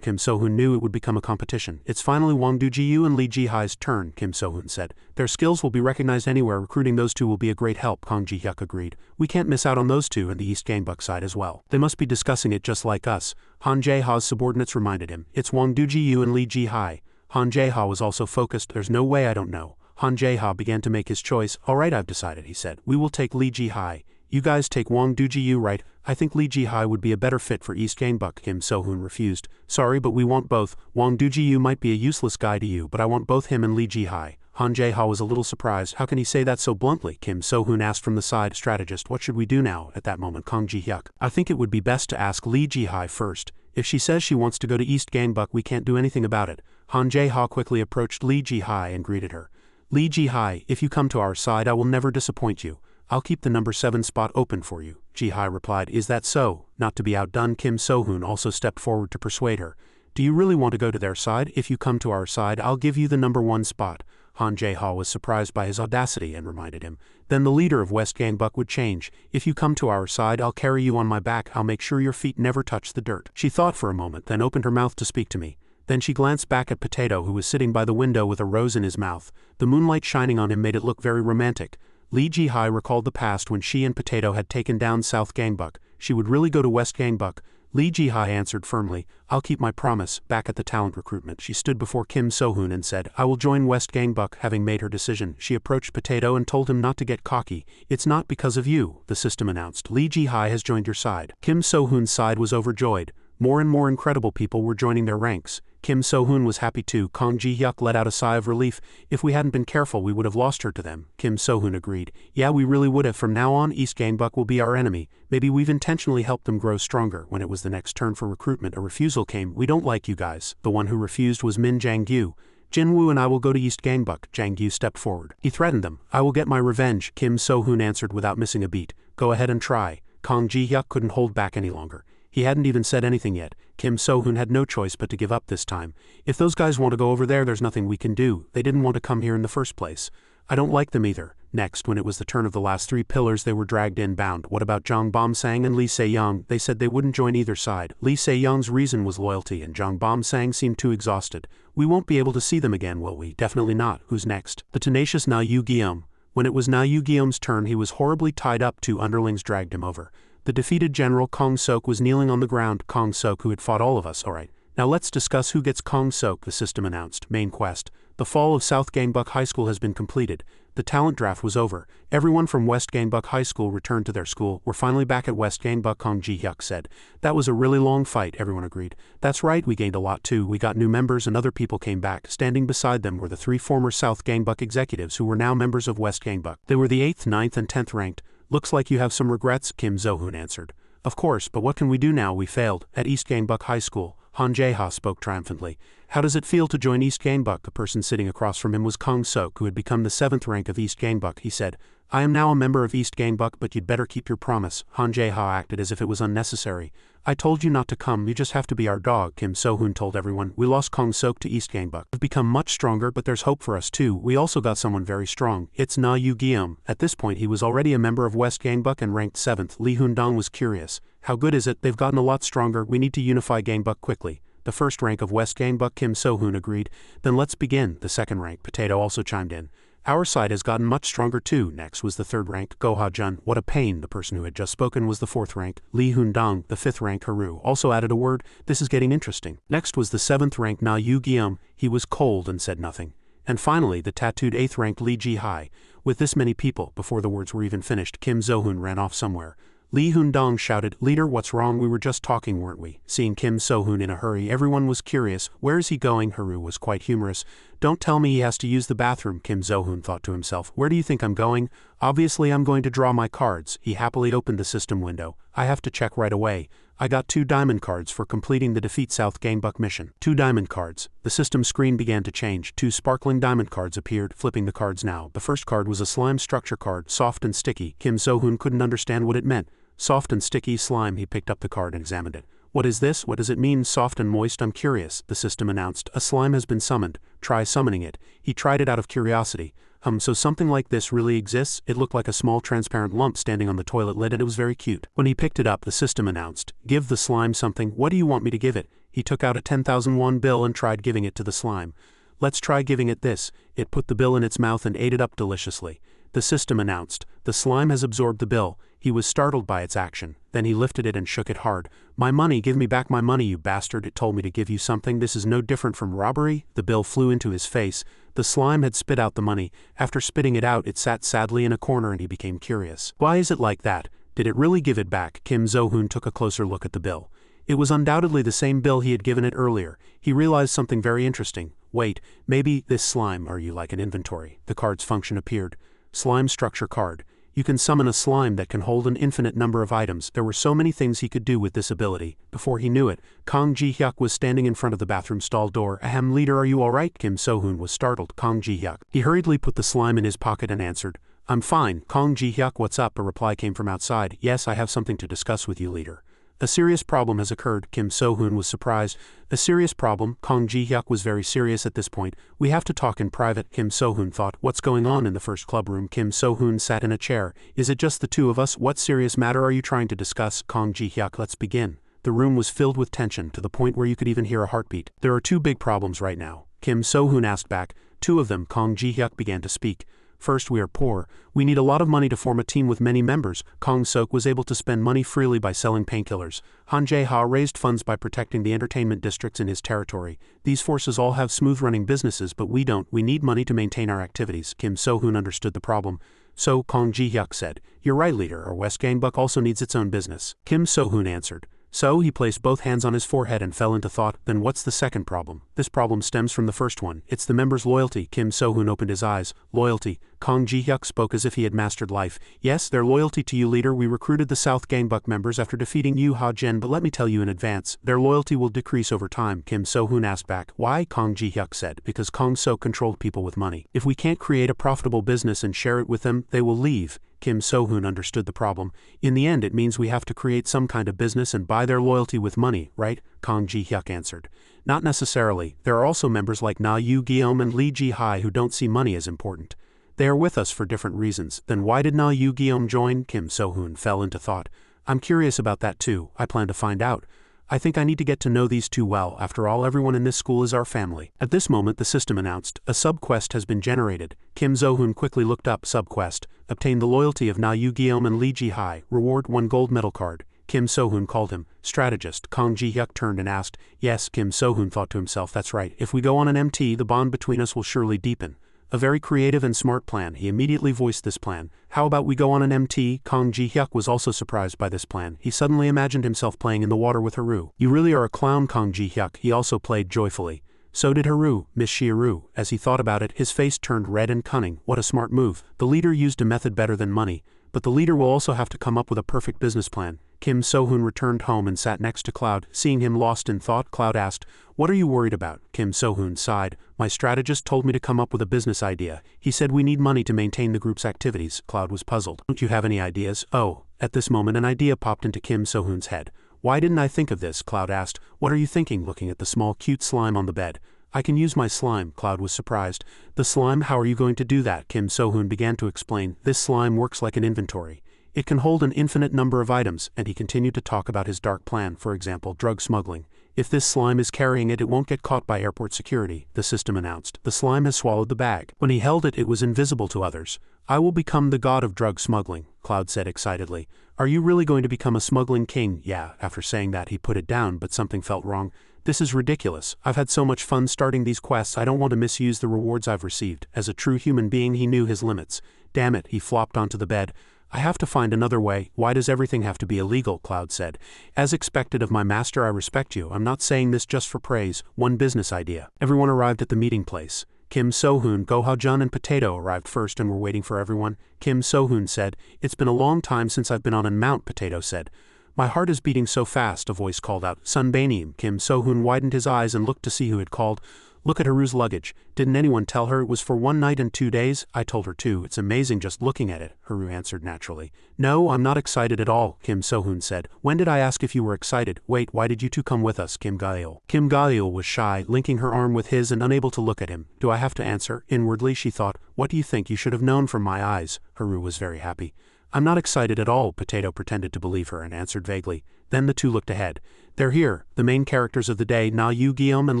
Speaker 1: Kim So-hoon knew it would become a competition. It's finally Wang Do-ji-yu and Lee Ji-hai's turn, Kim So-hoon said. Their skills will be recognized anywhere. Recruiting those two will be a great help. Kang Ji-hyuk agreed. We can't miss out on those two and the East Gangbuck side as well. They must be discussing it just like us. Han Jae-ha's subordinates reminded him. It's Wang Do-ji-yu and Lee Ji-hai. Han Jae-ha was also focused. There's no way I don't know. Han Jae-ha began to make his choice. Alright, I've decided, he said. We will take Lee Ji-hai. You guys take Wang Do-ji-yu, right? I think Lee Ji-hai would be a better fit for East Gangbuck. Kim So-hoon refused. Sorry, but we want both. Wang Do-ji-yu might be a useless guy to you, but I want both him and Lee Ji-hai. Han Jae-ha was a little surprised. How can he say that so bluntly? Kim So-hoon asked from the side. Strategist, what should we do now? At that moment Kang Ji-hyuk. I think it would be best to ask Lee Ji-hai first. If she says she wants to go to East Gangbuck, we can't do anything about it. Han Jae-ha quickly approached Lee Ji-hai and greeted her. Lee Ji-hai, if you come to our side I will never disappoint you. I'll keep the number 7 spot open for you. Ji-hai replied, is that so? Not to be outdone, Kim So-hoon also stepped forward to persuade her. Do you really want to go to their side? If you come to our side I'll give you the number 1 spot. Han Jae-ha was surprised by his audacity and reminded him. Then the leader of West Gangbuck would change. If you come to our side I'll carry you on my back. I'll make sure your feet never touch the dirt. She thought for a moment, then opened her mouth to speak to me. Then she glanced back at Potato, who was sitting by the window with a rose in his mouth. The moonlight shining on him made it look very romantic. Lee Ji-hai recalled the past when she and Potato had taken down South Gangbuck. She would really go to West Gangbuck. Lee Ji-hai answered firmly, I'll keep my promise. Back at the talent recruitment, she stood before Kim So-hoon and said, I will join West Gangbuck. Having made her decision, she approached Potato and told him not to get cocky. It's not because of you, the system announced. Lee Ji-hai has joined your side. Kim So-hoon's side was overjoyed. More and more incredible people were joining their ranks. Kim So-hoon was happy too. Kang Ji-hyuk let out a sigh of relief. If we hadn't been careful we would have lost her to them. Kim So-hoon agreed. Yeah, we really would have. From now on East Gangbuck will be our enemy. Maybe we've intentionally helped them grow stronger. When it was the next turn for recruitment, a refusal came. We don't like you guys. The one who refused was Min Jang-gyu. Jin-woo and I will go to East Gangbuck. Jang-gyu stepped forward. He threatened them. I will get my revenge. Kim So-hoon answered without missing a beat. Go ahead and try. Kang Ji-hyuk couldn't hold back any longer. He hadn't even said anything yet. Kim So-hoon had no choice but to give up this time. If those guys want to go over there's nothing we can do. They didn't want to come here in the first place. I don't like them either. Next, when it was the turn of the last 3 pillars, they were dragged in bound. What about Jang Bom-sang and Lee Se-young? They said they wouldn't join either side. Lee Se-young's reason was loyalty, and Jang Bom-sang seemed too exhausted. We won't be able to see them again, will we? Definitely not. Who's next? The tenacious Na Yu-gyeom. When it was Na Yu-gyeom's turn, he was horribly tied up. 2 underlings dragged him over. The defeated General Kong Sok was kneeling on the ground. Kong Sok, who had fought all of us. Alright, now let's discuss who gets Kong Sok, the system announced. Main quest. The fall of South Gangbuck High School has been completed. The talent draft was over. Everyone from West Gangbuck High School returned to their school. We're finally back at West Gangbuck, Kang Ji-hyuk said. That was a really long fight, everyone agreed. That's right, we gained a lot too. We got new members and other people came back. Standing beside them were the 3 former South Gangbuck executives who were now members of West Gangbuck. They were the 8th, 9th, and 10th ranked. Looks like you have some regrets, Kim So-hoon answered. Of course, but what can we do now? We failed. At East Gangbuck High School, Han Jae-ha spoke triumphantly. How does it feel to join East Gangbuck? The person sitting across from him was Kong Sok, who had become the 7th rank of East Gangbuck. He said, I am now a member of East Gangbuck, but you'd better keep your promise. Han Jae-ha acted as if it was unnecessary. I told you not to come, you just have to be our dog, Kim So-hoon told everyone. We lost Kong Sok to East Gangbuck. We've become much stronger, but there's hope for us too. We also got someone very strong. It's Na Yu-geum. At this point he was already a member of West Gangbuck and ranked 7th. Lee Hoon-dong was curious. How good is it? They've gotten a lot stronger. We need to unify Gangbuck quickly. The first rank of West Gangbuck, Kim So-hoon agreed. Then let's begin. The second rank, Potato, also chimed in. Our side has gotten much stronger too. Next was the third rank, Go Ha-jun. What a pain. The person who had just spoken was the fourth rank, Lee Hoon-dong. The fifth rank, Haru, also added a word. This is getting interesting. Next was the seventh rank, Na Yu-geum. He was cold and said nothing. And finally, the tattooed eighth rank, Lee Ji-hai. With this many people, before the words were even finished, Kim So-hoon ran off somewhere. Lee Hoon-dong shouted, "Leader, what's wrong? We were just talking, weren't we?" Seeing Kim So-hoon in a hurry, everyone was curious. Where is he going? Haru was quite humorous. Don't tell me he has to use the bathroom, Kim So-hoon thought to himself. Where do you think I'm going? Obviously I'm going to draw my cards. He happily opened the system window. I have to check right away. I got 2 diamond cards for completing the Defeat South Gangbuck mission. 2 diamond cards. The system screen began to change. 2 sparkling diamond cards appeared, flipping the cards now. The first card was a slime structure card, soft and sticky. Kim So-hoon couldn't understand what it meant. Soft and sticky slime. He picked up the card and examined it. What is this? What does it mean, soft and moist? I'm curious. The system announced. A slime has been summoned. Try summoning it. He tried it out of curiosity. So something like this really exists? It looked like a small transparent lump standing on the toilet lid and it was very cute. When he picked it up, the system announced. Give the slime something. What do you want me to give it? He took out a 10,000 won bill and tried giving it to the slime. Let's try giving it this. It put the bill in its mouth and ate it up deliciously. The system announced. The slime has absorbed the bill. He was startled by its action. Then he lifted it and shook it hard. My money, give me back my money, you bastard. It told me to give you something. This is no different from robbery. The bill flew into his face. The slime had spit out the money. After spitting it out, it sat sadly in a corner and he became curious. Why is it like that? Did it really give it back? Kim So-hoon took a closer look at the bill. It was undoubtedly the same bill he had given it earlier. He realized something very interesting. Wait, maybe this slime, are you like an inventory? The card's function appeared. Slime structure card. You can summon a slime that can hold an infinite number of items. There were so many things he could do with this ability. Before he knew it, Kong Ji-hyuk was standing in front of the bathroom stall door. Ahem, leader, are you alright? Kim So-hoon was startled. Kong Ji-hyuk. He hurriedly put the slime in his pocket and answered. I'm fine. Kong Ji-hyuk, what's up? A reply came from outside. Yes, I have something to discuss with you, leader. A serious problem has occurred. Kim So-hoon was surprised. A serious problem? Kong Ji-hyuk was very serious at this point. We have to talk in private, Kim So-hoon thought. What's going on in the first club room? Kim So-hoon sat in a chair. Is it just the two of us? What serious matter are you trying to discuss? Kong Ji-hyuk, let's begin. The room was filled with tension, to the point where you could even hear a heartbeat. There are 2 big problems right now. Kim So-hoon asked back. 2 of them. Kong Ji-hyuk began to speak. First, we are poor. We need a lot of money to form a team with many members. Kong Sok was able to spend money freely by selling painkillers. Han Jae-ha raised funds by protecting the entertainment districts in his territory. These forces all have smooth-running businesses, but we don't. We need money to maintain our activities. Kim So-hoon understood the problem. So, Kong Ji-hyuk said, you're right, leader. Our West Gangbuck also needs its own business. Kim So-hoon answered. So, he placed both hands on his forehead and fell into thought. Then what's the second problem? This problem stems from the first one. It's the members' loyalty. Kim So-hoon opened his eyes. Loyalty. Kong Ji-hyuk spoke as if he had mastered life. Yes, their loyalty to you, leader. We recruited the South Gangbuck members after defeating Yu Ha-jen, but let me tell you in advance, their loyalty will decrease over time. Kim So-hoon asked back. Why? Kong Ji-hyuk said. Because Kong So controlled people with money. If we can't create a profitable business and share it with them, they will leave. Kim So-hoon understood the problem. In the end, it means we have to create some kind of business and buy their loyalty with money, right? Kong Ji-hyuk answered. Not necessarily. There are also members like Na Yu-geum and Lee Ji-hai who don't see money as important. They are with us for different reasons. Then why did Na Yu-geum join? Kim So-hoon fell into thought. I'm curious about that too. I plan to find out. I think I need to get to know these 2 well. After all, everyone in this school is our family. At this moment, the system announced, a sub-quest has been generated. Kim So-hoon quickly looked up sub-quest. Obtain the loyalty of Na Yu-geum and Lee Ji-hai. Reward 1 gold medal card. Kim So-hoon called him. Strategist. Kong Ji-hyuk turned and asked. Yes, Kim So-hoon thought to himself, that's right. If we go on an MT, the bond between us will surely deepen. A very creative and smart plan. He immediately voiced this plan. How about we go on an MT? Kong Ji-hyuk was also surprised by this plan. He suddenly imagined himself playing in the water with Haru. You really are a clown, Kong Ji-hyuk. He also played joyfully. So did Haru, Miss Shiaru. As he thought about it, his face turned red and cunning. What a smart move. The leader used a method better than money. But the leader will also have to come up with a perfect business plan. Kim So-hoon returned home and sat next to Cloud. Seeing him lost in thought, Cloud asked, "What are you worried about?" Kim So-hoon sighed. "My strategist told me to come up with a business idea. He said we need money to maintain the group's activities." Cloud was puzzled. "Don't you have any ideas?" "Oh." At this moment an idea popped into Kim So-hoon's head. "Why didn't I think of this?" Cloud asked. "What are you thinking?" looking at the small cute slime on the bed. "I can use my slime." Cloud was surprised. "The slime? How are you going to do that?" Kim So-hoon began to explain. "This slime works like an inventory. It can hold an infinite number of items," and he continued to talk about his dark plan, for example, drug smuggling. "If this slime is carrying it, it won't get caught by airport security," the system announced. "The slime has swallowed the bag. When he held it, it was invisible to others. I will become the god of drug smuggling," Cloud said excitedly. "Are you really going to become a smuggling king?" "Yeah." After saying that, he put it down, but something felt wrong. "This is ridiculous. I've had so much fun starting these quests, I don't want to misuse the rewards I've received." As a true human being, he knew his limits. "Damn it," he flopped onto the bed. "I have to find another way. Why does everything have to be illegal?" Cloud said. "As expected of my master, I respect you. I'm not saying this just for praise. One business idea." Everyone arrived at the meeting place. Kim So-hoon, Go-ha-jun and Potato arrived first and were waiting for everyone. Kim So-hoon said, "It's been a long time since I've been on a mount," Potato said. "My heart is beating so fast," a voice called out. "Sunbaneem." Kim So-hoon widened his eyes and looked to see who had called. "Look at Haru's luggage. Didn't anyone tell her it was for 1 night and 2 days? I told her too. It's amazing just looking at it," Haru answered naturally. "No, I'm not excited at all," Kim So-hoon said. "When did I ask if you were excited? Wait, why did you two come with us?" Kim Ga-il. Kim Ga-il was shy, linking her arm with his and unable to look at him. "Do I have to answer?" Inwardly she thought, "What do you think? You should have known from my eyes." Haru was very happy. "I'm not excited at all," Potato pretended to believe her and answered vaguely. Then the two looked ahead. "They're here." The main characters of the day, Na Yu-geom and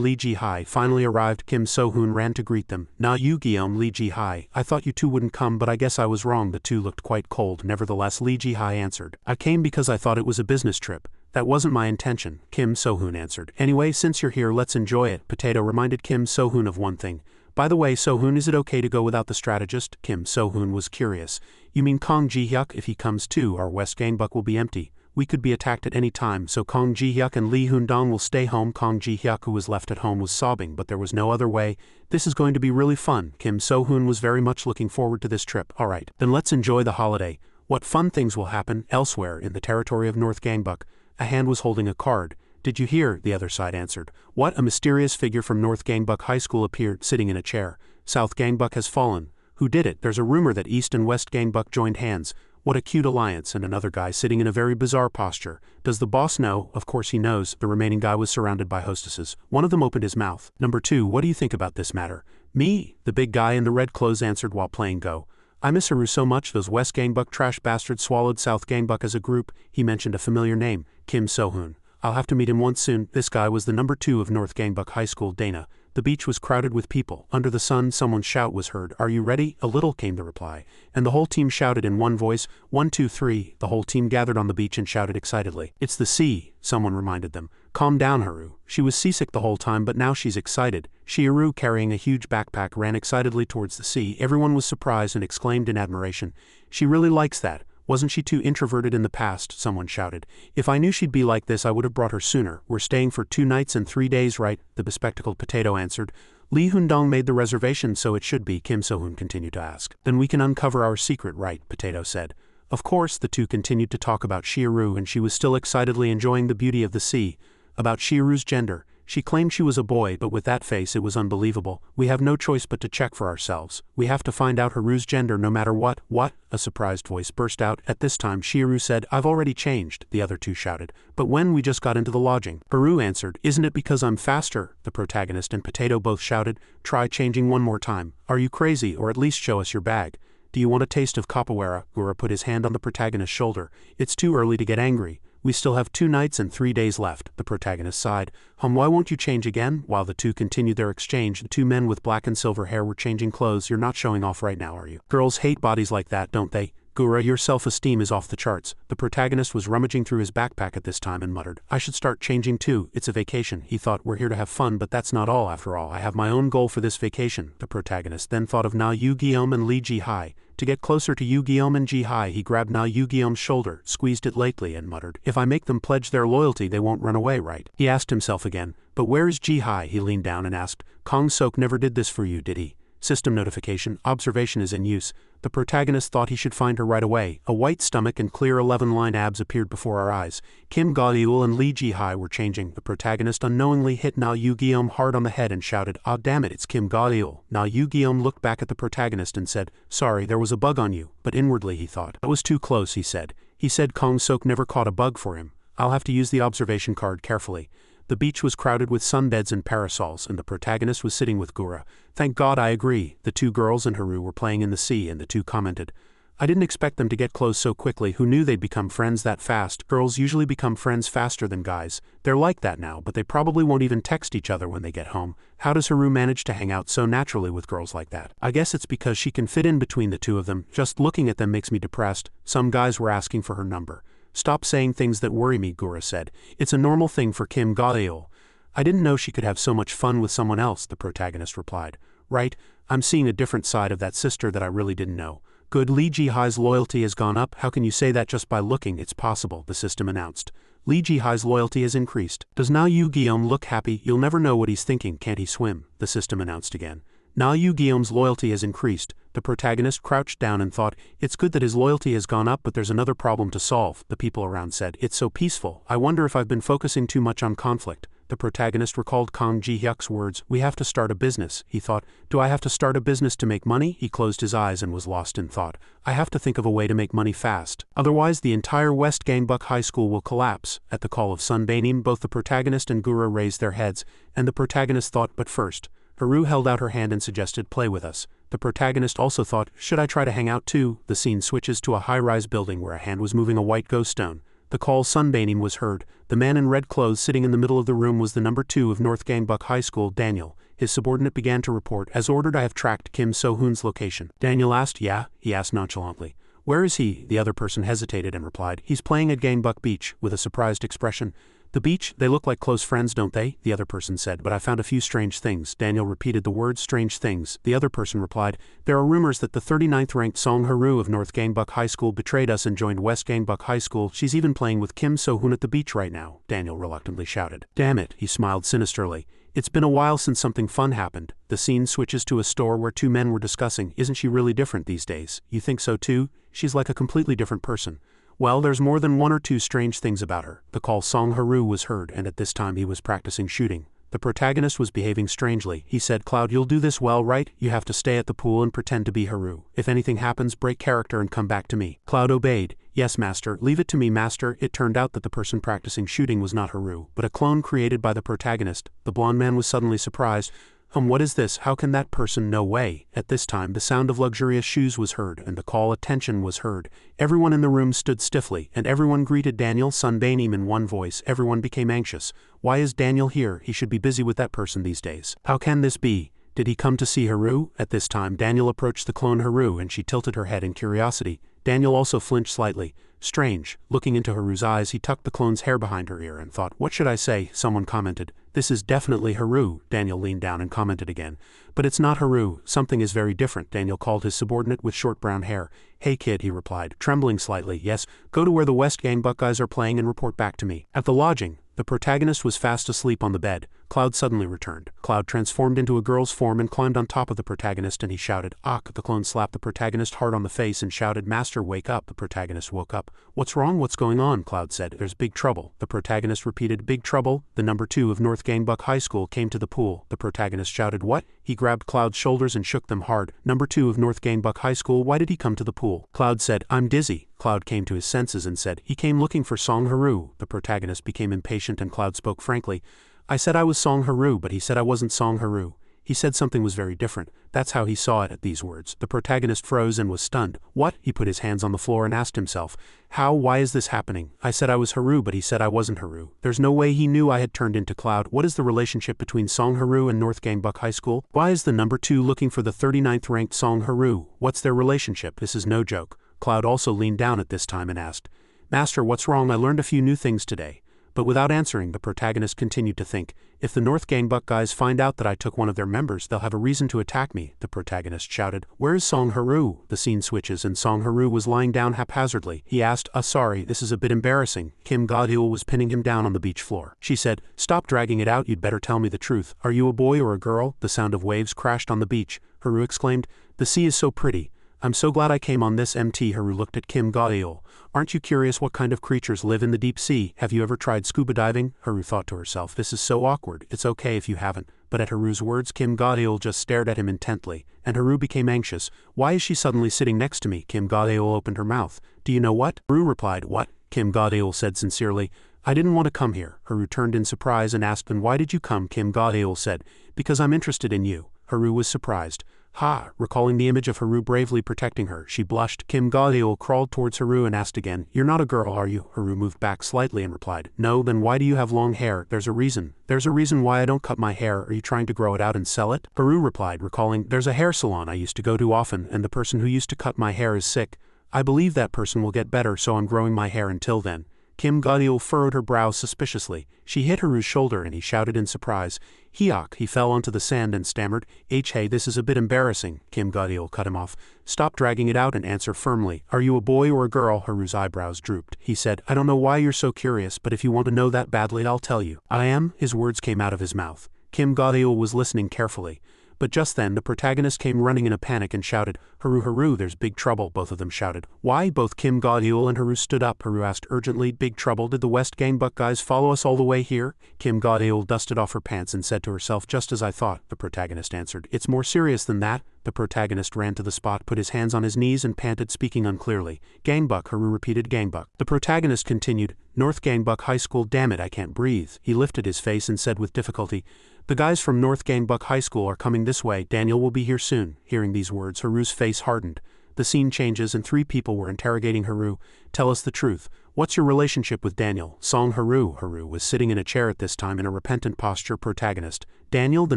Speaker 1: Lee Ji-hai, finally arrived. Kim So-hoon ran to greet them. "Na Yu-geom, Lee Ji-hai, I thought you two wouldn't come, but I guess I was wrong." The two looked quite cold. Nevertheless, Lee Ji-hai answered, "I came because I thought it was a business trip. That wasn't my intention," Kim So-hoon answered. "Anyway, since you're here, let's enjoy it." Potato reminded Kim So-hoon of one thing. "By the way, So-hoon, is it okay to go without the strategist?" Kim So-hoon was curious. "You mean Kong Ji-hyuk? If he comes too, our West Gangbuck will be empty. We could be attacked at any time, so Kong Ji-hyuk and Lee Hoon-dong will stay home." Kong Ji-hyuk, who was left at home, was sobbing, but there was no other way. "This is going to be really fun." Kim So-hoon was very much looking forward to this trip. "Alright, then let's enjoy the holiday. What fun things will happen?" Elsewhere, in the territory of North Gangbuck, a hand was holding a card. "Did you hear?" the other side answered. "What?" A mysterious figure from North Gangbuck High School appeared, sitting in a chair. "South Gangbuck has fallen." "Who did it?" "There's a rumor that East and West Gangbuck joined hands." "What a cute alliance." And another guy sitting in a very bizarre posture. "Does the boss know?" "Of course he knows." The remaining guy was surrounded by hostesses. One of them opened his mouth. "Number 2, what do you think about this matter?" "Me?" The big guy in the red clothes answered while playing Go. "I miss Haru so much. Those West Gangbuck trash bastards swallowed South Gangbuck as a group." He mentioned a familiar name, Kim So-hoon. "I'll have to meet him once soon." This guy was the number 2 of North Gangbuck High School, Dana. The beach was crowded with people. Under the sun, someone's shout was heard. "Are you ready?" "A little," came the reply. And the whole team shouted in one voice, 1, 2, 3. The whole team gathered on the beach and shouted excitedly. "It's the sea," someone reminded them. "Calm down, Haru. She was seasick the whole time, but now she's excited." Shiharu, carrying a huge backpack, ran excitedly towards the sea. Everyone was surprised and exclaimed in admiration, "She really likes that. Wasn't she too introverted in the past?" someone shouted. "If I knew she'd be like this, I would have brought her sooner. We're staying for 2 nights and 3 days, right?" the bespectacled Potato answered. "Lee Hoon-dong made the reservation, so it should be," Kim So-hoon continued to ask. "Then we can uncover our secret, right?" Potato said. Of course. The two continued to talk about Shiharu, and she was still excitedly enjoying the beauty of the sea. About Shiharu's gender. She claimed she was a boy, but with that face it was unbelievable. "We have no choice but to check for ourselves. We have to find out Haru's gender no matter what." "What?" a surprised voice burst out. At this time Shiharu said, "I've already changed," the other two shouted. "But when? We just got into the lodging." Haru answered, "Isn't it because I'm faster?" The protagonist and Potato both shouted, "Try changing one more time." "Are you crazy? Or at least show us your bag." "Do you want a taste of capoeira?" Gura put his hand on the protagonist's shoulder. "It's too early to get angry. We still have 2 nights and 3 days left." The protagonist sighed. Why won't you change again?" While the two continued their exchange, the 2 men with black and silver hair were changing clothes. "You're not showing off right now, are you? Girls hate bodies like that, don't they? Gura, your self-esteem is off the charts." The protagonist was rummaging through his backpack at this time and muttered, "I should start changing too. It's a vacation." He thought, "We're here to have fun, but that's not all after all. I have my own goal for this vacation." The protagonist then thought of Na Yu-geom and Lee Ji-hai. To get closer to Yu-geom and Ji-hai, he grabbed Na Yu-geom's shoulder, squeezed it lightly, and muttered, "If I make them pledge their loyalty, they won't run away, right?" He asked himself again, "But where is Ji-hai?" He leaned down and asked, "Kong Sok never did this for you, did he?" System notification, observation is in use. The protagonist thought he should find her right away. A white stomach and clear 11-line abs appeared before our eyes. Kim Ga-eul and Lee Ji-hai were changing. The protagonist unknowingly hit Na Yu-geom hard on the head and shouted, "Ah, damn it, it's Kim Ga-eul." Na Yu-geom looked back at the protagonist and said, "Sorry, there was a bug on you," but inwardly he thought, "That was too close," he said. He said Kong Sok never caught a bug for him. I'll have to use the observation card carefully. The beach was crowded with sunbeds and parasols, and the protagonist was sitting with Gura. "Thank God, I agree." The two girls and Haru were playing in the sea, and the two commented, "I didn't expect them to get close so quickly. Who knew they'd become friends that fast?" Girls usually become friends faster than guys. They're like that now, but they probably won't even text each other when they get home. How does Haru manage to hang out so naturally with girls like that? I guess it's because she can fit in between the two of them. Just looking at them makes me depressed. Some guys were asking for her number. "Stop saying things that worry me," Gura said. "It's a normal thing for Kim Ga-eul." "I didn't know she could have so much fun with someone else," the protagonist replied. "Right, I'm seeing a different side of that sister that I really didn't know." "Good, Lee Ji-hai's loyalty has gone up." "How can you say that just by looking?" "It's possible," the system announced. "Lee Ji-hai's loyalty has increased." "Does Na Yu-geom look happy?" "You'll never know what he's thinking. Can't he swim?" the system announced again. Na Yu-geom's loyalty has increased. The protagonist crouched down and thought, "It's good that his loyalty has gone up, but there's another problem to solve." The people around said, "It's so peaceful. I wonder if I've been focusing too much on conflict." The protagonist recalled Kang Ji-hyuk's words, "We have to start a business." He thought, "Do I have to start a business to make money?" He closed his eyes and was lost in thought. "I have to think of a way to make money fast. Otherwise the entire West Gangbuck High School will collapse." At the call of Sun Baenim, both the protagonist and Gura raised their heads, and the protagonist thought, "But first." Haru held out her hand and suggested, "Play with us." The protagonist also thought, "Should I try to hang out too?" The scene switches to a high-rise building where a hand was moving a white ghost stone. The call Sun Baenim was heard. The man in red clothes sitting in the middle of the room was the number 2 of North Gangbuck High School, Daniel. His subordinate began to report, "As ordered, I have tracked Kim So-hoon's location." Daniel asked, "Yeah?" he asked nonchalantly. "Where is he?" The other person hesitated and replied, "He's playing at Gangbuck Beach," with a surprised expression. "The beach? They look like close friends, don't they?" the other person said, "But I found a few strange things." Daniel repeated the word "strange things." The other person replied, "There are rumors that the 39th ranked Song Haru of North Gangbuck High School betrayed us and joined West Gangbuck High School. She's even playing with Kim So-hoon at the beach right now," Daniel reluctantly shouted. "Damn it," he smiled sinisterly. "It's been a while since something fun happened." The scene switches to a store where two men were discussing, "Isn't she really different these days?" "You think so too? She's like a completely different person." "Well, there's more than one or two strange things about her." The call Song Haru was heard, and at this time he was practicing shooting. The protagonist was behaving strangely. He said, "Cloud, you'll do this well, right? You have to stay at the pool and pretend to be Haru. If anything happens, break character and come back to me." Cloud obeyed. "Yes, master. Leave it to me, master." It turned out that the person practicing shooting was not Haru, but a clone created by the protagonist. The blonde man was suddenly surprised. What is this? How can that person? No way." At this time the sound of luxurious shoes was heard, and the call "attention" was heard. Everyone in the room stood stiffly, and everyone greeted Daniel Sun Baenim in one voice. Everyone became anxious. Why is Daniel here? He should be busy with that person these days. How can this be? Did he come to see Haru? At this time Daniel approached the clone Haru, and she tilted her head in curiosity. Daniel also flinched slightly. Strange. Looking into Haru's eyes, he tucked the clone's hair behind her ear and thought, "What should I say?" Someone commented, "This is definitely Haru." Daniel leaned down and commented again, "But it's not Haru. Something is very different." Daniel called his subordinate with short brown hair. "Hey kid," he replied, trembling slightly. "Yes, go to where the West Gangbuck guys are playing and report back to me." At the lodging, the protagonist was fast asleep on the bed. Cloud suddenly returned. Cloud transformed into a girl's form and climbed on top of the protagonist, and he shouted, "Ak!" The clone slapped the protagonist hard on the face and shouted, "Master, wake up." The protagonist woke up. "What's wrong? What's going on?" Cloud said. "There's big trouble." The protagonist repeated, "Big trouble?" The number 2 of North Gangbuck High School came to the pool. The protagonist shouted, "What?" He grabbed Cloud's shoulders and shook them hard. "Number 2 of North Gangbuck High School, why did he come to the pool?" Cloud said, "I'm dizzy." Cloud came to his senses and said, "He came looking for Song Haru." The protagonist became impatient and Cloud spoke frankly. "I said I was Song Haru, but he said I wasn't Song Haru. He said something was very different. That's how he saw it." At these words, the protagonist froze and was stunned. "What?" He put his hands on the floor and asked himself, "How? Why is this happening? I said I was Haru, but he said I wasn't Haru. There's no way he knew I had turned into Cloud. What is the relationship between Song Haru and North Gangbuck High School? Why is the number 2 looking for the 39th ranked Song Haru? What's their relationship? This is no joke." Cloud also leaned down at this time and asked, "Master, what's wrong? I learned a few new things today." But without answering, the protagonist continued to think, "If the North Gangbuck guys find out that I took one of their members, they'll have a reason to attack me." The protagonist shouted, "Where is Song Haru?" The scene switches and Song Haru was lying down haphazardly. He asked, "Sorry, this is a bit embarrassing." Kim Ga-eul was pinning him down on the beach floor. She said, "Stop dragging it out, you'd better tell me the truth. Are you a boy or a girl?" The sound of waves crashed on the beach. Haru exclaimed, "The sea is so pretty. I'm so glad I came on this MT. Haru looked at Kim Ga-eul. Aren't you curious what kind of creatures live in the deep sea? Have you ever tried scuba diving? Haru thought to herself, this is so awkward. It's okay if you haven't. But at Haru's words, Kim Ga-eul just stared at him intently, and Haru became anxious. Why is she suddenly sitting next to me? Kim Ga-eul opened her mouth. Do you know what? Haru replied, what? Kim Ga-eul said sincerely. I didn't want to come here. Haru turned in surprise and asked, then why did you come? Kim Ga-eul said, because I'm interested in you. Haru was surprised. Ha! Recalling the image of Haru bravely protecting her, she blushed. Kim Ga-eul crawled towards Haru and asked again, you're not a girl, are you? Haru moved back slightly and replied, no. Then why do you have long hair? There's a reason. There's a reason why I don't cut my hair. Are you trying to grow it out and sell it? Haru replied, recalling, there's a hair salon I used to go to often, and the person who used to cut my hair is sick. I believe that person will get better, so I'm growing my hair until then. Kim Ga-eul furrowed her brows suspiciously. She hit Haru's shoulder and he shouted in surprise. Hyok! He fell onto the sand and stammered. Hey, this is a bit embarrassing. Kim Ga-eul cut him off. Stop dragging it out and answer firmly. Are you a boy or a girl? Haru's eyebrows drooped. He said, I don't know why you're so curious, but if you want to know that badly, I'll tell you. I am? His words came out of his mouth. Kim Ga-eul was listening carefully. But just then the protagonist came running in a panic and shouted, Haru, there's big trouble. Both of them shouted. Why? Both Kim Ga-eul and Haru stood up. Haru asked urgently, big trouble? Did the West Gangbuck guys follow us all the way here? Kim Ga-eul dusted off her pants and said to herself, just as I thought. The protagonist answered, it's more serious than that. The protagonist ran to the spot, put his hands on his knees and panted, speaking unclearly. Gangbuck, Haru repeated, Gangbuck. The protagonist continued, North Gangbuck High School. Damn it, I can't breathe. He lifted his face and said with difficulty, the guys from North Gangbuck High School are coming this way. Daniel will be here soon. Hearing these words, Haru's face hardened. The scene changes and 3 people were interrogating Haru. Tell us the truth. What's your relationship with Daniel? Song Haru. Haru was sitting in a chair at this time in a repentant posture. Protagonist. Daniel, the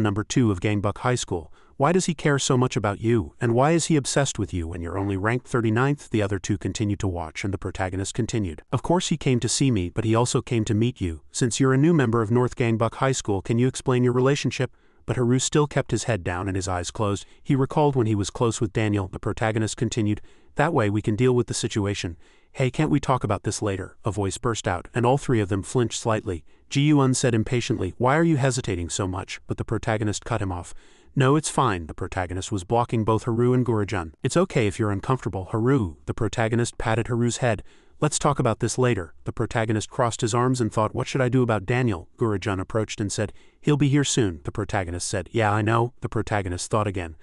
Speaker 1: number 2 of Gangbuck High School. Why does he care so much about you? And why is he obsessed with you when you're only ranked 39th? The other 2 continued to watch and the protagonist continued. Of course he came to see me, but he also came to meet you. Since you're a new member of North Gangbuck High School, can you explain your relationship? But Haru still kept his head down and his eyes closed. He recalled when he was close with Daniel. The protagonist continued, that way we can deal with the situation. Hey, can't we talk about this later? A voice burst out, and all 3 of them flinched slightly. Ji-eun said impatiently, why are you hesitating so much? But the protagonist cut him off. No, it's fine. The protagonist was blocking both Haru and Gurujun. It's okay if you're uncomfortable, Haru. The protagonist patted Haru's head. Let's talk about this later. The protagonist crossed his arms and thought, what should I do about Daniel? Gurujun approached and said, he'll be here soon. The protagonist said, yeah, I know. The protagonist thought again.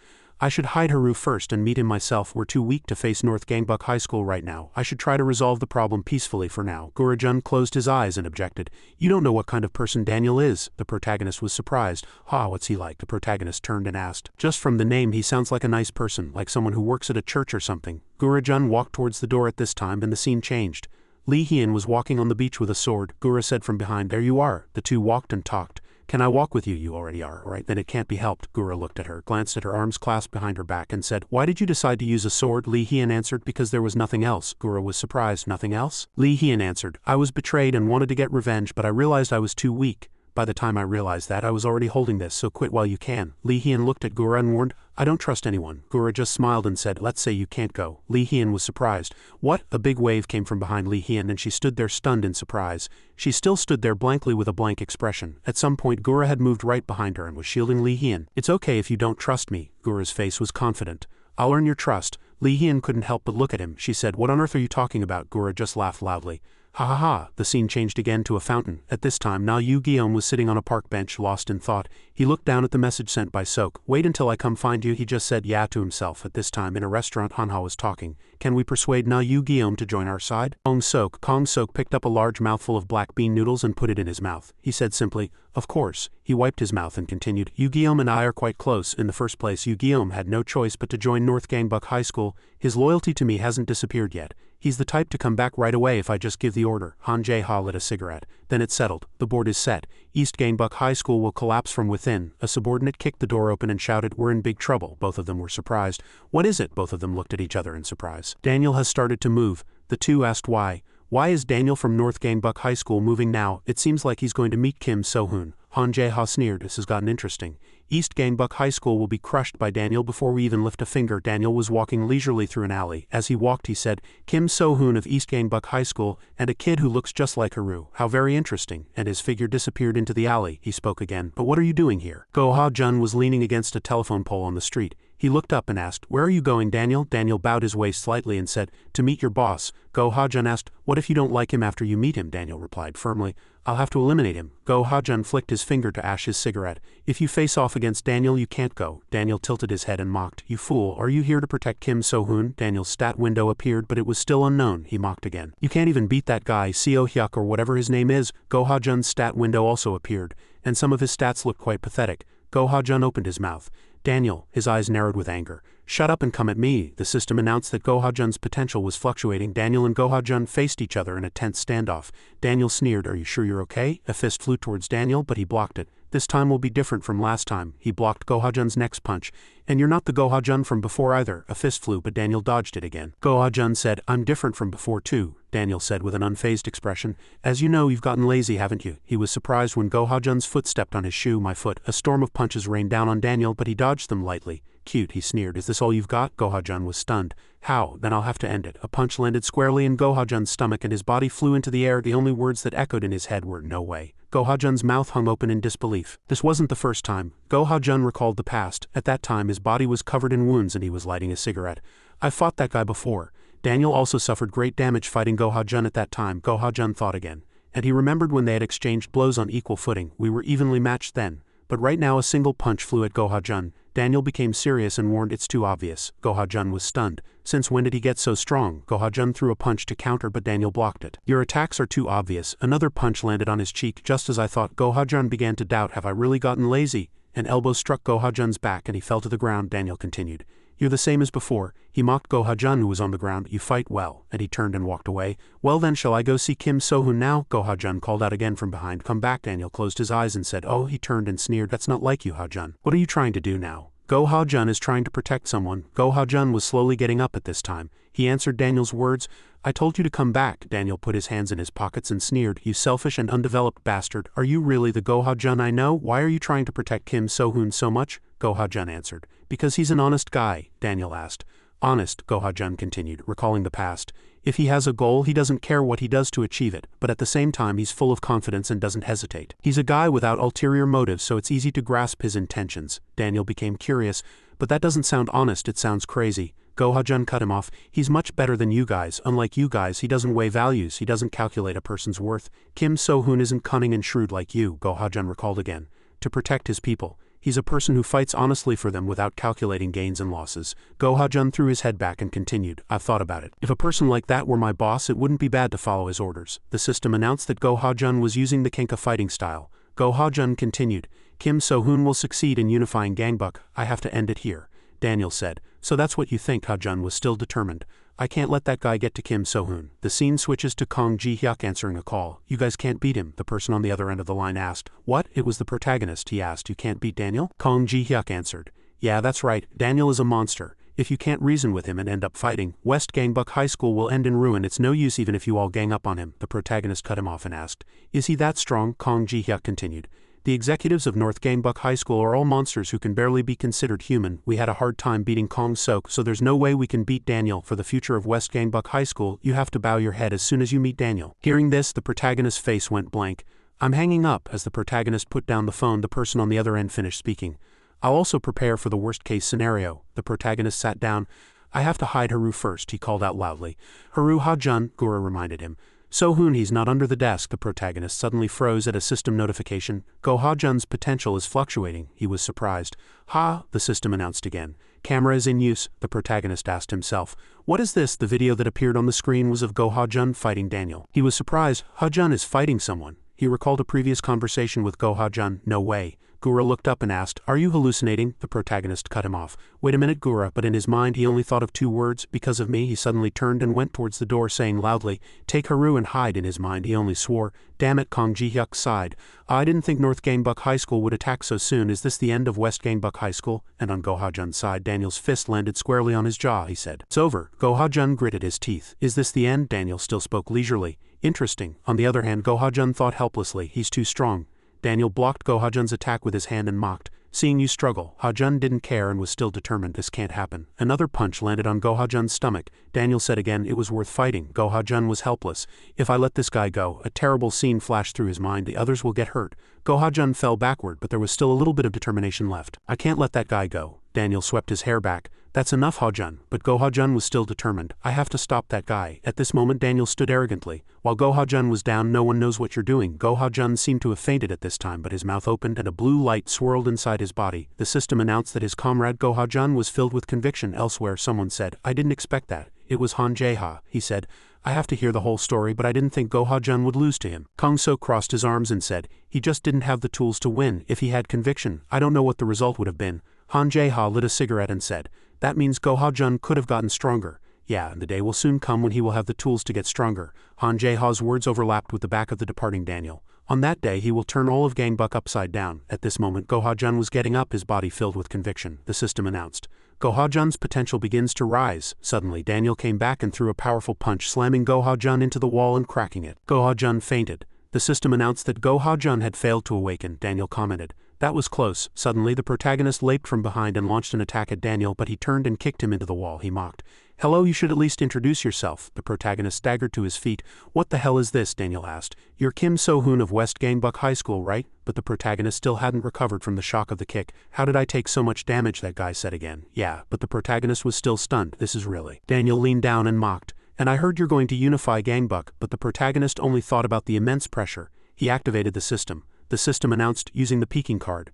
Speaker 1: I should hide Haru first and meet him myself. We're too weak to face North Gangbuck High School right now. I should try to resolve the problem peacefully for now. Gurujun closed his eyes and objected. You don't know what kind of person Daniel is. The protagonist was surprised. What's he like? The protagonist turned and asked. Just from the name he sounds like a nice person, like someone who works at a church or something. Gurujun walked towards the door at this time and the scene changed. Lee Hyun was walking on the beach with a sword. Gura said from behind, there you are. The 2 walked and talked. Can I walk with you? You already are, right? Then it can't be helped. Gura looked at her, glanced at her arms clasped behind her back and said, why did you decide to use a sword? Lee Hyun answered, because there was nothing else. Gura was surprised. Nothing else? Lee Hyun answered, I was betrayed and wanted to get revenge, but I realized I was too weak. By the time I realized that, I was already holding this, so quit while you can. Lee Hyun looked at Gura and warned, I don't trust anyone. Gura just smiled and said, let's say you can't go. Lee Hyun was surprised. What? A big wave came from behind Lee Hyun and she stood there stunned in surprise. She still stood there blankly with a blank expression. At some point Gura had moved right behind her and was shielding Lee Hyun. It's okay if you don't trust me. Gura's face was confident. I'll earn your trust. Lee Hyun couldn't help but look at him. She said, what on earth are you talking about? Gura just laughed loudly. Ha ha ha. The scene changed again to a fountain. At this time Na Yu-Guillaume was sitting on a park bench lost in thought. He looked down at the message sent by Sok. Wait until I come find you. He just said yeah to himself. At this time in a restaurant Hanha was talking. Can we persuade Na Yu-Guillaume to join our side? Kong Sok picked up a large mouthful of black bean noodles and put it in his mouth. He said simply, of course. He wiped his mouth and continued, Yu-Guillaume and I are quite close. In the first place Yu-Guillaume had no choice but to join North Gangbuck High School. His loyalty to me hasn't disappeared yet. He's the type to come back right away if I just give the order. Han Jae-ha lit a cigarette. Then it's settled. The board is set. East Gangbuck High School will collapse from within. A subordinate kicked the door open and shouted, we're in big trouble. Both of them were surprised. What is it? Both of them looked at each other in surprise. Daniel has started to move. The 2 asked why. Why is Daniel from North Gangbuck High School moving now? It seems like he's going to meet Kim So-hoon. Han Jae-ha sneered. This has gotten interesting. East Gangbuck High School will be crushed by Daniel before we even lift a finger. Daniel was walking leisurely through an alley. As he walked he said, Kim So-hoon of East Gangbuck High School, and a kid who looks just like Haru. How very interesting. And his figure disappeared into the alley. He spoke again. But what are you doing here? Go Ha-jun was leaning against a telephone pole on the street. He looked up and asked, "Where are you going, Daniel?" Daniel bowed his waist slightly and said, "To meet your boss." Go Ha-jun asked, "What if you don't like him after you meet him?" Daniel replied firmly, "I'll have to eliminate him." Go Ha-jun flicked his finger to ash his cigarette. "If you face off against Daniel, you can't go." Daniel tilted his head and mocked, "You fool, are you here to protect Kim So-hoon?" Daniel's stat window appeared, but it was still unknown. He mocked again. "You can't even beat that guy, Seo-hyuk or whatever his name is." Go Ha-jun's stat window also appeared, and some of his stats looked quite pathetic. Go Ha-jun opened his mouth. "Daniel," his eyes narrowed with anger. "Shut up and come at me." The system announced that Go Ha-jun's potential was fluctuating. Daniel and Go Ha-jun faced each other in a tense standoff. Daniel sneered, "Are you sure you're okay?" A fist flew towards Daniel, but he blocked it. "This time will be different from last time." He blocked Go Ha-jun's next punch. "And you're not the Go Ha-jun from before either." A fist flew, but Daniel dodged it again. Go Ha-jun said, "I'm different from before too," Daniel said with an unfazed expression. "As you know, you've gotten lazy, haven't you?" He was surprised when Go Ha-jun's foot stepped on his shoe. "My foot." A storm of punches rained down on Daniel, but he dodged them lightly. "Cute," he sneered. "Is this all you've got?" Go Ha-jun was stunned. "How? Then I'll have to end it." A punch landed squarely in Go Ha-jun's stomach and his body flew into the air. The only words that echoed in his head were, "No way." Go Ha-jun's mouth hung open in disbelief. This wasn't the first time. Go Ha-jun recalled the past. At that time his body was covered in wounds and he was lighting a cigarette. "I fought that guy before." Daniel also suffered great damage fighting Go Ha-jun at that time. Go Ha-jun thought again. And he remembered when they had exchanged blows on equal footing. "We were evenly matched then. But right now a single punch flew at Go Ha-jun." Daniel became serious and warned, "It's too obvious." Go Ha-jun was stunned. "Since when did he get so strong?" Go Ha-jun threw a punch to counter, but Daniel blocked it. "Your attacks are too obvious." Another punch landed on his cheek, just as I thought. Go Ha-jun began to doubt, "Have I really gotten lazy?" An elbow struck Go Ha-jun's back and he fell to the ground. Daniel continued, "You're the same as before." He mocked Go Ha-jun, who was on the ground. "You fight well." And he turned and walked away. "Well then, shall I go see Kim So-hoon now?" Go Ha-jun called out again from behind. "Come back." Daniel closed his eyes and said, "Oh." He turned and sneered, "That's not like you, Ha-jun. What are you trying to do now?" Go Ha-jun is trying to protect someone. Go Ha-jun was slowly getting up at this time. He answered Daniel's words. "I told you to come back." Daniel put his hands in his pockets and sneered, "You selfish and undeveloped bastard. Are you really the Go Ha-jun I know? Why are you trying to protect Kim So-hoon so much?" Go Ha-jun answered. "Because he's an honest guy." Daniel asked. "Honest," Go Ha-jun continued, recalling the past. "If he has a goal, he doesn't care what he does to achieve it, but at the same time he's full of confidence and doesn't hesitate. He's a guy without ulterior motives, so it's easy to grasp his intentions." Daniel became curious. "But that doesn't sound honest, it sounds crazy." Go Ha-jun cut him off. "He's much better than you guys. Unlike you guys, he doesn't weigh values, he doesn't calculate a person's worth. Kim So-hoon isn't cunning and shrewd like you," Go Ha-jun recalled again. "To protect his people. He's a person who fights honestly for them without calculating gains and losses." Go Ha-jun threw his head back and continued, "I've thought about it. If a person like that were my boss, it wouldn't be bad to follow his orders." The system announced that Go Ha-jun was using the Kenka fighting style. Go Ha-jun continued, "Kim So-hoon will succeed in unifying Gangbuck. I have to end it here." Daniel said, "So that's what you think?" Ha-jun was still determined. "I can't let that guy get to Kim So-hoon." The scene switches to Kong Ji-hyuk answering a call. "You guys can't beat him," the person on the other end of the line asked. "What?" It was the protagonist. He asked, "You can't beat Daniel?" Kong Ji-hyuk answered, "Yeah, that's right. Daniel is a monster. If you can't reason with him and end up fighting, West Gangbuck High School will end in ruin. It's no use even if you all gang up on him." The protagonist cut him off and asked, "Is he that strong?" Kong Ji-hyuk continued, "The executives of North Gangbuck High School are all monsters who can barely be considered human. We had a hard time beating Kong Sok, so there's no way we can beat Daniel. For the future of West Gangbuck High School, you have to bow your head as soon as you meet Daniel." Hearing this, the protagonist's face went blank. "I'm hanging up." As the protagonist put down the phone, the person on the other end finished speaking. "I'll also prepare for the worst-case scenario." The protagonist sat down. "I have to hide Haru first," he called out loudly. "Haru Ha-jun," Gura reminded him. "So-hoon, he's not under the desk." The protagonist suddenly froze at a system notification. Go Ha-jun's potential is fluctuating. He was surprised. "Ha," the system announced again. "Camera is in use," the protagonist asked himself. "What is this?" The video that appeared on the screen was of Go Ha-jun fighting Daniel. He was surprised. Ha-jun is fighting someone. He recalled a previous conversation with Go Ha-jun. "No way." Gura looked up and asked, "Are you hallucinating?" The protagonist cut him off. "Wait a minute, Gura," but in his mind he only thought of two words, "Because of me." He suddenly turned and went towards the door saying loudly, "Take Haru and hide." In his mind he only swore, "Damn it." Kong Ji-hyuk sighed. "I didn't think North Gangbuck High School would attack so soon. Is this the end of West Gangbuck High School?" And on Go Ha-jun's side, Daniel's fist landed squarely on his jaw. He said, "It's over." Go Ha-jun gritted his teeth. "Is this the end?" Daniel still spoke leisurely. "Interesting." On the other hand, Go Ha-jun thought helplessly, "He's too strong." Daniel blocked Go Ha-jun's attack with his hand and mocked, seeing you struggle. Ha-jun didn't care and was still determined. This can't happen. Another punch landed on Go Ha-jun's stomach. Daniel said again it was worth fighting. Go Ha-jun was helpless. If I let this guy go, a terrible scene flashed through his mind. The others will get hurt. Go Ha-jun fell backward, but there was still a little bit of determination left. I can't let that guy go. Daniel swept his hair back. That's enough, Ha-jun. But Go Ha-jun was still determined. I have to stop that guy. At this moment Daniel stood arrogantly. While Go Ha-jun was down, no one knows what you're doing. Go Ha-jun seemed to have fainted at this time, but his mouth opened and a blue light swirled inside his body. The system announced that his comrade Go Ha-jun was filled with conviction. Elsewhere someone said, I didn't expect that. It was Han Jae-ha. He said, I have to hear the whole story, but I didn't think Go Ha-jun would lose to him. Kang So crossed his arms and said, he just didn't have the tools to win. If he had conviction, I don't know what the result would have been. Han Jae-ha lit a cigarette and said, that means Go Ha-jun could have gotten stronger. Yeah, and the day will soon come when he will have the tools to get stronger. Han Jae-ha's words overlapped with the back of the departing Daniel. On that day he will turn all of Gangbuck upside down. At this moment Go Ha-jun was getting up, his body filled with conviction. The system announced, Go Ha-jun's potential begins to rise. Suddenly Daniel came back and threw a powerful punch, slamming Go Ha-jun into the wall and cracking it. Go Ha-jun fainted. The system announced that Go Ha-jun had failed to awaken. Daniel commented, that was close. Suddenly the protagonist leaped from behind and launched an attack at Daniel, but he turned and kicked him into the wall. He mocked, hello, you should at least introduce yourself. The protagonist staggered to his feet. What the hell is this? Daniel asked. You're Kim So-hoon of West Gangbuck High School, right? But the protagonist still hadn't recovered from the shock of the kick. How did I take so much damage? That guy said again. Yeah, but the protagonist was still stunned. This is really. Daniel leaned down and mocked, and I heard you're going to unify Gangbuck. But the protagonist only thought about the immense pressure. He activated the system. The system announced, using the peeking card,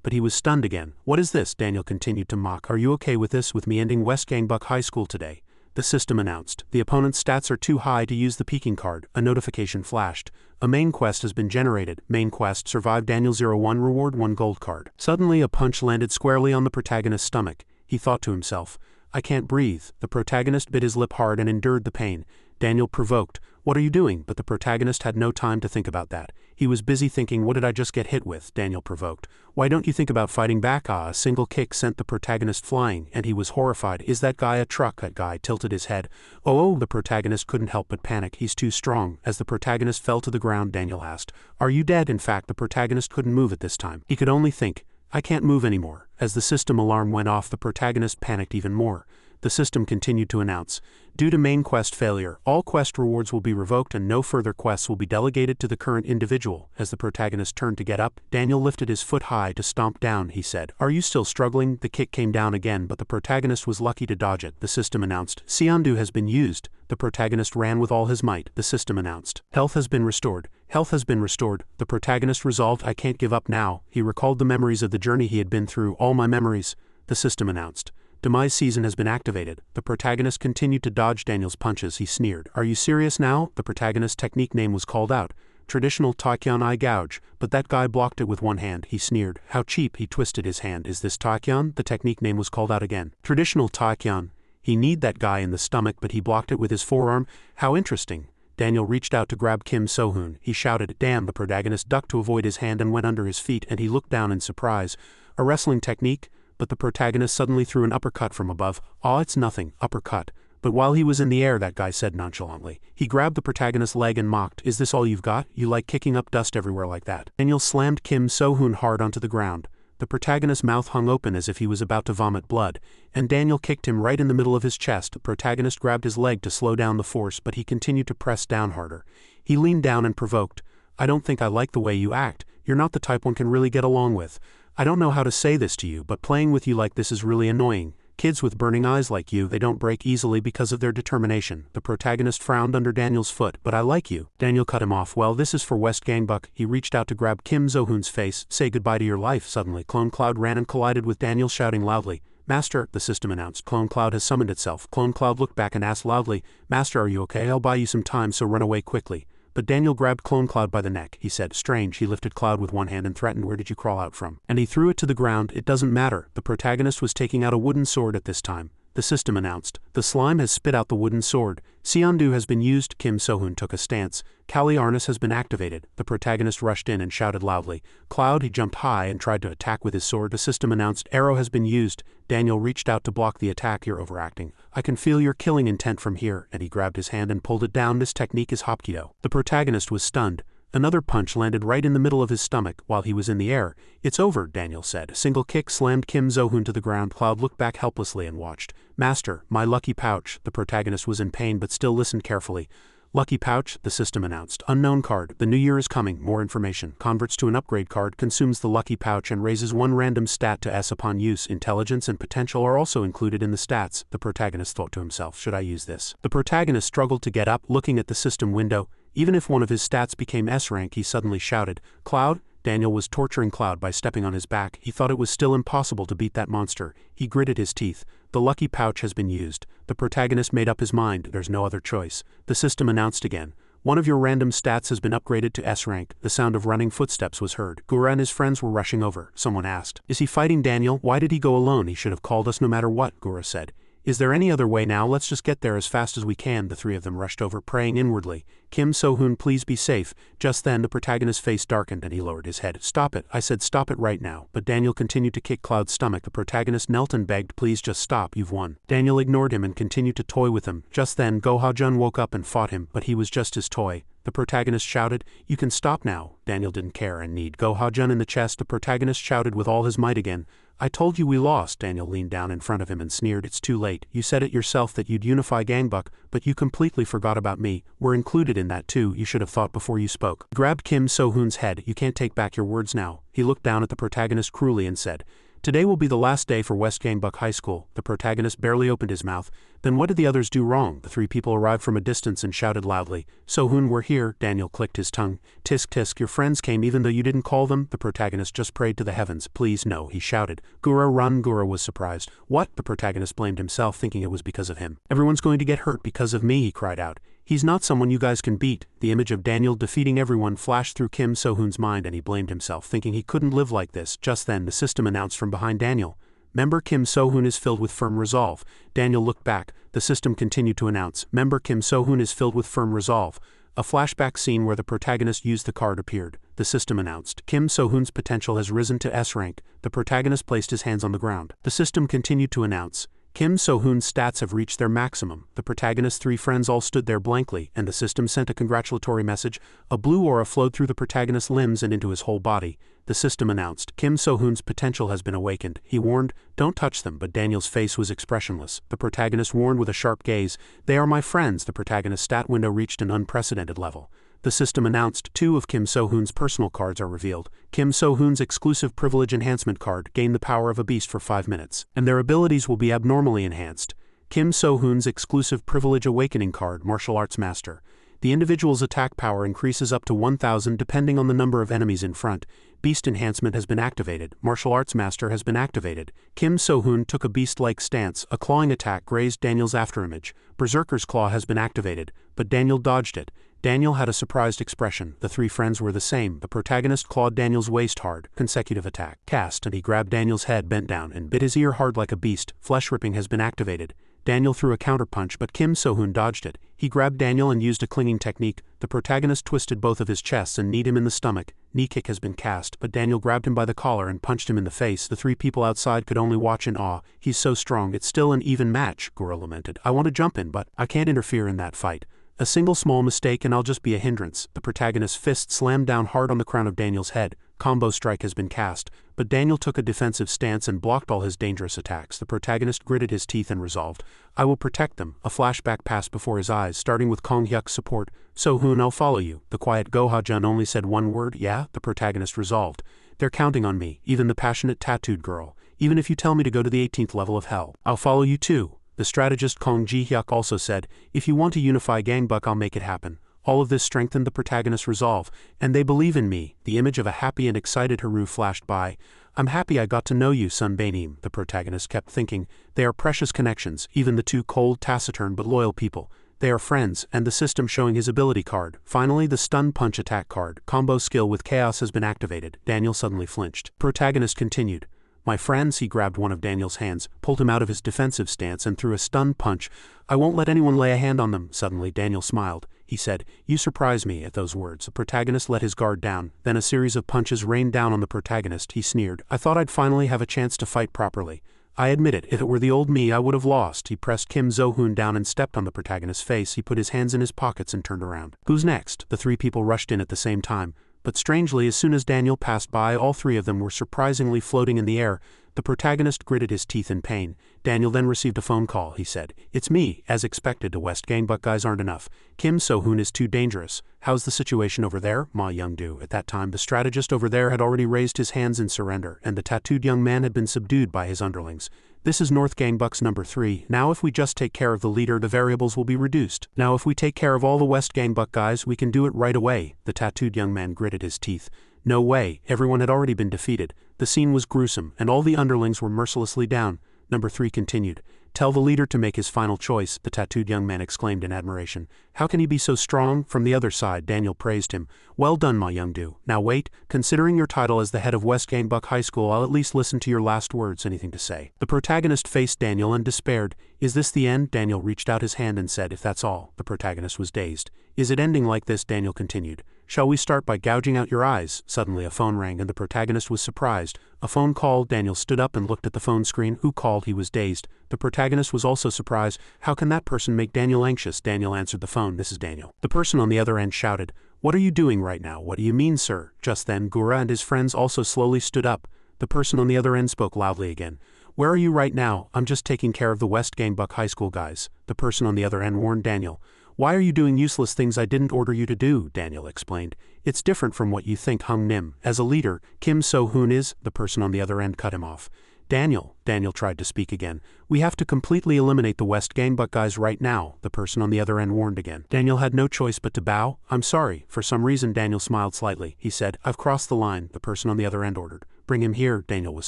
Speaker 1: but he was stunned again. What is this? Daniel continued to mock. Are you okay with this, with me ending West Gangbuck High School today? The system announced, the opponent's stats are too high to use the peeking card. A notification flashed. A main quest has been generated. Main quest, survive Daniel 01, reward 1 gold card. Suddenly a punch landed squarely on the protagonist's stomach. He thought to himself, I can't breathe. The protagonist bit his lip hard and endured the pain. Daniel provoked, what are you doing? But the protagonist had no time to think about that. He was busy thinking, what did I just get hit with? Daniel provoked. Why don't you think about fighting back? A single kick sent the protagonist flying, and he was horrified. Is that guy a truck? That guy tilted his head. Oh, the protagonist couldn't help but panic. He's too strong. As the protagonist fell to the ground, Daniel asked, are you dead? In fact, the protagonist couldn't move at this time. He could only think, I can't move anymore. As the system alarm went off, the protagonist panicked even more. The system continued to announce, due to main quest failure, all quest rewards will be revoked and no further quests will be delegated to the current individual. As the protagonist turned to get up, Daniel lifted his foot high to stomp down. He said, are you still struggling? The kick came down again, but the protagonist was lucky to dodge it. The system announced, Seondu has been used. The protagonist ran with all his might. The system announced, health has been restored. Health has been restored. The protagonist resolved, I can't give up now. He recalled the memories of the journey he had been through. All my memories. The system announced, Demise season has been activated. The protagonist continued to dodge Daniel's punches. He sneered. Are you serious now? The protagonist's technique name was called out. Traditional Taekyon eye gouge, but that guy blocked it with one hand. He sneered. How cheap. He twisted his hand. Is this Taekyon? The technique name was called out again. Traditional Taekyon. He kneed that guy in the stomach, but he blocked it with his forearm. How interesting. Daniel reached out to grab Kim So-hoon. He shouted, damn. The protagonist ducked to avoid his hand and went under his feet, and he looked down in surprise. A wrestling technique? But the protagonist suddenly threw an uppercut from above. Aw, it's nothing. Uppercut. But while he was in the air, that guy said nonchalantly. He grabbed the protagonist's leg and mocked, is this all you've got? You like kicking up dust everywhere like that? Daniel slammed Kim So-hoon hard onto the ground. The protagonist's mouth hung open as if he was about to vomit blood, and Daniel kicked him right in the middle of his chest. The protagonist grabbed his leg to slow down the force, but he continued to press down harder. He leaned down and provoked, I don't think I like the way you act. You're not the type one can really get along with. I don't know how to say this to you, but playing with you like this is really annoying. Kids with burning eyes like you, they don't break easily because of their determination. The protagonist frowned under Daniel's foot, but I like you. Daniel cut him off. Well, this is for West Gangbuck. He reached out to grab Kim So-hoon's face. Say goodbye to your life. Suddenly, Clone Cloud ran and collided with Daniel, shouting loudly, Master, the system announced. Clone Cloud has summoned itself. Clone Cloud looked back and asked loudly, Master, are you okay? I'll buy you some time, so run away quickly. But Daniel grabbed Clone Cloud by the neck. He said, strange. He lifted Cloud with one hand and threatened, where did you crawl out from? And he threw it to the ground. It doesn't matter. The protagonist was taking out a wooden sword at this time. The system announced, the slime has spit out the wooden sword. Seondu has been used. Kim So-hoon took a stance. Kali Arnis has been activated. The protagonist rushed in and shouted loudly. Cloud, he jumped high and tried to attack with his sword. The system announced, arrow has been used. Daniel reached out to block the attack. You're overacting. I can feel your killing intent from here, and he grabbed his hand and pulled it down. This technique is Hapkido. The protagonist was stunned. Another punch landed right in the middle of his stomach while he was in the air. "It's over," Daniel said. A single kick slammed Kim So-hoon to the ground. Cloud looked back helplessly and watched. "Master, my lucky pouch." The protagonist was in pain but still listened carefully. "Lucky pouch," the system announced. "Unknown card. The new year is coming. More information. Converts to an upgrade card, consumes the lucky pouch and raises one random stat to S upon use. Intelligence and potential are also included in the stats." The protagonist thought to himself, "Should I use this?" The protagonist struggled to get up, looking at the system window. Even if one of his stats became S rank, he suddenly shouted, "Cloud!" Daniel was torturing Cloud by stepping on his back. He thought it was still impossible to beat that monster. He gritted his teeth. "The lucky pouch has been used." The protagonist made up his mind. There's no other choice. The system announced again. "One of your random stats has been upgraded to S rank." The sound of running footsteps was heard. Gura and his friends were rushing over. Someone asked, "Is he fighting Daniel? Why did he go alone? He should have called us no matter what," Gura said. "Is there any other way now? Let's just get there as fast as we can." The three of them rushed over, praying inwardly. "Kim So-hoon, please be safe." Just then the protagonist's face darkened and he lowered his head. "Stop it. I said stop it right now." But Daniel continued to kick Cloud's stomach. The protagonist knelt and begged, "Please just stop. You've won." Daniel ignored him and continued to toy with him. Just then Go Ha-jun woke up and fought him, but he was just his toy. The protagonist shouted, "You can stop now." Daniel didn't care and kneed Go Ha-jun in the chest. The protagonist shouted with all his might again, "I told you we lost." Daniel leaned down in front of him and sneered, "It's too late. You said it yourself that you'd unify Gangbuck, but you completely forgot about me. We're included in that too. You should have thought before you spoke." He grabbed Kim So-hoon's head. "You can't take back your words now." He looked down at the protagonist cruelly and said, "Today will be the last day for West Gangbuck High School." The protagonist barely opened his mouth. "Then what did the others do wrong?" The three people arrived from a distance and shouted loudly, "So-hoon, we're here." Daniel clicked his tongue. "Tisk tisk, your friends came even though you didn't call them?" The protagonist just prayed to the heavens. "Please no," he shouted. "Gura, run." Gura was surprised. "What?" The protagonist blamed himself, thinking it was because of him. "Everyone's going to get hurt because of me," he cried out. "He's not someone you guys can beat." The image of Daniel defeating everyone flashed through Kim So-hoon's mind and he blamed himself, thinking he couldn't live like this. Just then the system announced from behind Daniel, "Member Kim So-hoon is filled with firm resolve." Daniel looked back. The system continued to announce, "Member Kim So-hoon is filled with firm resolve." A flashback scene where the protagonist used the card appeared. The system announced, "Kim So-hoon's potential has risen to S rank." The protagonist placed his hands on the ground. The system continued to announce, "Kim So-hoon's stats have reached their maximum." The protagonist's three friends all stood there blankly, and the system sent a congratulatory message. A blue aura flowed through the protagonist's limbs and into his whole body. The system announced, "Kim So-hoon's potential has been awakened." He warned, "Don't touch them," but Daniel's face was expressionless. The protagonist warned with a sharp gaze, "They are my friends." The protagonist's stat window reached an unprecedented level. The system announced, two of Kim So-hoon's personal cards are revealed. Kim So-hoon's exclusive privilege enhancement card, gain the power of a beast for 5 minutes, and their abilities will be abnormally enhanced. Kim So-hoon's exclusive privilege awakening card, martial arts master. The individual's attack power increases up to 1,000 depending on the number of enemies in front. Beast enhancement has been activated. Martial arts master has been activated. Kim So-hoon took a beast-like stance. A clawing attack grazed Daniel's afterimage. Berserker's claw has been activated, but Daniel dodged it. Daniel had a surprised expression. The three friends were the same. The protagonist clawed Daniel's waist hard. Consecutive attack. Cast, and he grabbed Daniel's head bent down and bit his ear hard like a beast. Flesh ripping has been activated. Daniel threw a counterpunch, but Kim So-hoon dodged it. He grabbed Daniel and used a clinging technique. The protagonist twisted both of his chests and kneed him in the stomach. Knee kick has been cast, but Daniel grabbed him by the collar and punched him in the face. The three people outside could only watch in awe. "He's so strong, it's still an even match," Gura lamented. "I want to jump in, but I can't interfere in that fight. A single small mistake and I'll just be a hindrance." The protagonist's fist slammed down hard on the crown of Daniel's head. Combo strike has been cast, but Daniel took a defensive stance and blocked all his dangerous attacks. The protagonist gritted his teeth and resolved, "I will protect them." A flashback passed before his eyes, starting with Kong Hyuk's support. "So-hoon, I'll follow you." The quiet Go Ha-jun only said one word, "Yeah?" The protagonist resolved, "They're counting on me, even the passionate tattooed girl. Even if you tell me to go to the 18th level of hell, I'll follow you too." The strategist Kong Ji-hyuk also said, "If you want to unify Gangbuck, I'll make it happen." All of this strengthened the protagonist's resolve. "And they believe in me." The image of a happy and excited Haru flashed by. "I'm happy I got to know you, Sun Bainim," the protagonist kept thinking. "They are precious connections, even the two cold, taciturn but loyal people. They are friends," and the system showing his ability card. Finally, the stun punch attack card, combo skill with chaos, has been activated. Daniel suddenly flinched. Protagonist continued, "My friends," he grabbed one of Daniel's hands, pulled him out of his defensive stance and threw a stun punch. "I won't let anyone lay a hand on them." Suddenly Daniel smiled. He said, "You surprise me." At those words, the protagonist let his guard down. Then a series of punches rained down on the protagonist. He sneered, "I thought I'd finally have a chance to fight properly. I admit it, if it were the old me I would have lost. He pressed Kim So-hoon down and stepped on the protagonist's face. He put his hands in his pockets and turned around. Who's next? The three people rushed in at the same time. But strangely, as soon as Daniel passed by, all three of them were surprisingly floating in the air. The protagonist gritted his teeth in pain. Daniel then received a phone call. He said, "It's me. As expected, the West Gangbuck guys aren't enough. Kim So-hoon is too dangerous. How's the situation over there?" Ma Young-do. At that time, the strategist over there had already raised his hands in surrender, and the tattooed young man had been subdued by his underlings. "This is North Gangbuck's number 3. Now if we just take care of the leader, the variables will be reduced. Now if we take care of all the West Gangbuck guys, we can do it right away." The tattooed young man gritted his teeth. No way, everyone had already been defeated. The scene was gruesome, and all the underlings were mercilessly down. Number 3 continued. "Tell the leader to make his final choice," the tattooed young man exclaimed in admiration. "How can he be so strong?" From the other side, Daniel praised him. "Well done, Ma Young-do. Now wait, considering your title as the head of West Gangbuck High School, I'll at least listen to your last words. Anything to say?" The protagonist faced Daniel and despaired. "Is this the end?" Daniel reached out his hand and said, "If that's all." The protagonist was dazed. "Is it ending like this?" Daniel continued. "Shall we start by gouging out your eyes?" Suddenly a phone rang and the protagonist was surprised. A phone call. Daniel stood up and looked at the phone screen. Who called? He was dazed. The protagonist was also surprised. How can that person make Daniel anxious? Daniel answered the phone. "This is Daniel." The person on the other end shouted, "What are you doing right now?" "What do you mean, sir?" Just then, Gura and his friends also slowly stood up. The person on the other end spoke loudly again. "Where are you right now?" "I'm just taking care of the West Gangbuck High School guys." The person on the other end warned Daniel. "Why are you doing useless things I didn't order you to do?" Daniel explained. "It's different from what you think, Hung Nim. As a leader, Kim So-hoon is—" The person on the other end cut him off. Daniel tried to speak again. "We have to completely eliminate the West Gangbuck guys right now," the person on the other end warned again. Daniel had no choice but to bow. "I'm sorry." For some reason Daniel smiled slightly. He said, "I've crossed the line," the person on the other end ordered. "Bring him here." Daniel was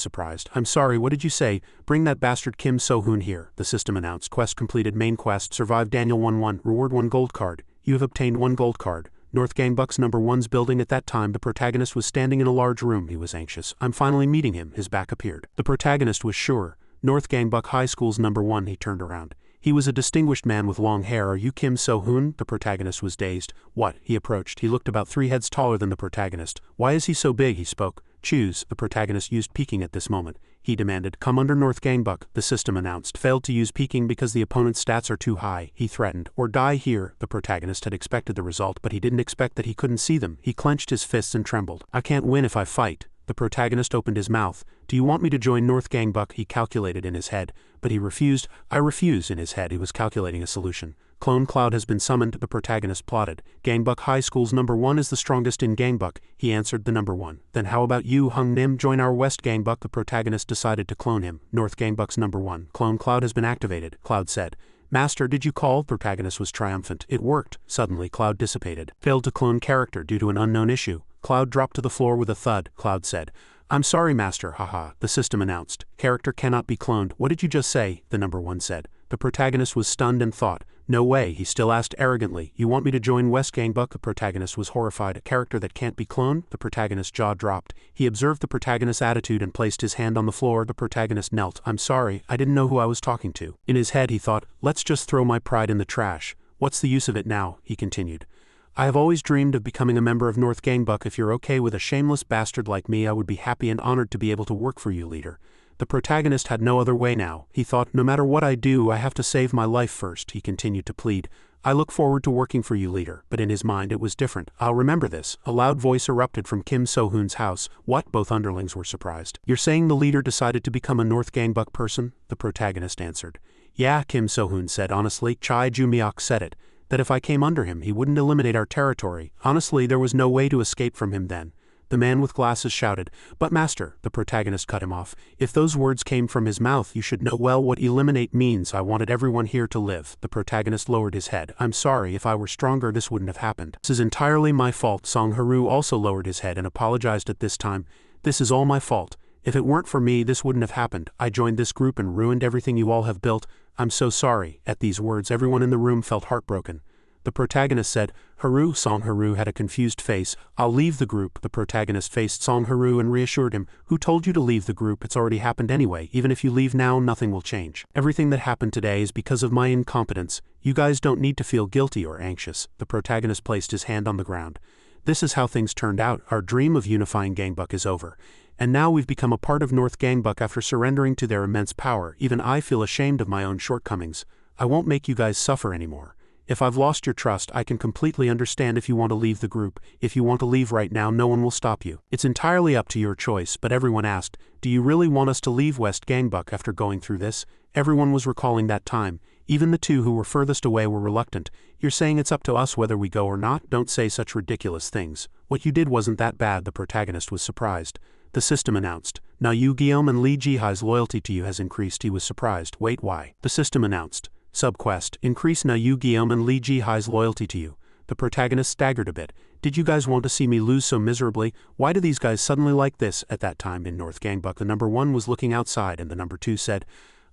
Speaker 1: surprised. "I'm sorry, what did you say?" "Bring that bastard Kim So-hoon here," the system announced. Quest completed. Main quest, survive Daniel 1-1, reward 1 gold card. You have obtained 1 gold card. North Gangbuck's number 1's building. At that time, the protagonist was standing in a large room. He was anxious. "I'm finally meeting him." His back appeared. The protagonist was sure. North Gangbuck High School's number 1. He turned around. He was a distinguished man with long hair. "Are you Kim So-hoon?" The protagonist was dazed. "What?" He approached. He looked about 3 heads taller than the protagonist. "Why is he so big?" He spoke. "Choose." The protagonist used peeking at this moment. He demanded, "Come under North Gangbuck." The system announced. Failed to use peeking because the opponent's stats are too high. He threatened, "Or die here." The protagonist had expected the result, but he didn't expect that he couldn't see them. He clenched his fists and trembled. "I can't win if I fight." The protagonist opened his mouth. "Do you want me to join North Gangbuck?" He calculated in his head, but he refused. "I refuse." In his head he was calculating a solution. Clone Cloud has been summoned, the protagonist plotted. Gangbuck High School's number 1 is the strongest in Gangbuck. He answered, "The number 1. Then how about you, Hung Nim? Join our West Gangbuck." The protagonist decided to clone him. North Gangbuck's number 1. Clone Cloud has been activated. Cloud said. "Master, did you call?" Protagonist was triumphant. "It worked." Suddenly, Cloud dissipated. Failed to clone character due to an unknown issue. Cloud dropped to the floor with a thud. Cloud said, "I'm sorry, Master, haha." The system announced. "Character cannot be cloned." "What did you just say?" The number 1 said. The protagonist was stunned and thought, "No way." He still asked arrogantly, "You want me to join West Gangbuck?" The protagonist was horrified. A character that can't be cloned? The protagonist's jaw dropped. He observed the protagonist's attitude and placed his hand on the floor. The protagonist knelt. "I'm sorry, I didn't know who I was talking to." In his head he thought, "Let's just throw my pride in the trash. What's the use of it now?" He continued. "I have always dreamed of becoming a member of North Gangbuck. If you're okay with a shameless bastard like me, I would be happy and honored to be able to work for you, leader." The protagonist had no other way now. He thought, "No matter what I do, I have to save my life first." He continued to plead. "I look forward to working for you, leader." But in his mind it was different. "I'll remember this." A loud voice erupted from Kim So-hoon's house. "What?" Both underlings were surprised. "You're saying the leader decided to become a North Gangbuck person?" The protagonist answered. "Yeah," Kim So-hoon said honestly. Chai Ju-myok said it. That if I came under him, he wouldn't eliminate our territory. Honestly, there was no way to escape from him then. The man with glasses shouted, "But Master," the protagonist cut him off. "If those words came from his mouth, you should know well what eliminate means. I wanted everyone here to live." The protagonist lowered his head. "I'm sorry, if I were stronger this wouldn't have happened." "This is entirely my fault." Song Haru also lowered his head and apologized at this time. "This is all my fault. If it weren't for me, this wouldn't have happened. I joined this group and ruined everything you all have built. I'm so sorry." At these words, everyone in the room felt heartbroken. The protagonist said, "Haru." Song Haru had a confused face. "I'll leave the group." The protagonist faced Song Haru and reassured him, "Who told you to leave the group? It's already happened anyway. Even if you leave now, nothing will change. Everything that happened today is because of my incompetence. You guys don't need to feel guilty or anxious." The protagonist placed his hand on the ground. "This is how things turned out. Our dream of unifying Gangbuck is over. and now we've become a part of North Gangbuck after surrendering to their immense power. Even I feel ashamed of my own shortcomings. I won't make you guys suffer anymore. If I've lost your trust, I can completely understand if you want to leave the group. If you want to leave right now, no one will stop you. It's entirely up to your choice, but everyone asked, do you really want us to leave West Gangbuck after going through this? Everyone was recalling that time. Even the two who were furthest away were reluctant. You're saying it's up to us whether we go or not? Don't say such ridiculous things. What you did wasn't that bad, the protagonist was surprised. The system announced. Now Yu Guillaume and Li Jihai's loyalty to you has increased. He was surprised. Wait, why? The system announced. Subquest. Increase now Yu Guillaume and Li Jihai's loyalty to you. The protagonist staggered a bit. Did you guys want to see me lose so miserably? Why do these guys suddenly like this? At that time in North Gangbuck, the number 1 was looking outside and the number 2 said,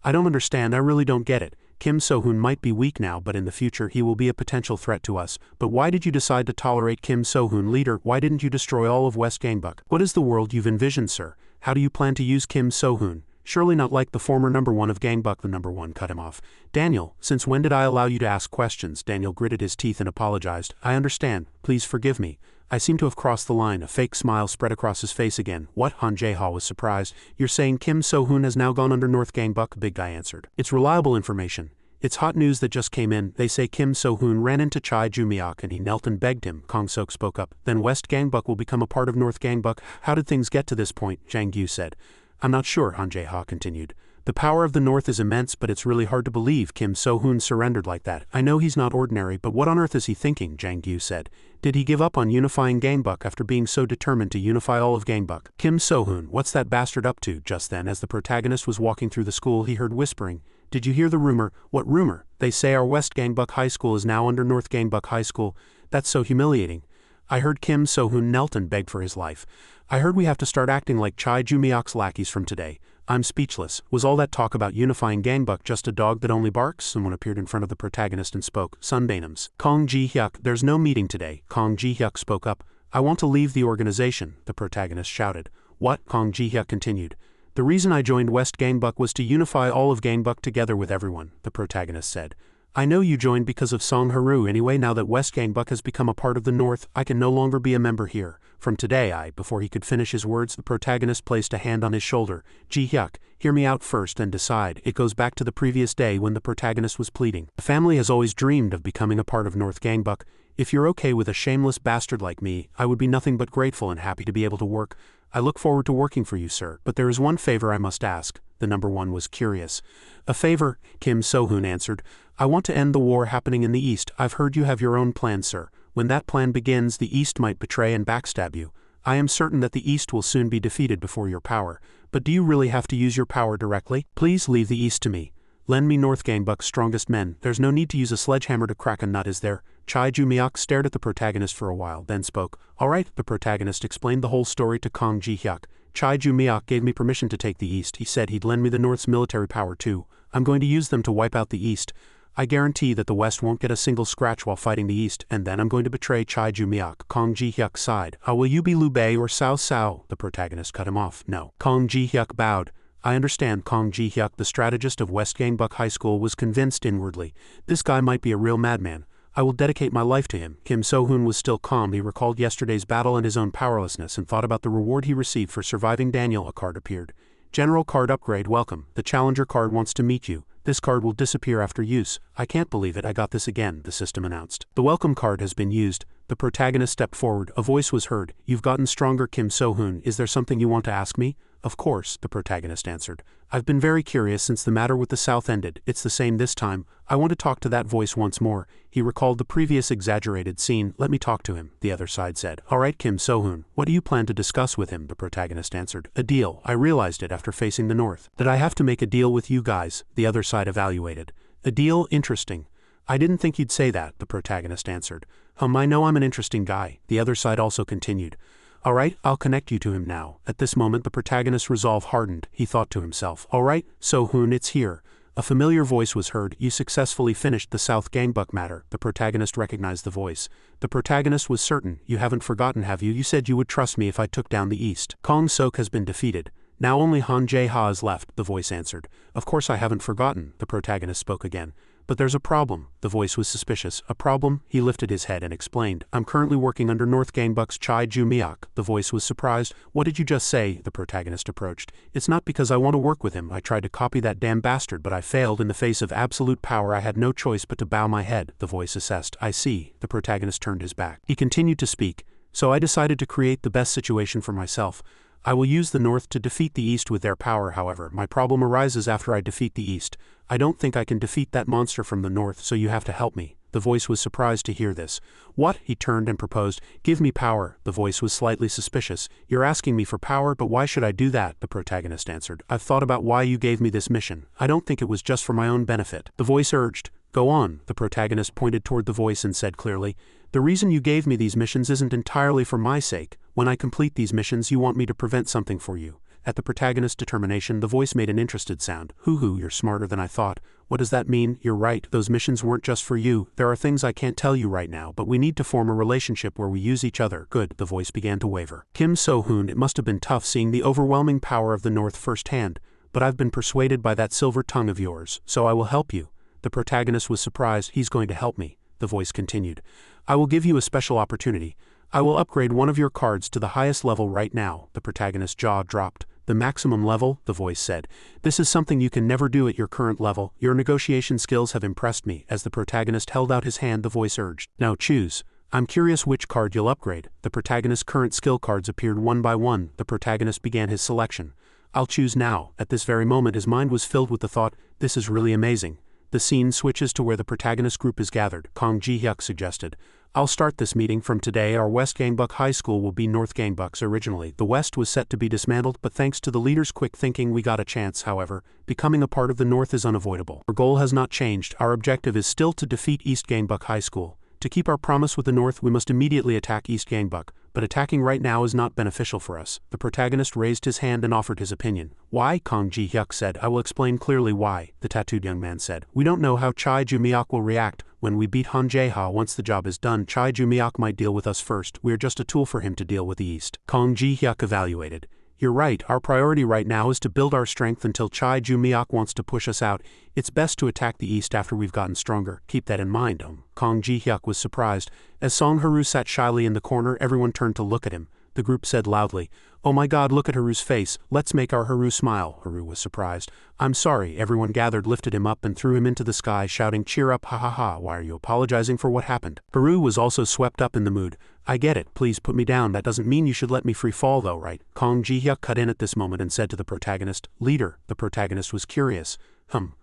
Speaker 1: I don't understand, I really don't get it. Kim So-hoon might be weak now, but in the future he will be a potential threat to us. But why did you decide to tolerate Kim So-hoon, leader? Why didn't you destroy all of West Gangbuck? What is the world you've envisioned, sir? How do you plan to use Kim So-hoon? Surely not like the former number 1 of Gangbuck. The number 1 cut him off. Daniel, since when did I allow you to ask questions? Daniel gritted his teeth and apologized. I understand. Please forgive me. I seem to have crossed the line. A fake smile spread across his face again. What? Han Jae-ha was surprised. You're saying Kim So-hoon has now gone under North Gangbuck? Big guy answered. It's reliable information. It's hot news that just came in. They say Kim So-hoon ran into Chai Ju-miak and he knelt and begged him. Kong Sok spoke up. Then West Gangbuck will become a part of North Gangbuck. How did things get to this point? Jang Gyu said. I'm not sure, Han Jae-ha continued. The power of the North is immense, but it's really hard to believe Kim So-hoon surrendered like that. I know he's not ordinary, but what on earth is he thinking? Jang Gyu said. Did he give up on unifying Gangbuck after being so determined to unify all of Gangbuck? Kim So-hoon, what's that bastard up to? Just then, as the protagonist was walking through the school, he heard whispering. Did you hear the rumor? What rumor? They say our West Gangbuck High School is now under North Gangbuck High School. That's so humiliating. I heard Kim So-hoon knelt and begged for his life. I heard we have to start acting like Chai Ju-miak's lackeys from today. I'm speechless. Was all that talk about unifying Gangbuck just a dog that only barks? Someone appeared in front of the protagonist and spoke. Sunbainums. Kong Ji-hyuk, there's no meeting today. Kong Ji-hyuk spoke up. I want to leave the organization, the protagonist shouted. What? Kong Ji-hyuk continued. The reason I joined West Gangbuck was to unify all of Gangbuck together with everyone, the protagonist said. I know you joined because of Song Haru anyway. Now that West Gangbuck has become a part of the North, I can no longer be a member here. From today before he could finish his words, the protagonist placed a hand on his shoulder. Ji-hyuk, hear me out first and decide. It goes back to the previous day when the protagonist was pleading. The family has always dreamed of becoming a part of North Gangbuck. If you're okay with a shameless bastard like me, I would be nothing but grateful and happy to be able to work. I look forward to working for you, sir. But there is one favor I must ask. The number 1 was curious. A favor? Kim So-hoon answered. I want to end the war happening in the East. I've heard you have your own plan, sir. When that plan begins, the East might betray and backstab you. I am certain that the East will soon be defeated before your power. But do you really have to use your power directly? Please leave the East to me. Lend me North Gangbuck's strongest men. There's no need to use a sledgehammer to crack a nut, is there? Chai Ju-miak stared at the protagonist for a while, then spoke. All right, the protagonist explained the whole story to Kong Ji-hyuk. Chai Ju-miak gave me permission to take the East. He said he'd lend me the North's military power too. I'm going to use them to wipe out the East. I guarantee that the West won't get a single scratch while fighting the East, and then I'm going to betray Chai Ju-miak. Kong Ji-hyuk sighed. How will you be, Liu Bei or Cao Cao? The protagonist cut him off. No. Kong Ji-hyuk bowed. I understand. Kong Ji-hyuk, the strategist of West Gangbuck High School, was convinced inwardly. This guy might be a real madman. I will dedicate my life to him. Kim So-hoon was still calm. He recalled yesterday's battle and his own powerlessness and thought about the reward he received for surviving Daniel. A card appeared. General card upgrade, welcome. The challenger card wants to meet you. This card will disappear after use. I can't believe it, I got this again, the system announced. The welcome card has been used. The protagonist stepped forward. A voice was heard. You've gotten stronger, Kim So-hoon. Is there something you want to ask me? Of course, the protagonist answered. I've been very curious since the matter with the South ended. It's the same this time. I want to talk to that voice once more. He recalled the previous exaggerated scene. Let me talk to him, the other side said. All right, Kim So-hoon. What do you plan to discuss with him? The protagonist answered. A deal. I realized it after facing the North. That I have to make a deal with you guys, the other side evaluated. A deal? Interesting. I didn't think you'd say that, the protagonist answered. I know I'm an interesting guy, the other side also continued. All right, I'll connect you to him now. At this moment the protagonist's resolve hardened. He thought to himself, all right, So-hoon, it's here. A familiar voice was heard. You successfully finished the South Gangbuck matter. The protagonist recognized the voice. The protagonist was certain. You haven't forgotten, have you? You said you would trust me if I took down the East. Kong Sok has been defeated. Now only Han Jae-ha is left, the voice answered. Of course I haven't forgotten, the protagonist spoke again. But there's a problem. The voice was suspicious. A problem? He lifted his head and explained. I'm currently working under North Gangbuck's Chai Ju-miak. The voice was surprised. What did you just say? The protagonist approached. It's not because I want to work with him. I tried to copy that damn bastard, but I failed. In the face of absolute power, I had no choice but to bow my head. The voice assessed. I see. The protagonist turned his back. He continued to speak. So I decided to create the best situation for myself. I will use the North to defeat the East with their power. However, my problem arises after I defeat the East. I don't think I can defeat that monster from the North, so you have to help me. The voice was surprised to hear this. What? He turned and proposed. Give me power. The voice was slightly suspicious. You're asking me for power, but why should I do that? The protagonist answered. I've thought about why you gave me this mission. I don't think it was just for my own benefit. The voice urged. Go on. The protagonist pointed toward the voice and said clearly. The reason you gave me these missions isn't entirely for my sake. When I complete these missions, you want me to prevent something for you. At the protagonist's determination, the voice made an interested sound. Hoo-hoo, you're smarter than I thought. What does that mean? You're right, those missions weren't just for you. There are things I can't tell you right now, but we need to form a relationship where we use each other. Good, the voice began to waver. Kim So-hoon, it must have been tough seeing the overwhelming power of the North firsthand, but I've been persuaded by that silver tongue of yours, so I will help you. The protagonist was surprised. He's going to help me. The voice continued. I will give you a special opportunity. I will upgrade one of your cards to the highest level right now. The protagonist's jaw dropped. The maximum level, the voice said. This is something you can never do at your current level. Your negotiation skills have impressed me. As the protagonist held out his hand, the voice urged. Now choose. I'm curious which card you'll upgrade. The protagonist's current skill cards appeared one by one. The protagonist began his selection. I'll choose now. At this very moment his mind was filled with the thought, this is really amazing. The scene switches to where the protagonist group is gathered. Kong Ji-hyuk suggested. I'll start this meeting from today. Our West Gangbuck High School will be North Gangbuck's. Originally, the West was set to be dismantled, but thanks to the leader's quick thinking we got a chance. However, becoming a part of the North is unavoidable. Our goal has not changed. Our objective is still to defeat East Gangbuck High School. To keep our promise with the North, we must immediately attack East Gangbuck, but attacking right now is not beneficial for us. The protagonist raised his hand and offered his opinion. Why? Kong Ji-hyuk said. I will explain clearly why, the tattooed young man said. We don't know how Chai Ju-miak will react. When we beat Han Jae-ha, once the job is done, Chai Ju-miak might deal with us first. We are just a tool for him to deal with the East. Kong Ji-hyuk evaluated. You're right, our priority right now is to build our strength until Chai Ju-miak wants to push us out. It's best to attack the East after we've gotten stronger. Keep that in mind. Kong Ji-hyuk was surprised. As Song Haru sat shyly in the corner, everyone turned to look at him. The group said loudly, Oh my god, look at Haru's face. Let's make our Haru smile. Haru was surprised. I'm sorry. Everyone gathered lifted him up and threw him into the sky, shouting, cheer up, ha ha ha. Why are you apologizing for what happened? Haru was also swept up in the mood. I get it. Please put me down. That doesn't mean you should let me free fall though, right? Kong Ji-hyuk cut in at this moment and said to the protagonist, Leader. The protagonist was curious.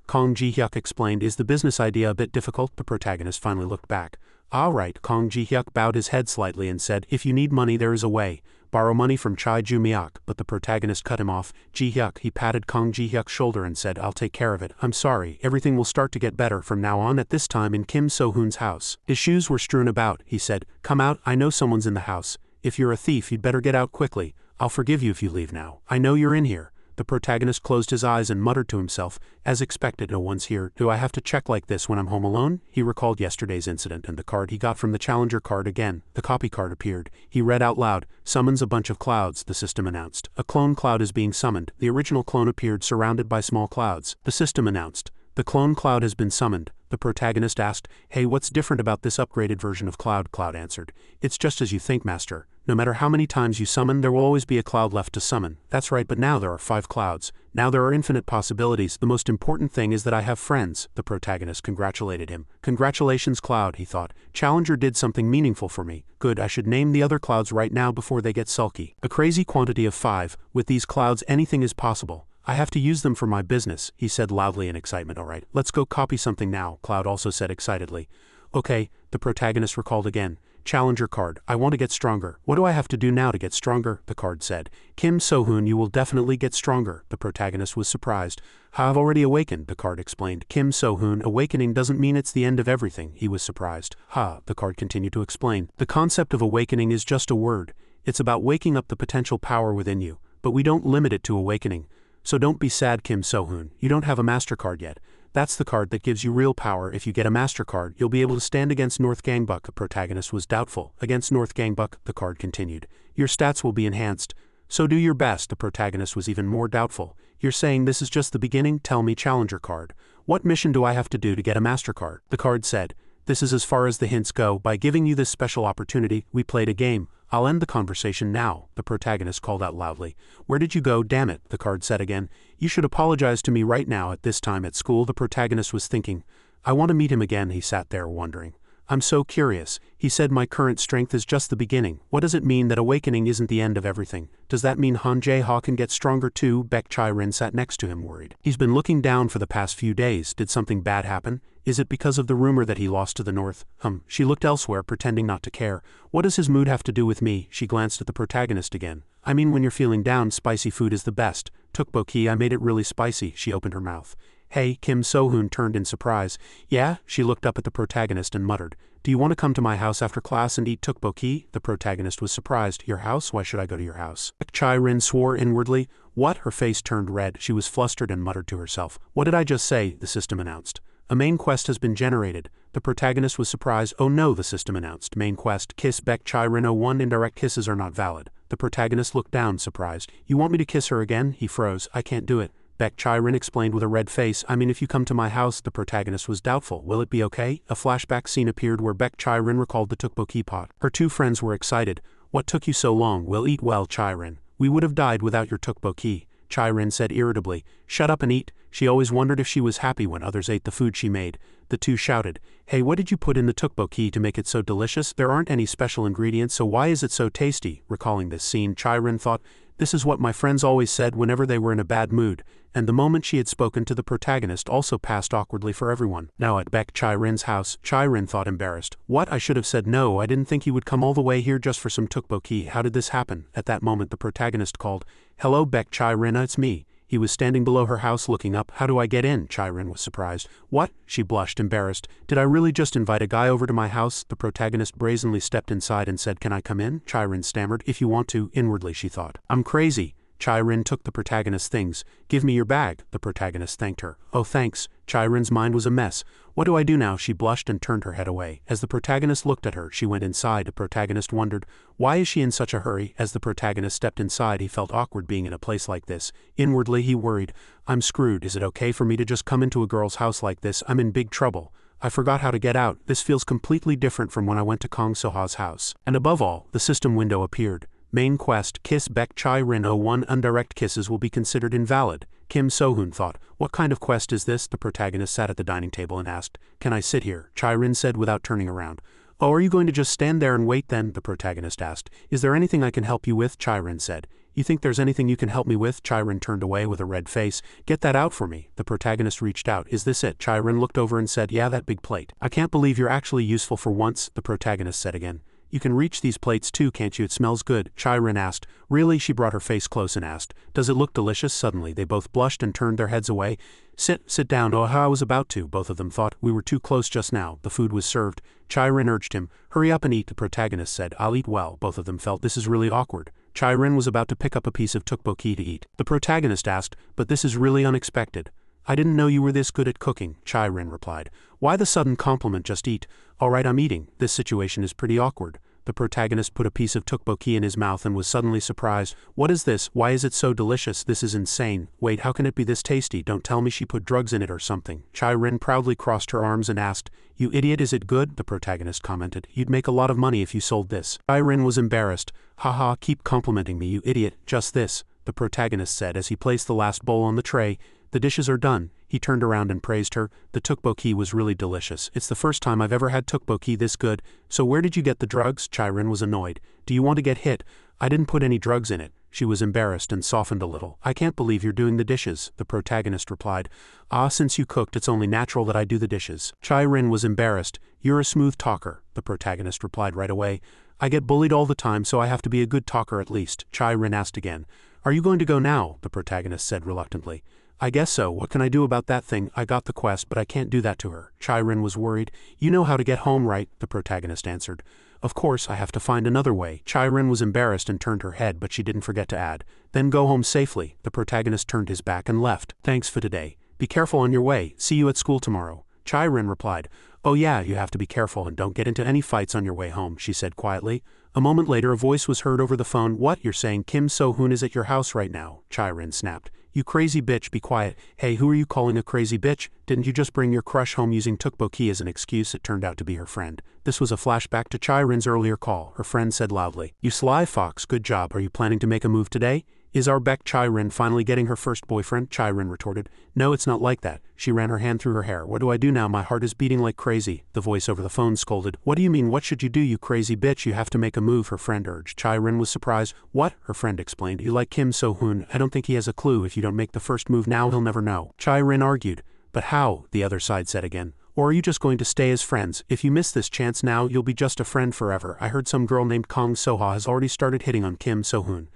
Speaker 1: Kong Ji-hyuk explained. Is the business idea a bit difficult? The protagonist finally looked back. All right. Kong Ji-hyuk bowed his head slightly and said, If you need money, there is a way. Borrow money from Chai Ju-miak. But the protagonist cut him off. Ji-hyuk, he patted Kong Ji-hyuk's shoulder and said, I'll take care of it. I'm sorry. Everything will start to get better from now on. At this time in Kim So-hoon's house. His shoes were strewn about. He said, Come out. I know someone's in the house. If you're a thief, you'd better get out quickly. I'll forgive you if you leave now. I know you're in here. The protagonist closed his eyes and muttered to himself, as expected, no one's here. Do I have to check like this when I'm home alone? He recalled yesterday's incident and the card he got from the challenger card again. The copy card appeared. He read out loud, Summons a bunch of clouds, the system announced. A clone cloud is being summoned. The original clone appeared surrounded by small clouds. The system announced. The clone cloud has been summoned. The protagonist asked, Hey, what's different about this upgraded version of Cloud? Cloud answered, It's just as you think, Master. No matter how many times you summon, there will always be a cloud left to summon. That's right, but now there are 5 clouds. Now there are infinite possibilities. The most important thing is that I have friends. The protagonist congratulated him. Congratulations, Cloud, he thought. Challenger did something meaningful for me. Good, I should name the other clouds right now before they get sulky. A crazy quantity of 5. With these clouds, anything is possible. I have to use them for my business, he said loudly in excitement. All right, let's go copy something now, Cloud also said excitedly. Okay, the protagonist recalled again. Challenger card, I want to get stronger. What do I have to do now to get stronger? The card said. Kim So-hoon, you will definitely get stronger. The protagonist was surprised. I've already awakened, the card explained. Kim So-hoon, awakening doesn't mean it's the end of everything. He was surprised. The card continued to explain. The concept of awakening is just a word. It's about waking up the potential power within you, but we don't limit it to awakening. So don't be sad, Kim So-hoon. You don't have a MasterCard yet. That's the card that gives you real power. If you get a MasterCard, you'll be able to stand against North Gangbuck. The protagonist was doubtful. Against North Gangbuck, the card continued. Your stats will be enhanced. So do your best. The protagonist was even more doubtful. You're saying this is just the beginning? Tell me, challenger card. What mission do I have to do to get a MasterCard? The card said, this is as far as the hints go. By giving you this special opportunity, we played a game. I'll end the conversation now, the protagonist called out loudly. Where did you go? Damn it, the card said again. You should apologize to me right now. At this time at school, the protagonist was thinking. I want to meet him again. He sat there wondering. I'm so curious. He said my current strength is just the beginning. What does it mean that awakening isn't the end of everything? Does that mean Han Jae-ha can get stronger too? Baek Chai-rin sat next to him worried. He's been looking down for the past few days. Did something bad happen? Is it because of the rumor that he lost to the North? She looked elsewhere, pretending not to care. What does his mood have to do with me? She glanced at the protagonist again. I mean, when you're feeling down, spicy food is the best. Tteokbokki, I made it really spicy. She opened her mouth. Hey, Kim So-hoon turned in surprise. Yeah? She looked up at the protagonist and muttered. Do you want to come to my house after class and eat tteokbokki? The protagonist was surprised. Your house? Why should I go to your house? Baek Chai-rin swore inwardly. What? Her face turned red. She was flustered and muttered to herself. What did I just say? The system announced. A main quest has been generated. The protagonist was surprised. Oh no, the system announced. Main quest, kiss Baek Chai-rin 01. Indirect kisses are not valid. The protagonist looked down, surprised. You want me to kiss her again? He froze. I can't do it. Baek Chai-rin explained with a red face. I mean, if you come to my house. The protagonist was doubtful. Will it be okay? A flashback scene appeared where Baek Chai-rin recalled the tteokbokki pot. Her two friends were excited. What took you so long? We'll eat well, Chai-rin. We would have died without your tteokbokki. Chai-rin said irritably. Shut up and eat. She always wondered if she was happy when others ate the food she made. The two shouted. Hey, what did you put in the tteokbokki to make it so delicious? There aren't any special ingredients, so why is it so tasty? Recalling this scene, Chai-rin thought, this is what my friends always said whenever they were in a bad mood, and the moment she had spoken to the protagonist also passed awkwardly for everyone. Now at Baek Chai-rin's house, Chai-rin thought embarrassed. What? I should have said no. I didn't think you would come all the way here just for some tteokbokki. How did this happen? At that moment the protagonist called. Hello Baek Chai-rin, it's me. He was standing below her house looking up. How do I get in? Chai-rin was surprised. What? She blushed, embarrassed. Did I really just invite a guy over to my house? The protagonist brazenly stepped inside and said, Can I come in? Chai-rin stammered. If you want to. Inwardly she thought. I'm crazy. Chai-rin took the protagonist's things. Give me your bag. The protagonist thanked her. Oh thanks. Chai-rin's mind was a mess. What do I do now? She blushed and turned her head away. As the protagonist looked at her, she went inside. The protagonist wondered, why is she in such a hurry? As the protagonist stepped inside, he felt awkward being in a place like this. Inwardly he worried. I'm screwed. Is it okay for me to just come into a girl's house like this? I'm in big trouble. I forgot how to get out. This feels completely different from when I went to Kong So-ha's house. And above all, the system window appeared. Main quest, kiss Baek Chai-rin 01. Indirect kisses will be considered invalid. Kim So-hoon thought. What kind of quest is this? The protagonist sat at the dining table and asked. Can I sit here? Chai-rin said without turning around. Oh, are you going to just stand there and wait then? The protagonist asked. Is there anything I can help you with? Chai-rin said. You think there's anything you can help me with? Chai-rin turned away with a red face. Get that out for me. The protagonist reached out. Is this it? Chai-rin looked over and said, yeah, that big plate. I can't believe you're actually useful for once, the protagonist said again. You can reach these plates too, can't you? It smells good. Chai-rin asked. Really? She brought her face close and asked. Does it look delicious? Suddenly they both blushed and turned their heads away. Sit down. Oh, I was about to, both of them thought. We were too close just now. The food was served. Chai-rin urged him. Hurry up and eat, the protagonist said. I'll eat well. Both of them felt this is really awkward. Chai-rin was about to pick up a piece of tteokbokki to eat. The protagonist asked, but this is really unexpected. I didn't know you were this good at cooking, Chai-rin replied. Why the sudden compliment? Just eat. All right, I'm eating. This situation is pretty awkward. The protagonist put a piece of tteokbokki in his mouth and was suddenly surprised. What is this? Why is it so delicious? This is insane. Wait, how can it be this tasty? Don't tell me she put drugs in it or something. Chai-rin proudly crossed her arms and asked, You idiot, is it good? The protagonist commented. You'd make a lot of money if you sold this. Chai-rin was embarrassed. Haha, keep complimenting me, you idiot. Just this, the protagonist said as he placed the last bowl on the tray. The dishes are done. He turned around and praised her. The tteokbokki was really delicious. It's the first time I've ever had tteokbokki this good. So where did you get the drugs? Chai-rin was annoyed. Do you want to get hit? I didn't put any drugs in it. She was embarrassed and softened a little. I can't believe you're doing the dishes, the protagonist replied. Ah, since you cooked, it's only natural that I do the dishes. Chai-rin was embarrassed. You're a smooth talker, the protagonist replied right away. I get bullied all the time, so I have to be a good talker at least. Chai-rin asked again. Are you going to go now? The protagonist said reluctantly. I guess so. What can I do about that thing? I got the quest, but I can't do that to her. Chai-rin was worried. You know how to get home, right? The protagonist answered. Of course, I have to find another way. Chai-rin was embarrassed and turned her head, but she didn't forget to add. Then go home safely. The protagonist turned his back and left. Thanks for today. Be careful on your way. See you at school tomorrow. Chai-rin replied. Oh yeah, you have to be careful and don't get into any fights on your way home, she said quietly. A moment later a voice was heard over the phone. What? You're saying Kim So-hoon is at your house right now? Chai-rin snapped. You crazy bitch, be quiet. Hey, who are you calling a crazy bitch? Didn't you just bring your crush home using tteokbokki as an excuse? It turned out to be her friend. This was a flashback to Chai-Rin's earlier call. Her friend said loudly, "You sly fox, good job. Are you planning to make a move today? Is our Beck Chai-Rin finally getting her first boyfriend?" Chai-Rin retorted. "No, it's not like that." She ran her hand through her hair. "What do I do now? My heart is beating like crazy." The voice over the phone scolded. "What do you mean, what should you do, you crazy bitch? You have to make a move," her friend urged. Chai-Rin was surprised. "What?" her friend explained. "You like Kim So-hoon. I don't think he has a clue. If you don't make the first move now, he'll never know." Chai-Rin argued. "But how?" the other side said again. "Or are you just going to stay as friends? If you miss this chance now, you'll be just a friend forever. I heard some girl named Kong Soha has already started hitting on Kim So-hoon.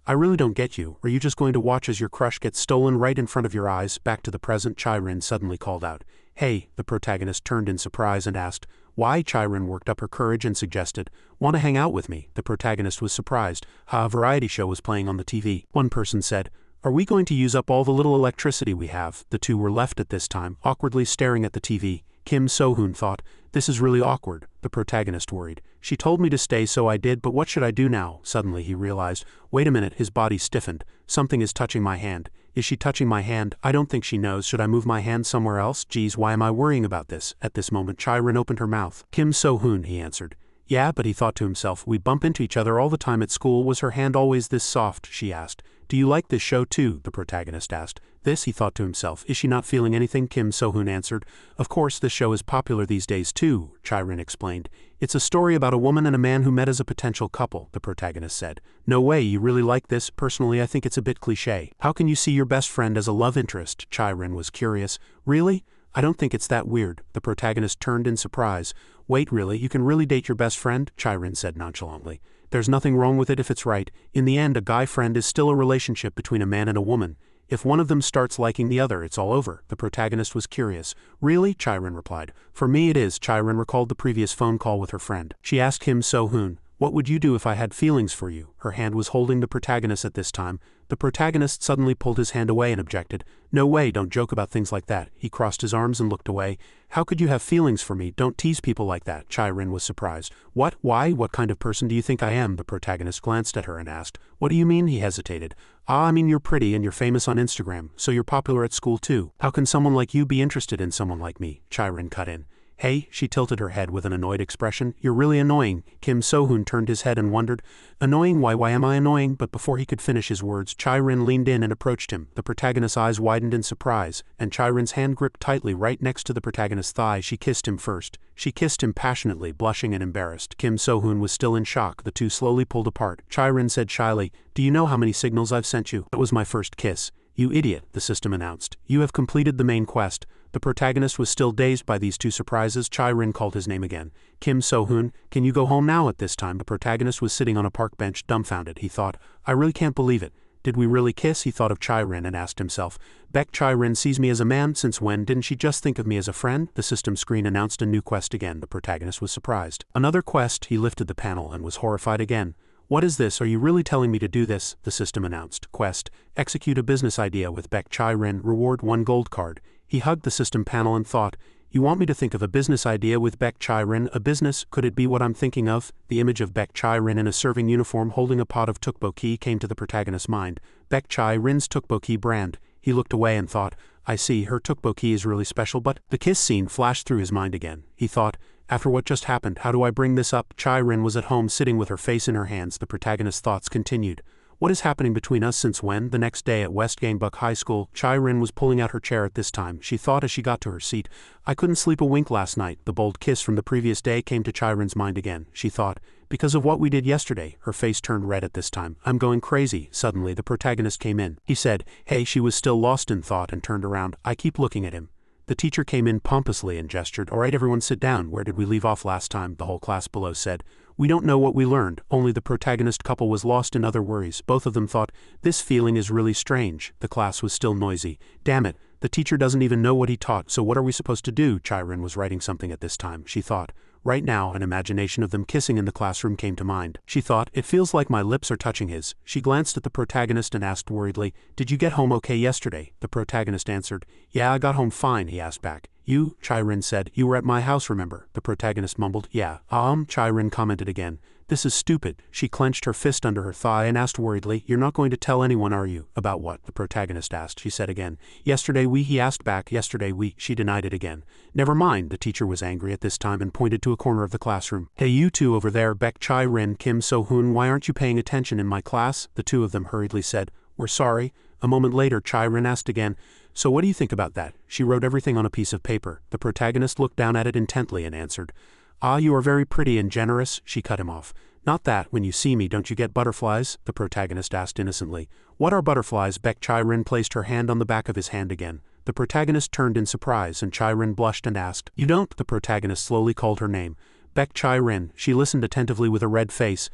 Speaker 1: I really don't get you. Are you just going to watch as your crush gets stolen right in front of your eyes?" Back to the present, Chai-Rin suddenly called out. "Hey," the protagonist turned in surprise and asked. "Why?" Chai-Rin worked up her courage and suggested. "Want to hang out with me?" The protagonist was surprised. A variety show was playing on the TV. One person said, "Are we going to use up all the little electricity we have?" The two were left at this time, awkwardly staring at the TV. Kim So-hoon thought, "This is really awkward." The protagonist worried. "She told me to stay, so I did, but what should I do now?" Suddenly he realized, wait a minute, his body stiffened. Something is touching my hand. Is she touching my hand? I don't think she knows. Should I move my hand somewhere else? Geez, why am I worrying about this? At this moment, Chai-Rin opened her mouth. "Kim So-hoon," he answered. "Yeah, but," he thought to himself, "we bump into each other all the time at school. Was her hand always this soft?" she asked. "Do you like this show too?" the protagonist asked. This, he thought to himself, "Is she not feeling anything?" Kim So-hoon answered. "Of course, this show is popular these days too," Chai-Rin explained. "It's a story about a woman and a man who met as a potential couple," the protagonist said. "No way, you really like this?" "Personally, I think it's a bit cliché. How can you see your best friend as a love interest?" Chai-Rin was curious. "Really? I don't think it's that weird." The protagonist turned in surprise. "Wait, really? You can really date your best friend?" Chai-Rin said nonchalantly. "There's nothing wrong with it if it's right. In the end, a guy friend is still a relationship between a man and a woman. If one of them starts liking the other, it's all over." The protagonist was curious. "Really?" Chai-Rin replied. "For me it is." Chai-Rin recalled the previous phone call with her friend. She asked Kim So-hoon, "What would you do if I had feelings for you?" Her hand was holding the protagonist at this time. The protagonist suddenly pulled his hand away and objected. "No way, don't joke about things like that." He crossed his arms and looked away. "How could you have feelings for me? Don't tease people like that." Chai-Rin was surprised. "What? Why? What kind of person do you think I am?" The protagonist glanced at her and asked. "What do you mean?" He hesitated. I mean you're pretty and you're famous on Instagram, so you're popular at school too. How can someone like you be interested in someone like me?" Chai-Rin cut in. "Hey," she tilted her head with an annoyed expression. "You're really annoying." Kim So-hoon turned his head and wondered, "Annoying? Why am I annoying?" But before he could finish his words, Chai-Rin leaned in and approached him. The protagonist's eyes widened in surprise, and Chai-Rin's hand gripped tightly right next to the protagonist's thigh. She kissed him first. She kissed him passionately, blushing and embarrassed. Kim So-hoon was still in shock. The two slowly pulled apart. Chai-Rin said shyly, "Do you know how many signals I've sent you?" "That was my first kiss." "You idiot," the system announced. "You have completed the main quest." The protagonist was still dazed by these two surprises. Chai-Rin called his name again. "Kim So-hoon, can you go home now?" At this time, the protagonist was sitting on a park bench, dumbfounded. He thought, "I really can't believe it. Did we really kiss?" He thought of Chai-Rin and asked himself, "Beck Chai-Rin sees me as a man? Since when? Didn't she just think of me as a friend?" The system screen announced a new quest again. The protagonist was surprised. Another quest. He lifted the panel and was horrified again. "What is this? Are you really telling me to do this?" The system announced. Quest: execute a business idea with Beck Chai-Rin, reward 1 gold card. He hugged the system panel and thought, "You want me to think of a business idea with Beck Chai-Rin? A business? Could it be what I'm thinking of?" The image of Beck Chai-Rin in a serving uniform holding a pot of tteokbokki came to the protagonist's mind. Beck Chai-Rin's tteokbokki brand. He looked away and thought, "I see, her tteokbokki is really special." But the kiss scene flashed through his mind again. He thought, "After what just happened, how do I bring this up?" Chai-Rin was at home sitting with her face in her hands. The protagonist's thoughts continued. "What is happening between us? Since when?" The next day at West Gangbuck High School, Chai-Rin was pulling out her chair at this time. She thought as she got to her seat, "I couldn't sleep a wink last night." The bold kiss from the previous day came to Chai-Rin's mind again. She thought, "Because of what we did yesterday." Her face turned red at this time. "I'm going crazy." Suddenly, the protagonist came in. He said, "Hey." She was still lost in thought and turned around. "I keep looking at him." The teacher came in pompously and gestured, "All right, everyone sit down. Where did we leave off last time?" The whole class below said, "We don't know what we learned." Only the protagonist couple was lost in other worries. Both of them thought, "This feeling is really strange." The class was still noisy. "Damn it, the teacher doesn't even know what he taught, so what are we supposed to do?" Chai-Rin was writing something at this time. She thought, right now, an imagination of them kissing in the classroom came to mind. She thought, "It feels like my lips are touching his." She glanced at the protagonist and asked worriedly, "Did you get home okay yesterday?" The protagonist answered, "Yeah, I got home fine." He asked back, "You?" Chai-Rin said, "You were at my house, remember?" The protagonist mumbled, "Yeah." Chai-Rin commented again, This is stupid. She clenched her fist under her thigh and asked worriedly, "You're not going to tell anyone, are you?" "About what?" the protagonist asked. She said again. "Yesterday he asked back. Yesterday she denied it again." "Never mind." The teacher was angry at this time and pointed to a corner of the classroom. "Hey, you two over there, Baek Chai-rin, Kim So-hoon, why aren't you paying attention in my class?" The two of them hurriedly said. "We're sorry." A moment later, Chai-rin asked again, "So what do you think about that?" She wrote everything on a piece of paper. The protagonist looked down at it intently and answered, "Ah, you are very pretty and generous." She cut him off. "Not that, when you see me don't you get butterflies?" the protagonist asked innocently. "What are butterflies?" Baek Chai-rin placed her hand on the back of his hand again. The protagonist turned in surprise and Chai-rin blushed and asked, "You don't?" The protagonist slowly called her name. Baek Chai-rin. She listened attentively with a red face.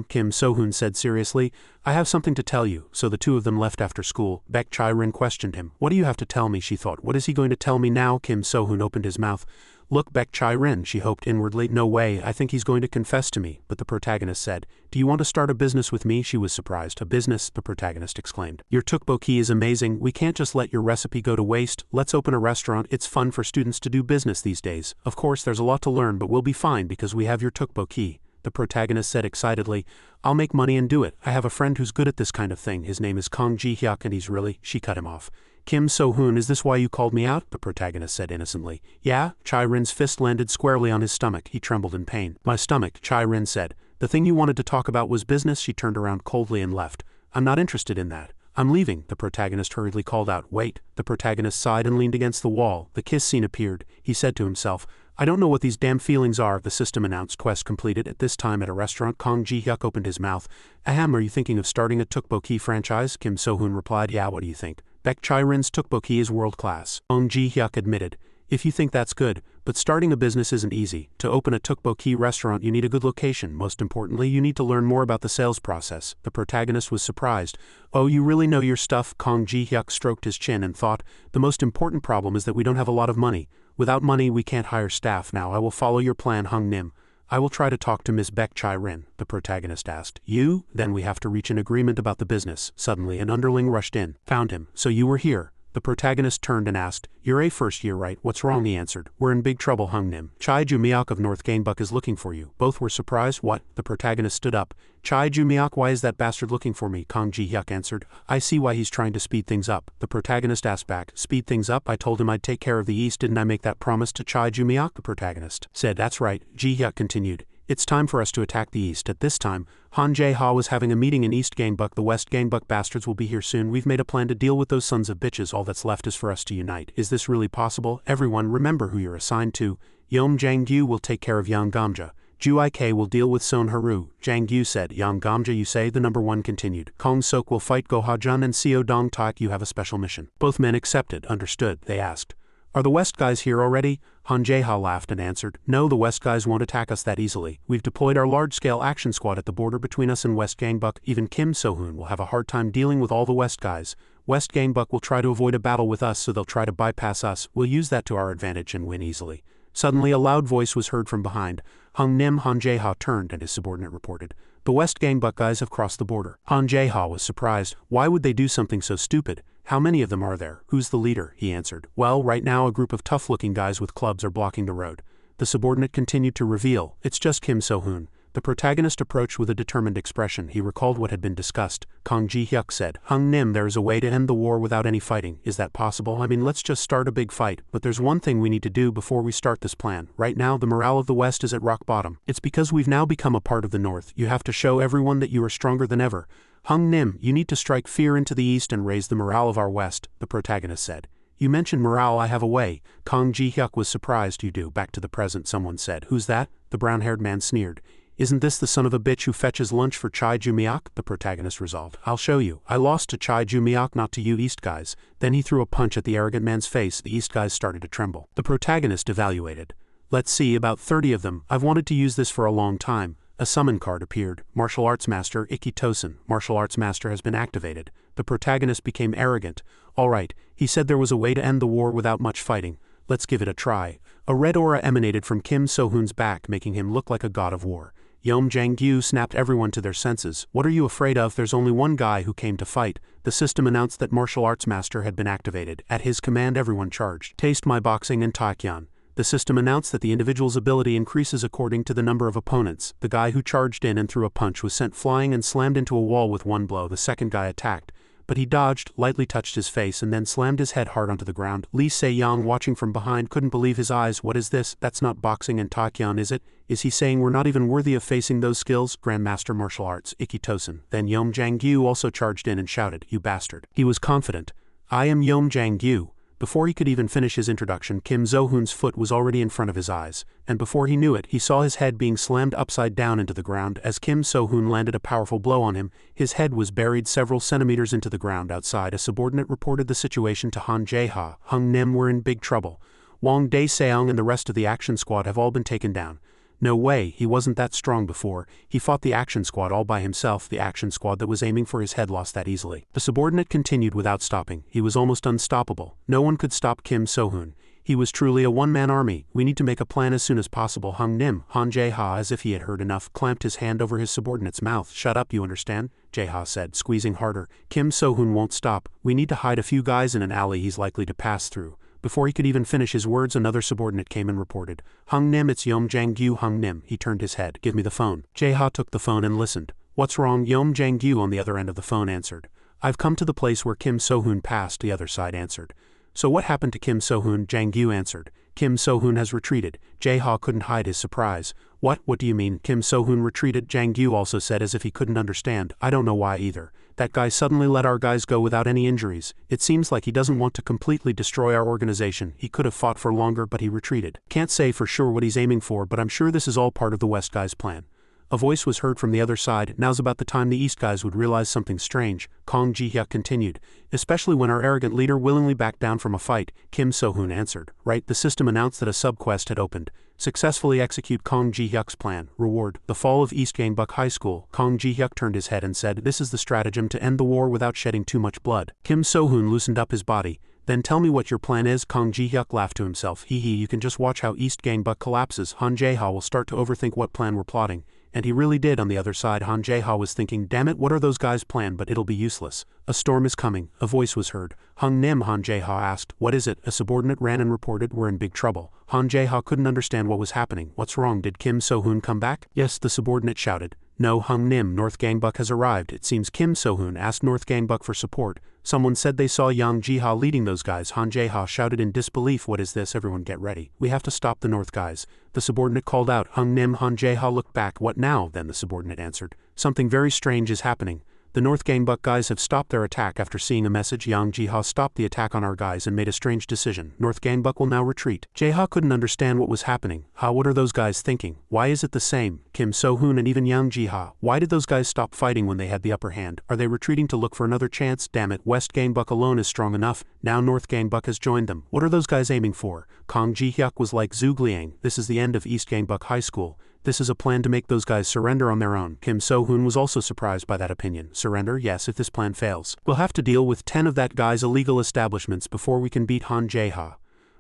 Speaker 1: Kim So-hoon said seriously, "I have something to tell you." So the two of them left after school. Baek Chai-rin questioned him. "What do you have to tell me?" she thought. "What is he going to tell me now?" Kim So-hoon opened his mouth. "Look, Baek Chai-rin," she hoped inwardly. "No way, I think he's going to confess to me." But the protagonist said, "Do you want to start a business with me?" She was surprised. "A business?" the protagonist exclaimed. "Your tteokbokki is amazing. We can't just let your recipe go to waste. Let's open a restaurant. It's fun for students to do business these days. Of course, there's a lot to learn, but we'll be fine because we have your tteokbokki." The protagonist said excitedly, "I'll make money and do it. I have a friend who's good at this kind of thing. His name is Kong Ji-hyuk and he's really—" She cut him off. "Kim So-hoon, is this why you called me out?" the protagonist said innocently. "Yeah." Chai-rin's fist landed squarely on his stomach. He trembled in pain. "My stomach," Chai-rin said. "The thing you wanted to talk about was business." She turned around coldly and left. "I'm not interested in that. I'm leaving," the protagonist hurriedly called out. "Wait." The protagonist sighed and leaned against the wall. The kiss scene appeared. He said to himself, "I don't know what these damn feelings are." The system announced quest completed. At this time at a restaurant, Kong Ji-hyuk opened his mouth. "Ahem, are you thinking of starting a tteokbokki franchise?" Kim So-hoon replied, "Yeah, what do you think?" Baek Chai-rin's tteokbokki is world class. Kong Ji-hyuk admitted. "If you think that's good, but starting a business isn't easy. To open a tteokbokki restaurant you need a good location. Most importantly, you need to learn more about the sales process." The protagonist was surprised. "Oh, you really know your stuff?" Kong Ji-hyuk stroked his chin and thought, "The most important problem is that we don't have a lot of money. Without money we can't hire staff. Now I will follow your plan, Hung Nim. I will try to talk to Ms. Baek Chai-rin." The protagonist asked. "You? Then we have to reach an agreement about the business." Suddenly an underling rushed in. "Found him. So you were here." The protagonist turned and asked, "You're a first year, right?" "What's wrong?" he answered. "We're in big trouble, Hung Nim. Chai Ju-myok of North Gangbuck is looking for you." Both were surprised. "What?" The protagonist stood up. "Chai Ju-myok, why is that bastard looking for me?" Kong Ji-hyuk answered. "I see why he's trying to speed things up." The protagonist asked back, "Speed things up? I told him I'd take care of the East. Didn't I make that promise to Chai Ju-myok?" The protagonist said. "That's right." Ji-hyuk continued. "It's time for us to attack the East." At this time, Han Jae-ha was having a meeting in East Gangbuck. "The West Gangbuck bastards will be here soon. We've made a plan to deal with those sons of bitches. All that's left is for us to unite. Is this really possible? Everyone, remember who you're assigned to. Yeom Jang-gyu will take care of Yang Gamja. Ju Ik will deal with Son Haru." Jang-gyu said. "Yang Gamja, you say?" The number one continued. "Kong Sok will fight Go Ha-jun and Seo Dong-tak. You have a special mission." Both men accepted. Understood. They asked, "Are the West guys here already?" Han Jae-ha laughed and answered, "No, the West guys won't attack us that easily. We've deployed our large-scale action squad at the border between us and West Gangbuck. Even Kim So-hoon will have a hard time dealing with all the West guys. West Gangbuck will try to avoid a battle with us, so they'll try to bypass us. We'll use that to our advantage and win easily." Suddenly a loud voice was heard from behind. Hung Nim. Han Jae-ha turned and his subordinate reported, "The West Gangbuck guys have crossed the border." Han Jae-ha was surprised. Why would they do something so stupid? "How many of them are there? Who's the leader?" he answered. "Well, right now a group of tough-looking guys with clubs are blocking the road." The subordinate continued to reveal, "It's just Kim So-hoon." The protagonist approached with a determined expression. He recalled what had been discussed. Kong Ji-hyuk said, "Hung Nim, there is a way to end the war without any fighting. Is that possible? I mean, let's just start a big fight. But there's one thing we need to do before we start this plan. Right now, the morale of the West is at rock bottom. It's because we've now become a part of the North. You have to show everyone that you are stronger than ever. Hung Nim, you need to strike fear into the East and raise the morale of our West," the protagonist said. "You mentioned morale. I have a way." Kong Ji-hyuk was surprised. "You do?" Back to the present, someone said. "Who's that?" The brown-haired man sneered. "Isn't this the son of a bitch who fetches lunch for Chai Ju-myok?" The protagonist resolved. "I'll show you. I lost to Chai Ju-myok, not to you East guys." Then he threw a punch at the arrogant man's face. The East guys started to tremble. The protagonist evaluated. "Let's see, about 30 of them. I've wanted to use this for a long time." A summon card appeared. "Martial Arts Master Ikki Tosin. Martial Arts Master has been activated." The protagonist became arrogant. "All right, he said there was a way to end the war without much fighting. Let's give it a try." A red aura emanated from Kim So-hoon's back, making him look like a god of war. Yeom Jang-gyu snapped everyone to their senses. "What are you afraid of? There's only one guy who came to fight." The system announced that Martial Arts Master had been activated. At his command everyone charged. "Taste my boxing and taekyon." The system announced that the individual's ability increases according to the number of opponents. The guy who charged in and threw a punch was sent flying and slammed into a wall with one blow. The second guy attacked, but he dodged, lightly touched his face and then slammed his head hard onto the ground. Lee Se-young, watching from behind, couldn't believe his eyes. What is this? That's not boxing and taekyon, is it? Is he saying we're not even worthy of facing those skills? Grandmaster Martial Arts, Ikitosen. Then Yeom Jang-gyu also charged in and shouted, "You bastard." He was confident. "I am Yeom Jang-gyu." Before he could even finish his introduction, Kim So-hoon's foot was already in front of his eyes, and before he knew it, he saw his head being slammed upside down into the ground. As Kim So-hoon landed a powerful blow on him, his head was buried several centimeters into the ground. Outside, a subordinate reported the situation to Han Jae-ha. Hung Nim were in big trouble. Wang Dae-seong and the rest of the action squad have all been taken down. No way, he wasn't that strong before. He fought the action squad all by himself. The action squad that was aiming for his head lost that easily. The subordinate continued without stopping. He was almost unstoppable. No one could stop Kim So-hoon. He was truly a one-man army. We need to make a plan as soon as possible. Hung Nim. Han Jae-ha, as if he had heard enough, clamped his hand over his subordinate's mouth. "Shut up, you understand?" Jae-ha said, squeezing harder. "Kim So-hoon won't stop. We need to hide a few guys in an alley he's likely to pass through." Before he could even finish his words, another subordinate came and reported. "Hung Nim, it's Yeom Jang-gyu." Hung Nim. He turned his head. "Give me the phone." Jae-ha took the phone and listened. "What's wrong?" Yeom Jang-gyu on the other end of the phone answered. "I've come to the place where Kim So-hoon passed," the other side answered. "So what happened to Kim So-hoon?" Jang-gyu answered. "Kim So-hoon has retreated." Jae-ha couldn't hide his surprise. What do you mean?" Kim So-hoon retreated, Jang-gyu also said as if he couldn't understand. "I don't know why either. That guy suddenly let our guys go without any injuries. It seems like he doesn't want to completely destroy our organization. He could have fought for longer, but he retreated. Can't say for sure what he's aiming for, but I'm sure this is all part of the West guys' plan." A voice was heard from the other side. "Now's about the time the East guys would realize something strange." Kong Ji-hyuk continued. "Especially when our arrogant leader willingly backed down from a fight." Kim So-hoon answered. "Right, the system announced that a sub-quest had opened. Successfully execute Kong Ji-hyuk's plan. Reward, the fall of East Gangbuck High School." Kong Ji-hyuk turned his head and said, "This is the stratagem to end the war without shedding too much blood." Kim So-hoon loosened up his body. "Then tell me what your plan is." Kong Ji-hyuk laughed to himself. "Hee hee, you can just watch how East Gangbuck collapses. Han Jae-ha will start to overthink what plan we're plotting." And he really did. On the other side, Han Jae-ha was thinking, "Damn it, what are those guys' plan? But it'll be useless." "A storm is coming." A voice was heard. Hung Nim, Han Jae-ha asked. "What is it?" A subordinate ran and reported, "We're in big trouble." Han Jae-ha couldn't understand what was happening. "What's wrong? Did Kim So-hoon come back?" "Yes," the subordinate shouted. "No, Hung Nim, North Gangbuck has arrived." It seems Kim So-hoon asked North Gangbuck for support. Someone said they saw Yang Ji-ha leading those guys. Han Jae-ha shouted in disbelief. "What is this? Everyone get ready. We have to stop the North guys." The subordinate called out. Hung Nim. Han Jae-ha looked back. "What now?" Then the subordinate answered. "Something very strange is happening. The North Gangbuck guys have stopped their attack after seeing a message. Yang Ji-ha stopped the attack on our guys and made a strange decision. North Gangbuck will now retreat." Jae-ha couldn't understand what was happening. What are those guys thinking? Why is it the same? Kim So-hoon and even Yang Ji-ha. Why did those guys stop fighting when they had the upper hand? Are they retreating to look for another chance? Damn it, West Gangbuck alone is strong enough. Now North Gangbuck has joined them. What are those guys aiming for? Kong Ji-hyuk was like, "Zhuge Liang, this is the end of East Gangbuck High School. This is a plan to make those guys surrender on their own." Kim So-hoon was also surprised by that opinion. "Surrender? Yes, if this plan fails. We'll have to deal with 10 of that guy's illegal establishments before we can beat Han Jae-ha.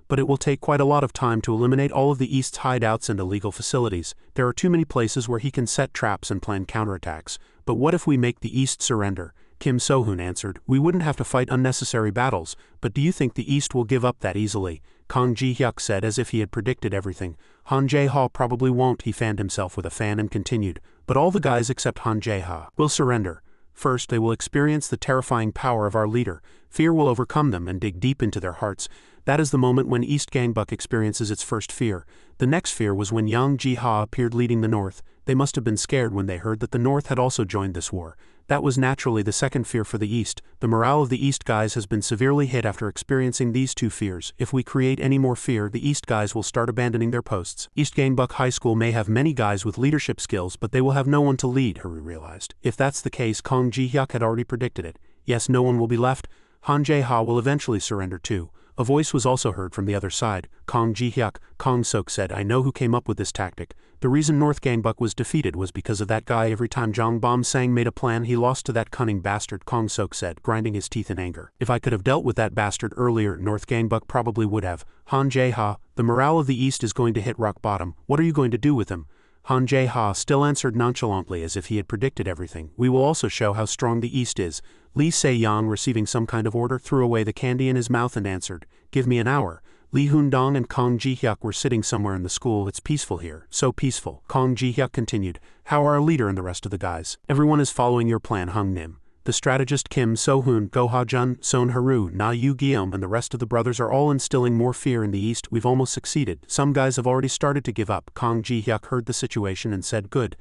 Speaker 1: But it will take quite a lot of time to eliminate all of the East's hideouts and illegal facilities. There are too many places where he can set traps and plan counterattacks. But what if we make the East surrender?" Kim So-hoon answered. "We wouldn't have to fight unnecessary battles, but do you think the East will give up that easily?" Kong Ji-hyuk said as if he had predicted everything. "Han Jae-ha probably won't." He fanned himself with a fan and continued. "But all the guys except Han Jae-ha will surrender. First, they will experience the terrifying power of our leader. Fear will overcome them and dig deep into their hearts. That is the moment when East Gangbuck experiences its first fear. The next fear was when Yang Ji-ha appeared leading the North. They must have been scared when they heard that the North had also joined this war. That was naturally the second fear for the East. The morale of the East guys has been severely hit after experiencing these two fears. If we create any more fear, the East guys will start abandoning their posts. East Gangbuck High School may have many guys with leadership skills, but they will have no one to lead," Haru realized. If that's the case, Kong Ji-hyuk had already predicted it. Yes, no one will be left. Han Jae-ha will eventually surrender too. A voice was also heard from the other side. Kong Ji-hyuk. Kong Sok said, "I know who came up with this tactic. The reason North Gangbuck was defeated was because of that guy. Every time Jong Bom-sang made a plan, he lost to that cunning bastard," Kong Sok said, grinding his teeth in anger. "If I could have dealt with that bastard earlier, North Gangbuck probably would have." Han Jae-ha. "The morale of the East is going to hit rock bottom. What are you going to do with him?" Han Jae-ha still answered nonchalantly as if he had predicted everything. "We will also show how strong the East is." Lee Se-young, receiving some kind of order, threw away the candy in his mouth and answered, "Give me an hour." Lee Hoon-dong and Kang Ji-hyuk were sitting somewhere in the school. It's peaceful here, so peaceful. Kang Ji-hyuk continued. How are our leader and the rest of the guys? Everyone is following your plan, Hung Nim. The strategist Kim So-hoon, Go Ha-jun, Son Haru, Na Yu-gyeom and the rest of the brothers are all instilling more fear in the East. We've almost succeeded. Some guys have already started to give up. Kang Ji-hyuk heard the situation and said good.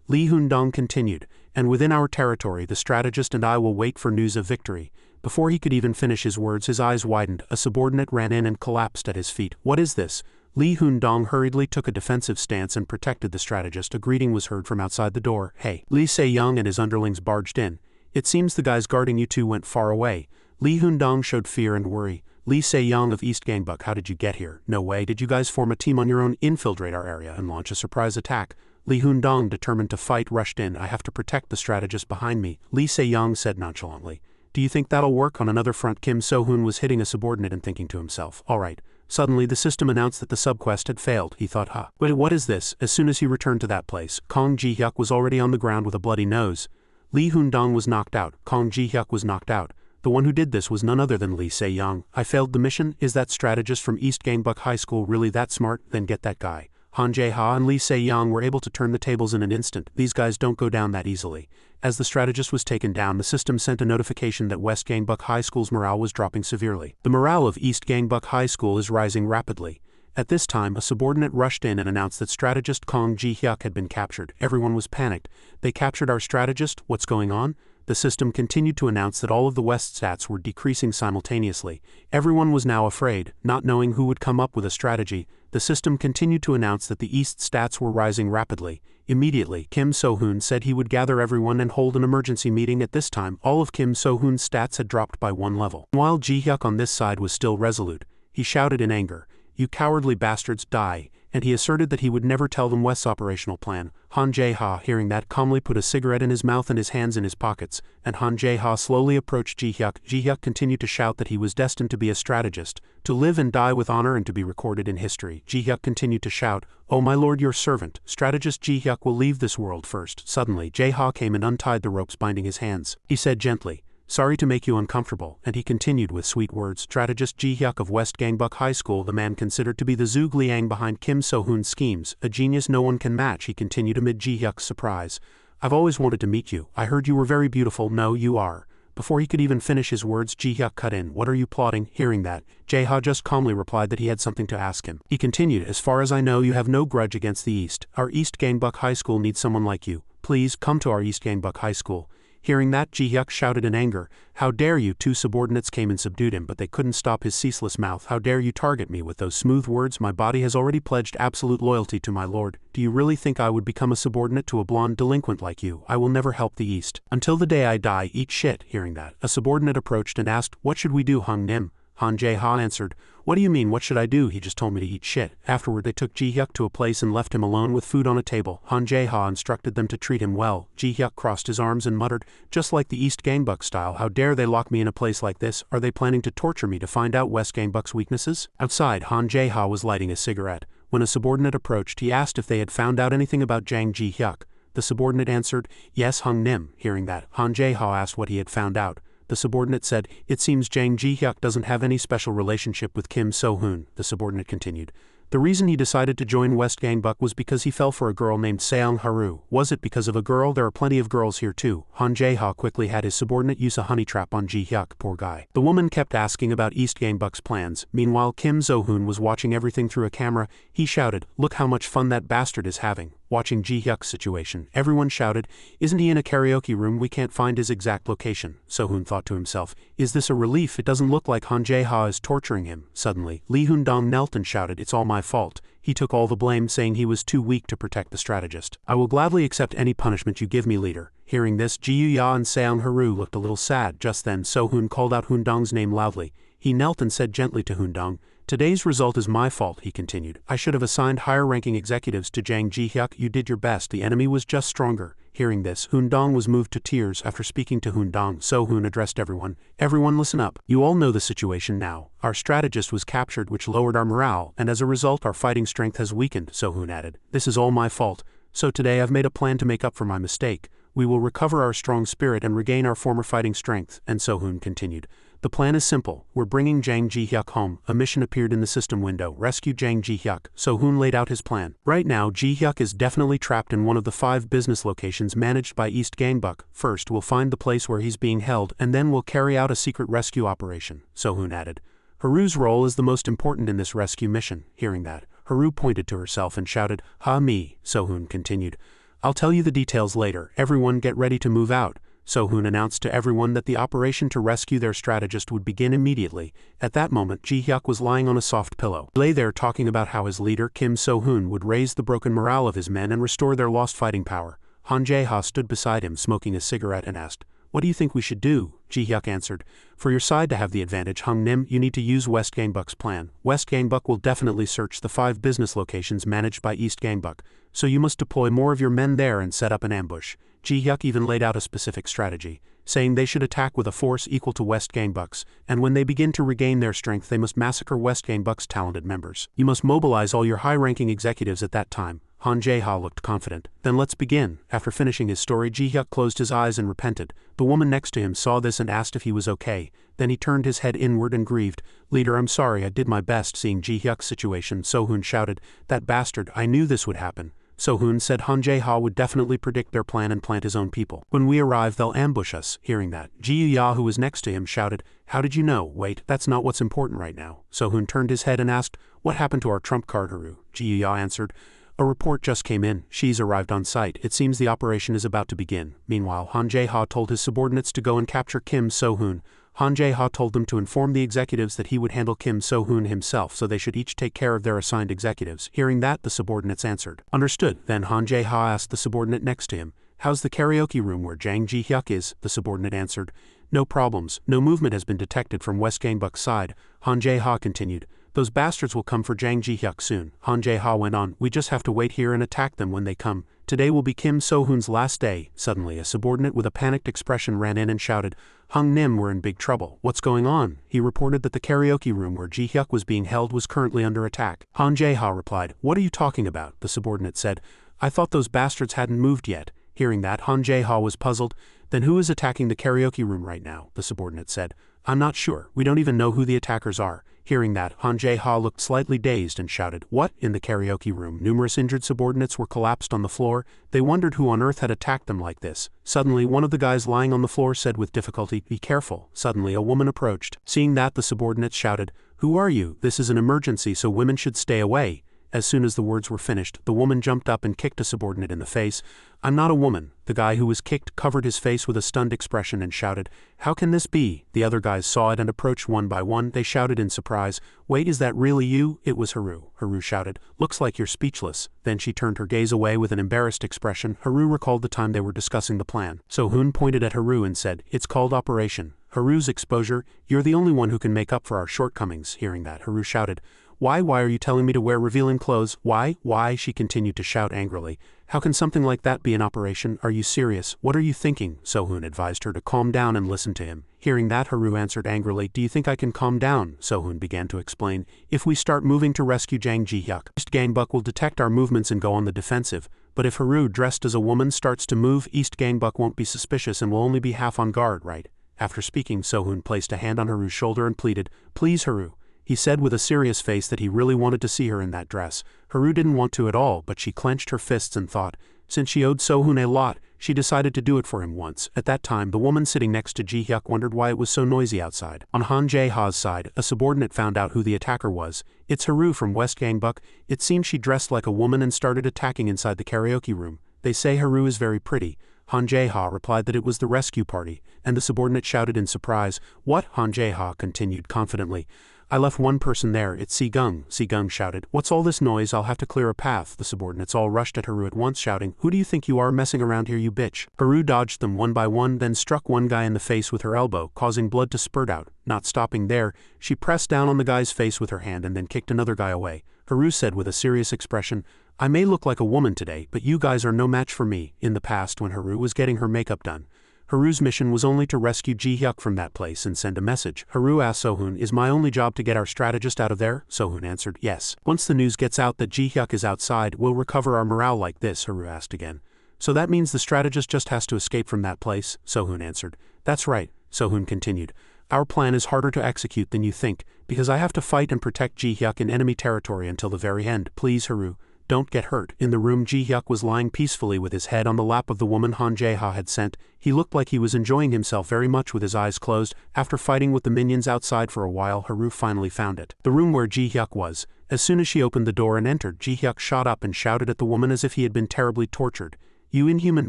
Speaker 1: Lee Hoon-dong continued, and within our territory the strategist and I will wait for news of victory. Before he could even finish his words his eyes widened. A subordinate ran in and collapsed at his feet. What is this? Lee Hoon-dong hurriedly took a defensive stance and protected the strategist. A greeting was heard from outside the door. Hey. Lee Se-young and his underlings barged in. It seems the guys guarding you two went far away. Lee Hoon-dong showed fear and worry. Lee Se-young of East Gangbuck, how did you get here? No way. Did you guys form a team on your own, infiltrate our area, and launch a surprise attack? Lee Hoon-dong, determined to fight, rushed in. I have to protect the strategist behind me, Lee Se-young said nonchalantly. Do you think that'll work? On another front, Kim So-hoon was hitting a subordinate and thinking to himself, all right. Suddenly the system announced that the subquest had failed. He thought, huh. Wait, what is this? As soon as he returned to that place, Kang Ji-hyuk was already on the ground with a bloody nose. Lee Hoon-dong was knocked out. Kang Ji-hyuk was knocked out. The one who did this was none other than Lee Se-young. I failed the mission? Is that strategist from East Gangbuck High School really that smart? Then get that guy. Han Jae-ha and Lee Se-young were able to turn the tables in an instant. These guys don't go down that easily. As the strategist was taken down, the system sent a notification that West Gangbuck High School's morale was dropping severely. The morale of East Gangbuck High School is rising rapidly. At this time, a subordinate rushed in and announced that strategist Kang Ji-hyuk had been captured. Everyone was panicked. They captured our strategist? What's going on? The system continued to announce that all of the West stats were decreasing simultaneously. Everyone was now afraid, not knowing who would come up with a strategy. The system continued to announce that the East stats were rising rapidly. Immediately, Kim So-hoon said he would gather everyone and hold an emergency meeting. At this time, all of Kim So-hoon's stats had dropped by 1 level. While Ji-hyuk on this side was still resolute, he shouted in anger, "You cowardly bastards, die," and he asserted that he would never tell them West's operational plan. Han Jae-ha, hearing that, calmly put a cigarette in his mouth and his hands in his pockets, and Han Jae-ha slowly approached Ji-hyuk. Ji-hyuk continued to shout that he was destined to be a strategist, to live and die with honor and to be recorded in history. Ji-hyuk continued to shout, "Oh my lord, your servant, strategist Ji-hyuk will leave this world first." Suddenly, Jae-ha came and untied the ropes binding his hands. He said gently, "Sorry to make you uncomfortable," and he continued with sweet words. Strategist Ji-hyuk of West Gangbuck High School, the man considered to be the Zug Liang behind Kim So-hoon's schemes, a genius no one can match, he continued amid Ji-hyuk's surprise. "I've always wanted to meet you. I heard you were very beautiful." "No, you are." Before he could even finish his words, Ji-hyuk cut in. "What are you plotting?" Hearing that, Jae-ha just calmly replied that he had something to ask him. He continued, "As far as I know, you have no grudge against the East. Our East Gangbuck High School needs someone like you. Please, come to our East Gangbuck High School." Hearing that, Ji-hyuk shouted in anger, "How dare you!" Two subordinates came and subdued him, but they couldn't stop his ceaseless mouth. "How dare you target me with those smooth words? My body has already pledged absolute loyalty to my lord. Do you really think I would become a subordinate to a blonde delinquent like you? I will never help the East. Until the day I die, eat shit." Hearing that, a subordinate approached and asked, "What should we do, Hung Nim?" Han Jae-ha answered, "What do you mean, what should I do? He just told me to eat shit." Afterward they took Ji-hyuk to a place and left him alone with food on a table. Han Jae-ha instructed them to treat him well. Ji-hyuk crossed his arms and muttered, "Just like the East Gangbuck style, how dare they lock me in a place like this? Are they planning to torture me to find out West Gangbuck's weaknesses?" Outside, Han Jae-ha was lighting a cigarette. When a subordinate approached, he asked if they had found out anything about Jang Ji-hyuk. The subordinate answered, "Yes, Hung Nim." Hearing that, Han Jae-ha asked what he had found out. The subordinate said, "It seems Jang Ji-hyuk doesn't have any special relationship with Kim So-hoon." The subordinate continued, "The reason he decided to join West Gangbuck was because he fell for a girl named Seong Haru. Was it because of a girl? There are plenty of girls here too." Han Jae-ha quickly had his subordinate use a honey trap on Ji-hyuk, poor guy. The woman kept asking about East Gangbuck's plans. Meanwhile, Kim So-hoon was watching everything through a camera. He shouted, "Look how much fun that bastard is having." Watching Ji-hyuk's situation, everyone shouted, "Isn't he in a karaoke room? We can't find his exact location." So-hoon thought to himself, "Is this a relief? It doesn't look like Han Jae-ha is torturing him." Suddenly, Lee Hoon-dong knelt and shouted, "It's all my fault." He took all the blame, saying he was too weak to protect the strategist. "I will gladly accept any punishment you give me, leader." Hearing this, Ji-yu-ya and Seong Haru looked a little sad. Just then, So-hoon called out Hoon-dong's name loudly. He knelt and said gently to Hoon-dong, "Today's result is my fault," he continued. "I should have assigned higher-ranking executives to Jang Ji-hyuk. You did your best. The enemy was just stronger." Hearing this, Hoon-dong was moved to tears. After speaking to Hoon-dong, So-hoon addressed everyone. "Everyone listen up. You all know the situation now. Our strategist was captured, which lowered our morale, and as a result our fighting strength has weakened," So-hoon added. "This is all my fault. So today I've made a plan to make up for my mistake. We will recover our strong spirit and regain our former fighting strength." And So-hoon continued, The plan is simple. We're bringing Jang Ji-hyuk home. A mission appeared in the system window. Rescue Jang Ji-hyuk. So-hoon laid out his plan. Right now, Ji-hyuk is definitely trapped in one of the 5 business locations managed by East Gangbuck. First, we'll find the place where he's being held, and then we'll carry out a secret rescue operation, So-hoon added. Haru's role is the most important in this rescue mission. Hearing that, Haru pointed to herself and shouted, "Ha me," So-hoon continued. "I'll tell you the details later. Everyone get ready to move out." So-hoon announced to everyone that the operation to rescue their strategist would begin immediately. At that moment, Ji-hyuk was lying on a soft pillow. He lay there talking about how his leader, Kim So-hoon, would raise the broken morale of his men and restore their lost fighting power. Han Jae-ha stood beside him smoking a cigarette and asked, "What do you think we should do?" Ji-hyuk answered, "For your side to have the advantage, Hung Nim, you need to use West Gangbuck's plan. West Gangbuck will definitely search the 5 business locations managed by East Gangbuck, so you must deploy more of your men there and set up an ambush." Ji-hyuk even laid out a specific strategy, saying they should attack with a force equal to West Gangbuck's, and when they begin to regain their strength they must massacre West Gangbuck's talented members. You must mobilize all your high-ranking executives at that time. Han Jae-ha looked confident. "Then let's begin." After finishing his story, Ji-hyuk closed his eyes and repented. The woman next to him saw this and asked if he was okay. Then he turned his head inward and grieved. "Leader, I'm sorry, I did my best." Seeing Ji-hyuk's situation, So-hoon shouted, "That bastard, I knew this would happen." So-hoon said Han Jae-ha would definitely predict their plan and plant his own people. "When we arrive, they'll ambush us." Hearing that, Ji-ya, who was next to him, shouted, "How did you know?" "Wait, that's not what's important right now." So-hoon turned his head and asked, "What happened to our trump card, Haru?" Ji-ya answered, "A report just came in. She's arrived on site. It seems the operation is about to begin." Meanwhile, Han Jae-ha told his subordinates to go and capture Kim So-hoon. Han Jae-ha told them to inform the executives that he would handle Kim So-hoon himself, so they should each take care of their assigned executives. Hearing that, the subordinates answered, "Understood." Then Han Jae-ha asked the subordinate next to him, "How's the karaoke room where Jang Ji-hyuk is?" The subordinate answered, "No problems. No movement has been detected from West Gangbuck's side." Han Jae-ha continued, "Those bastards will come for Jang Ji-hyuk soon." Han Jae-ha went on, "We just have to wait here and attack them when they come. Today will be Kim So-hoon's last day." Suddenly, a subordinate with a panicked expression ran in and shouted, "Hung Nim, we're in big trouble." "What's going on?" He reported that the karaoke room where Ji-hyuk was being held was currently under attack. Han Jae-ha replied, "What are you talking about?" The subordinate said, "I thought those bastards hadn't moved yet." Hearing that, Han Jae-ha was puzzled. "Then who is attacking the karaoke room right now?" The subordinate said, "I'm not sure. We don't even know who the attackers are." Hearing that, Han Jae-ha looked slightly dazed and shouted, "What?" In the karaoke room, numerous injured subordinates were collapsed on the floor. They wondered who on earth had attacked them like this. Suddenly, one of the guys lying on the floor said with difficulty, "Be careful." Suddenly, a woman approached. Seeing that, the subordinates shouted, "Who are you? This is an emergency, so women should stay away." As soon as the words were finished, the woman jumped up and kicked a subordinate in the face. "I'm not a woman." The guy who was kicked covered his face with a stunned expression and shouted, "How can this be?" The other guys saw it and approached one by one. They shouted in surprise, "Wait, is that really you?" It was Haru. Haru shouted, "Looks like you're speechless." Then she turned her gaze away with an embarrassed expression. Haru recalled the time they were discussing the plan. So-hoon pointed at Haru and said, "It's called Operation." Haru's exposure, "You're the only one who can make up for our shortcomings." Hearing that, Haru shouted, Why are you telling me to wear revealing clothes? Why, she continued to shout angrily. "How can something like that be an operation? Are you serious? What are you thinking?" So-hoon advised her to calm down and listen to him. Hearing that, Haru answered angrily, "Do you think I can calm down?" So-hoon began to explain, "If we start moving to rescue Jang Ji-hyuk, East Gangbuck will detect our movements and go on the defensive. But if Haru, dressed as a woman, starts to move, East Gangbuck won't be suspicious and will only be half on guard, right?" After speaking, So-hoon placed a hand on Haru's shoulder and pleaded, "Please, Haru." He said with a serious face that he really wanted to see her in that dress. Haru didn't want to at all, but she clenched her fists and thought, since she owed So-hoon a lot, she decided to do it for him once. At that time, the woman sitting next to Ji-hyuk wondered why it was so noisy outside. On Han Jae-ha's side, a subordinate found out who the attacker was. "It's Haru from West Gangbuck." It seems she dressed like a woman and started attacking inside the karaoke room. "They say Haru is very pretty." Han Jae-ha replied that it was the rescue party, and the subordinate shouted in surprise. "What?" Han Jae-ha continued confidently. "I left one person there, it's Si-gung." Si-gung shouted, "What's all this noise? I'll have to clear a path." The subordinates all rushed at Haru at once, shouting, "Who do you think you are messing around here, you bitch?" Haru dodged them one by one, then struck one guy in the face with her elbow, causing blood to spurt out. Not stopping there, she pressed down on the guy's face with her hand and then kicked another guy away. Haru said with a serious expression, "I may look like a woman today, but you guys are no match for me." In the past, when Haru was getting her makeup done, Haru's mission was only to rescue Ji-hyuk from that place and send a message. Haru asked So-hoon, "Is my only job to get our strategist out of there?" So-hoon answered, "Yes." "Once the news gets out that Ji-hyuk is outside, we'll recover our morale like this?" Haru asked again. "So that means the strategist just has to escape from that place?" So-hoon answered. "That's right." So-hoon continued, Our plan is harder to execute than you think, because I have to fight and protect Ji-hyuk in enemy territory until the very end. Please, Haru, don't get hurt. In the room, Ji-hyuk was lying peacefully with his head on the lap of the woman Han Jae-ha had sent. He looked like he was enjoying himself very much with his eyes closed. After fighting with the minions outside for a while, Haru finally found it. The room where Ji-hyuk was. As soon as she opened the door and entered, Ji-hyuk shot up and shouted at the woman as if he had been terribly tortured. You inhuman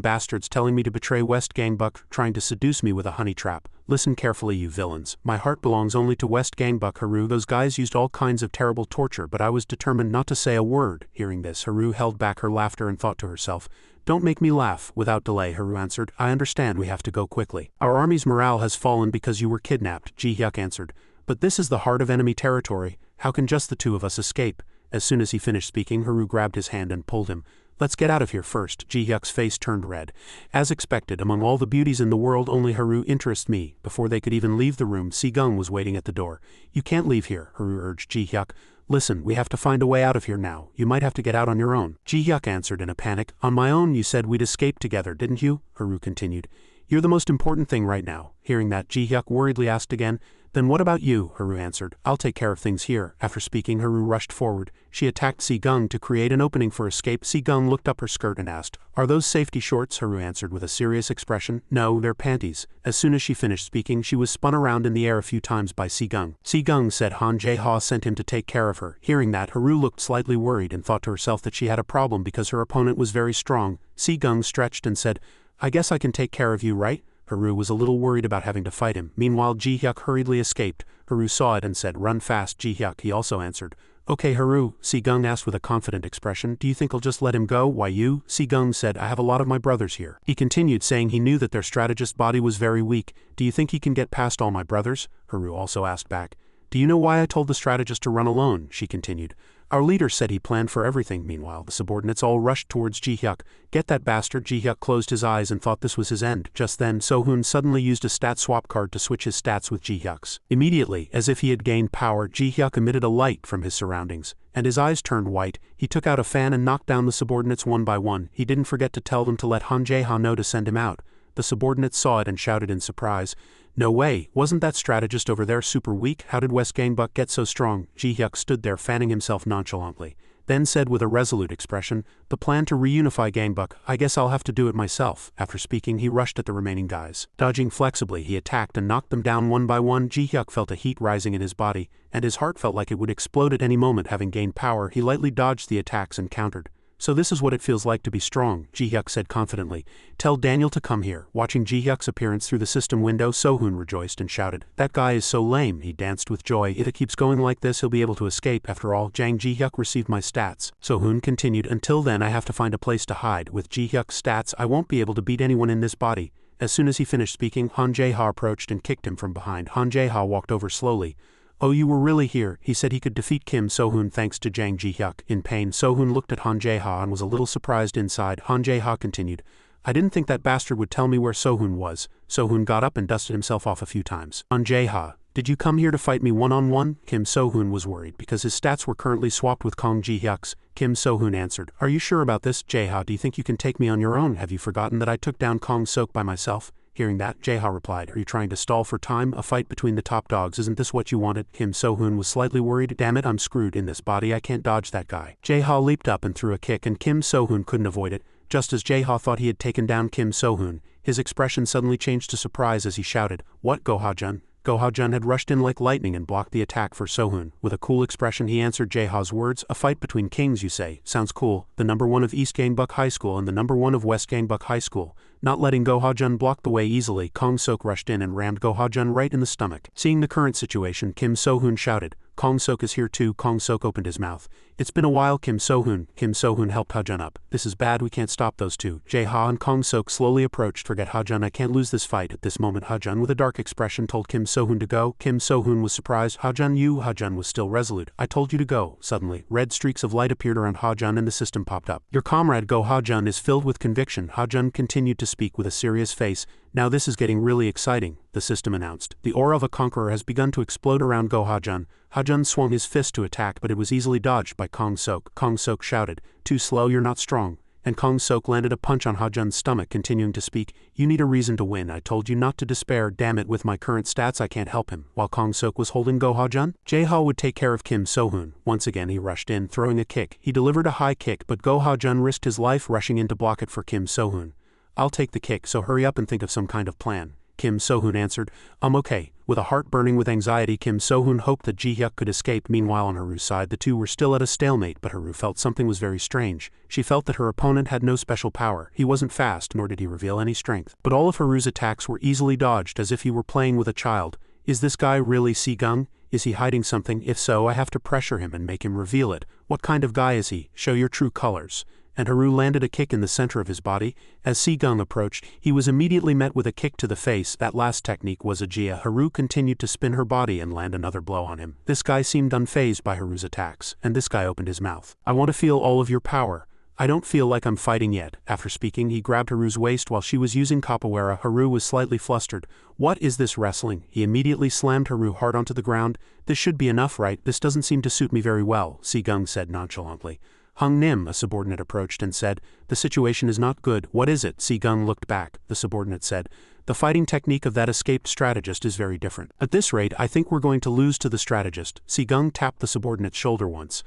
Speaker 1: bastards telling me to betray West Gangbuck, trying to seduce me with a honey trap. Listen carefully, you villains. My heart belongs only to West Gangbuck, Haru. Those guys used all kinds of terrible torture, but I was determined not to say a word. Hearing this, Haru held back her laughter and thought to herself, don't make me laugh. Without delay, Haru answered, I understand we have to go quickly. Our army's morale has fallen because you were kidnapped, Ji-hyuk answered. But this is the heart of enemy territory. How can just the two of us escape? As soon as he finished speaking, Haru grabbed his hand and pulled him. Let's get out of here first. Ji-hyuk's face turned red. As expected, among all the beauties in the world, only Haru interests me. Before they could even leave the room, Si-gung was waiting at the door. You can't leave here, Haru urged Ji-hyuk. Listen, we have to find a way out of here now. You might have to get out on your own. Ji-hyuk answered in a panic. On my own? You said we'd escape together, didn't you? Haru continued. You're the most important thing right now. Hearing that, Ji-hyuk worriedly asked again. Then what about you? Haru answered. I'll take care of things here. After speaking, Haru rushed forward. She attacked Si-gung to create an opening for escape. Si-gung looked up her skirt and asked, Are those safety shorts? Haru answered with a serious expression. No, they're panties. As soon as she finished speaking, she was spun around in the air a few times by Si-gung. Si-gung said Han Jae-ha sent him to take care of her. Hearing that, Haru looked slightly worried and thought to herself that she had a problem because her opponent was very strong. Si-gung stretched and said, I guess I can take care of you, right? Haru was a little worried about having to fight him. Meanwhile, Ji-hyuk hurriedly escaped. Haru saw it and said, Run fast, Ji-hyuk. He also answered. Okay, Haru, Si-gung asked with a confident expression. Do you think I'll just let him go? Why you? Si-gung said, I have a lot of my brothers here. He continued, saying he knew that their strategist Bati was very weak. Do you think he can get past all my brothers? Haru also asked back. Do you know why I told the strategist to run alone? She continued. Our leader said he planned for everything. Meanwhile, the subordinates all rushed towards Ji-hyuk. Get that bastard. Ji-hyuk closed his eyes and thought this was his end. Just then, So-hoon suddenly used a stat swap card to switch his stats with Ji-hyuk's. Immediately, as if he had gained power, Ji-hyuk emitted a light from his surroundings, and his eyes turned white. He took out a fan and knocked down the subordinates one by one. He didn't forget to tell them to let Han Jae-ha know to send him out. The subordinates saw it and shouted in surprise. No way, wasn't that strategist over there super weak? How did West Gangbuck get so strong? Ji-hyuk stood there fanning himself nonchalantly, then said with a resolute expression, The plan to reunify Gangbuck, I guess I'll have to do it myself. After speaking, he rushed at the remaining guys. Dodging flexibly, he attacked and knocked them down one by one. Ji-hyuk felt a heat rising in his body, and his heart felt like it would explode at any moment. Having gained power, he lightly dodged the attacks and countered. So this is what it feels like to be strong, Ji-hyuk said confidently. Tell Daniel to come here. Watching Ji-hyuk's appearance through the system window, So-hoon rejoiced and shouted, That guy is so lame. He danced with joy. If it keeps going like this, he'll be able to escape. After all, Ji-hyuk received my stats. So-hoon continued, Until then I have to find a place to hide. With Ji-hyuk's stats, I won't be able to beat anyone in this body. As soon as he finished speaking, Han Jae-ha approached and kicked him from behind. Han Jae-ha walked over slowly. Oh, you were really here. He said he could defeat Kim So-hoon thanks to Ji-hyuk. In pain, So-hoon looked at Han Jae-ha and was a little surprised inside. Han Jae-ha continued, I didn't think that bastard would tell me where So-hoon was. So-hoon got up and dusted himself off a few times. Han Jae-ha, did you come here to fight me one-on-one? Kim So-hoon was worried because his stats were currently swapped with Kong Ji-hyuk's. Kim So-hoon answered, Are you sure about this? Jae-ha, do you think you can take me on your own? Have you forgotten that I took down Kong Sok by myself? Hearing that, Jae-ha replied, Are you trying to stall for time? A fight between the top dogs, isn't this what you wanted? Kim So-hoon was slightly worried. Damn it, I'm screwed in this body. I can't dodge that guy. Jae-ha leaped up and threw a kick, and Kim So-hoon couldn't avoid it. Just as Jae-ha thought he had taken down Kim So-hoon, his expression suddenly changed to surprise as he shouted, What, Go-ha-jun? Go-ha-jun had rushed in like lightning and blocked the attack for So-hoon. With a cool expression he answered Jae-ha's words, A fight between kings, you say? Sounds cool. The number 1 of East Gangbuck High School and the number 1 of West Gangbuck High School. Not letting Go-ha-jun block the way easily, Kong Sok rushed in and rammed Go-ha-jun right in the stomach. Seeing the current situation, Kim So-hoon shouted, Kong Sok is here too. Kong Sok opened his mouth. It's been a while, Kim So-hoon. Kim So-hoon helped Ha-jun up. This is bad, we can't stop those two. Jae-ha and Kong Sok slowly approached. Forget Ha-jun, I can't lose this fight. At this moment, Ha-jun with a dark expression told Kim So-hoon to go. Kim So-hoon was surprised. Ha-jun, you? Ha-jun was still resolute. I told you to go. Suddenly, red streaks of light appeared around Ha-jun and the system popped up. Your comrade Go-ha-jun is filled with conviction. Ha-jun continued to speak with a serious face. Now this is getting really exciting, the system announced. The aura of a conqueror has begun to explode around Go-ha-jun. Ha-jun swung his fist to attack, but it was easily dodged by Kong Sok. Kong Sok shouted, Too slow, you're not strong. and Kong Sok landed a punch on Ha-jun's stomach, continuing to speak. You need a reason to win. I told you not to despair. Damn it, with my current stats I can't help him. While Kong Sok was holding Go Ha-jun, Jae-ha would take care of Kim So-hoon. Once again he rushed in, throwing a kick. He delivered a high kick, but Go Ha-jun risked his life rushing in to block it for Kim So-hoon. I'll take the kick, so hurry up and think of some kind of plan. Kim So-hoon answered, okay. With a heart burning with anxiety, Kim So-hoon hoped that Ji-hyuk could escape. Meanwhile on Haru's side the two were still at a stalemate, but Haru felt something was very strange. She felt that her opponent had no special power. He wasn't fast, nor did he reveal any strength. But all of Haru's attacks were easily dodged, as if he were playing with a child. Is this guy really Si-gung? Is he hiding something? If so, I have to pressure him and make him reveal it. What kind of guy is he? Show your true colors. And Haru landed a kick in the center of his body. As Si-gung approached, he was immediately met with a kick to the face. That last technique was a Jia. Haru continued to spin her body and land another blow on him. This guy seemed unfazed by Haru's attacks, and this guy opened his mouth. I want to feel all of your power. I don't feel like I'm fighting yet. After speaking, he grabbed Haru's waist while she was using capoeira. Haru was slightly flustered. What is this wrestling? He immediately slammed Haru hard onto the ground. This should be enough, right? This doesn't seem to suit me very well, Si-gung said nonchalantly. Hung Nim, a subordinate, approached and said, the situation is not good. What is it? Si-gung looked back. The subordinate said, the fighting technique of that escaped strategist is very different. At this rate, I think we're going to lose to the strategist. Si-gung tapped the subordinate's shoulder once.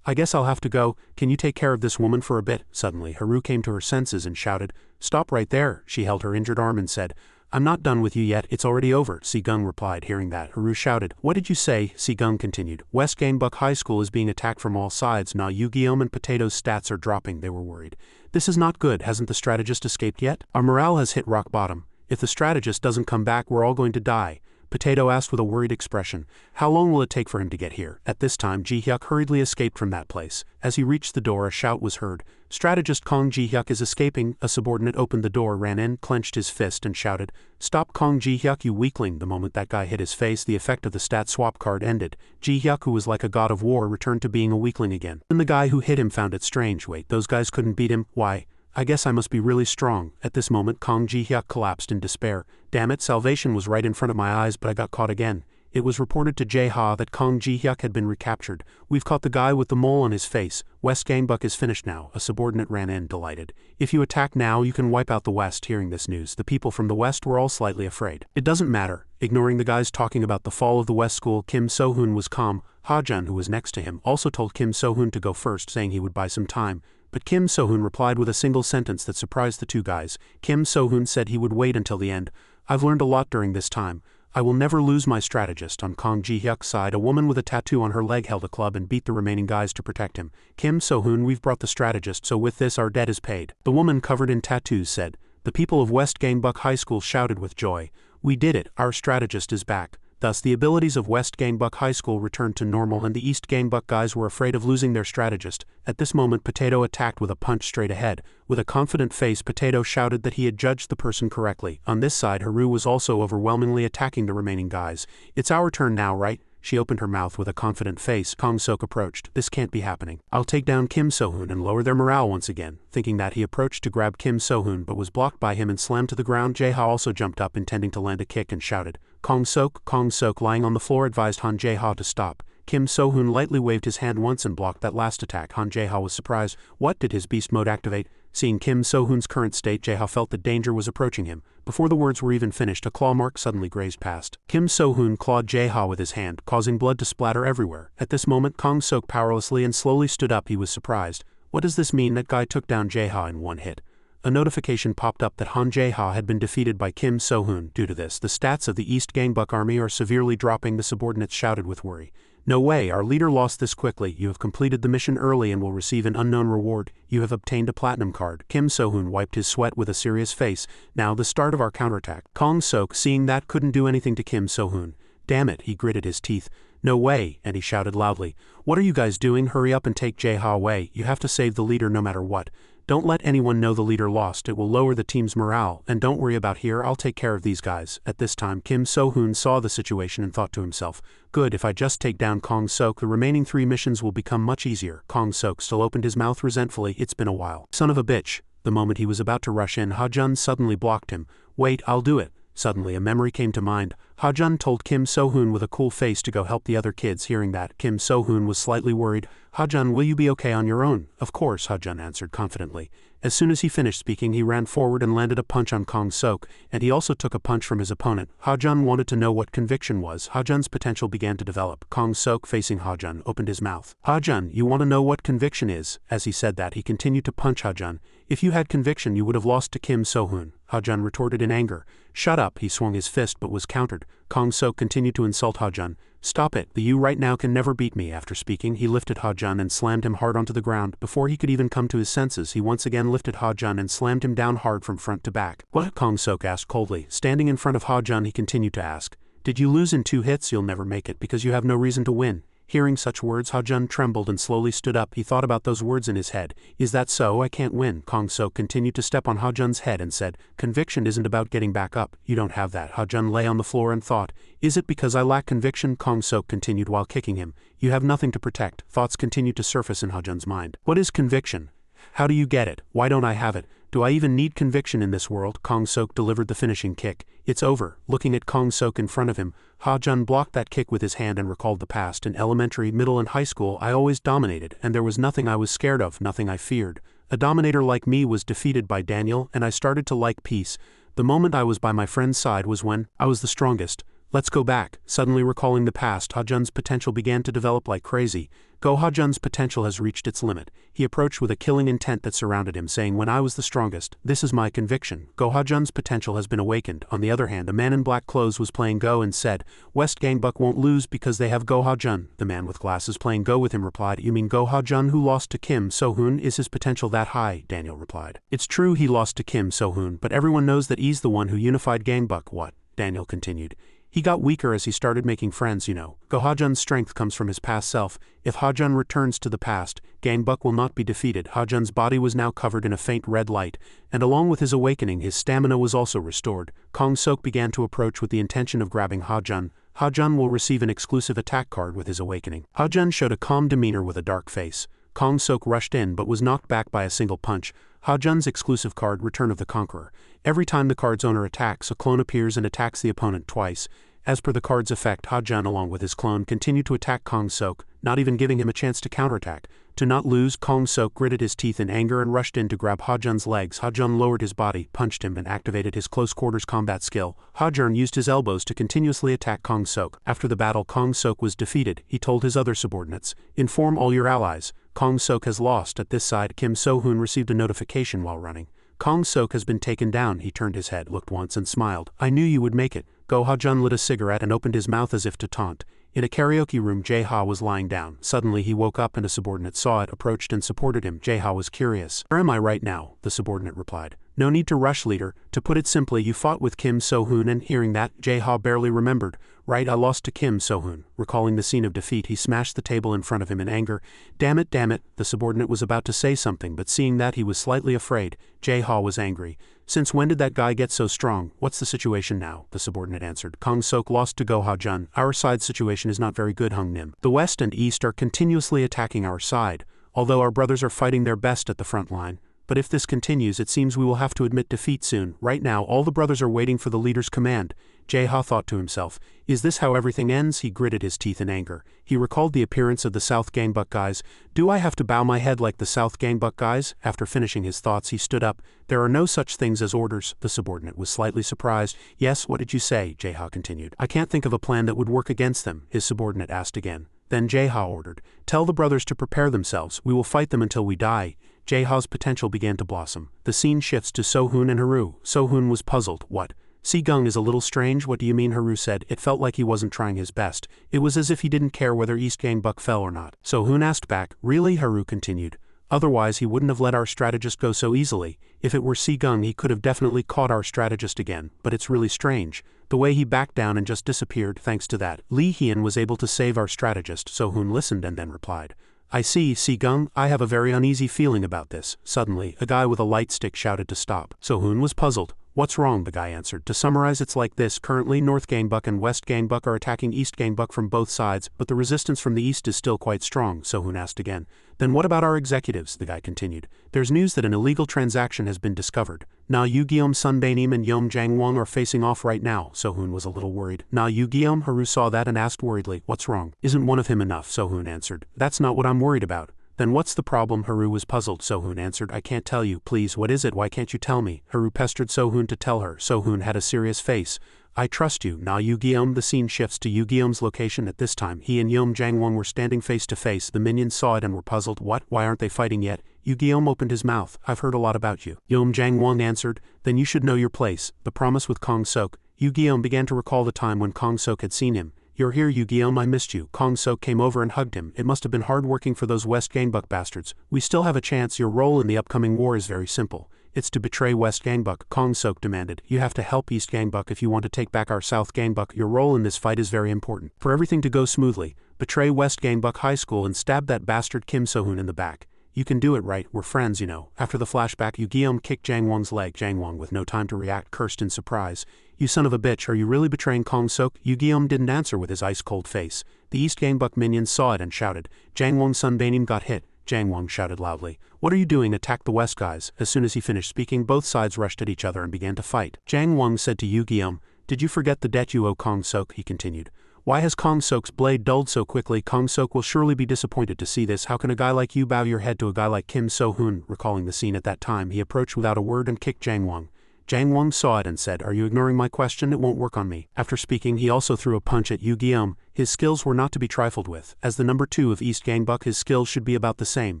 Speaker 1: I guess I'll have to go. Can you take care of this woman for a bit? Suddenly, Haru came to her senses and shouted, stop right there. She held her injured arm and said, I'm not done with you yet, it's already over. Si-gung replied. Hearing that, Haru shouted, what did you say? Si-gung continued, West Gangbuck High School is being attacked from all sides. Now Yu-Gi-Oh! And Potato's stats are dropping. They were worried. This is not good. Hasn't the strategist escaped yet? Our morale has hit rock bottom. If the strategist doesn't come back, we're all going to die. Potato asked with a worried expression. How long will it take for him to get here? At this time, Ji-hyuk hurriedly escaped from that place. As he reached the door, a shout was heard. Strategist Kong Ji-hyuk is escaping. A subordinate opened the door, ran in, clenched his fist, and shouted, stop Kong Ji-hyuk, you weakling. The moment that guy hit his face, the effect of the stat swap card ended. Ji-hyuk, who was like a god of war, returned to being a weakling again. And the guy who hit him found it strange. Wait, those guys couldn't beat him? Why? I guess I must be really strong. At this moment, Kong Ji-hyuk collapsed in despair. Damn it, salvation was right in front of my eyes, but I got caught again. It was reported to Jae-ha that Kong Ji-hyuk had been recaptured. We've caught the guy with the mole on his face. West Gangbuck is finished now. A subordinate ran in, delighted. If you attack now, you can wipe out the West. Hearing this news, the people from the West were all slightly afraid. It doesn't matter. Ignoring the guys talking about the fall of the West School, Kim So-hoon was calm. Ha-jun, who was next to him, also told Kim So-hoon to go first, saying he would buy some time. But Kim So-hoon replied with a single sentence that surprised the two guys. Kim So-hoon said he would wait until the end. I've learned a lot during this time. I will never lose my strategist. On Kong Ji-hyuk's side, a woman with a tattoo on her leg held a club and beat the remaining guys to protect him. Kim So-hoon, we've brought the strategist, so with this our debt is paid. The woman covered in tattoos said. The people of West Gangbuck High School shouted with joy. We did it, our strategist is back. Thus the abilities of West Gangbuck High School returned to normal and the East Gangbuck guys were afraid of losing their strategist. At this moment Potato attacked with a punch straight ahead. With a confident face, Potato shouted that he had judged the person correctly. On this side, Haru was also overwhelmingly attacking the remaining guys. It's our turn now, right? She opened her mouth with a confident face. Kong Sok approached. This can't be happening. I'll take down Kim So-hoon and lower their morale once again. Thinking that, he approached to grab Kim So-hoon but was blocked by him and slammed to the ground. Jae-ha also jumped up intending to land a kick and shouted, Kong Sok, lying on the floor, advised Han Jae-ha to stop. Kim So-hoon lightly waved his hand once and blocked that last attack. Han Jae-ha was surprised. What, did his beast mode activate? Seeing Kim So-hoon's current state, Jae-ha felt that danger was approaching him. Before the words were even finished, a claw mark suddenly grazed past. Kim So-hoon clawed Jae-ha with his hand, causing blood to splatter everywhere. At this moment, Kong Sok powerlessly and slowly stood up. He was surprised. What does this mean? That guy took down Jae-ha in one hit. A notification popped up that Han Jae-ha had been defeated by Kim So-hoon. Due to this, the stats of the East Gangbuck army are severely dropping. The subordinates shouted with worry. No way, our leader lost this quickly. You have completed the mission early and will receive an unknown reward. You have obtained a platinum card. Kim So-hoon wiped his sweat with a serious face. Now the start of our counterattack. Kong Sok, seeing that, couldn't do anything to Kim So-hoon. Damn it, he gritted his teeth. No way, and he shouted loudly. What are you guys doing? Hurry up and take Jae-ha away. You have to save the leader no matter what. Don't let anyone know the leader lost. It will lower the team's morale. And don't worry about here, I'll take care of these guys. At this time, Kim So-hoon saw the situation and thought to himself, good, if I just take down Kong Sok, the remaining 3 missions will become much easier. Kong Sok still opened his mouth resentfully. It's been a while. Son of a bitch. The moment he was about to rush in, Ha-jun suddenly blocked him. Wait, I'll do it. Suddenly a memory came to mind. Ha-jun told Kim So-hoon with a cool face to go help the other kids. Hearing that, Kim So-hoon was slightly worried. Ha-jun, will you be okay on your own? Of course, Ha-jun answered confidently. As soon as he finished speaking, he ran forward and landed a punch on Kong-sok, and he also took a punch from his opponent. Ha-jun wanted to know what conviction was. Ha-jun's potential began to develop. Kong-sok, facing Ha-jun, opened his mouth. Ha-jun, you want to know what conviction is? As he said that, he continued to punch Ha-jun. If you had conviction, you would have lost to Kim So-hoon. Ha-jun retorted in anger. Shut up, he swung his fist but was countered. Kong-sok continued to insult Ha-jun. Stop it, you right now can never beat me. After speaking, he lifted Ha-jun and slammed him hard onto the ground. Before he could even come to his senses, he once again lifted Ha-jun and slammed him down hard from front to back. What? Kong-sok asked coldly. Standing in front of Ha-jun, he continued to ask. Did you lose in 2 hits? You'll never make it because you have no reason to win. Hearing such words, Ha-jun trembled and slowly stood up. He thought about those words in his head. Is that so? I can't win. Kong-sok continued to step on Ha-jun's head and said, conviction isn't about getting back up. You don't have that. Ha-jun lay on the floor and thought, is it because I lack conviction? Kong-sok continued while kicking him. You have nothing to protect. Thoughts continued to surface in Ha-jun's mind. What is conviction? How do you get it? Why don't I have it? Do I even need conviction in this world? Kong-sok delivered the finishing kick. It's over. Looking at Kong-sok in front of him, Ha-jun blocked that kick with his hand and recalled the past. In elementary, middle and high school, I always dominated, and there was nothing I was scared of, nothing I feared. A dominator like me was defeated by Daniel, and I started to like peace. The moment I was by my friend's side was when I was the strongest. Let's go back. Suddenly recalling the past, Ha-jun's potential began to develop like crazy. Ha-jun's potential has reached its limit. He approached with a killing intent that surrounded him, saying, when I was the strongest, this is my conviction. Ha-jun's potential has been awakened. On the other hand, a man in black clothes was playing Go and said, West Gangbuck won't lose because they have Ha-jun. The man with glasses playing Go with him replied, you mean Ha-jun who lost to Kim So-hoon? Is his potential that high? Daniel replied. It's true he lost to Kim So-hoon, but everyone knows that he's the one who unified Gangbuck. What? Daniel continued. He got weaker as he started making friends, you know. Ha-jun's strength comes from his past self. If Ha-jun returns to the past, Gangbuck will not be defeated. Ha-jun's body was now covered in a faint red light, and along with his awakening, his stamina was also restored. Kong-sok began to approach with the intention of grabbing Ha-jun. Ha-jun will receive an exclusive attack card with his awakening. Ha-jun showed a calm demeanor with a dark face. Kong-sok rushed in but was knocked back by a single punch. Ha-jun's exclusive card, Return of the Conqueror. Every time the card's owner attacks, a clone appears and attacks the opponent twice. As per the card's effect, Ha-jun along with his clone continued to attack Kong-sok, not even giving him a chance to counterattack. To not lose, Kong-sok gritted his teeth in anger and rushed in to grab Ha-jun's legs. Ha-jun lowered his body, punched him, and activated his close-quarters combat skill. Ha-jun used his elbows to continuously attack Kong-sok. After the battle, Kong-sok was defeated. He told his other subordinates, inform all your allies. Kong-sok has lost. At this side, Kim So-hoon received a notification while running. Kong-sok has been taken down. He turned his head, looked once, and smiled. I knew you would make it. Ha-jun lit a cigarette and opened his mouth as if to taunt. In a karaoke room, Jae-ha was lying down. Suddenly he woke up and a subordinate saw it, approached and supported him. Jae-ha was curious. Where am I right now? The subordinate replied. No need to rush, leader. To put it simply, you fought with Kim So-hoon, and hearing that, Jae-ha barely remembered. Right, I lost to Kim So-hoon. Recalling the scene of defeat, he smashed the table in front of him in anger. Damn it, the subordinate was about to say something, but seeing that he was slightly afraid, Jae-ha was angry. Since when did that guy get so strong? What's the situation now? The subordinate answered. Kong-sok lost to Ha-jun. Our side's situation is not very good, Hung Nim. The West and East are continuously attacking our side, although our brothers are fighting their best at the front line. But if this continues, it seems we will have to admit defeat soon. Right now, all the brothers are waiting for the leader's command. Jae-ha thought to himself, is this how everything ends? He gritted his teeth in anger. He recalled the appearance of the South Gangbuck guys. Do I have to bow my head like the South Gangbuck guys? After finishing his thoughts, he stood up. There are no such things as orders. The subordinate was slightly surprised. Yes, what did you say? Jae-ha continued. I can't think of a plan that would work against them, his subordinate asked again. Then Jae-ha ordered, tell the brothers to prepare themselves. We will fight them until we die. Jae-ha's potential began to blossom. The scene shifts to So-hoon and Haru. So-hoon was puzzled. What? Si-gung is a little strange. What do you mean? Haru said. It felt like he wasn't trying his best. It was as if he didn't care whether East Gangbuck fell or not. So-hoon asked back. Really? Haru continued. Otherwise he wouldn't have let our strategist go so easily. If it were Si-gung, he could have definitely caught our strategist again. But it's really strange. The way he backed down and just disappeared. Thanks to that, Lee Hyun was able to save our strategist. So-hoon listened and then replied. I see, Si-gung, I have a very uneasy feeling about this. Suddenly, a guy with a light stick shouted to stop. So-hoon was puzzled. What's wrong? The guy answered. To summarize, it's like this. Currently, North Gangbuck and West Gangbuck are attacking East Gangbuck from both sides, but the resistance from the east is still quite strong, So-hoon asked again. Then what about our executives? The guy continued. There's news that an illegal transaction has been discovered. Na Yu-Geom Sunbaenim and Yeom Jangwon are facing off right now. So-hoon was a little worried. Na Yu-Geom? Haru saw that and asked worriedly. What's wrong? Isn't one of him enough? So-hoon answered. That's not what I'm worried about. Then what's the problem? Haru was puzzled. So-hoon answered. I can't tell you. Please, what is it? Why can't you tell me? Haru pestered So-hoon to tell her. So-hoon had a serious face. I trust you. Na Yu-Geom. The scene shifts to Yu-Geom's location at this time. He and Yeom Jangwon were standing face to face. The minions saw it and were puzzled. What? Why aren't they fighting yet? Yu-Geom opened his mouth. I've heard a lot about you. Yeom Jangwon answered. Then you should know your place. The promise with Kong Sok. Yu-Geom began to recall the time when Kong Sok had seen him. You're here, Yu-Geom, I missed you. Kong Sok came over and hugged him. It must have been hard working for those West Gangbuck bastards. We still have a chance. Your role in the upcoming war is very simple. It's to betray West Gangbuck. Kong Sok demanded. You have to help East Gangbuck if you want to take back our South Gangbuck. Your role in this fight is very important. For everything to go smoothly, betray West Gangbuck High School and stab that bastard Kim So-hoon in the back. You can do it, right? We're friends, you know. After the flashback, Yu-Geom kicked Jangwon's leg. Jangwon, with no time to react, cursed in surprise. You son of a bitch, are you really betraying Kong Sok? Yu-Geom didn't answer with his ice-cold face. The East Gangbuck minions saw it and shouted. Jangwon Sunbaenim got hit. Jangwon shouted loudly. What are you doing? Attack the West guys. As soon as he finished speaking, both sides rushed at each other and began to fight. Jangwon said to Yu-Geom, Did you forget the debt you owe Kong Sok? He continued. Why has Kong Sok's blade dulled so quickly? Kong Sok will surely be disappointed to see this. How can a guy like you bow your head to a guy like Kim So-hoon? Recalling the scene at that time, he approached without a word and kicked Jangwon. Jangwon saw it and said, Are you ignoring my question? It won't work on me. After speaking, he also threw a punch at Yu-Geom. His skills were not to be trifled with. As the number 2 of East Gangbuck, his skills should be about the same.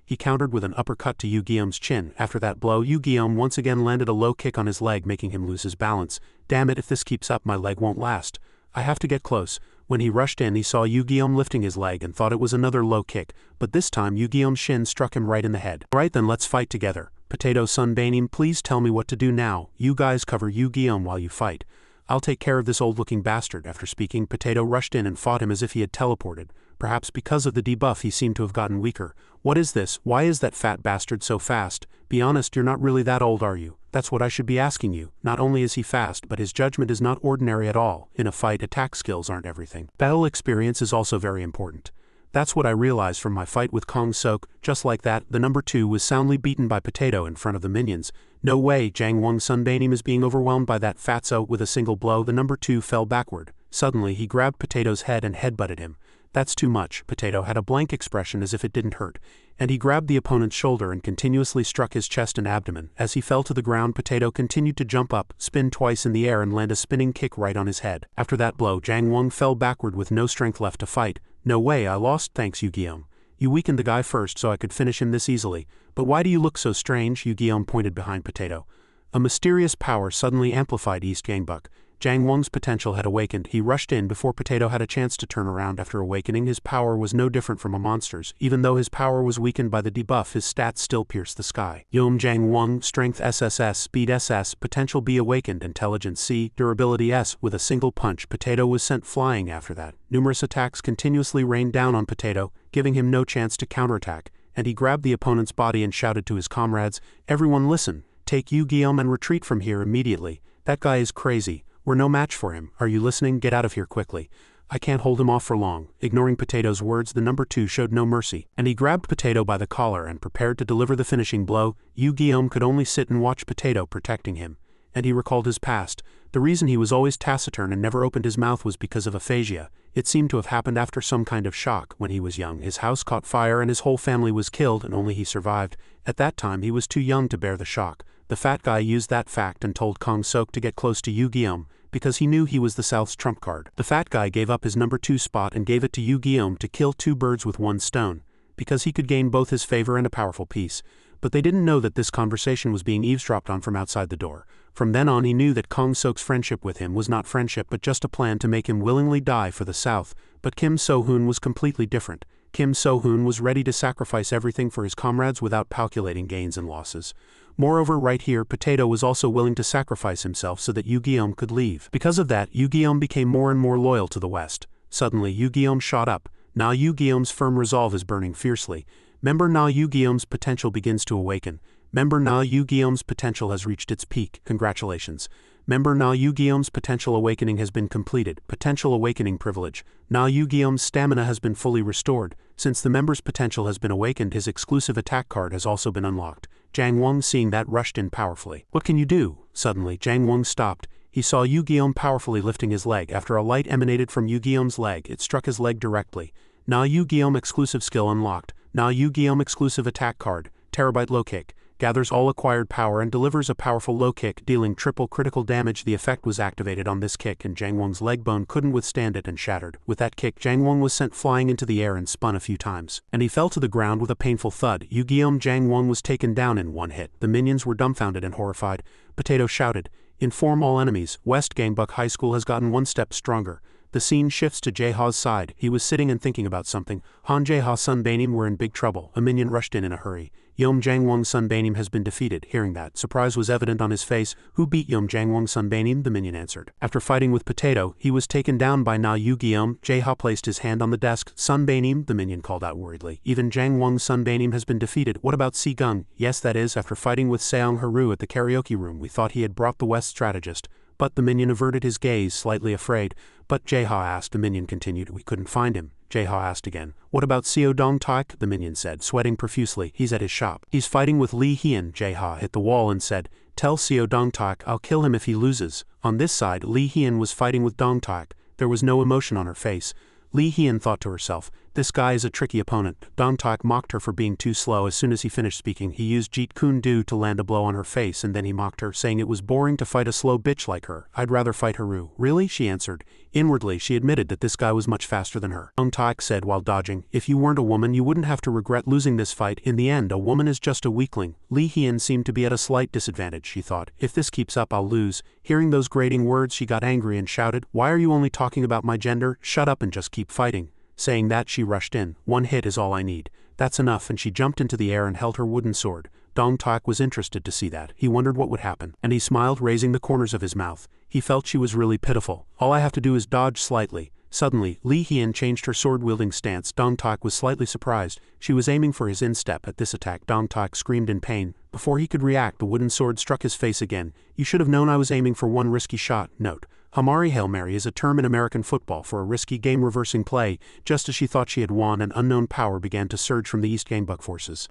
Speaker 1: He countered with an uppercut to Yu-Geom's chin. After that blow, Yu-Geom once again landed a low kick on his leg, making him lose his balance. Damn it, if this keeps up, my leg won't last. I have to get close. When he rushed in, he saw Yu-Geom lifting his leg and thought it was another low kick, but this time Yu-Geom's shin struck him right in the head. Alright then, let's fight together. Potato Sunbaenim, please tell me what to do now. You guys cover Yu-Geom while you fight. I'll take care of this old-looking bastard. After speaking, Potato rushed in and fought him as if he had teleported. Perhaps because of the debuff he seemed to have gotten weaker. What is this? Why is that fat bastard so fast? Be honest, you're not really that old, are you? That's what I should be asking you. Not only is he fast, but his judgment is not ordinary at all. In a fight, attack skills aren't everything. Battle experience is also very important. That's what I realized from my fight with Kong Sok. Just like that, the number 2 was soundly beaten by Potato in front of the minions. No way, Jangwon Sunbaenim is being overwhelmed by that fatso. With a single blow, the number 2 fell backward. Suddenly, he grabbed Potato's head and headbutted him. That's too much. Potato had a blank expression as if it didn't hurt, and he grabbed the opponent's shoulder and continuously struck his chest and abdomen. As he fell to the ground, Potato continued to jump up, spin twice in the air and land a spinning kick right on his head. After that blow, Jangwon fell backward with no strength left to fight. No way, I lost. Thanks, Yu-Geom. You weakened the guy first so I could finish him this easily. But why do you look so strange? Yu-Geom pointed behind Potato. A mysterious power suddenly amplified East Gangbuck. Jangwon's potential had awakened. He rushed in before Potato had a chance to turn around. After awakening, his power was no different from a monster's. Even though his power was weakened by the debuff, his stats still pierced the sky. Yeom Jangwon, Strength SSS, Speed SS, Potential B awakened, Intelligence C, Durability S. With a single punch, Potato was sent flying after that. Numerous attacks continuously rained down on Potato, giving him no chance to counterattack, and he grabbed the opponent's body and shouted to his comrades, Everyone listen, take Yu-Geom and retreat from here immediately. That guy is crazy. We're no match for him. Are you listening? Get out of here quickly. I can't hold him off for long. Ignoring Potato's words, the number 2 showed no mercy, and he grabbed Potato by the collar and prepared to deliver the finishing blow. Yu-Geom could only sit and watch Potato protecting him, and he recalled his past. The reason he was always taciturn and never opened his mouth was because of aphasia. It seemed to have happened after some kind of shock. When he was young, his house caught fire and his whole family was killed, and only he survived. At that time, he was too young to bear the shock. The fat guy used that fact and told Kong Sok to get close to Yu-Geom, because he knew he was the South's trump card. The fat guy gave up his number 2 spot and gave it to Yu-Geom to kill 2 birds with 1 stone, because he could gain both his favor and a powerful piece. But they didn't know that this conversation was being eavesdropped on from outside the door. From then on, he knew that Kong Sok's friendship with him was not friendship but just a plan to make him willingly die for the South. But Kim So-hoon was completely different. Kim So-hoon was ready to sacrifice everything for his comrades without calculating gains and losses. Moreover, right here, Potato was also willing to sacrifice himself so that Yu-Geom could leave. Because of that, Yu-Geom became more and more loyal to the West. Suddenly, Yu-Geom shot up. Now Yu-Geom's firm resolve is burning fiercely. Member Na Yu-Geom's potential begins to awaken. Member Na Yu-Guillaume's potential has reached its peak. Congratulations. Member Na Yu-Guillaume's potential awakening has been completed. Potential awakening privilege. Na Yu-Guillaume's stamina has been fully restored. Since the member's potential has been awakened, his exclusive attack card has also been unlocked. Jang Wang, seeing that, rushed in powerfully. What can you do? Suddenly, Jang Wang stopped. He saw Yu-Guillaume powerfully lifting his leg. After a light emanated from Yu-Guillaume's leg, it struck his leg directly. Na Yu-Guillaume exclusive skill unlocked. Na Yu-Guillaume exclusive attack card. Terabyte low kick. Gathers all acquired power and delivers a powerful low kick, dealing triple critical damage. The effect was activated on this kick, and Jang Wang's leg bone couldn't withstand it and shattered. With that kick, Jang Wang was sent flying into the air and spun a few times, and he fell to the ground with a painful thud. Yu-Guillaume Jang Wang was taken down in one hit. The minions were dumbfounded and horrified. Potato shouted, "Inform all enemies, West Gangbuck High School has gotten one step stronger." The scene shifts to Jaeha's side. He was sitting and thinking about something. Han Jaeha Sun Bainim were in big trouble. A minion rushed in a hurry. Yom Jang Wang Sun Bainim has been defeated. Hearing that, surprise was evident on his face. Who beat Yom Jang Wang Sun Bainim? The minion answered. After fighting with Potato, he was taken down by Na Yu-Guillaume. Jaeha placed his hand on the desk. Sun Bainim, the minion called out worriedly. Even Jang Wang Sun Bainim has been defeated. What about Si Gung? Yes, that is, after fighting with Seong Haru at the karaoke room, we thought he had brought the West strategist. But the minion averted his gaze, slightly afraid. But Jaeha asked. The minion continued. We couldn't find him. Jaeha asked again. What about Seo Dong Tak? The minion said, sweating profusely. He's at his shop. He's fighting with Li Hian. Jaeha hit the wall and said, tell Seo Dong Tak I'll kill him if he loses. On this side, Li Hian was fighting with Dong Tak. There was no emotion on her face. Li Hian thought to herself, this guy is a tricky opponent. Dong Tak mocked her for being too slow. As soon as he finished speaking, he used Jeet Kune Do to land a blow on her face, and then he mocked her, saying it was boring to fight a slow bitch like her. I'd rather fight Haru. Really? She answered. Inwardly, she admitted that this guy was much faster than her. Dong Tak said while dodging, if you weren't a woman, you wouldn't have to regret losing this fight. In the end, a woman is just a weakling. Li Hian seemed to be at a slight disadvantage, she thought. If this keeps up, I'll lose. Hearing those grating words, she got angry and shouted, why are you only talking about my gender? Shut up and just keep fighting. Saying that, she rushed in. One hit is all I need. That's enough, and she jumped into the air and held her wooden sword. Dong Tak was interested to see that. He wondered what would happen, and he smiled, raising the corners of his mouth. He felt she was really pitiful. All I have to do is dodge slightly. Suddenly, Li Hian changed her sword-wielding stance. Dong Tak was slightly surprised. She was aiming for his instep. At this attack, Dong Tak screamed in pain. Before he could react, the wooden sword struck his face again. You should have known I was aiming for one risky shot. Note. Hamari Hail Mary is a term in American football for a risky game-reversing play. Just as she thought she had won, an unknown power began to surge from the East Gangbuck forces.